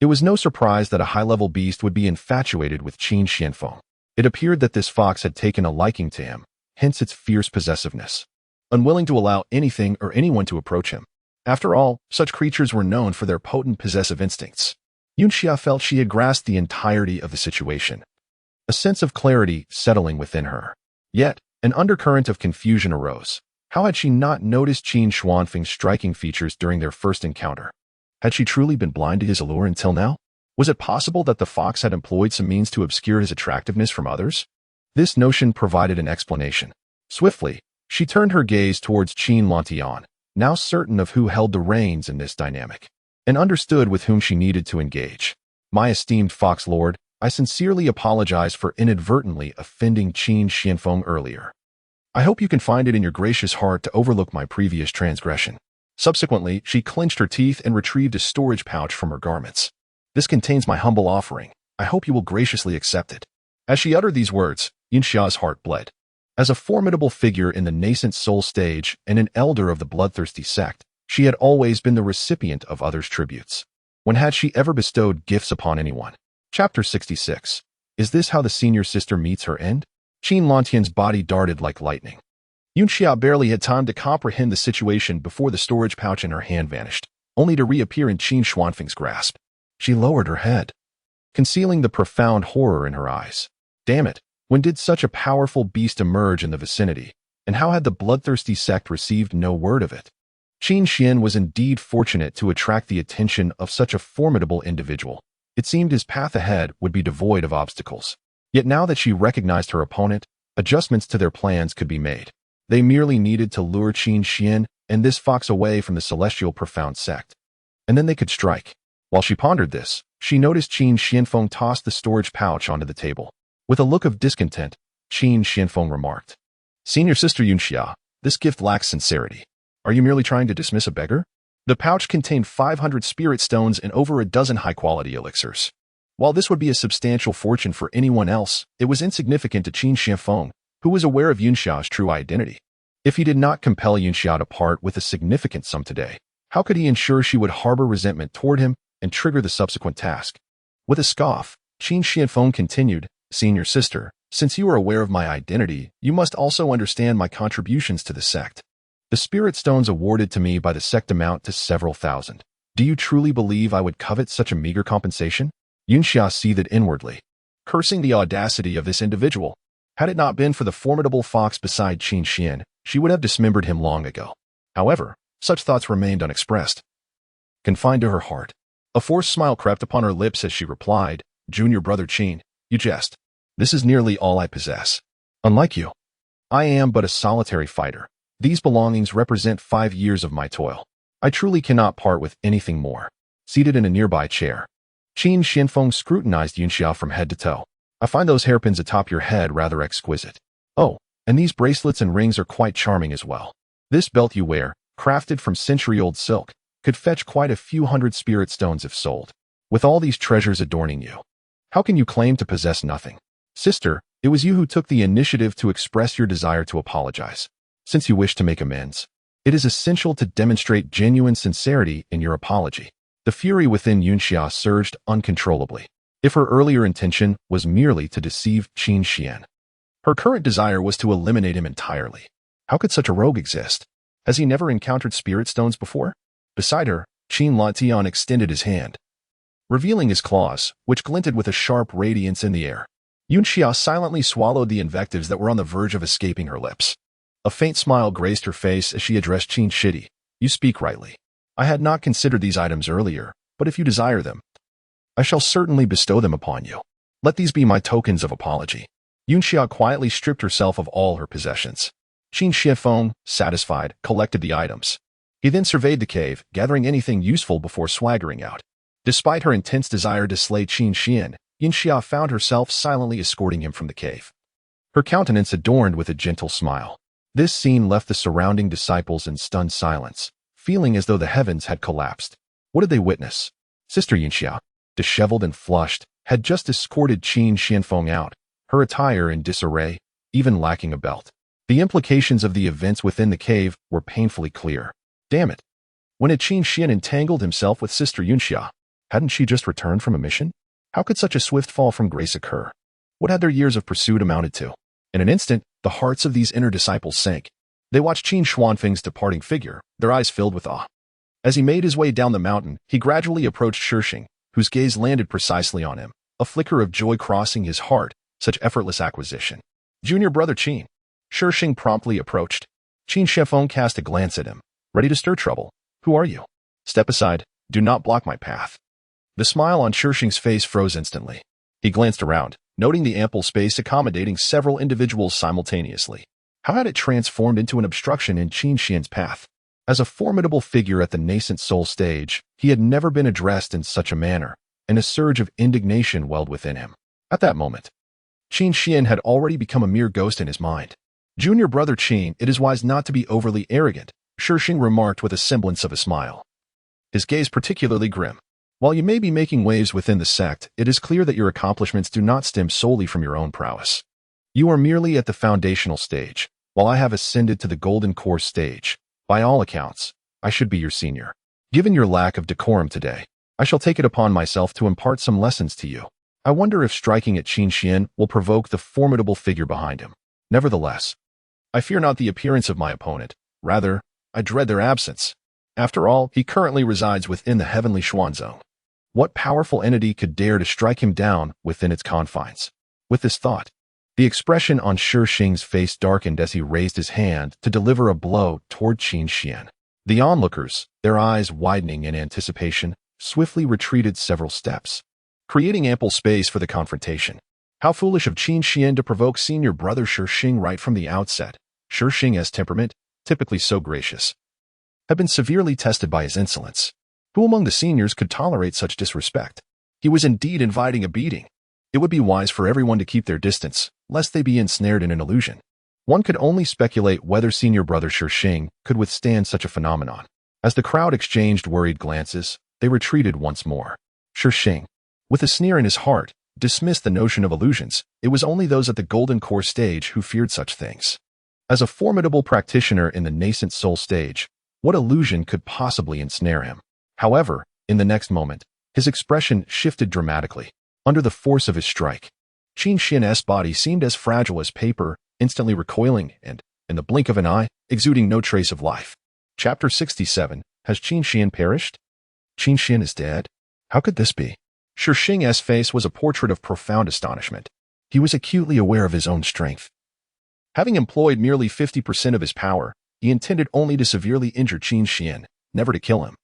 It was no surprise that a high-level beast would be infatuated with Qin Xianfeng. It appeared that this fox had taken a liking to him, hence its fierce possessiveness, unwilling to allow anything or anyone to approach him. After all, such creatures were known for their potent possessive instincts. Yunxia felt she had grasped the entirety of the situation, a sense of clarity settling within her. Yet, an undercurrent of confusion arose. How had she not noticed Qin Xuanfeng's striking features during their first encounter? Had she truly been blind to his allure until now? Was it possible that the fox had employed some means to obscure his attractiveness from others? This notion provided an explanation. Swiftly, she turned her gaze towards Qin Lantian, now certain of who held the reins in this dynamic, and understood with whom she needed to engage. My esteemed fox lord, I sincerely apologize for inadvertently offending Qin Xianfeng earlier. I hope you can find it in your gracious heart to overlook my previous transgression. Subsequently, she clenched her teeth and retrieved a storage pouch from her garments. This contains my humble offering. I hope you will graciously accept it. As she uttered these words, Yunxia's heart bled. As a formidable figure in the nascent soul stage and an elder of the bloodthirsty sect, she had always been the recipient of others' tributes. When had she ever bestowed gifts upon anyone? Chapter 66. Is this how the senior sister meets her end? Qin Lantian's body darted like lightning. Yunxia barely had time to comprehend the situation before the storage pouch in her hand vanished, only to reappear in Qin Xuanfeng's grasp. She lowered her head, concealing the profound horror in her eyes. Damn it, when did such a powerful beast emerge in the vicinity, and how had the bloodthirsty sect received no word of it? Qin Xian was indeed fortunate to attract the attention of such a formidable individual. It seemed his path ahead would be devoid of obstacles. Yet now that she recognized her opponent, adjustments to their plans could be made. They merely needed to lure Qin Xian and this fox away from the celestial profound sect, and then they could strike. While she pondered this, she noticed Qin Xianfeng toss the storage pouch onto the table. With a look of discontent, Qin Xianfeng remarked, "Senior sister Yunxia, this gift lacks sincerity. Are you merely trying to dismiss a beggar?" The pouch contained 500 spirit stones and over a dozen high-quality elixirs. While this would be a substantial fortune for anyone else, it was insignificant to Qin Xianfeng, who was aware of Yunxia's true identity. If he did not compel Yunxia to part with a significant sum today, how could he ensure she would harbor resentment toward him and trigger the subsequent task? With a scoff, Qin Xianfeng continued, "Senior sister, since you are aware of my identity, you must also understand my contributions to the sect. The spirit stones awarded to me by the sect amount to several thousand. Do you truly believe I would covet such a meager compensation?" Yunxia seethed inwardly, cursing the audacity of this individual. Had it not been for the formidable fox beside Qin Xian, she would have dismembered him long ago. However, such thoughts remained unexpressed, confined to her heart. A forced smile crept upon her lips as she replied, "Junior brother Qin, you jest. This is nearly all I possess. Unlike you, I am but a solitary fighter. These belongings represent 5 years of my toil. I truly cannot part with anything more." Seated in a nearby chair, Qin Xianfeng scrutinized Yunxia from head to toe. "I find those hairpins atop your head rather exquisite. Oh, and these bracelets and rings are quite charming as well. This belt you wear, crafted from century-old silk, could fetch quite a few hundred spirit stones if sold. With all these treasures adorning you, how can you claim to possess nothing? Sister, it was you who took the initiative to express your desire to apologize. Since you wish to make amends, it is essential to demonstrate genuine sincerity in your apology." The fury within Yunxia surged uncontrollably. If her earlier intention was merely to deceive Qin Xian, her current desire was to eliminate him entirely. How could such a rogue exist? Has he never encountered spirit stones before? Beside her, Qin Lantian extended his hand, revealing his claws, which glinted with a sharp radiance in the air. Yunxia silently swallowed the invectives that were on the verge of escaping her lips. A faint smile graced her face as she addressed Qin Shidi. "You speak rightly. I had not considered these items earlier, but if you desire them, I shall certainly bestow them upon you. Let these be my tokens of apology." Yunxia quietly stripped herself of all her possessions. Qin Xianfeng, satisfied, collected the items. He then surveyed the cave, gathering anything useful before swaggering out. Despite her intense desire to slay Qin Xian, Yunxia found herself silently escorting him from the cave, her countenance adorned with a gentle smile. This scene left the surrounding disciples in stunned silence, feeling as though the heavens had collapsed. What did they witness? Sister Yunxia, disheveled and flushed, had just escorted Qin Xianfeng out, her attire in disarray, even lacking a belt. The implications of the events within the cave were painfully clear. Damn it! When had Qin Xian entangled himself with Sister Yunxia? Hadn't she just returned from a mission? How could such a swift fall from grace occur? What had their years of pursuit amounted to? In an instant, the hearts of these inner disciples sank. They watched Qin Xuanfeng's departing figure, their eyes filled with awe. As he made his way down the mountain, he gradually approached Shixing, whose gaze landed precisely on him, a flicker of joy crossing his heart, such effortless acquisition. Junior brother Qin. Shixing promptly approached. Qin Xuanfeng cast a glance at him, ready to stir trouble. Who are you? Step aside, do not block my path. The smile on Shixing's face froze instantly. He glanced around, noting the ample space accommodating several individuals simultaneously. How had it transformed into an obstruction in Qin Xian's path? As a formidable figure at the nascent soul stage, he had never been addressed in such a manner, and a surge of indignation welled within him. At that moment, Qin Xian had already become a mere ghost in his mind. Junior brother Qin, it is wise not to be overly arrogant, Shixing remarked with a semblance of a smile. His gaze particularly grim. While you may be making waves within the sect, it is clear that your accomplishments do not stem solely from your own prowess. You are merely at the foundational stage, while I have ascended to the golden core stage. By all accounts, I should be your senior. Given your lack of decorum today, I shall take it upon myself to impart some lessons to you. I wonder if striking at Qin Xian will provoke the formidable figure behind him. Nevertheless, I fear not the appearance of my opponent. Rather, I dread their absence. After all, he currently resides within the heavenly Xuanzong. What powerful entity could dare to strike him down within its confines? With this thought, the expression on Shixing's face darkened as he raised his hand to deliver a blow toward Qin Xian. The onlookers, their eyes widening in anticipation, swiftly retreated several steps, creating ample space for the confrontation. How foolish of Qin Xian to provoke senior brother Shixing right from the outset. Shixing's temperament, typically so gracious, had been severely tested by his insolence. Who among the seniors could tolerate such disrespect? He was indeed inviting a beating. It would be wise for everyone to keep their distance, lest they be ensnared in an illusion. One could only speculate whether senior brother Shixing could withstand such a phenomenon. As the crowd exchanged worried glances, they retreated once more. Shixing, with a sneer in his heart, dismissed the notion of illusions. It was only those at the golden core stage who feared such things. As a formidable practitioner in the nascent soul stage, what illusion could possibly ensnare him? However, in the next moment, his expression shifted dramatically. Under the force of his strike, Qin Xian's body seemed as fragile as paper, instantly recoiling and, in the blink of an eye, exuding no trace of life. Chapter 67. Has Qin Xian perished? Qin Xian is dead? How could this be? Shixing's face was a portrait of profound astonishment. He was acutely aware of his own strength. Having employed merely 50% of his power, he intended only to severely injure Qin Xian, never to kill him.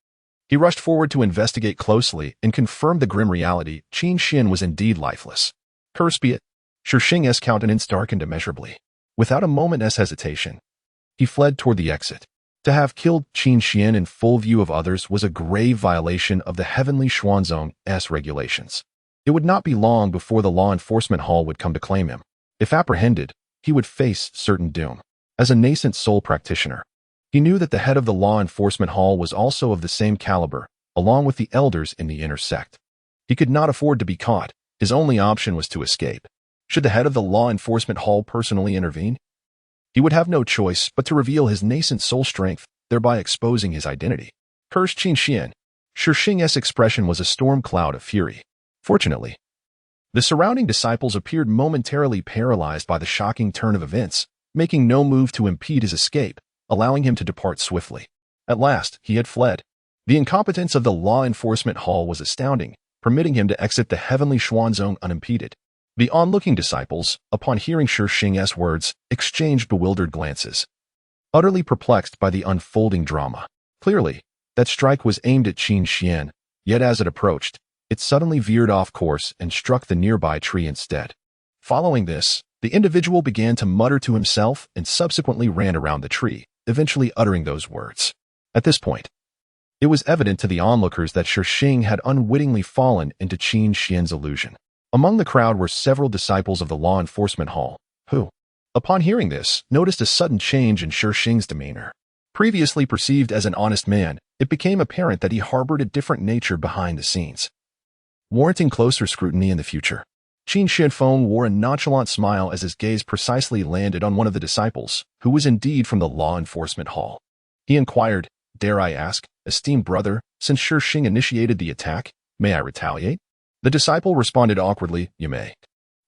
He rushed forward to investigate closely and confirmed the grim reality. Qin Xian was indeed lifeless. Curse be it. Shixing's countenance darkened immeasurably. Without a moment's hesitation, he fled toward the exit. To have killed Qin Xian in full view of others was a grave violation of the heavenly Xuanzong's regulations. It would not be long before the law enforcement hall would come to claim him. If apprehended, he would face certain doom. As a nascent soul practitioner, he knew that the head of the law enforcement hall was also of the same caliber, along with the elders in the inner sect. He could not afford to be caught. His only option was to escape. Should the head of the law enforcement hall personally intervene, he would have no choice but to reveal his nascent soul strength, thereby exposing his identity. Cursed Qin Xian. Shixing's expression was a storm cloud of fury. Fortunately, the surrounding disciples appeared momentarily paralyzed by the shocking turn of events, making no move to impede his escape, allowing him to depart swiftly. At last, he had fled. The incompetence of the law enforcement hall was astounding, permitting him to exit the heavenly Xuanzong unimpeded. The onlooking disciples, upon hearing Shixing's words, exchanged bewildered glances, utterly perplexed by the unfolding drama. Clearly, that strike was aimed at Qin Xian, yet as it approached, it suddenly veered off course and struck the nearby tree instead. Following this, the individual began to mutter to himself and subsequently ran around the tree, eventually uttering those words. At this point, it was evident to the onlookers that Shixing had unwittingly fallen into Qin Xian's illusion. Among the crowd were several disciples of the law enforcement hall, who, upon hearing this, noticed a sudden change in Shixing's demeanor. Previously perceived as an honest man, it became apparent that he harbored a different nature behind the scenes, warranting closer scrutiny in the future. Qin Xuanfeng wore a nonchalant smile as his gaze precisely landed on one of the disciples, who was indeed from the law enforcement hall. He inquired, "Dare I ask, esteemed brother, since Shixing initiated the attack, may I retaliate?" The disciple responded awkwardly, "You may."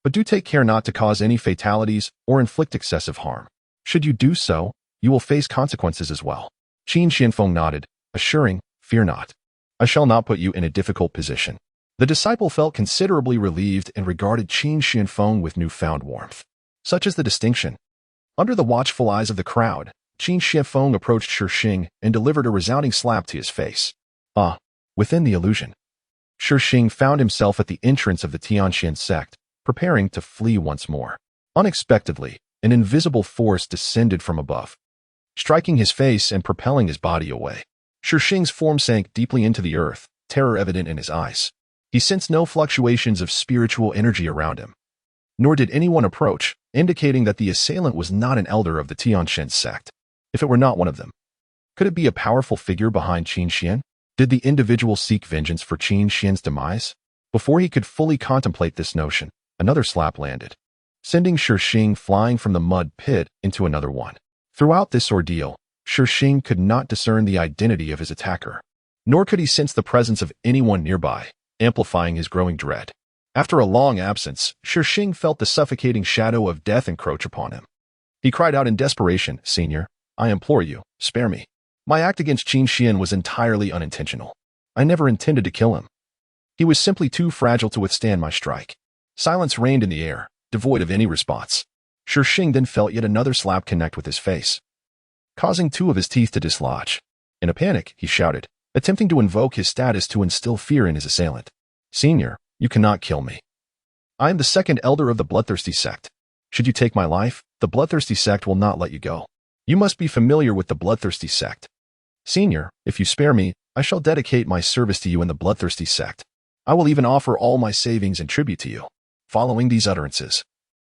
but do take care not to cause any fatalities or inflict excessive harm. Should you do so, you will face consequences as well. Qin Xianfeng nodded, assuring, "Fear not. I shall not put you in a difficult position." The disciple felt considerably relieved and regarded Qin Xianfeng with newfound warmth. Such is the distinction. Under the watchful eyes of the crowd, Qin Xianfeng approached Shixing and delivered a resounding slap to his face. Within the illusion, Shixing found himself at the entrance of the Tianxian sect, preparing to flee once more. Unexpectedly, an invisible force descended from above, striking his face and propelling his body away. Shixing's form sank deeply into the earth, terror evident in his eyes. He sensed no fluctuations of spiritual energy around him, nor did anyone approach, indicating that the assailant was not an elder of the Tianxian sect. If it were not one of them, could it be a powerful figure behind Qin Xian? Did the individual seek vengeance for Qin Xian's demise? Before he could fully contemplate this notion, another slap landed, sending Shixing flying from the mud pit into another one. Throughout this ordeal, Shixing could not discern the identity of his attacker, nor could he sense the presence of anyone nearby, amplifying his growing dread. After a long absence, Shixing felt the suffocating shadow of death encroach upon him. He cried out in desperation, "Senior, I implore you, spare me. My act against Qin Xian was entirely unintentional. I never intended to kill him. He was simply too fragile to withstand my strike." Silence reigned in the air, devoid of any response. Shixing then felt yet another slap connect with his face, causing two of his teeth to dislodge. In a panic, he shouted, attempting to invoke his status to instill fear in his assailant. "Senior, you cannot kill me. I am the second elder of the Bloodthirsty sect. Should you take my life, the Bloodthirsty sect will not let you go. You must be familiar with the Bloodthirsty sect. Senior, if you spare me, I shall dedicate my service to you in the Bloodthirsty sect. I will even offer all my savings in tribute to you." Following these utterances,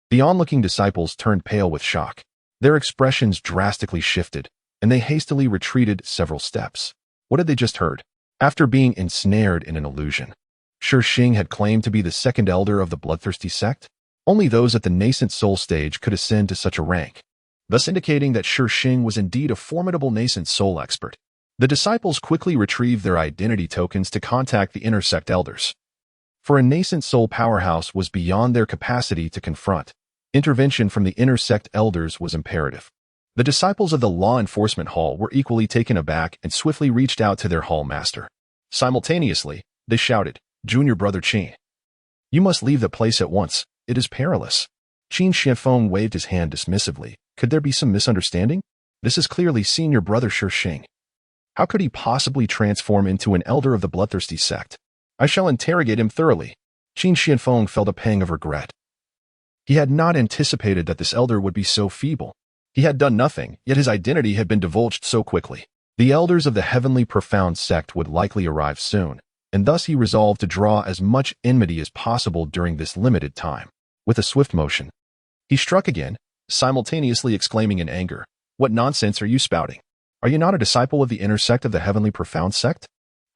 the onlooking disciples turned pale with shock. Their expressions drastically shifted, and they hastily retreated several steps. What had they just heard? After being ensnared in an illusion, Shixing had claimed to be the second elder of the Bloodthirsty sect? Only those at the nascent soul stage could ascend to such a rank, thus indicating that Shixing was indeed a formidable nascent soul expert. The disciples quickly retrieved their identity tokens to contact the inner sect elders. For a nascent soul powerhouse was beyond their capacity to confront. Intervention from the inner sect elders was imperative. The disciples of the law enforcement hall were equally taken aback and swiftly reached out to their hall master. Simultaneously, they shouted, "Junior brother Qin, you must leave the place at once. It is perilous." Qin Xianfeng waved his hand dismissively. Could there be some misunderstanding? This is clearly senior brother Shixing. How could he possibly transform into an elder of the Bloodthirsty sect? I shall interrogate him thoroughly. Qin Xianfeng felt a pang of regret. He had not anticipated that this elder would be so feeble. He had done nothing, yet his identity had been divulged so quickly. The elders of the Heavenly Profound sect would likely arrive soon, and thus he resolved to draw as much enmity as possible during this limited time. With a swift motion, he struck again, simultaneously exclaiming in anger, "What nonsense are you spouting? Are you not a disciple of the inner sect of the Heavenly Profound sect?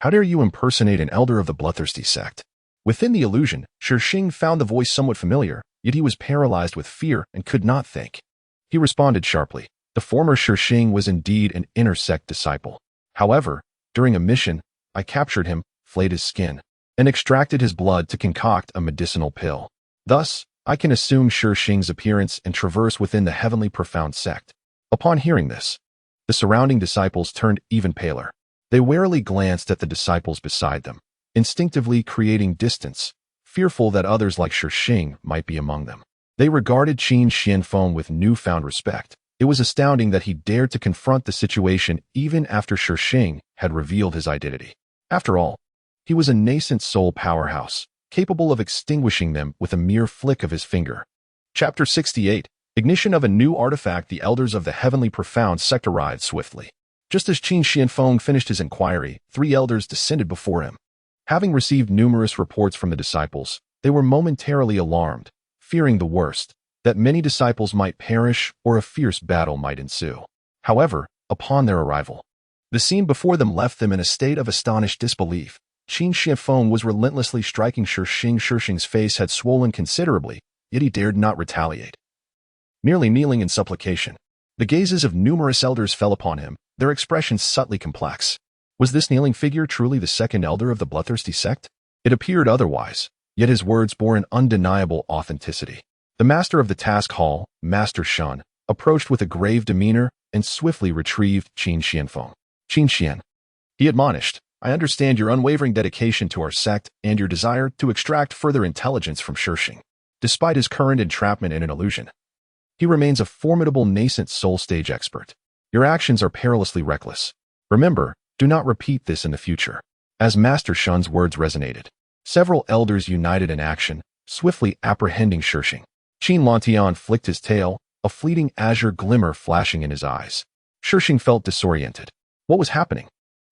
How dare you impersonate an elder of the Bloodthirsty sect?" Within the illusion, Shixing found the voice somewhat familiar, yet he was paralyzed with fear and could not think. He responded sharply. The former Shixing was indeed an inner sect disciple. However, during a mission, I captured him, flayed his skin, and extracted his blood to concoct a medicinal pill. Thus, I can assume Shixing's appearance and traverse within the Heavenly Profound sect. Upon hearing this, the surrounding disciples turned even paler. They warily glanced at the disciples beside them, instinctively creating distance, fearful that others like Shixing might be among them. They regarded Qin Xianfeng with newfound respect. It was astounding that he dared to confront the situation even after Shixing had revealed his identity. After all, he was a nascent soul powerhouse, capable of extinguishing them with a mere flick of his finger. Chapter 68. Ignition of a new artifact. The elders of the Heavenly Profound sect arrived swiftly. Just as Qin Xianfeng finished his inquiry, 3 elders descended before him. Having received numerous reports from the disciples, they were momentarily alarmed, fearing the worst, that many disciples might perish or a fierce battle might ensue. However, upon their arrival, the scene before them left them in a state of astonished disbelief. Qin Xianfeng was relentlessly striking Shixing. Shixing's face had swollen considerably, yet he dared not retaliate. Merely kneeling in supplication, the gazes of numerous elders fell upon him, their expressions subtly complex. Was this kneeling figure truly the second elder of the Bloodthirsty sect? It appeared otherwise, yet his words bore an undeniable authenticity. The master of the task hall, Master Shun, approached with a grave demeanor and swiftly retrieved Qin Xianfeng. Qin Xian, he admonished, I understand your unwavering dedication to our sect and your desire to extract further intelligence from Shixing. Despite his current entrapment in an illusion, he remains a formidable nascent soul stage expert. Your actions are perilously reckless. Remember, do not repeat this in the future. As Master Shun's words resonated, several elders united in action, swiftly apprehending Shixing. Qin Lantian flicked his tail, a fleeting azure glimmer flashing in his eyes. Shixing felt disoriented. What was happening?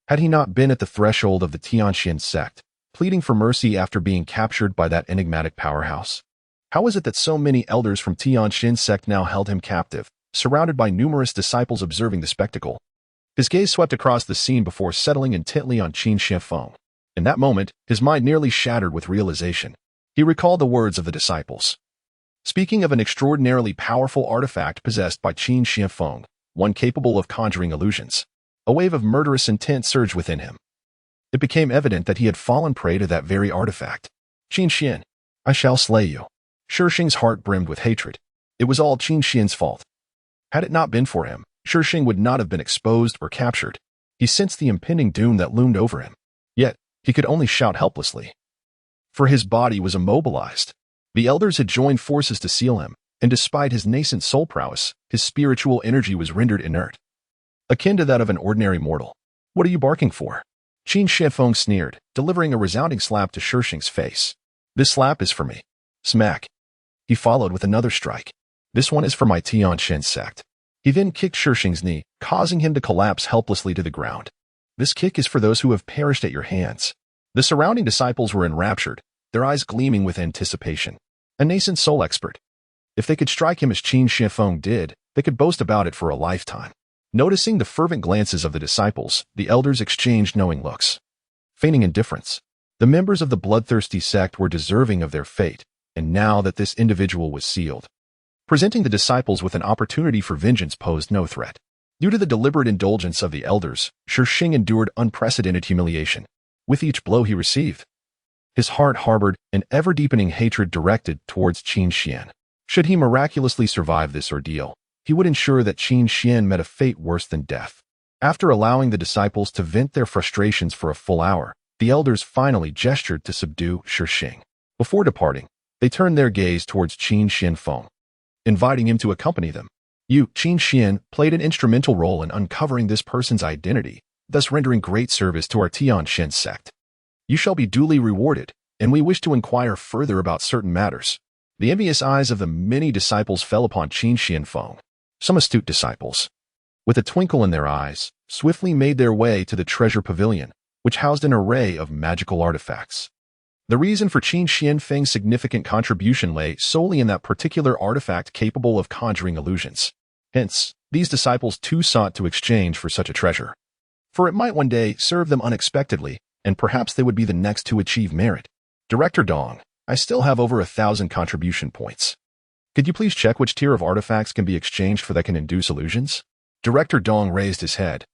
Had he not been at the threshold of the Tianxian sect, pleading for mercy after being captured by that enigmatic powerhouse? How is it that so many elders from Tianxian sect now held him captive, surrounded by numerous disciples observing the spectacle? His gaze swept across the scene before settling intently on Qin Xianfeng. In that moment, his mind nearly shattered with realization. He recalled the words of the disciples, speaking of an extraordinarily powerful artifact possessed by Qin Xianfeng, one capable of conjuring illusions. A wave of murderous intent surged within him. It became evident that he had fallen prey to that very artifact. Qin Xian, I shall slay you. Shixing's heart brimmed with hatred. It was all Qin Xian's fault. Had it not been for him, Shixing would not have been exposed or captured. He sensed the impending doom that loomed over him. Yet, he could only shout helplessly, for his body was immobilized. The elders had joined forces to seal him, and despite his nascent soul prowess, his spiritual energy was rendered inert, akin to that of an ordinary mortal. What are you barking for? Qin Xianfeng sneered, delivering a resounding slap to Shixing's face. This slap is for me. Smack. He followed with another strike. This one is for my Tianxian sect. He then kicked Shixing's knee, causing him to collapse helplessly to the ground. This kick is for those who have perished at your hands. The surrounding disciples were enraptured, their eyes gleaming with anticipation. A nascent soul expert. If they could strike him as Qin Xianfeng did, they could boast about it for a lifetime. Noticing the fervent glances of the disciples, the elders exchanged knowing looks. Feigning indifference. The members of the bloodthirsty sect were deserving of their fate, and now that this individual was sealed, presenting the disciples with an opportunity for vengeance posed no threat. Due to the deliberate indulgence of the elders, Shixing endured unprecedented humiliation. With each blow he received, his heart harbored an ever-deepening hatred directed towards Qin Xian. Should he miraculously survive this ordeal, he would ensure that Qin Xian met a fate worse than death. After allowing the disciples to vent their frustrations for a full hour, the elders finally gestured to subdue Shixing. Before departing, they turned their gaze towards Qin Xianfeng, inviting him to accompany them. You, Qin Xian, played an instrumental role in uncovering this person's identity, thus rendering great service to our Tianxian sect. You shall be duly rewarded, and we wish to inquire further about certain matters. The envious eyes of the many disciples fell upon Qin Xianfeng. Some astute disciples, with a twinkle in their eyes, swiftly made their way to the treasure pavilion, which housed an array of magical artifacts. The reason for Qin Xianfeng's significant contribution lay solely in that particular artifact capable of conjuring illusions. Hence, these disciples too sought to exchange for such a treasure. For it might one day serve them unexpectedly, and perhaps they would be the next to achieve merit. Director Dong, I still have over 1,000 contribution points. Could you please check which tier of artifacts can be exchanged for that can induce illusions? Director Dong raised his head,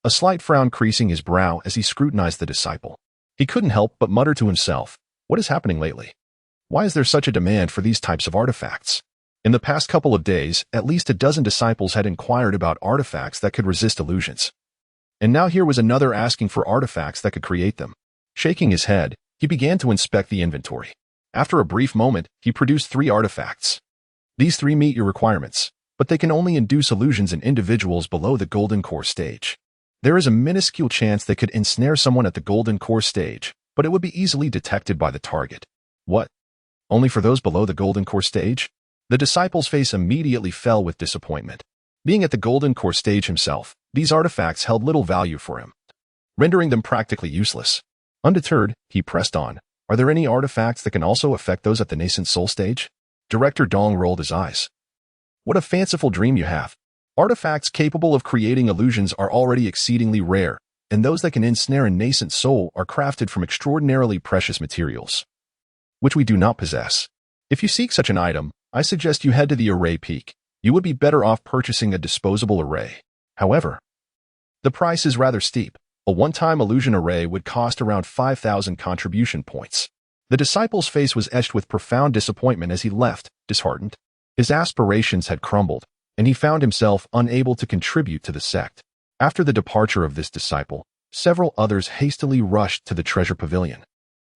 a slight frown creasing his brow as he scrutinized the disciple. He couldn't help but mutter to himself, what is happening lately? Why is there such a demand for these types of artifacts? In the past couple of days, at least a dozen disciples had inquired about artifacts that could resist illusions. And now here was another asking for artifacts that could create them. Shaking his head, he began to inspect the inventory. After a brief moment, he produced 3 artifacts. These 3 meet your requirements, but they can only induce illusions in individuals below the golden core stage. There is a minuscule chance they could ensnare someone at the golden core stage, but it would be easily detected by the target. What? Only for those below the golden core stage? The disciple's face immediately fell with disappointment. Being at the golden core stage himself, these artifacts held little value for him, rendering them practically useless. Undeterred, he pressed on. Are there any artifacts that can also affect those at the nascent soul stage? Director Dong rolled his eyes. What a fanciful dream you have. Artifacts capable of creating illusions are already exceedingly rare, and those that can ensnare a nascent soul are crafted from extraordinarily precious materials, which we do not possess. If you seek such an item, I suggest you head to the array peak. You would be better off purchasing a disposable array. However, the price is rather steep. A one-time illusion array would cost around 5,000 contribution points. The disciple's face was etched with profound disappointment as he left, disheartened. His aspirations had crumbled, and he found himself unable to contribute to the sect. After the departure of this disciple, several others hastily rushed to the treasure pavilion,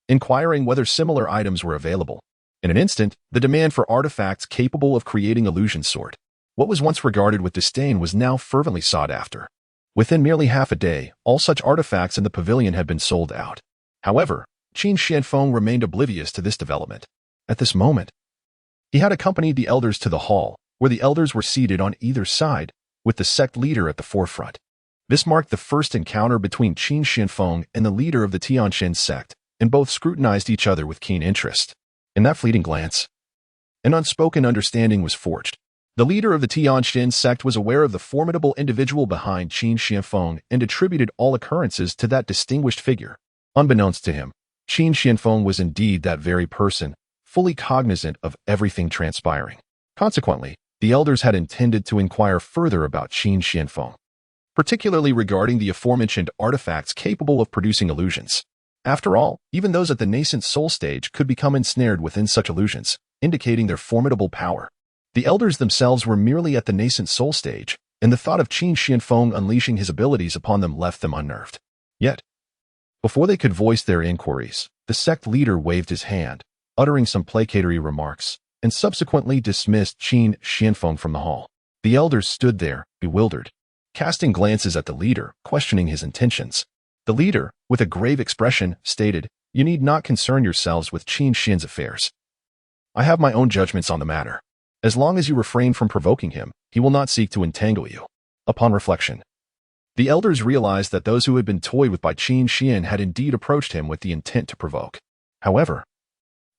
inquiring whether similar items were available. In an instant, the demand for artifacts capable of creating illusions soared. What was once regarded with disdain was now fervently sought after. Within merely half a day, all such artifacts in the pavilion had been sold out. However, Qin Xianfeng remained oblivious to this development. At this moment, he had accompanied the elders to the hall, where the elders were seated on either side, with the sect leader at the forefront. This marked the first encounter between Qin Xianfeng and the leader of the Tianjin sect, and both scrutinized each other with keen interest. In that fleeting glance, an unspoken understanding was forged. The leader of the Tianjin sect was aware of the formidable individual behind Qin Xianfeng and attributed all occurrences to that distinguished figure. Unbeknownst to him, Qin Xianfeng was indeed that very person, fully cognizant of everything transpiring. Consequently, the elders had intended to inquire further about Qin Xianfeng, particularly regarding the aforementioned artifacts capable of producing illusions. After all, even those at the nascent soul stage could become ensnared within such illusions, indicating their formidable power. The elders themselves were merely at the nascent soul stage, and the thought of Qin Xianfeng unleashing his abilities upon them left them unnerved. Yet, before they could voice their inquiries, the sect leader waved his hand, uttering some placatory remarks, and subsequently dismissed Qin Xianfeng from the hall. The elders stood there, bewildered, casting glances at the leader, questioning his intentions. The leader, with a grave expression, stated, "You need not concern yourselves with Qin Xian's affairs. I have my own judgments on the matter. As long as you refrain from provoking him, he will not seek to entangle you." Upon reflection, the elders realized that those who had been toyed with by Qin Xian had indeed approached him with the intent to provoke. However,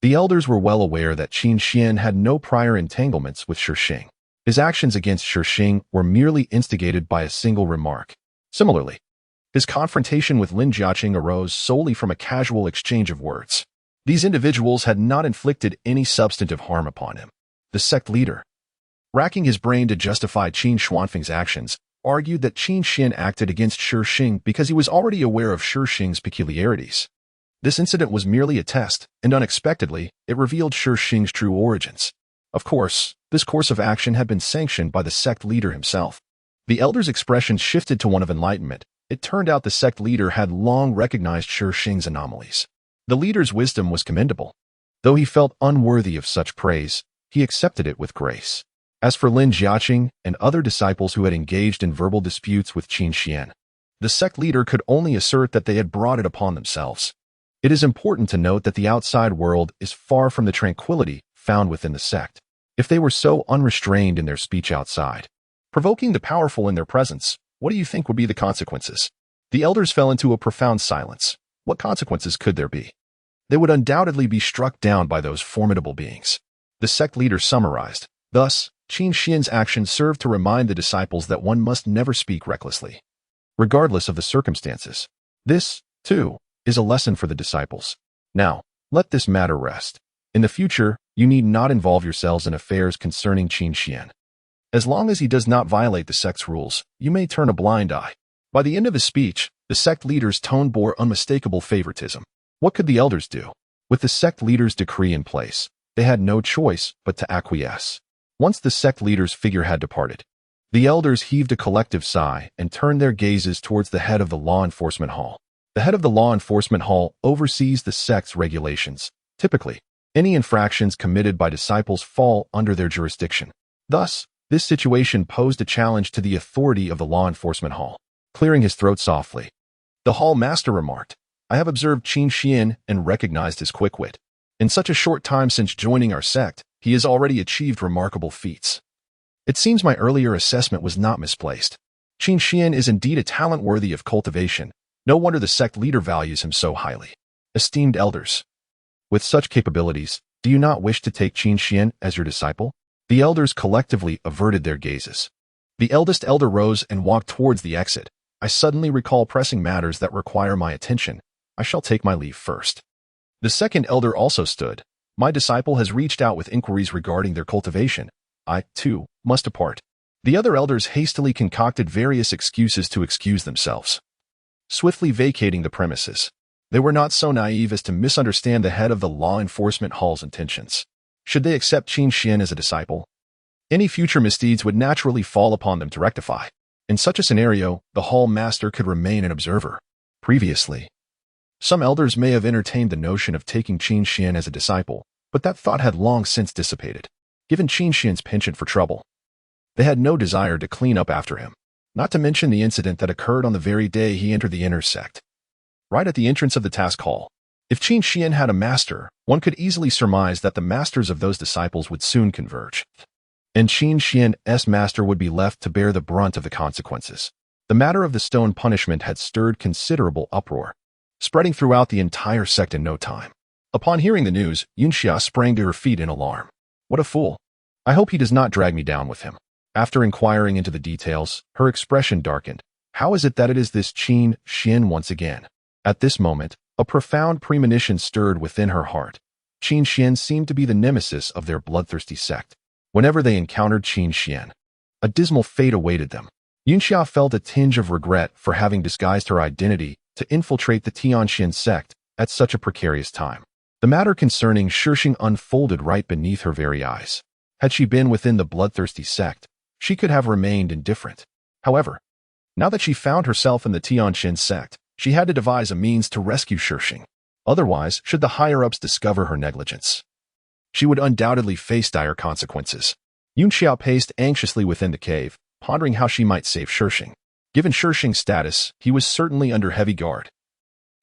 the elders were well aware that Qin Xian had no prior entanglements with Shixing. His actions against Shixing were merely instigated by a single remark. Similarly, his confrontation with Lin Jiaqing arose solely from a casual exchange of words. These individuals had not inflicted any substantive harm upon him. The sect leader, racking his brain to justify Qin Xuanfeng's actions, argued that Qin Xian acted against Shixing because he was already aware of Shixing's peculiarities. This incident was merely a test, and unexpectedly, it revealed Shixing's true origins. Of course, this course of action had been sanctioned by the sect leader himself. The elder's expression shifted to one of enlightenment. It turned out the sect leader had long recognized Shixing's anomalies. The leader's wisdom was commendable. Though he felt unworthy of such praise, he accepted it with grace. As for Lin Jiaqing and other disciples who had engaged in verbal disputes with Qin Xian, the sect leader could only assert that they had brought it upon themselves. It is important to note that the outside world is far from the tranquility found within the sect. If they were so unrestrained in their speech outside, provoking the powerful in their presence, what do you think would be the consequences? The elders fell into a profound silence. What consequences could there be? They would undoubtedly be struck down by those formidable beings. The sect leader summarized, "Thus, Qin Xian's actions served to remind the disciples that one must never speak recklessly, regardless of the circumstances. This, too, is a lesson for the disciples. Now, let this matter rest. In the future, you need not involve yourselves in affairs concerning Qin Xian. As long as he does not violate the sect's rules, you may turn a blind eye." By the end of his speech, the sect leader's tone bore unmistakable favoritism. What could the elders do? With the sect leader's decree in place, they had no choice but to acquiesce. Once the sect leader's figure had departed, the elders heaved a collective sigh and turned their gazes towards the head of the law enforcement hall. The head of the law enforcement hall oversees the sect's regulations. Typically, any infractions committed by disciples fall under their jurisdiction. Thus, this situation posed a challenge to the authority of the law enforcement hall. Clearing his throat softly, the hall master remarked, "I have observed Qin Xian and recognized his quick wit. In such a short time since joining our sect, he has already achieved remarkable feats. It seems my earlier assessment was not misplaced. Qin Xian is indeed a talent worthy of cultivation. No wonder the sect leader values him so highly. Esteemed elders, with such capabilities, do you not wish to take Qin Xian as your disciple?" The elders collectively averted their gazes. The eldest elder rose and walked towards the exit. "I suddenly recall pressing matters that require my attention. I shall take my leave first." The second elder also stood. "My disciple has reached out with inquiries regarding their cultivation. I, too, must depart." The other elders hastily concocted various excuses to excuse themselves, swiftly vacating the premises. They were not so naive as to misunderstand the head of the law enforcement hall's intentions. Should they accept Qin Xian as a disciple, any future misdeeds would naturally fall upon them to rectify. In such a scenario, the hall master could remain an observer. Previously, some elders may have entertained the notion of taking Qin Xian as a disciple, but that thought had long since dissipated. Given Qin Xian's penchant for trouble, they had no desire to clean up after him, not to mention the incident that occurred on the very day he entered the inner sect. Right at the entrance of the task hall, if Qin Xian had a master, one could easily surmise that the masters of those disciples would soon converge, and Qin Xian's master would be left to bear the brunt of the consequences. The matter of the stone punishment had stirred considerable uproar, spreading throughout the entire sect in no time. Upon hearing the news, Yunxia sprang to her feet in alarm. What a fool! I hope he does not drag me down with him. After inquiring into the details, her expression darkened. How is it that it is this Qin Xian once again? At this moment, a profound premonition stirred within her heart. Qin Xian seemed to be the nemesis of their bloodthirsty sect. Whenever they encountered Qin Xian, a dismal fate awaited them. Yunxia felt a tinge of regret for having disguised her identity to infiltrate the Tianxian sect at such a precarious time. The matter concerning Shixing unfolded right beneath her very eyes. Had she been within the bloodthirsty sect, she could have remained indifferent. However, now that she found herself in the Tianxian sect, she had to devise a means to rescue Shixing. Otherwise, should the higher-ups discover her negligence, she would undoubtedly face dire consequences. Yunxia paced anxiously within the cave, pondering how she might save Shixing. Given Shixing's status, he was certainly under heavy guard,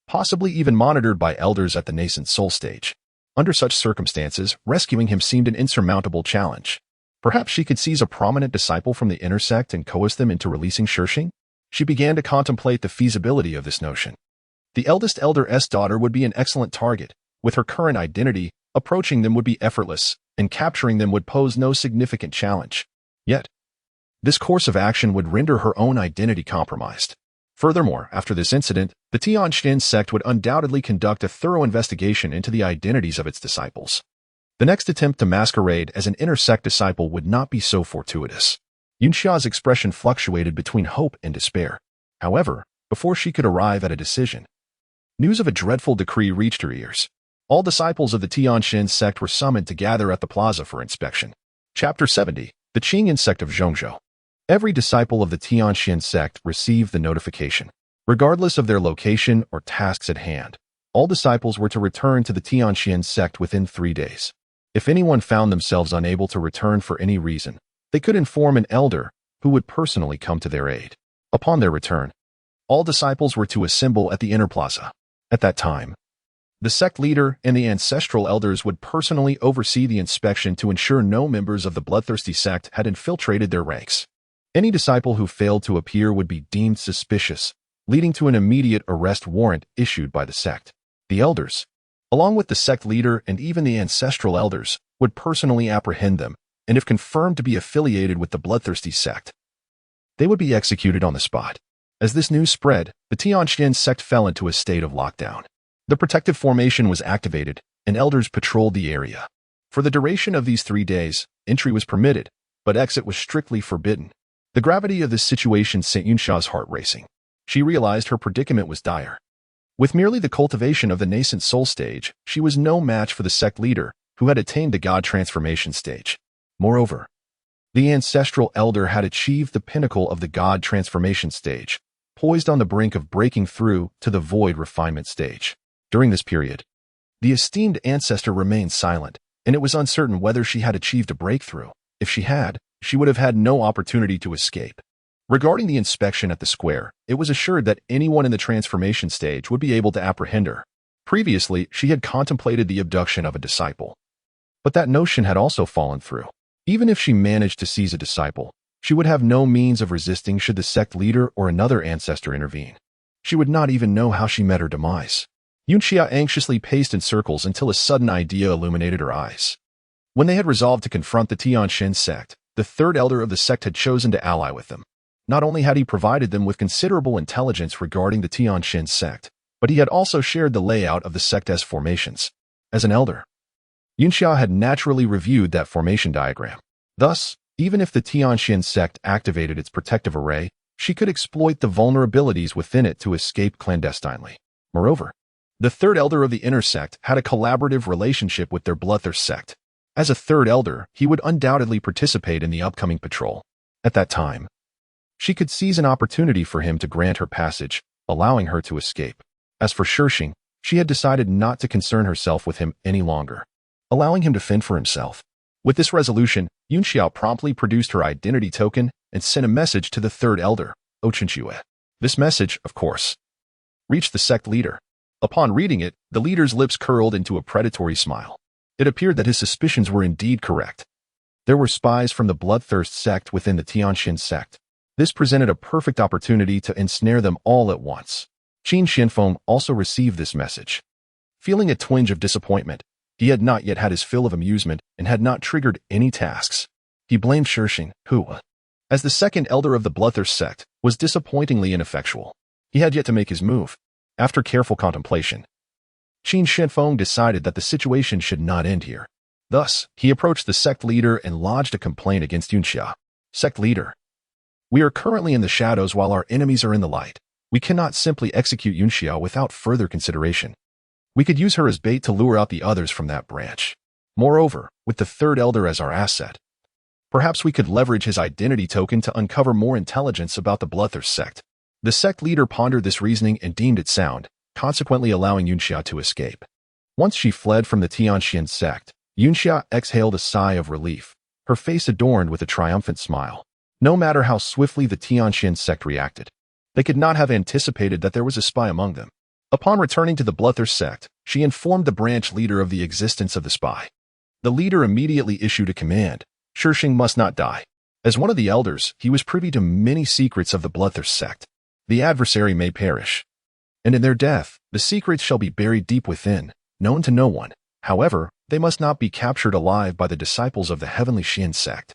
possibly even monitored by elders at the nascent soul stage. Under such circumstances, rescuing him seemed an insurmountable challenge. Perhaps she could seize a prominent disciple from the inner sect and coerce them into releasing Shixing? She began to contemplate the feasibility of this notion. The eldest elder's daughter would be an excellent target. With her current identity, approaching them would be effortless, and capturing them would pose no significant challenge. Yet, this course of action would render her own identity compromised. Furthermore, after this incident, the Tianxian sect would undoubtedly conduct a thorough investigation into the identities of its disciples. The next attempt to masquerade as an inner sect disciple would not be so fortuitous. Yunxia's expression fluctuated between hope and despair. However, before she could arrive at a decision, news of a dreadful decree reached her ears. All disciples of the Tianxian sect were summoned to gather at the plaza for inspection. Chapter 70. The Qingyan sect of Zhongzhou. Every disciple of the Tianxian sect received the notification. Regardless of their location or tasks at hand, all disciples were to return to the Tianxian sect within 3 days. If anyone found themselves unable to return for any reason, they could inform an elder who would personally come to their aid. Upon their return, all disciples were to assemble at the inner plaza. At that time, the sect leader and the ancestral elders would personally oversee the inspection to ensure no members of the bloodthirsty sect had infiltrated their ranks. Any disciple who failed to appear would be deemed suspicious, leading to an immediate arrest warrant issued by the sect. The elders, along with the sect leader and even the ancestral elders, would personally apprehend them, and if confirmed to be affiliated with the bloodthirsty sect, they would be executed on the spot. As this news spread, the Tianxian sect fell into a state of lockdown. The protective formation was activated, and elders patrolled the area. For the duration of these 3 days, entry was permitted, but exit was strictly forbidden. The gravity of this situation sent Yunxia's heart racing. She realized her predicament was dire. With merely the cultivation of the nascent soul stage, she was no match for the sect leader, who had attained the God transformation stage. Moreover, the ancestral elder had achieved the pinnacle of the God transformation stage, poised on the brink of breaking through to the void refinement stage. During this period, the esteemed ancestor remained silent, and it was uncertain whether she had achieved a breakthrough. If she had, she would have had no opportunity to escape. Regarding the inspection at the square, it was assured that anyone in the transformation stage would be able to apprehend her. Previously, she had contemplated the abduction of a disciple. But that notion had also fallen through. Even if she managed to seize a disciple, she would have no means of resisting should the sect leader or another ancestor intervene. She would not even know how she met her demise. Yunxia anxiously paced in circles until a sudden idea illuminated her eyes. When they had resolved to confront the Tianxian sect, the third elder of the sect had chosen to ally with them. Not only had he provided them with considerable intelligence regarding the Tianxian sect, but he had also shared the layout of the sect's formations. As an elder, Yunxia had naturally reviewed that formation diagram. Thus, even if the Tianxian sect activated its protective array, she could exploit the vulnerabilities within it to escape clandestinely. Moreover, The third elder of the inner sect had a collaborative relationship with their bloodthirst sect. As a third elder, he would undoubtedly participate in the upcoming patrol. At that time, she could seize an opportunity for him to grant her passage, allowing her to escape. As for Shishing, she had decided not to concern herself with him any longer, allowing him to fend for himself. With this resolution, Yunxiao promptly produced her identity token and sent a message to the third elder, Ochenchue. This message, of course, reached the sect leader. Upon reading it, the leader's lips curled into a predatory smile. It appeared that his suspicions were indeed correct. There were spies from the bloodthirst sect within the Tianxin sect. This presented a perfect opportunity to ensnare them all at once. Qin Xianfeng also received this message. Feeling a twinge of disappointment, he had not yet had his fill of amusement and had not triggered any tasks. He blamed Shishing, who, as the second elder of the bloodthirst sect, was disappointingly ineffectual. He had yet to make his move. After careful contemplation, Qin Xianfeng decided that the situation should not end here. Thus, he approached the sect leader and lodged a complaint against Yunxia. Sect leader, we are currently in the shadows while our enemies are in the light. We cannot simply execute Yunxia without further consideration. We could use her as bait to lure out the others from that branch. Moreover, with the third elder as our asset, perhaps we could leverage his identity token to uncover more intelligence about the bloodthirst sect. The sect leader pondered this reasoning and deemed it sound, consequently allowing Yunxia to escape. Once she fled from the Tianxian sect, Yunxia exhaled a sigh of relief, her face adorned with a triumphant smile. No matter how swiftly the Tianxian sect reacted, they could not have anticipated that there was a spy among them. Upon returning to the bloodthirst sect, she informed the branch leader of the existence of the spy. The leader immediately issued a command: Shishing must not die. As one of the elders, he was privy to many secrets of the bloodthirst sect. The adversary may perish, and in their death, the secrets shall be buried deep within, known to no one. However, they must not be captured alive by the disciples of the heavenly Xian sect.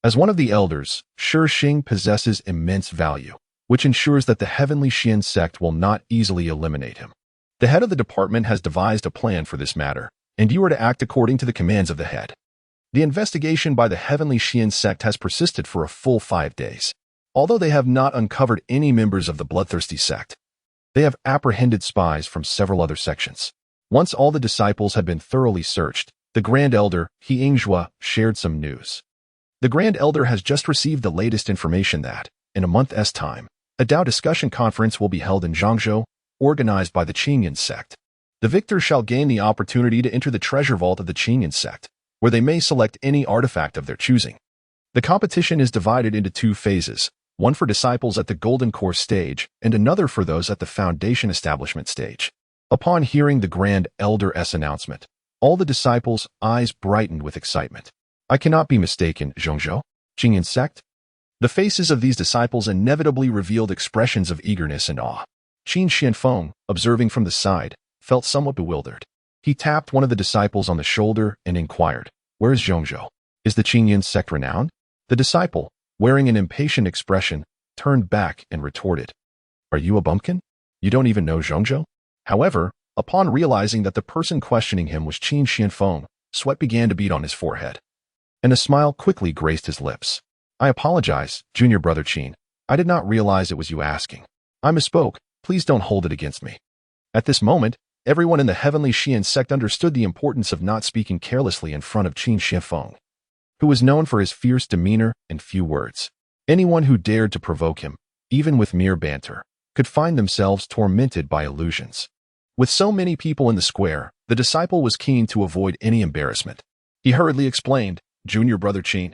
As one of the elders, Shishing possesses immense value, which ensures that the heavenly Xian sect will not easily eliminate him. The head of the department has devised a plan for this matter, and you are to act according to the commands of the head. The investigation by the heavenly Xian sect has persisted for a full 5 days. Although they have not uncovered any members of the bloodthirsty sect, they have apprehended spies from several other sections. Once all the disciples had been thoroughly searched, the Grand Elder, He Yingzhua, shared some news. The Grand Elder has just received the latest information that, in a month's time, a Dao discussion conference will be held in Zhangzhou, organized by the Qingyan sect. The victor shall gain the opportunity to enter the treasure vault of the Qingyan sect, where they may select any artifact of their choosing. The competition is divided into 2 phases, one for disciples at the Golden Core stage and another for those at the Foundation Establishment stage. Upon hearing the Grand Elder's announcement, all the disciples' eyes brightened with excitement. I cannot be mistaken, Zhongzhou, Qingyan sect? The faces of these disciples inevitably revealed expressions of eagerness and awe. Qin Xianfeng, observing from the side, felt somewhat bewildered. He tapped one of the disciples on the shoulder and inquired, "Where is Zhongzhou? Is the Qingyan sect renowned?" The disciple, wearing an impatient expression, turned back and retorted, "Are you a bumpkin? You don't even know Zhongzhou?" However, upon realizing that the person questioning him was Qin Xianfeng, sweat began to bead on his forehead, and a smile quickly graced his lips. "I apologize, junior brother Qin. I did not realize it was you asking. I misspoke. Please don't hold it against me." At this moment, everyone in the heavenly Xian sect understood the importance of not speaking carelessly in front of Qin Xianfeng, who was known for his fierce demeanor and few words. Anyone who dared to provoke him, even with mere banter, could find themselves tormented by illusions. With so many people in the square, the disciple was keen to avoid any embarrassment. He hurriedly explained, "Junior brother Qin,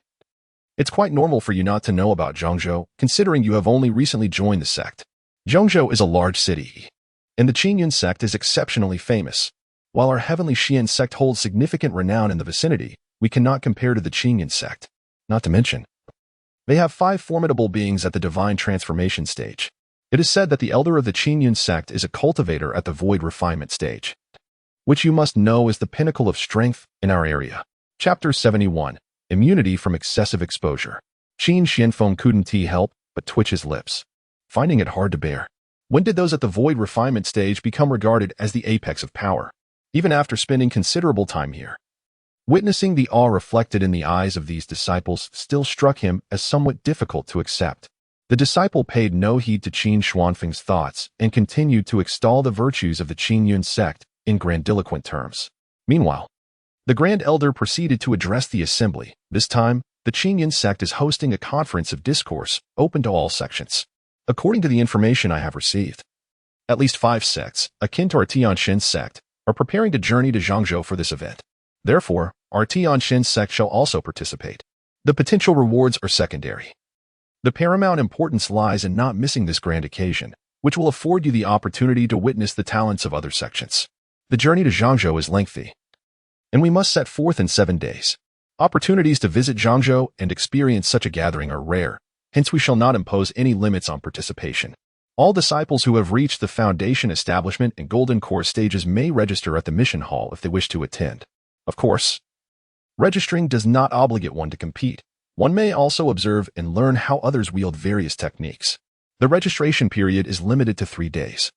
it's quite normal for you not to know about Zhongzhou, considering you have only recently joined the sect. Zhongzhou is a large city, and the Qingyan sect is exceptionally famous. While our heavenly Xian sect holds significant renown in the vicinity, we cannot compare to the Qingyan sect. Not to mention, they have 5 formidable beings at the divine transformation stage. It is said that the elder of the Qingyan sect is a cultivator at the void refinement stage, which you must know is the pinnacle of strength in our area." Chapter 71. Immunity from Excessive Exposure. Qin Xianfeng couldn't help but twitch his lips, finding it hard to bear. When did those at the void refinement stage become regarded as the apex of power? Even after spending considerable time here, witnessing the awe reflected in the eyes of these disciples still struck him as somewhat difficult to accept. The disciple paid no heed to Qin Xuanfeng's thoughts and continued to extol the virtues of the Qin Yun sect in grandiloquent terms. Meanwhile, the Grand Elder proceeded to address the assembly. This time, the Qin Yun sect is hosting a conference of discourse open to all sections. According to the information I have received, at least 5 sects, akin to our Tianxin sect, are preparing to journey to Zhangzhou for this event. Therefore, our Tianxin sect shall also participate. The potential rewards are secondary. The paramount importance lies in not missing this grand occasion, which will afford you the opportunity to witness the talents of other sections. The journey to Zhangzhou is lengthy, and we must set forth in 7 days. Opportunities to visit Zhangzhou and experience such a gathering are rare, hence we shall not impose any limits on participation. All disciples who have reached the Foundation Establishment and Golden Core stages may register at the Mission Hall if they wish to attend. Of course, registering does not obligate one to compete. One may also observe and learn how others wield various techniques. The registration period is limited to 3 days,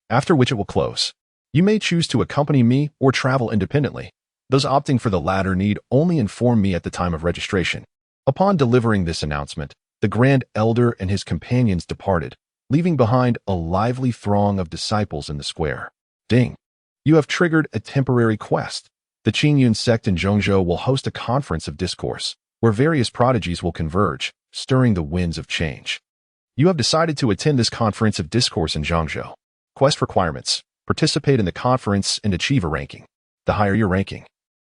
after which it will close. You may choose to accompany me or travel independently. Those opting for the latter need only inform me at the time of registration. Upon delivering this announcement, the Grand Elder and his companions departed, leaving behind a lively throng of disciples in the square. Ding! You have triggered a temporary quest. The Qin Yun sect in Zhangzhou will host a conference of discourse, where various prodigies will converge, stirring the winds of change. You have decided to attend this conference of discourse in Zhangzhou. Quest requirements: participate in the conference and achieve a ranking. The higher your ranking,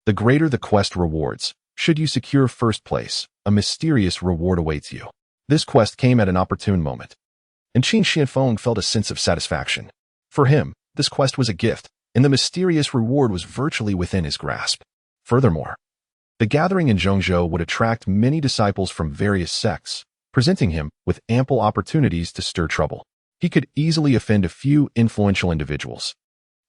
the greater the quest rewards. Should you secure first place, a mysterious reward awaits you. This quest came at an opportune moment, and Qin Xianfeng felt a sense of satisfaction. For him, this quest was a gift, and the mysterious reward was virtually within his grasp. Furthermore, the gathering in Zhangzhou would attract many disciples from various sects, presenting him with ample opportunities to stir trouble. He could easily offend a few influential individuals,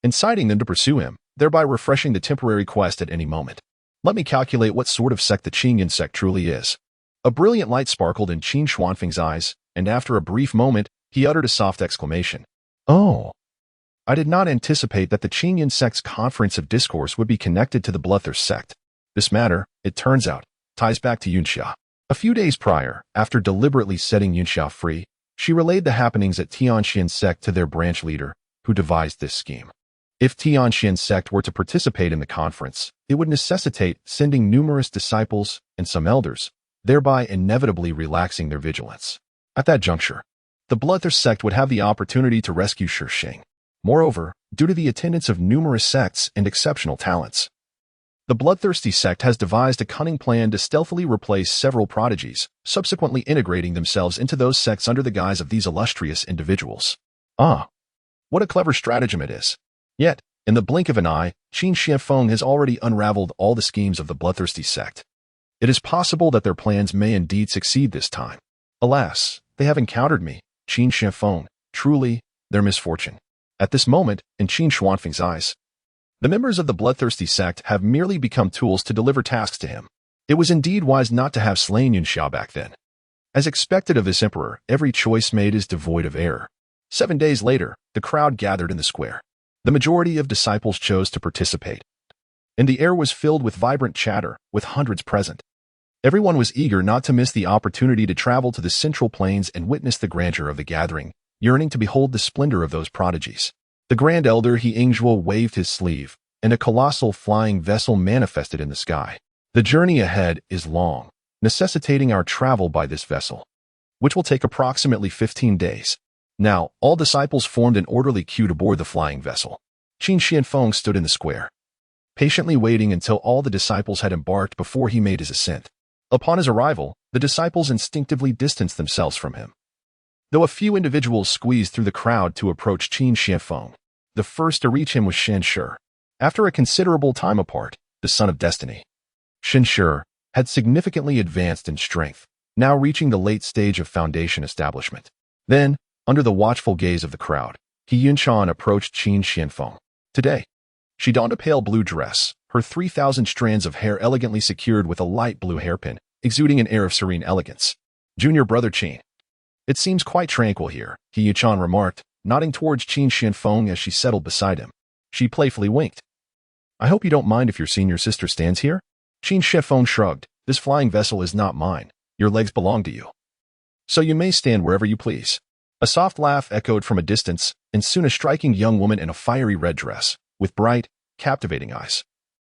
inciting them to pursue him, thereby refreshing the temporary quest at any moment. Let me calculate what sort of sect the Qin Yun sect truly is. A brilliant light sparkled in Qin Xuanfeng's eyes, and after a brief moment, he uttered a soft exclamation. Oh! I did not anticipate that the Qin Yun sect's conference of discourse would be connected to the Bloodthirst sect. This matter, it turns out, ties back to Yunxia. A few days prior, after deliberately setting Yunxia free, she relayed the happenings at Tianxin sect to their branch leader, who devised this scheme. If Tianxin sect were to participate in the conference, it would necessitate sending numerous disciples and some elders, thereby inevitably relaxing their vigilance. At that juncture, the Bloodthirst sect would have the opportunity to rescue Shixing. Moreover, due to the attendance of numerous sects and exceptional talents, the Bloodthirsty sect has devised a cunning plan to stealthily replace several prodigies, subsequently integrating themselves into those sects under the guise of these illustrious individuals. Ah, what a clever stratagem it is. Yet, in the blink of an eye, Qin Xianfeng has already unraveled all the schemes of the Bloodthirsty sect. It is possible that their plans may indeed succeed this time. Alas, they have encountered me, Qin Xianfeng, truly, their misfortune. At this moment, in Qin Xuanfeng's eyes, the members of the Bloodthirsty sect have merely become tools to deliver tasks to him. It was indeed wise not to have slain Yunxia back then. As expected of this emperor, every choice made is devoid of error. 7 days later, the crowd gathered in the square. The majority of disciples chose to participate, and the air was filled with vibrant chatter, with hundreds present. Everyone was eager not to miss the opportunity to travel to the Central Plains and witness the grandeur of the gathering, yearning to behold the splendor of those prodigies. The Grand Elder He Yingzhuo waved his sleeve, and a colossal flying vessel manifested in the sky. The journey ahead is long, necessitating our travel by this vessel, which will take approximately 15 days. Now, all disciples formed an orderly queue to board the flying vessel. Qin Xianfeng stood in the square, patiently waiting until all the disciples had embarked before he made his ascent. Upon his arrival, the disciples instinctively distanced themselves from him, though a few individuals squeezed through the crowd to approach Qin Xianfeng. The first to reach him was Shen Shi. After a considerable time apart, the son of destiny, Shen Shi had significantly advanced in strength, now reaching the late stage of Foundation establishment. Then, under the watchful gaze of the crowd, He Yunshan approached Qin Xianfeng. Today, she donned a pale blue dress, her 3,000 strands of hair elegantly secured with a light blue hairpin, exuding an air of serene elegance. Junior brother Qin. It seems quite tranquil here, He Yunshan remarked, nodding towards Qin Xianfeng as she settled beside him. She playfully winked. I hope you don't mind if your senior sister stands here? Qin Xianfeng shrugged. This flying vessel is not mine. Your legs belong to you. so you may stand wherever you please." A soft laugh echoed from a distance, and soon a striking young woman in a fiery red dress, with bright, captivating eyes,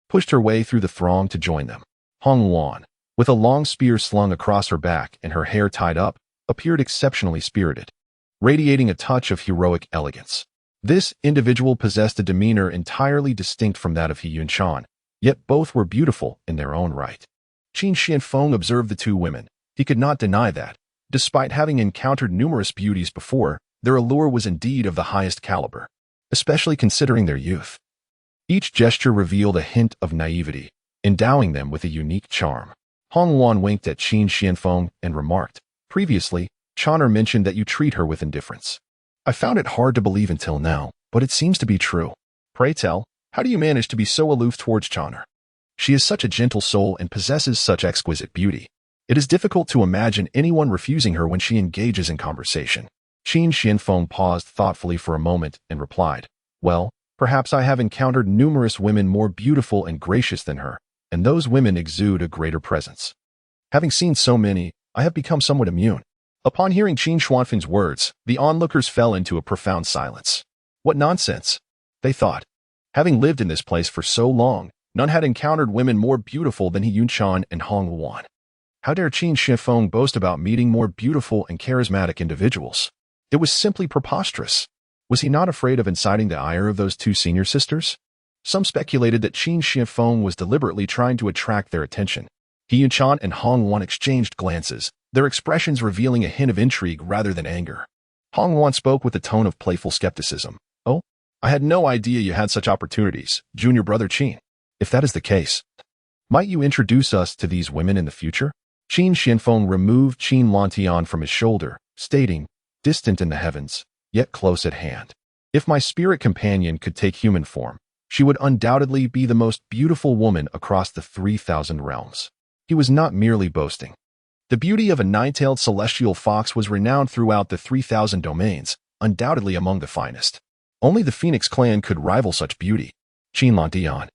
pushed her way through the throng to join them. Hong Wan, with a long spear slung across her back and her hair tied up, appeared exceptionally spirited, radiating a touch of heroic elegance. This individual possessed a demeanor entirely distinct from that of He Yunshan, yet both were beautiful in their own right. Qin Xianfeng observed the two women. He could not deny that, despite having encountered numerous beauties before, their allure was indeed of the highest caliber, especially considering their youth. Each gesture revealed a hint of naivety, endowing them with a unique charm. Hong Wan winked at Qin Xianfeng and remarked, "Previously, Chon'er mentioned that you treat her with indifference. I found it hard to believe until now, but it seems to be true. Pray tell, how do you manage to be so aloof towards Chon'er? She is such a gentle soul and possesses such exquisite beauty. It is difficult to imagine anyone refusing her when she engages in conversation." Qin Xianfeng paused thoughtfully for a moment and replied, "Well, perhaps I have encountered numerous women more beautiful and gracious than her, and those women exude a greater presence. Having seen so many, I have become somewhat immune." Upon hearing Qin Xuanfeng's words, the onlookers fell into a profound silence. What nonsense, they thought. Having lived in this place for so long, none had encountered women more beautiful than He Yunshan and Hong Wan. How dare Qin Xianfeng boast about meeting more beautiful and charismatic individuals? It was simply preposterous. Was he not afraid of inciting the ire of those two senior sisters? Some speculated that Qin Xianfeng was deliberately trying to attract their attention. He Yunshan and Hong Wan exchanged glances, their expressions revealing a hint of intrigue rather than anger. Hong Wan spoke with a tone of playful skepticism. "Oh, I had no idea you had such opportunities, junior brother Qin. If that is the case, might you introduce us to these women in the future?" Qin Xianfeng removed Qin Lantian from his shoulder, stating, "Distant in the heavens, yet close at hand. If my spirit companion could take human form, she would undoubtedly be the most beautiful woman across the 3,000 realms." He was not merely boasting. The beauty of a nine-tailed celestial fox was renowned throughout the 3,000 domains, undoubtedly among the finest. Only the Phoenix clan could rival such beauty. Qin Lantian,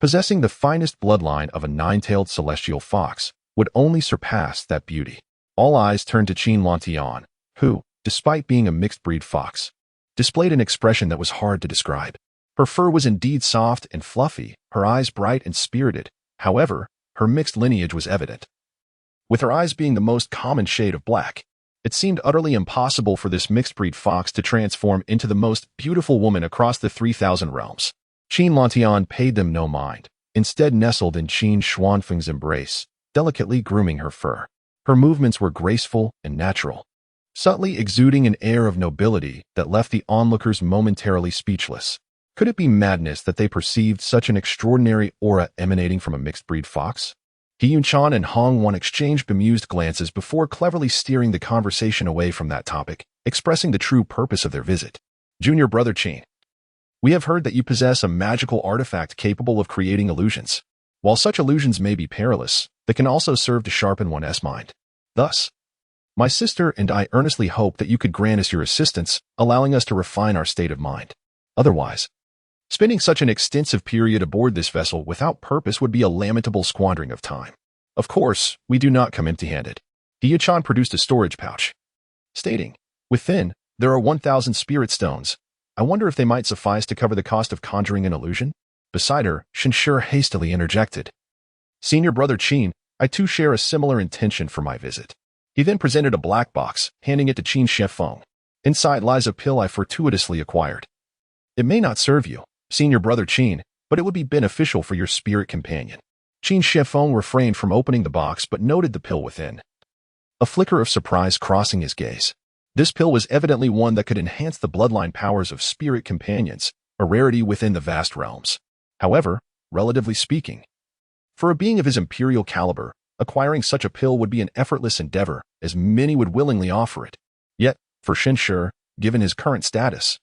possessing the finest bloodline of a nine-tailed celestial fox, would only surpass that beauty. All eyes turned to Qin Lantian, who, despite being a mixed-breed fox, displayed an expression that was hard to describe. Her fur was indeed soft and fluffy, her eyes bright and spirited. However, her mixed lineage was evident. With her eyes being the most common shade of black, it seemed utterly impossible for this mixed-breed fox to transform into the most beautiful woman across the 3,000 realms. Qin Lantian paid them no mind, instead nestled in Qin Xuanfeng's embrace, delicately grooming her fur. Her movements were graceful and natural, subtly exuding an air of nobility that left the onlookers momentarily speechless. Could it be madness that they perceived such an extraordinary aura emanating from a mixed-breed fox? He Yunshan and Hong Wan exchanged bemused glances before cleverly steering the conversation away from that topic, expressing the true purpose of their visit. "Junior brother Qin, we have heard that you possess a magical artifact capable of creating illusions. While such illusions may be perilous, they can also serve to sharpen one's mind. Thus, my sister and I earnestly hope that you could grant us your assistance, allowing us to refine our state of mind. Otherwise, spending such an extensive period aboard this vessel without purpose would be a lamentable squandering of time. Of course, we do not come empty-handed." He-chan produced a storage pouch, stating, "Within, there are 1,000 spirit stones. I wonder if they might suffice to cover the cost of conjuring an illusion?" Beside her, Shinshur hastily interjected, "Senior brother Qin, I too share a similar intention for my visit." He then presented a black box, handing it to Qin Xianfeng. "Inside lies a pill I fortuitously acquired. It may not serve you, Senior brother Qin, but it would be beneficial for your spirit companion." Qin Xianfeng refrained from opening the box but noted the pill within, a flicker of surprise crossing his gaze. This pill was evidently one that could enhance the bloodline powers of spirit companions, a rarity within the vast realms. However, relatively speaking, for a being of his imperial caliber, acquiring such a pill would be an effortless endeavor, as many would willingly offer it. Yet, for Shinshur, given his current status,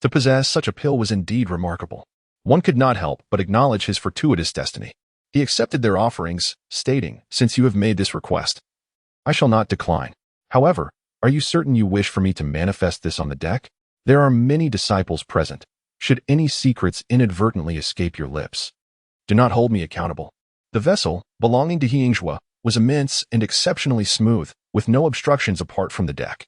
to possess such a pill was indeed remarkable. One could not help but acknowledge his fortuitous destiny. He accepted their offerings, stating, "Since you have made this request, I shall not decline. However, are you certain you wish for me to manifest this on the deck? There are many disciples present. Should any secrets inadvertently escape your lips, do not hold me accountable." The vessel, belonging to He Yingzhua, was immense and exceptionally smooth, with no obstructions apart from the deck,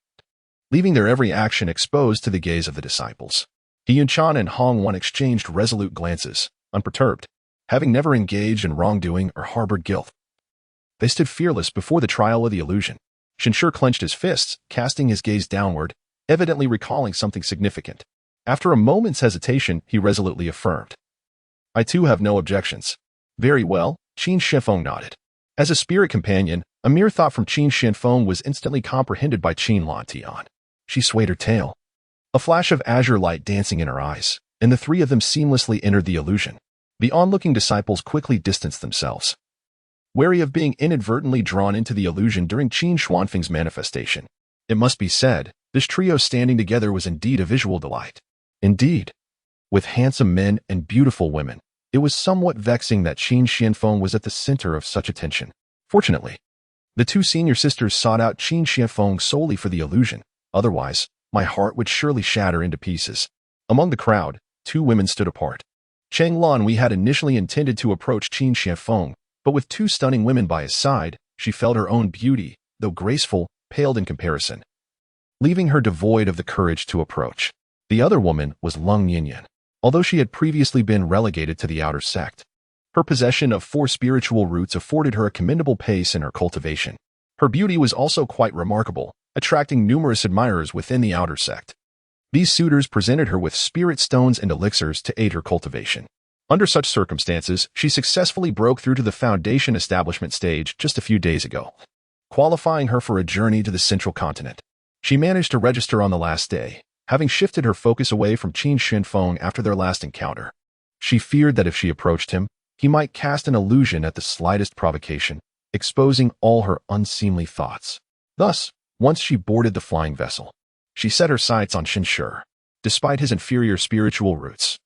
leaving their every action exposed to the gaze of the disciples. He Yunchan and Hong Wan exchanged resolute glances, unperturbed, having never engaged in wrongdoing or harbored guilt. They stood fearless before the trial of the illusion. Shenshur clenched his fists, casting his gaze downward, evidently recalling something significant. After a moment's hesitation, he resolutely affirmed, "I too have no objections." "Very well," Qin Shifeng nodded. As a spirit companion, a mere thought from Qin Shifeng was instantly comprehended by Qin Lantian. She swayed her tail, a flash of azure light dancing in her eyes, and the three of them seamlessly entered the illusion. The onlooking disciples quickly distanced themselves, wary of being inadvertently drawn into the illusion during Qin Xuanfeng's manifestation. It must be said, this trio standing together was indeed a visual delight. Indeed, with handsome men and beautiful women, it was somewhat vexing that Qin Xianfeng was at the center of such attention. Fortunately, the two senior sisters sought out Qin Xianfeng solely for the illusion. Otherwise, my heart would surely shatter into pieces. Among the crowd, two women stood apart. Cheng Lanwei had initially intended to approach Qin Xianfeng, but with two stunning women by his side, she felt her own beauty, though graceful, paled in comparison, leaving her devoid of the courage to approach. The other woman was Lung Yinyan. Although she had previously been relegated to the outer sect, her possession of 4 spiritual roots afforded her a commendable pace in her cultivation. Her beauty was also quite remarkable, attracting numerous admirers within the outer sect. These suitors presented her with spirit stones and elixirs to aid her cultivation. Under such circumstances, she successfully broke through to the foundation establishment stage just a few days ago, qualifying her for a journey to the central continent. She managed to register on the last day, having shifted her focus away from Qin Shifeng after their last encounter. She feared that if she approached him, he might cast an illusion at the slightest provocation, exposing all her unseemly thoughts. Thus, once she boarded the flying vessel, she set her sights on Shenshur. Despite his inferior spiritual roots,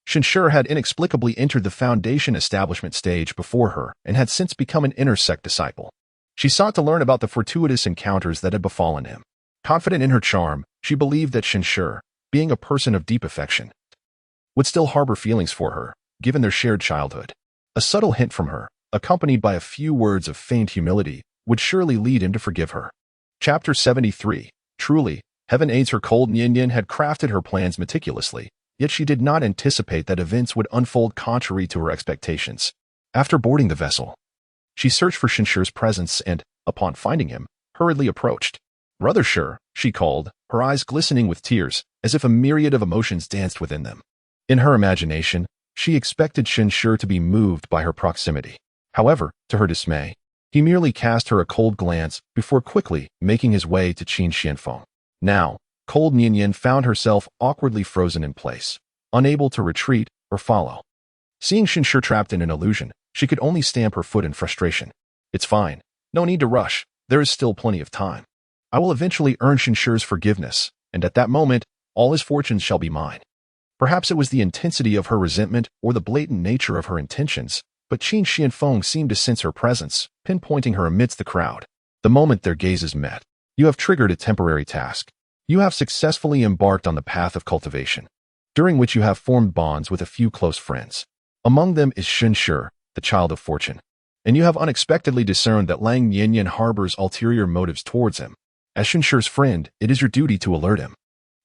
Shenshur had inexplicably entered the foundation establishment stage before her and had since become an inner sect disciple. She sought to learn about the fortuitous encounters that had befallen him. Confident in her charm, she believed that Shenshur, being a person of deep affection, would still harbor feelings for her, given their shared childhood. A subtle hint from her, accompanied by a few words of feigned humility, would surely lead him to forgive her. Chapter 73. Truly, heaven aids her. Cold Nyan had crafted her plans meticulously, yet she did not anticipate that events would unfold contrary to her expectations. After boarding the vessel, she searched for Shenshur's presence and, upon finding him, hurriedly approached. "Brother Shur," she called, her eyes glistening with tears, as if a myriad of emotions danced within them. In her imagination, she expected Shenshur to be moved by her proximity. However, to her dismay, he merely cast her a cold glance before quickly making his way to Qin Xianfeng. Now, Cold Nyan found herself awkwardly frozen in place, unable to retreat or follow. Seeing Shenshur trapped in an illusion, she could only stamp her foot in frustration. "It's fine. No need to rush. There is still plenty of time. I will eventually earn Shenshur's forgiveness, and at that moment, all his fortunes shall be mine." Perhaps it was the intensity of her resentment or the blatant nature of her intentions, but Qin Xianfeng seemed to sense her presence, pinpointing her amidst the crowd. The moment their gazes met, "You have triggered a temporary task. You have successfully embarked on the path of cultivation, during which you have formed bonds with a few close friends. Among them is Shenshur, the child of fortune, and you have unexpectedly discerned that Lang Yanyan harbors ulterior motives towards him. As Shenshur's friend, it is your duty to alert him.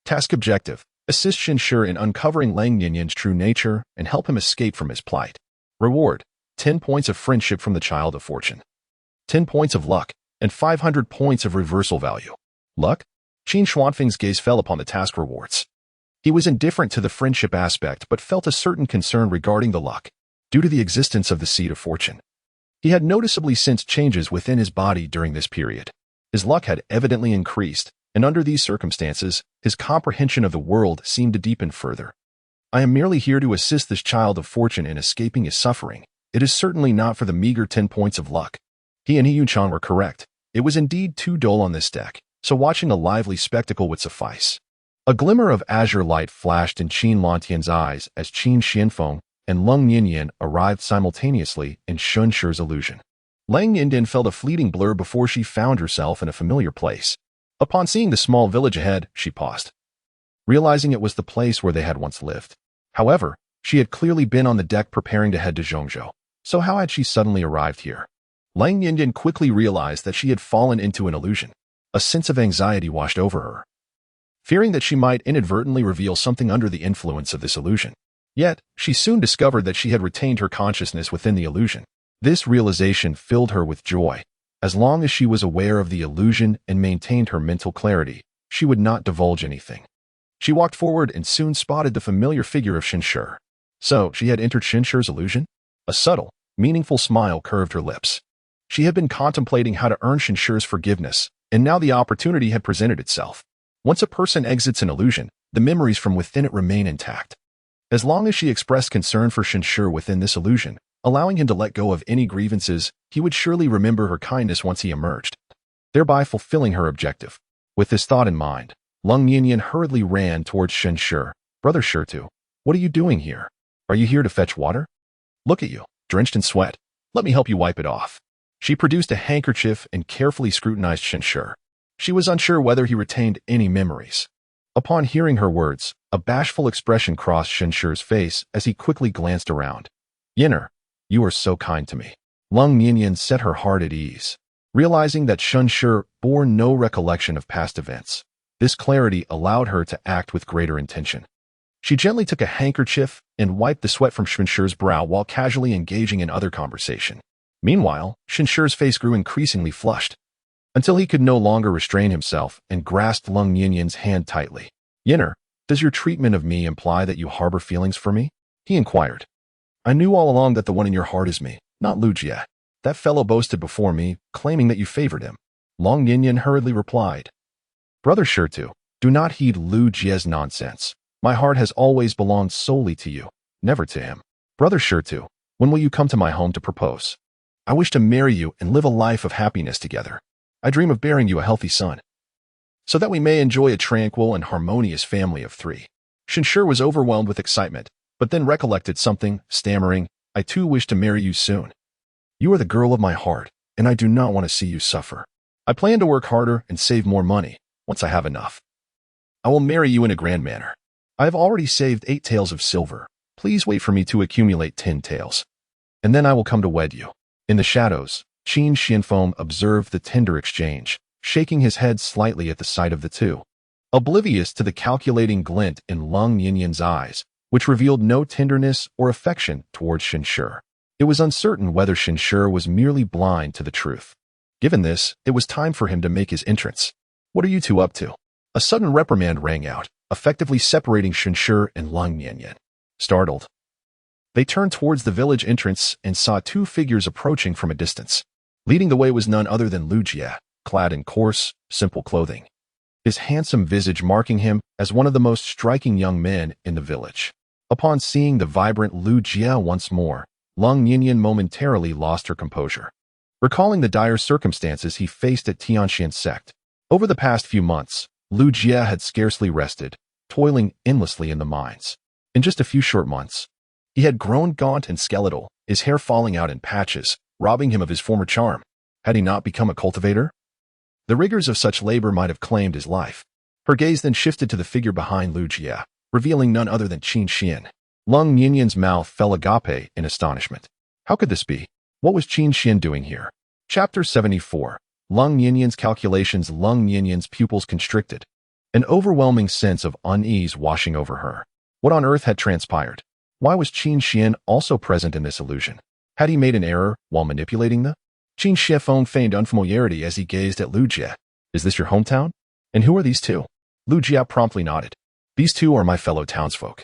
Task objective: assist Shenshur in uncovering Lang Yanyan's true nature and help him escape from his plight. Reward: 10 points of friendship from the child of fortune, 10 points of luck, and 500 points of reversal value." Luck? Qin Xuanfeng's gaze fell upon the task rewards. He was indifferent to the friendship aspect but felt a certain concern regarding the luck, due to the existence of the seed of fortune. He had noticeably sensed changes within his body during this period. His luck had evidently increased, and under these circumstances, his comprehension of the world seemed to deepen further. "I am merely here to assist this child of fortune in escaping his suffering. It is certainly not for the meager 10 points of luck." He and Yunchan were correct. It was indeed too dull on this deck, so watching a lively spectacle would suffice. A glimmer of azure light flashed in Qin Lantian's eyes as Qin Xianfeng and Lung Yinyan arrived simultaneously in Shenshur's illusion. Lang Yinyan felt a fleeting blur before she found herself in a familiar place. Upon seeing the small village ahead, she paused, realizing it was the place where they had once lived. However, she had clearly been on the deck preparing to head to Zhongzhou, so how had she suddenly arrived here? Lang Yinyan quickly realized that she had fallen into an illusion. A sense of anxiety washed over her, fearing that she might inadvertently reveal something under the influence of this illusion. Yet, she soon discovered that she had retained her consciousness within the illusion. This realization filled her with joy. As long as she was aware of the illusion and maintained her mental clarity, she would not divulge anything. She walked forward and soon spotted the familiar figure of Shenshi. So, she had entered Shenshi's illusion? A subtle, meaningful smile curved her lips. She had been contemplating how to earn Shenshi's forgiveness, and now the opportunity had presented itself. Once a person exits an illusion, the memories from within it remain intact. As long as she expressed concern for Shenshi within this illusion, allowing him to let go of any grievances, he would surely remember her kindness once he emerged, thereby fulfilling her objective. With this thought in mind, Lang Yinyan hurriedly ran towards Shenshi. Brother Shirtu, what are you doing here? Are you here to fetch water? Look at you, drenched in sweat. Let me help you wipe it off. She produced a handkerchief and carefully scrutinized Shenshi. She was unsure whether he retained any memories. Upon hearing her words, a bashful expression crossed Shenshi's face as he quickly glanced around. Yinner, you are so kind to me. Lang Yinyan set her heart at ease. Realizing that Shenshi bore no recollection of past events, this clarity allowed her to act with greater intention. She gently took a handkerchief and wiped the sweat from Shenshi's brow while casually engaging in other conversation. Meanwhile, Shenshi's face grew increasingly flushed, until he could no longer restrain himself and grasped Lang Yinyan's hand tightly. Yinner, does your treatment of me imply that you harbor feelings for me? He inquired. I knew all along that the one in your heart is me, not Lu Jie. That fellow boasted before me, claiming that you favored him. Lang Yinyan hurriedly replied. Brother Shirtu, do not heed Lu Jie's nonsense. My heart has always belonged solely to you, never to him. Brother Shirtu, when will you come to my home to propose? I wish to marry you and live a life of happiness together. I dream of bearing you a healthy son, so that we may enjoy a tranquil and harmonious family of 3. Shenshi was overwhelmed with excitement, but then recollected something, stammering, I too wish to marry you soon. You are the girl of my heart, and I do not want to see you suffer. I plan to work harder and save more money, once I have enough. I will marry you in a grand manner. I have already saved 8 taels of silver. Please wait for me to accumulate 10 taels, and then I will come to wed you. In the shadows, Qin Xianfeng observed the tender exchange, shaking his head slightly at the sight of the two, oblivious to the calculating glint in Lang Yinyan's eyes, which revealed no tenderness or affection towards Shenshi. It was uncertain whether Shenshi was merely blind to the truth. Given this, it was time for him to make his entrance. What are you two up to? A sudden reprimand rang out, effectively separating Shenshi and Lang Yinyan. Startled, they turned towards the village entrance and saw 2 figures approaching from a distance. Leading the way was none other than Lu Jie, clad in coarse, simple clothing, his handsome visage marking him as one of the most striking young men in the village. Upon seeing the vibrant Lu Jie once more, Lang Yinyan momentarily lost her composure, recalling the dire circumstances he faced at Tianxian sect. Over the past few months, Lu Jie had scarcely rested, toiling endlessly in the mines. In just a few short months, he had grown gaunt and skeletal, his hair falling out in patches, robbing him of his former charm. Had he not become a cultivator? The rigors of such labor might have claimed his life. Her gaze then shifted to the figure behind Lu Jie, revealing none other than Qin Xian. Lang Yinyan's mouth fell agape in astonishment. How could this be? What was Qin Xian doing here? Chapter 74. Lang Yinyan's calculations. Lang Yinyan's pupils constricted, an overwhelming sense of unease washing over her. What on earth had transpired? Why was Qin Xian also present in this illusion? Had he made an error while manipulating the? Qin Xianfeng feigned unfamiliarity as he gazed at Lu Jie. Is this your hometown? And who are these 2? Lu Jie promptly nodded. These 2 are my fellow townsfolk.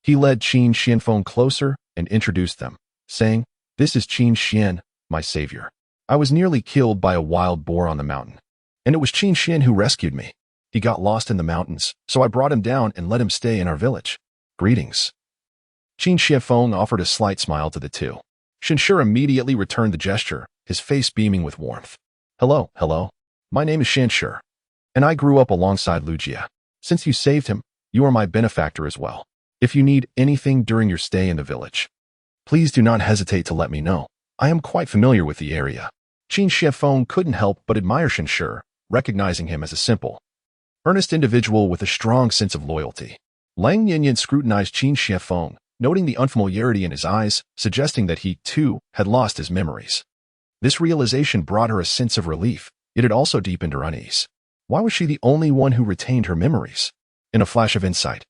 He led Qin Xianfeng closer and introduced them, saying, This is Qin Xian, my savior. I was nearly killed by a wild boar on the mountain, and it was Qin Xian who rescued me. He got lost in the mountains, so I brought him down and let him stay in our village. Greetings. Qin Xianfeng offered a slight smile to the 2. Shenshi immediately returned the gesture, his face beaming with warmth. Hello. My name is Shenshi, and I grew up alongside Lu Jie. Since you saved him, you are my benefactor as well. If you need anything during your stay in the village, please do not hesitate to let me know. I am quite familiar with the area. Qin Xianfeng couldn't help but admire Shenshi, recognizing him as a simple, earnest individual with a strong sense of loyalty. Lang Yinyan scrutinized Qin Xianfeng, noting the unfamiliarity in his eyes, suggesting that he, too, had lost his memories. This realization brought her a sense of relief, yet it also deepened her unease. Why was she the only one who retained her memories? In a flash of insight,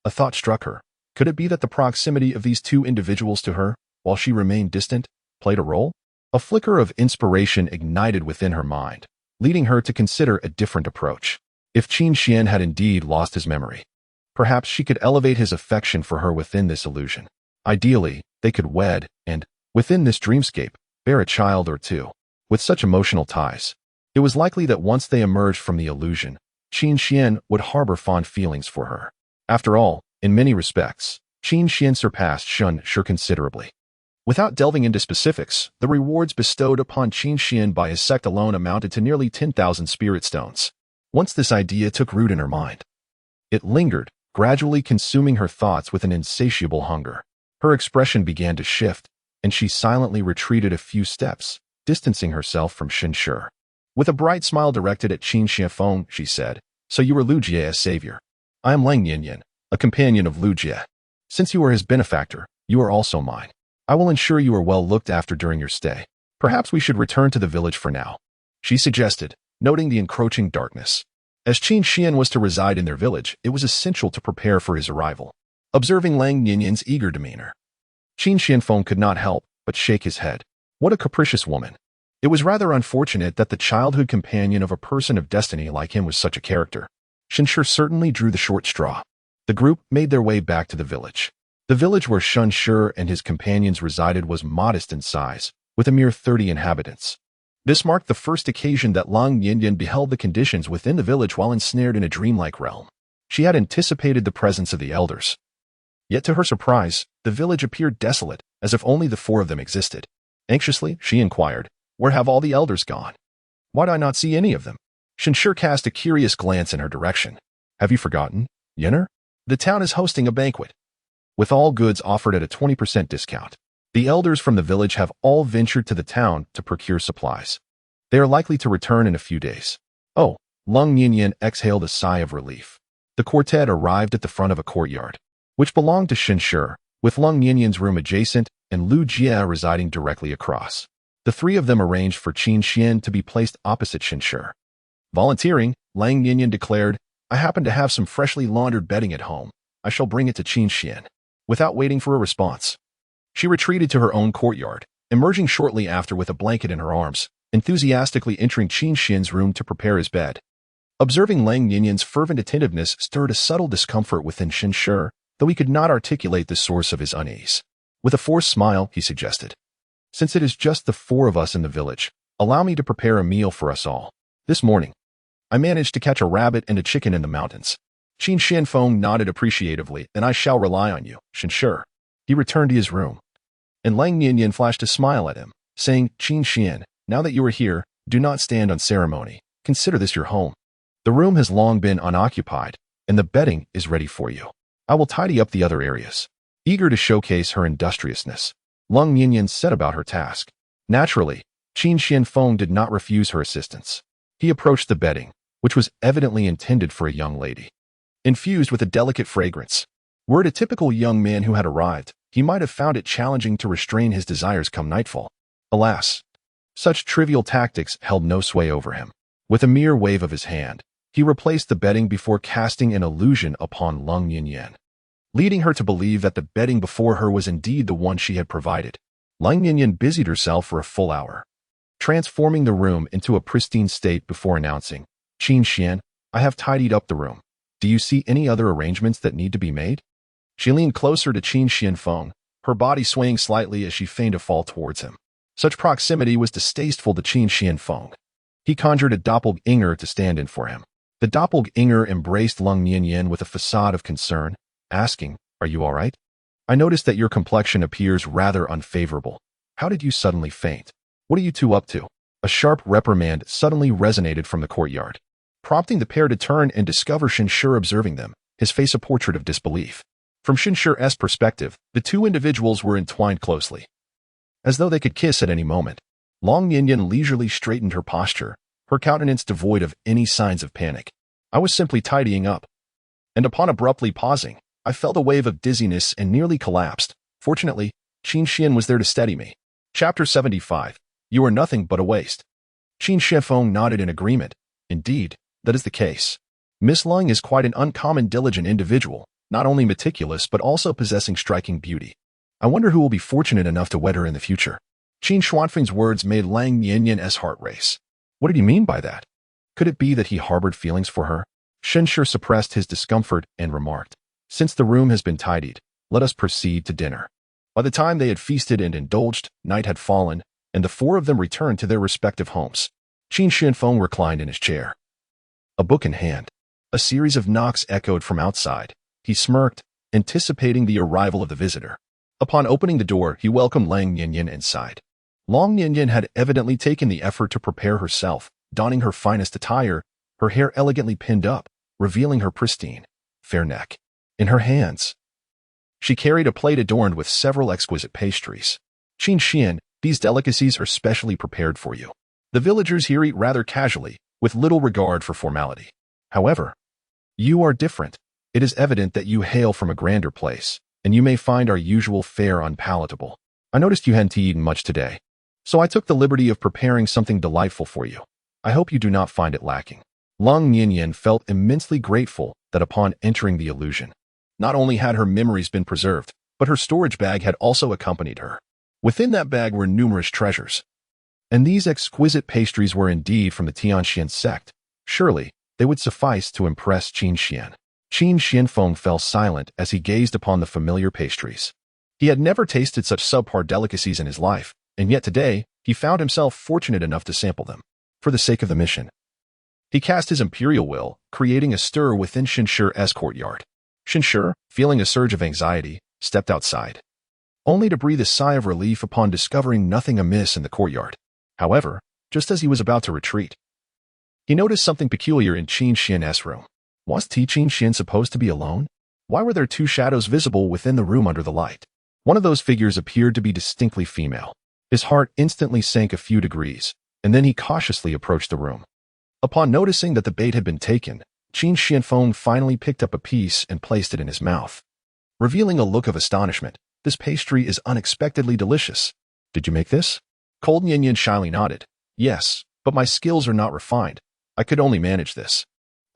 a thought struck her. Could it be that the proximity of these two individuals to her, while she remained distant, played a role? A flicker of inspiration ignited within her mind, leading her to consider a different approach. If Qin Xian had indeed lost his memory, perhaps she could elevate his affection for her within this illusion. Ideally, they could wed and, within this dreamscape, bear a child or two. With such emotional ties, it was likely that once they emerged from the illusion, Qin Xian would harbor fond feelings for her. After all, in many respects, Qin Xian surpassed Shun Shi considerably. Without delving into specifics, the rewards bestowed upon Qin Xian by his sect alone amounted to nearly 10,000 spirit stones. Once this idea took root in her mind, it lingered, gradually consuming her thoughts with an insatiable hunger. Her expression began to shift, and she silently retreated a few steps, distancing herself from Shen Shi. With a bright smile directed at Qin Xianfeng, she said, "So you are Lu Jie's savior. I am Lang Yanyan, a companion of Lu Jie. Since you are his benefactor, you are also mine. I will ensure you are well looked after during your stay. Perhaps we should return to the village for now," she suggested, noting the encroaching darkness. As Qin Xian was to reside in their village, it was essential to prepare for his arrival. Observing Lang Yanyan's eager demeanor, Qin Xianfeng could not help but shake his head. What a capricious woman. It was rather unfortunate that the childhood companion of a person of destiny like him was such a character. Shen Shi certainly drew the short straw. The group made their way back to the village. The village where Shen Shi and his companions resided was modest in size, with a mere 30 inhabitants. This marked the first occasion that Lang Yanyan beheld the conditions within the village while ensnared in a dreamlike realm. She had anticipated the presence of the elders. Yet to her surprise, the village appeared desolate, as if only the four of them existed. Anxiously, she inquired, "Where have all the elders gone? Why do I not see any of them?" Shen Shi cast a curious glance in her direction. "Have you forgotten, Yenner? The town is hosting a banquet, with all goods offered at a 20% discount. The elders from the village have all ventured to the town to procure supplies. They are likely to return in a few days." Oh, Lang Yanyan exhaled a sigh of relief. The quartet arrived at the front of a courtyard, which belonged to Shen Shi, with Lang Yanyan's room adjacent and Lu Jie residing directly across. The three of them arranged for Qin Xian to be placed opposite Shen Shi. Volunteering, Lang Yanyan declared, "I happen to have some freshly laundered bedding at home. I shall bring it to Qin Xian." Without waiting for a response, she retreated to her own courtyard, emerging shortly after with a blanket in her arms, enthusiastically entering Qin Xian's room to prepare his bed. Observing Lang Yanyan's fervent attentiveness stirred a subtle discomfort within Shen Shi, though he could not articulate the source of his unease. With a forced smile, he suggested, "Since it is just the four of us in the village, allow me to prepare a meal for us all. This morning, I managed to catch a rabbit and a chicken in the mountains." Qin Xianfeng nodded appreciatively, "And I shall rely on you, Shen Shi." He returned to his room, and Lang Yanyan flashed a smile at him, saying, "Qin Xian, now that you are here, do not stand on ceremony. Consider this your home. The room has long been unoccupied, and the bedding is ready for you. I will tidy up the other areas." Eager to showcase her industriousness, Lang Yanyan set about her task. Naturally, Qin Xianfeng did not refuse her assistance. He approached the bedding, which was evidently intended for a young lady, infused with a delicate fragrance. Were it a typical young man who had arrived, he might have found it challenging to restrain his desires come nightfall. Alas, such trivial tactics held no sway over him. With a mere wave of his hand, he replaced the bedding before casting an illusion upon Lang Yanyan, leading her to believe that the bedding before her was indeed the one she had provided. Lang Yanyan busied herself for a full hour, transforming the room into a pristine state before announcing, "Qin Xian, I have tidied up the room. Do you see any other arrangements that need to be made?" She leaned closer to Qin Xianfeng, her body swaying slightly as she feigned to fall towards him. Such proximity was distasteful to Qin Xianfeng. He conjured a doppelganger to stand in for him. The doppelganger embraced Lang Yanyan with a facade of concern, asking, "Are you all right? I noticed that your complexion appears rather unfavorable. How did you suddenly faint? What are you two up to?" A sharp reprimand suddenly resonated from the courtyard, prompting the pair to turn and discover Shen Shi observing them, his face a portrait of disbelief. From Shen Shi's perspective, the two individuals were entwined closely, as though they could kiss at any moment. Lang Yanyan leisurely straightened her posture, her countenance devoid of any signs of panic. "I was simply tidying up." And upon abruptly pausing, I felt a wave of dizziness and nearly collapsed. Fortunately, Qin Xian was there to steady me. Chapter 75. You are nothing but a waste. Qin Shifeng nodded in agreement. Indeed, that is the case. Miss Lung is quite an uncommon diligent individual, not only meticulous but also possessing striking beauty. I wonder who will be fortunate enough to wed her in the future. Qin Xuanfeng's words made Lang Nianyan's heart race. What did he mean by that? Could it be that he harbored feelings for her? Shenshi suppressed his discomfort and remarked, "Since the room has been tidied, let us proceed to dinner." By the time they had feasted and indulged, night had fallen, and the four of them returned to their respective homes. Qin Shifeng reclined in his chair, a book in hand. A series of knocks echoed from outside. He smirked, anticipating the arrival of the visitor. Upon opening the door, he welcomed Lang Nianyan inside. Lang Nianyan had evidently taken the effort to prepare herself, donning her finest attire, her hair elegantly pinned up, revealing her pristine, fair neck. In her hands, she carried a plate adorned with several exquisite pastries. Qin Xian, these delicacies are specially prepared for you. The villagers here eat rather casually, with little regard for formality. However, you are different. It is evident that you hail from a grander place, and you may find our usual fare unpalatable. I noticed you hadn't eaten much today, so I took the liberty of preparing something delightful for you. I hope you do not find it lacking. Lang Nianyan felt immensely grateful that upon entering the illusion, not only had her memories been preserved, but her storage bag had also accompanied her. Within that bag were numerous treasures, and these exquisite pastries were indeed from the Tianxian sect. Surely, they would suffice to impress Qin Xian. Qin Xianfeng fell silent as he gazed upon the familiar pastries. He had never tasted such subpar delicacies in his life, and yet today, he found himself fortunate enough to sample them. For the sake of the mission, he cast his imperial will, creating a stir within Shinshi's courtyard. Shinshi, feeling a surge of anxiety, stepped outside, only to breathe a sigh of relief upon discovering nothing amiss in the courtyard. However, just as he was about to retreat, he noticed something peculiar in Qin Xian's room. Was Qin Xian supposed to be alone? Why were there two shadows visible within the room under the light? One of those figures appeared to be distinctly female. His heart instantly sank a few degrees, and then he cautiously approached the room. Upon noticing that the bait had been taken, Qin Xianfeng finally picked up a piece and placed it in his mouth, revealing a look of astonishment. This pastry is unexpectedly delicious. Did you make this? Cold Nianyan shyly nodded. Yes, but my skills are not refined. I could only manage this.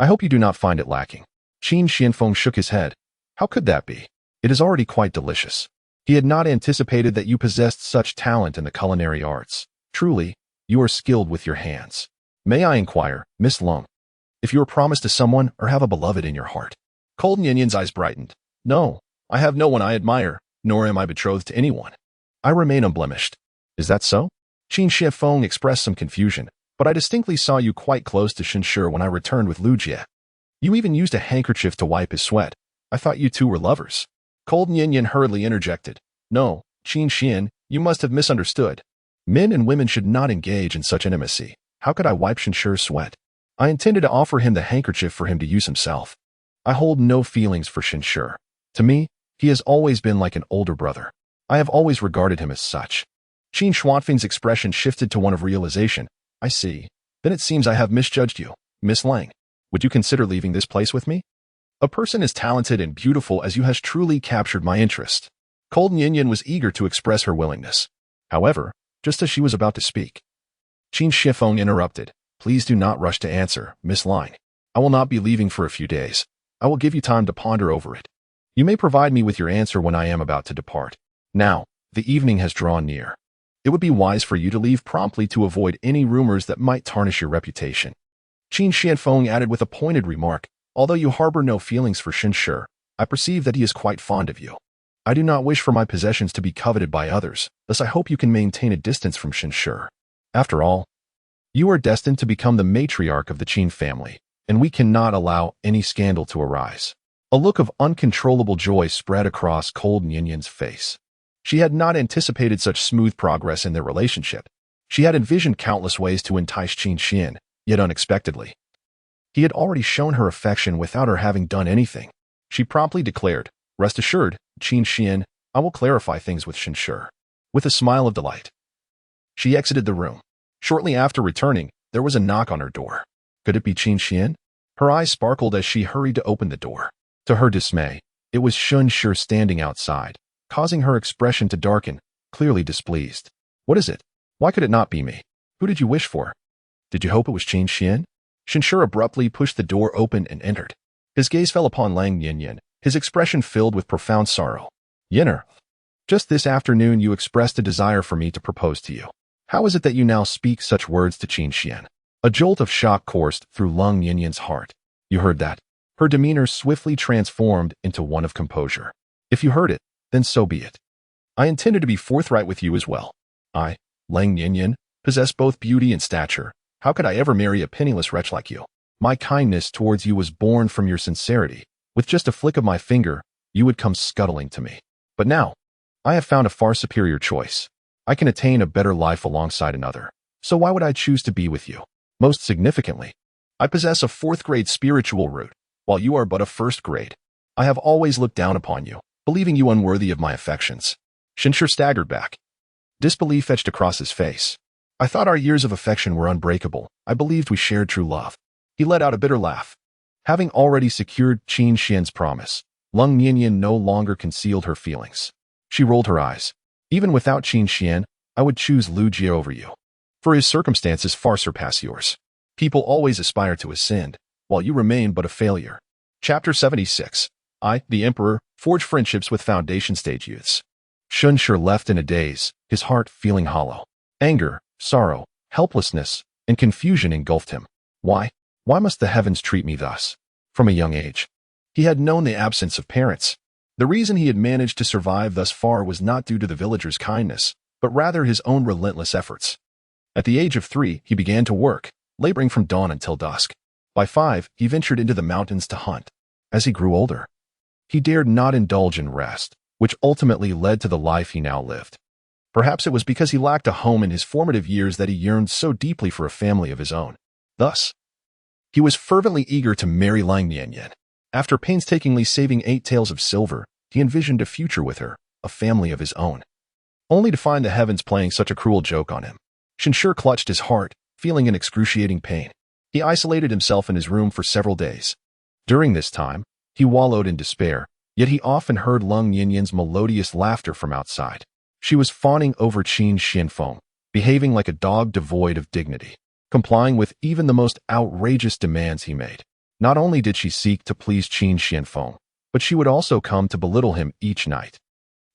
I hope you do not find it lacking. Qin Xianfeng shook his head. How could that be? It is already quite delicious. He had not anticipated that you possessed such talent in the culinary arts. Truly, you are skilled with your hands. May I inquire, Miss Lung, if you are promised to someone or have a beloved in your heart? Cold Nianyan's eyes brightened. No, I have no one I admire, nor am I betrothed to anyone. I remain unblemished. Is that so? Qin Shifeng expressed some confusion, but I distinctly saw you quite close to Shinshi when I returned with Lu Jie. You even used a handkerchief to wipe his sweat. I thought you two were lovers. Cold Nianyan hurriedly interjected. No, Qin Xian, you must have misunderstood. Men and women should not engage in such intimacy. How could I wipe Shinshi's sweat? I intended to offer him the handkerchief for him to use himself. I hold no feelings for Shinshi. To me, he has always been like an older brother. I have always regarded him as such. Qin Xuanfeng's expression shifted to one of realization. I see. Then it seems I have misjudged you, Miss Lang. Would you consider leaving this place with me? A person as talented and beautiful as you has truly captured my interest. Cold Nianyan was eager to express her willingness. However, just as she was about to speak, Qin Shifeng interrupted. Please do not rush to answer, Miss Lang. I will not be leaving for a few days. I will give you time to ponder over it. You may provide me with your answer when I am about to depart. Now, the evening has drawn near. It would be wise for you to leave promptly to avoid any rumors that might tarnish your reputation. Qin Xianfeng added with a pointed remark, although you harbor no feelings for Shinshi, I perceive that he is quite fond of you. I do not wish for my possessions to be coveted by others, thus I hope you can maintain a distance from Shinshi. After all, you are destined to become the matriarch of the Qin family, and we cannot allow any scandal to arise. A look of uncontrollable joy spread across Cold Nianyan's face. She had not anticipated such smooth progress in their relationship. She had envisioned countless ways to entice Qin Xian, yet unexpectedly, he had already shown her affection without her having done anything. She promptly declared, Rest assured, Qin Xian, I will clarify things with Shinshi. With a smile of delight, she exited the room. Shortly after returning, there was a knock on her door. Could it be Qin Xian? Her eyes sparkled as she hurried to open the door. To her dismay, it was Shinshi standing outside, causing her expression to darken, clearly displeased. What is it? Why could it not be me? Who did you wish for? Did you hope it was Qin Xian? Shenshur abruptly pushed the door open and entered. His gaze fell upon Lang Yinyan, his expression filled with profound sorrow. Yinner, just this afternoon you expressed a desire for me to propose to you. How is it that you now speak such words to Qin Xian? A jolt of shock coursed through Lang Yinyan's heart. You heard that? Her demeanor swiftly transformed into one of composure. If you heard it, then so be it. I intended to be forthright with you as well. I, Lang Yinyan, possess both beauty and stature. How could I ever marry a penniless wretch like you? My kindness towards you was born from your sincerity. With just a flick of my finger, you would come scuttling to me. But now, I have found a far superior choice. I can attain a better life alongside another. So why would I choose to be with you? Most significantly, I possess a 4th grade spiritual root, while you are but a 1st grade. I have always looked down upon you, believing you unworthy of my affections. Shenshur staggered back. Disbelief etched across his face. I thought our years of affection were unbreakable. I believed we shared true love. He let out a bitter laugh. Having already secured Qin Xian's promise, Lang Yinyan no longer concealed her feelings. She rolled her eyes. Even without Qin Xian, I would choose Lu Jie over you. For his circumstances far surpass yours. People always aspire to ascend, while you remain but a failure. Chapter 76. I, the Emperor, forge friendships with foundation stage youths. Shenshur left in a daze, his heart feeling hollow. Anger, sorrow, helplessness, and confusion engulfed him. Why? Why must the heavens treat me thus? From a young age, he had known the absence of parents. The reason he had managed to survive thus far was not due to the villagers' kindness, but rather his own relentless efforts. At the age of 3, he began to work, laboring from dawn until dusk. By 5, he ventured into the mountains to hunt. As he grew older, he dared not indulge in rest, which ultimately led to the life he now lived. Perhaps it was because he lacked a home in his formative years that he yearned so deeply for a family of his own. Thus, he was fervently eager to marry Lang Yinyan. After painstakingly saving 8 taels of silver, he envisioned a future with her, a family of his own. Only to find the heavens playing such a cruel joke on him. Shenshur clutched his heart, feeling an excruciating pain. He isolated himself in his room for several days. During this time, he wallowed in despair, yet he often heard Lang Yinyan's melodious laughter from outside. She was fawning over Qin Xianfeng, behaving like a dog devoid of dignity, complying with even the most outrageous demands he made. Not only did she seek to please Qin Xianfeng, but she would also come to belittle him each night,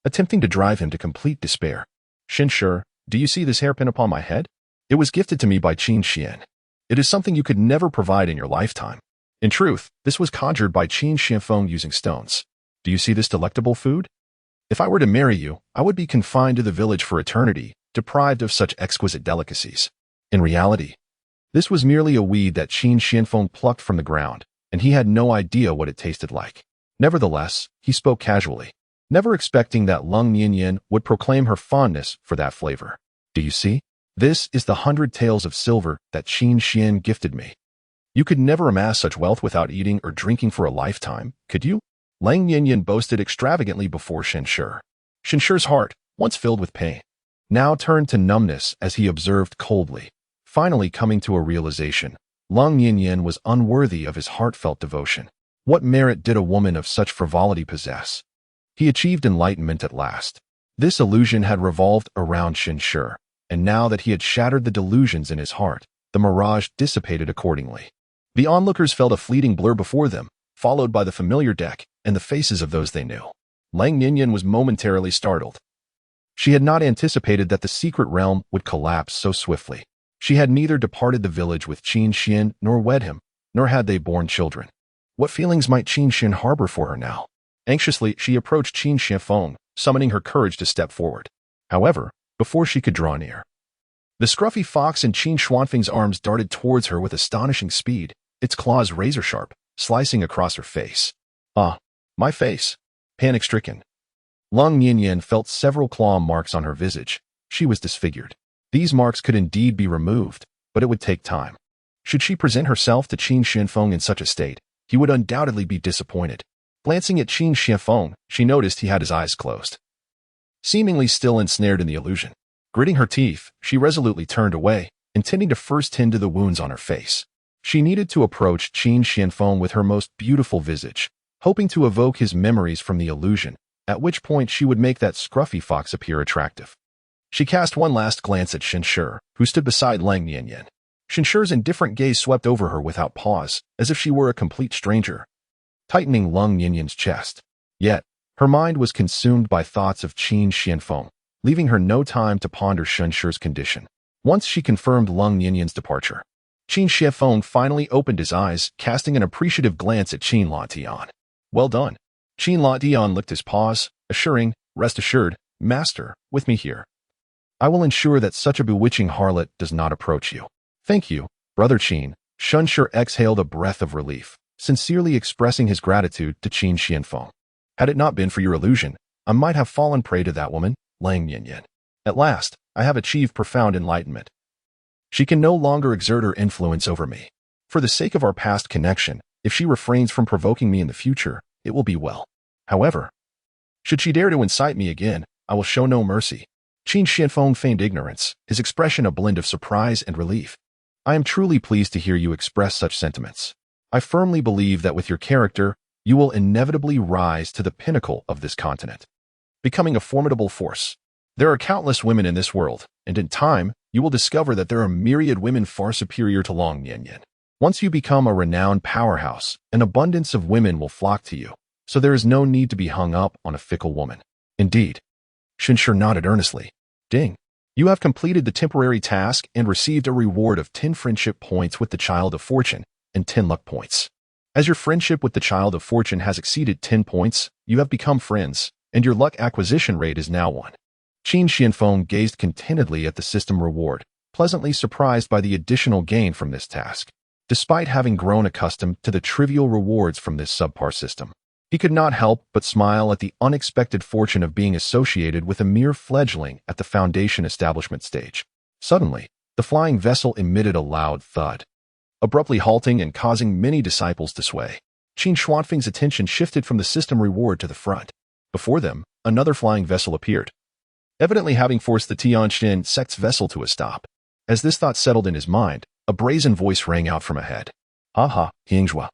attempting to drive him to complete despair. Shenshur, do you see this hairpin upon my head? It was gifted to me by Qin Xian. It is something you could never provide in your lifetime. In truth, this was conjured by Qin Xianfeng using stones. Do you see this delectable food? If I were to marry you, I would be confined to the village for eternity, deprived of such exquisite delicacies. In reality, this was merely a weed that Qin Xianfeng plucked from the ground, and he had no idea what it tasted like. Nevertheless, he spoke casually, never expecting that Lang Yinyan would proclaim her fondness for that flavor. Do you see? This is the 100 taels of silver that Qin Xian gifted me. You could never amass such wealth without eating or drinking for a lifetime, could you? Lang Yinyan boasted extravagantly before Shenshur. Shenshur's heart, once filled with pain, now turned to numbness as he observed coldly. Finally coming to a realization, Lang Yinyan was unworthy of his heartfelt devotion. What merit did a woman of such frivolity possess? He achieved enlightenment at last. This illusion had revolved around Shenshur, and now that he had shattered the delusions in his heart, the mirage dissipated accordingly. The onlookers felt a fleeting blur before them, followed by the familiar deck and the faces of those they knew. Lang Yinyan was momentarily startled. She had not anticipated that the secret realm would collapse so swiftly. She had neither departed the village with Qin Xian nor wed him, nor had they borne children. What feelings might Qin Xian harbor for her now? Anxiously, she approached Qin Xianfeng, summoning her courage to step forward. However, before she could draw near, the scruffy fox in Qin Xuanfeng's arms darted towards her with astonishing speed, its claws razor-sharp, slicing across her face. Ah, my face. Panic-stricken, Lang Yinyan felt several claw marks on her visage. She was disfigured. These marks could indeed be removed, but it would take time. Should she present herself to Qin Xianfeng in such a state, he would undoubtedly be disappointed. Glancing at Qin Xianfeng, she noticed he had his eyes closed, seemingly still ensnared in the illusion. Gritting her teeth, she resolutely turned away, intending to first tend to the wounds on her face. She needed to approach Qin Xianfeng with her most beautiful visage, hoping to evoke his memories from the illusion, at which point she would make that scruffy fox appear attractive. She cast one last glance at Shenshi, who stood beside Lang Nianyan. Shenshi's indifferent gaze swept over her without pause, as if she were a complete stranger, tightening Lang Nianyan's chest. Yet, her mind was consumed by thoughts of Qin Xianfeng, leaving her no time to ponder Shenshi's condition. Once she confirmed Lang Nianyan's departure, Qin Xianfeng finally opened his eyes, casting an appreciative glance at Qin Lantian. Well done. Qin Lantian licked his paws, assuring, rest assured, Master, with me here. I will ensure that such a bewitching harlot does not approach you. Thank you, Brother Qin. Shenshi exhaled a breath of relief, sincerely expressing his gratitude to Qin Xianfeng. Had it not been for your illusion, I might have fallen prey to that woman, Lang Nianyan. At last, I have achieved profound enlightenment. She can no longer exert her influence over me. For the sake of our past connection, if she refrains from provoking me in the future, it will be well. However, should she dare to incite me again, I will show no mercy. Qin Xianfeng feigned ignorance, his expression a blend of surprise and relief. I am truly pleased to hear you express such sentiments. I firmly believe that with your character, you will inevitably rise to the pinnacle of this continent, becoming a formidable force. There are countless women in this world, and in time, you will discover that there are myriad women far superior to Lang Nianyan. Once you become a renowned powerhouse, an abundance of women will flock to you, so there is no need to be hung up on a fickle woman. Indeed. Shenshi nodded earnestly. Ding. You have completed the temporary task and received a reward of 10 friendship points with the Child of Fortune and 10 luck points. As your friendship with the Child of Fortune has exceeded 10 points, you have become friends, and your luck acquisition rate is now 1. Qin Xianfeng gazed contentedly at the system reward, pleasantly surprised by the additional gain from this task. Despite having grown accustomed to the trivial rewards from this subpar system, he could not help but smile at the unexpected fortune of being associated with a mere fledgling at the Foundation establishment stage. Suddenly, the flying vessel emitted a loud thud, abruptly halting and causing many disciples to sway. Qin Xuanfeng's attention shifted from the system reward to the front. Before them, another flying vessel appeared, evidently having forced the Tianxin sect's vessel to a stop. As this thought settled in his mind, a brazen voice rang out from ahead. Ha ha, Yingzhua.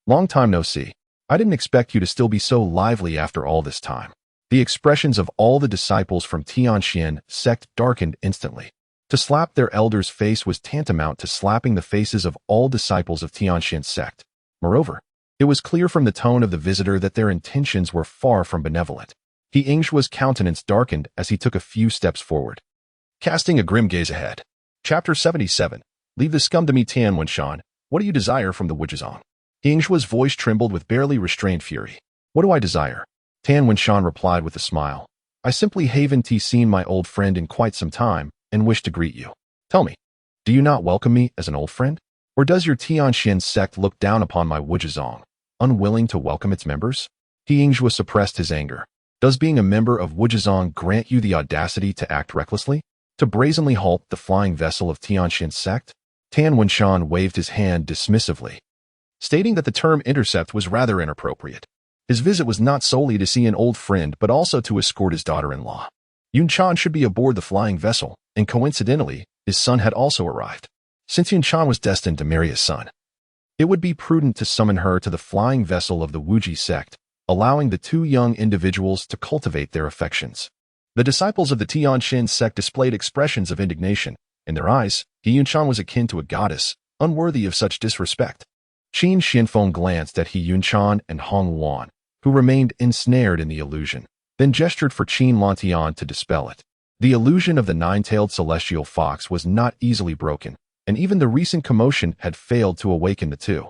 Long time no see. I didn't expect you to still be so lively after all this time. The expressions of all the disciples from Tianxin sect darkened instantly. To slap their elder's face was tantamount to slapping the faces of all disciples of Tianxin sect. Moreover, it was clear from the tone of the visitor that their intentions were far from benevolent. Yingzhua's countenance darkened as he took a few steps forward, casting a grim gaze ahead. Chapter 77. Leave the scum to me, Tian Wenshan. What do you desire from the Wujizong? Yingzhua's voice trembled with barely restrained fury. What do I desire? Tan Wenshan replied with a smile. I simply haven't seen my old friend in quite some time and wish to greet you. Tell me, do you not welcome me as an old friend? Or does your Tianxin sect look down upon my Wujizong, unwilling to welcome its members? Yingzhua suppressed his anger. Does being a member of Wujizong grant you the audacity to act recklessly? To brazenly halt the flying vessel of Tianxin sect? Tan Wenshan waved his hand dismissively, stating that the term intercept was rather inappropriate. His visit was not solely to see an old friend but also to escort his daughter-in-law. Yun Chan should be aboard the flying vessel, and coincidentally, his son had also arrived. Since Yun Chan was destined to marry his son, it would be prudent to summon her to the flying vessel of the Wuji sect, allowing the two young individuals to cultivate their affections. The disciples of the Tianxin sect displayed expressions of indignation. In their eyes, Yun Chan was akin to a goddess, unworthy of such disrespect. Qin Xianfeng glanced at Yun Chan and Hong Wan, who remained ensnared in the illusion, then gestured for Qin Lantian to dispel it. The illusion of the nine-tailed celestial fox was not easily broken, and even the recent commotion had failed to awaken the two.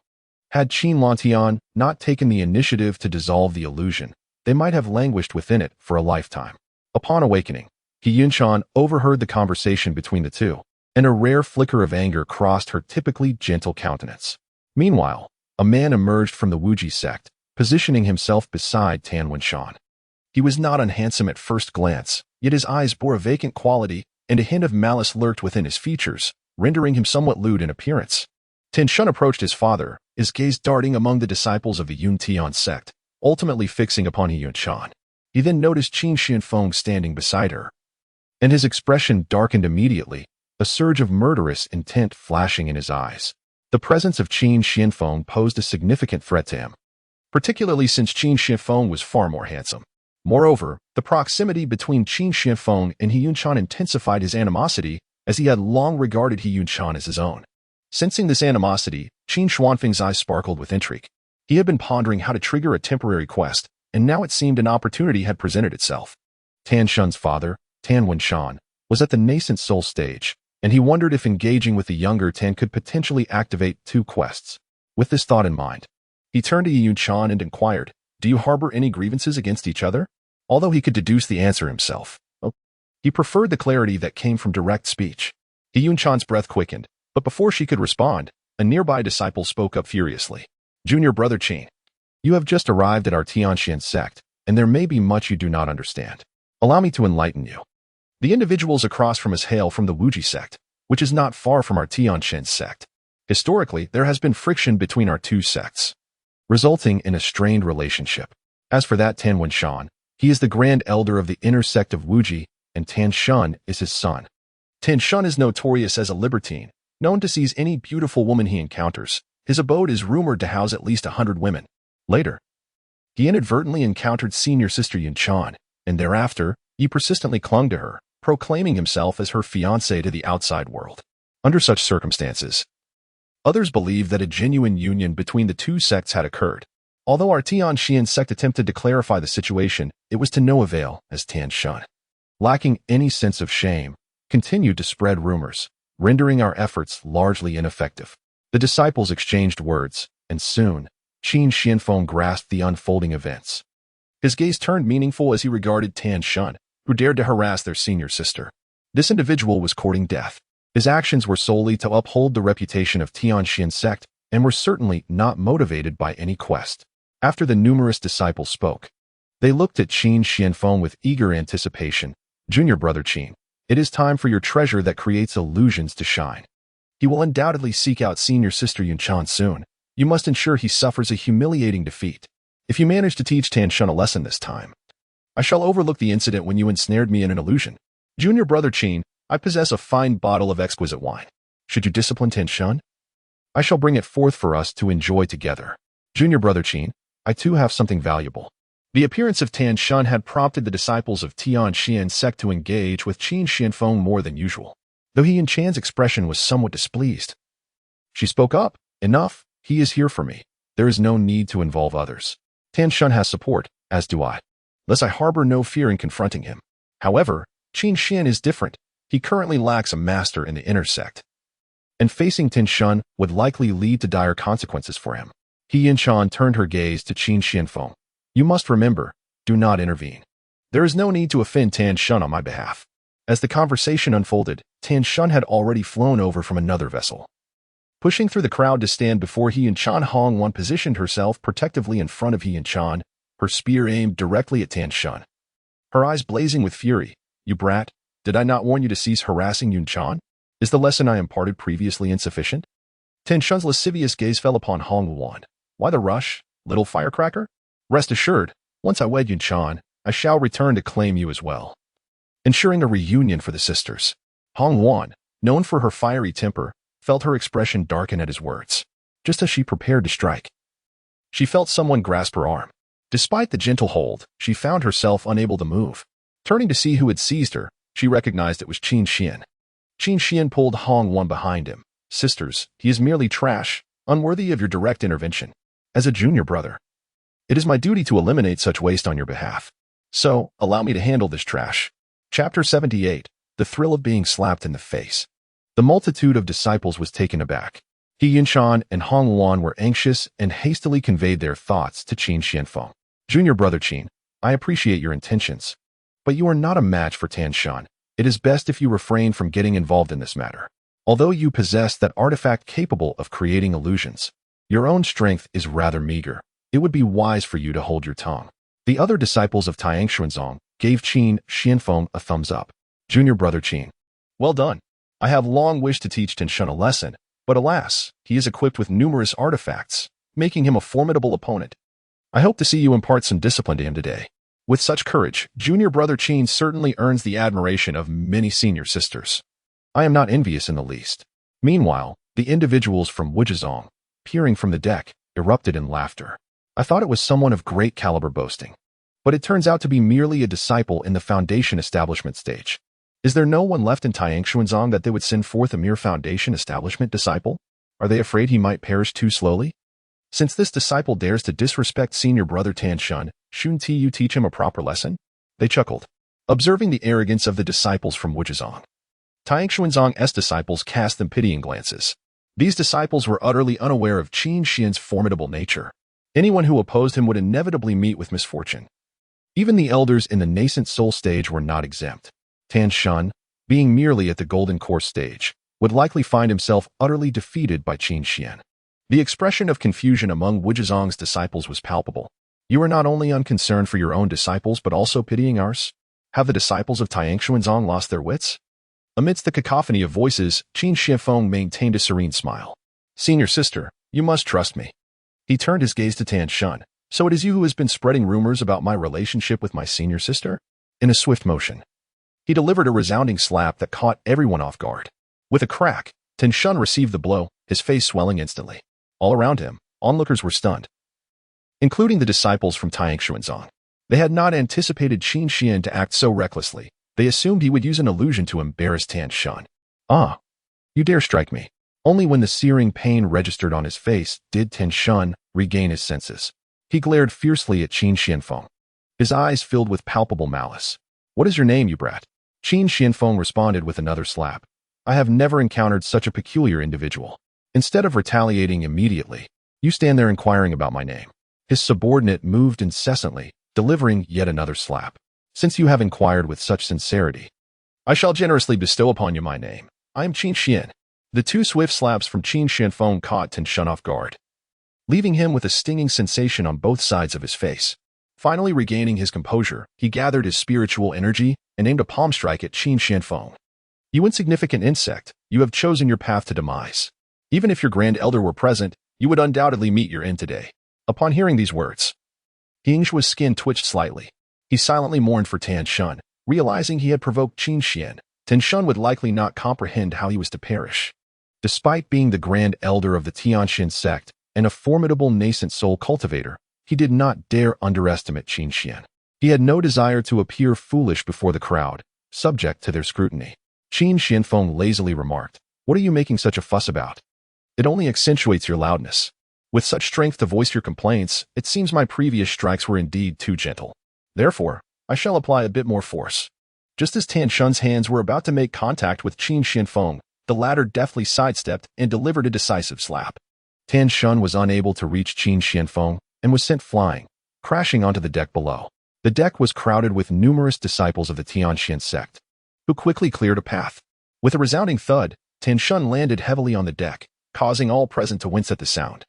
Had Qin Lantian not taken the initiative to dissolve the illusion, they might have languished within it for a lifetime. Upon awakening, Yun Chan overheard the conversation between the two, and a rare flicker of anger crossed her typically gentle countenance. Meanwhile, a man emerged from the Wuji sect, positioning himself beside Tan Wenshan. He was not unhandsome at first glance, yet his eyes bore a vacant quality, and a hint of malice lurked within his features, rendering him somewhat lewd in appearance. Tan Shun approached his father, his gaze darting among the disciples of the Yun Tian sect, ultimately fixing upon Yun Chan. He then noticed Qin Xianfeng standing beside her, and his expression darkened immediately, a surge of murderous intent flashing in his eyes. The presence of Qin Xianfeng posed a significant threat to him, particularly since Qin Xianfeng was far more handsome. Moreover, the proximity between Qin Xianfeng and He Yunchan intensified his animosity, as he had long regarded He Yunchan as his own. Sensing this animosity, Qin Xuanfeng's eyes sparkled with intrigue. He had been pondering how to trigger a temporary quest, and now it seemed an opportunity had presented itself. Tan Shun's father, Tan Wenshan, was at the nascent soul stage, and he wondered if engaging with the younger Tan could potentially activate two quests. With this thought in mind, he turned to Yi Yunchan and inquired, "Do you harbor any grievances against each other?" Although he could deduce the answer himself, he preferred the clarity that came from direct speech. Yi Yunchan's breath quickened, but before she could respond, a nearby disciple spoke up furiously. "Junior brother Qin, you have just arrived at our Tianxian sect, and there may be much you do not understand. Allow me to enlighten you. The individuals across from us hail from the Wuji sect, which is not far from our Tianxian sect. Historically, there has been friction between our two sects, resulting in a strained relationship. As for that Tan Wenshan, he is the grand elder of the inner sect of Wuji, and Tan Shun is his son. Tan Shun is notorious as a libertine, known to seize any beautiful woman he encounters. His abode is rumored to house at least 100 women. Later, he inadvertently encountered senior sister Yunchan, and thereafter, he persistently clung to her, proclaiming himself as her fiancé to the outside world. Under such circumstances, others believe that a genuine union between the two sects had occurred. Although our Tianxian sect attempted to clarify the situation, it was to no avail, as Tan Shun, lacking any sense of shame, continued to spread rumors, rendering our efforts largely ineffective. The disciples exchanged words, and soon, Qin Xianfeng grasped the unfolding events. His gaze turned meaningful as he regarded Tan Shun, who dared to harass their senior sister. This individual was courting death. His actions were solely to uphold the reputation of Tianxian sect and were certainly not motivated by any quest. After the numerous disciples spoke, they looked at Qin Xianfeng with eager anticipation. "Junior brother Qin, it is time for your treasure that creates illusions to shine. He will undoubtedly seek out senior sister Yunchan soon. You must ensure he suffers a humiliating defeat. If you manage to teach Tan Shun a lesson this time, I shall overlook the incident when you ensnared me in an illusion. Junior brother Qin, I possess a fine bottle of exquisite wine. Should you discipline Tan Shun, I shall bring it forth for us to enjoy together. Junior brother Qin, I too have something valuable." The appearance of Tan Shun had prompted the disciples of Tianxian sect to engage with Qin Xianfeng more than usual, though He Yunchan's expression was somewhat displeased. She spoke up, "Enough, he is here for me. There is no need to involve others. Tan Shun has support, as do I. Thus I harbor no fear in confronting him. However, Qin Xian is different. He currently lacks a master in the inner sect, and facing Tan Shun would likely lead to dire consequences for him." He Yunchan turned her gaze to Qin Xianfeng. "You must remember, do not intervene. There is no need to offend Tan Shun on my behalf." As the conversation unfolded, Tan Shun had already flown over from another vessel. Pushing through the crowd to stand before He Yunchan, Hong Wan positioned herself protectively in front of He Yunchan, her spear aimed directly at Tan Shun. Her eyes blazing with fury. "You brat, did I not warn you to cease harassing Yunchan? Is the lesson I imparted previously insufficient?" Tan Shun's lascivious gaze fell upon Hong Wan. "Why the rush, little firecracker? Rest assured, once I wed Yunchan, I shall return to claim you as well, ensuring a reunion for the sisters." Hong Wan, known for her fiery temper, felt her expression darken at his words. Just as she prepared to strike, she felt someone grasp her arm. Despite the gentle hold, she found herself unable to move. Turning to see who had seized her, she recognized it was Qin Xian. Qin Xian pulled Hong Wan behind him. "Sisters, he is merely trash, unworthy of your direct intervention. As a junior brother, it is my duty to eliminate such waste on your behalf. So, allow me to handle this trash." Chapter 78, The Thrill of Being Slapped in the Face. The multitude of disciples was taken aback. He Yunchan and Hong Wan were anxious and hastily conveyed their thoughts to Qin Xianfeng. "Junior brother Qin, I appreciate your intentions, but you are not a match for Tan Shun. It is best if you refrain from getting involved in this matter. Although you possess that artifact capable of creating illusions, your own strength is rather meager. It would be wise for you to hold your tongue." The other disciples of Tianxuanzong gave Qin Xianfeng a thumbs up. "Junior brother Qin, well done. I have long wished to teach Tan Shun a lesson, but alas, he is equipped with numerous artifacts, making him a formidable opponent. I hope to see you impart some discipline to him today." With such courage, junior brother Qin certainly earns the admiration of many senior sisters. I am not envious in the least. Meanwhile, the individuals from Wujizong, peering from the deck, erupted in laughter. I thought it was someone of great caliber boasting. but it turns out to be merely a disciple in the foundation establishment stage. Is there no one left in Tianshuanzong that they would send forth a mere foundation establishment disciple? Are they afraid he might perish too slowly? Since this disciple dares to disrespect senior brother Tanshun, shouldn't you teach him a proper lesson? They chuckled, observing the arrogance of the disciples from Wujizong. Tianshuanzong's disciples cast them pitying glances. These disciples were utterly unaware of Qin Xian's formidable nature. Anyone who opposed him would inevitably meet with misfortune. Even the elders in the nascent soul stage were not exempt. Tanshun, being merely at the golden core stage, would likely find himself utterly defeated by Qin Xian. The expression of confusion among Wujizong's disciples was palpable. You are not only unconcerned for your own disciples but also pitying ours? Have the disciples of Tianshuanzong lost their wits? Amidst the cacophony of voices, Qin Xianfeng maintained a serene smile. Senior sister, you must trust me. He turned his gaze to Tanshun. So it is you who has been spreading rumors about my relationship with my senior sister? In a swift motion, he delivered a resounding slap that caught everyone off guard. With a crack, Tanshun received the blow, his face swelling instantly. All around him, onlookers were stunned, including the disciples from Tianshuanzong. They had not anticipated Qin Xian to act so recklessly. They assumed he would use an illusion to embarrass Tanshun. Ah, you dare strike me. Only when the searing pain registered on his face did Tanshun regain his senses. He glared fiercely at Qin Xianfeng. His eyes filled with palpable malice. What is your name, you brat? Qin Xianfeng responded with another slap. I have never encountered such a peculiar individual. Instead of retaliating immediately, you stand there inquiring about my name. His subordinate moved incessantly, delivering yet another slap. Since you have inquired with such sincerity, I shall generously bestow upon you my name. I am Qin Xian. The two swift slaps from Qin Xianfeng caught Tanshun off guard, leaving him with a stinging sensation on both sides of his face. Finally regaining his composure, he gathered his spiritual energy and aimed a palm strike at Qin Xianfeng. You insignificant insect, you have chosen your path to demise. Even if your grand elder were present, you would undoubtedly meet your end today. Upon hearing these words, Yingshua's skin twitched slightly. He silently mourned for Tanshun, realizing he had provoked Qin Xian. Tanshun would likely not comprehend how he was to perish. Despite being the grand elder of the Tianxin sect and a formidable nascent soul cultivator, he did not dare underestimate Qin Xian. He had no desire to appear foolish before the crowd, subject to their scrutiny. Qin Xianfeng lazily remarked, "What are you making such a fuss about? It only accentuates your loudness. With such strength to voice your complaints, it seems my previous strikes were indeed too gentle. Therefore, I shall apply a bit more force." Just as Tanshun's hands were about to make contact with Qin Xianfeng, the latter deftly sidestepped and delivered a decisive slap. Tanshun was unable to reach Qin Xianfeng and was sent flying, crashing onto the deck below. The deck was crowded with numerous disciples of the Tianxian sect, who quickly cleared a path. With a resounding thud, Tanshun landed heavily on the deck, causing all present to wince at the sound.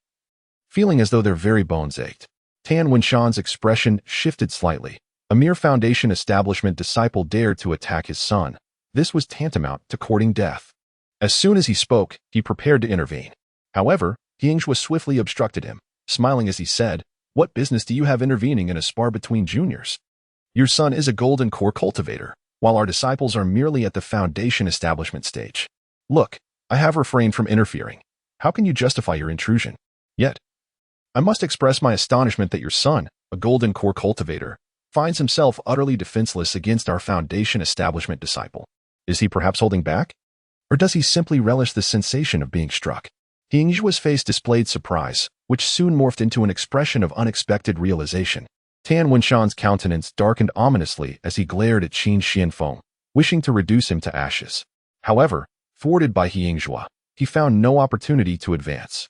Feeling as though their very bones ached, Tan Wenshan's expression shifted slightly. A mere foundation establishment disciple dared to attack his son. This was tantamount to courting death. As soon as he spoke, he prepared to intervene. However, Yingxua swiftly obstructed him, smiling as he said, "What business do you have intervening in a spar between juniors? Your son is a golden core cultivator, while our disciples are merely at the foundation establishment stage. Look, I have refrained from interfering. How can you justify your intrusion? Yet, I must express my astonishment that your son, a golden core cultivator, finds himself utterly defenseless against our foundation establishment disciple. Is he perhaps holding back? Or does he simply relish the sensation of being struck?" Yingxua's face displayed surprise, which soon morphed into an expression of unexpected realization. Tan Wenshan's countenance darkened ominously as he glared at Qin Xianfeng, wishing to reduce him to ashes. However, thwarted by Yingxua, he found no opportunity to advance.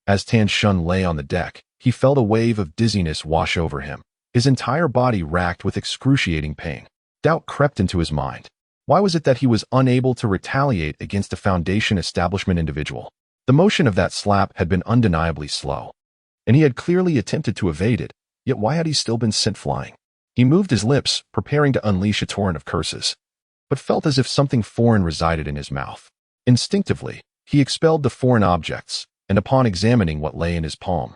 As Tanshun lay on the deck, he felt a wave of dizziness wash over him, his entire body racked with excruciating pain. Doubt crept into his mind. Why was it that he was unable to retaliate against a foundation establishment individual? The motion of that slap had been undeniably slow, and he had clearly attempted to evade it, yet why had he still been sent flying? He moved his lips, preparing to unleash a torrent of curses, but felt as if something foreign resided in his mouth. Instinctively, he expelled the foreign objects, and upon examining what lay in his palm,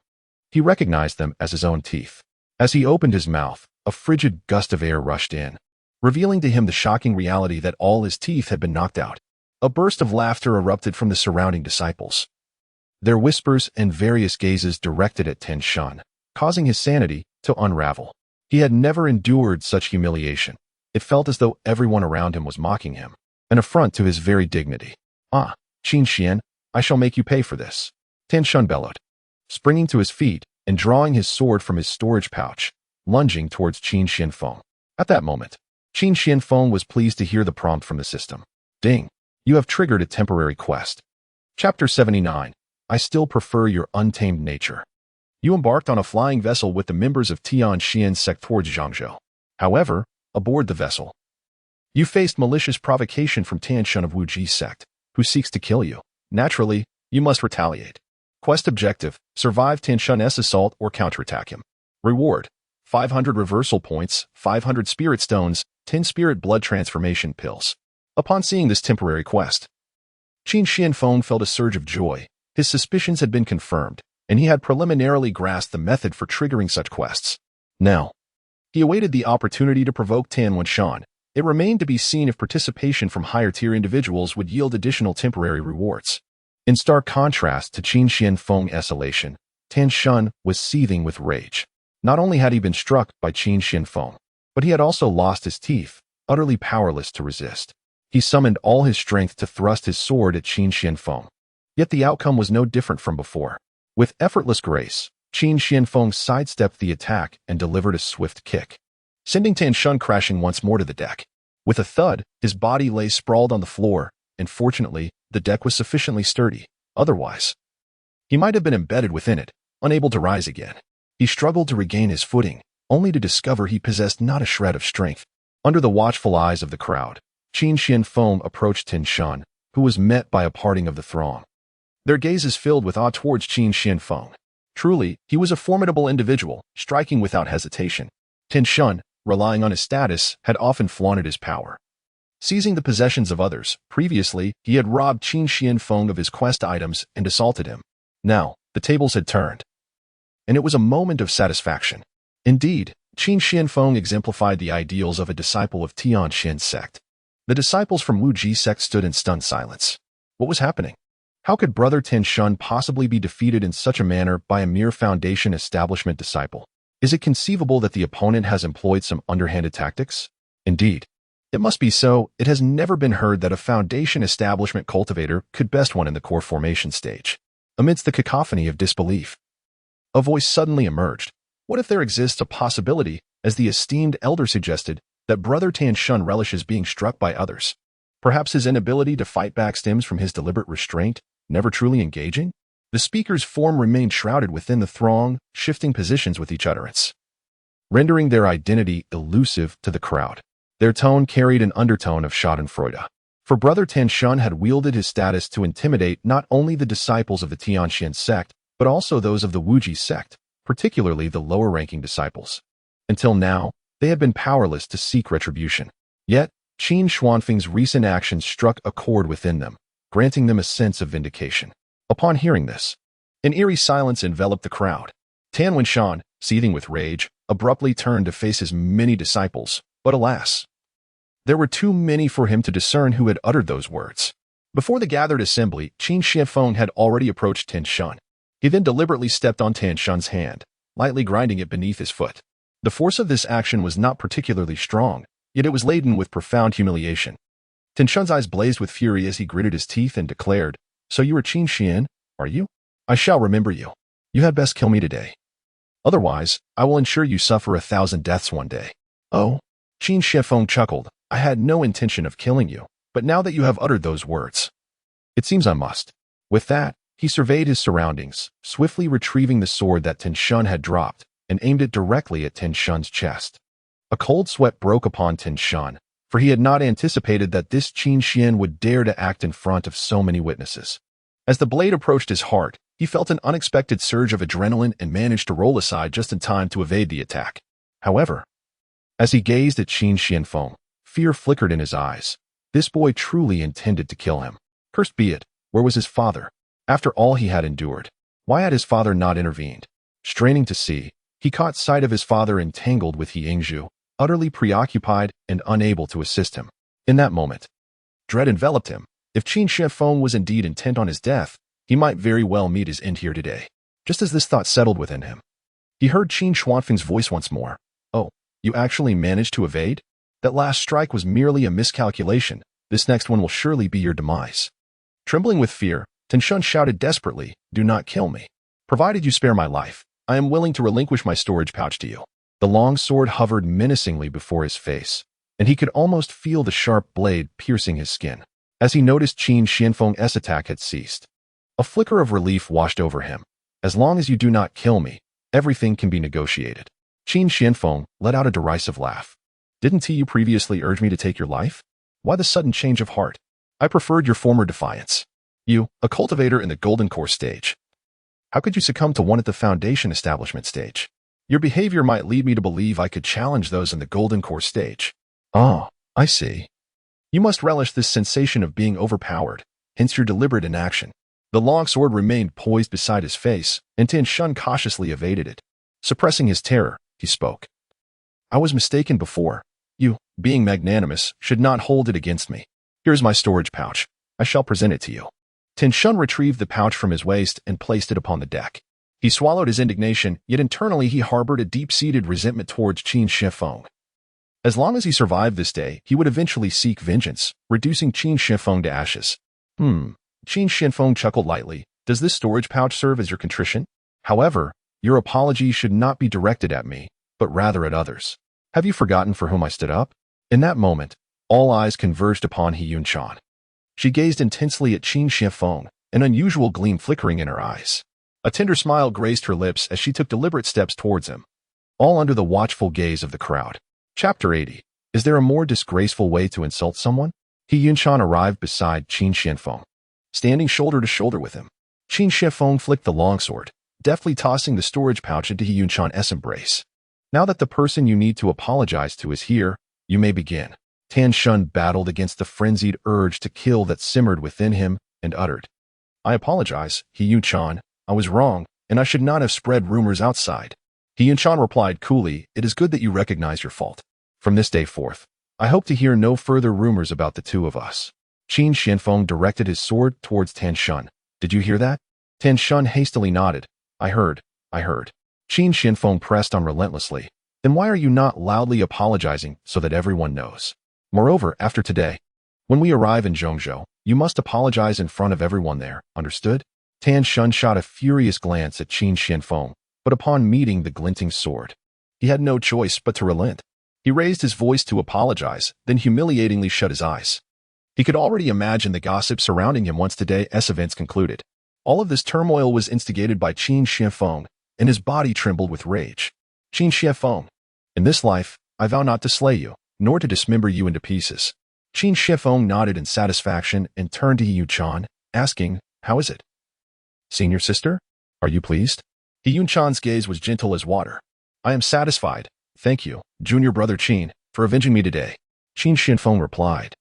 he recognized them as his own teeth. As he opened his mouth, a frigid gust of air rushed in, revealing to him the shocking reality that all his teeth had been knocked out. A burst of laughter erupted from the surrounding disciples, their whispers and various gazes directed at Tanshun, causing his sanity to unravel. He had never endured such humiliation. It felt as though everyone around him was mocking him, an affront to his very dignity. "Ah, Qin Xian, I shall make you pay for this," Tan Shun bellowed, springing to his feet and drawing his sword from his storage pouch, lunging towards Qin Xianfeng. At that moment, Qin Xianfeng was pleased to hear the prompt from the system. "Ding, you have triggered a temporary quest." Chapter 79. I still prefer your untamed nature. You embarked on a flying vessel with the members of Tian Xian's sect towards Zhangzhou. However, aboard the vessel, you faced malicious provocation from Tan Shun of Wu Ji's sect, who seeks to kill you. Naturally, you must retaliate. Quest objective: survive Tan Shun's assault or counterattack him. Reward: 500 reversal points, 500 spirit stones, 10 spirit blood transformation pills. Upon seeing this temporary quest, Qin Xianfeng felt a surge of joy. His suspicions had been confirmed, and he had preliminarily grasped the method for triggering such quests. Now, he awaited the opportunity to provoke Tan Wenshan. It remained to be seen if participation from higher-tier individuals would yield additional temporary rewards. In stark contrast to Qin Xianfeng's elation, Tan Shun was seething with rage. Not only had he been struck by Qin Xianfeng, but he had also lost his teeth, utterly powerless to resist. He summoned all his strength to thrust his sword at Qin Xianfeng. Yet the outcome was no different from before. With effortless grace, Qin Xianfeng sidestepped the attack and delivered a swift kick, sending Tan Shun crashing once more to the deck. With a thud, his body lay sprawled on the floor, and fortunately, the deck was sufficiently sturdy. Otherwise, he might have been embedded within it, unable to rise again. He struggled to regain his footing, only to discover he possessed not a shred of strength. Under the watchful eyes of the crowd, Qin Xianfeng approached Tan Shun, who was met by a parting of the throng. Their gazes filled with awe towards Qin Xianfeng. Truly, he was a formidable individual, striking without hesitation. Tan Shun, relying on his status, had often flaunted his power, seizing the possessions of others. Previously, he had robbed Qin Xianfeng of his quest items and assaulted him. Now, the tables had turned, and it was a moment of satisfaction. Indeed, Qin Xianfeng exemplified the ideals of a disciple of Tian Xian's sect. The disciples from Wu Ji's sect stood in stunned silence. What was happening? How could Brother Tan Shun possibly be defeated in such a manner by a mere Foundation establishment disciple? Is it conceivable that the opponent has employed some underhanded tactics? Indeed, it must be so. It has never been heard that a Foundation establishment cultivator could best one in the core formation stage. Amidst the cacophony of disbelief, a voice suddenly emerged. What if there exists a possibility, as the esteemed elder suggested, that Brother Tan Shun relishes being struck by others? Perhaps his inability to fight back stems from his deliberate restraint, never truly engaging? The speaker's form remained shrouded within the throng, shifting positions with each utterance, rendering their identity elusive to the crowd. Their tone carried an undertone of schadenfreude. For Brother Tan Shun had wielded his status to intimidate not only the disciples of the Tianxian sect, but also those of the Wu Ji sect, particularly the lower-ranking disciples. Until now, they had been powerless to seek retribution. Yet, Qin Xuanfeng's recent actions struck a chord within them, granting them a sense of vindication. Upon hearing this, an eerie silence enveloped the crowd. Tan Wenshan, seething with rage, abruptly turned to face his many disciples, but alas, there were too many for him to discern who had uttered those words. Before the gathered assembly, Qin Xianfeng had already approached Tan Shun. He then deliberately stepped on Tan Shun's hand, lightly grinding it beneath his foot. The force of this action was not particularly strong, yet it was laden with profound humiliation. Tan Shun's eyes blazed with fury as he gritted his teeth and declared, "So you are Qin Xian, are you? I shall remember you. You had best kill me today. Otherwise, I will ensure you suffer 1,000 deaths one day." "Oh," Qin Xianfeng chuckled, "I had no intention of killing you, but now that you have uttered those words, it seems I must." With that, he surveyed his surroundings, swiftly retrieving the sword that Tan Shun had dropped, and aimed it directly at Tan Shun's chest. A cold sweat broke upon Tan Shun, for he had not anticipated that this Qin Xian would dare to act in front of so many witnesses. As the blade approached his heart, he felt an unexpected surge of adrenaline and managed to roll aside just in time to evade the attack. However, as he gazed at Qin Xianfeng, fear flickered in his eyes. This boy truly intended to kill him. Cursed be it, where was his father? After all he had endured, why had his father not intervened? Straining to see, he caught sight of his father entangled with He Yingzhu, utterly preoccupied and unable to assist him. In that moment, dread enveloped him. If Qin Xianfeng was indeed intent on his death, he might very well meet his end here today. Just as this thought settled within him, he heard Qin Xuanfeng's voice once more. "Oh, You actually managed to evade? That last strike was merely a miscalculation. This next one will surely be your demise. Trembling with fear, Tenshun shouted desperately, "Do not kill me. Provided you spare my life, I am willing to relinquish my storage pouch to you." The long sword hovered menacingly before his face, and he could almost feel the sharp blade piercing his skin. As he noticed Qin Xianfeng's attack had ceased, a flicker of relief washed over him. "As long as you do not kill me, everything can be negotiated." Qin Xianfeng let out a derisive laugh. "Didn't you previously urge me to take your life? Why the sudden change of heart? I preferred your former defiance. You, a cultivator in the Golden Core stage. How could you succumb to one at the Foundation establishment stage? Your behavior might lead me to believe I could challenge those in the Golden Core stage." "Oh, I see. You must relish this sensation of being overpowered, hence your deliberate inaction." The long sword remained poised beside his face, and Tenshun cautiously evaded it. Suppressing his terror, he spoke. "I was mistaken before. You, being magnanimous, should not hold it against me. Here is my storage pouch. I shall present it to you." Tenshun retrieved the pouch from his waist and placed it upon the deck. He swallowed his indignation, yet internally he harbored a deep-seated resentment towards Qin Shifeng. As long as he survived this day, he would eventually seek vengeance, reducing Qin Shifeng to ashes. Qin Shifeng chuckled lightly. "Does this storage pouch serve as your contrition? However, your apology should not be directed at me, but rather at others. Have you forgotten for whom I stood up?" In that moment, all eyes converged upon He Yunchan. She gazed intensely at Qin Shifeng, an unusual gleam flickering in her eyes. A tender smile graced her lips as she took deliberate steps towards him, all under the watchful gaze of the crowd. Chapter 80. Is there a more disgraceful way to insult someone? He Yunchan arrived beside Qin Shifeng, standing shoulder to shoulder with him. Qin Shifeng flicked the longsword, deftly tossing the storage pouch into He Yunchan's embrace. "Now that the person you need to apologize to is here, you may begin." Tenshun battled against the frenzied urge to kill that simmered within him and uttered, "I apologize, He Yunchan. I was wrong, and I should not have spread rumors outside." He Yunchan replied coolly, "It is good that you recognize your fault. From this day forth, I hope to hear no further rumors about the two of us." Qin Shifeng directed his sword towards Tenshun. "Did you hear that?" Tenshun hastily nodded. I heard. Qin Shifeng pressed on relentlessly. "Then why are you not loudly apologizing so that everyone knows? Moreover, after today, when we arrive in Zhongzhou, you must apologize in front of everyone there, understood?" Tenshun shot a furious glance at Qin Shifeng, but upon meeting the glinting sword, he had no choice but to relent. He raised his voice to apologize, then humiliatingly shut his eyes. He could already imagine the gossip surrounding him once today's events concluded. All of this turmoil was instigated by Qin Shifeng, and his body trembled with rage. "Qin Shifeng, in this life, I vow not to slay you, nor to dismember you into pieces." Qin Shifeng nodded in satisfaction and turned to He Yunchan, asking, "How is it? Senior sister, are you pleased?" He Yunchan's gaze was gentle as water. "I am satisfied, thank you, junior brother Qin, for avenging me today." Qin Shifeng replied,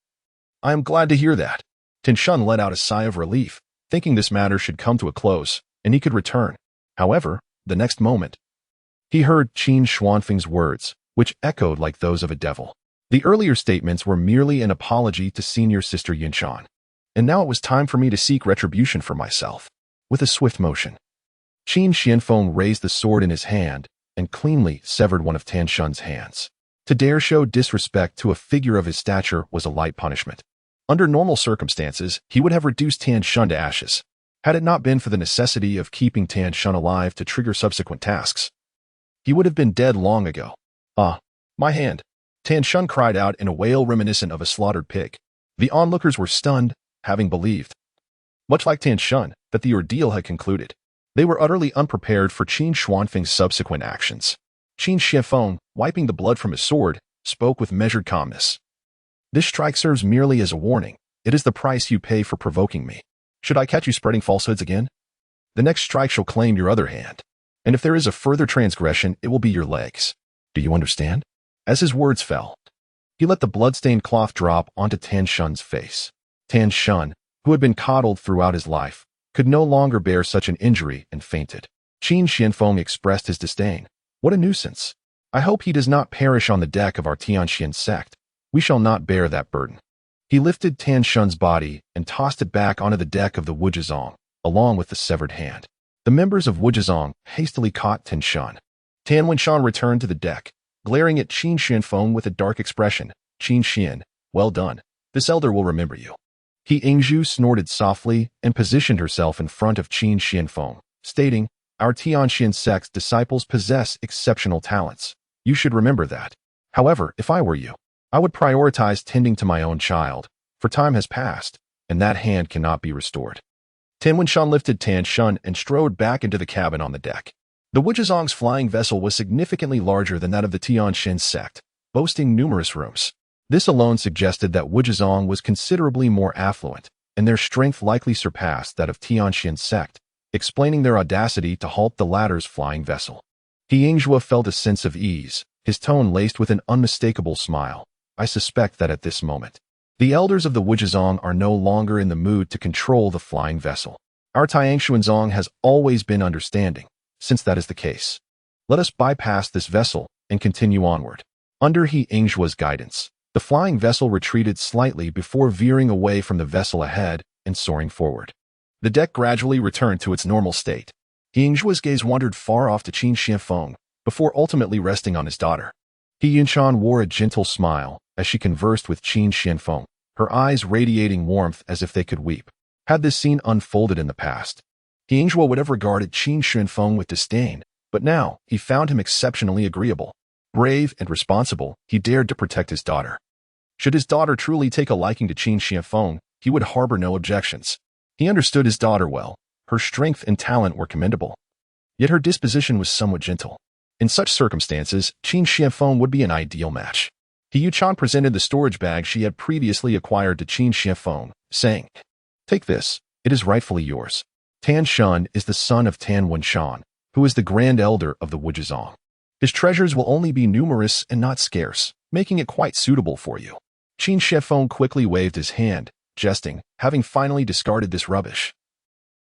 "I am glad to hear that." Tenshun let out a sigh of relief, thinking this matter should come to a close, and he could return. However, the next moment, he heard Qin Xuanfeng's words, which echoed like those of a devil. The earlier statements were merely an apology to senior sister Yunchan, and now it was time for me to seek retribution for myself. With a swift motion, Qin Shifeng raised the sword in his hand and cleanly severed one of Tenshun's hands. To dare show disrespect to a figure of his stature was a light punishment. Under normal circumstances, he would have reduced Tenshun to ashes, had it not been for the necessity of keeping Tenshun alive to trigger subsequent tasks. He would have been dead long ago. "Ah, my hand!" Tenshun cried out in a wail reminiscent of a slaughtered pig. The onlookers were stunned, having believed, much like Tenshun, that the ordeal had concluded. They were utterly unprepared for Qin Xuanfeng's subsequent actions. Qin Shifeng, wiping the blood from his sword, spoke with measured calmness. "This strike serves merely as a warning. It is the price you pay for provoking me. Should I catch you spreading falsehoods again, the next strike shall claim your other hand. And if there is a further transgression, it will be your legs. Do you understand?" As his words fell, he let the blood-stained cloth drop onto Tenshun's face. Tenshun, who had been coddled throughout his life, could no longer bear such an injury and fainted. Qin Shifeng expressed his disdain. "What a nuisance. I hope he does not perish on the deck of our Tianxian sect. We shall not bear that burden." He lifted Tenshun's body and tossed it back onto the deck of the Wujizong, along with the severed hand. The members of Wujizong hastily caught Tenshun. Tan Wenshan returned to the deck, glaring at Qin Xianfeng with a dark expression. Qin Xian, well done. This elder will remember you. He Yingzhu snorted softly and positioned herself in front of Qin Xianfeng, stating, our Tianxian sect's disciples possess exceptional talents. You should remember that. However, if I were you, I would prioritize tending to my own child, for time has passed, and that hand cannot be restored. Tan Wenshan lifted Tan Shun and strode back into the cabin on the deck. The Wujizong's flying vessel was significantly larger than that of the Tianxian sect, boasting numerous rooms. This alone suggested that Wujizong was considerably more affluent, and their strength likely surpassed that of Tianxian sect, explaining their audacity to halt the latter's flying vessel. He Yingzhua felt a sense of ease, his tone laced with an unmistakable smile. I suspect that at this moment, the elders of the Wujizong are no longer in the mood to control the flying vessel. Our Tianxuanzong has always been understanding. Since that is the case, let us bypass this vessel and continue onward. Under He Yingzhua's guidance, the flying vessel retreated slightly before veering away from the vessel ahead and soaring forward. The deck gradually returned to its normal state. He Yingzhua's gaze wandered far off to Qin Xianfeng before ultimately resting on his daughter. He Yunshan wore a gentle smile as she conversed with Qin Xianfeng, her eyes radiating warmth as if they could weep. Had this scene unfolded in the past, He Yingzhua would have regarded Qin Xianfeng with disdain, but now he found him exceptionally agreeable. Brave and responsible, he dared to protect his daughter. Should his daughter truly take a liking to Qin Xianfeng, he would harbor no objections. He understood his daughter well. Her strength and talent were commendable. Yet her disposition was somewhat gentle. In such circumstances, Qin Xianfeng would be an ideal match. He Yuchan presented the storage bag she had previously acquired to Qin Xianfeng, saying, take this, it is rightfully yours. Tan Shun is the son of Tan Wenshan, who is the grand elder of the Wujizong. His treasures will only be numerous and not scarce, making it quite suitable for you. Qin Xianfeng quickly waved his hand, jesting, having finally discarded this rubbish.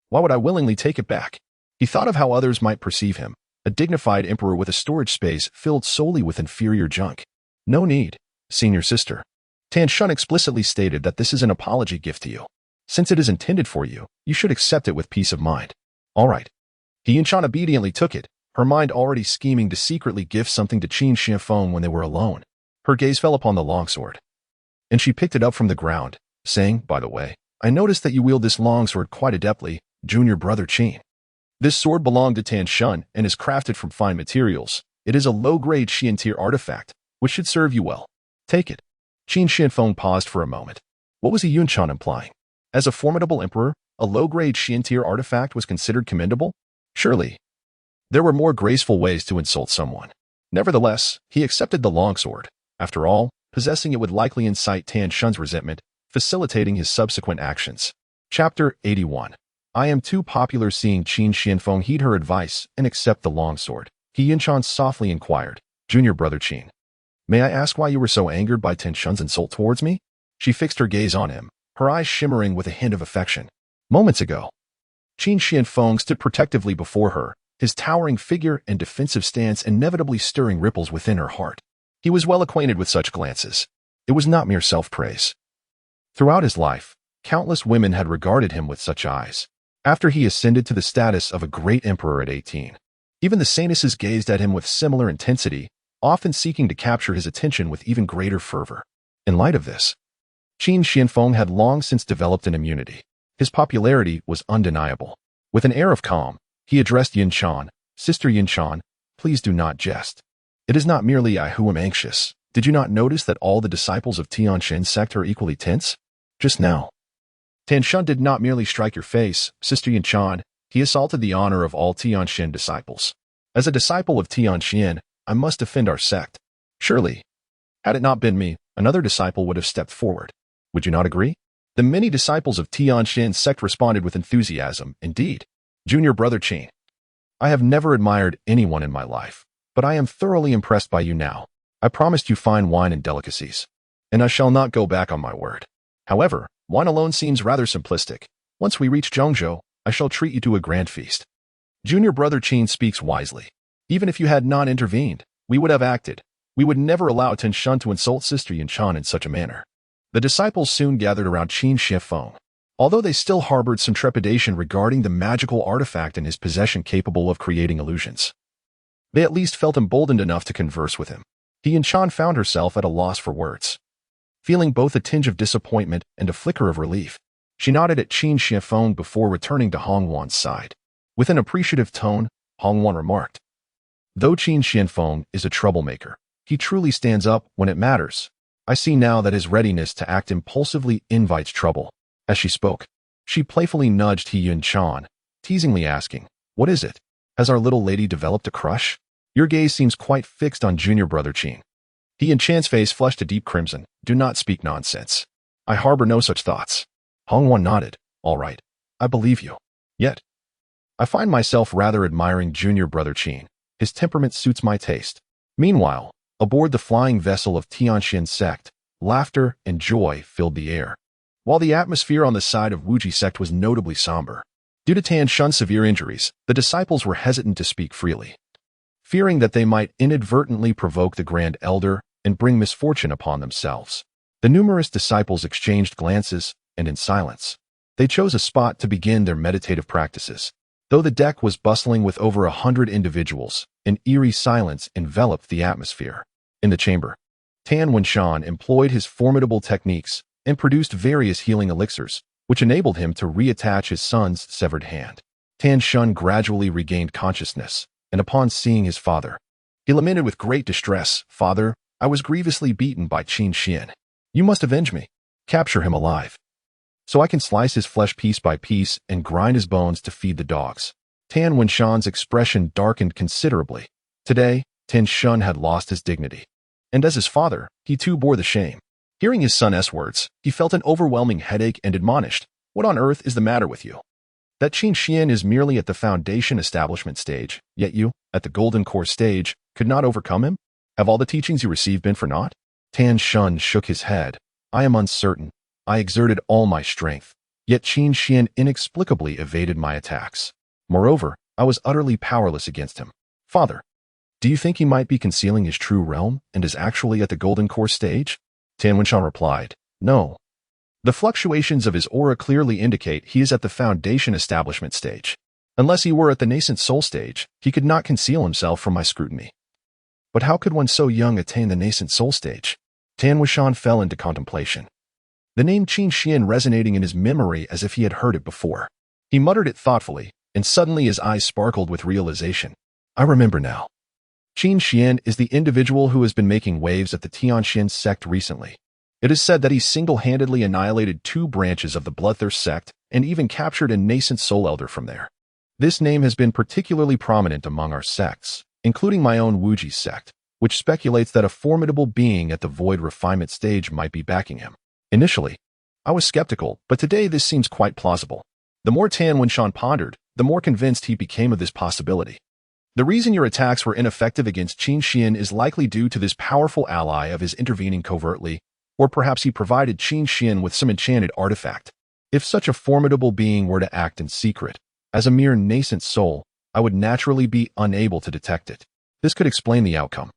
Why would I willingly take it back? He thought of how others might perceive him, a dignified emperor with a storage space filled solely with inferior junk. No need, senior sister. Tan Shun explicitly stated that this is an apology gift to you. Since it is intended for you, you should accept it with peace of mind. All right. He Yunshan obediently took it, her mind already scheming to secretly gift something to Qin Xianfeng when they were alone. Her gaze fell upon the longsword, and she picked it up from the ground, saying, by the way, I noticed that you wield this longsword quite adeptly, junior brother Qin. This sword belonged to Tan Shun and is crafted from fine materials. It is a low-grade Xian tier artifact, which should serve you well. Take it. Qin Xianfeng paused for a moment. What was He Yunshan implying? As a formidable emperor, a low-grade Xian tier artifact was considered commendable? Surely. There were more graceful ways to insult someone. Nevertheless, he accepted the longsword. After all, possessing it would likely incite Tan Shun's resentment, facilitating his subsequent actions. Chapter 81. I am too popular. Seeing Qin Xianfeng heed her advice and accept the longsword, He Yunshan softly inquired, junior brother Qin, may I ask why you were so angered by Tan Shun's insult towards me? She fixed her gaze on him, her eyes shimmering with a hint of affection. Moments ago, Qin Xianfeng stood protectively before her, his towering figure and defensive stance inevitably stirring ripples within her heart. He was well acquainted with such glances. It was not mere self-praise. Throughout his life, countless women had regarded him with such eyes. After he ascended to the status of a great emperor at 18, even the Sanuses gazed at him with similar intensity, often seeking to capture his attention with even greater fervor. In light of this, Qin Xianfeng had long since developed an immunity. His popularity was undeniable. With an air of calm, he addressed Yunshan, Sister Yunshan, please do not jest. It is not merely I who am anxious. Did you not notice that all the disciples of Tianxian sect are equally tense? Just now, Tan Shun did not merely strike your face, Sister Yunshan, he assaulted the honor of all Tianxian disciples. As a disciple of Tianxian, I must defend our sect. Surely, had it not been me, another disciple would have stepped forward. Would you not agree? The many disciples of Tianxian sect responded with enthusiasm. Indeed, junior brother Qin, I have never admired anyone in my life, but I am thoroughly impressed by you now. I promised you fine wine and delicacies, and I shall not go back on my word. However, wine alone seems rather simplistic. Once we reach Zhongzhou, I shall treat you to a grand feast. Junior brother Qin speaks wisely. Even if you had not intervened, we would have acted. We would never allow Tan Shun to insult Sister Yunshan in such a manner. The disciples soon gathered around Qin Xianfeng. Although they still harbored some trepidation regarding the magical artifact in his possession capable of creating illusions, they at least felt emboldened enough to converse with him. He and Chan found herself at a loss for words. Feeling both a tinge of disappointment and a flicker of relief, she nodded at Qin Shiafeng before returning to Hongwan's side. With an appreciative tone, Hongwan remarked, "Though Qin Shiafeng is a troublemaker, he truly stands up when it matters. I see now that his readiness to act impulsively invites trouble." As she spoke, she playfully nudged He Yun Chan, teasingly asking, "What is it? Has our little lady developed a crush? Your gaze seems quite fixed on junior brother Qin." He Yun Chan's face flushed a deep crimson. "Do not speak nonsense. I harbor no such thoughts." Hongwan nodded. "All right, I believe you. Yet, I find myself rather admiring junior brother Qin. His temperament suits my taste." Meanwhile, aboard the flying vessel of Tianxian sect, laughter and joy filled the air. While the atmosphere on the side of Wuji sect was notably somber, due to Tan Shun's severe injuries, the disciples were hesitant to speak freely, fearing that they might inadvertently provoke the Grand Elder and bring misfortune upon themselves. The numerous disciples exchanged glances, and in silence, they chose a spot to begin their meditative practices. Though the deck was bustling with over 100 individuals, an eerie silence enveloped the atmosphere. In the chamber, Tan Wenshan employed his formidable techniques and produced various healing elixirs, which enabled him to reattach his son's severed hand. Tan Shun gradually regained consciousness, and upon seeing his father, he lamented with great distress, "Father, I was grievously beaten by Qin Xian. You must avenge me. Capture him alive, so I can slice his flesh piece by piece and grind his bones to feed the dogs." Tan Wenshan's expression darkened considerably. Today, Tan Shun had lost his dignity, and as his father, he too bore the shame. Hearing his son's words, he felt an overwhelming headache and admonished, "What on earth is the matter with you? That Qin Xian is merely at the foundation establishment stage, yet you, at the golden core stage, could not overcome him? Have all the teachings you received been for naught?" Tan Shun shook his head. "I am uncertain. I exerted all my strength, yet Qin Xian inexplicably evaded my attacks. Moreover, I was utterly powerless against him. Father, do you think he might be concealing his true realm and is actually at the golden core stage?" Tan Wenshan replied, "No. The fluctuations of his aura clearly indicate he is at the foundation establishment stage. Unless he were at the nascent soul stage, he could not conceal himself from my scrutiny." "But how could one so young attain the nascent soul stage?" Tan Wenshan fell into contemplation, the name Qin Xian resonating in his memory as if he had heard it before. He muttered it thoughtfully, and suddenly his eyes sparkled with realization. "I remember now. Qin Xian is the individual who has been making waves at the Tianxian sect recently. It is said that he single-handedly annihilated 2 branches of the Bloodthirst sect and even captured a nascent soul elder from there. This name has been particularly prominent among our sects, including my own Wuji sect, which speculates that a formidable being at the void refinement stage might be backing him. Initially, I was skeptical, but today this seems quite plausible." The more Tan Wenshan pondered, the more convinced he became of this possibility. "The reason your attacks were ineffective against Qin Xian is likely due to this powerful ally of his intervening covertly, or perhaps he provided Qin Xian with some enchanted artifact. If such a formidable being were to act in secret, as a mere nascent soul, I would naturally be unable to detect it. This could explain the outcome."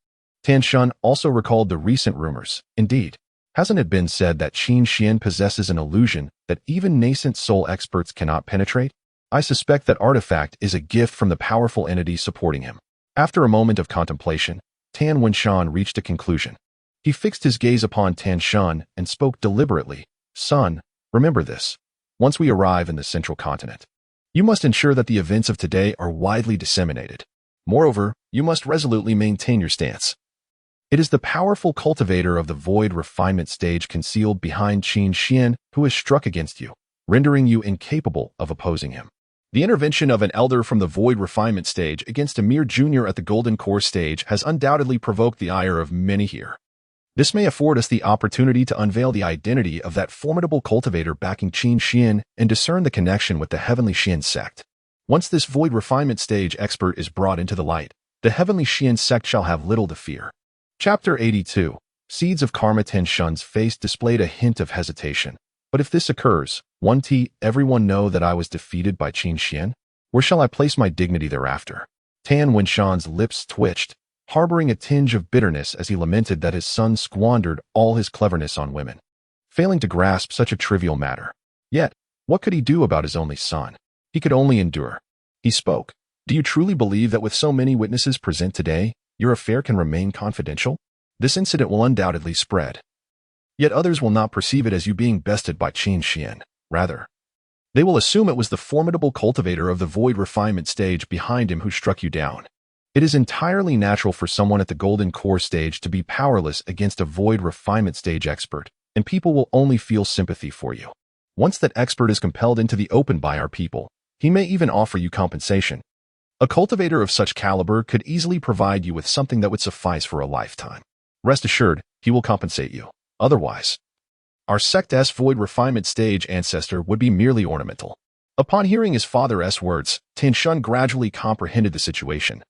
Tan Shun also recalled the recent rumors. Indeed, hasn't it been said that Qin Xian possesses an illusion that even nascent soul experts cannot penetrate? I suspect that artifact is a gift from the powerful entity supporting him. After a moment of contemplation, Tan Wenshan reached a conclusion. He fixed his gaze upon Tan Shun and spoke deliberately. "Son, remember this. Once we arrive in the central continent, you must ensure that the events of today are widely disseminated. Moreover, you must resolutely maintain your stance. It is the powerful cultivator of the void refinement stage concealed behind Qin Xian who has struck against you, rendering you incapable of opposing him. The intervention of an elder from the void refinement stage against a mere junior at the golden core stage has undoubtedly provoked the ire of many here. This may afford us the opportunity to unveil the identity of that formidable cultivator backing Qin Xian and discern the connection with the heavenly Xian sect. Once this void refinement stage expert is brought into the light, the heavenly Xian sect shall have little to fear." Chapter 82. Seeds of Karma. Tan Shun's face displayed a hint of hesitation. "But if this occurs, everyone know that I was defeated by Qin Xian? Where shall I place my dignity thereafter?" Tan Wenshan's lips twitched, harboring a tinge of bitterness as he lamented that his son squandered all his cleverness on women, failing to grasp such a trivial matter. Yet, what could he do about his only son? He could only endure. He spoke. "Do you truly believe that with so many witnesses present today, your affair can remain confidential? this incident will undoubtedly spread. Yet others will not perceive it as you being bested by Qin Xian. Rather, they will assume it was the formidable cultivator of the void refinement stage behind him who struck you down. It is entirely natural for someone at the golden core stage to be powerless against a void refinement stage expert, and people will only feel sympathy for you. Once that expert is compelled into the open by our people, he may even offer you compensation. A cultivator of such caliber could easily provide you with something that would suffice for a lifetime. Rest assured, he will compensate you. Otherwise, our sect's void refinement stage ancestor would be merely ornamental. Upon hearing his father's words, Tan Shun gradually comprehended the situation,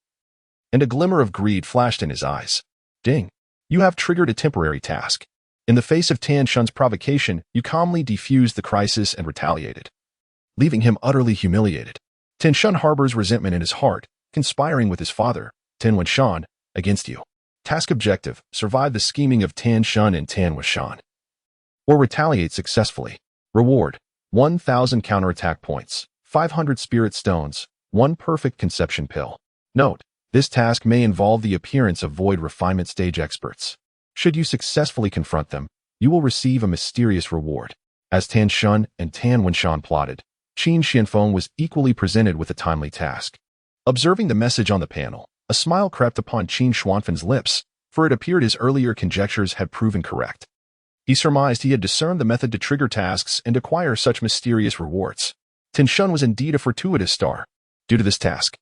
and a glimmer of greed flashed in his eyes. Ding! You have triggered a temporary task. In the face of Tan Shun's provocation, you calmly defused the crisis and retaliated, leaving him utterly humiliated. Tan Shun harbors resentment in his heart, conspiring with his father, Tan Wenshan, against you. Task objective: survive the scheming of Tan Shun and Tan Wenshan, or retaliate successfully. Reward: 1,000 counterattack points, 500 spirit stones, 1 perfect conception pill. Note: this task may involve the appearance of void refinement stage experts. Should you successfully confront them, you will receive a mysterious reward. As Tan Shun and Tan Wenshan plotted, Qin Xianfeng was equally presented with a timely task. Observing the message on the panel, a smile crept upon Qin Xuanfen's lips, for it appeared his earlier conjectures had proven correct. He surmised he had discerned the method to trigger tasks and acquire such mysterious rewards. Tan Shun was indeed a fortuitous star. Due to this task,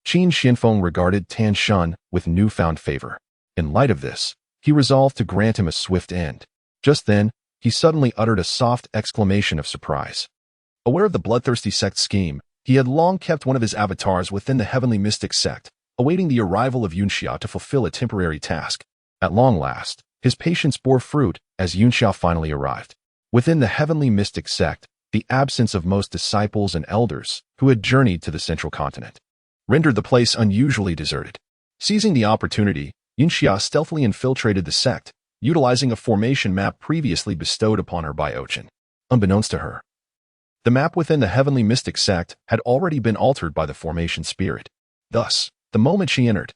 Qin Xianfeng regarded Tan Shun with newfound favor. In light of this, he resolved to grant him a swift end. Just then, he suddenly uttered a soft exclamation of surprise. Aware of the bloodthirsty sect scheme, he had long kept one of his avatars within the heavenly mystic sect, awaiting the arrival of Yunxia to fulfill a temporary task. At long last, his patience bore fruit as Yunxia finally arrived. Within the heavenly mystic sect, the absence of most disciples and elders who had journeyed to the central continent rendered the place unusually deserted. Seizing the opportunity, Yunxia stealthily infiltrated the sect, utilizing a formation map previously bestowed upon her by Ochin. Unbeknownst to her, the map within the heavenly mystic sect had already been altered by the formation spirit. Thus, the moment she entered,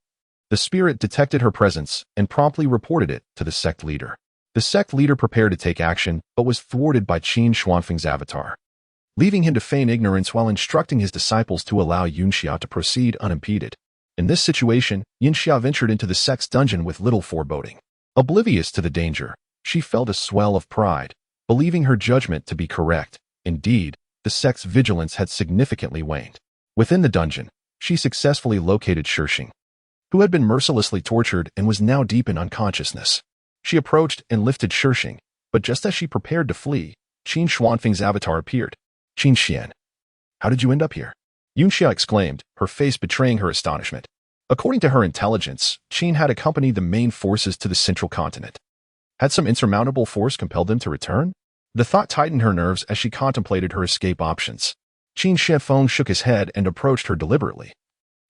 the spirit detected her presence and promptly reported it to the sect leader. The sect leader prepared to take action, but was thwarted by Qin Xuanfeng's avatar, leaving him to feign ignorance while instructing his disciples to allow Yunxia to proceed unimpeded. In this situation, Yunxia ventured into the sect's dungeon with little foreboding. Oblivious to the danger, she felt a swell of pride, believing her judgment to be correct. Indeed, the sect's vigilance had significantly waned. Within the dungeon, she successfully located Shixing, who had been mercilessly tortured and was now deep in unconsciousness. She approached and lifted Shixing, but just as she prepared to flee, Qin Xuanfeng's avatar appeared. Qin Xian, how did you end up here? Yunxia exclaimed, her face betraying her astonishment. According to her intelligence, Qin had accompanied the main forces to the central continent. Had some insurmountable force compelled them to return? The thought tightened her nerves as she contemplated her escape options. Qin Xianfeng shook his head and approached her deliberately.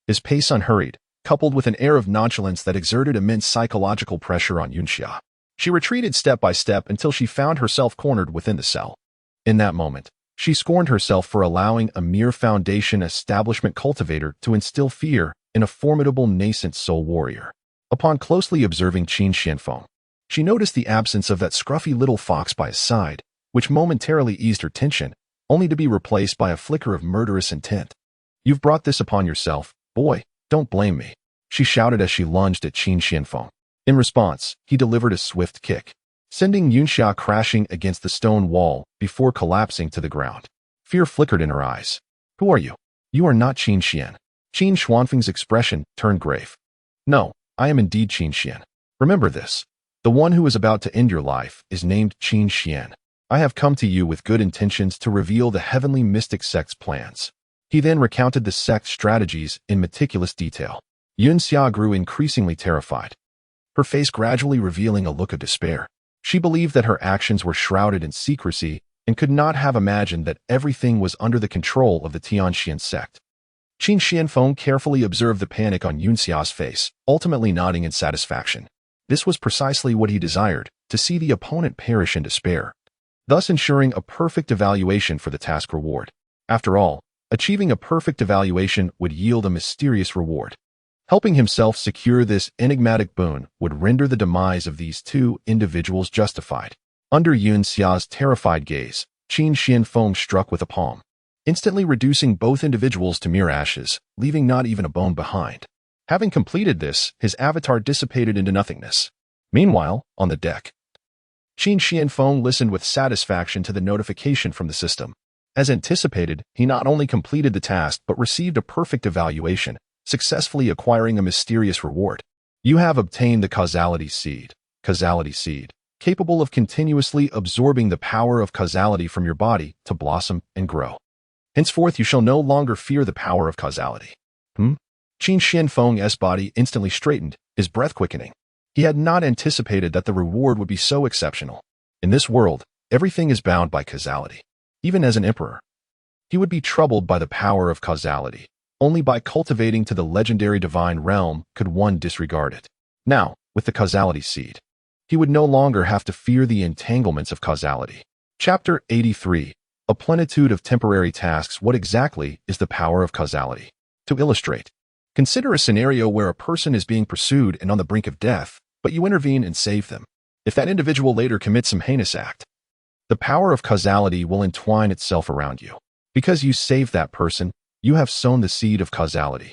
His pace unhurried, coupled with an air of nonchalance that exerted immense psychological pressure on Yunxia. She retreated step by step until she found herself cornered within the cell. In that moment, she scorned herself for allowing a mere foundation establishment cultivator to instill fear in a formidable nascent soul warrior. Upon closely observing Qin Xianfeng, she noticed the absence of that scruffy little fox by his side, which momentarily eased her tension, only to be replaced by a flicker of murderous intent. You've brought this upon yourself, boy, don't blame me, she shouted as she lunged at Qin Xianfeng. In response, he delivered a swift kick, sending Yunxia crashing against the stone wall before collapsing to the ground. Fear flickered in her eyes. Who are you? You are not Qin Xian. Qin Xuanfeng's expression turned grave. No, I am indeed Qin Xian. Remember this. The one who is about to end your life is named Qin Xian. I have come to you with good intentions to reveal the heavenly mystic sect's plans. He then recounted the sect's strategies in meticulous detail. Yunxia grew increasingly terrified, her face gradually revealing a look of despair. She believed that her actions were shrouded in secrecy and could not have imagined that everything was under the control of the Tianxian sect. Qin Xianfeng carefully observed the panic on Yunxia's face, ultimately nodding in satisfaction. This was precisely what he desired, to see the opponent perish in despair, thus ensuring a perfect evaluation for the task reward. After all, achieving a perfect evaluation would yield a mysterious reward. Helping himself secure this enigmatic boon would render the demise of these two individuals justified. Under Yun Xia's terrified gaze, Qin Xianfeng struck with a palm, instantly reducing both individuals to mere ashes, leaving not even a bone behind. Having completed this, his avatar dissipated into nothingness. Meanwhile, on the deck, Qin Xianfeng listened with satisfaction to the notification from the system. As anticipated, he not only completed the task but received a perfect evaluation, successfully acquiring a mysterious reward. You have obtained the causality seed. Causality seed, capable of continuously absorbing the power of causality from your body to blossom and grow. Henceforth, you shall no longer fear the power of causality. Qin Xianfeng's body instantly straightened, his breath quickening. He had not anticipated that the reward would be so exceptional. In this world, everything is bound by causality. Even as an emperor, he would be troubled by the power of causality. Only by cultivating to the legendary divine realm could one disregard it. Now, with the causality seed, he would no longer have to fear the entanglements of causality. Chapter 83. A plenitude of temporary tasks. What exactly is the power of causality? To illustrate, consider a scenario where a person is being pursued and on the brink of death, but you intervene and save them. If that individual later commits some heinous act, the power of causality will entwine itself around you. Because you saved that person, you have sown the seed of causality,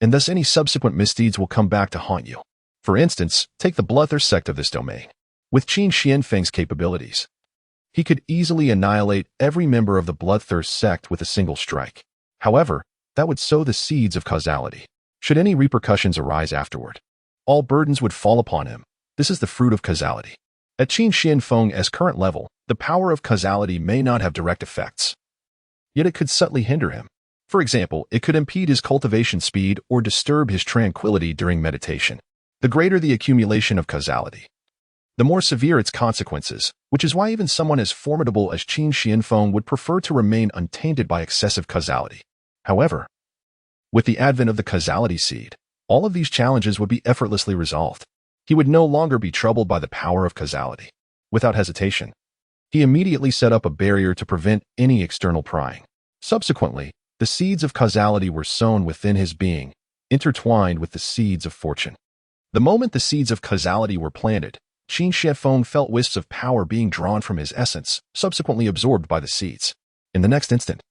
and thus any subsequent misdeeds will come back to haunt you. For instance, take the bloodthirst sect of this domain. With Qin Xianfeng's capabilities, he could easily annihilate every member of the bloodthirst sect with a single strike. However, that would sow the seeds of causality. Should any repercussions arise afterward, all burdens would fall upon him. This is the fruit of causality. At Qin Xianfeng's current level, the power of causality may not have direct effects, yet it could subtly hinder him. For example, it could impede his cultivation speed or disturb his tranquility during meditation. The greater the accumulation of causality, the more severe its consequences, which is why even someone as formidable as Qin Xianfeng would prefer to remain untainted by excessive causality. However, with the advent of the causality seed, all of these challenges would be effortlessly resolved. He would no longer be troubled by the power of causality. Without hesitation, he immediately set up a barrier to prevent any external prying. Subsequently, the seeds of causality were sown within his being, intertwined with the seeds of fortune. The moment the seeds of causality were planted, Qin Xianfeng felt wisps of power being drawn from his essence, subsequently absorbed by the seeds. In the next instant,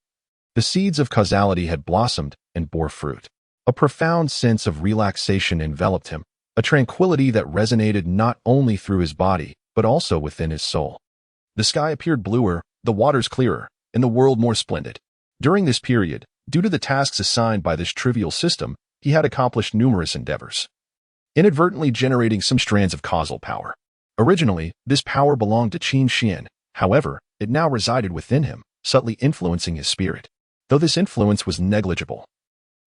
the seeds of causality had blossomed and bore fruit. A profound sense of relaxation enveloped him, a tranquility that resonated not only through his body, but also within his soul. The sky appeared bluer, the waters clearer, and the world more splendid. During this period, due to the tasks assigned by this trivial system, he had accomplished numerous endeavors, inadvertently generating some strands of causal power. Originally, this power belonged to Qin Xian. However, it now resided within him, subtly influencing his spirit. Though this influence was negligible,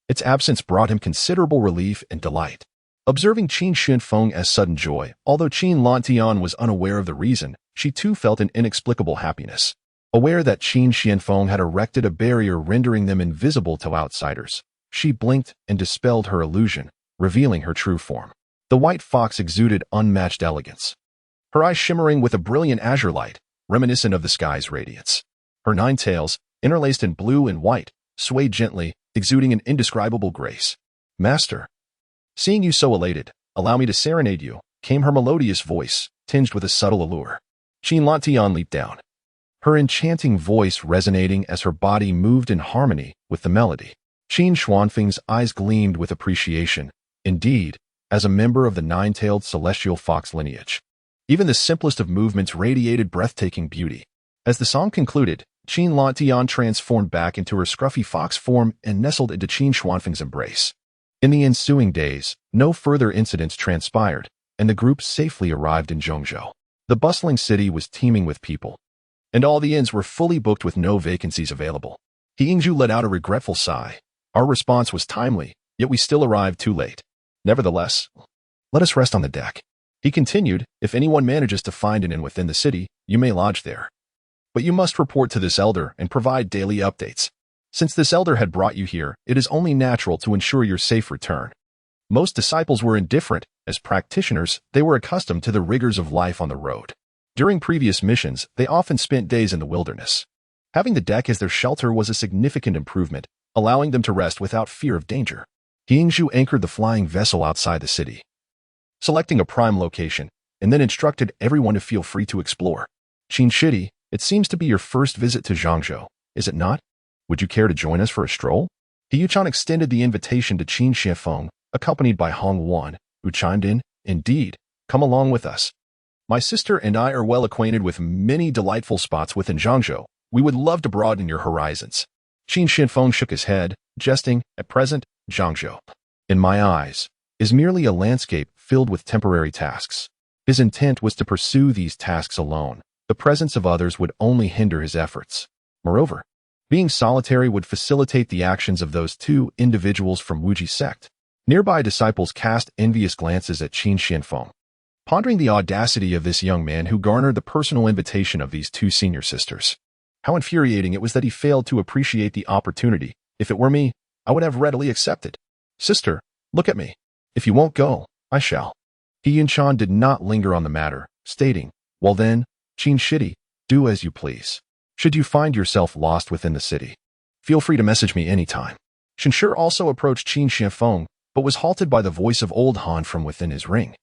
its absence brought him considerable relief and delight. Observing Qin Xianfeng's sudden joy, although Qin Lantian was unaware of the reason, she too felt an inexplicable happiness. Aware that Qin Xianfeng had erected a barrier rendering them invisible to outsiders, she blinked and dispelled her illusion, revealing her true form. The white fox exuded unmatched elegance, her eyes shimmering with a brilliant azure light, reminiscent of the sky's radiance. Her 9 tails, interlaced in blue and white, swayed gently, exuding an indescribable grace. "Master, seeing you so elated, allow me to serenade you," came her melodious voice, tinged with a subtle allure. Qin Lantian leaped down, her enchanting voice resonating as her body moved in harmony with the melody. Qin Xuanfeng's eyes gleamed with appreciation. Indeed, as a member of the 9-tailed celestial fox lineage, even the simplest of movements radiated breathtaking beauty. As the song concluded, Qin Lantian transformed back into her scruffy fox form and nestled into Qin Xuanfeng's embrace. In the ensuing days, no further incidents transpired, and the group safely arrived in Zhongzhou. The bustling city was teeming with people, and all the inns were fully booked with no vacancies available. He Yingzhu let out a regretful sigh. "Our response was timely, yet we still arrived too late. Nevertheless, let us rest on the deck." He continued, "If anyone manages to find an inn within the city, you may lodge there. But you must report to this elder and provide daily updates. Since this elder had brought you here, it is only natural to ensure your safe return." Most disciples were indifferent. As practitioners, they were accustomed to the rigors of life on the road. During previous missions, they often spent days in the wilderness. Having the deck as their shelter was a significant improvement, allowing them to rest without fear of danger. Yingzhu anchored the flying vessel outside the city, selecting a prime location, and then instructed everyone to feel free to explore. Qin Shidi, it seems to be your first visit to Zhangzhou, is it not? Would you care to join us for a stroll? He Yuchan extended the invitation to Qin Shiafeng, accompanied by Hong Wan, who chimed in, Indeed, come along with us. My sister and I are well acquainted with many delightful spots within Zhangzhou. We would love to broaden your horizons. Qin Shiafeng shook his head, jesting, at present, Zhangzhou, in my eyes, is merely a landscape filled with temporary tasks. His intent was to pursue these tasks alone. The presence of others would only hinder his efforts. Moreover, being solitary would facilitate the actions of those two individuals from Wuji sect. Nearby disciples cast envious glances at Qin Shiafeng, pondering the audacity of this young man who garnered the personal invitation of these two senior sisters. How infuriating it was that he failed to appreciate the opportunity. If it were me, I would have readily accepted. Sister, look at me. If you won't go, I shall. He Yunchan did not linger on the matter, stating, Well then, Qin Shidi, do as you please. Should you find yourself lost within the city, feel free to message me anytime. Shenshur also approached Qin Shiafeng, but was halted by the voice of old Han from within his ring.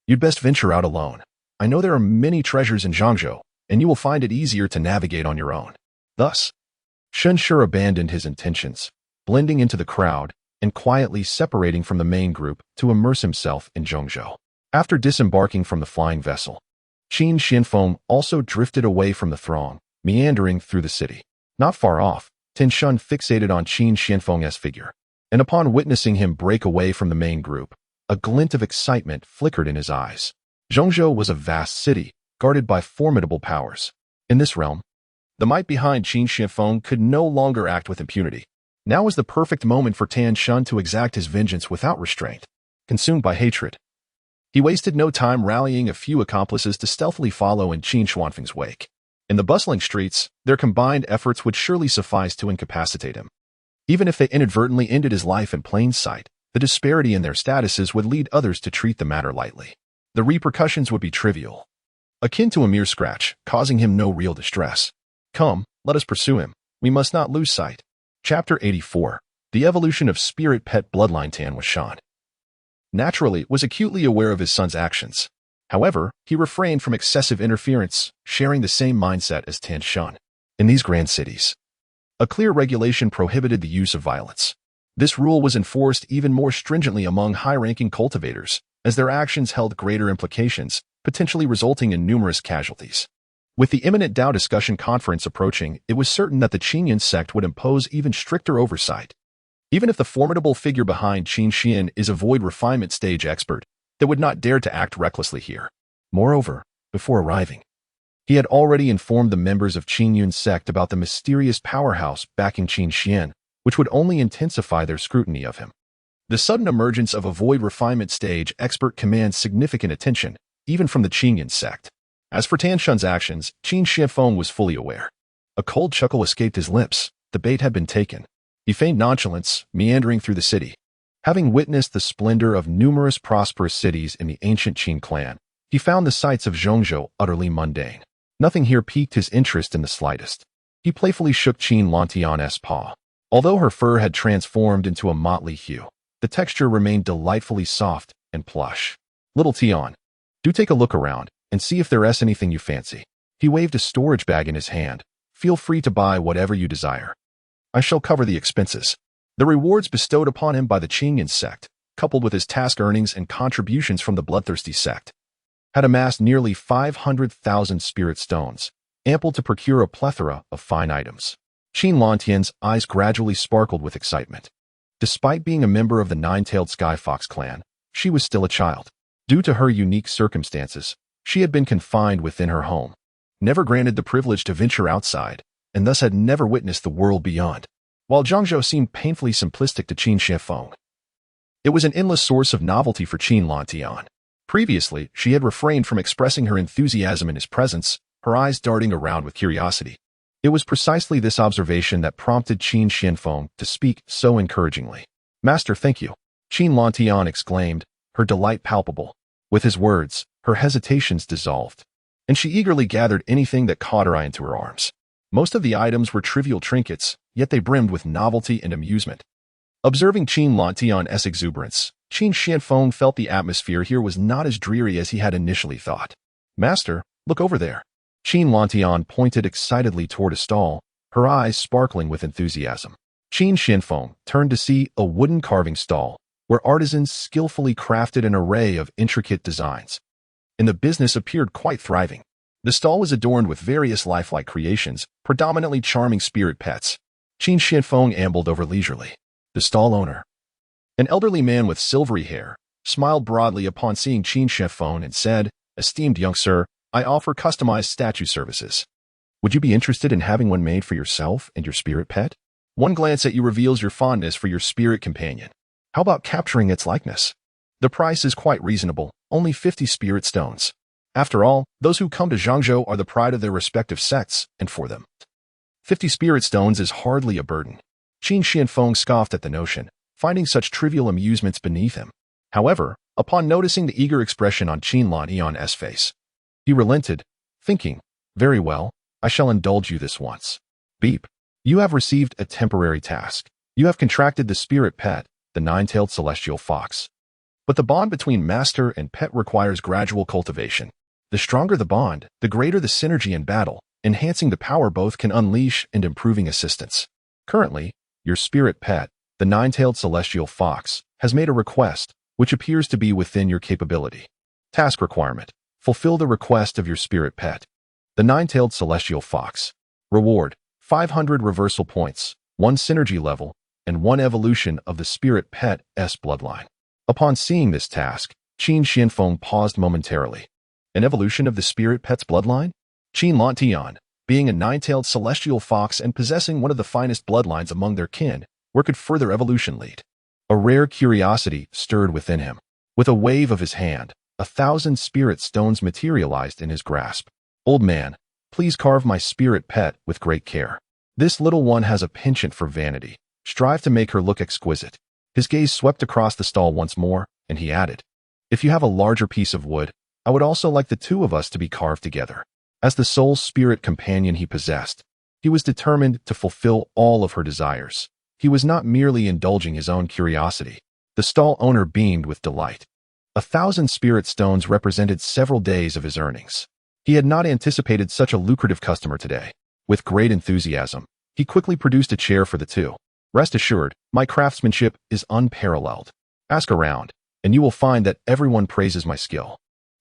You'd best venture out alone. I know there are many treasures in Zhangzhou, and you will find it easier to navigate on your own. Thus, Shenshur abandoned his intentions, blending into the crowd and quietly separating from the main group to immerse himself in Zhangzhou. After disembarking from the flying vessel, Qin Shiafeng also drifted away from the throng, meandering through the city. Not far off, Tin Shun fixated on Qin Shiafeng's figure, and upon witnessing him break away from the main group, a glint of excitement flickered in his eyes. Zhangzhou was a vast city, guarded by formidable powers. In this realm, the might behind Qin Shiafeng could no longer act with impunity. Now was the perfect moment for Tan Shun to exact his vengeance without restraint. Consumed by hatred, he wasted no time rallying a few accomplices to stealthily follow in Qin Xuanfeng's wake. In the bustling streets, their combined efforts would surely suffice to incapacitate him. Even if they inadvertently ended his life in plain sight, the disparity in their statuses would lead others to treat the matter lightly. The repercussions would be trivial, akin to a mere scratch, causing him no real distress. Come, let us pursue him. We must not lose sight. Chapter 84. The evolution of spirit pet bloodline. Tan Shan, naturally, was acutely aware of his son's actions. However, he refrained from excessive interference, sharing the same mindset as Tan Shan. In these grand cities, a clear regulation prohibited the use of violence. This rule was enforced even more stringently among high-ranking cultivators, as their actions held greater implications, potentially resulting in numerous casualties. With the imminent Dao discussion conference approaching, it was certain that the Qinyan sect would impose even stricter oversight. Even if the formidable figure behind Qin Xian is a void refinement stage expert, they would not dare to act recklessly here. Moreover, before arriving, he had already informed the members of Qin Yun's sect about the mysterious powerhouse backing Qin Xian, which would only intensify their scrutiny of him. The sudden emergence of a void refinement stage expert commands significant attention, even from the Qin Yun sect. As for Tan Shun's actions, Qin Shiafeng was fully aware. A cold chuckle escaped his lips. The bait had been taken. He feigned nonchalance, meandering through the city. Having witnessed the splendor of numerous prosperous cities in the ancient Qin clan, he found the sights of Zhangzhou utterly mundane. Nothing here piqued his interest in the slightest. He playfully shook Qin Lantian's paw. Although her fur had transformed into a motley hue, the texture remained delightfully soft and plush. Little Tian, do take a look around and see if there is anything you fancy. He waved a storage bag in his hand. Feel free to buy whatever you desire. I shall cover the expenses. The rewards bestowed upon him by the Qinyan sect, coupled with his task earnings and contributions from the bloodthirsty sect, had amassed nearly 500,000 spirit stones, ample to procure a plethora of fine items. Qin Lantian's eyes gradually sparkled with excitement. Despite being a member of the nine-tailed Sky Fox clan, she was still a child. Due to her unique circumstances, she had been confined within her home, never granted the privilege to venture outside, and thus had never witnessed the world beyond. While Zhangzhou seemed painfully simplistic to Qin Shiafeng, it was an endless source of novelty for Qin Lantian. Previously, she had refrained from expressing her enthusiasm in his presence, her eyes darting around with curiosity. It was precisely this observation that prompted Qin Shiafeng to speak so encouragingly. Master, thank you. Qin Lantian exclaimed, her delight palpable. With his words, her hesitations dissolved, and she eagerly gathered anything that caught her eye into her arms. Most of the items were trivial trinkets, yet they brimmed with novelty and amusement. Observing Qin Lantian's exuberance, Qin Xianfeng felt the atmosphere here was not as dreary as he had initially thought. Master, look over there. Qin Lantian pointed excitedly toward a stall, her eyes sparkling with enthusiasm. Qin Xianfeng turned to see a wooden carving stall, where artisans skillfully crafted an array of intricate designs. And the business appeared quite thriving. The stall was adorned with various lifelike creations, predominantly charming spirit pets. Qin Xianfeng ambled over leisurely. The stall owner, an elderly man with silvery hair, smiled broadly upon seeing Qin Xianfeng and said, "Esteemed young sir, I offer customized statue services. Would you be interested in having one made for yourself and your spirit pet? One glance at you reveals your fondness for your spirit companion. How about capturing its likeness? The price is quite reasonable, only 50 spirit stones. After all, those who come to Zhangzhou are the pride of their respective sects, and for them, 50 spirit stones is hardly a burden." Qin Xianfeng scoffed at the notion, finding such trivial amusements beneath him. However, upon noticing the eager expression on Qin Lantian's face, he relented, thinking, "Very well, I shall indulge you this once. Beep. You have received a temporary task. You have contracted the spirit pet, the nine-tailed celestial fox. But the bond between master and pet requires gradual cultivation. The stronger the bond, the greater the synergy in battle, enhancing the power both can unleash and improving assistance. Currently, your spirit pet, the nine-tailed celestial fox, has made a request, which appears to be within your capability. Task requirement. Fulfill the request of your spirit pet, the nine-tailed celestial fox. Reward, 500 reversal points, 1 synergy level, and 1 evolution of the spirit pet's bloodline." Upon seeing this task, Qin Xianfeng paused momentarily. An evolution of the spirit pet's bloodline? Qin Lantian, being a nine-tailed celestial fox and possessing one of the finest bloodlines among their kin, where could further evolution lead? A rare curiosity stirred within him. With a wave of his hand, 1,000 spirit stones materialized in his grasp. "Old man, please carve my spirit pet with great care. This little one has a penchant for vanity. Strive to make her look exquisite." His gaze swept across the stall once more, and he added, "If you have a larger piece of wood, I would also like the two of us to be carved together." As the sole spirit companion he possessed, he was determined to fulfill all of her desires. He was not merely indulging his own curiosity. The stall owner beamed with delight. 1,000 spirit stones represented several days of his earnings. He had not anticipated such a lucrative customer today. With great enthusiasm, he quickly produced a chair for the two. "Rest assured, my craftsmanship is unparalleled. Ask around, and you will find that everyone praises my skill.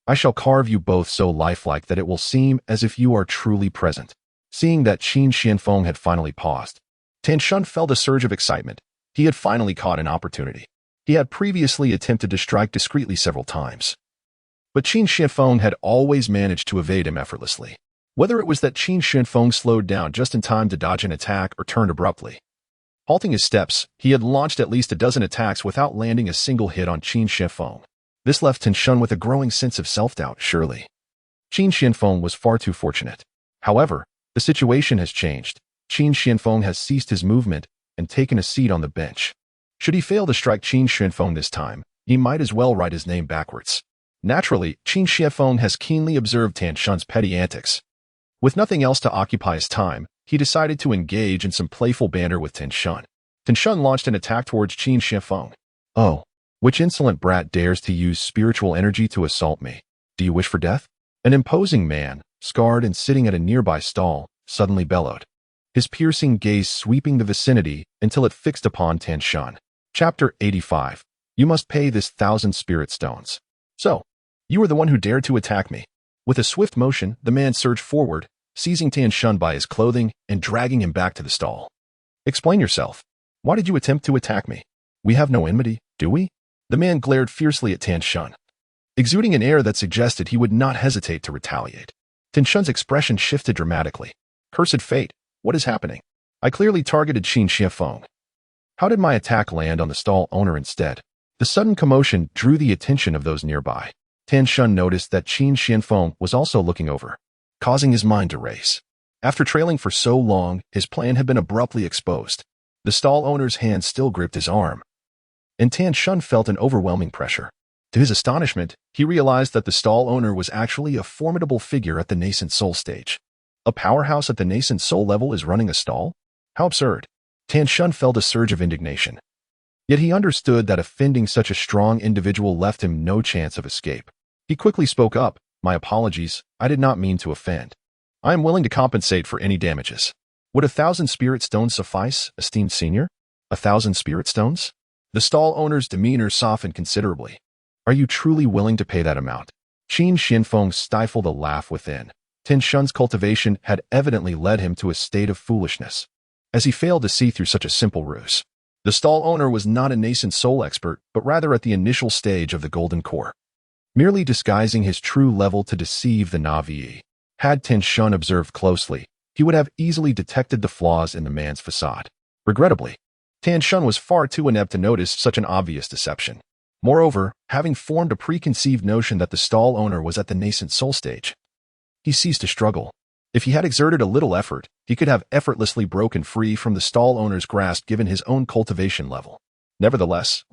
I shall carve you both so lifelike that it will seem as if you are truly present." Seeing that Qin Xianfeng had finally paused, Tan Shun felt a surge of excitement. He had finally caught an opportunity. He had previously attempted to strike discreetly several times, but Qin Xianfeng had always managed to evade him effortlessly. Whether it was that Qin Xianfeng slowed down just in time to dodge an attack or turned abruptly, halting his steps, he had launched at least a dozen attacks without landing a single hit on Qin Xianfeng. This left Tan Shun with a growing sense of self-doubt. Surely, Qin Xianfeng was far too fortunate. However, the situation has changed. Qin Xianfeng has ceased his movement and taken a seat on the bench. Should he fail to strike Qin Xianfeng this time, he might as well write his name backwards. Naturally, Qin Xianfeng has keenly observed Tan Shun's petty antics. With nothing else to occupy his time, he decided to engage in some playful banter with Tan Shun. Tan Shun launched an attack towards Qin Xianfeng. "Oh, which insolent brat dares to use spiritual energy to assault me? Do you wish for death?" An imposing man, scarred and sitting at a nearby stall, suddenly bellowed, his piercing gaze sweeping the vicinity until it fixed upon Tan Shun. Chapter 85. You must pay this 1,000 spirit stones. "So, you were the one who dared to attack me." With a swift motion, the man surged forward, seizing Tan Shun by his clothing and dragging him back to the stall. "Explain yourself. Why did you attempt to attack me? We have no enmity, do we?" The man glared fiercely at Tan Shun, exuding an air that suggested he would not hesitate to retaliate. Tan Shun's expression shifted dramatically. "Cursed fate, what is happening? I clearly targeted Qin Xianfeng. How did my attack land on the stall owner instead?" The sudden commotion drew the attention of those nearby. Tan Shun noticed that Qin Xianfeng was also looking over, causing his mind to race. After trailing for so long, his plan had been abruptly exposed. The stall owner's hand still gripped his arm, and Tan Shun felt an overwhelming pressure. To his astonishment, he realized that the stall owner was actually a formidable figure at the nascent soul stage. A powerhouse at the nascent soul level is running a stall? How absurd. Tan Shun felt a surge of indignation. Yet he understood that offending such a strong individual left him no chance of escape. He quickly spoke up, "My apologies, I did not mean to offend. I am willing to compensate for any damages. Would 1,000 spirit stones suffice, esteemed senior? 1,000 spirit stones?" The stall owner's demeanor softened considerably. "Are you truly willing to pay that amount?" Qin Xianfeng stifled a laugh within. Tin Shun's cultivation had evidently led him to a state of foolishness, as he failed to see through such a simple ruse. The stall owner was not a nascent soul expert, but rather at the initial stage of the golden core, merely disguising his true level to deceive the Na'vi. Had Tin Shun observed closely, he would have easily detected the flaws in the man's facade. Regrettably, Tin Shun was far too inept to notice such an obvious deception. Moreover, having formed a preconceived notion that the stall owner was at the nascent soul stage, he ceased to struggle. If he had exerted a little effort, he could have effortlessly broken free from the stall owner's grasp given his own cultivation level. Nevertheless,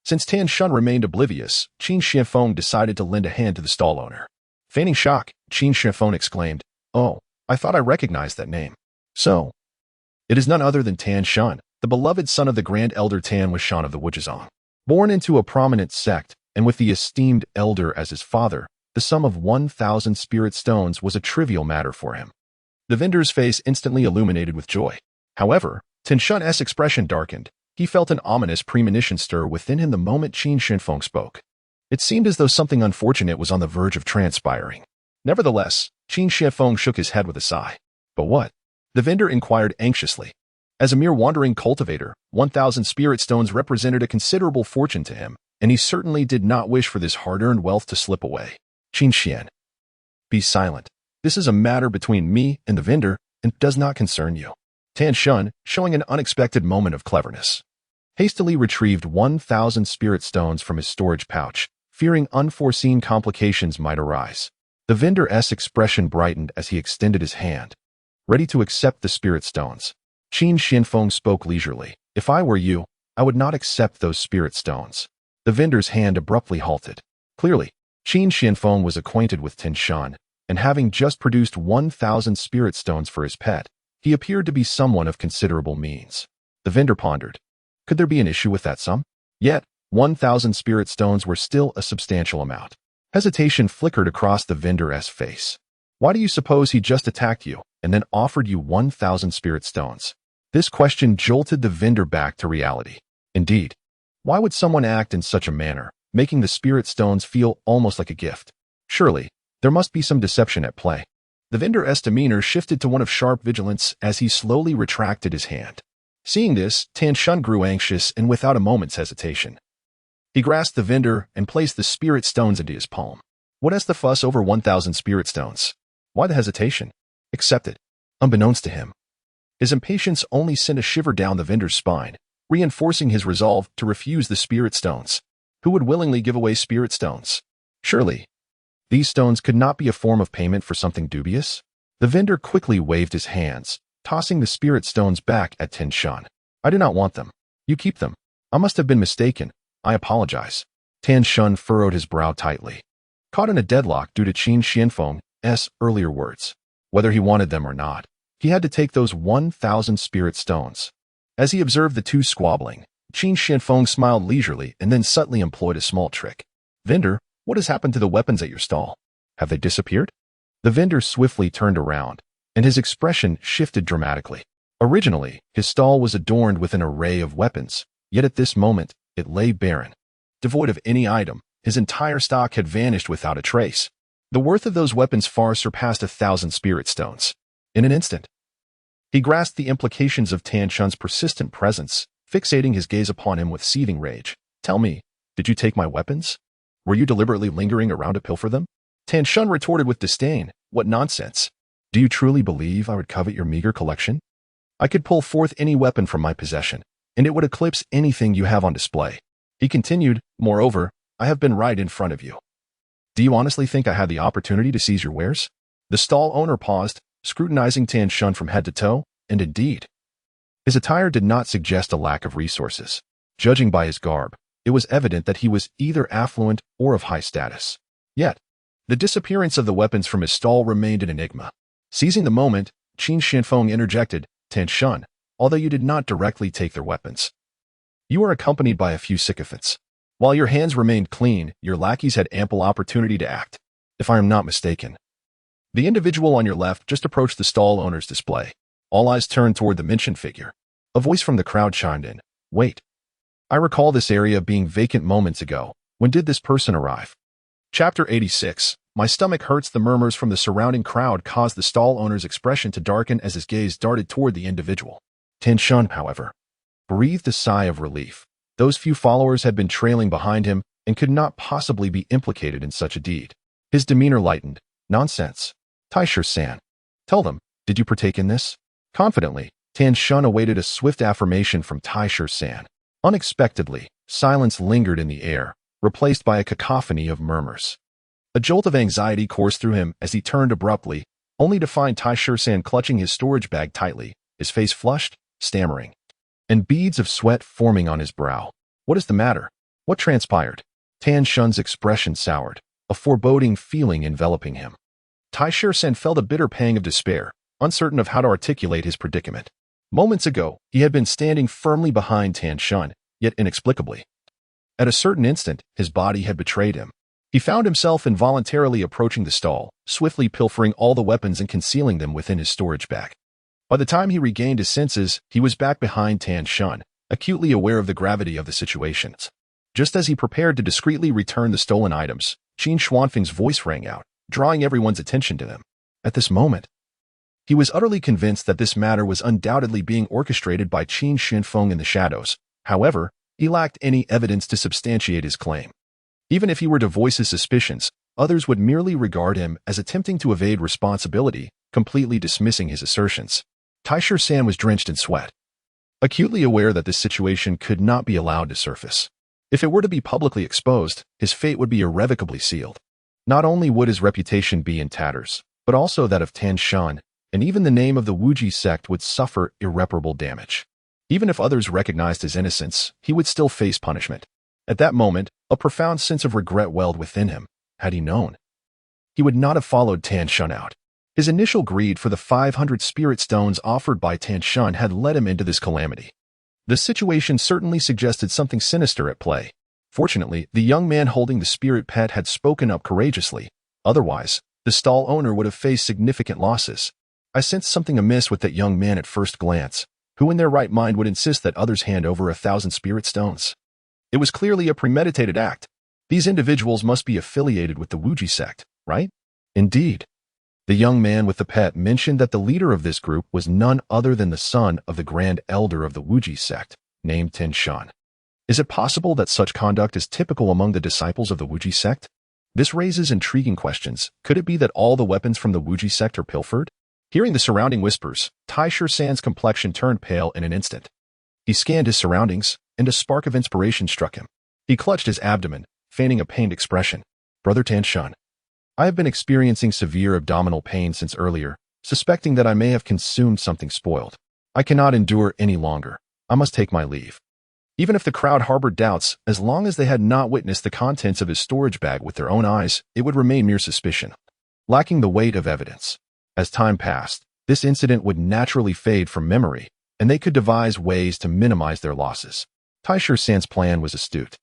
since Tan Shun remained oblivious, Qin Xianfeng decided to lend a hand to the stall owner. Feigning shock, Qin Xianfeng exclaimed, "Oh, I thought I recognized that name." "So, it is none other than Tan Shun, the beloved son of the Grand Elder Tan Wishan of the Wujizong. Born into a prominent sect, and with the esteemed elder as his father, the sum of 1,000 spirit stones was a trivial matter for him." The vendor's face instantly illuminated with joy. However, Tin Shun's expression darkened. He felt an ominous premonition stir within him the moment Qin Xianfeng spoke. It seemed as though something unfortunate was on the verge of transpiring. Nevertheless, Qin Xianfeng shook his head with a sigh. "But what?" the vendor inquired anxiously. As a mere wandering cultivator, 1,000 spirit stones represented a considerable fortune to him, and he certainly did not wish for this hard-earned wealth to slip away. "Qin Xian, be silent. This is a matter between me and the vendor and does not concern you." Tan Shun, showing an unexpected moment of cleverness, hastily retrieved 1,000 spirit stones from his storage pouch, fearing unforeseen complications might arise. The vendor's expression brightened as he extended his hand, ready to accept the spirit stones. Qin Xianfeng spoke leisurely. "If I were you, I would not accept those spirit stones." The vendor's hand abruptly halted. Clearly, Qin Xianfeng was acquainted with Tin Shun, and having just produced 1,000 spirit stones for his pet, he appeared to be someone of considerable means. The vendor pondered. Could there be an issue with that sum? Yet, 1,000 spirit stones were still a substantial amount. Hesitation flickered across the vendor's face. "Why do you suppose he just attacked you and then offered you 1,000 spirit stones?" This question jolted the vendor back to reality. Indeed, why would someone act in such a manner, making the spirit stones feel almost like a gift? Surely, there must be some deception at play. The vendor's demeanor shifted to one of sharp vigilance as he slowly retracted his hand. Seeing this, Tan Shun grew anxious and without a moment's hesitation, he grasped the vendor and placed the spirit stones into his palm. What is the fuss over 1,000 spirit stones? Why the hesitation? Accept it. Unbeknownst to him, his impatience only sent a shiver down the vendor's spine, reinforcing his resolve to refuse the spirit stones. Who would willingly give away spirit stones? Surely, these stones could not be a form of payment for something dubious? The vendor quickly waved his hands, tossing the spirit stones back at Tin Shun. "I do not want them. You keep them. I must have been mistaken. I apologize." Tan Shun furrowed his brow tightly, caught in a deadlock due to Qin Xianfeng's earlier words. Whether he wanted them or not, he had to take those 1,000 spirit stones. As he observed the two squabbling, Qin Xianfeng smiled leisurely and then subtly employed a small trick. "Vendor, what has happened to the weapons at your stall? Have they disappeared?" The vendor swiftly turned around, and his expression shifted dramatically. Originally, his stall was adorned with an array of weapons, yet at this moment, it lay barren. Devoid of any item, his entire stock had vanished without a trace. The worth of those weapons far surpassed 1,000 spirit stones. In an instant, he grasped the implications of Tan Shun's persistent presence, fixating his gaze upon him with seething rage. "Tell me, did you take my weapons? Were you deliberately lingering around to pilfer them?" Tan Shun retorted with disdain. "What nonsense! Do you truly believe I would covet your meager collection? I could pull forth any weapon from my possession, and it would eclipse anything you have on display." He continued, "Moreover, I have been right in front of you. Do you honestly think I had the opportunity to seize your wares?" The stall owner paused, scrutinizing Tan Shun from head to toe, and indeed, his attire did not suggest a lack of resources. Judging by his garb, it was evident that he was either affluent or of high status. Yet, the disappearance of the weapons from his stall remained an enigma. Seizing the moment, Qin Xianfeng interjected, "Tan Shun, although you did not directly take their weapons, You are accompanied by a few sycophants. While your hands remained clean, your lackeys had ample opportunity to act, if I am not mistaken. The individual on your left just approached the stall owner's display. All eyes turned toward the mentioned figure. A voice from the crowd chimed in. Wait. I recall this area being vacant moments ago. When did this person arrive? Chapter 86. My stomach hurts. The murmurs from the surrounding crowd caused the stall owner's expression to darken as his gaze darted toward the individual. Tan Shun, however, breathed a sigh of relief. Those few followers had been trailing behind him and could not possibly be implicated in such a deed. His demeanor lightened. Nonsense. Taisher-san. Tell them, did you partake in this? Confidently, Tan Shun awaited a swift affirmation from Taisher-san. Unexpectedly, silence lingered in the air, replaced by a cacophony of murmurs. A jolt of anxiety coursed through him as he turned abruptly, only to find Taisher-san clutching his storage bag tightly, his face flushed, stammering, and beads of sweat forming on his brow. What is the matter? What transpired? Tan Shun's expression soured, a foreboding feeling enveloping him. Taisher-san felt a bitter pang of despair, uncertain of how to articulate his predicament. Moments ago, he had been standing firmly behind Tan Shun, yet inexplicably. At a certain instant, his body had betrayed him. He found himself involuntarily approaching the stall, swiftly pilfering all the weapons and concealing them within his storage bag. By the time he regained his senses, he was back behind Tan Shun, acutely aware of the gravity of the situation. Just as he prepared to discreetly return the stolen items, Qin Xuanfeng's voice rang out, drawing everyone's attention to them. At this moment, he was utterly convinced that this matter was undoubtedly being orchestrated by Qin Xuanfeng in the shadows. However, he lacked any evidence to substantiate his claim. Even if he were to voice his suspicions, others would merely regard him as attempting to evade responsibility, completely dismissing his assertions. Taisher-san was drenched in sweat, acutely aware that this situation could not be allowed to surface. If it were to be publicly exposed, his fate would be irrevocably sealed. Not only would his reputation be in tatters, but also that of Tan Shun, and even the name of the Wuji sect would suffer irreparable damage. Even if others recognized his innocence, he would still face punishment. At that moment, a profound sense of regret welled within him. Had he known, he would not have followed Tan Shun out. His initial greed for the 500 spirit stones offered by Tan Shun had led him into this calamity. The situation certainly suggested something sinister at play. Fortunately, the young man holding the spirit pet had spoken up courageously. Otherwise, the stall owner would have faced significant losses. I sensed something amiss with that young man at first glance. Who in their right mind would insist that others hand over 1,000 spirit stones? It was clearly a premeditated act. These individuals must be affiliated with the Wuji sect, right? Indeed. The young man with the pet mentioned that the leader of this group was none other than the son of the Grand Elder of the Wuji sect, named Tan Shun. Is it possible that such conduct is typical among the disciples of the Wuji sect? This raises intriguing questions. Could it be that all the weapons from the Wuji sect are pilfered? Hearing the surrounding whispers, Taisher-san's complexion turned pale in an instant. He scanned his surroundings, and a spark of inspiration struck him. He clutched his abdomen, feigning a pained expression. Brother Tan Shun, I have been experiencing severe abdominal pain since earlier, suspecting that I may have consumed something spoiled. I cannot endure any longer. I must take my leave. Even if the crowd harbored doubts, as long as they had not witnessed the contents of his storage bag with their own eyes, it would remain mere suspicion, lacking the weight of evidence. As time passed, this incident would naturally fade from memory, and they could devise ways to minimize their losses. Taisher-san's plan was astute.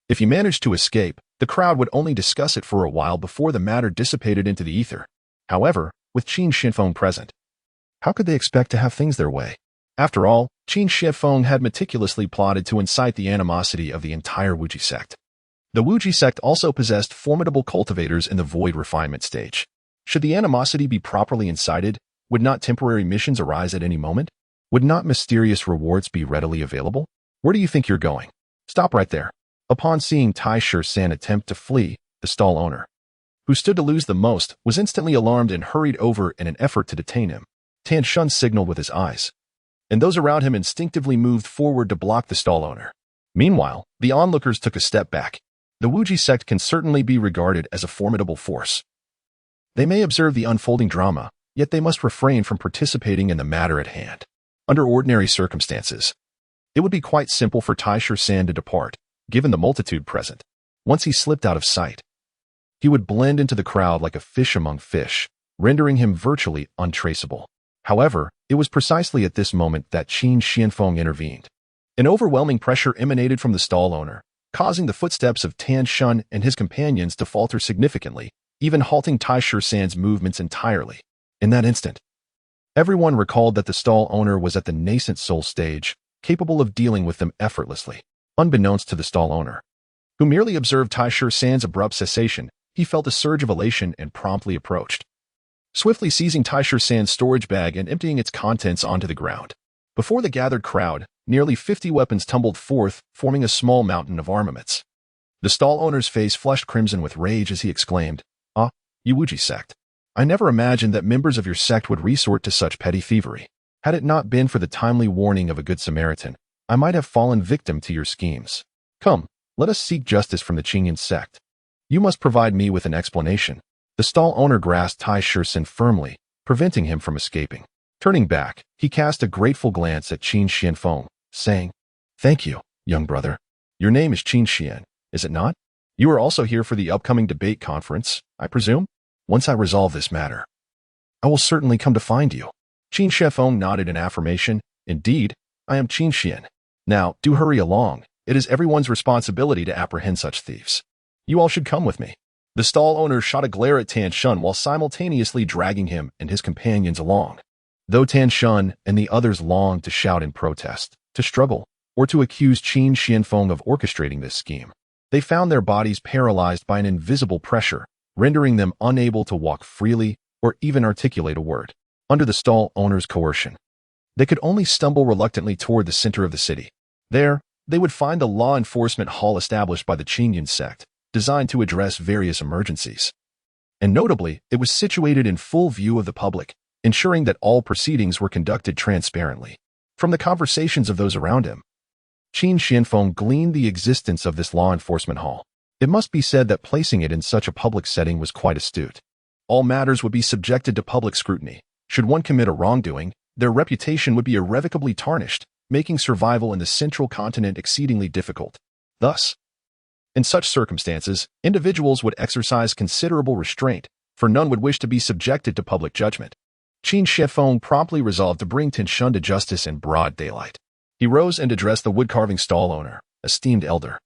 If he managed to escape, the crowd would only discuss it for a while before the matter dissipated into the ether. However, with Qin Xuanfeng present, how could they expect to have things their way? After all, Qin Xuanfeng had meticulously plotted to incite the animosity of the entire Wuji sect. The Wuji sect also possessed formidable cultivators in the void refinement stage. Should the animosity be properly incited, would not temporary missions arise at any moment? Would not mysterious rewards be readily available? Where do you think you're going? Stop right there. Upon seeing Taisher-san attempt to flee, the stall owner, who stood to lose the most, was instantly alarmed and hurried over in an effort to detain him. Tan Shun signaled with his eyes, and those around him instinctively moved forward to block the stall owner. Meanwhile, the onlookers took a step back. The Wuji sect can certainly be regarded as a formidable force. They may observe the unfolding drama, yet they must refrain from participating in the matter at hand. Under ordinary circumstances, it would be quite simple for Taisher-san to depart, given the multitude present. Once he slipped out of sight, he would blend into the crowd like a fish among fish, rendering him virtually untraceable. However, it was precisely at this moment that Qin Xuanfeng intervened. An overwhelming pressure emanated from the stall owner, causing the footsteps of Tan Shun and his companions to falter significantly, even halting Taisher San's movements entirely. In that instant, everyone recalled that the stall owner was at the nascent soul stage, capable of dealing with them effortlessly. Unbeknownst to the stall owner, who merely observed Taisher San's abrupt cessation, he felt a surge of elation and promptly approached, swiftly seizing Taisher San's storage bag and emptying its contents onto the ground. Before the gathered crowd, nearly 50 weapons tumbled forth, forming a small mountain of armaments. The stall owner's face flushed crimson with rage as he exclaimed, "Ah, Yuwuji sect. I never imagined that members of your sect would resort to such petty thievery. Had it not been for the timely warning of a good Samaritan, I might have fallen victim to your schemes. Come, let us seek justice from the Qingyan sect. You must provide me with an explanation." The stall owner grasped Taisher San firmly, preventing him from escaping. Turning back, he cast a grateful glance at Qin Xianfeng, saying, "Thank you, young brother. Your name is Qin Xian, is it not? You are also here for the upcoming debate conference, I presume? Once I resolve this matter, I will certainly come to find you." Qin Xianfeng nodded in affirmation. "Indeed, I am Qin Xian. Now, do hurry along. It is everyone's responsibility to apprehend such thieves. You all should come with me." The stall owner shot a glare at Tan Shun while simultaneously dragging him and his companions along. Though Tan Shun and the others longed to shout in protest, to struggle, or to accuse Qin Xianfeng of orchestrating this scheme, they found their bodies paralyzed by an invisible pressure, rendering them unable to walk freely or even articulate a word. Under the stall owner's coercion, they could only stumble reluctantly toward the center of the city. There, they would find the law enforcement hall established by the Qingyan sect, designed to address various emergencies. And notably, it was situated in full view of the public, ensuring that all proceedings were conducted transparently. From the conversations of those around him, Qin Xianfeng gleaned the existence of this law enforcement hall. It must be said that placing it in such a public setting was quite astute. All matters would be subjected to public scrutiny. Should one commit a wrongdoing, their reputation would be irrevocably tarnished, making survival in the central continent exceedingly difficult. Thus, in such circumstances, individuals would exercise considerable restraint, for none would wish to be subjected to public judgment. Qin Xianfeng promptly resolved to bring Tan Shun to justice in broad daylight. He rose and addressed the woodcarving stall owner, "Esteemed elder,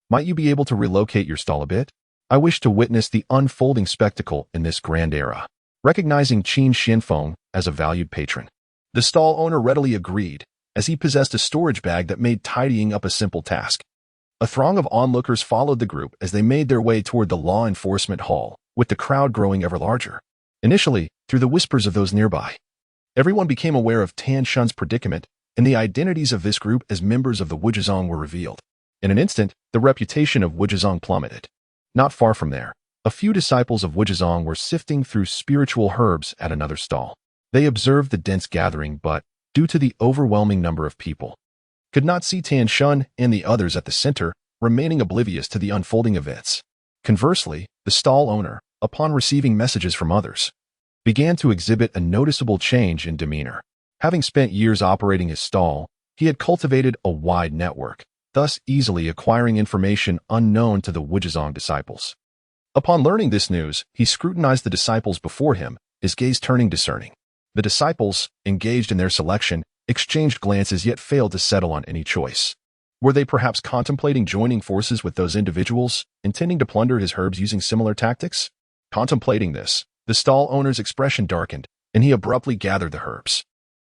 might you be able to relocate your stall a bit? I wish to witness the unfolding spectacle in this grand era." Recognizing Qin Xianfeng as a valued patron, the stall owner readily agreed, as he possessed a storage bag that made tidying up a simple task. A throng of onlookers followed the group as they made their way toward the law enforcement hall, with the crowd growing ever larger. Initially, through the whispers of those nearby, everyone became aware of Tan Shun's predicament, and the identities of this group as members of the Wuzhizong were revealed. In an instant, the reputation of Wuzhizong plummeted. Not far from there, a few disciples of Wuzhizong were sifting through spiritual herbs at another stall. They observed the dense gathering but, due to the overwhelming number of people, could not see Tan Shun and the others at the center, remaining oblivious to the unfolding events. Conversely, the stall owner, upon receiving messages from others, began to exhibit a noticeable change in demeanor. Having spent years operating his stall, he had cultivated a wide network, thus easily acquiring information unknown to the Wuzhizong disciples. Upon learning this news, he scrutinized the disciples before him, his gaze turning discerning. The disciples, engaged in their selection, exchanged glances yet failed to settle on any choice. Were they perhaps contemplating joining forces with those individuals, intending to plunder his herbs using similar tactics? Contemplating this, the stall owner's expression darkened, and he abruptly gathered the herbs.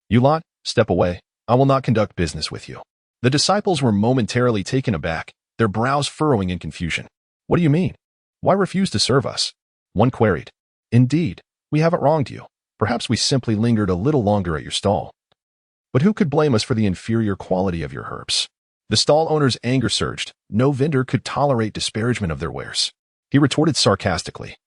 "You lot, step away. I will not conduct business with you." The disciples were momentarily taken aback, their brows furrowing in confusion. "What do you mean? Why refuse to serve us?" one queried. "Indeed, we haven't wronged you. Perhaps we simply lingered a little longer at your stall. But who could blame us for the inferior quality of your herbs?" The stall owner's anger surged. No vendor could tolerate disparagement of their wares. He retorted sarcastically,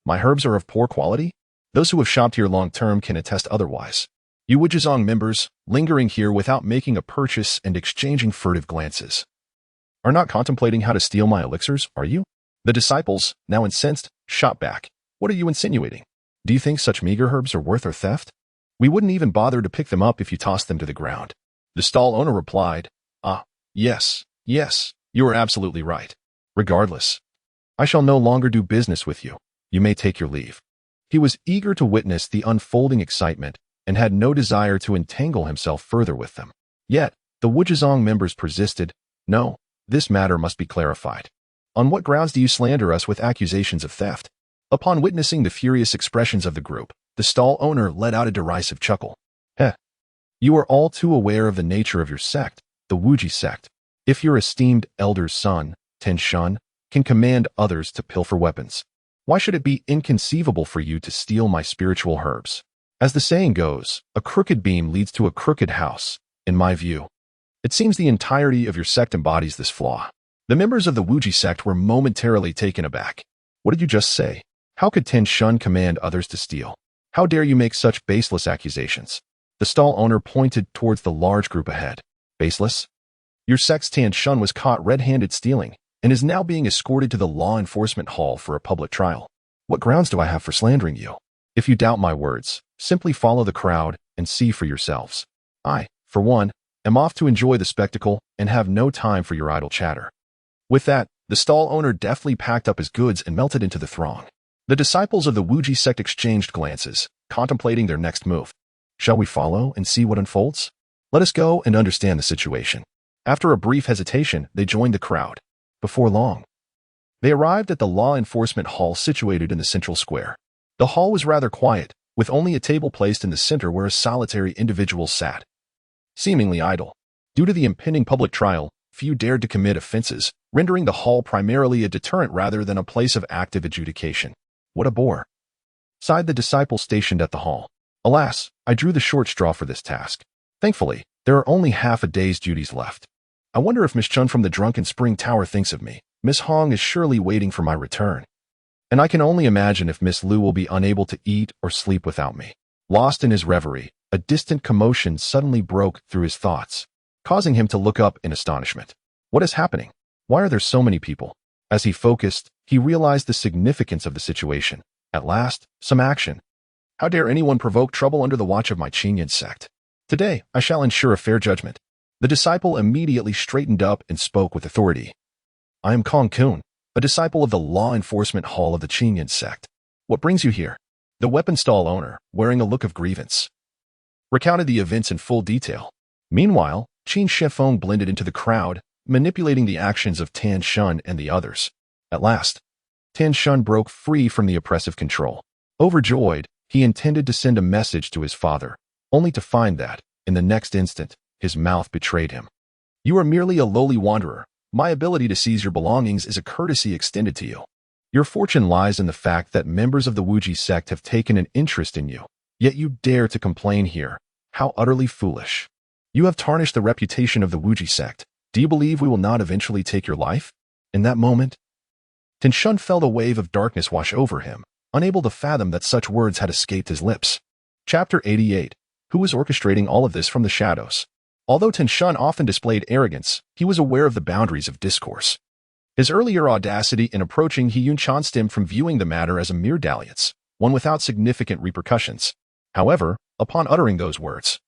"My herbs are of poor quality? Those who have shopped here long-term can attest otherwise. You Wuzhizong members, lingering here without making a purchase and exchanging furtive glances, are not contemplating how to steal my elixirs, are you?" The disciples, now incensed, shot back. "What are you insinuating? Do you think such meager herbs are worth our theft? We wouldn't even bother to pick them up if you tossed them to the ground." The stall owner replied, Yes, you are absolutely right. Regardless, I shall no longer do business with you. You may take your leave." He was eager to witness the unfolding excitement and had no desire to entangle himself further with them. Yet, The Wujizong members persisted. No, this matter must be clarified. On what grounds do you slander us with accusations of theft? Upon witnessing the furious expressions of the group, the stall owner let out a derisive chuckle. Heh. You are all too aware of the nature of your sect, the Wuji sect. If your esteemed elder's son, Ten Shun, can command others to pilfer weapons, why should it be inconceivable for you to steal my spiritual herbs? As the saying goes, a crooked beam leads to a crooked house, in my view. It seems the entirety of your sect embodies this flaw. The members of the Wuji sect were momentarily taken aback. What did you just say? How could Ten Shun command others to steal? How dare you make such baseless accusations? The stall owner pointed towards the large group ahead. Baseless? Your sect's Ten Shun was caught red-handed stealing and is now being escorted to the law enforcement hall for a public trial. What grounds do I have for slandering you? If you doubt my words, simply follow the crowd and see for yourselves. I, for one, am off to enjoy the spectacle and have no time for your idle chatter. With that, the stall owner deftly packed up his goods and melted into the throng. The disciples of the Wuji sect exchanged glances, contemplating their next move. Shall we follow and see what unfolds? Let us go and understand the situation. After a brief hesitation, they joined the crowd. Before long, they arrived at the law enforcement hall situated in the central square. The hall was rather quiet, with only a table placed in the center where a solitary individual sat, seemingly idle. Due to the impending public trial, few dared to commit offenses, rendering the hall primarily a deterrent rather than a place of active adjudication. What a bore, sighed the disciple stationed at the hall. Alas, I drew the short straw for this task. Thankfully, there are only half a day's duties left. I wonder if Miss Chun from the Drunken Spring Tower thinks of me. Miss Hong is surely waiting for my return. And I can only imagine if Miss Lu will be unable to eat or sleep without me. Lost in his reverie, a distant commotion suddenly broke through his thoughts, causing him to look up in astonishment. What is happening? Why are there so many people? As he focused, he realized the significance of the situation. At last, some action. How dare anyone provoke trouble under the watch of my Qinyan sect? Today, I shall ensure a fair judgment. The disciple immediately straightened up and spoke with authority. I am Kong Kun, a disciple of the law enforcement hall of the Qinyan sect. What brings you here? The weapon stall owner, wearing a look of grievance, recounted the events in full detail. Meanwhile, Qin Shifeng blended into the crowd, manipulating the actions of Tan Shun and the others. At last, Tan Shun broke free from the oppressive control. Overjoyed, he intended to send a message to his father, only to find that, in the next instant, his mouth betrayed him. You are merely a lowly wanderer. My ability to seize your belongings is a courtesy extended to you. Your fortune lies in the fact that members of the Wuji sect have taken an interest in you, yet you dare to complain here. How utterly foolish. You have tarnished the reputation of the Wuji sect. Do you believe we will not eventually take your life? In that moment, Ten Shun felt a wave of darkness wash over him, unable to fathom that such words had escaped his lips. Chapter 88. Who was orchestrating all of this from the shadows? Although Ten Shun often displayed arrogance, he was aware of the boundaries of discourse. His earlier audacity in approaching He Yun Chan stemmed from viewing the matter as a mere dalliance, one without significant repercussions. However, upon uttering those words,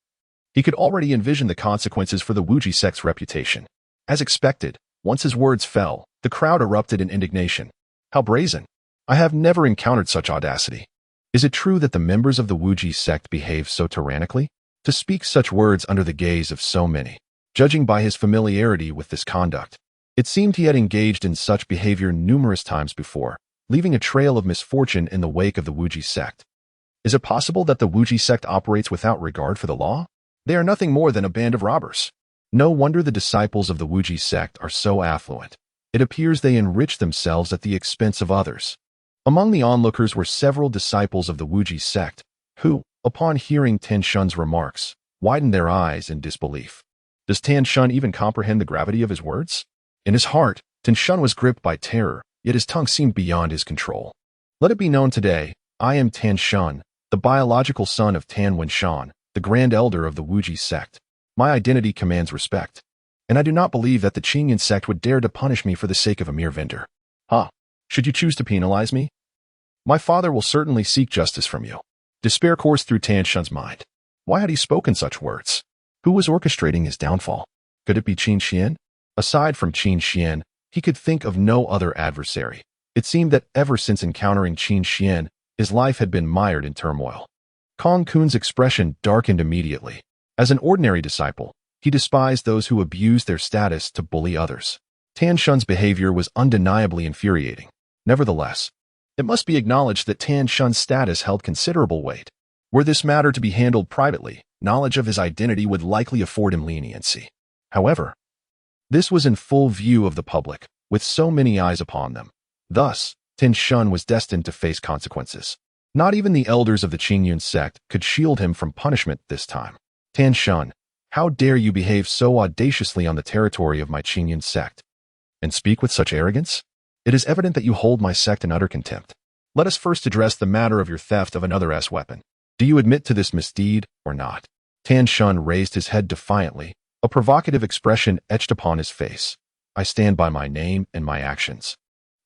he could already envision the consequences for the Wuji sect's reputation. As expected, once his words fell, the crowd erupted in indignation. How brazen! I have never encountered such audacity. Is it true that the members of the Wuji sect behave so tyrannically? To speak such words under the gaze of so many. Judging by his familiarity with this conduct, it seemed he had engaged in such behavior numerous times before, leaving a trail of misfortune in the wake of the Wuji sect. Is it possible that the Wuji sect operates without regard for the law? They are nothing more than a band of robbers. No wonder the disciples of the Wuji sect are so affluent. It appears they enrich themselves at the expense of others. Among the onlookers were several disciples of the Wuji sect, who, upon hearing Ten Shun's remarks, widened their eyes in disbelief. Does Tan Shun even comprehend the gravity of his words? In his heart, Tan Shun was gripped by terror, yet his tongue seemed beyond his control. Let it be known today, I am Tan Shun, the biological son of Tan Wenshan, the grand elder of the Wuji sect. My identity commands respect, and I do not believe that the Qinyan sect would dare to punish me for the sake of a mere vendor. Should you choose to penalize me? My father will certainly seek justice from you. Despair coursed through Tan Shun's mind. Why had he spoken such words? Who was orchestrating his downfall? Could it be Qin Xian? Aside from Qin Xian, he could think of no other adversary. It seemed that ever since encountering Qin Xian, his life had been mired in turmoil. Kong Kun's expression darkened immediately. As an ordinary disciple, He despised those who abused their status to bully others. Tan Shun's behavior was undeniably infuriating. Nevertheless, it must be acknowledged that Tan Shun's status held considerable weight. Were this matter to be handled privately, knowledge of his identity would likely afford him leniency. However, this was in full view of the public, with so many eyes upon them. Thus, Tan Shun was destined to face consequences. Not even the elders of the Qingyun sect could shield him from punishment this time. Tan Shun, how dare you behave so audaciously on the territory of my Qingyun sect, and speak with such arrogance? It is evident that you hold my sect in utter contempt. Let us first address the matter of your theft of another weapon. Do you admit to this misdeed or not? Tan Shun raised his head defiantly, a provocative expression etched upon his face. I stand by my name and my actions.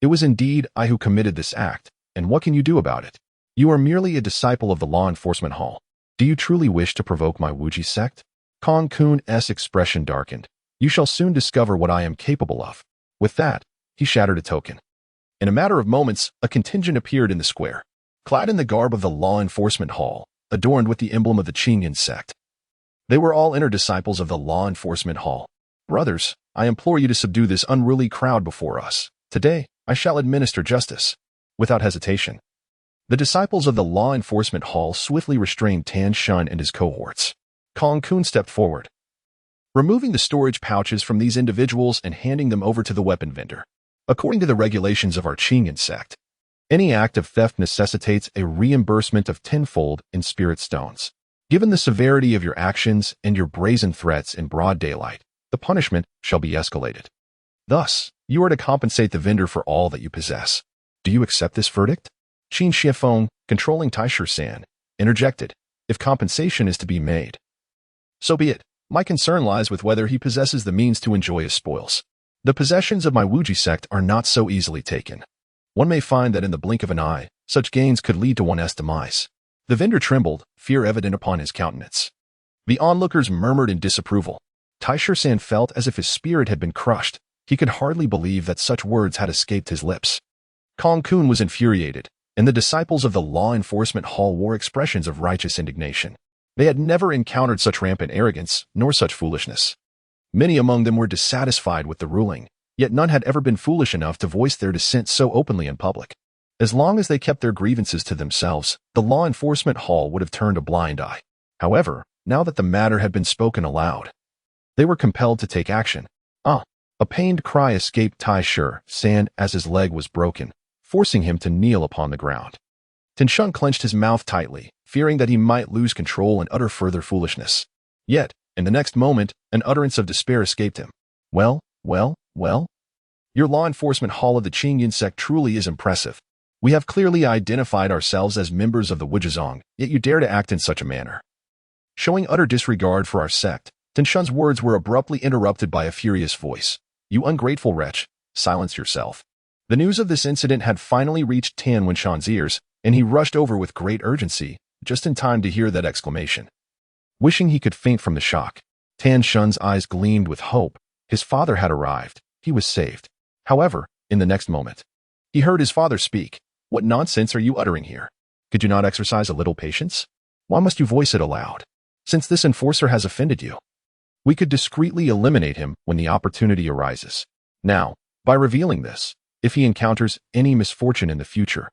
It was indeed I who committed this act, and what can you do about it? You are merely a disciple of the law enforcement hall. Do you truly wish to provoke my Wuji sect? Kong Kun's expression darkened. You shall soon discover what I am capable of. With that, he shattered a token. In a matter of moments, a contingent appeared in the square, clad in the garb of the law enforcement hall, adorned with the emblem of the Qingyun sect. They were all inner disciples of the law enforcement hall. Brothers, I implore you to subdue this unruly crowd before us. Today, I shall administer justice. Without hesitation, the disciples of the law enforcement hall swiftly restrained Tan Shun and his cohorts. Kong Kun stepped forward, removing the storage pouches from these individuals and handing them over to the weapon vendor. According to the regulations of our Qingyun sect, any act of theft necessitates a reimbursement of tenfold in spirit stones. Given the severity of your actions and your brazen threats in broad daylight, the punishment shall be escalated. Thus, you are to compensate the vendor for all that you possess. Do you accept this verdict? Qin Xiefeng, controlling Taishu-san, interjected. If compensation is to be made, so be it. My concern lies with whether he possesses the means to enjoy his spoils. The possessions of my Wuji sect are not so easily taken. One may find that in the blink of an eye, such gains could lead to one's demise. The vendor trembled, fear evident upon his countenance. The onlookers murmured in disapproval. Taishu-san felt as if his spirit had been crushed. He could hardly believe that such words had escaped his lips. Kong Kun was infuriated, and the disciples of the law enforcement hall wore expressions of righteous indignation. They had never encountered such rampant arrogance, nor such foolishness. Many among them were dissatisfied with the ruling, yet none had ever been foolish enough to voice their dissent so openly in public. As long as they kept their grievances to themselves, the law enforcement hall would have turned a blind eye. However, now that the matter had been spoken aloud, they were compelled to take action. A pained cry escaped Taishu-san as his leg was broken, forcing him to kneel upon the ground. Tan Shun clenched his mouth tightly, fearing that he might lose control and utter further foolishness. Yet, in the next moment, an utterance of despair escaped him. Well, your law enforcement hall of the Qingyun sect truly is impressive. We have clearly identified ourselves as members of the Wujizong, yet you dare to act in such a manner. Showing utter disregard for our sect, Tan Shun's words were abruptly interrupted by a furious voice. You ungrateful wretch, silence yourself. The news of this incident had finally reached Tan Wenshan's ears, and he rushed over with great urgency, just in time to hear that exclamation. Wishing he could faint from the shock, Tan Shun's eyes gleamed with hope. His father had arrived. He was saved. However, in the next moment, he heard his father speak. What nonsense are you uttering here? Could you not exercise a little patience? Why must you voice it aloud? Since this enforcer has offended you, we could discreetly eliminate him when the opportunity arises. Now, by revealing this, if he encounters any misfortune in the future,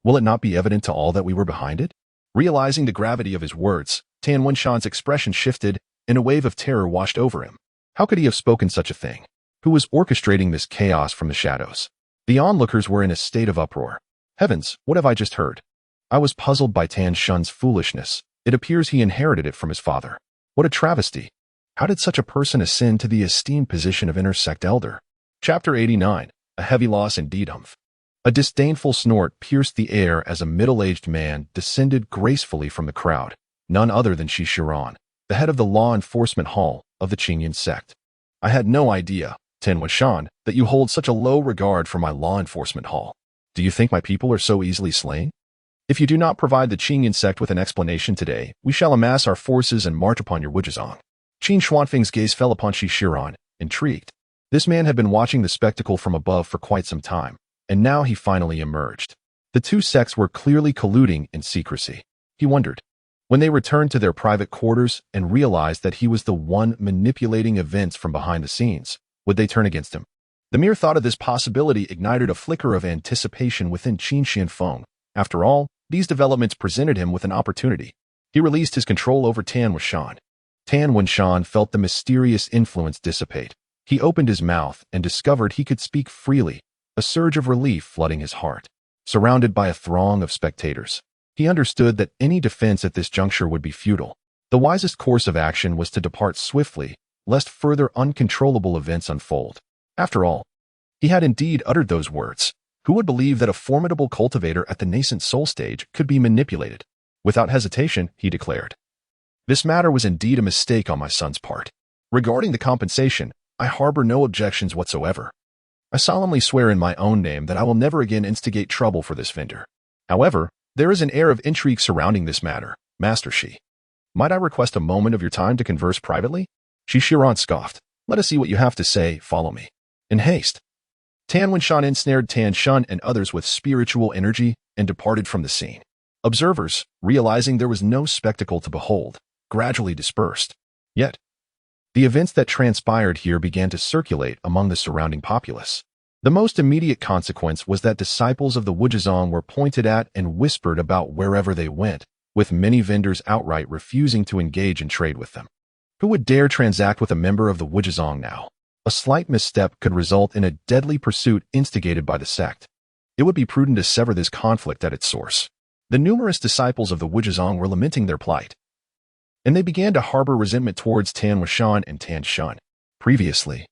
will it not be evident to all that we were behind it? Realizing the gravity of his words, Tan Wenshan's expression shifted, and a wave of terror washed over him. How could he have spoken such a thing? Who was orchestrating this chaos from the shadows? The onlookers were in a state of uproar. Heavens, what have I just heard? I was puzzled by Tan Shun's foolishness. It appears he inherited it from his father. What a travesty! How did such a person ascend to the esteemed position of intersect elder? Chapter 89. A heavy loss indeed. A disdainful snort pierced the air as a middle-aged man descended gracefully from the crowd, none other than Shi Shiran, the head of the law enforcement hall of the Qingyun sect. I had no idea, Tan Wenshan, that you hold such a low regard for my law enforcement hall. Do you think my people are so easily slain? If you do not provide the Qingyun sect with an explanation today, we shall amass our forces and march upon your Wujizong. Qin Xuanfeng's gaze fell upon Shi Shiran, intrigued. This man had been watching the spectacle from above for quite some time, and now he finally emerged. The two sects were clearly colluding in secrecy. He wondered, When they returned to their private quarters and realized that he was the one manipulating events from behind the scenes, would they turn against him? The mere thought of this possibility ignited a flicker of anticipation within Qin Xianfeng. After all, these developments presented him with an opportunity. He released his control over Tan Wenshan. Tan Wenshan felt the mysterious influence dissipate. He opened his mouth and discovered he could speak freely, a surge of relief flooding his heart. Surrounded by a throng of spectators, he understood that any defense at this juncture would be futile. The wisest course of action was to depart swiftly, lest further uncontrollable events unfold. After all, he had indeed uttered those words. Who would believe that a formidable cultivator at the nascent soul stage could be manipulated? Without hesitation, he declared, "This matter was indeed a mistake on my son's part. Regarding the compensation, I harbor no objections whatsoever. I solemnly swear in my own name that I will never again instigate trouble for this vendor. However, there is an air of intrigue surrounding this matter, Master Shi. Might I request a moment of your time to converse privately?" Shi Shiran scoffed. "Let us see what you have to say. Follow me." In haste, Tan Wenshan ensnared Tan Shun and others with spiritual energy and departed from the scene. Observers, realizing there was no spectacle to behold, gradually dispersed. Yet, the events that transpired here began to circulate among the surrounding populace. The most immediate consequence was that disciples of the Wujizong were pointed at and whispered about wherever they went, with many vendors outright refusing to engage in trade with them. Who would dare transact with a member of the Wujizong now? A slight misstep could result in a deadly pursuit instigated by the sect. It would be prudent to sever this conflict at its source. The numerous disciples of the Wujizong were lamenting their plight, and they began to harbor resentment towards Tan Wenshan and Tan Shun. Previously,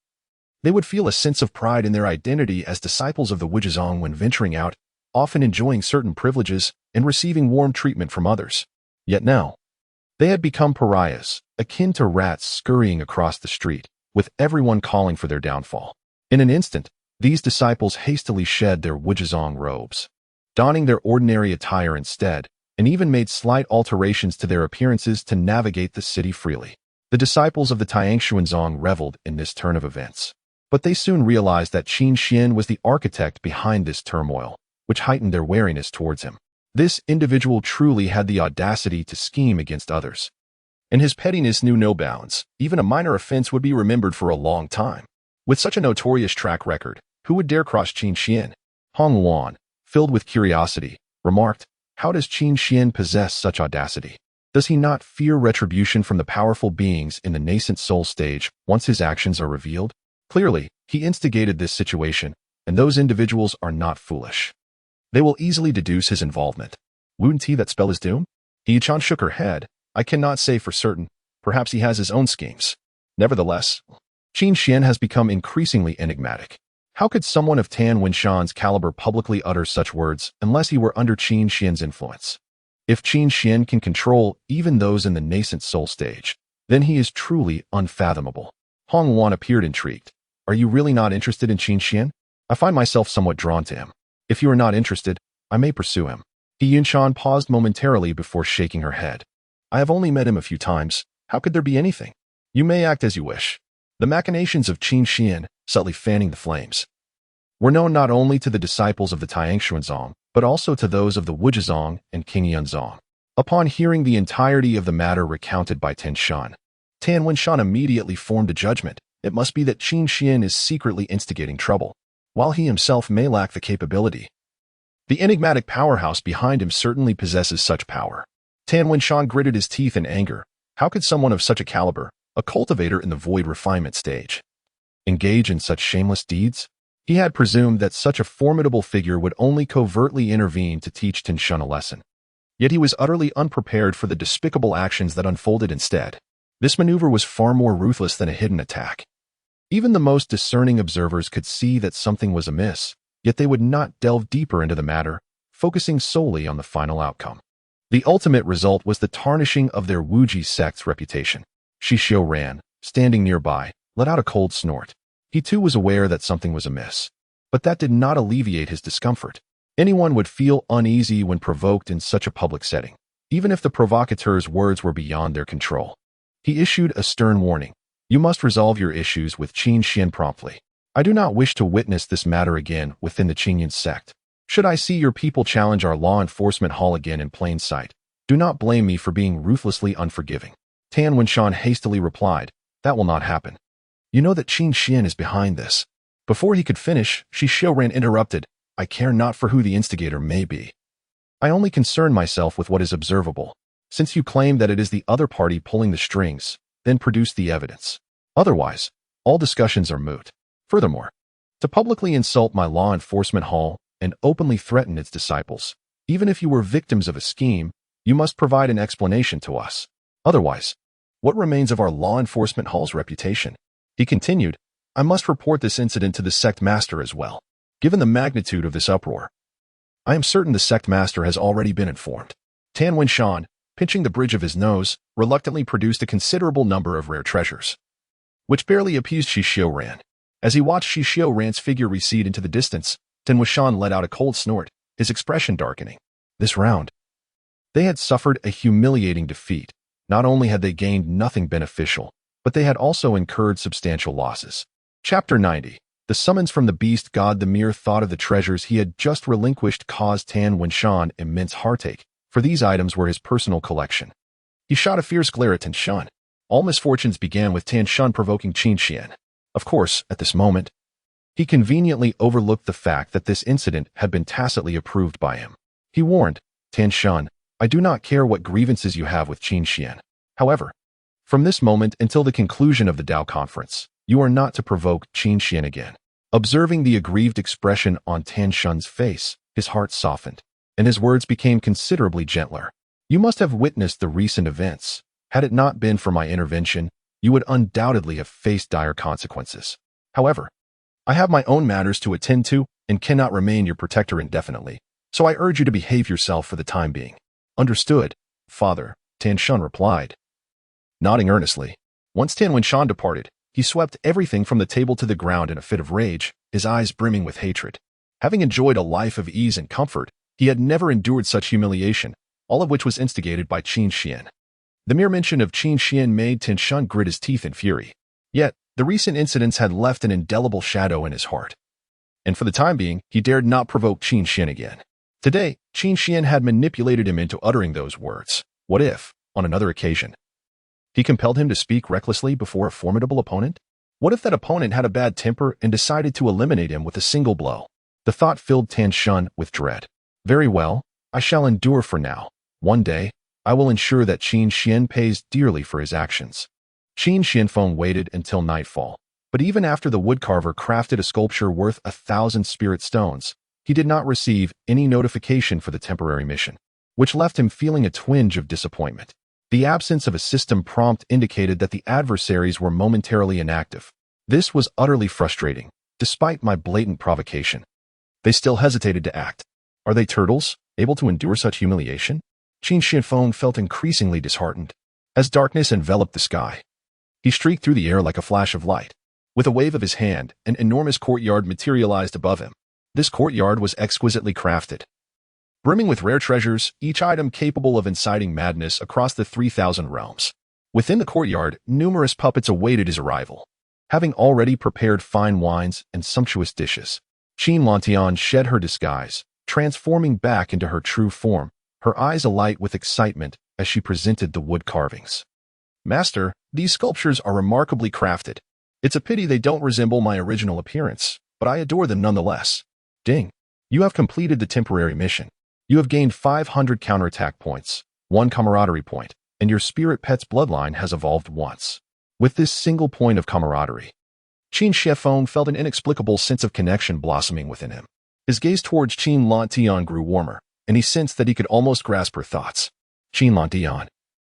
they would feel a sense of pride in their identity as disciples of the Wujizong when venturing out, often enjoying certain privileges and receiving warm treatment from others. Yet now, they had become pariahs, akin to rats scurrying across the street, with everyone calling for their downfall. In an instant, these disciples hastily shed their Wujizong robes, donning their ordinary attire instead, and even made slight alterations to their appearances to navigate the city freely. The disciples of the Tiangshuanzong reveled in this turn of events. But they soon realized that Qin Xian was the architect behind this turmoil, which heightened their wariness towards him. This individual truly had the audacity to scheme against others, and his pettiness knew no bounds. Even a minor offense would be remembered for a long time. With such a notorious track record, who would dare cross Qin Xian? Hong Wan, filled with curiosity, remarked, "How does Qin Xian possess such audacity? Does he not fear retribution from the powerful beings in the nascent soul stage once his actions are revealed? Clearly, he instigated this situation, and those individuals are not foolish. They will easily deduce his involvement. Wouldn't he that spell his doom?" Yi Chan shook her head. "I cannot say for certain. Perhaps he has his own schemes. Nevertheless, Qin Xian has become increasingly enigmatic. How could someone of Tan Wenshan's caliber publicly utter such words unless he were under Qin Xian's influence? If Qin Xian can control even those in the nascent soul stage, then he is truly unfathomable." Hong Wan appeared intrigued. "Are you really not interested in Qin Xian? I find myself somewhat drawn to him. If you are not interested, I may pursue him." He Yunshan paused momentarily before shaking her head. "I have only met him a few times. How could there be anything? You may act as you wish." The machinations of Qin Xian, subtly fanning the flames, were known not only to the disciples of the Tiangshuanzong, but also to those of the Wujizong and Qingyunzong. Upon hearing the entirety of the matter recounted by Tan Shun, Tan Wenshan immediately formed a judgment. It must be that Qin Xian is secretly instigating trouble, while he himself may lack the capability. The enigmatic powerhouse behind him certainly possesses such power. Tan Wenshan gritted his teeth in anger. How could someone of such a caliber, a cultivator in the void refinement stage, engage in such shameless deeds? He had presumed that such a formidable figure would only covertly intervene to teach Tan Shun a lesson. Yet he was utterly unprepared for the despicable actions that unfolded instead. This maneuver was far more ruthless than a hidden attack. Even the most discerning observers could see that something was amiss, yet they would not delve deeper into the matter, focusing solely on the final outcome. The ultimate result was the tarnishing of their Wuji sect's reputation. Shishio Ran, standing nearby, let out a cold snort. He too was aware that something was amiss, but that did not alleviate his discomfort. Anyone would feel uneasy when provoked in such a public setting, even if the provocateur's words were beyond their control. He issued a stern warning. "You must resolve your issues with Qin Xian promptly. I do not wish to witness this matter again within the Qingyun sect. Should I see your people challenge our law enforcement hall again in plain sight, Do not blame me for being ruthlessly unforgiving. Tan Wenshan hastily replied, that will not happen. You know that Qin Xian is behind this. Before he could finish, Shi Xiaoran interrupted, I care not for who the instigator may be. I only concern myself with what is observable. Since you claim that it is the other party pulling the strings, then produce the evidence. Otherwise, all discussions are moot. Furthermore, to publicly insult my law enforcement hall and openly threaten its disciples, even if you were victims of a scheme, you must provide an explanation to us. Otherwise, what remains of our law enforcement hall's reputation? He continued, I must report this incident to the sect master as well. Given the magnitude of this uproar, I am certain the sect master has already been informed. Tan Wenshan, pinching the bridge of his nose, reluctantly produced a considerable number of rare treasures, which barely appeased Shi Xiaoran. As he watched Shi Xiaoran's figure recede into the distance, Tan Wenshan let out a cold snort, his expression darkening. This round, they had suffered a humiliating defeat. Not only had they gained nothing beneficial, but they had also incurred substantial losses. Chapter 90. The summons from the beast god. The mere thought of the treasures he had just relinquished caused Tan Wenshan immense heartache, for these items were his personal collection. He shot a fierce glare at Tan Shun. All misfortunes began with Tan Shun provoking Qin Xian. Of course, at this moment, he conveniently overlooked the fact that this incident had been tacitly approved by him. He warned, Tan Shun, I do not care what grievances you have with Qin Xian. However, from this moment until the conclusion of the Dao conference, you are not to provoke Qin Xian again. Observing the aggrieved expression on Tan Shun's face, his heart softened, and his words became considerably gentler. You must have witnessed the recent events. Had it not been for my intervention, you would undoubtedly have faced dire consequences. However, I have my own matters to attend to and cannot remain your protector indefinitely, so I urge you to behave yourself for the time being. Understood, Father, Tan Shun replied, nodding earnestly. Once Tan Wenshan departed, he swept everything from the table to the ground in a fit of rage, his eyes brimming with hatred. Having enjoyed a life of ease and comfort, he had never endured such humiliation, all of which was instigated by Qin Xian. The mere mention of Qin Xian made Tan Shun grit his teeth in fury. Yet, the recent incidents had left an indelible shadow in his heart. And for the time being, he dared not provoke Qin Xian again. Today, Qin Xian had manipulated him into uttering those words. What if, on another occasion, he compelled him to speak recklessly before a formidable opponent? What if that opponent had a bad temper and decided to eliminate him with a single blow? The thought filled Tan Shun with dread. Very well, I shall endure for now. One day, I will ensure that Qin Xian pays dearly for his actions. Qin Xianfeng waited until nightfall, but even after the woodcarver crafted a sculpture worth 1,000 spirit stones, he did not receive any notification for the temporary mission, which left him feeling a twinge of disappointment. The absence of a system prompt indicated that the adversaries were momentarily inactive. This was utterly frustrating, despite my blatant provocation. They still hesitated to act. Are they turtles, able to endure such humiliation? Qin Xianfeng felt increasingly disheartened. As darkness enveloped the sky, he streaked through the air like a flash of light. With a wave of his hand, an enormous courtyard materialized above him. This courtyard was exquisitely crafted, brimming with rare treasures, each item capable of inciting madness across the 3,000 realms. Within the courtyard, numerous puppets awaited his arrival, having already prepared fine wines and sumptuous dishes. Qin Lantian shed her disguise, transforming back into her true form, her eyes alight with excitement as she presented the wood carvings. Master, these sculptures are remarkably crafted. It's a pity they don't resemble my original appearance, but I adore them nonetheless. Ding. You have completed the temporary mission. You have gained 500 counterattack points, 1 camaraderie point, and your spirit pet's bloodline has evolved once. With this single point of camaraderie, Qin Xianfeng felt an inexplicable sense of connection blossoming within him. His gaze towards Qin Lantian grew warmer, and he sensed that he could almost grasp her thoughts. Qin Lantian,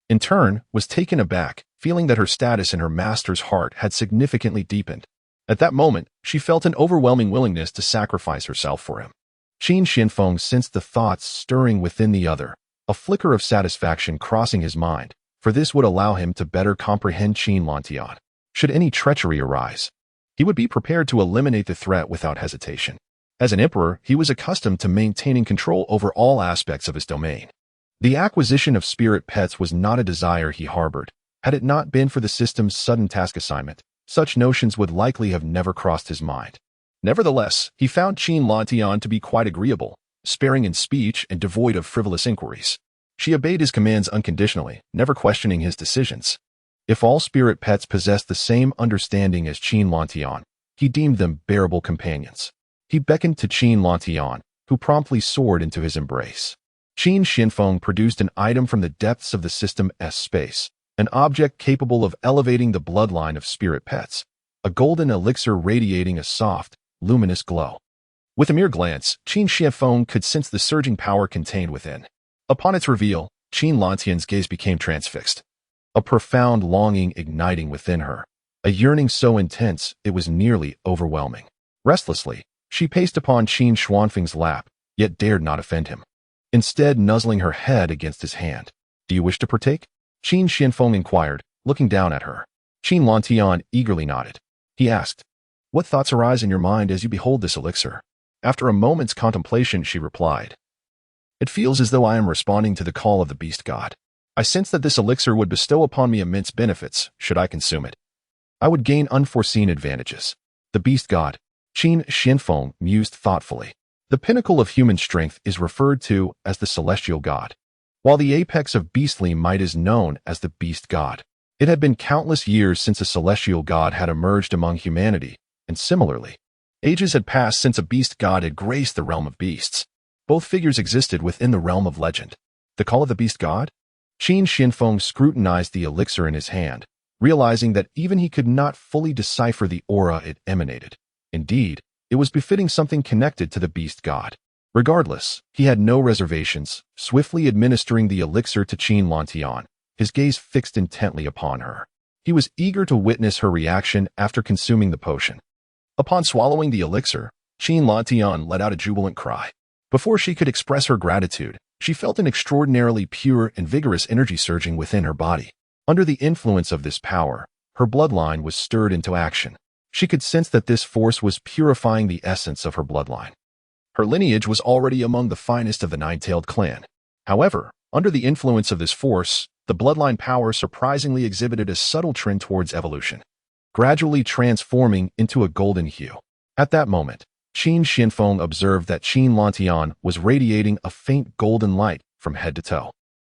in turn, was taken aback, feeling that her status in her master's heart had significantly deepened. At that moment, she felt an overwhelming willingness to sacrifice herself for him. Qin Xianfeng sensed the thoughts stirring within the other, a flicker of satisfaction crossing his mind, for this would allow him to better comprehend Qin Lantian. Should any treachery arise, he would be prepared to eliminate the threat without hesitation. As an emperor, he was accustomed to maintaining control over all aspects of his domain. The acquisition of spirit pets was not a desire he harbored. Had it not been for the system's sudden task assignment, such notions would likely have never crossed his mind. Nevertheless, he found Qin Lantian to be quite agreeable, sparing in speech and devoid of frivolous inquiries. She obeyed his commands unconditionally, never questioning his decisions. If all spirit pets possessed the same understanding as Qin Lantian, he deemed them bearable companions. He beckoned to Qin Lantian, who promptly soared into his embrace. Qin Xinfeng produced an item from the depths of the system's space, an object capable of elevating the bloodline of spirit pets, a golden elixir radiating a soft, luminous glow. With a mere glance, Qin Xinfeng could sense the surging power contained within. Upon its reveal, Qin Lantian's gaze became transfixed, a profound longing igniting within her, a yearning so intense it was nearly overwhelming. Restlessly, she paced upon Qin Xuanfeng's lap, yet dared not offend him. Instead, nuzzling her head against his hand. "Do you wish to partake?" Qin Xinfeng inquired, looking down at her. Qin Lantian eagerly nodded. He asked, "What thoughts arise in your mind as you behold this elixir?" After a moment's contemplation, she replied, "It feels as though I am responding to the call of the beast god. I sense that this elixir would bestow upon me immense benefits should I consume it. I would gain unforeseen advantages." The beast god, Qin Xinfeng mused thoughtfully. The pinnacle of human strength is referred to as the celestial god, while the apex of beastly might is known as the beast god. It had been countless years since a celestial god had emerged among humanity, and similarly, ages had passed since a beast god had graced the realm of beasts. Both figures existed within the realm of legend. The call of the beast god? Qin Xinfeng scrutinized the elixir in his hand, realizing that even he could not fully decipher the aura it emanated. Indeed, it was befitting something connected to the beast god. Regardless, he had no reservations, swiftly administering the elixir to Qin Lantian, his gaze fixed intently upon her. He was eager to witness her reaction after consuming the potion. Upon swallowing the elixir, Qin Lantian let out a jubilant cry. Before she could express her gratitude, she felt an extraordinarily pure and vigorous energy surging within her body. Under the influence of this power, her bloodline was stirred into action. She could sense that this force was purifying the essence of her bloodline. Her lineage was already among the finest of the nine-tailed clan. However, under the influence of this force, the bloodline power surprisingly exhibited a subtle trend towards evolution, gradually transforming into a golden hue. At that moment, Qin Xinfeng observed that Qin Lantian was radiating a faint golden light from head to toe.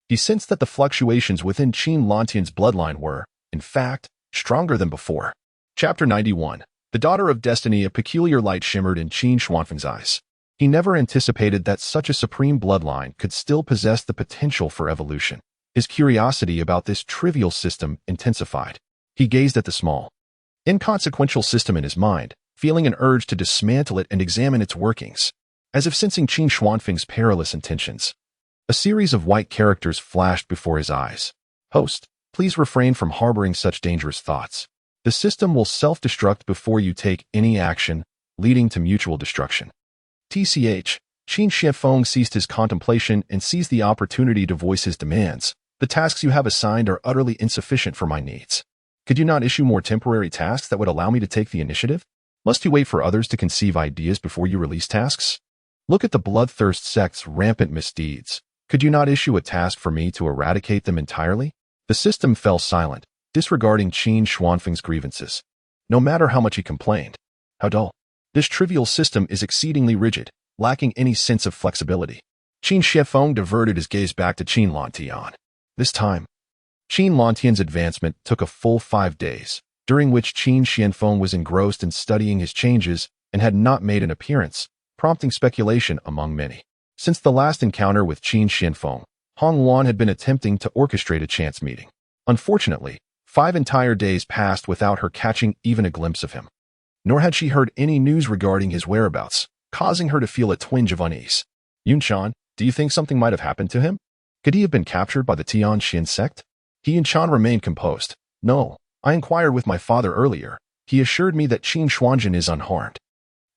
He sensed that the fluctuations within Qin Lantian's bloodline were, in fact, stronger than before. Chapter 91. The Daughter of Destiny. A peculiar light shimmered in Qin Xuanfeng's eyes. He never anticipated that such a supreme bloodline could still possess the potential for evolution. His curiosity about this trivial system intensified. He gazed at the small, inconsequential system in his mind, feeling an urge to dismantle it and examine its workings. As if sensing Qin Xuanfeng's perilous intentions, a series of white characters flashed before his eyes. "Host, please refrain from harboring such dangerous thoughts. The system will self-destruct before you take any action, leading to mutual destruction." TCH, Qin Xinfeng ceased his contemplation and seized the opportunity to voice his demands. "The tasks you have assigned are utterly insufficient for my needs. Could you not issue more temporary tasks that would allow me to take the initiative? Must you wait for others to conceive ideas before you release tasks? Look at the bloodthirst sect's rampant misdeeds. Could you not issue a task for me to eradicate them entirely?" The system fell silent, disregarding Qin Xuanfeng's grievances. No matter how much he complained, how dull. This trivial system is exceedingly rigid, lacking any sense of flexibility. Qin Xinfeng diverted his gaze back to Qin Lantian. This time, Qin Lantian's advancement took a full 5 days, during which Qin Xinfeng was engrossed in studying his changes and had not made an appearance, prompting speculation among many. Since the last encounter with Qin Xinfeng, Hong Luan had been attempting to orchestrate a chance meeting. Unfortunately, 5 entire days passed without her catching even a glimpse of him. Nor had she heard any news regarding his whereabouts, causing her to feel a twinge of unease. "Yunchan, do you think something might have happened to him? Could he have been captured by the Tianxin sect?" Yunchan remained composed. "No, I inquired with my father earlier. He assured me that Qin Xuanjin is unharmed.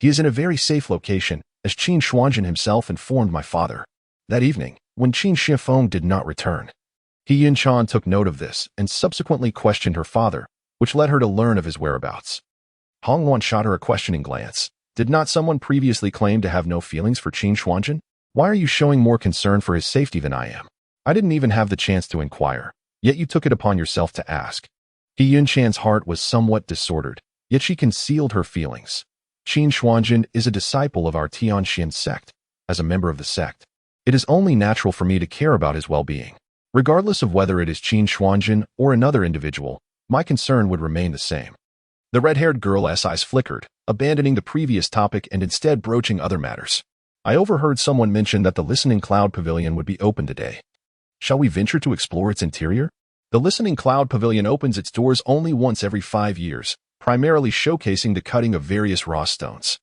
He is in a very safe location, as Qin Xuanjin himself informed my father." That evening, when Qin Xinfeng did not return, Yunchan took note of this and subsequently questioned her father, which led her to learn of his whereabouts. Hong Luan shot her a questioning glance. "Did not someone previously claim to have no feelings for Qin Xuanjin? Why are you showing more concern for his safety than I am? I didn't even have the chance to inquire, yet you took it upon yourself to ask." Yunchan's heart was somewhat disordered, yet she concealed her feelings. "Qin Xuanjin is a disciple of our Tianxin sect. As a member of the sect, It is only natural for me to care about his well-being. Regardless of whether it is Qin Xuanjin or another individual, my concern would remain the same. The red-haired girl's eyes flickered, abandoning the previous topic and instead broaching other matters. I overheard someone mention that the Listening Cloud Pavilion would be open today. Shall we venture to explore its interior? The Listening Cloud Pavilion opens its doors only once every 5 years, primarily showcasing the cutting of various raw stones.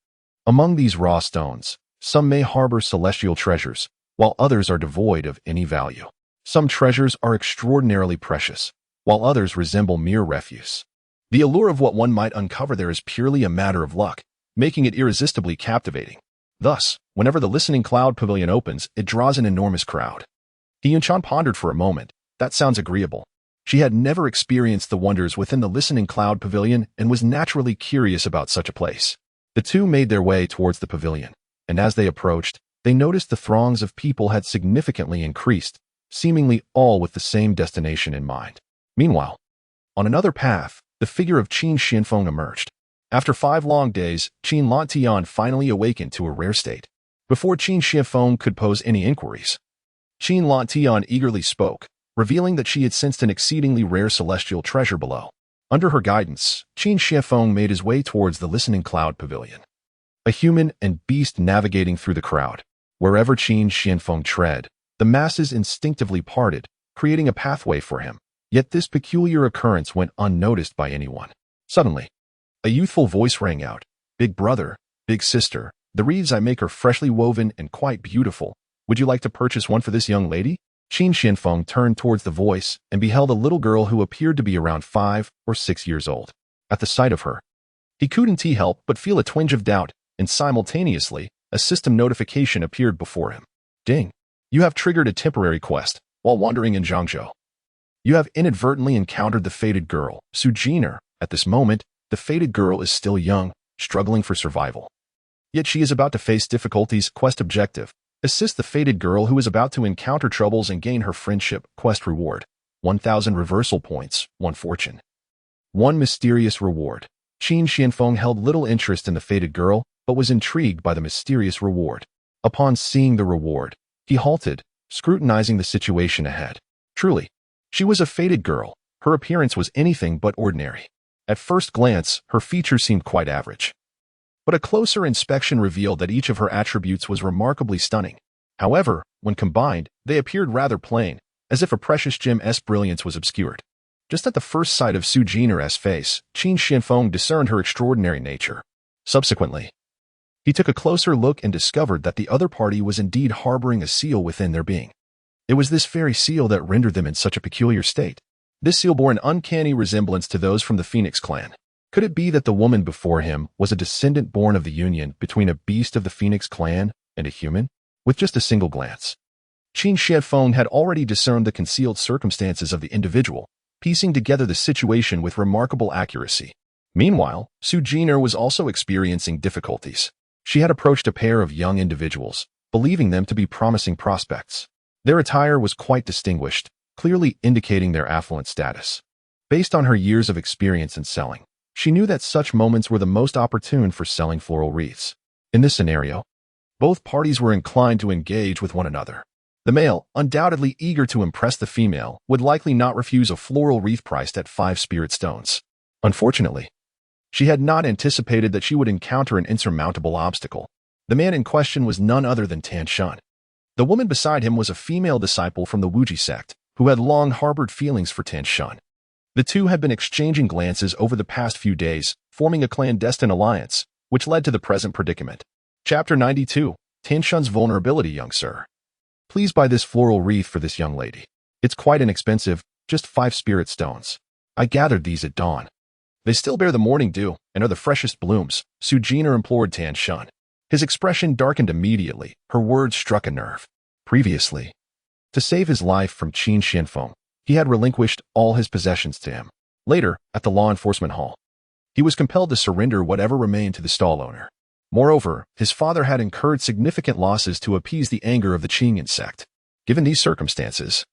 Among these raw stones, some may harbor celestial treasures, while others are devoid of any value. Some treasures are extraordinarily precious, while others resemble mere refuse. The allure of what one might uncover there is purely a matter of luck, making it irresistibly captivating. Thus, whenever the Listening Cloud Pavilion opens, it draws an enormous crowd. Yunchan pondered for a moment. That sounds agreeable. She had never experienced the wonders within the Listening Cloud Pavilion and was naturally curious about such a place. The two made their way towards the pavilion, and as they approached, they noticed the throngs of people had significantly increased, seemingly all with the same destination in mind. Meanwhile, on another path, the figure of Qin Xianfeng emerged. After 5 long days, Qin Lantian finally awakened to a rare state. Before Qin Xianfeng could pose any inquiries, Qin Lantian eagerly spoke, revealing that she had sensed an exceedingly rare celestial treasure below. Under her guidance, Qin Xianfeng made his way towards the Listening Cloud Pavilion. A human and beast navigating through the crowd. Wherever Qin Xianfeng tread, the masses instinctively parted, creating a pathway for him. Yet this peculiar occurrence went unnoticed by anyone. Suddenly, a youthful voice rang out. "Big brother, big sister, the wreaths I make are freshly woven and quite beautiful. Would you like to purchase one for this young lady?" Qin Xianfeng turned towards the voice and beheld a little girl who appeared to be around 5 or 6 years old. At the sight of her, he couldn't help but feel a twinge of doubt, and simultaneously, a system notification appeared before him. "Ding! You have triggered a temporary quest while wandering in Zhangzhou. You have inadvertently encountered the fated girl, Su Jiner." At this moment, the fated girl is still young, struggling for survival. Yet she is about to face difficulties. Quest objective: assist the fated girl who is about to encounter troubles and gain her friendship. Quest reward: 1,000 reversal points, 1 fortune. 1 mysterious reward. Qin Xianfeng held little interest in the fated girl, but was intrigued by the mysterious reward. Upon seeing the reward, he halted, scrutinizing the situation ahead. Truly, she was a fated girl. Her appearance was anything but ordinary. At first glance, her features seemed quite average. But a closer inspection revealed that each of her attributes was remarkably stunning. However, when combined, they appeared rather plain, as if a precious gem's brilliance was obscured. Just at the first sight of Su Jiner's face, Qin Xianfeng discerned her extraordinary nature. Subsequently, he took a closer look and discovered that the other party was indeed harboring a seal within their being. It was this very seal that rendered them in such a peculiar state. This seal bore an uncanny resemblance to those from the Phoenix clan. Could it be that the woman before him was a descendant born of the union between a beast of the Phoenix clan and a human? With just a single glance, Qin Xianfeng had already discerned the concealed circumstances of the individual, piecing together the situation with remarkable accuracy. Meanwhile, Su Jiner was also experiencing difficulties. She had approached a pair of young individuals, believing them to be promising prospects. Their attire was quite distinguished, clearly indicating their affluent status. Based on her years of experience in selling, she knew that such moments were the most opportune for selling floral wreaths. In this scenario, both parties were inclined to engage with one another. The male, undoubtedly eager to impress the female, would likely not refuse a floral wreath priced at 5 spirit stones. Unfortunately, she had not anticipated that she would encounter an insurmountable obstacle. The man in question was none other than Tan Shun. The woman beside him was a female disciple from the Wuji sect, who had long harbored feelings for Tan Shun. The two had been exchanging glances over the past few days, forming a clandestine alliance, which led to the present predicament. Chapter 92. Tan Shun's vulnerability. Young sir, please buy this floral wreath for this young lady. It's quite inexpensive, just 5 spirit stones. I gathered these at dawn. They still bear the morning dew and are the freshest blooms, Su Jiner implored Tan Shun. His expression darkened immediately. Her words struck a nerve. Previously, to save his life from Qin Xianfeng, he had relinquished all his possessions to him. Later, at the law enforcement hall, he was compelled to surrender whatever remained to the stall owner. Moreover, his father had incurred significant losses to appease the anger of the Qingyan sect. Given these circumstances,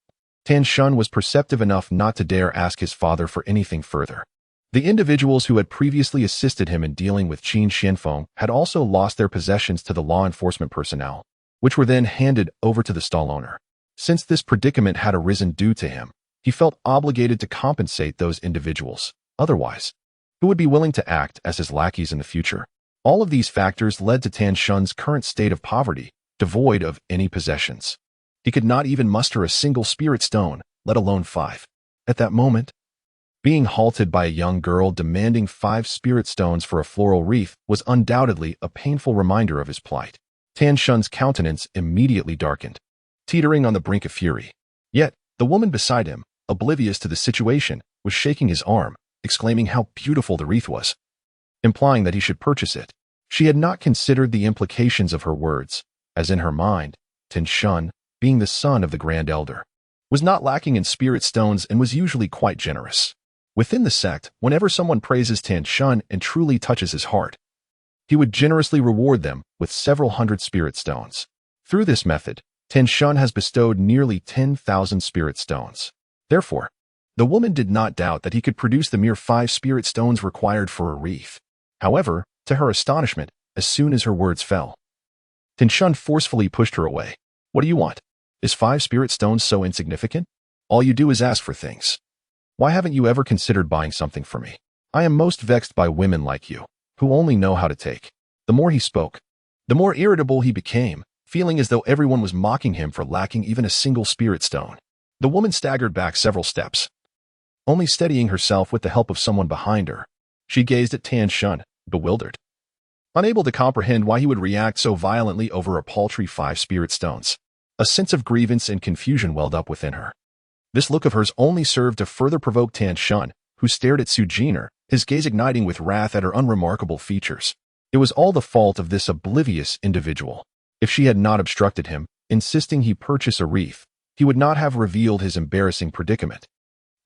Tan Shun was perceptive enough not to dare ask his father for anything further. The individuals who had previously assisted him in dealing with Qin Xianfeng had also lost their possessions to the law enforcement personnel. which were then handed over to the stall owner. Since this predicament had arisen due to him, he felt obligated to compensate those individuals. Otherwise, who would be willing to act as his lackeys in the future? All of these factors led to Tan Shun's current state of poverty, devoid of any possessions. He could not even muster a single spirit stone, let alone 5. At that moment, being halted by a young girl demanding 5 spirit stones for a floral wreath was undoubtedly a painful reminder of his plight. Tan Shun's countenance immediately darkened, teetering on the brink of fury. Yet, the woman beside him, oblivious to the situation, was shaking his arm, exclaiming how beautiful the wreath was, implying that he should purchase it. She had not considered the implications of her words, as in her mind, Tan Shun, being the son of the Grand Elder, was not lacking in spirit stones and was usually quite generous. Within the sect, whenever someone praises Tan Shun and truly touches his heart, he would generously reward them with several hundred spirit stones. Through this method, Tan Shun has bestowed nearly 10,000 spirit stones. Therefore, the woman did not doubt that he could produce the mere 5 spirit stones required for a wreath. However, to her astonishment, as soon as her words fell, Tan Shun forcefully pushed her away. What do you want? Is 5 spirit stones so insignificant? All you do is ask for things. Why haven't you ever considered buying something for me? I am most vexed by women like you, who only know how to take. The more he spoke, the more irritable he became, feeling as though everyone was mocking him for lacking even a single spirit stone. The woman staggered back several steps, only steadying herself with the help of someone behind her. She gazed at Tan Shun, bewildered, unable to comprehend why he would react so violently over a paltry 5 spirit stones. A sense of grievance and confusion welled up within her. This look of hers only served to further provoke Tan Shun, who stared at Su Jiner, his gaze igniting with wrath at her unremarkable features. It was all the fault of this oblivious individual. If she had not obstructed him, insisting he purchase a wreath, he would not have revealed his embarrassing predicament.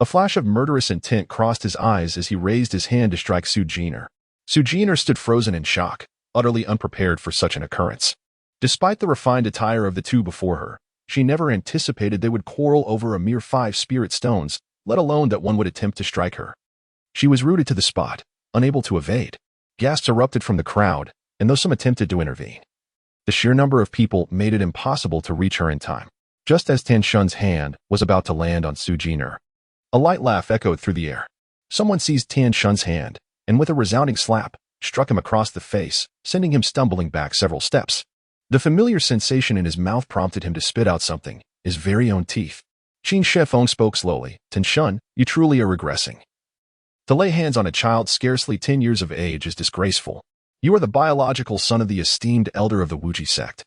A flash of murderous intent crossed his eyes as he raised his hand to strike Su Jiner. Su Jiner stood frozen in shock, utterly unprepared for such an occurrence. Despite the refined attire of the two before her, she never anticipated they would quarrel over a mere 5 spirit stones, let alone that one would attempt to strike her. She was rooted to the spot, unable to evade. Gasps erupted from the crowd, and though some attempted to intervene, the sheer number of people made it impossible to reach her in time. Just as Tan Shun's hand was about to land on Su Jiner, a light laugh echoed through the air. Someone seized Tan Shun's hand, and with a resounding slap, struck him across the face, sending him stumbling back several steps. The familiar sensation in his mouth prompted him to spit out something, his very own teeth. Qin Shifeng spoke slowly. Tan Shun, you truly are regressing. To lay hands on a child scarcely 10 years of age is disgraceful. You are the biological son of the esteemed elder of the Wuji sect.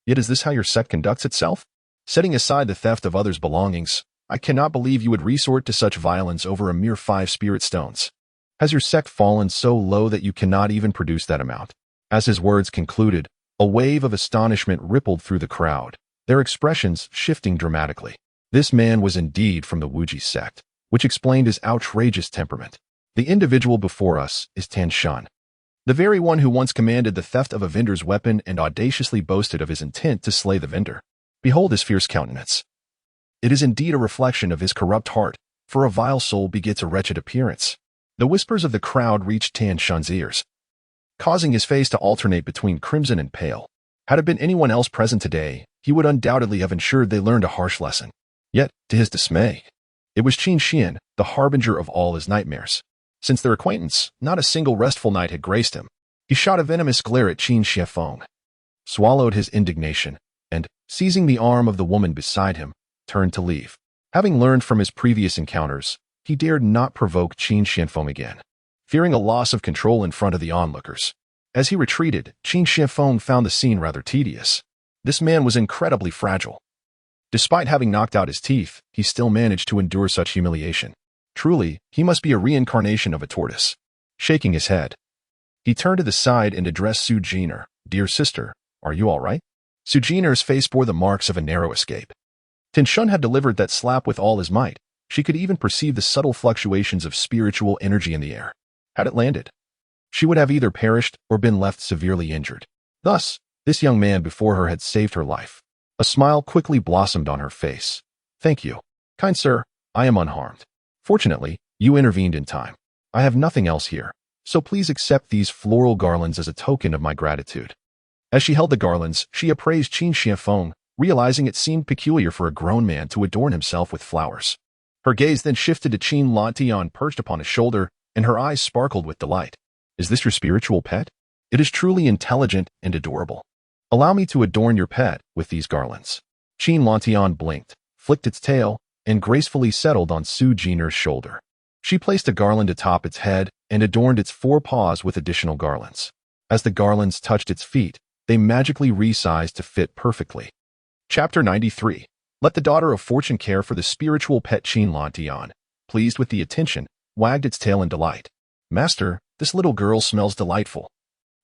Yet is this how your sect conducts itself? Setting aside the theft of others' belongings, I cannot believe you would resort to such violence over a mere 5 spirit stones. Has your sect fallen so low that you cannot even produce that amount? As his words concluded, a wave of astonishment rippled through the crowd, their expressions shifting dramatically. This man was indeed from the Wuji sect, which explained his outrageous temperament. The individual before us is Tan Shun, the very one who once commanded the theft of a vendor's weapon and audaciously boasted of his intent to slay the vendor. Behold his fierce countenance. It is indeed a reflection of his corrupt heart, for a vile soul begets a wretched appearance. The whispers of the crowd reached Tan Shun's ears, causing his face to alternate between crimson and pale. Had it been anyone else present today, he would undoubtedly have ensured they learned a harsh lesson. Yet, to his dismay, it was Qin Xian, the harbinger of all his nightmares. Since their acquaintance, not a single restful night had graced him. He shot a venomous glare at Qin Shifeng, swallowed his indignation, and, seizing the arm of the woman beside him, turned to leave. Having learned from his previous encounters, he dared not provoke Qin Shifeng again, fearing a loss of control in front of the onlookers. As he retreated, Qin Shifeng found the scene rather tedious. This man was incredibly fragile. Despite having knocked out his teeth, he still managed to endure such humiliation. Truly, he must be a reincarnation of a tortoise. Shaking his head, he turned to the side and addressed Su Jiner. Dear sister, are you all right? Su Jiner's face bore the marks of a narrow escape. Tan Shun had delivered that slap with all his might. She could even perceive the subtle fluctuations of spiritual energy in the air. Had it landed, she would have either perished or been left severely injured. Thus, this young man before her had saved her life. A smile quickly blossomed on her face. Thank you, kind sir, I am unharmed. Fortunately, you intervened in time. I have nothing else here, so please accept these floral garlands as a token of my gratitude. As she held the garlands, she appraised Qin Shianfeng, realizing it seemed peculiar for a grown man to adorn himself with flowers. Her gaze then shifted to Qin Lantian perched upon his shoulder, and her eyes sparkled with delight. Is this your spiritual pet? It is truly intelligent and adorable. Allow me to adorn your pet with these garlands. Qin Lantian blinked, flicked its tail, and gracefully settled on Su Jiner's shoulder. She placed a garland atop its head and adorned its 4 paws with additional garlands. As the garlands touched its feet, they magically resized to fit perfectly. Chapter 93. Let the daughter of fortune care for the spiritual pet. Qin Lantian, pleased with the attention, wagged its tail in delight. Master, this little girl smells delightful.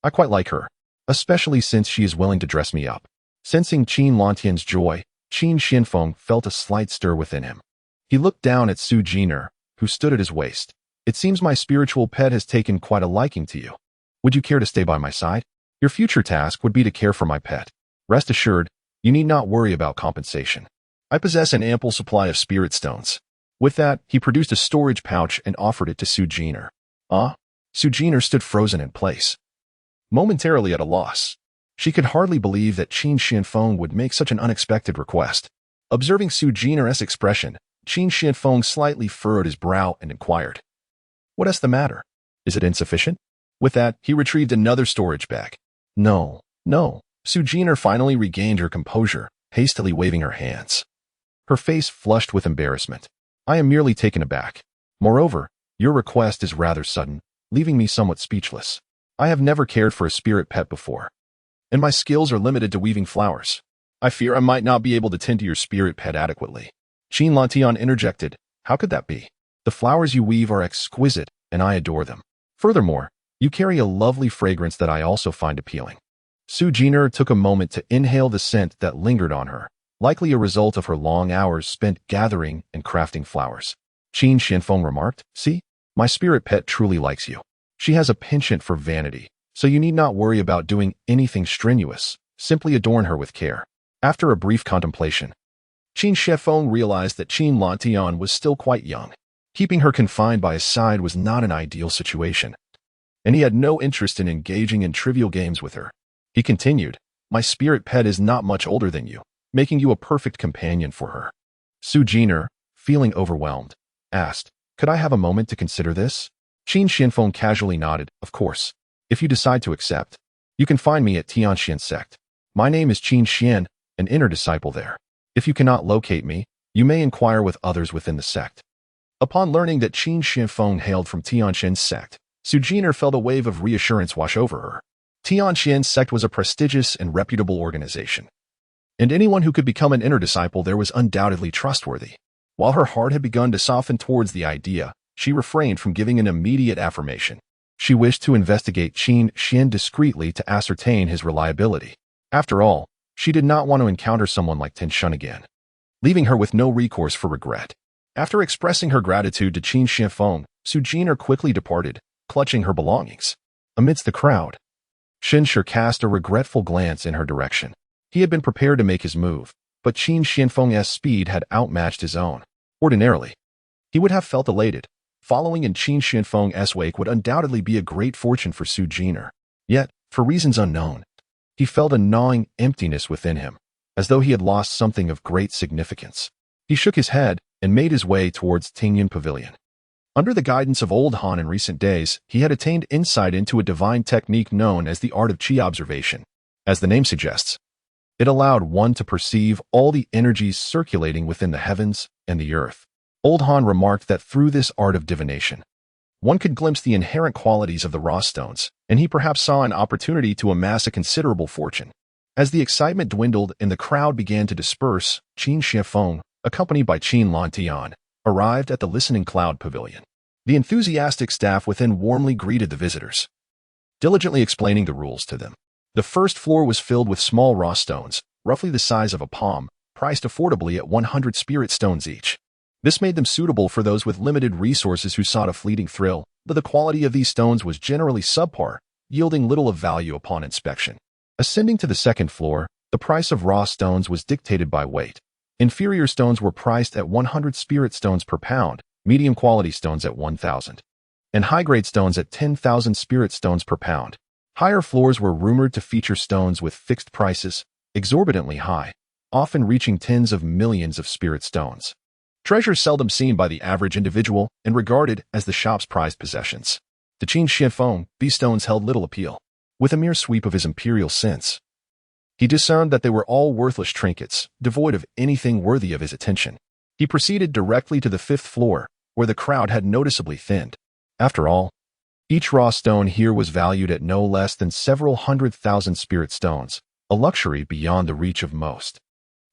I quite like her, especially since she is willing to dress me up. Sensing Qin Lantian's joy, Qin Shianfeng felt a slight stir within him. He looked down at Su Jiner, who stood at his waist. It seems my spiritual pet has taken quite a liking to you. Would you care to stay by my side? Your future task would be to care for my pet. Rest assured, you need not worry about compensation. I possess an ample supply of spirit stones. With that, he produced a storage pouch and offered it to Su Jiner. Su Jiner stood frozen in place, momentarily at a loss. She could hardly believe that Qin Shianfeng would make such an unexpected request. Observing Su Jiner's expression, Qin Shianfeng slightly furrowed his brow and inquired, "What is the matter? Is it insufficient?" With that, he retrieved another storage bag. No. Su Jiner finally regained her composure, hastily waving her hands. Her face flushed with embarrassment. I am merely taken aback. Moreover, your request is rather sudden, leaving me somewhat speechless. I have never cared for a spirit pet before, and my skills are limited to weaving flowers. I fear I might not be able to tend to your spirit pet adequately. Qin Lantian interjected, How could that be? The flowers you weave are exquisite, and I adore them. Furthermore, you carry a lovely fragrance that I also find appealing. Su Jiner took a moment to inhale the scent that lingered on her, likely a result of her long hours spent gathering and crafting flowers. Qin Shianfeng remarked, See, my spirit pet truly likes you. She has a penchant for vanity, so you need not worry about doing anything strenuous. Simply adorn her with care. After a brief contemplation, Qin Shianfeng realized that Qin Lantian was still quite young. Keeping her confined by his side was not an ideal situation, and he had no interest in engaging in trivial games with her. He continued, My spirit pet is not much older than you, making you a perfect companion for her. Su Jiner, feeling overwhelmed, asked, Could I have a moment to consider this? Qin Shianfeng casually nodded, Of course. If you decide to accept, you can find me at Tianxian sect. My name is Qin Xian, an inner disciple there. If you cannot locate me, you may inquire with others within the sect. Upon learning that Qin Shianfeng hailed from Tianxian's sect, Su Jiner felt a wave of reassurance wash over her. Tianxian's sect was a prestigious and reputable organization, and anyone who could become an inner disciple there was undoubtedly trustworthy. While her heart had begun to soften towards the idea, she refrained from giving an immediate affirmation. She wished to investigate Qin Xian discreetly to ascertain his reliability. After all, she did not want to encounter someone like Tin Shun again, leaving her with no recourse for regret. After expressing her gratitude to Qin Shianfeng, Su Jiner quickly departed, clutching her belongings. Amidst the crowd, Shinshir cast a regretful glance in her direction. He had been prepared to make his move, but Qin Shianfeng's speed had outmatched his own. Ordinarily, he would have felt elated. Following in Qin Shianfeng's wake would undoubtedly be a great fortune for Su Jiner. Yet, for reasons unknown, he felt a gnawing emptiness within him, as though he had lost something of great significance. He shook his head and made his way towards Tingyan Pavilion. Under the guidance of Old Han in recent days, he had attained insight into a divine technique known as the art of Qi observation. As the name suggests, it allowed one to perceive all the energies circulating within the heavens and the earth. Old Han remarked that through this art of divination, one could glimpse the inherent qualities of the raw stones, and he perhaps saw an opportunity to amass a considerable fortune. As the excitement dwindled and the crowd began to disperse, Qin Shianfeng, accompanied by Qin Lantian, arrived at the Listening Cloud Pavilion. The enthusiastic staff within warmly greeted the visitors, diligently explaining the rules to them. The first floor was filled with small raw stones, roughly the size of a palm, priced affordably at 100 spirit stones each. This made them suitable for those with limited resources who sought a fleeting thrill, but the quality of these stones was generally subpar, yielding little of value upon inspection. Ascending to the second floor, the price of raw stones was dictated by weight. Inferior stones were priced at 100 spirit stones per pound, medium-quality stones at 1,000, and high-grade stones at 10,000 spirit stones per pound. Higher floors were rumored to feature stones with fixed prices, exorbitantly high, often reaching tens of millions of spirit stones. Treasures seldom seen by the average individual and regarded as the shop's prized possessions. To Qin Xianfeng, these stones held little appeal. With a mere sweep of his imperial sense, he discerned that they were all worthless trinkets, devoid of anything worthy of his attention. He proceeded directly to the 5th floor, where the crowd had noticeably thinned. After all, each raw stone here was valued at no less than several 100,000 spirit stones, a luxury beyond the reach of most.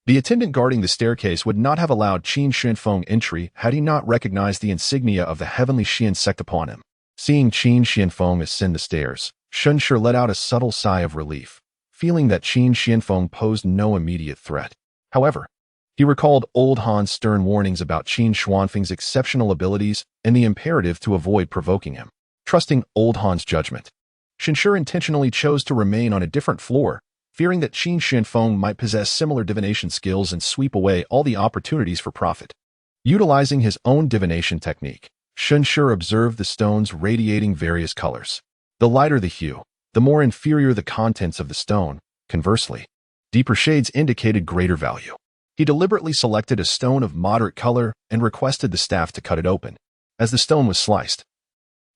The attendant guarding the staircase would not have allowed Qin Xianfeng entry had he not recognized the insignia of the heavenly Xian sect upon him. Seeing Qin Xianfeng ascend the stairs, Shunshi let out a subtle sigh of relief, feeling that Qin Xianfeng posed no immediate threat. However, he recalled old Han's stern warnings about Qin Xuanfeng's exceptional abilities and the imperative to avoid provoking him. Trusting old Han's judgment, Shunshi intentionally chose to remain on a different floor, fearing that Qin Xianfeng might possess similar divination skills and sweep away all the opportunities for profit. Utilizing his own divination technique, Shunshi observed the stones radiating various colors. The lighter the hue, the more inferior the contents of the stone. Conversely, deeper shades indicated greater value. He deliberately selected a stone of moderate color and requested the staff to cut it open. As the stone was sliced,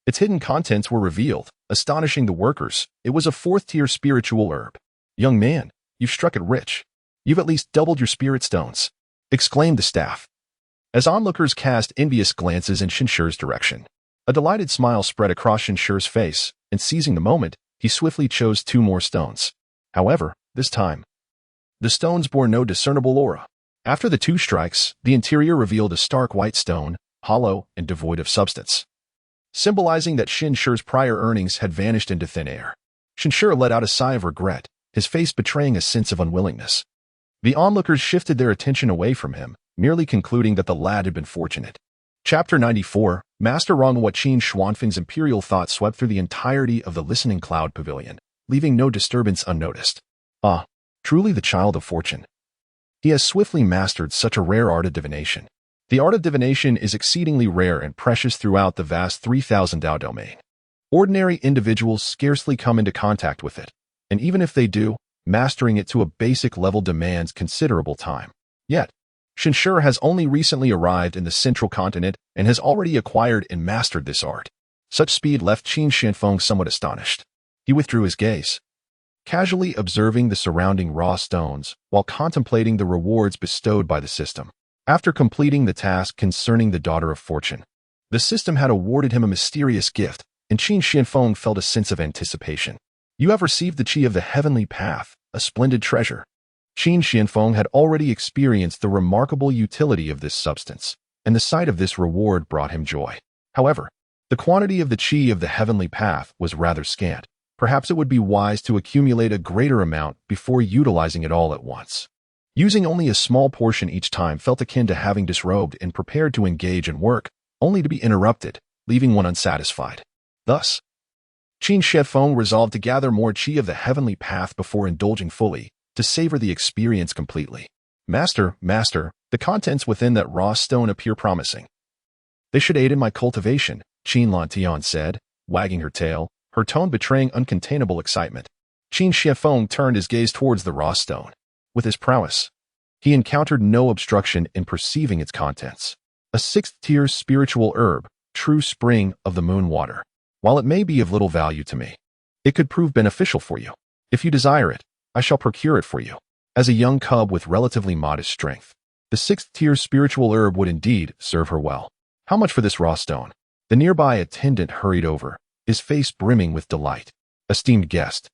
its hidden contents were revealed, astonishing the workers. It was a 4th-tier spiritual herb. "Young man, you've struck it rich. You've at least doubled your spirit stones," exclaimed the staff. As onlookers cast envious glances in Shinshi's direction, a delighted smile spread across Shinshi's face, and seizing the moment, he swiftly chose 2 more stones. However, this time, the stones bore no discernible aura. After the 2 strikes, the interior revealed a stark white stone, hollow and devoid of substance, symbolizing that Shinshi's prior earnings had vanished into thin air. Shinshi let out a sigh of regret, his face betraying a sense of unwillingness. The onlookers shifted their attention away from him, merely concluding that the lad had been fortunate. Chapter 94, Master Rongwa Qin Xuanfeng's imperial thoughts swept through the entirety of the listening cloud pavilion, leaving no disturbance unnoticed. Ah, truly the child of fortune. He has swiftly mastered such a rare art of divination. The art of divination is exceedingly rare and precious throughout the vast 3,000 Dao domain. Ordinary individuals scarcely come into contact with it, and even if they do, mastering it to a basic level demands considerable time. Yet, Shinshi has only recently arrived in the central continent and has already acquired and mastered this art. Such speed left Qin Xianfeng somewhat astonished. He withdrew his gaze, casually observing the surrounding raw stones while contemplating the rewards bestowed by the system. After completing the task concerning the Daughter of Fortune, the system had awarded him a mysterious gift, and Qin Xianfeng felt a sense of anticipation. "You have received the Qi of the Heavenly Path, a splendid treasure." Qin Xianfeng had already experienced the remarkable utility of this substance, and the sight of this reward brought him joy. However, the quantity of the Qi of the Heavenly Path was rather scant. Perhaps it would be wise to accumulate a greater amount before utilizing it all at once. Using only a small portion each time felt akin to having disrobed and prepared to engage in work, only to be interrupted, leaving one unsatisfied. Thus, Qin Xianfeng resolved to gather more Qi of the Heavenly Path before indulging fully, to savor the experience completely. Master, the contents within that raw stone appear promising. They should aid in my cultivation," Qin Lantian said, wagging her tail, her tone betraying uncontainable excitement. Qin Xianfeng turned his gaze towards the raw stone. With his prowess, he encountered no obstruction in perceiving its contents. A 6th-tier spiritual herb, true spring of the moon water. While it may be of little value to me, it could prove beneficial for you. If you desire it, I shall procure it for you. As a young cub with relatively modest strength, the 6th-tier spiritual herb would indeed serve her well. "How much for this raw stone?" The nearby attendant hurried over, his face brimming with delight. "Esteemed guest,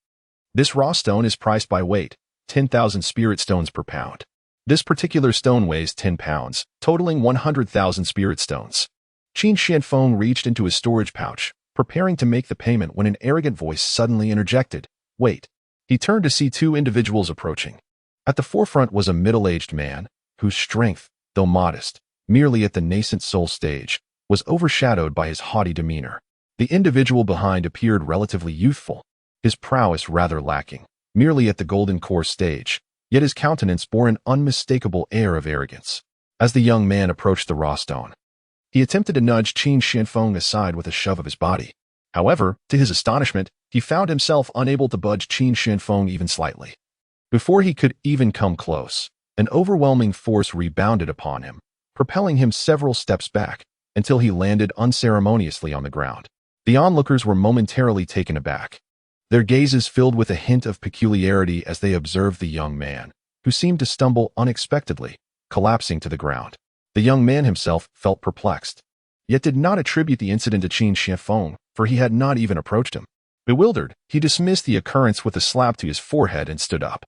this raw stone is priced by weight, 10,000 spirit stones per pound. This particular stone weighs 10 pounds, totaling 100,000 spirit stones." Qin Xianfeng reached into his storage pouch, preparing to make the payment when an arrogant voice suddenly interjected, "Wait." He turned to see 2 individuals approaching. At the forefront was a middle-aged man, whose strength, though modest, merely at the nascent soul stage, was overshadowed by his haughty demeanor. The individual behind appeared relatively youthful, his prowess rather lacking, merely at the golden core stage, yet his countenance bore an unmistakable air of arrogance. As the young man approached the raw stone, he attempted to nudge Qin Xianfeng aside with a shove of his body. However, to his astonishment, he found himself unable to budge Qin Shanfeng even slightly. Before he could even come close, an overwhelming force rebounded upon him, propelling him several steps back until he landed unceremoniously on the ground. The onlookers were momentarily taken aback, their gazes filled with a hint of peculiarity as they observed the young man, who seemed to stumble unexpectedly, collapsing to the ground. The young man himself felt perplexed, yet did not attribute the incident to Qin Shanfeng, for he had not even approached him. Bewildered, he dismissed the occurrence with a slap to his forehead and stood up.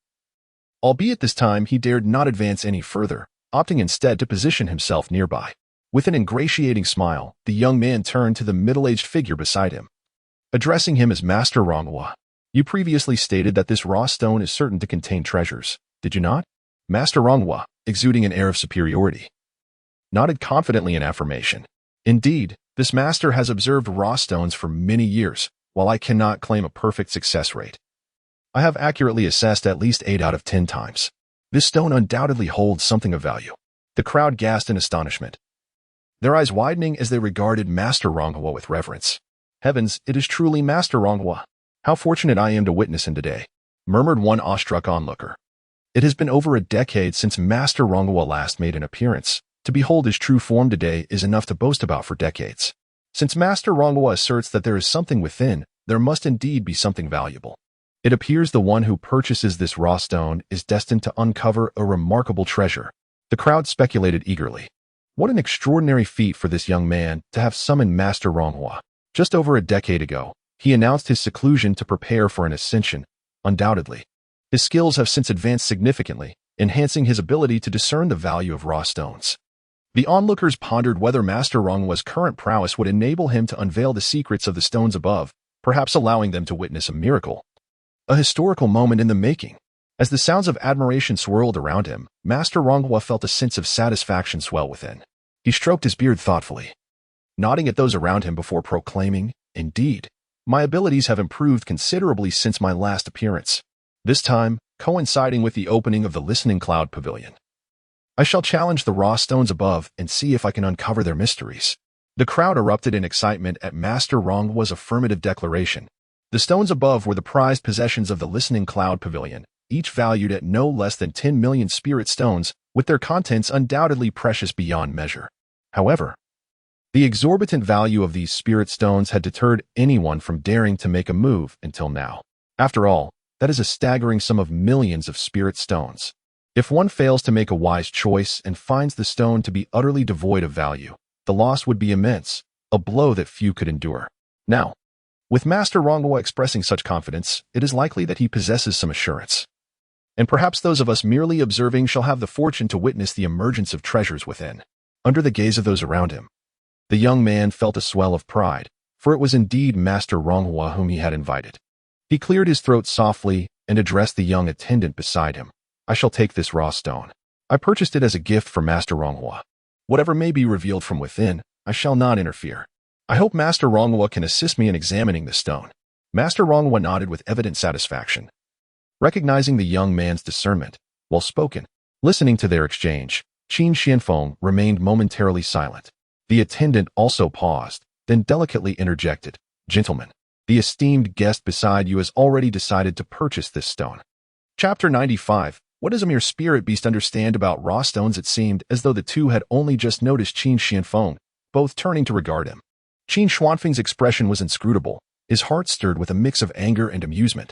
Albeit this time he dared not advance any further, opting instead to position himself nearby. With an ingratiating smile, the young man turned to the middle-aged figure beside him. Addressing him as Master Ronghua, "You previously stated that this raw stone is certain to contain treasures, did you not?" Master Ronghua, exuding an air of superiority, nodded confidently in affirmation. "Indeed, this master has observed raw stones for many years, while I cannot claim a perfect success rate. I have accurately assessed at least 8 out of 10 times. This stone undoubtedly holds something of value." The crowd gasped in astonishment, their eyes widening as they regarded Master Ronghua with reverence. "Heavens, it is truly Master Ronghua. How fortunate I am to witness him today," murmured one awestruck onlooker. "It has been over a decade since Master Ronghua last made an appearance. To behold his true form today is enough to boast about for decades. Since Master Ronghua asserts that there is something within, there must indeed be something valuable. It appears the one who purchases this raw stone is destined to uncover a remarkable treasure." The crowd speculated eagerly. What an extraordinary feat for this young man to have summoned Master Ronghua. Just over a decade ago, he announced his seclusion to prepare for an ascension. Undoubtedly, his skills have since advanced significantly, enhancing his ability to discern the value of raw stones. The onlookers pondered whether Master Ronghua's current prowess would enable him to unveil the secrets of the stones above, perhaps allowing them to witness a miracle. A historical moment in the making. As the sounds of admiration swirled around him, Master Ronghua felt a sense of satisfaction swell within. He stroked his beard thoughtfully, nodding at those around him before proclaiming, "Indeed, my abilities have improved considerably since my last appearance. This time, coinciding with the opening of the Listening Cloud Pavilion. I shall challenge the raw stones above and see if I can uncover their mysteries." The crowd erupted in excitement at Master Ronghua's affirmative declaration. The stones above were the prized possessions of the Listening Cloud Pavilion, each valued at no less than 10 million spirit stones, with their contents undoubtedly precious beyond measure. However, the exorbitant value of these spirit stones had deterred anyone from daring to make a move until now. After all, that is a staggering sum of millions of spirit stones. If one fails to make a wise choice and finds the stone to be utterly devoid of value, the loss would be immense, a blow that few could endure. Now, with Master Ronghua expressing such confidence, it is likely that he possesses some assurance. And perhaps those of us merely observing shall have the fortune to witness the emergence of treasures within. Under the gaze of those around him, the young man felt a swell of pride, for it was indeed Master Ronghua whom he had invited. He cleared his throat softly and addressed the young attendant beside him. "I shall take this raw stone. I purchased it as a gift for Master Ronghua. Whatever may be revealed from within, I shall not interfere. I hope Master Ronghua can assist me in examining the stone." Master Ronghua nodded with evident satisfaction, recognizing the young man's discernment. While spoken, listening to their exchange, Qin Xianfeng remained momentarily silent. The attendant also paused, then delicately interjected, "Gentlemen, the esteemed guest beside you has already decided to purchase this stone." Chapter 95. What does a mere spirit beast understand about raw stones? It seemed as though the two had only just noticed Qin Xianfeng, both turning to regard him. Qin Xuanfeng's expression was inscrutable, his heart stirred with a mix of anger and amusement.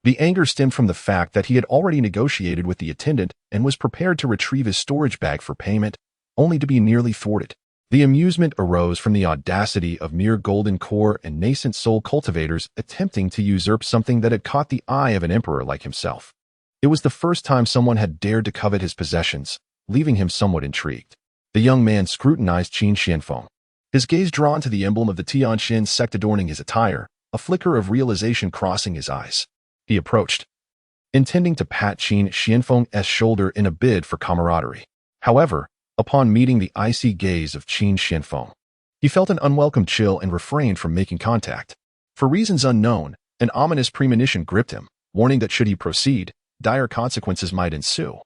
The anger stemmed from the fact that he had already negotiated with the attendant and was prepared to retrieve his storage bag for payment, only to be nearly thwarted. The amusement arose from the audacity of mere golden core and nascent soul cultivators attempting to usurp something that had caught the eye of an emperor like himself. It was the first time someone had dared to covet his possessions, leaving him somewhat intrigued. The young man scrutinized Qin Xianfeng, his gaze drawn to the emblem of the Tianxin sect adorning his attire, a flicker of realization crossing his eyes. He approached, intending to pat Qin Xianfeng's shoulder in a bid for camaraderie. However, upon meeting the icy gaze of Qin Xianfeng, he felt an unwelcome chill and refrained from making contact. For reasons unknown, an ominous premonition gripped him, warning that should he proceed, dire consequences might ensue.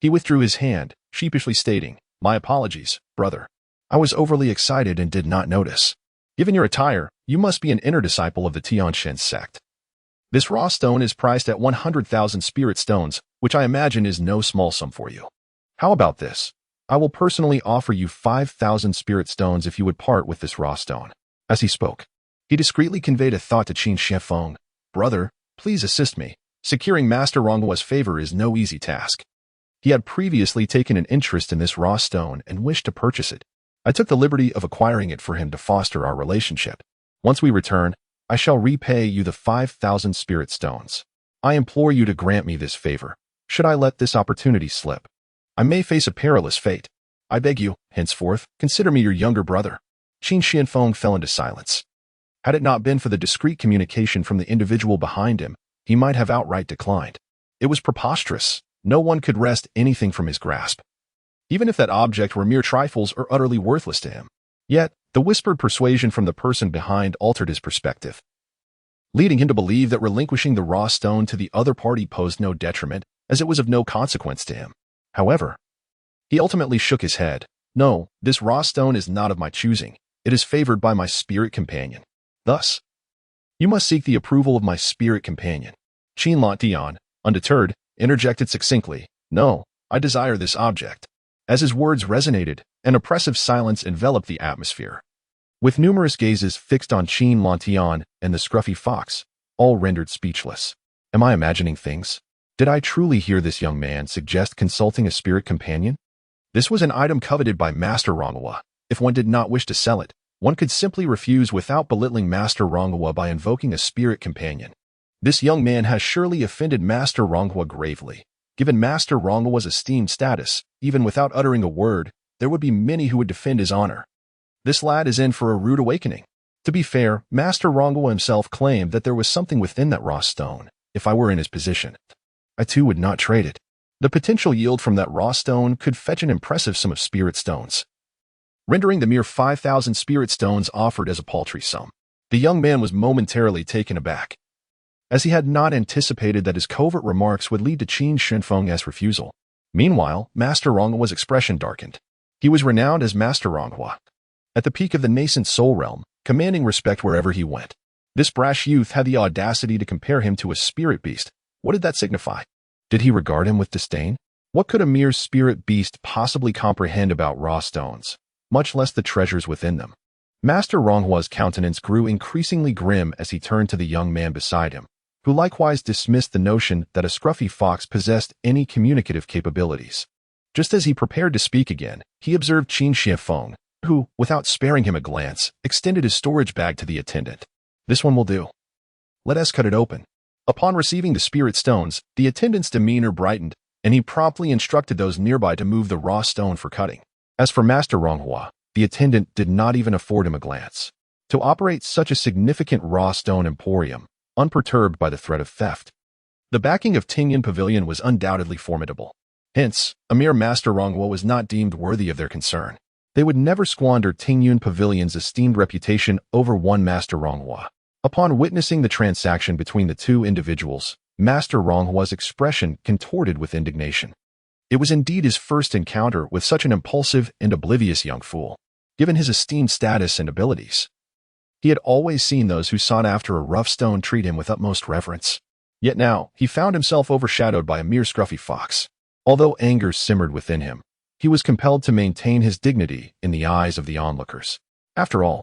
He withdrew his hand, sheepishly stating, "My apologies, brother. I was overly excited and did not notice. Given your attire, you must be an inner disciple of the Tianxin sect." This raw stone is priced at 100,000 spirit stones, which I imagine is no small sum for you. How about this? I will personally offer you 5,000 spirit stones if you would part with this raw stone." As he spoke, he discreetly conveyed a thought to Qin Shifeng. "Brother, please assist me. Securing Master Ronghua's favor is no easy task." He had previously taken an interest in this raw stone and wished to purchase it. I took the liberty of acquiring it for him to foster our relationship. Once we return, I shall repay you the 5,000 spirit stones. I implore you to grant me this favor. Should I let this opportunity slip, I may face a perilous fate. I beg you, henceforth, consider me your younger brother." Qin Shifeng fell into silence. Had it not been for the discreet communication from the individual behind him, he might have outright declined. It was preposterous. No one could wrest anything from his grasp, even if that object were mere trifles or utterly worthless to him. Yet, the whispered persuasion from the person behind altered his perspective, leading him to believe that relinquishing the raw stone to the other party posed no detriment, as it was of no consequence to him. However, he ultimately shook his head. "No, this raw stone is not of my choosing. It is favored by my spirit companion. Thus, you must seek the approval of my spirit companion." Qin Lantian, undeterred, interjected succinctly, "No, I desire this object." As his words resonated, an oppressive silence enveloped the atmosphere, with numerous gazes fixed on Qin Lantian and the scruffy fox, all rendered speechless. Am I imagining things? Did I truly hear this young man suggest consulting a spirit companion? This was an item coveted by Master Ronghua. If one did not wish to sell it, one could simply refuse without belittling Master Ronghua by invoking a spirit companion. This young man has surely offended Master Ronghua gravely. Given Master Ronghua's esteemed status, even without uttering a word, there would be many who would defend his honor. This lad is in for a rude awakening. To be fair, Master Ronghua himself claimed that there was something within that raw stone. If I were in his position, I too would not trade it. The potential yield from that raw stone could fetch an impressive sum of spirit stones, rendering the mere 5,000 spirit stones offered as a paltry sum. The young man was momentarily taken aback, as he had not anticipated that his covert remarks would lead to Qin Shifeng's refusal. Meanwhile, Master Ronghua's expression darkened. He was renowned as Master Ronghua, at the peak of the nascent soul realm, commanding respect wherever he went. This brash youth had the audacity to compare him to a spirit beast. What did that signify? Did he regard him with disdain? What could a mere spirit beast possibly comprehend about raw stones, much less the treasures within them? Master Ronghua's countenance grew increasingly grim as he turned to the young man beside him, who likewise dismissed the notion that a scruffy fox possessed any communicative capabilities. Just as he prepared to speak again, he observed Qin Shifeng, who, without sparing him a glance, extended his storage bag to the attendant. "This one will do. Let us cut it open." Upon receiving the spirit stones, the attendant's demeanor brightened, and he promptly instructed those nearby to move the raw stone for cutting. As for Master Ronghua, the attendant did not even afford him a glance. To operate such a significant raw stone emporium, unperturbed by the threat of theft, the backing of Tingyun Pavilion was undoubtedly formidable. Hence, a mere Master Ronghua was not deemed worthy of their concern. They would never squander Tingyun Pavilion's esteemed reputation over one Master Ronghua. Upon witnessing the transaction between the two individuals, Master Ronghua's expression contorted with indignation. It was indeed his first encounter with such an impulsive and oblivious young fool. Given his esteemed status and abilities, he had always seen those who sought after a rough stone treat him with utmost reverence. Yet now, he found himself overshadowed by a mere scruffy fox. Although anger simmered within him, he was compelled to maintain his dignity in the eyes of the onlookers. After all,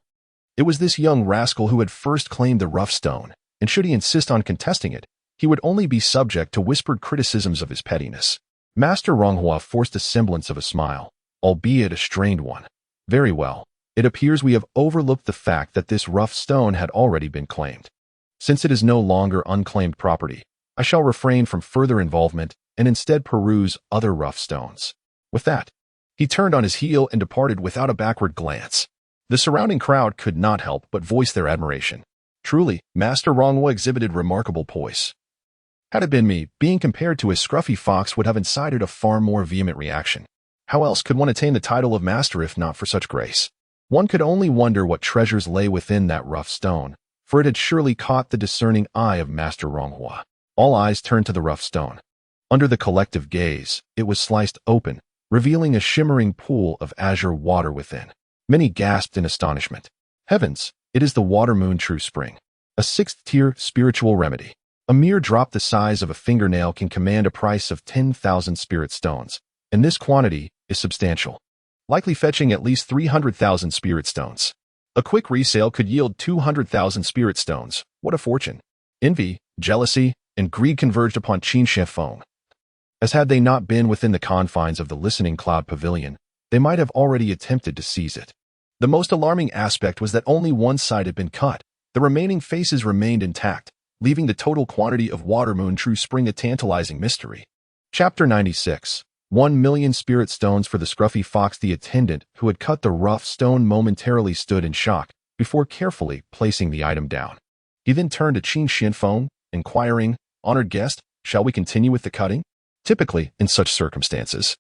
it was this young rascal who had first claimed the rough stone, and should he insist on contesting it, he would only be subject to whispered criticisms of his pettiness. Master Ronghua forced a semblance of a smile, albeit a strained one. "Very well. It appears we have overlooked the fact that this rough stone had already been claimed. Since it is no longer unclaimed property, I shall refrain from further involvement and instead peruse other rough stones." With that, he turned on his heel and departed without a backward glance. The surrounding crowd could not help but voice their admiration. Truly, Master Ronghua exhibited remarkable poise. Had it been me, being compared to a scruffy fox would have incited a far more vehement reaction. How else could one attain the title of master if not for such grace? One could only wonder what treasures lay within that rough stone, for it had surely caught the discerning eye of Master Ronghua. All eyes turned to the rough stone. Under the collective gaze, it was sliced open, revealing a shimmering pool of azure water within. Many gasped in astonishment. Heavens, it is the water moon true spring, a sixth-tier spiritual remedy. A mere drop the size of a fingernail can command a price of 10,000 spirit stones, and this quantity is substantial, likely fetching at least 300,000 spirit stones. A quick resale could yield 200,000 spirit stones. What a fortune! Envy, jealousy, and greed converged upon Qin Shifeng. As had they not been within the confines of the listening cloud pavilion, they might have already attempted to seize it. The most alarming aspect was that only one side had been cut. The remaining faces remained intact, leaving the total quantity of water moon true spring a tantalizing mystery. Chapter 96. 1,000,000 spirit stones for the scruffy fox. The attendant who had cut the rough stone momentarily stood in shock before carefully placing the item down. He then turned to Qin Shifeng, inquiring, "Honored guest, shall we continue with the cutting?" Typically, in such circumstances,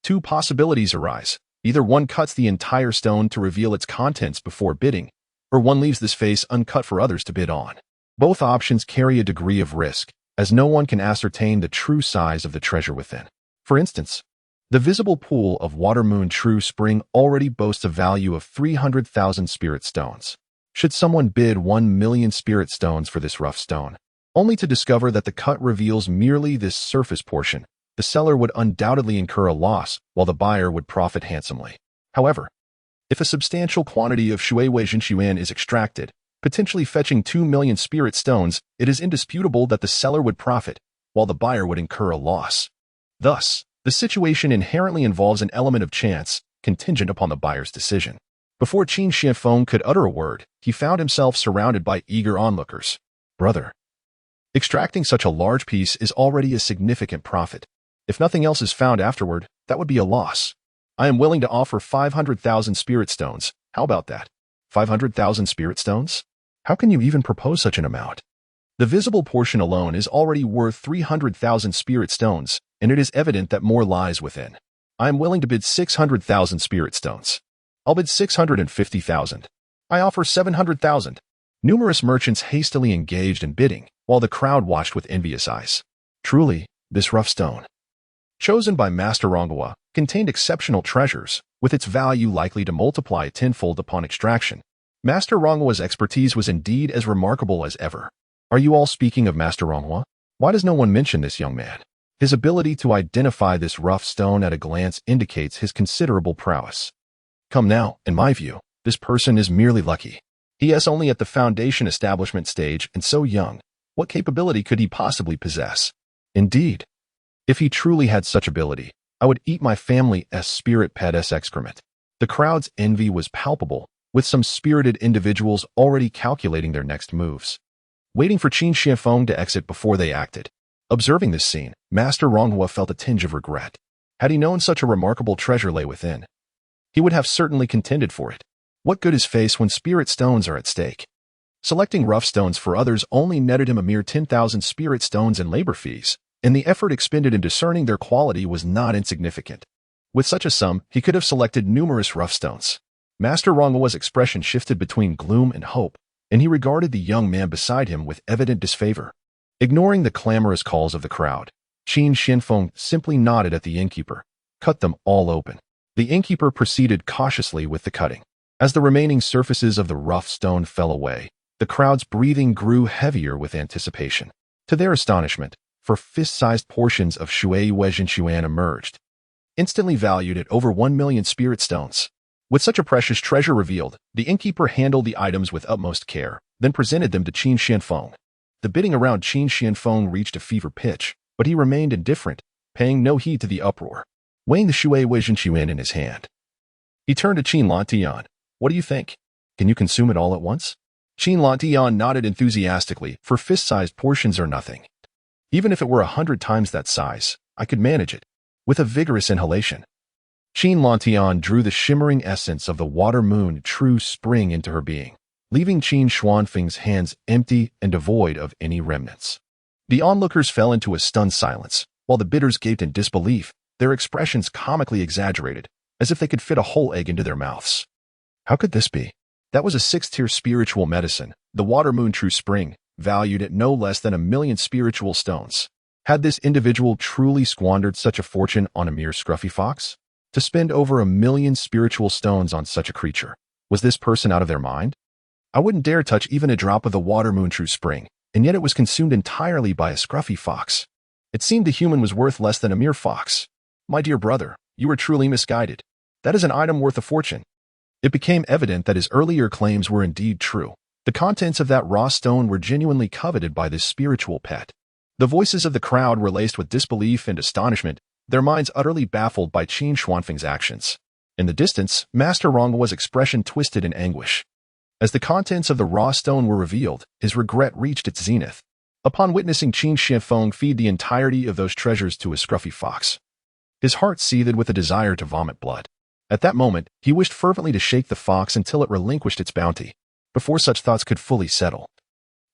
two possibilities arise. Either one cuts the entire stone to reveal its contents before bidding, or one leaves this face uncut for others to bid on. Both options carry a degree of risk, as no one can ascertain the true size of the treasure within. For instance, the visible pool of water moon true spring already boasts a value of 300,000 spirit stones. Should someone bid 1,000,000 spirit stones for this rough stone, only to discover that the cut reveals merely this surface portion, the seller would undoubtedly incur a loss, while the buyer would profit handsomely. However, if a substantial quantity of Shui Yuan is extracted, potentially fetching 2,000,000 spirit stones, it is indisputable that the seller would profit, while the buyer would incur a loss. Thus, the situation inherently involves an element of chance, contingent upon the buyer's decision. Before Qin Shifeng could utter a word, he found himself surrounded by eager onlookers. "Brother, extracting such a large piece is already a significant profit. If nothing else is found afterward, that would be a loss. I am willing to offer 500,000 spirit stones. How about that? 500,000 spirit stones? How can you even propose such an amount? The visible portion alone is already worth 300,000 spirit stones, and it is evident that more lies within. I am willing to bid 600,000 spirit stones. I'll bid 650,000. I offer 700,000. Numerous merchants hastily engaged in bidding, while the crowd watched with envious eyes. Truly, this rough stone, chosen by Master Rongwa, contained exceptional treasures, with its value likely to multiply tenfold upon extraction. Master Rongwa's expertise was indeed as remarkable as ever. Are you all speaking of Master Rongwa? Why does no one mention this young man? His ability to identify this rough stone at a glance indicates his considerable prowess. Come now, in my view, this person is merely lucky. He is only at the foundation establishment stage and so young. What capability could he possibly possess? Indeed, if he truly had such ability, I would eat my family as spirit pet as excrement. The crowd's envy was palpable, with some spirited individuals already calculating their next moves, waiting for Qin Shifeng to exit before they acted. Observing this scene, Master Ronghua felt a tinge of regret. Had he known such a remarkable treasure lay within, he would have certainly contended for it. What good is face when spirit stones are at stake? Selecting rough stones for others only netted him a mere 10,000 spirit stones in labor fees, and the effort expended in discerning their quality was not insignificant. With such a sum, he could have selected numerous rough stones. Master Ronghua's expression shifted between gloom and hope, and he regarded the young man beside him with evident disfavor. Ignoring the clamorous calls of the crowd, Qin Shifeng simply nodded at the innkeeper. Cut them all open. The innkeeper proceeded cautiously with the cutting. As the remaining surfaces of the rough stone fell away, the crowd's breathing grew heavier with anticipation. To their astonishment, for fist-sized portions of Shui Yuan emerged, instantly valued at over 1,000,000 spirit stones. With such a precious treasure revealed, the innkeeper handled the items with utmost care, then presented them to Qin Shifeng. The bidding around Qin Shifeng reached a fever pitch, but he remained indifferent, paying no heed to the uproar. Weighing the Shui Yuan in his hand, he turned to Qin Lantian. "What do you think? Can you consume it all at once?" Qin Lantian nodded enthusiastically, for fist-sized portions are nothing. Even if it were 100 times that size, I could manage it. With a vigorous inhalation, Qin Lantian drew the shimmering essence of the water moon true spring into her being, leaving Qin Xuanfeng's hands empty and devoid of any remnants. The onlookers fell into a stunned silence, while the bidders gaped in disbelief, their expressions comically exaggerated, as if they could fit a whole egg into their mouths. How could this be? That was a 6th-tier spiritual medicine, the water moon true spring, valued at no less than 1,000,000 spiritual stones. Had this individual truly squandered such a fortune on a mere scruffy fox? To spend over 1,000,000 spiritual stones on such a creature, was this person out of their mind? I wouldn't dare touch even a drop of the water moon true spring, and yet it was consumed entirely by a scruffy fox. It seemed the human was worth less than a mere fox. My dear brother, you were truly misguided. That is an item worth a fortune. It became evident that his earlier claims were indeed true. The contents of that raw stone were genuinely coveted by this spiritual pet. The voices of the crowd were laced with disbelief and astonishment, their minds utterly baffled by Qin Xuanfeng's actions. In the distance, Master Ronghua's expression twisted in anguish. As the contents of the raw stone were revealed, his regret reached its zenith. Upon witnessing Qin Xuanfeng feed the entirety of those treasures to his scruffy fox, his heart seethed with a desire to vomit blood. At that moment, he wished fervently to shake the fox until it relinquished its bounty, before such thoughts could fully settle.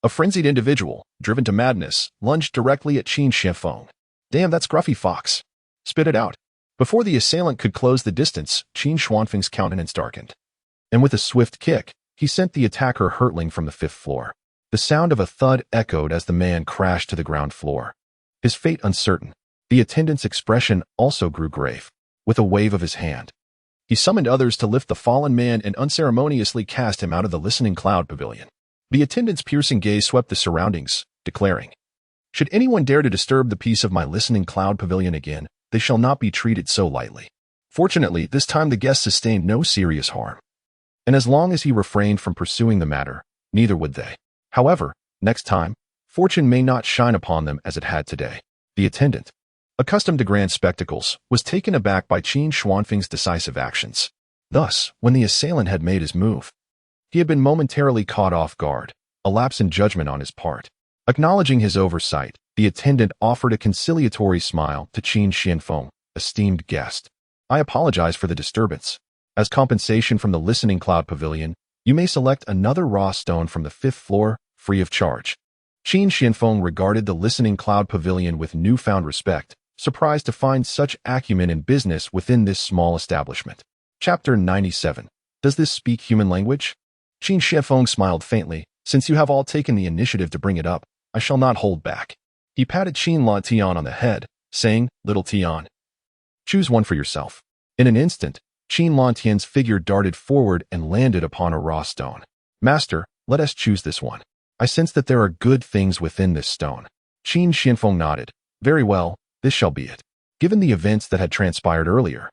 A frenzied individual, driven to madness, lunged directly at Qin Xuanfeng. Damn that scruffy fox! Spit it out. Before the assailant could close the distance, Qin Xuanfeng's countenance darkened. And with a swift kick, he sent the attacker hurtling from the 5th floor. The sound of a thud echoed as the man crashed to the ground floor. His fate uncertain, the attendant's expression also grew grave. With a wave of his hand, he summoned others to lift the fallen man and unceremoniously cast him out of the listening cloud pavilion. The attendant's piercing gaze swept the surroundings, declaring, "Should anyone dare to disturb the peace of my listening cloud pavilion again, they shall not be treated so lightly." Fortunately, this time the guest sustained no serious harm. And as long as he refrained from pursuing the matter, neither would they. However, next time, fortune may not shine upon them as it had today. The attendant, accustomed to grand spectacles, was taken aback by Qin Xuanfeng's decisive actions. Thus, when the assailant had made his move, he had been momentarily caught off guard, a lapse in judgment on his part. Acknowledging his oversight, the attendant offered a conciliatory smile to Qin Xuanfeng, esteemed guest. "I apologize for the disturbance. As compensation from the listening cloud pavilion, you may select another raw stone from the 5th floor, free of charge." Qin Xuanfeng regarded the listening cloud pavilion with newfound respect, surprised to find such acumen in business within this small establishment. Chapter 97. Does this speak human language? Qin Xuanfeng smiled faintly. "Since you have all taken the initiative to bring it up, I shall not hold back." He patted Qin Lantian on the head, saying, "Little Tian, choose one for yourself." In an instant, Qin Lantian's figure darted forward and landed upon a raw stone. "Master, let us choose this one. I sense that there are good things within this stone." Qin Xuanfeng nodded. "Very well, this shall be it." Given the events that had transpired earlier,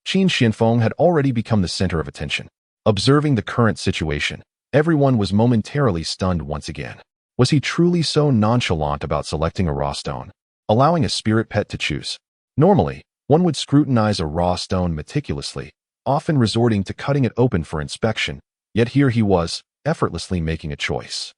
Qin Xuanfeng had already become the center of attention. Observing the current situation, everyone was momentarily stunned once again. Was he truly so nonchalant about selecting a raw stone, allowing a spirit pet to choose? Normally, one would scrutinize a raw stone meticulously, often resorting to cutting it open for inspection, yet here he was, effortlessly making a choice.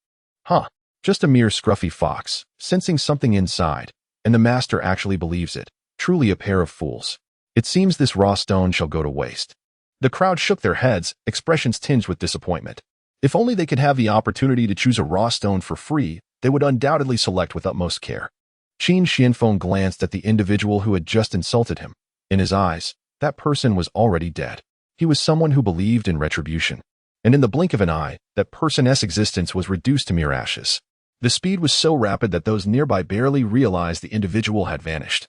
Just a mere scruffy fox, sensing something inside, and the master actually believes it. Truly a pair of fools. It seems this raw stone shall go to waste. The crowd shook their heads, expressions tinged with disappointment. If only they could have the opportunity to choose a raw stone for free, they would undoubtedly select with utmost care. Qin Xuanfeng glanced at the individual who had just insulted him. In his eyes, that person was already dead. He was someone who believed in retribution. And in the blink of an eye, that person's existence was reduced to mere ashes. The speed was so rapid that those nearby barely realized the individual had vanished.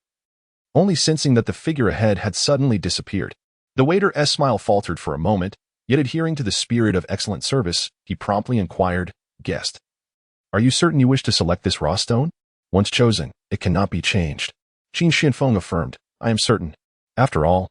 Only sensing that the figure ahead had suddenly disappeared. The waiter's smile faltered for a moment, yet adhering to the spirit of excellent service, he promptly inquired, "Guest, are you certain you wish to select this raw stone? Once chosen, it cannot be changed." Qin Xuanfeng affirmed, "I am certain." After all,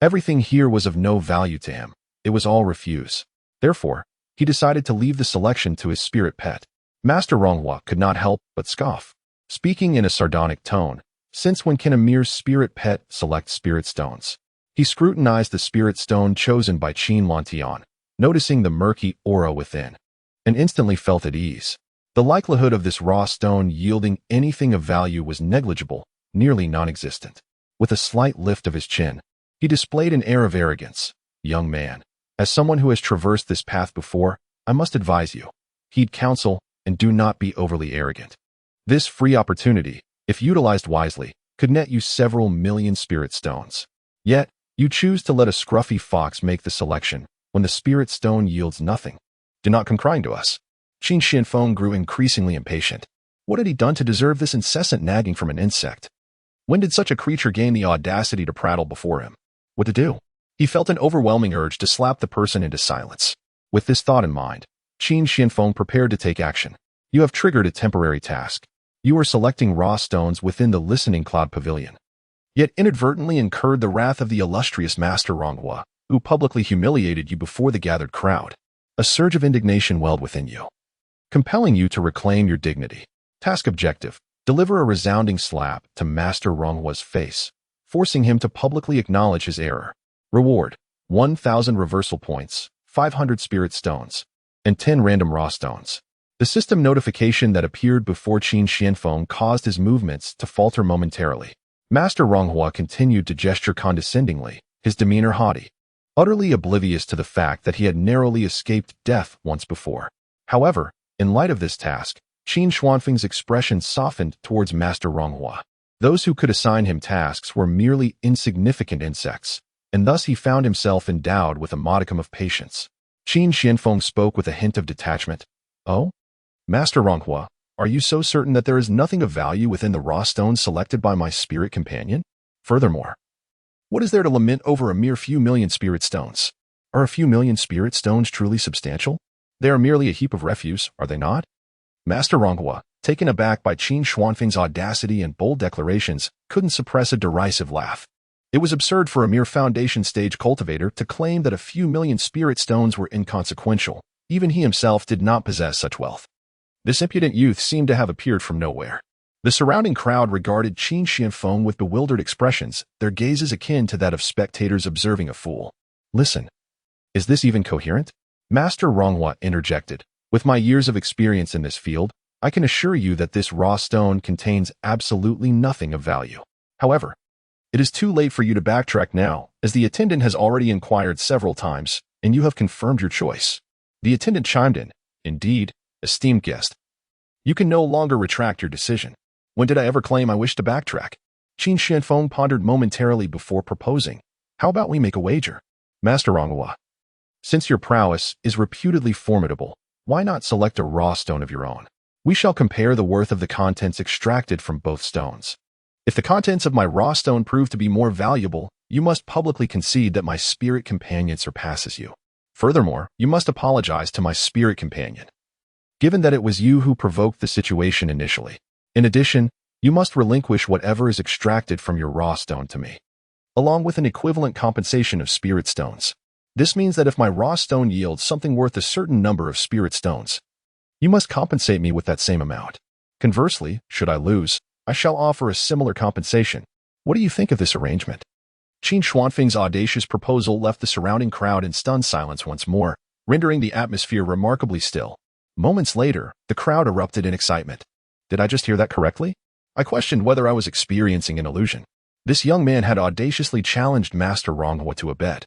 everything here was of no value to him. It was all refuse. Therefore, he decided to leave the selection to his spirit pet. Master Ronghua could not help but scoff, speaking in a sardonic tone. Since when can a mere spirit pet select spirit stones? He scrutinized the spirit stone chosen by Qin Lantian, noticing the murky aura within, and instantly felt at ease. The likelihood of this raw stone yielding anything of value was negligible, nearly non-existent. With a slight lift of his chin, he displayed an air of arrogance. "Young man, as someone who has traversed this path before, I must advise you. Heed counsel and do not be overly arrogant. This free opportunity, if utilized wisely, could net you several million spirit stones. Yet, you choose to let a scruffy fox make the selection when the spirit stone yields nothing. Do not come crying to us." Qin Xuanfeng grew increasingly impatient. What had he done to deserve this incessant nagging from an insect? When did such a creature gain the audacity to prattle before him? What to do? He felt an overwhelming urge to slap the person into silence. With this thought in mind, Qin Xuanfeng prepared to take action. You have triggered a temporary task. You are selecting raw stones within the Listening Cloud Pavilion, yet inadvertently incurred the wrath of the illustrious Master Ronghua, who publicly humiliated you before the gathered crowd. A surge of indignation welled within you, compelling you to reclaim your dignity. Task objective: deliver a resounding slap to Master Ronghua's face, forcing him to publicly acknowledge his error. Reward: 1,000 reversal points, 500 spirit stones, and 10 random raw stones. The system notification that appeared before Qin Xianfeng caused his movements to falter momentarily. Master Ronghua continued to gesture condescendingly, his demeanor haughty, utterly oblivious to the fact that he had narrowly escaped death once before. However, in light of this task, Qin Xuanfeng's expression softened towards Master Ronghua. Those who could assign him tasks were merely insignificant insects, and thus he found himself endowed with a modicum of patience. Qin Xianfeng spoke with a hint of detachment. Oh? Master Ronghua, are you so certain that there is nothing of value within the raw stones selected by my spirit companion? Furthermore, what is there to lament over a mere few million spirit stones? Are a few million spirit stones truly substantial? They are merely a heap of refuse, are they not? Master Ronghua, taken aback by Qin Xuanfeng's audacity and bold declarations, couldn't suppress a derisive laugh. It was absurd for a mere foundation stage cultivator to claim that a few million spirit stones were inconsequential. Even he himself did not possess such wealth. This impudent youth seemed to have appeared from nowhere. The surrounding crowd regarded Qin Xianfeng with bewildered expressions, their gazes akin to that of spectators observing a fool. Listen. Is this even coherent? Master Ronghua interjected. With my years of experience in this field, I can assure you that this raw stone contains absolutely nothing of value. However, it is too late for you to backtrack now, as the attendant has already inquired several times, and you have confirmed your choice. The attendant chimed in. Indeed, esteemed guest, you can no longer retract your decision. When did I ever claim I wish to backtrack? Qin Xianfeng pondered momentarily before proposing. How about we make a wager? Master Ronghua, since your prowess is reputedly formidable, why not select a raw stone of your own? We shall compare the worth of the contents extracted from both stones. If the contents of my raw stone prove to be more valuable, you must publicly concede that my spirit companion surpasses you. Furthermore, you must apologize to my spirit companion, given that it was you who provoked the situation initially. In addition, you must relinquish whatever is extracted from your raw stone to me, along with an equivalent compensation of spirit stones. This means that if my raw stone yields something worth a certain number of spirit stones, you must compensate me with that same amount. Conversely, should I lose, I shall offer a similar compensation. What do you think of this arrangement? Qin Xuanfeng's audacious proposal left the surrounding crowd in stunned silence once more, rendering the atmosphere remarkably still. Moments later, the crowd erupted in excitement. Did I just hear that correctly? I questioned whether I was experiencing an illusion. This young man had audaciously challenged Master Ronghua to a bet.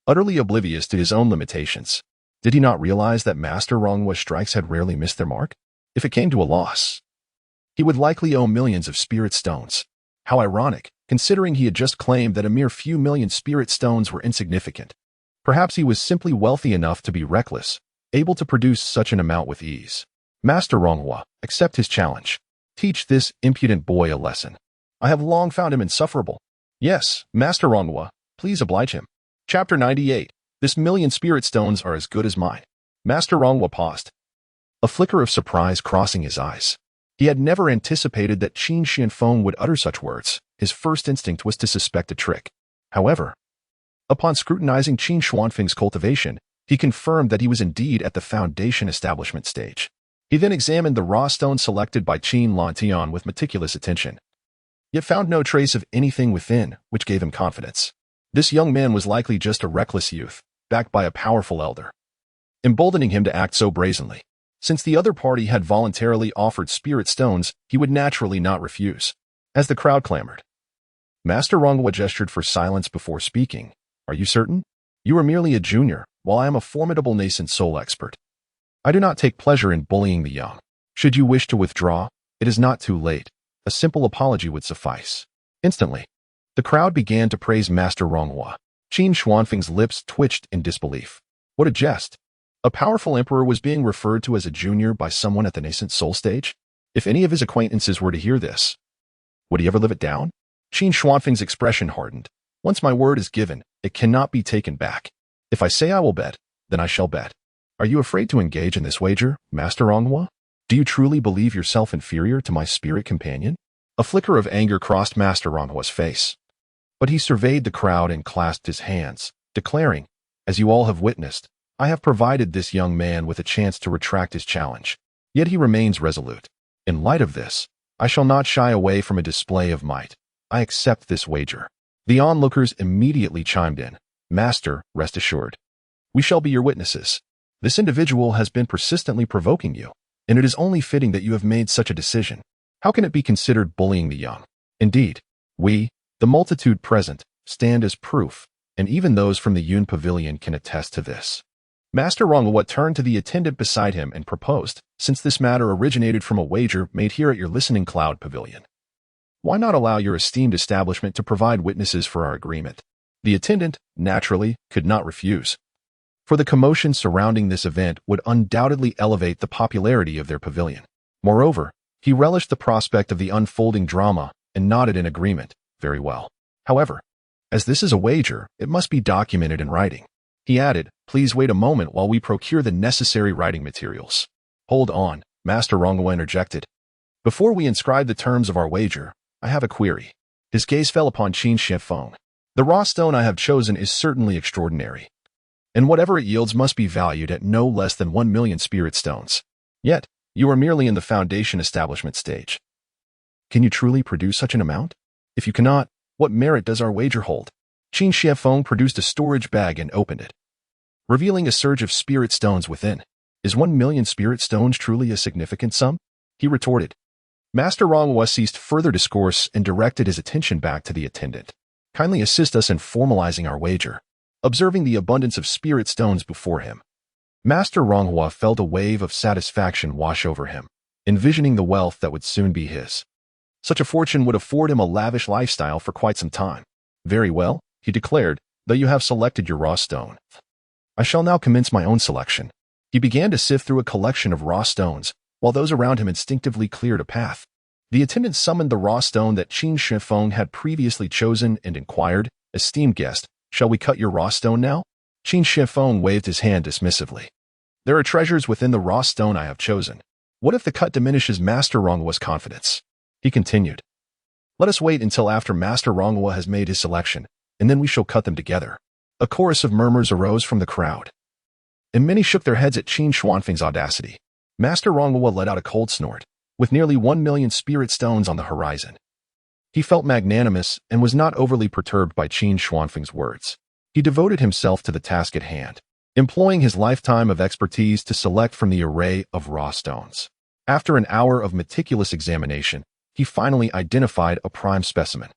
Utterly oblivious to his own limitations, did he not realize that Master Ronghua's strikes had rarely missed their mark? If it came to a loss, he would likely owe millions of spirit stones. How ironic, considering he had just claimed that a mere few million spirit stones were insignificant. Perhaps he was simply wealthy enough to be reckless, able to produce such an amount with ease. Master Ronghua, accept his challenge. Teach this impudent boy a lesson. I have long found him insufferable. Yes, Master Ronghua, please oblige him. Chapter 98. This million spirit stones are as good as mine. Master Ronghua paused, a flicker of surprise crossing his eyes. He had never anticipated that Qin Xianfeng would utter such words. His first instinct was to suspect a trick. However, upon scrutinizing Qin Xuanfeng's cultivation, he confirmed that he was indeed at the foundation establishment stage. He then examined the raw stone selected by Qin Lantian with meticulous attention, yet found no trace of anything within, which gave him confidence. This young man was likely just a reckless youth, backed by a powerful elder, emboldening him to act so brazenly. Since the other party had voluntarily offered spirit stones, he would naturally not refuse. As the crowd clamored, Master Ronghua gestured for silence before speaking. Are you certain? You are merely a junior, while I am a formidable nascent soul expert. I do not take pleasure in bullying the young. Should you wish to withdraw, it is not too late. A simple apology would suffice. Instantly, the crowd began to praise Master Ronghua. Qin Xuanfeng's lips twitched in disbelief. What a jest! A powerful emperor was being referred to as a junior by someone at the nascent soul stage? If any of his acquaintances were to hear this, would he ever live it down? Qin Xuanfeng's expression hardened. Once my word is given, it cannot be taken back. If I say I will bet, then I shall bet. Are you afraid to engage in this wager, Master Ronghua? Do you truly believe yourself inferior to my spirit companion? A flicker of anger crossed Master Ronghua's face. But he surveyed the crowd and clasped his hands, declaring, "As you all have witnessed, I have provided this young man with a chance to retract his challenge. Yet he remains resolute. In light of this, I shall not shy away from a display of might. I accept this wager." The onlookers immediately chimed in. "Master, rest assured. We shall be your witnesses. This individual has been persistently provoking you, and it is only fitting that you have made such a decision. How can it be considered bullying the young? Indeed, we, the multitude present, stand as proof, and even those from the Yun Pavilion can attest to this." Master Ronghua turned to the attendant beside him and proposed, "Since this matter originated from a wager made here at your Listening Cloud Pavilion, why not allow your esteemed establishment to provide witnesses for our agreement?" The attendant, naturally, could not refuse, for the commotion surrounding this event would undoubtedly elevate the popularity of their pavilion. Moreover, he relished the prospect of the unfolding drama and nodded in agreement. "Very well. However, as this is a wager, it must be documented in writing." He added, "Please wait a moment while we procure the necessary writing materials." "Hold on," Master Ronghua interjected. "Before we inscribe the terms of our wager, I have a query." His gaze fell upon Qin Shifeng. "The raw stone I have chosen is certainly extraordinary, and whatever it yields must be valued at no less than 1,000,000 spirit stones. Yet, you are merely in the foundation establishment stage. Can you truly produce such an amount? If you cannot, what merit does our wager hold?" Qin Shifeng produced a storage bag and opened it, revealing a surge of spirit stones within. "Is 1,000,000 spirit stones truly a significant sum?" he retorted. Master Ronghua ceased further discourse and directed his attention back to the attendant. "Kindly assist us in formalizing our wager." Observing the abundance of spirit stones before him, Master Ronghua felt a wave of satisfaction wash over him, envisioning the wealth that would soon be his. Such a fortune would afford him a lavish lifestyle for quite some time. "Very well," he declared, "though you have selected your raw stone, I shall now commence my own selection." He began to sift through a collection of raw stones, while those around him instinctively cleared a path. The attendant summoned the raw stone that Qin Shifeng had previously chosen and inquired, "Esteemed guest, shall we cut your raw stone now?" Qin Shifeng waved his hand dismissively. "There are treasures within the raw stone I have chosen. What if the cut diminishes Master Ronghua's confidence?" He continued. "Let us wait until after Master Ronghua has made his selection, and then we shall cut them together." A chorus of murmurs arose from the crowd, and many shook their heads at Qin Xuanfeng's audacity. Master Ronghua let out a cold snort, with nearly 1,000,000 spirit stones on the horizon. He felt magnanimous and was not overly perturbed by Qin Xuanfeng's words. He devoted himself to the task at hand, employing his lifetime of expertise to select from the array of raw stones. After an hour of meticulous examination, he finally identified a prime specimen.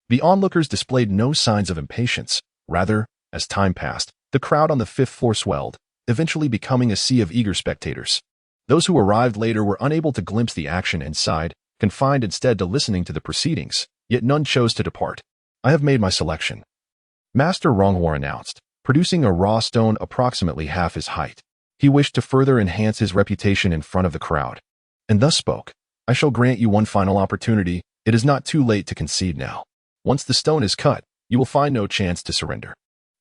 The onlookers displayed no signs of impatience. Rather, as time passed, the crowd on the 5th floor swelled, eventually becoming a sea of eager spectators. Those who arrived later were unable to glimpse the action inside, confined instead to listening to the proceedings, yet none chose to depart. "I have made my selection," Master Ronghua announced, producing a raw stone approximately half his height. He wished to further enhance his reputation in front of the crowd, and thus spoke. "I shall grant you one final opportunity. It is not too late to concede now. Once the stone is cut, you will find no chance to surrender."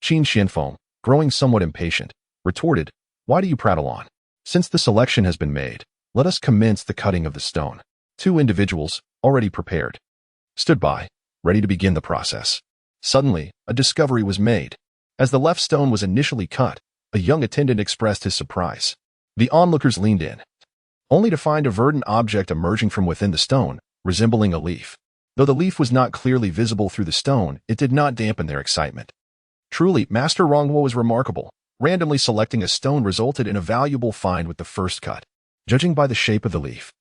Qin Shifeng, growing somewhat impatient, retorted, "Why do you prattle on? Since the selection has been made, let us commence the cutting of the stone." Two individuals, already prepared, stood by, ready to begin the process. Suddenly, a discovery was made. As the left stone was initially cut, a young attendant expressed his surprise. The onlookers leaned in, only to find a verdant object emerging from within the stone, resembling a leaf. Though the leaf was not clearly visible through the stone, it did not dampen their excitement. Truly, Master Ronghua was remarkable. Randomly selecting a stone resulted in a valuable find with the first cut. Judging by the shape of the leaf,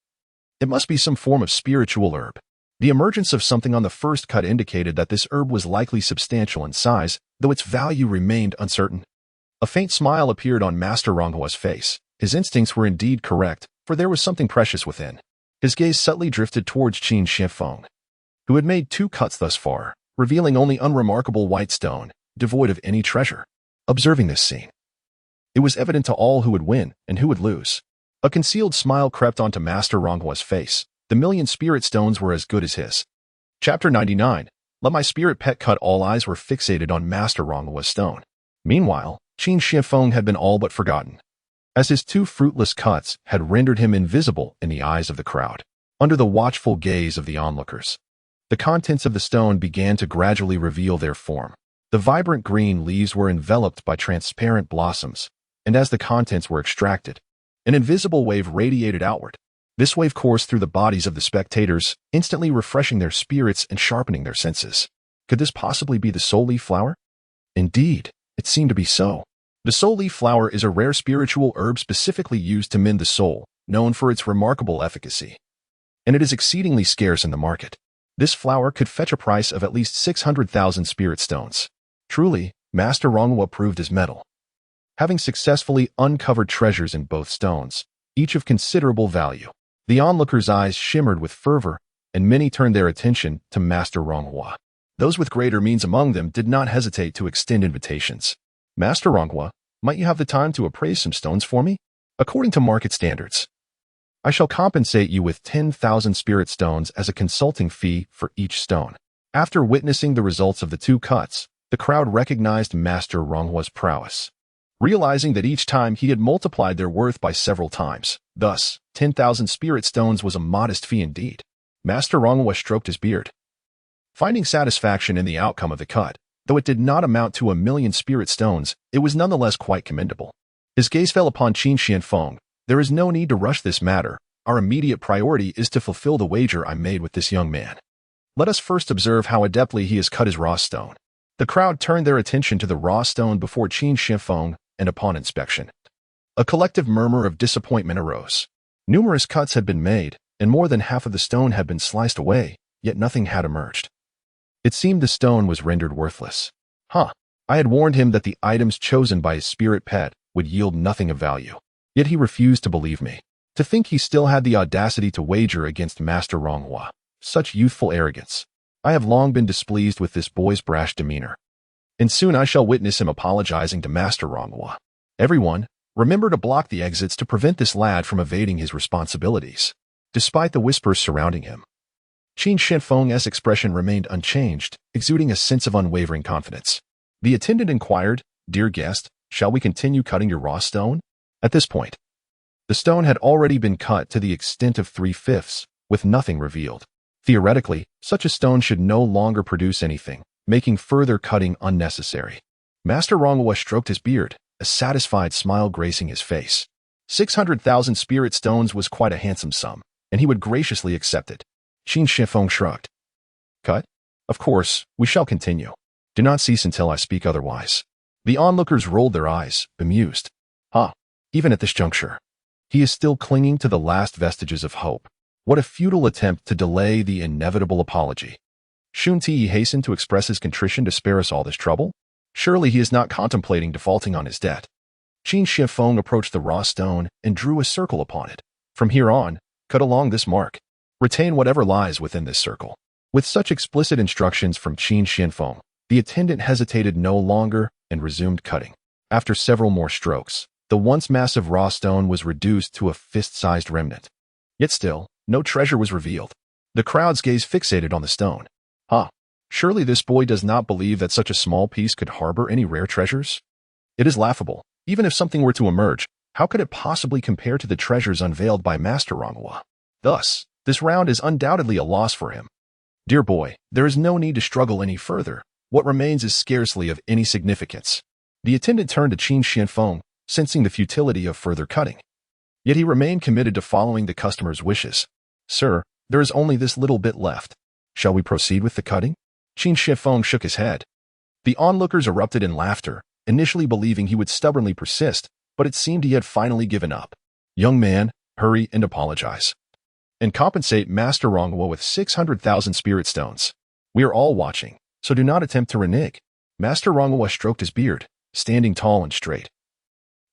it must be some form of spiritual herb. The emergence of something on the first cut indicated that this herb was likely substantial in size, though its value remained uncertain. A faint smile appeared on Master Ronghua's face. His instincts were indeed correct, for there was something precious within. His gaze subtly drifted towards Qin Shifeng, who had made 2 cuts thus far, revealing only unremarkable white stone, devoid of any treasure. Observing this scene, it was evident to all who would win and who would lose. A concealed smile crept onto Master Ronghua's face. The 1,000,000 spirit stones were as good as his. Chapter 99. Let my spirit pet cut. All eyes were fixated on Master Ronghua's stone. Meanwhile, Qin Shifeng had been all but forgotten. as his two fruitless cuts had rendered him invisible in the eyes of the crowd. Under the watchful gaze of the onlookers, the contents of the stone began to gradually reveal their form. The vibrant green leaves were enveloped by transparent blossoms, and as the contents were extracted, an invisible wave radiated outward. This wave coursed through the bodies of the spectators, instantly refreshing their spirits and sharpening their senses. Could this possibly be the soul leaf flower? Indeed, it seemed to be so. The soul leaf flower is a rare spiritual herb specifically used to mend the soul, known for its remarkable efficacy. And it is exceedingly scarce in the market. This flower could fetch a price of at least 600,000 spirit stones. Truly, Master Rongwa proved his mettle, having successfully uncovered treasures in both stones, each of considerable value. The onlookers' eyes shimmered with fervor, and many turned their attention to Master Rongwa. Those with greater means among them did not hesitate to extend invitations. Master Rongwa, might you have the time to appraise some stones for me? According to market standards, I shall compensate you with 10,000 spirit stones as a consulting fee for each stone. After witnessing the results of the two cuts, the crowd recognized Master Rongwa's prowess, realizing that each time he had multiplied their worth by several times. Thus, 10,000 spirit stones was a modest fee indeed. Master Rongwa stroked his beard, finding satisfaction in the outcome of the cut. Though it did not amount to 1,000,000 spirit stones, it was nonetheless quite commendable. His gaze fell upon Qin Xianfeng. There is no need to rush this matter. Our immediate priority is to fulfill the wager I made with this young man. Let us first observe how adeptly he has cut his raw stone. The crowd turned their attention to the raw stone before Qin Xianfeng, and upon inspection, a collective murmur of disappointment arose. Numerous cuts had been made, and more than half of the stone had been sliced away, yet nothing had emerged. It seemed the stone was rendered worthless. I had warned him that the items chosen by his spirit pet would yield nothing of value. Yet he refused to believe me. To think he still had the audacity to wager against Master Rongwa. Such youthful arrogance. I have long been displeased with this boy's brash demeanor, and soon I shall witness him apologizing to Master Rongwa. Everyone, remember to block the exits to prevent this lad from evading his responsibilities. Despite the whispers surrounding him, Qin Xianfeng's expression remained unchanged, exuding a sense of unwavering confidence. The attendant inquired, "Dear guest, shall we continue cutting your raw stone?" At this point, the stone had already been cut to the extent of 3/5, with nothing revealed. Theoretically, such a stone should no longer produce anything, making further cutting unnecessary. Master Rongwa stroked his beard, a satisfied smile gracing his face. 600,000 spirit stones was quite a handsome sum, and he would graciously accept it. Qin Xianfeng shrugged. Cut? Of course, we shall continue. Do not cease until I speak otherwise. The onlookers rolled their eyes, bemused. Even at this juncture, he is still clinging to the last vestiges of hope. What a futile attempt to delay the inevitable apology. Shouldn't he hasten to express his contrition to spare us all this trouble? Surely he is not contemplating defaulting on his debt. Qin Xianfeng approached the raw stone and drew a circle upon it. From here on, cut along this mark. Retain whatever lies within this circle. With such explicit instructions from Qin Xianfeng, the attendant hesitated no longer and resumed cutting. After several more strokes, the once massive raw stone was reduced to a fist-sized remnant. Yet still, no treasure was revealed. The crowd's gaze fixated on the stone. Surely this boy does not believe that such a small piece could harbor any rare treasures? It is laughable. Even if something were to emerge, how could it possibly compare to the treasures unveiled by Master Rongwa? Thus, this round is undoubtedly a loss for him. Dear boy, there is no need to struggle any further. What remains is scarcely of any significance. The attendant turned to Qin Xianfeng, sensing the futility of further cutting. Yet he remained committed to following the customer's wishes. Sir, there is only this little bit left. Shall we proceed with the cutting? Qin Xianfeng shook his head. The onlookers erupted in laughter, initially believing he would stubbornly persist, but it seemed he had finally given up. Young man, hurry and apologize, and compensate Master Rongwa with 600,000 spirit stones. We are all watching, so do not attempt to renege. Master Rongwa stroked his beard, standing tall and straight,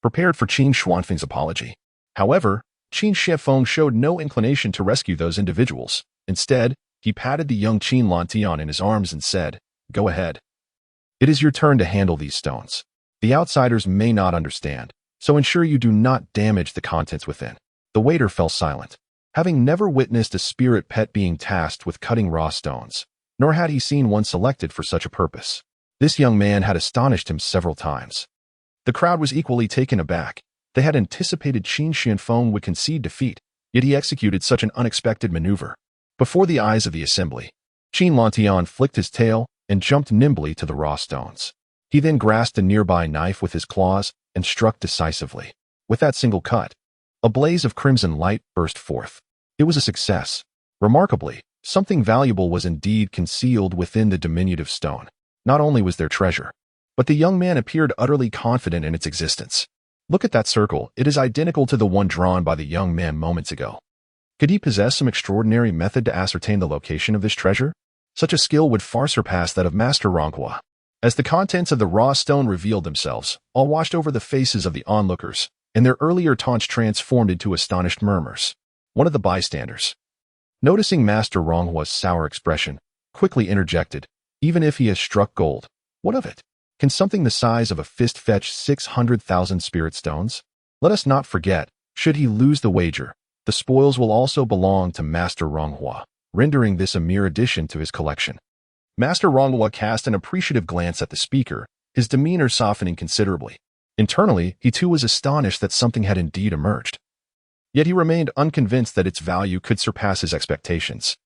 prepared for Qin Xianfeng's apology. However, Qin Xianfeng showed no inclination to rescue those individuals. Instead, he patted the young Qin Lantian in his arms and said, "Go ahead. It is your turn to handle these stones. The outsiders may not understand, so ensure you do not damage the contents within." The waiter fell silent, having never witnessed a spirit pet being tasked with cutting raw stones, nor had he seen one selected for such a purpose. This young man had astonished him several times. The crowd was equally taken aback, They had anticipated Qin Xianfeng would concede defeat, yet he executed such an unexpected maneuver. Before the eyes of the assembly, Qin Lantian flicked his tail and jumped nimbly to the raw stones. He then grasped a nearby knife with his claws and struck decisively. With that single cut, a blaze of crimson light burst forth. It was a success. Remarkably, something valuable was indeed concealed within the diminutive stone. Not only was there treasure, but the young man appeared utterly confident in its existence. Look at that circle. It is identical to the one drawn by the young man moments ago. Could he possess some extraordinary method to ascertain the location of this treasure? Such a skill would far surpass that of Master Ronghua. As the contents of the raw stone revealed themselves, all washed over the faces of the onlookers, and their earlier taunts transformed into astonished murmurs. One of the bystanders, noticing Master Ronghua's sour expression, quickly interjected, "Even if he has struck gold, what of it? Can something the size of a fist fetch 600,000 spirit stones? Let us not forget, should he lose the wager, the spoils will also belong to Master Ronghua, rendering this a mere addition to his collection." Master Ronghua cast an appreciative glance at the speaker, his demeanor softening considerably. Internally, he too was astonished that something had indeed emerged. Yet he remained unconvinced that its value could surpass his expectations.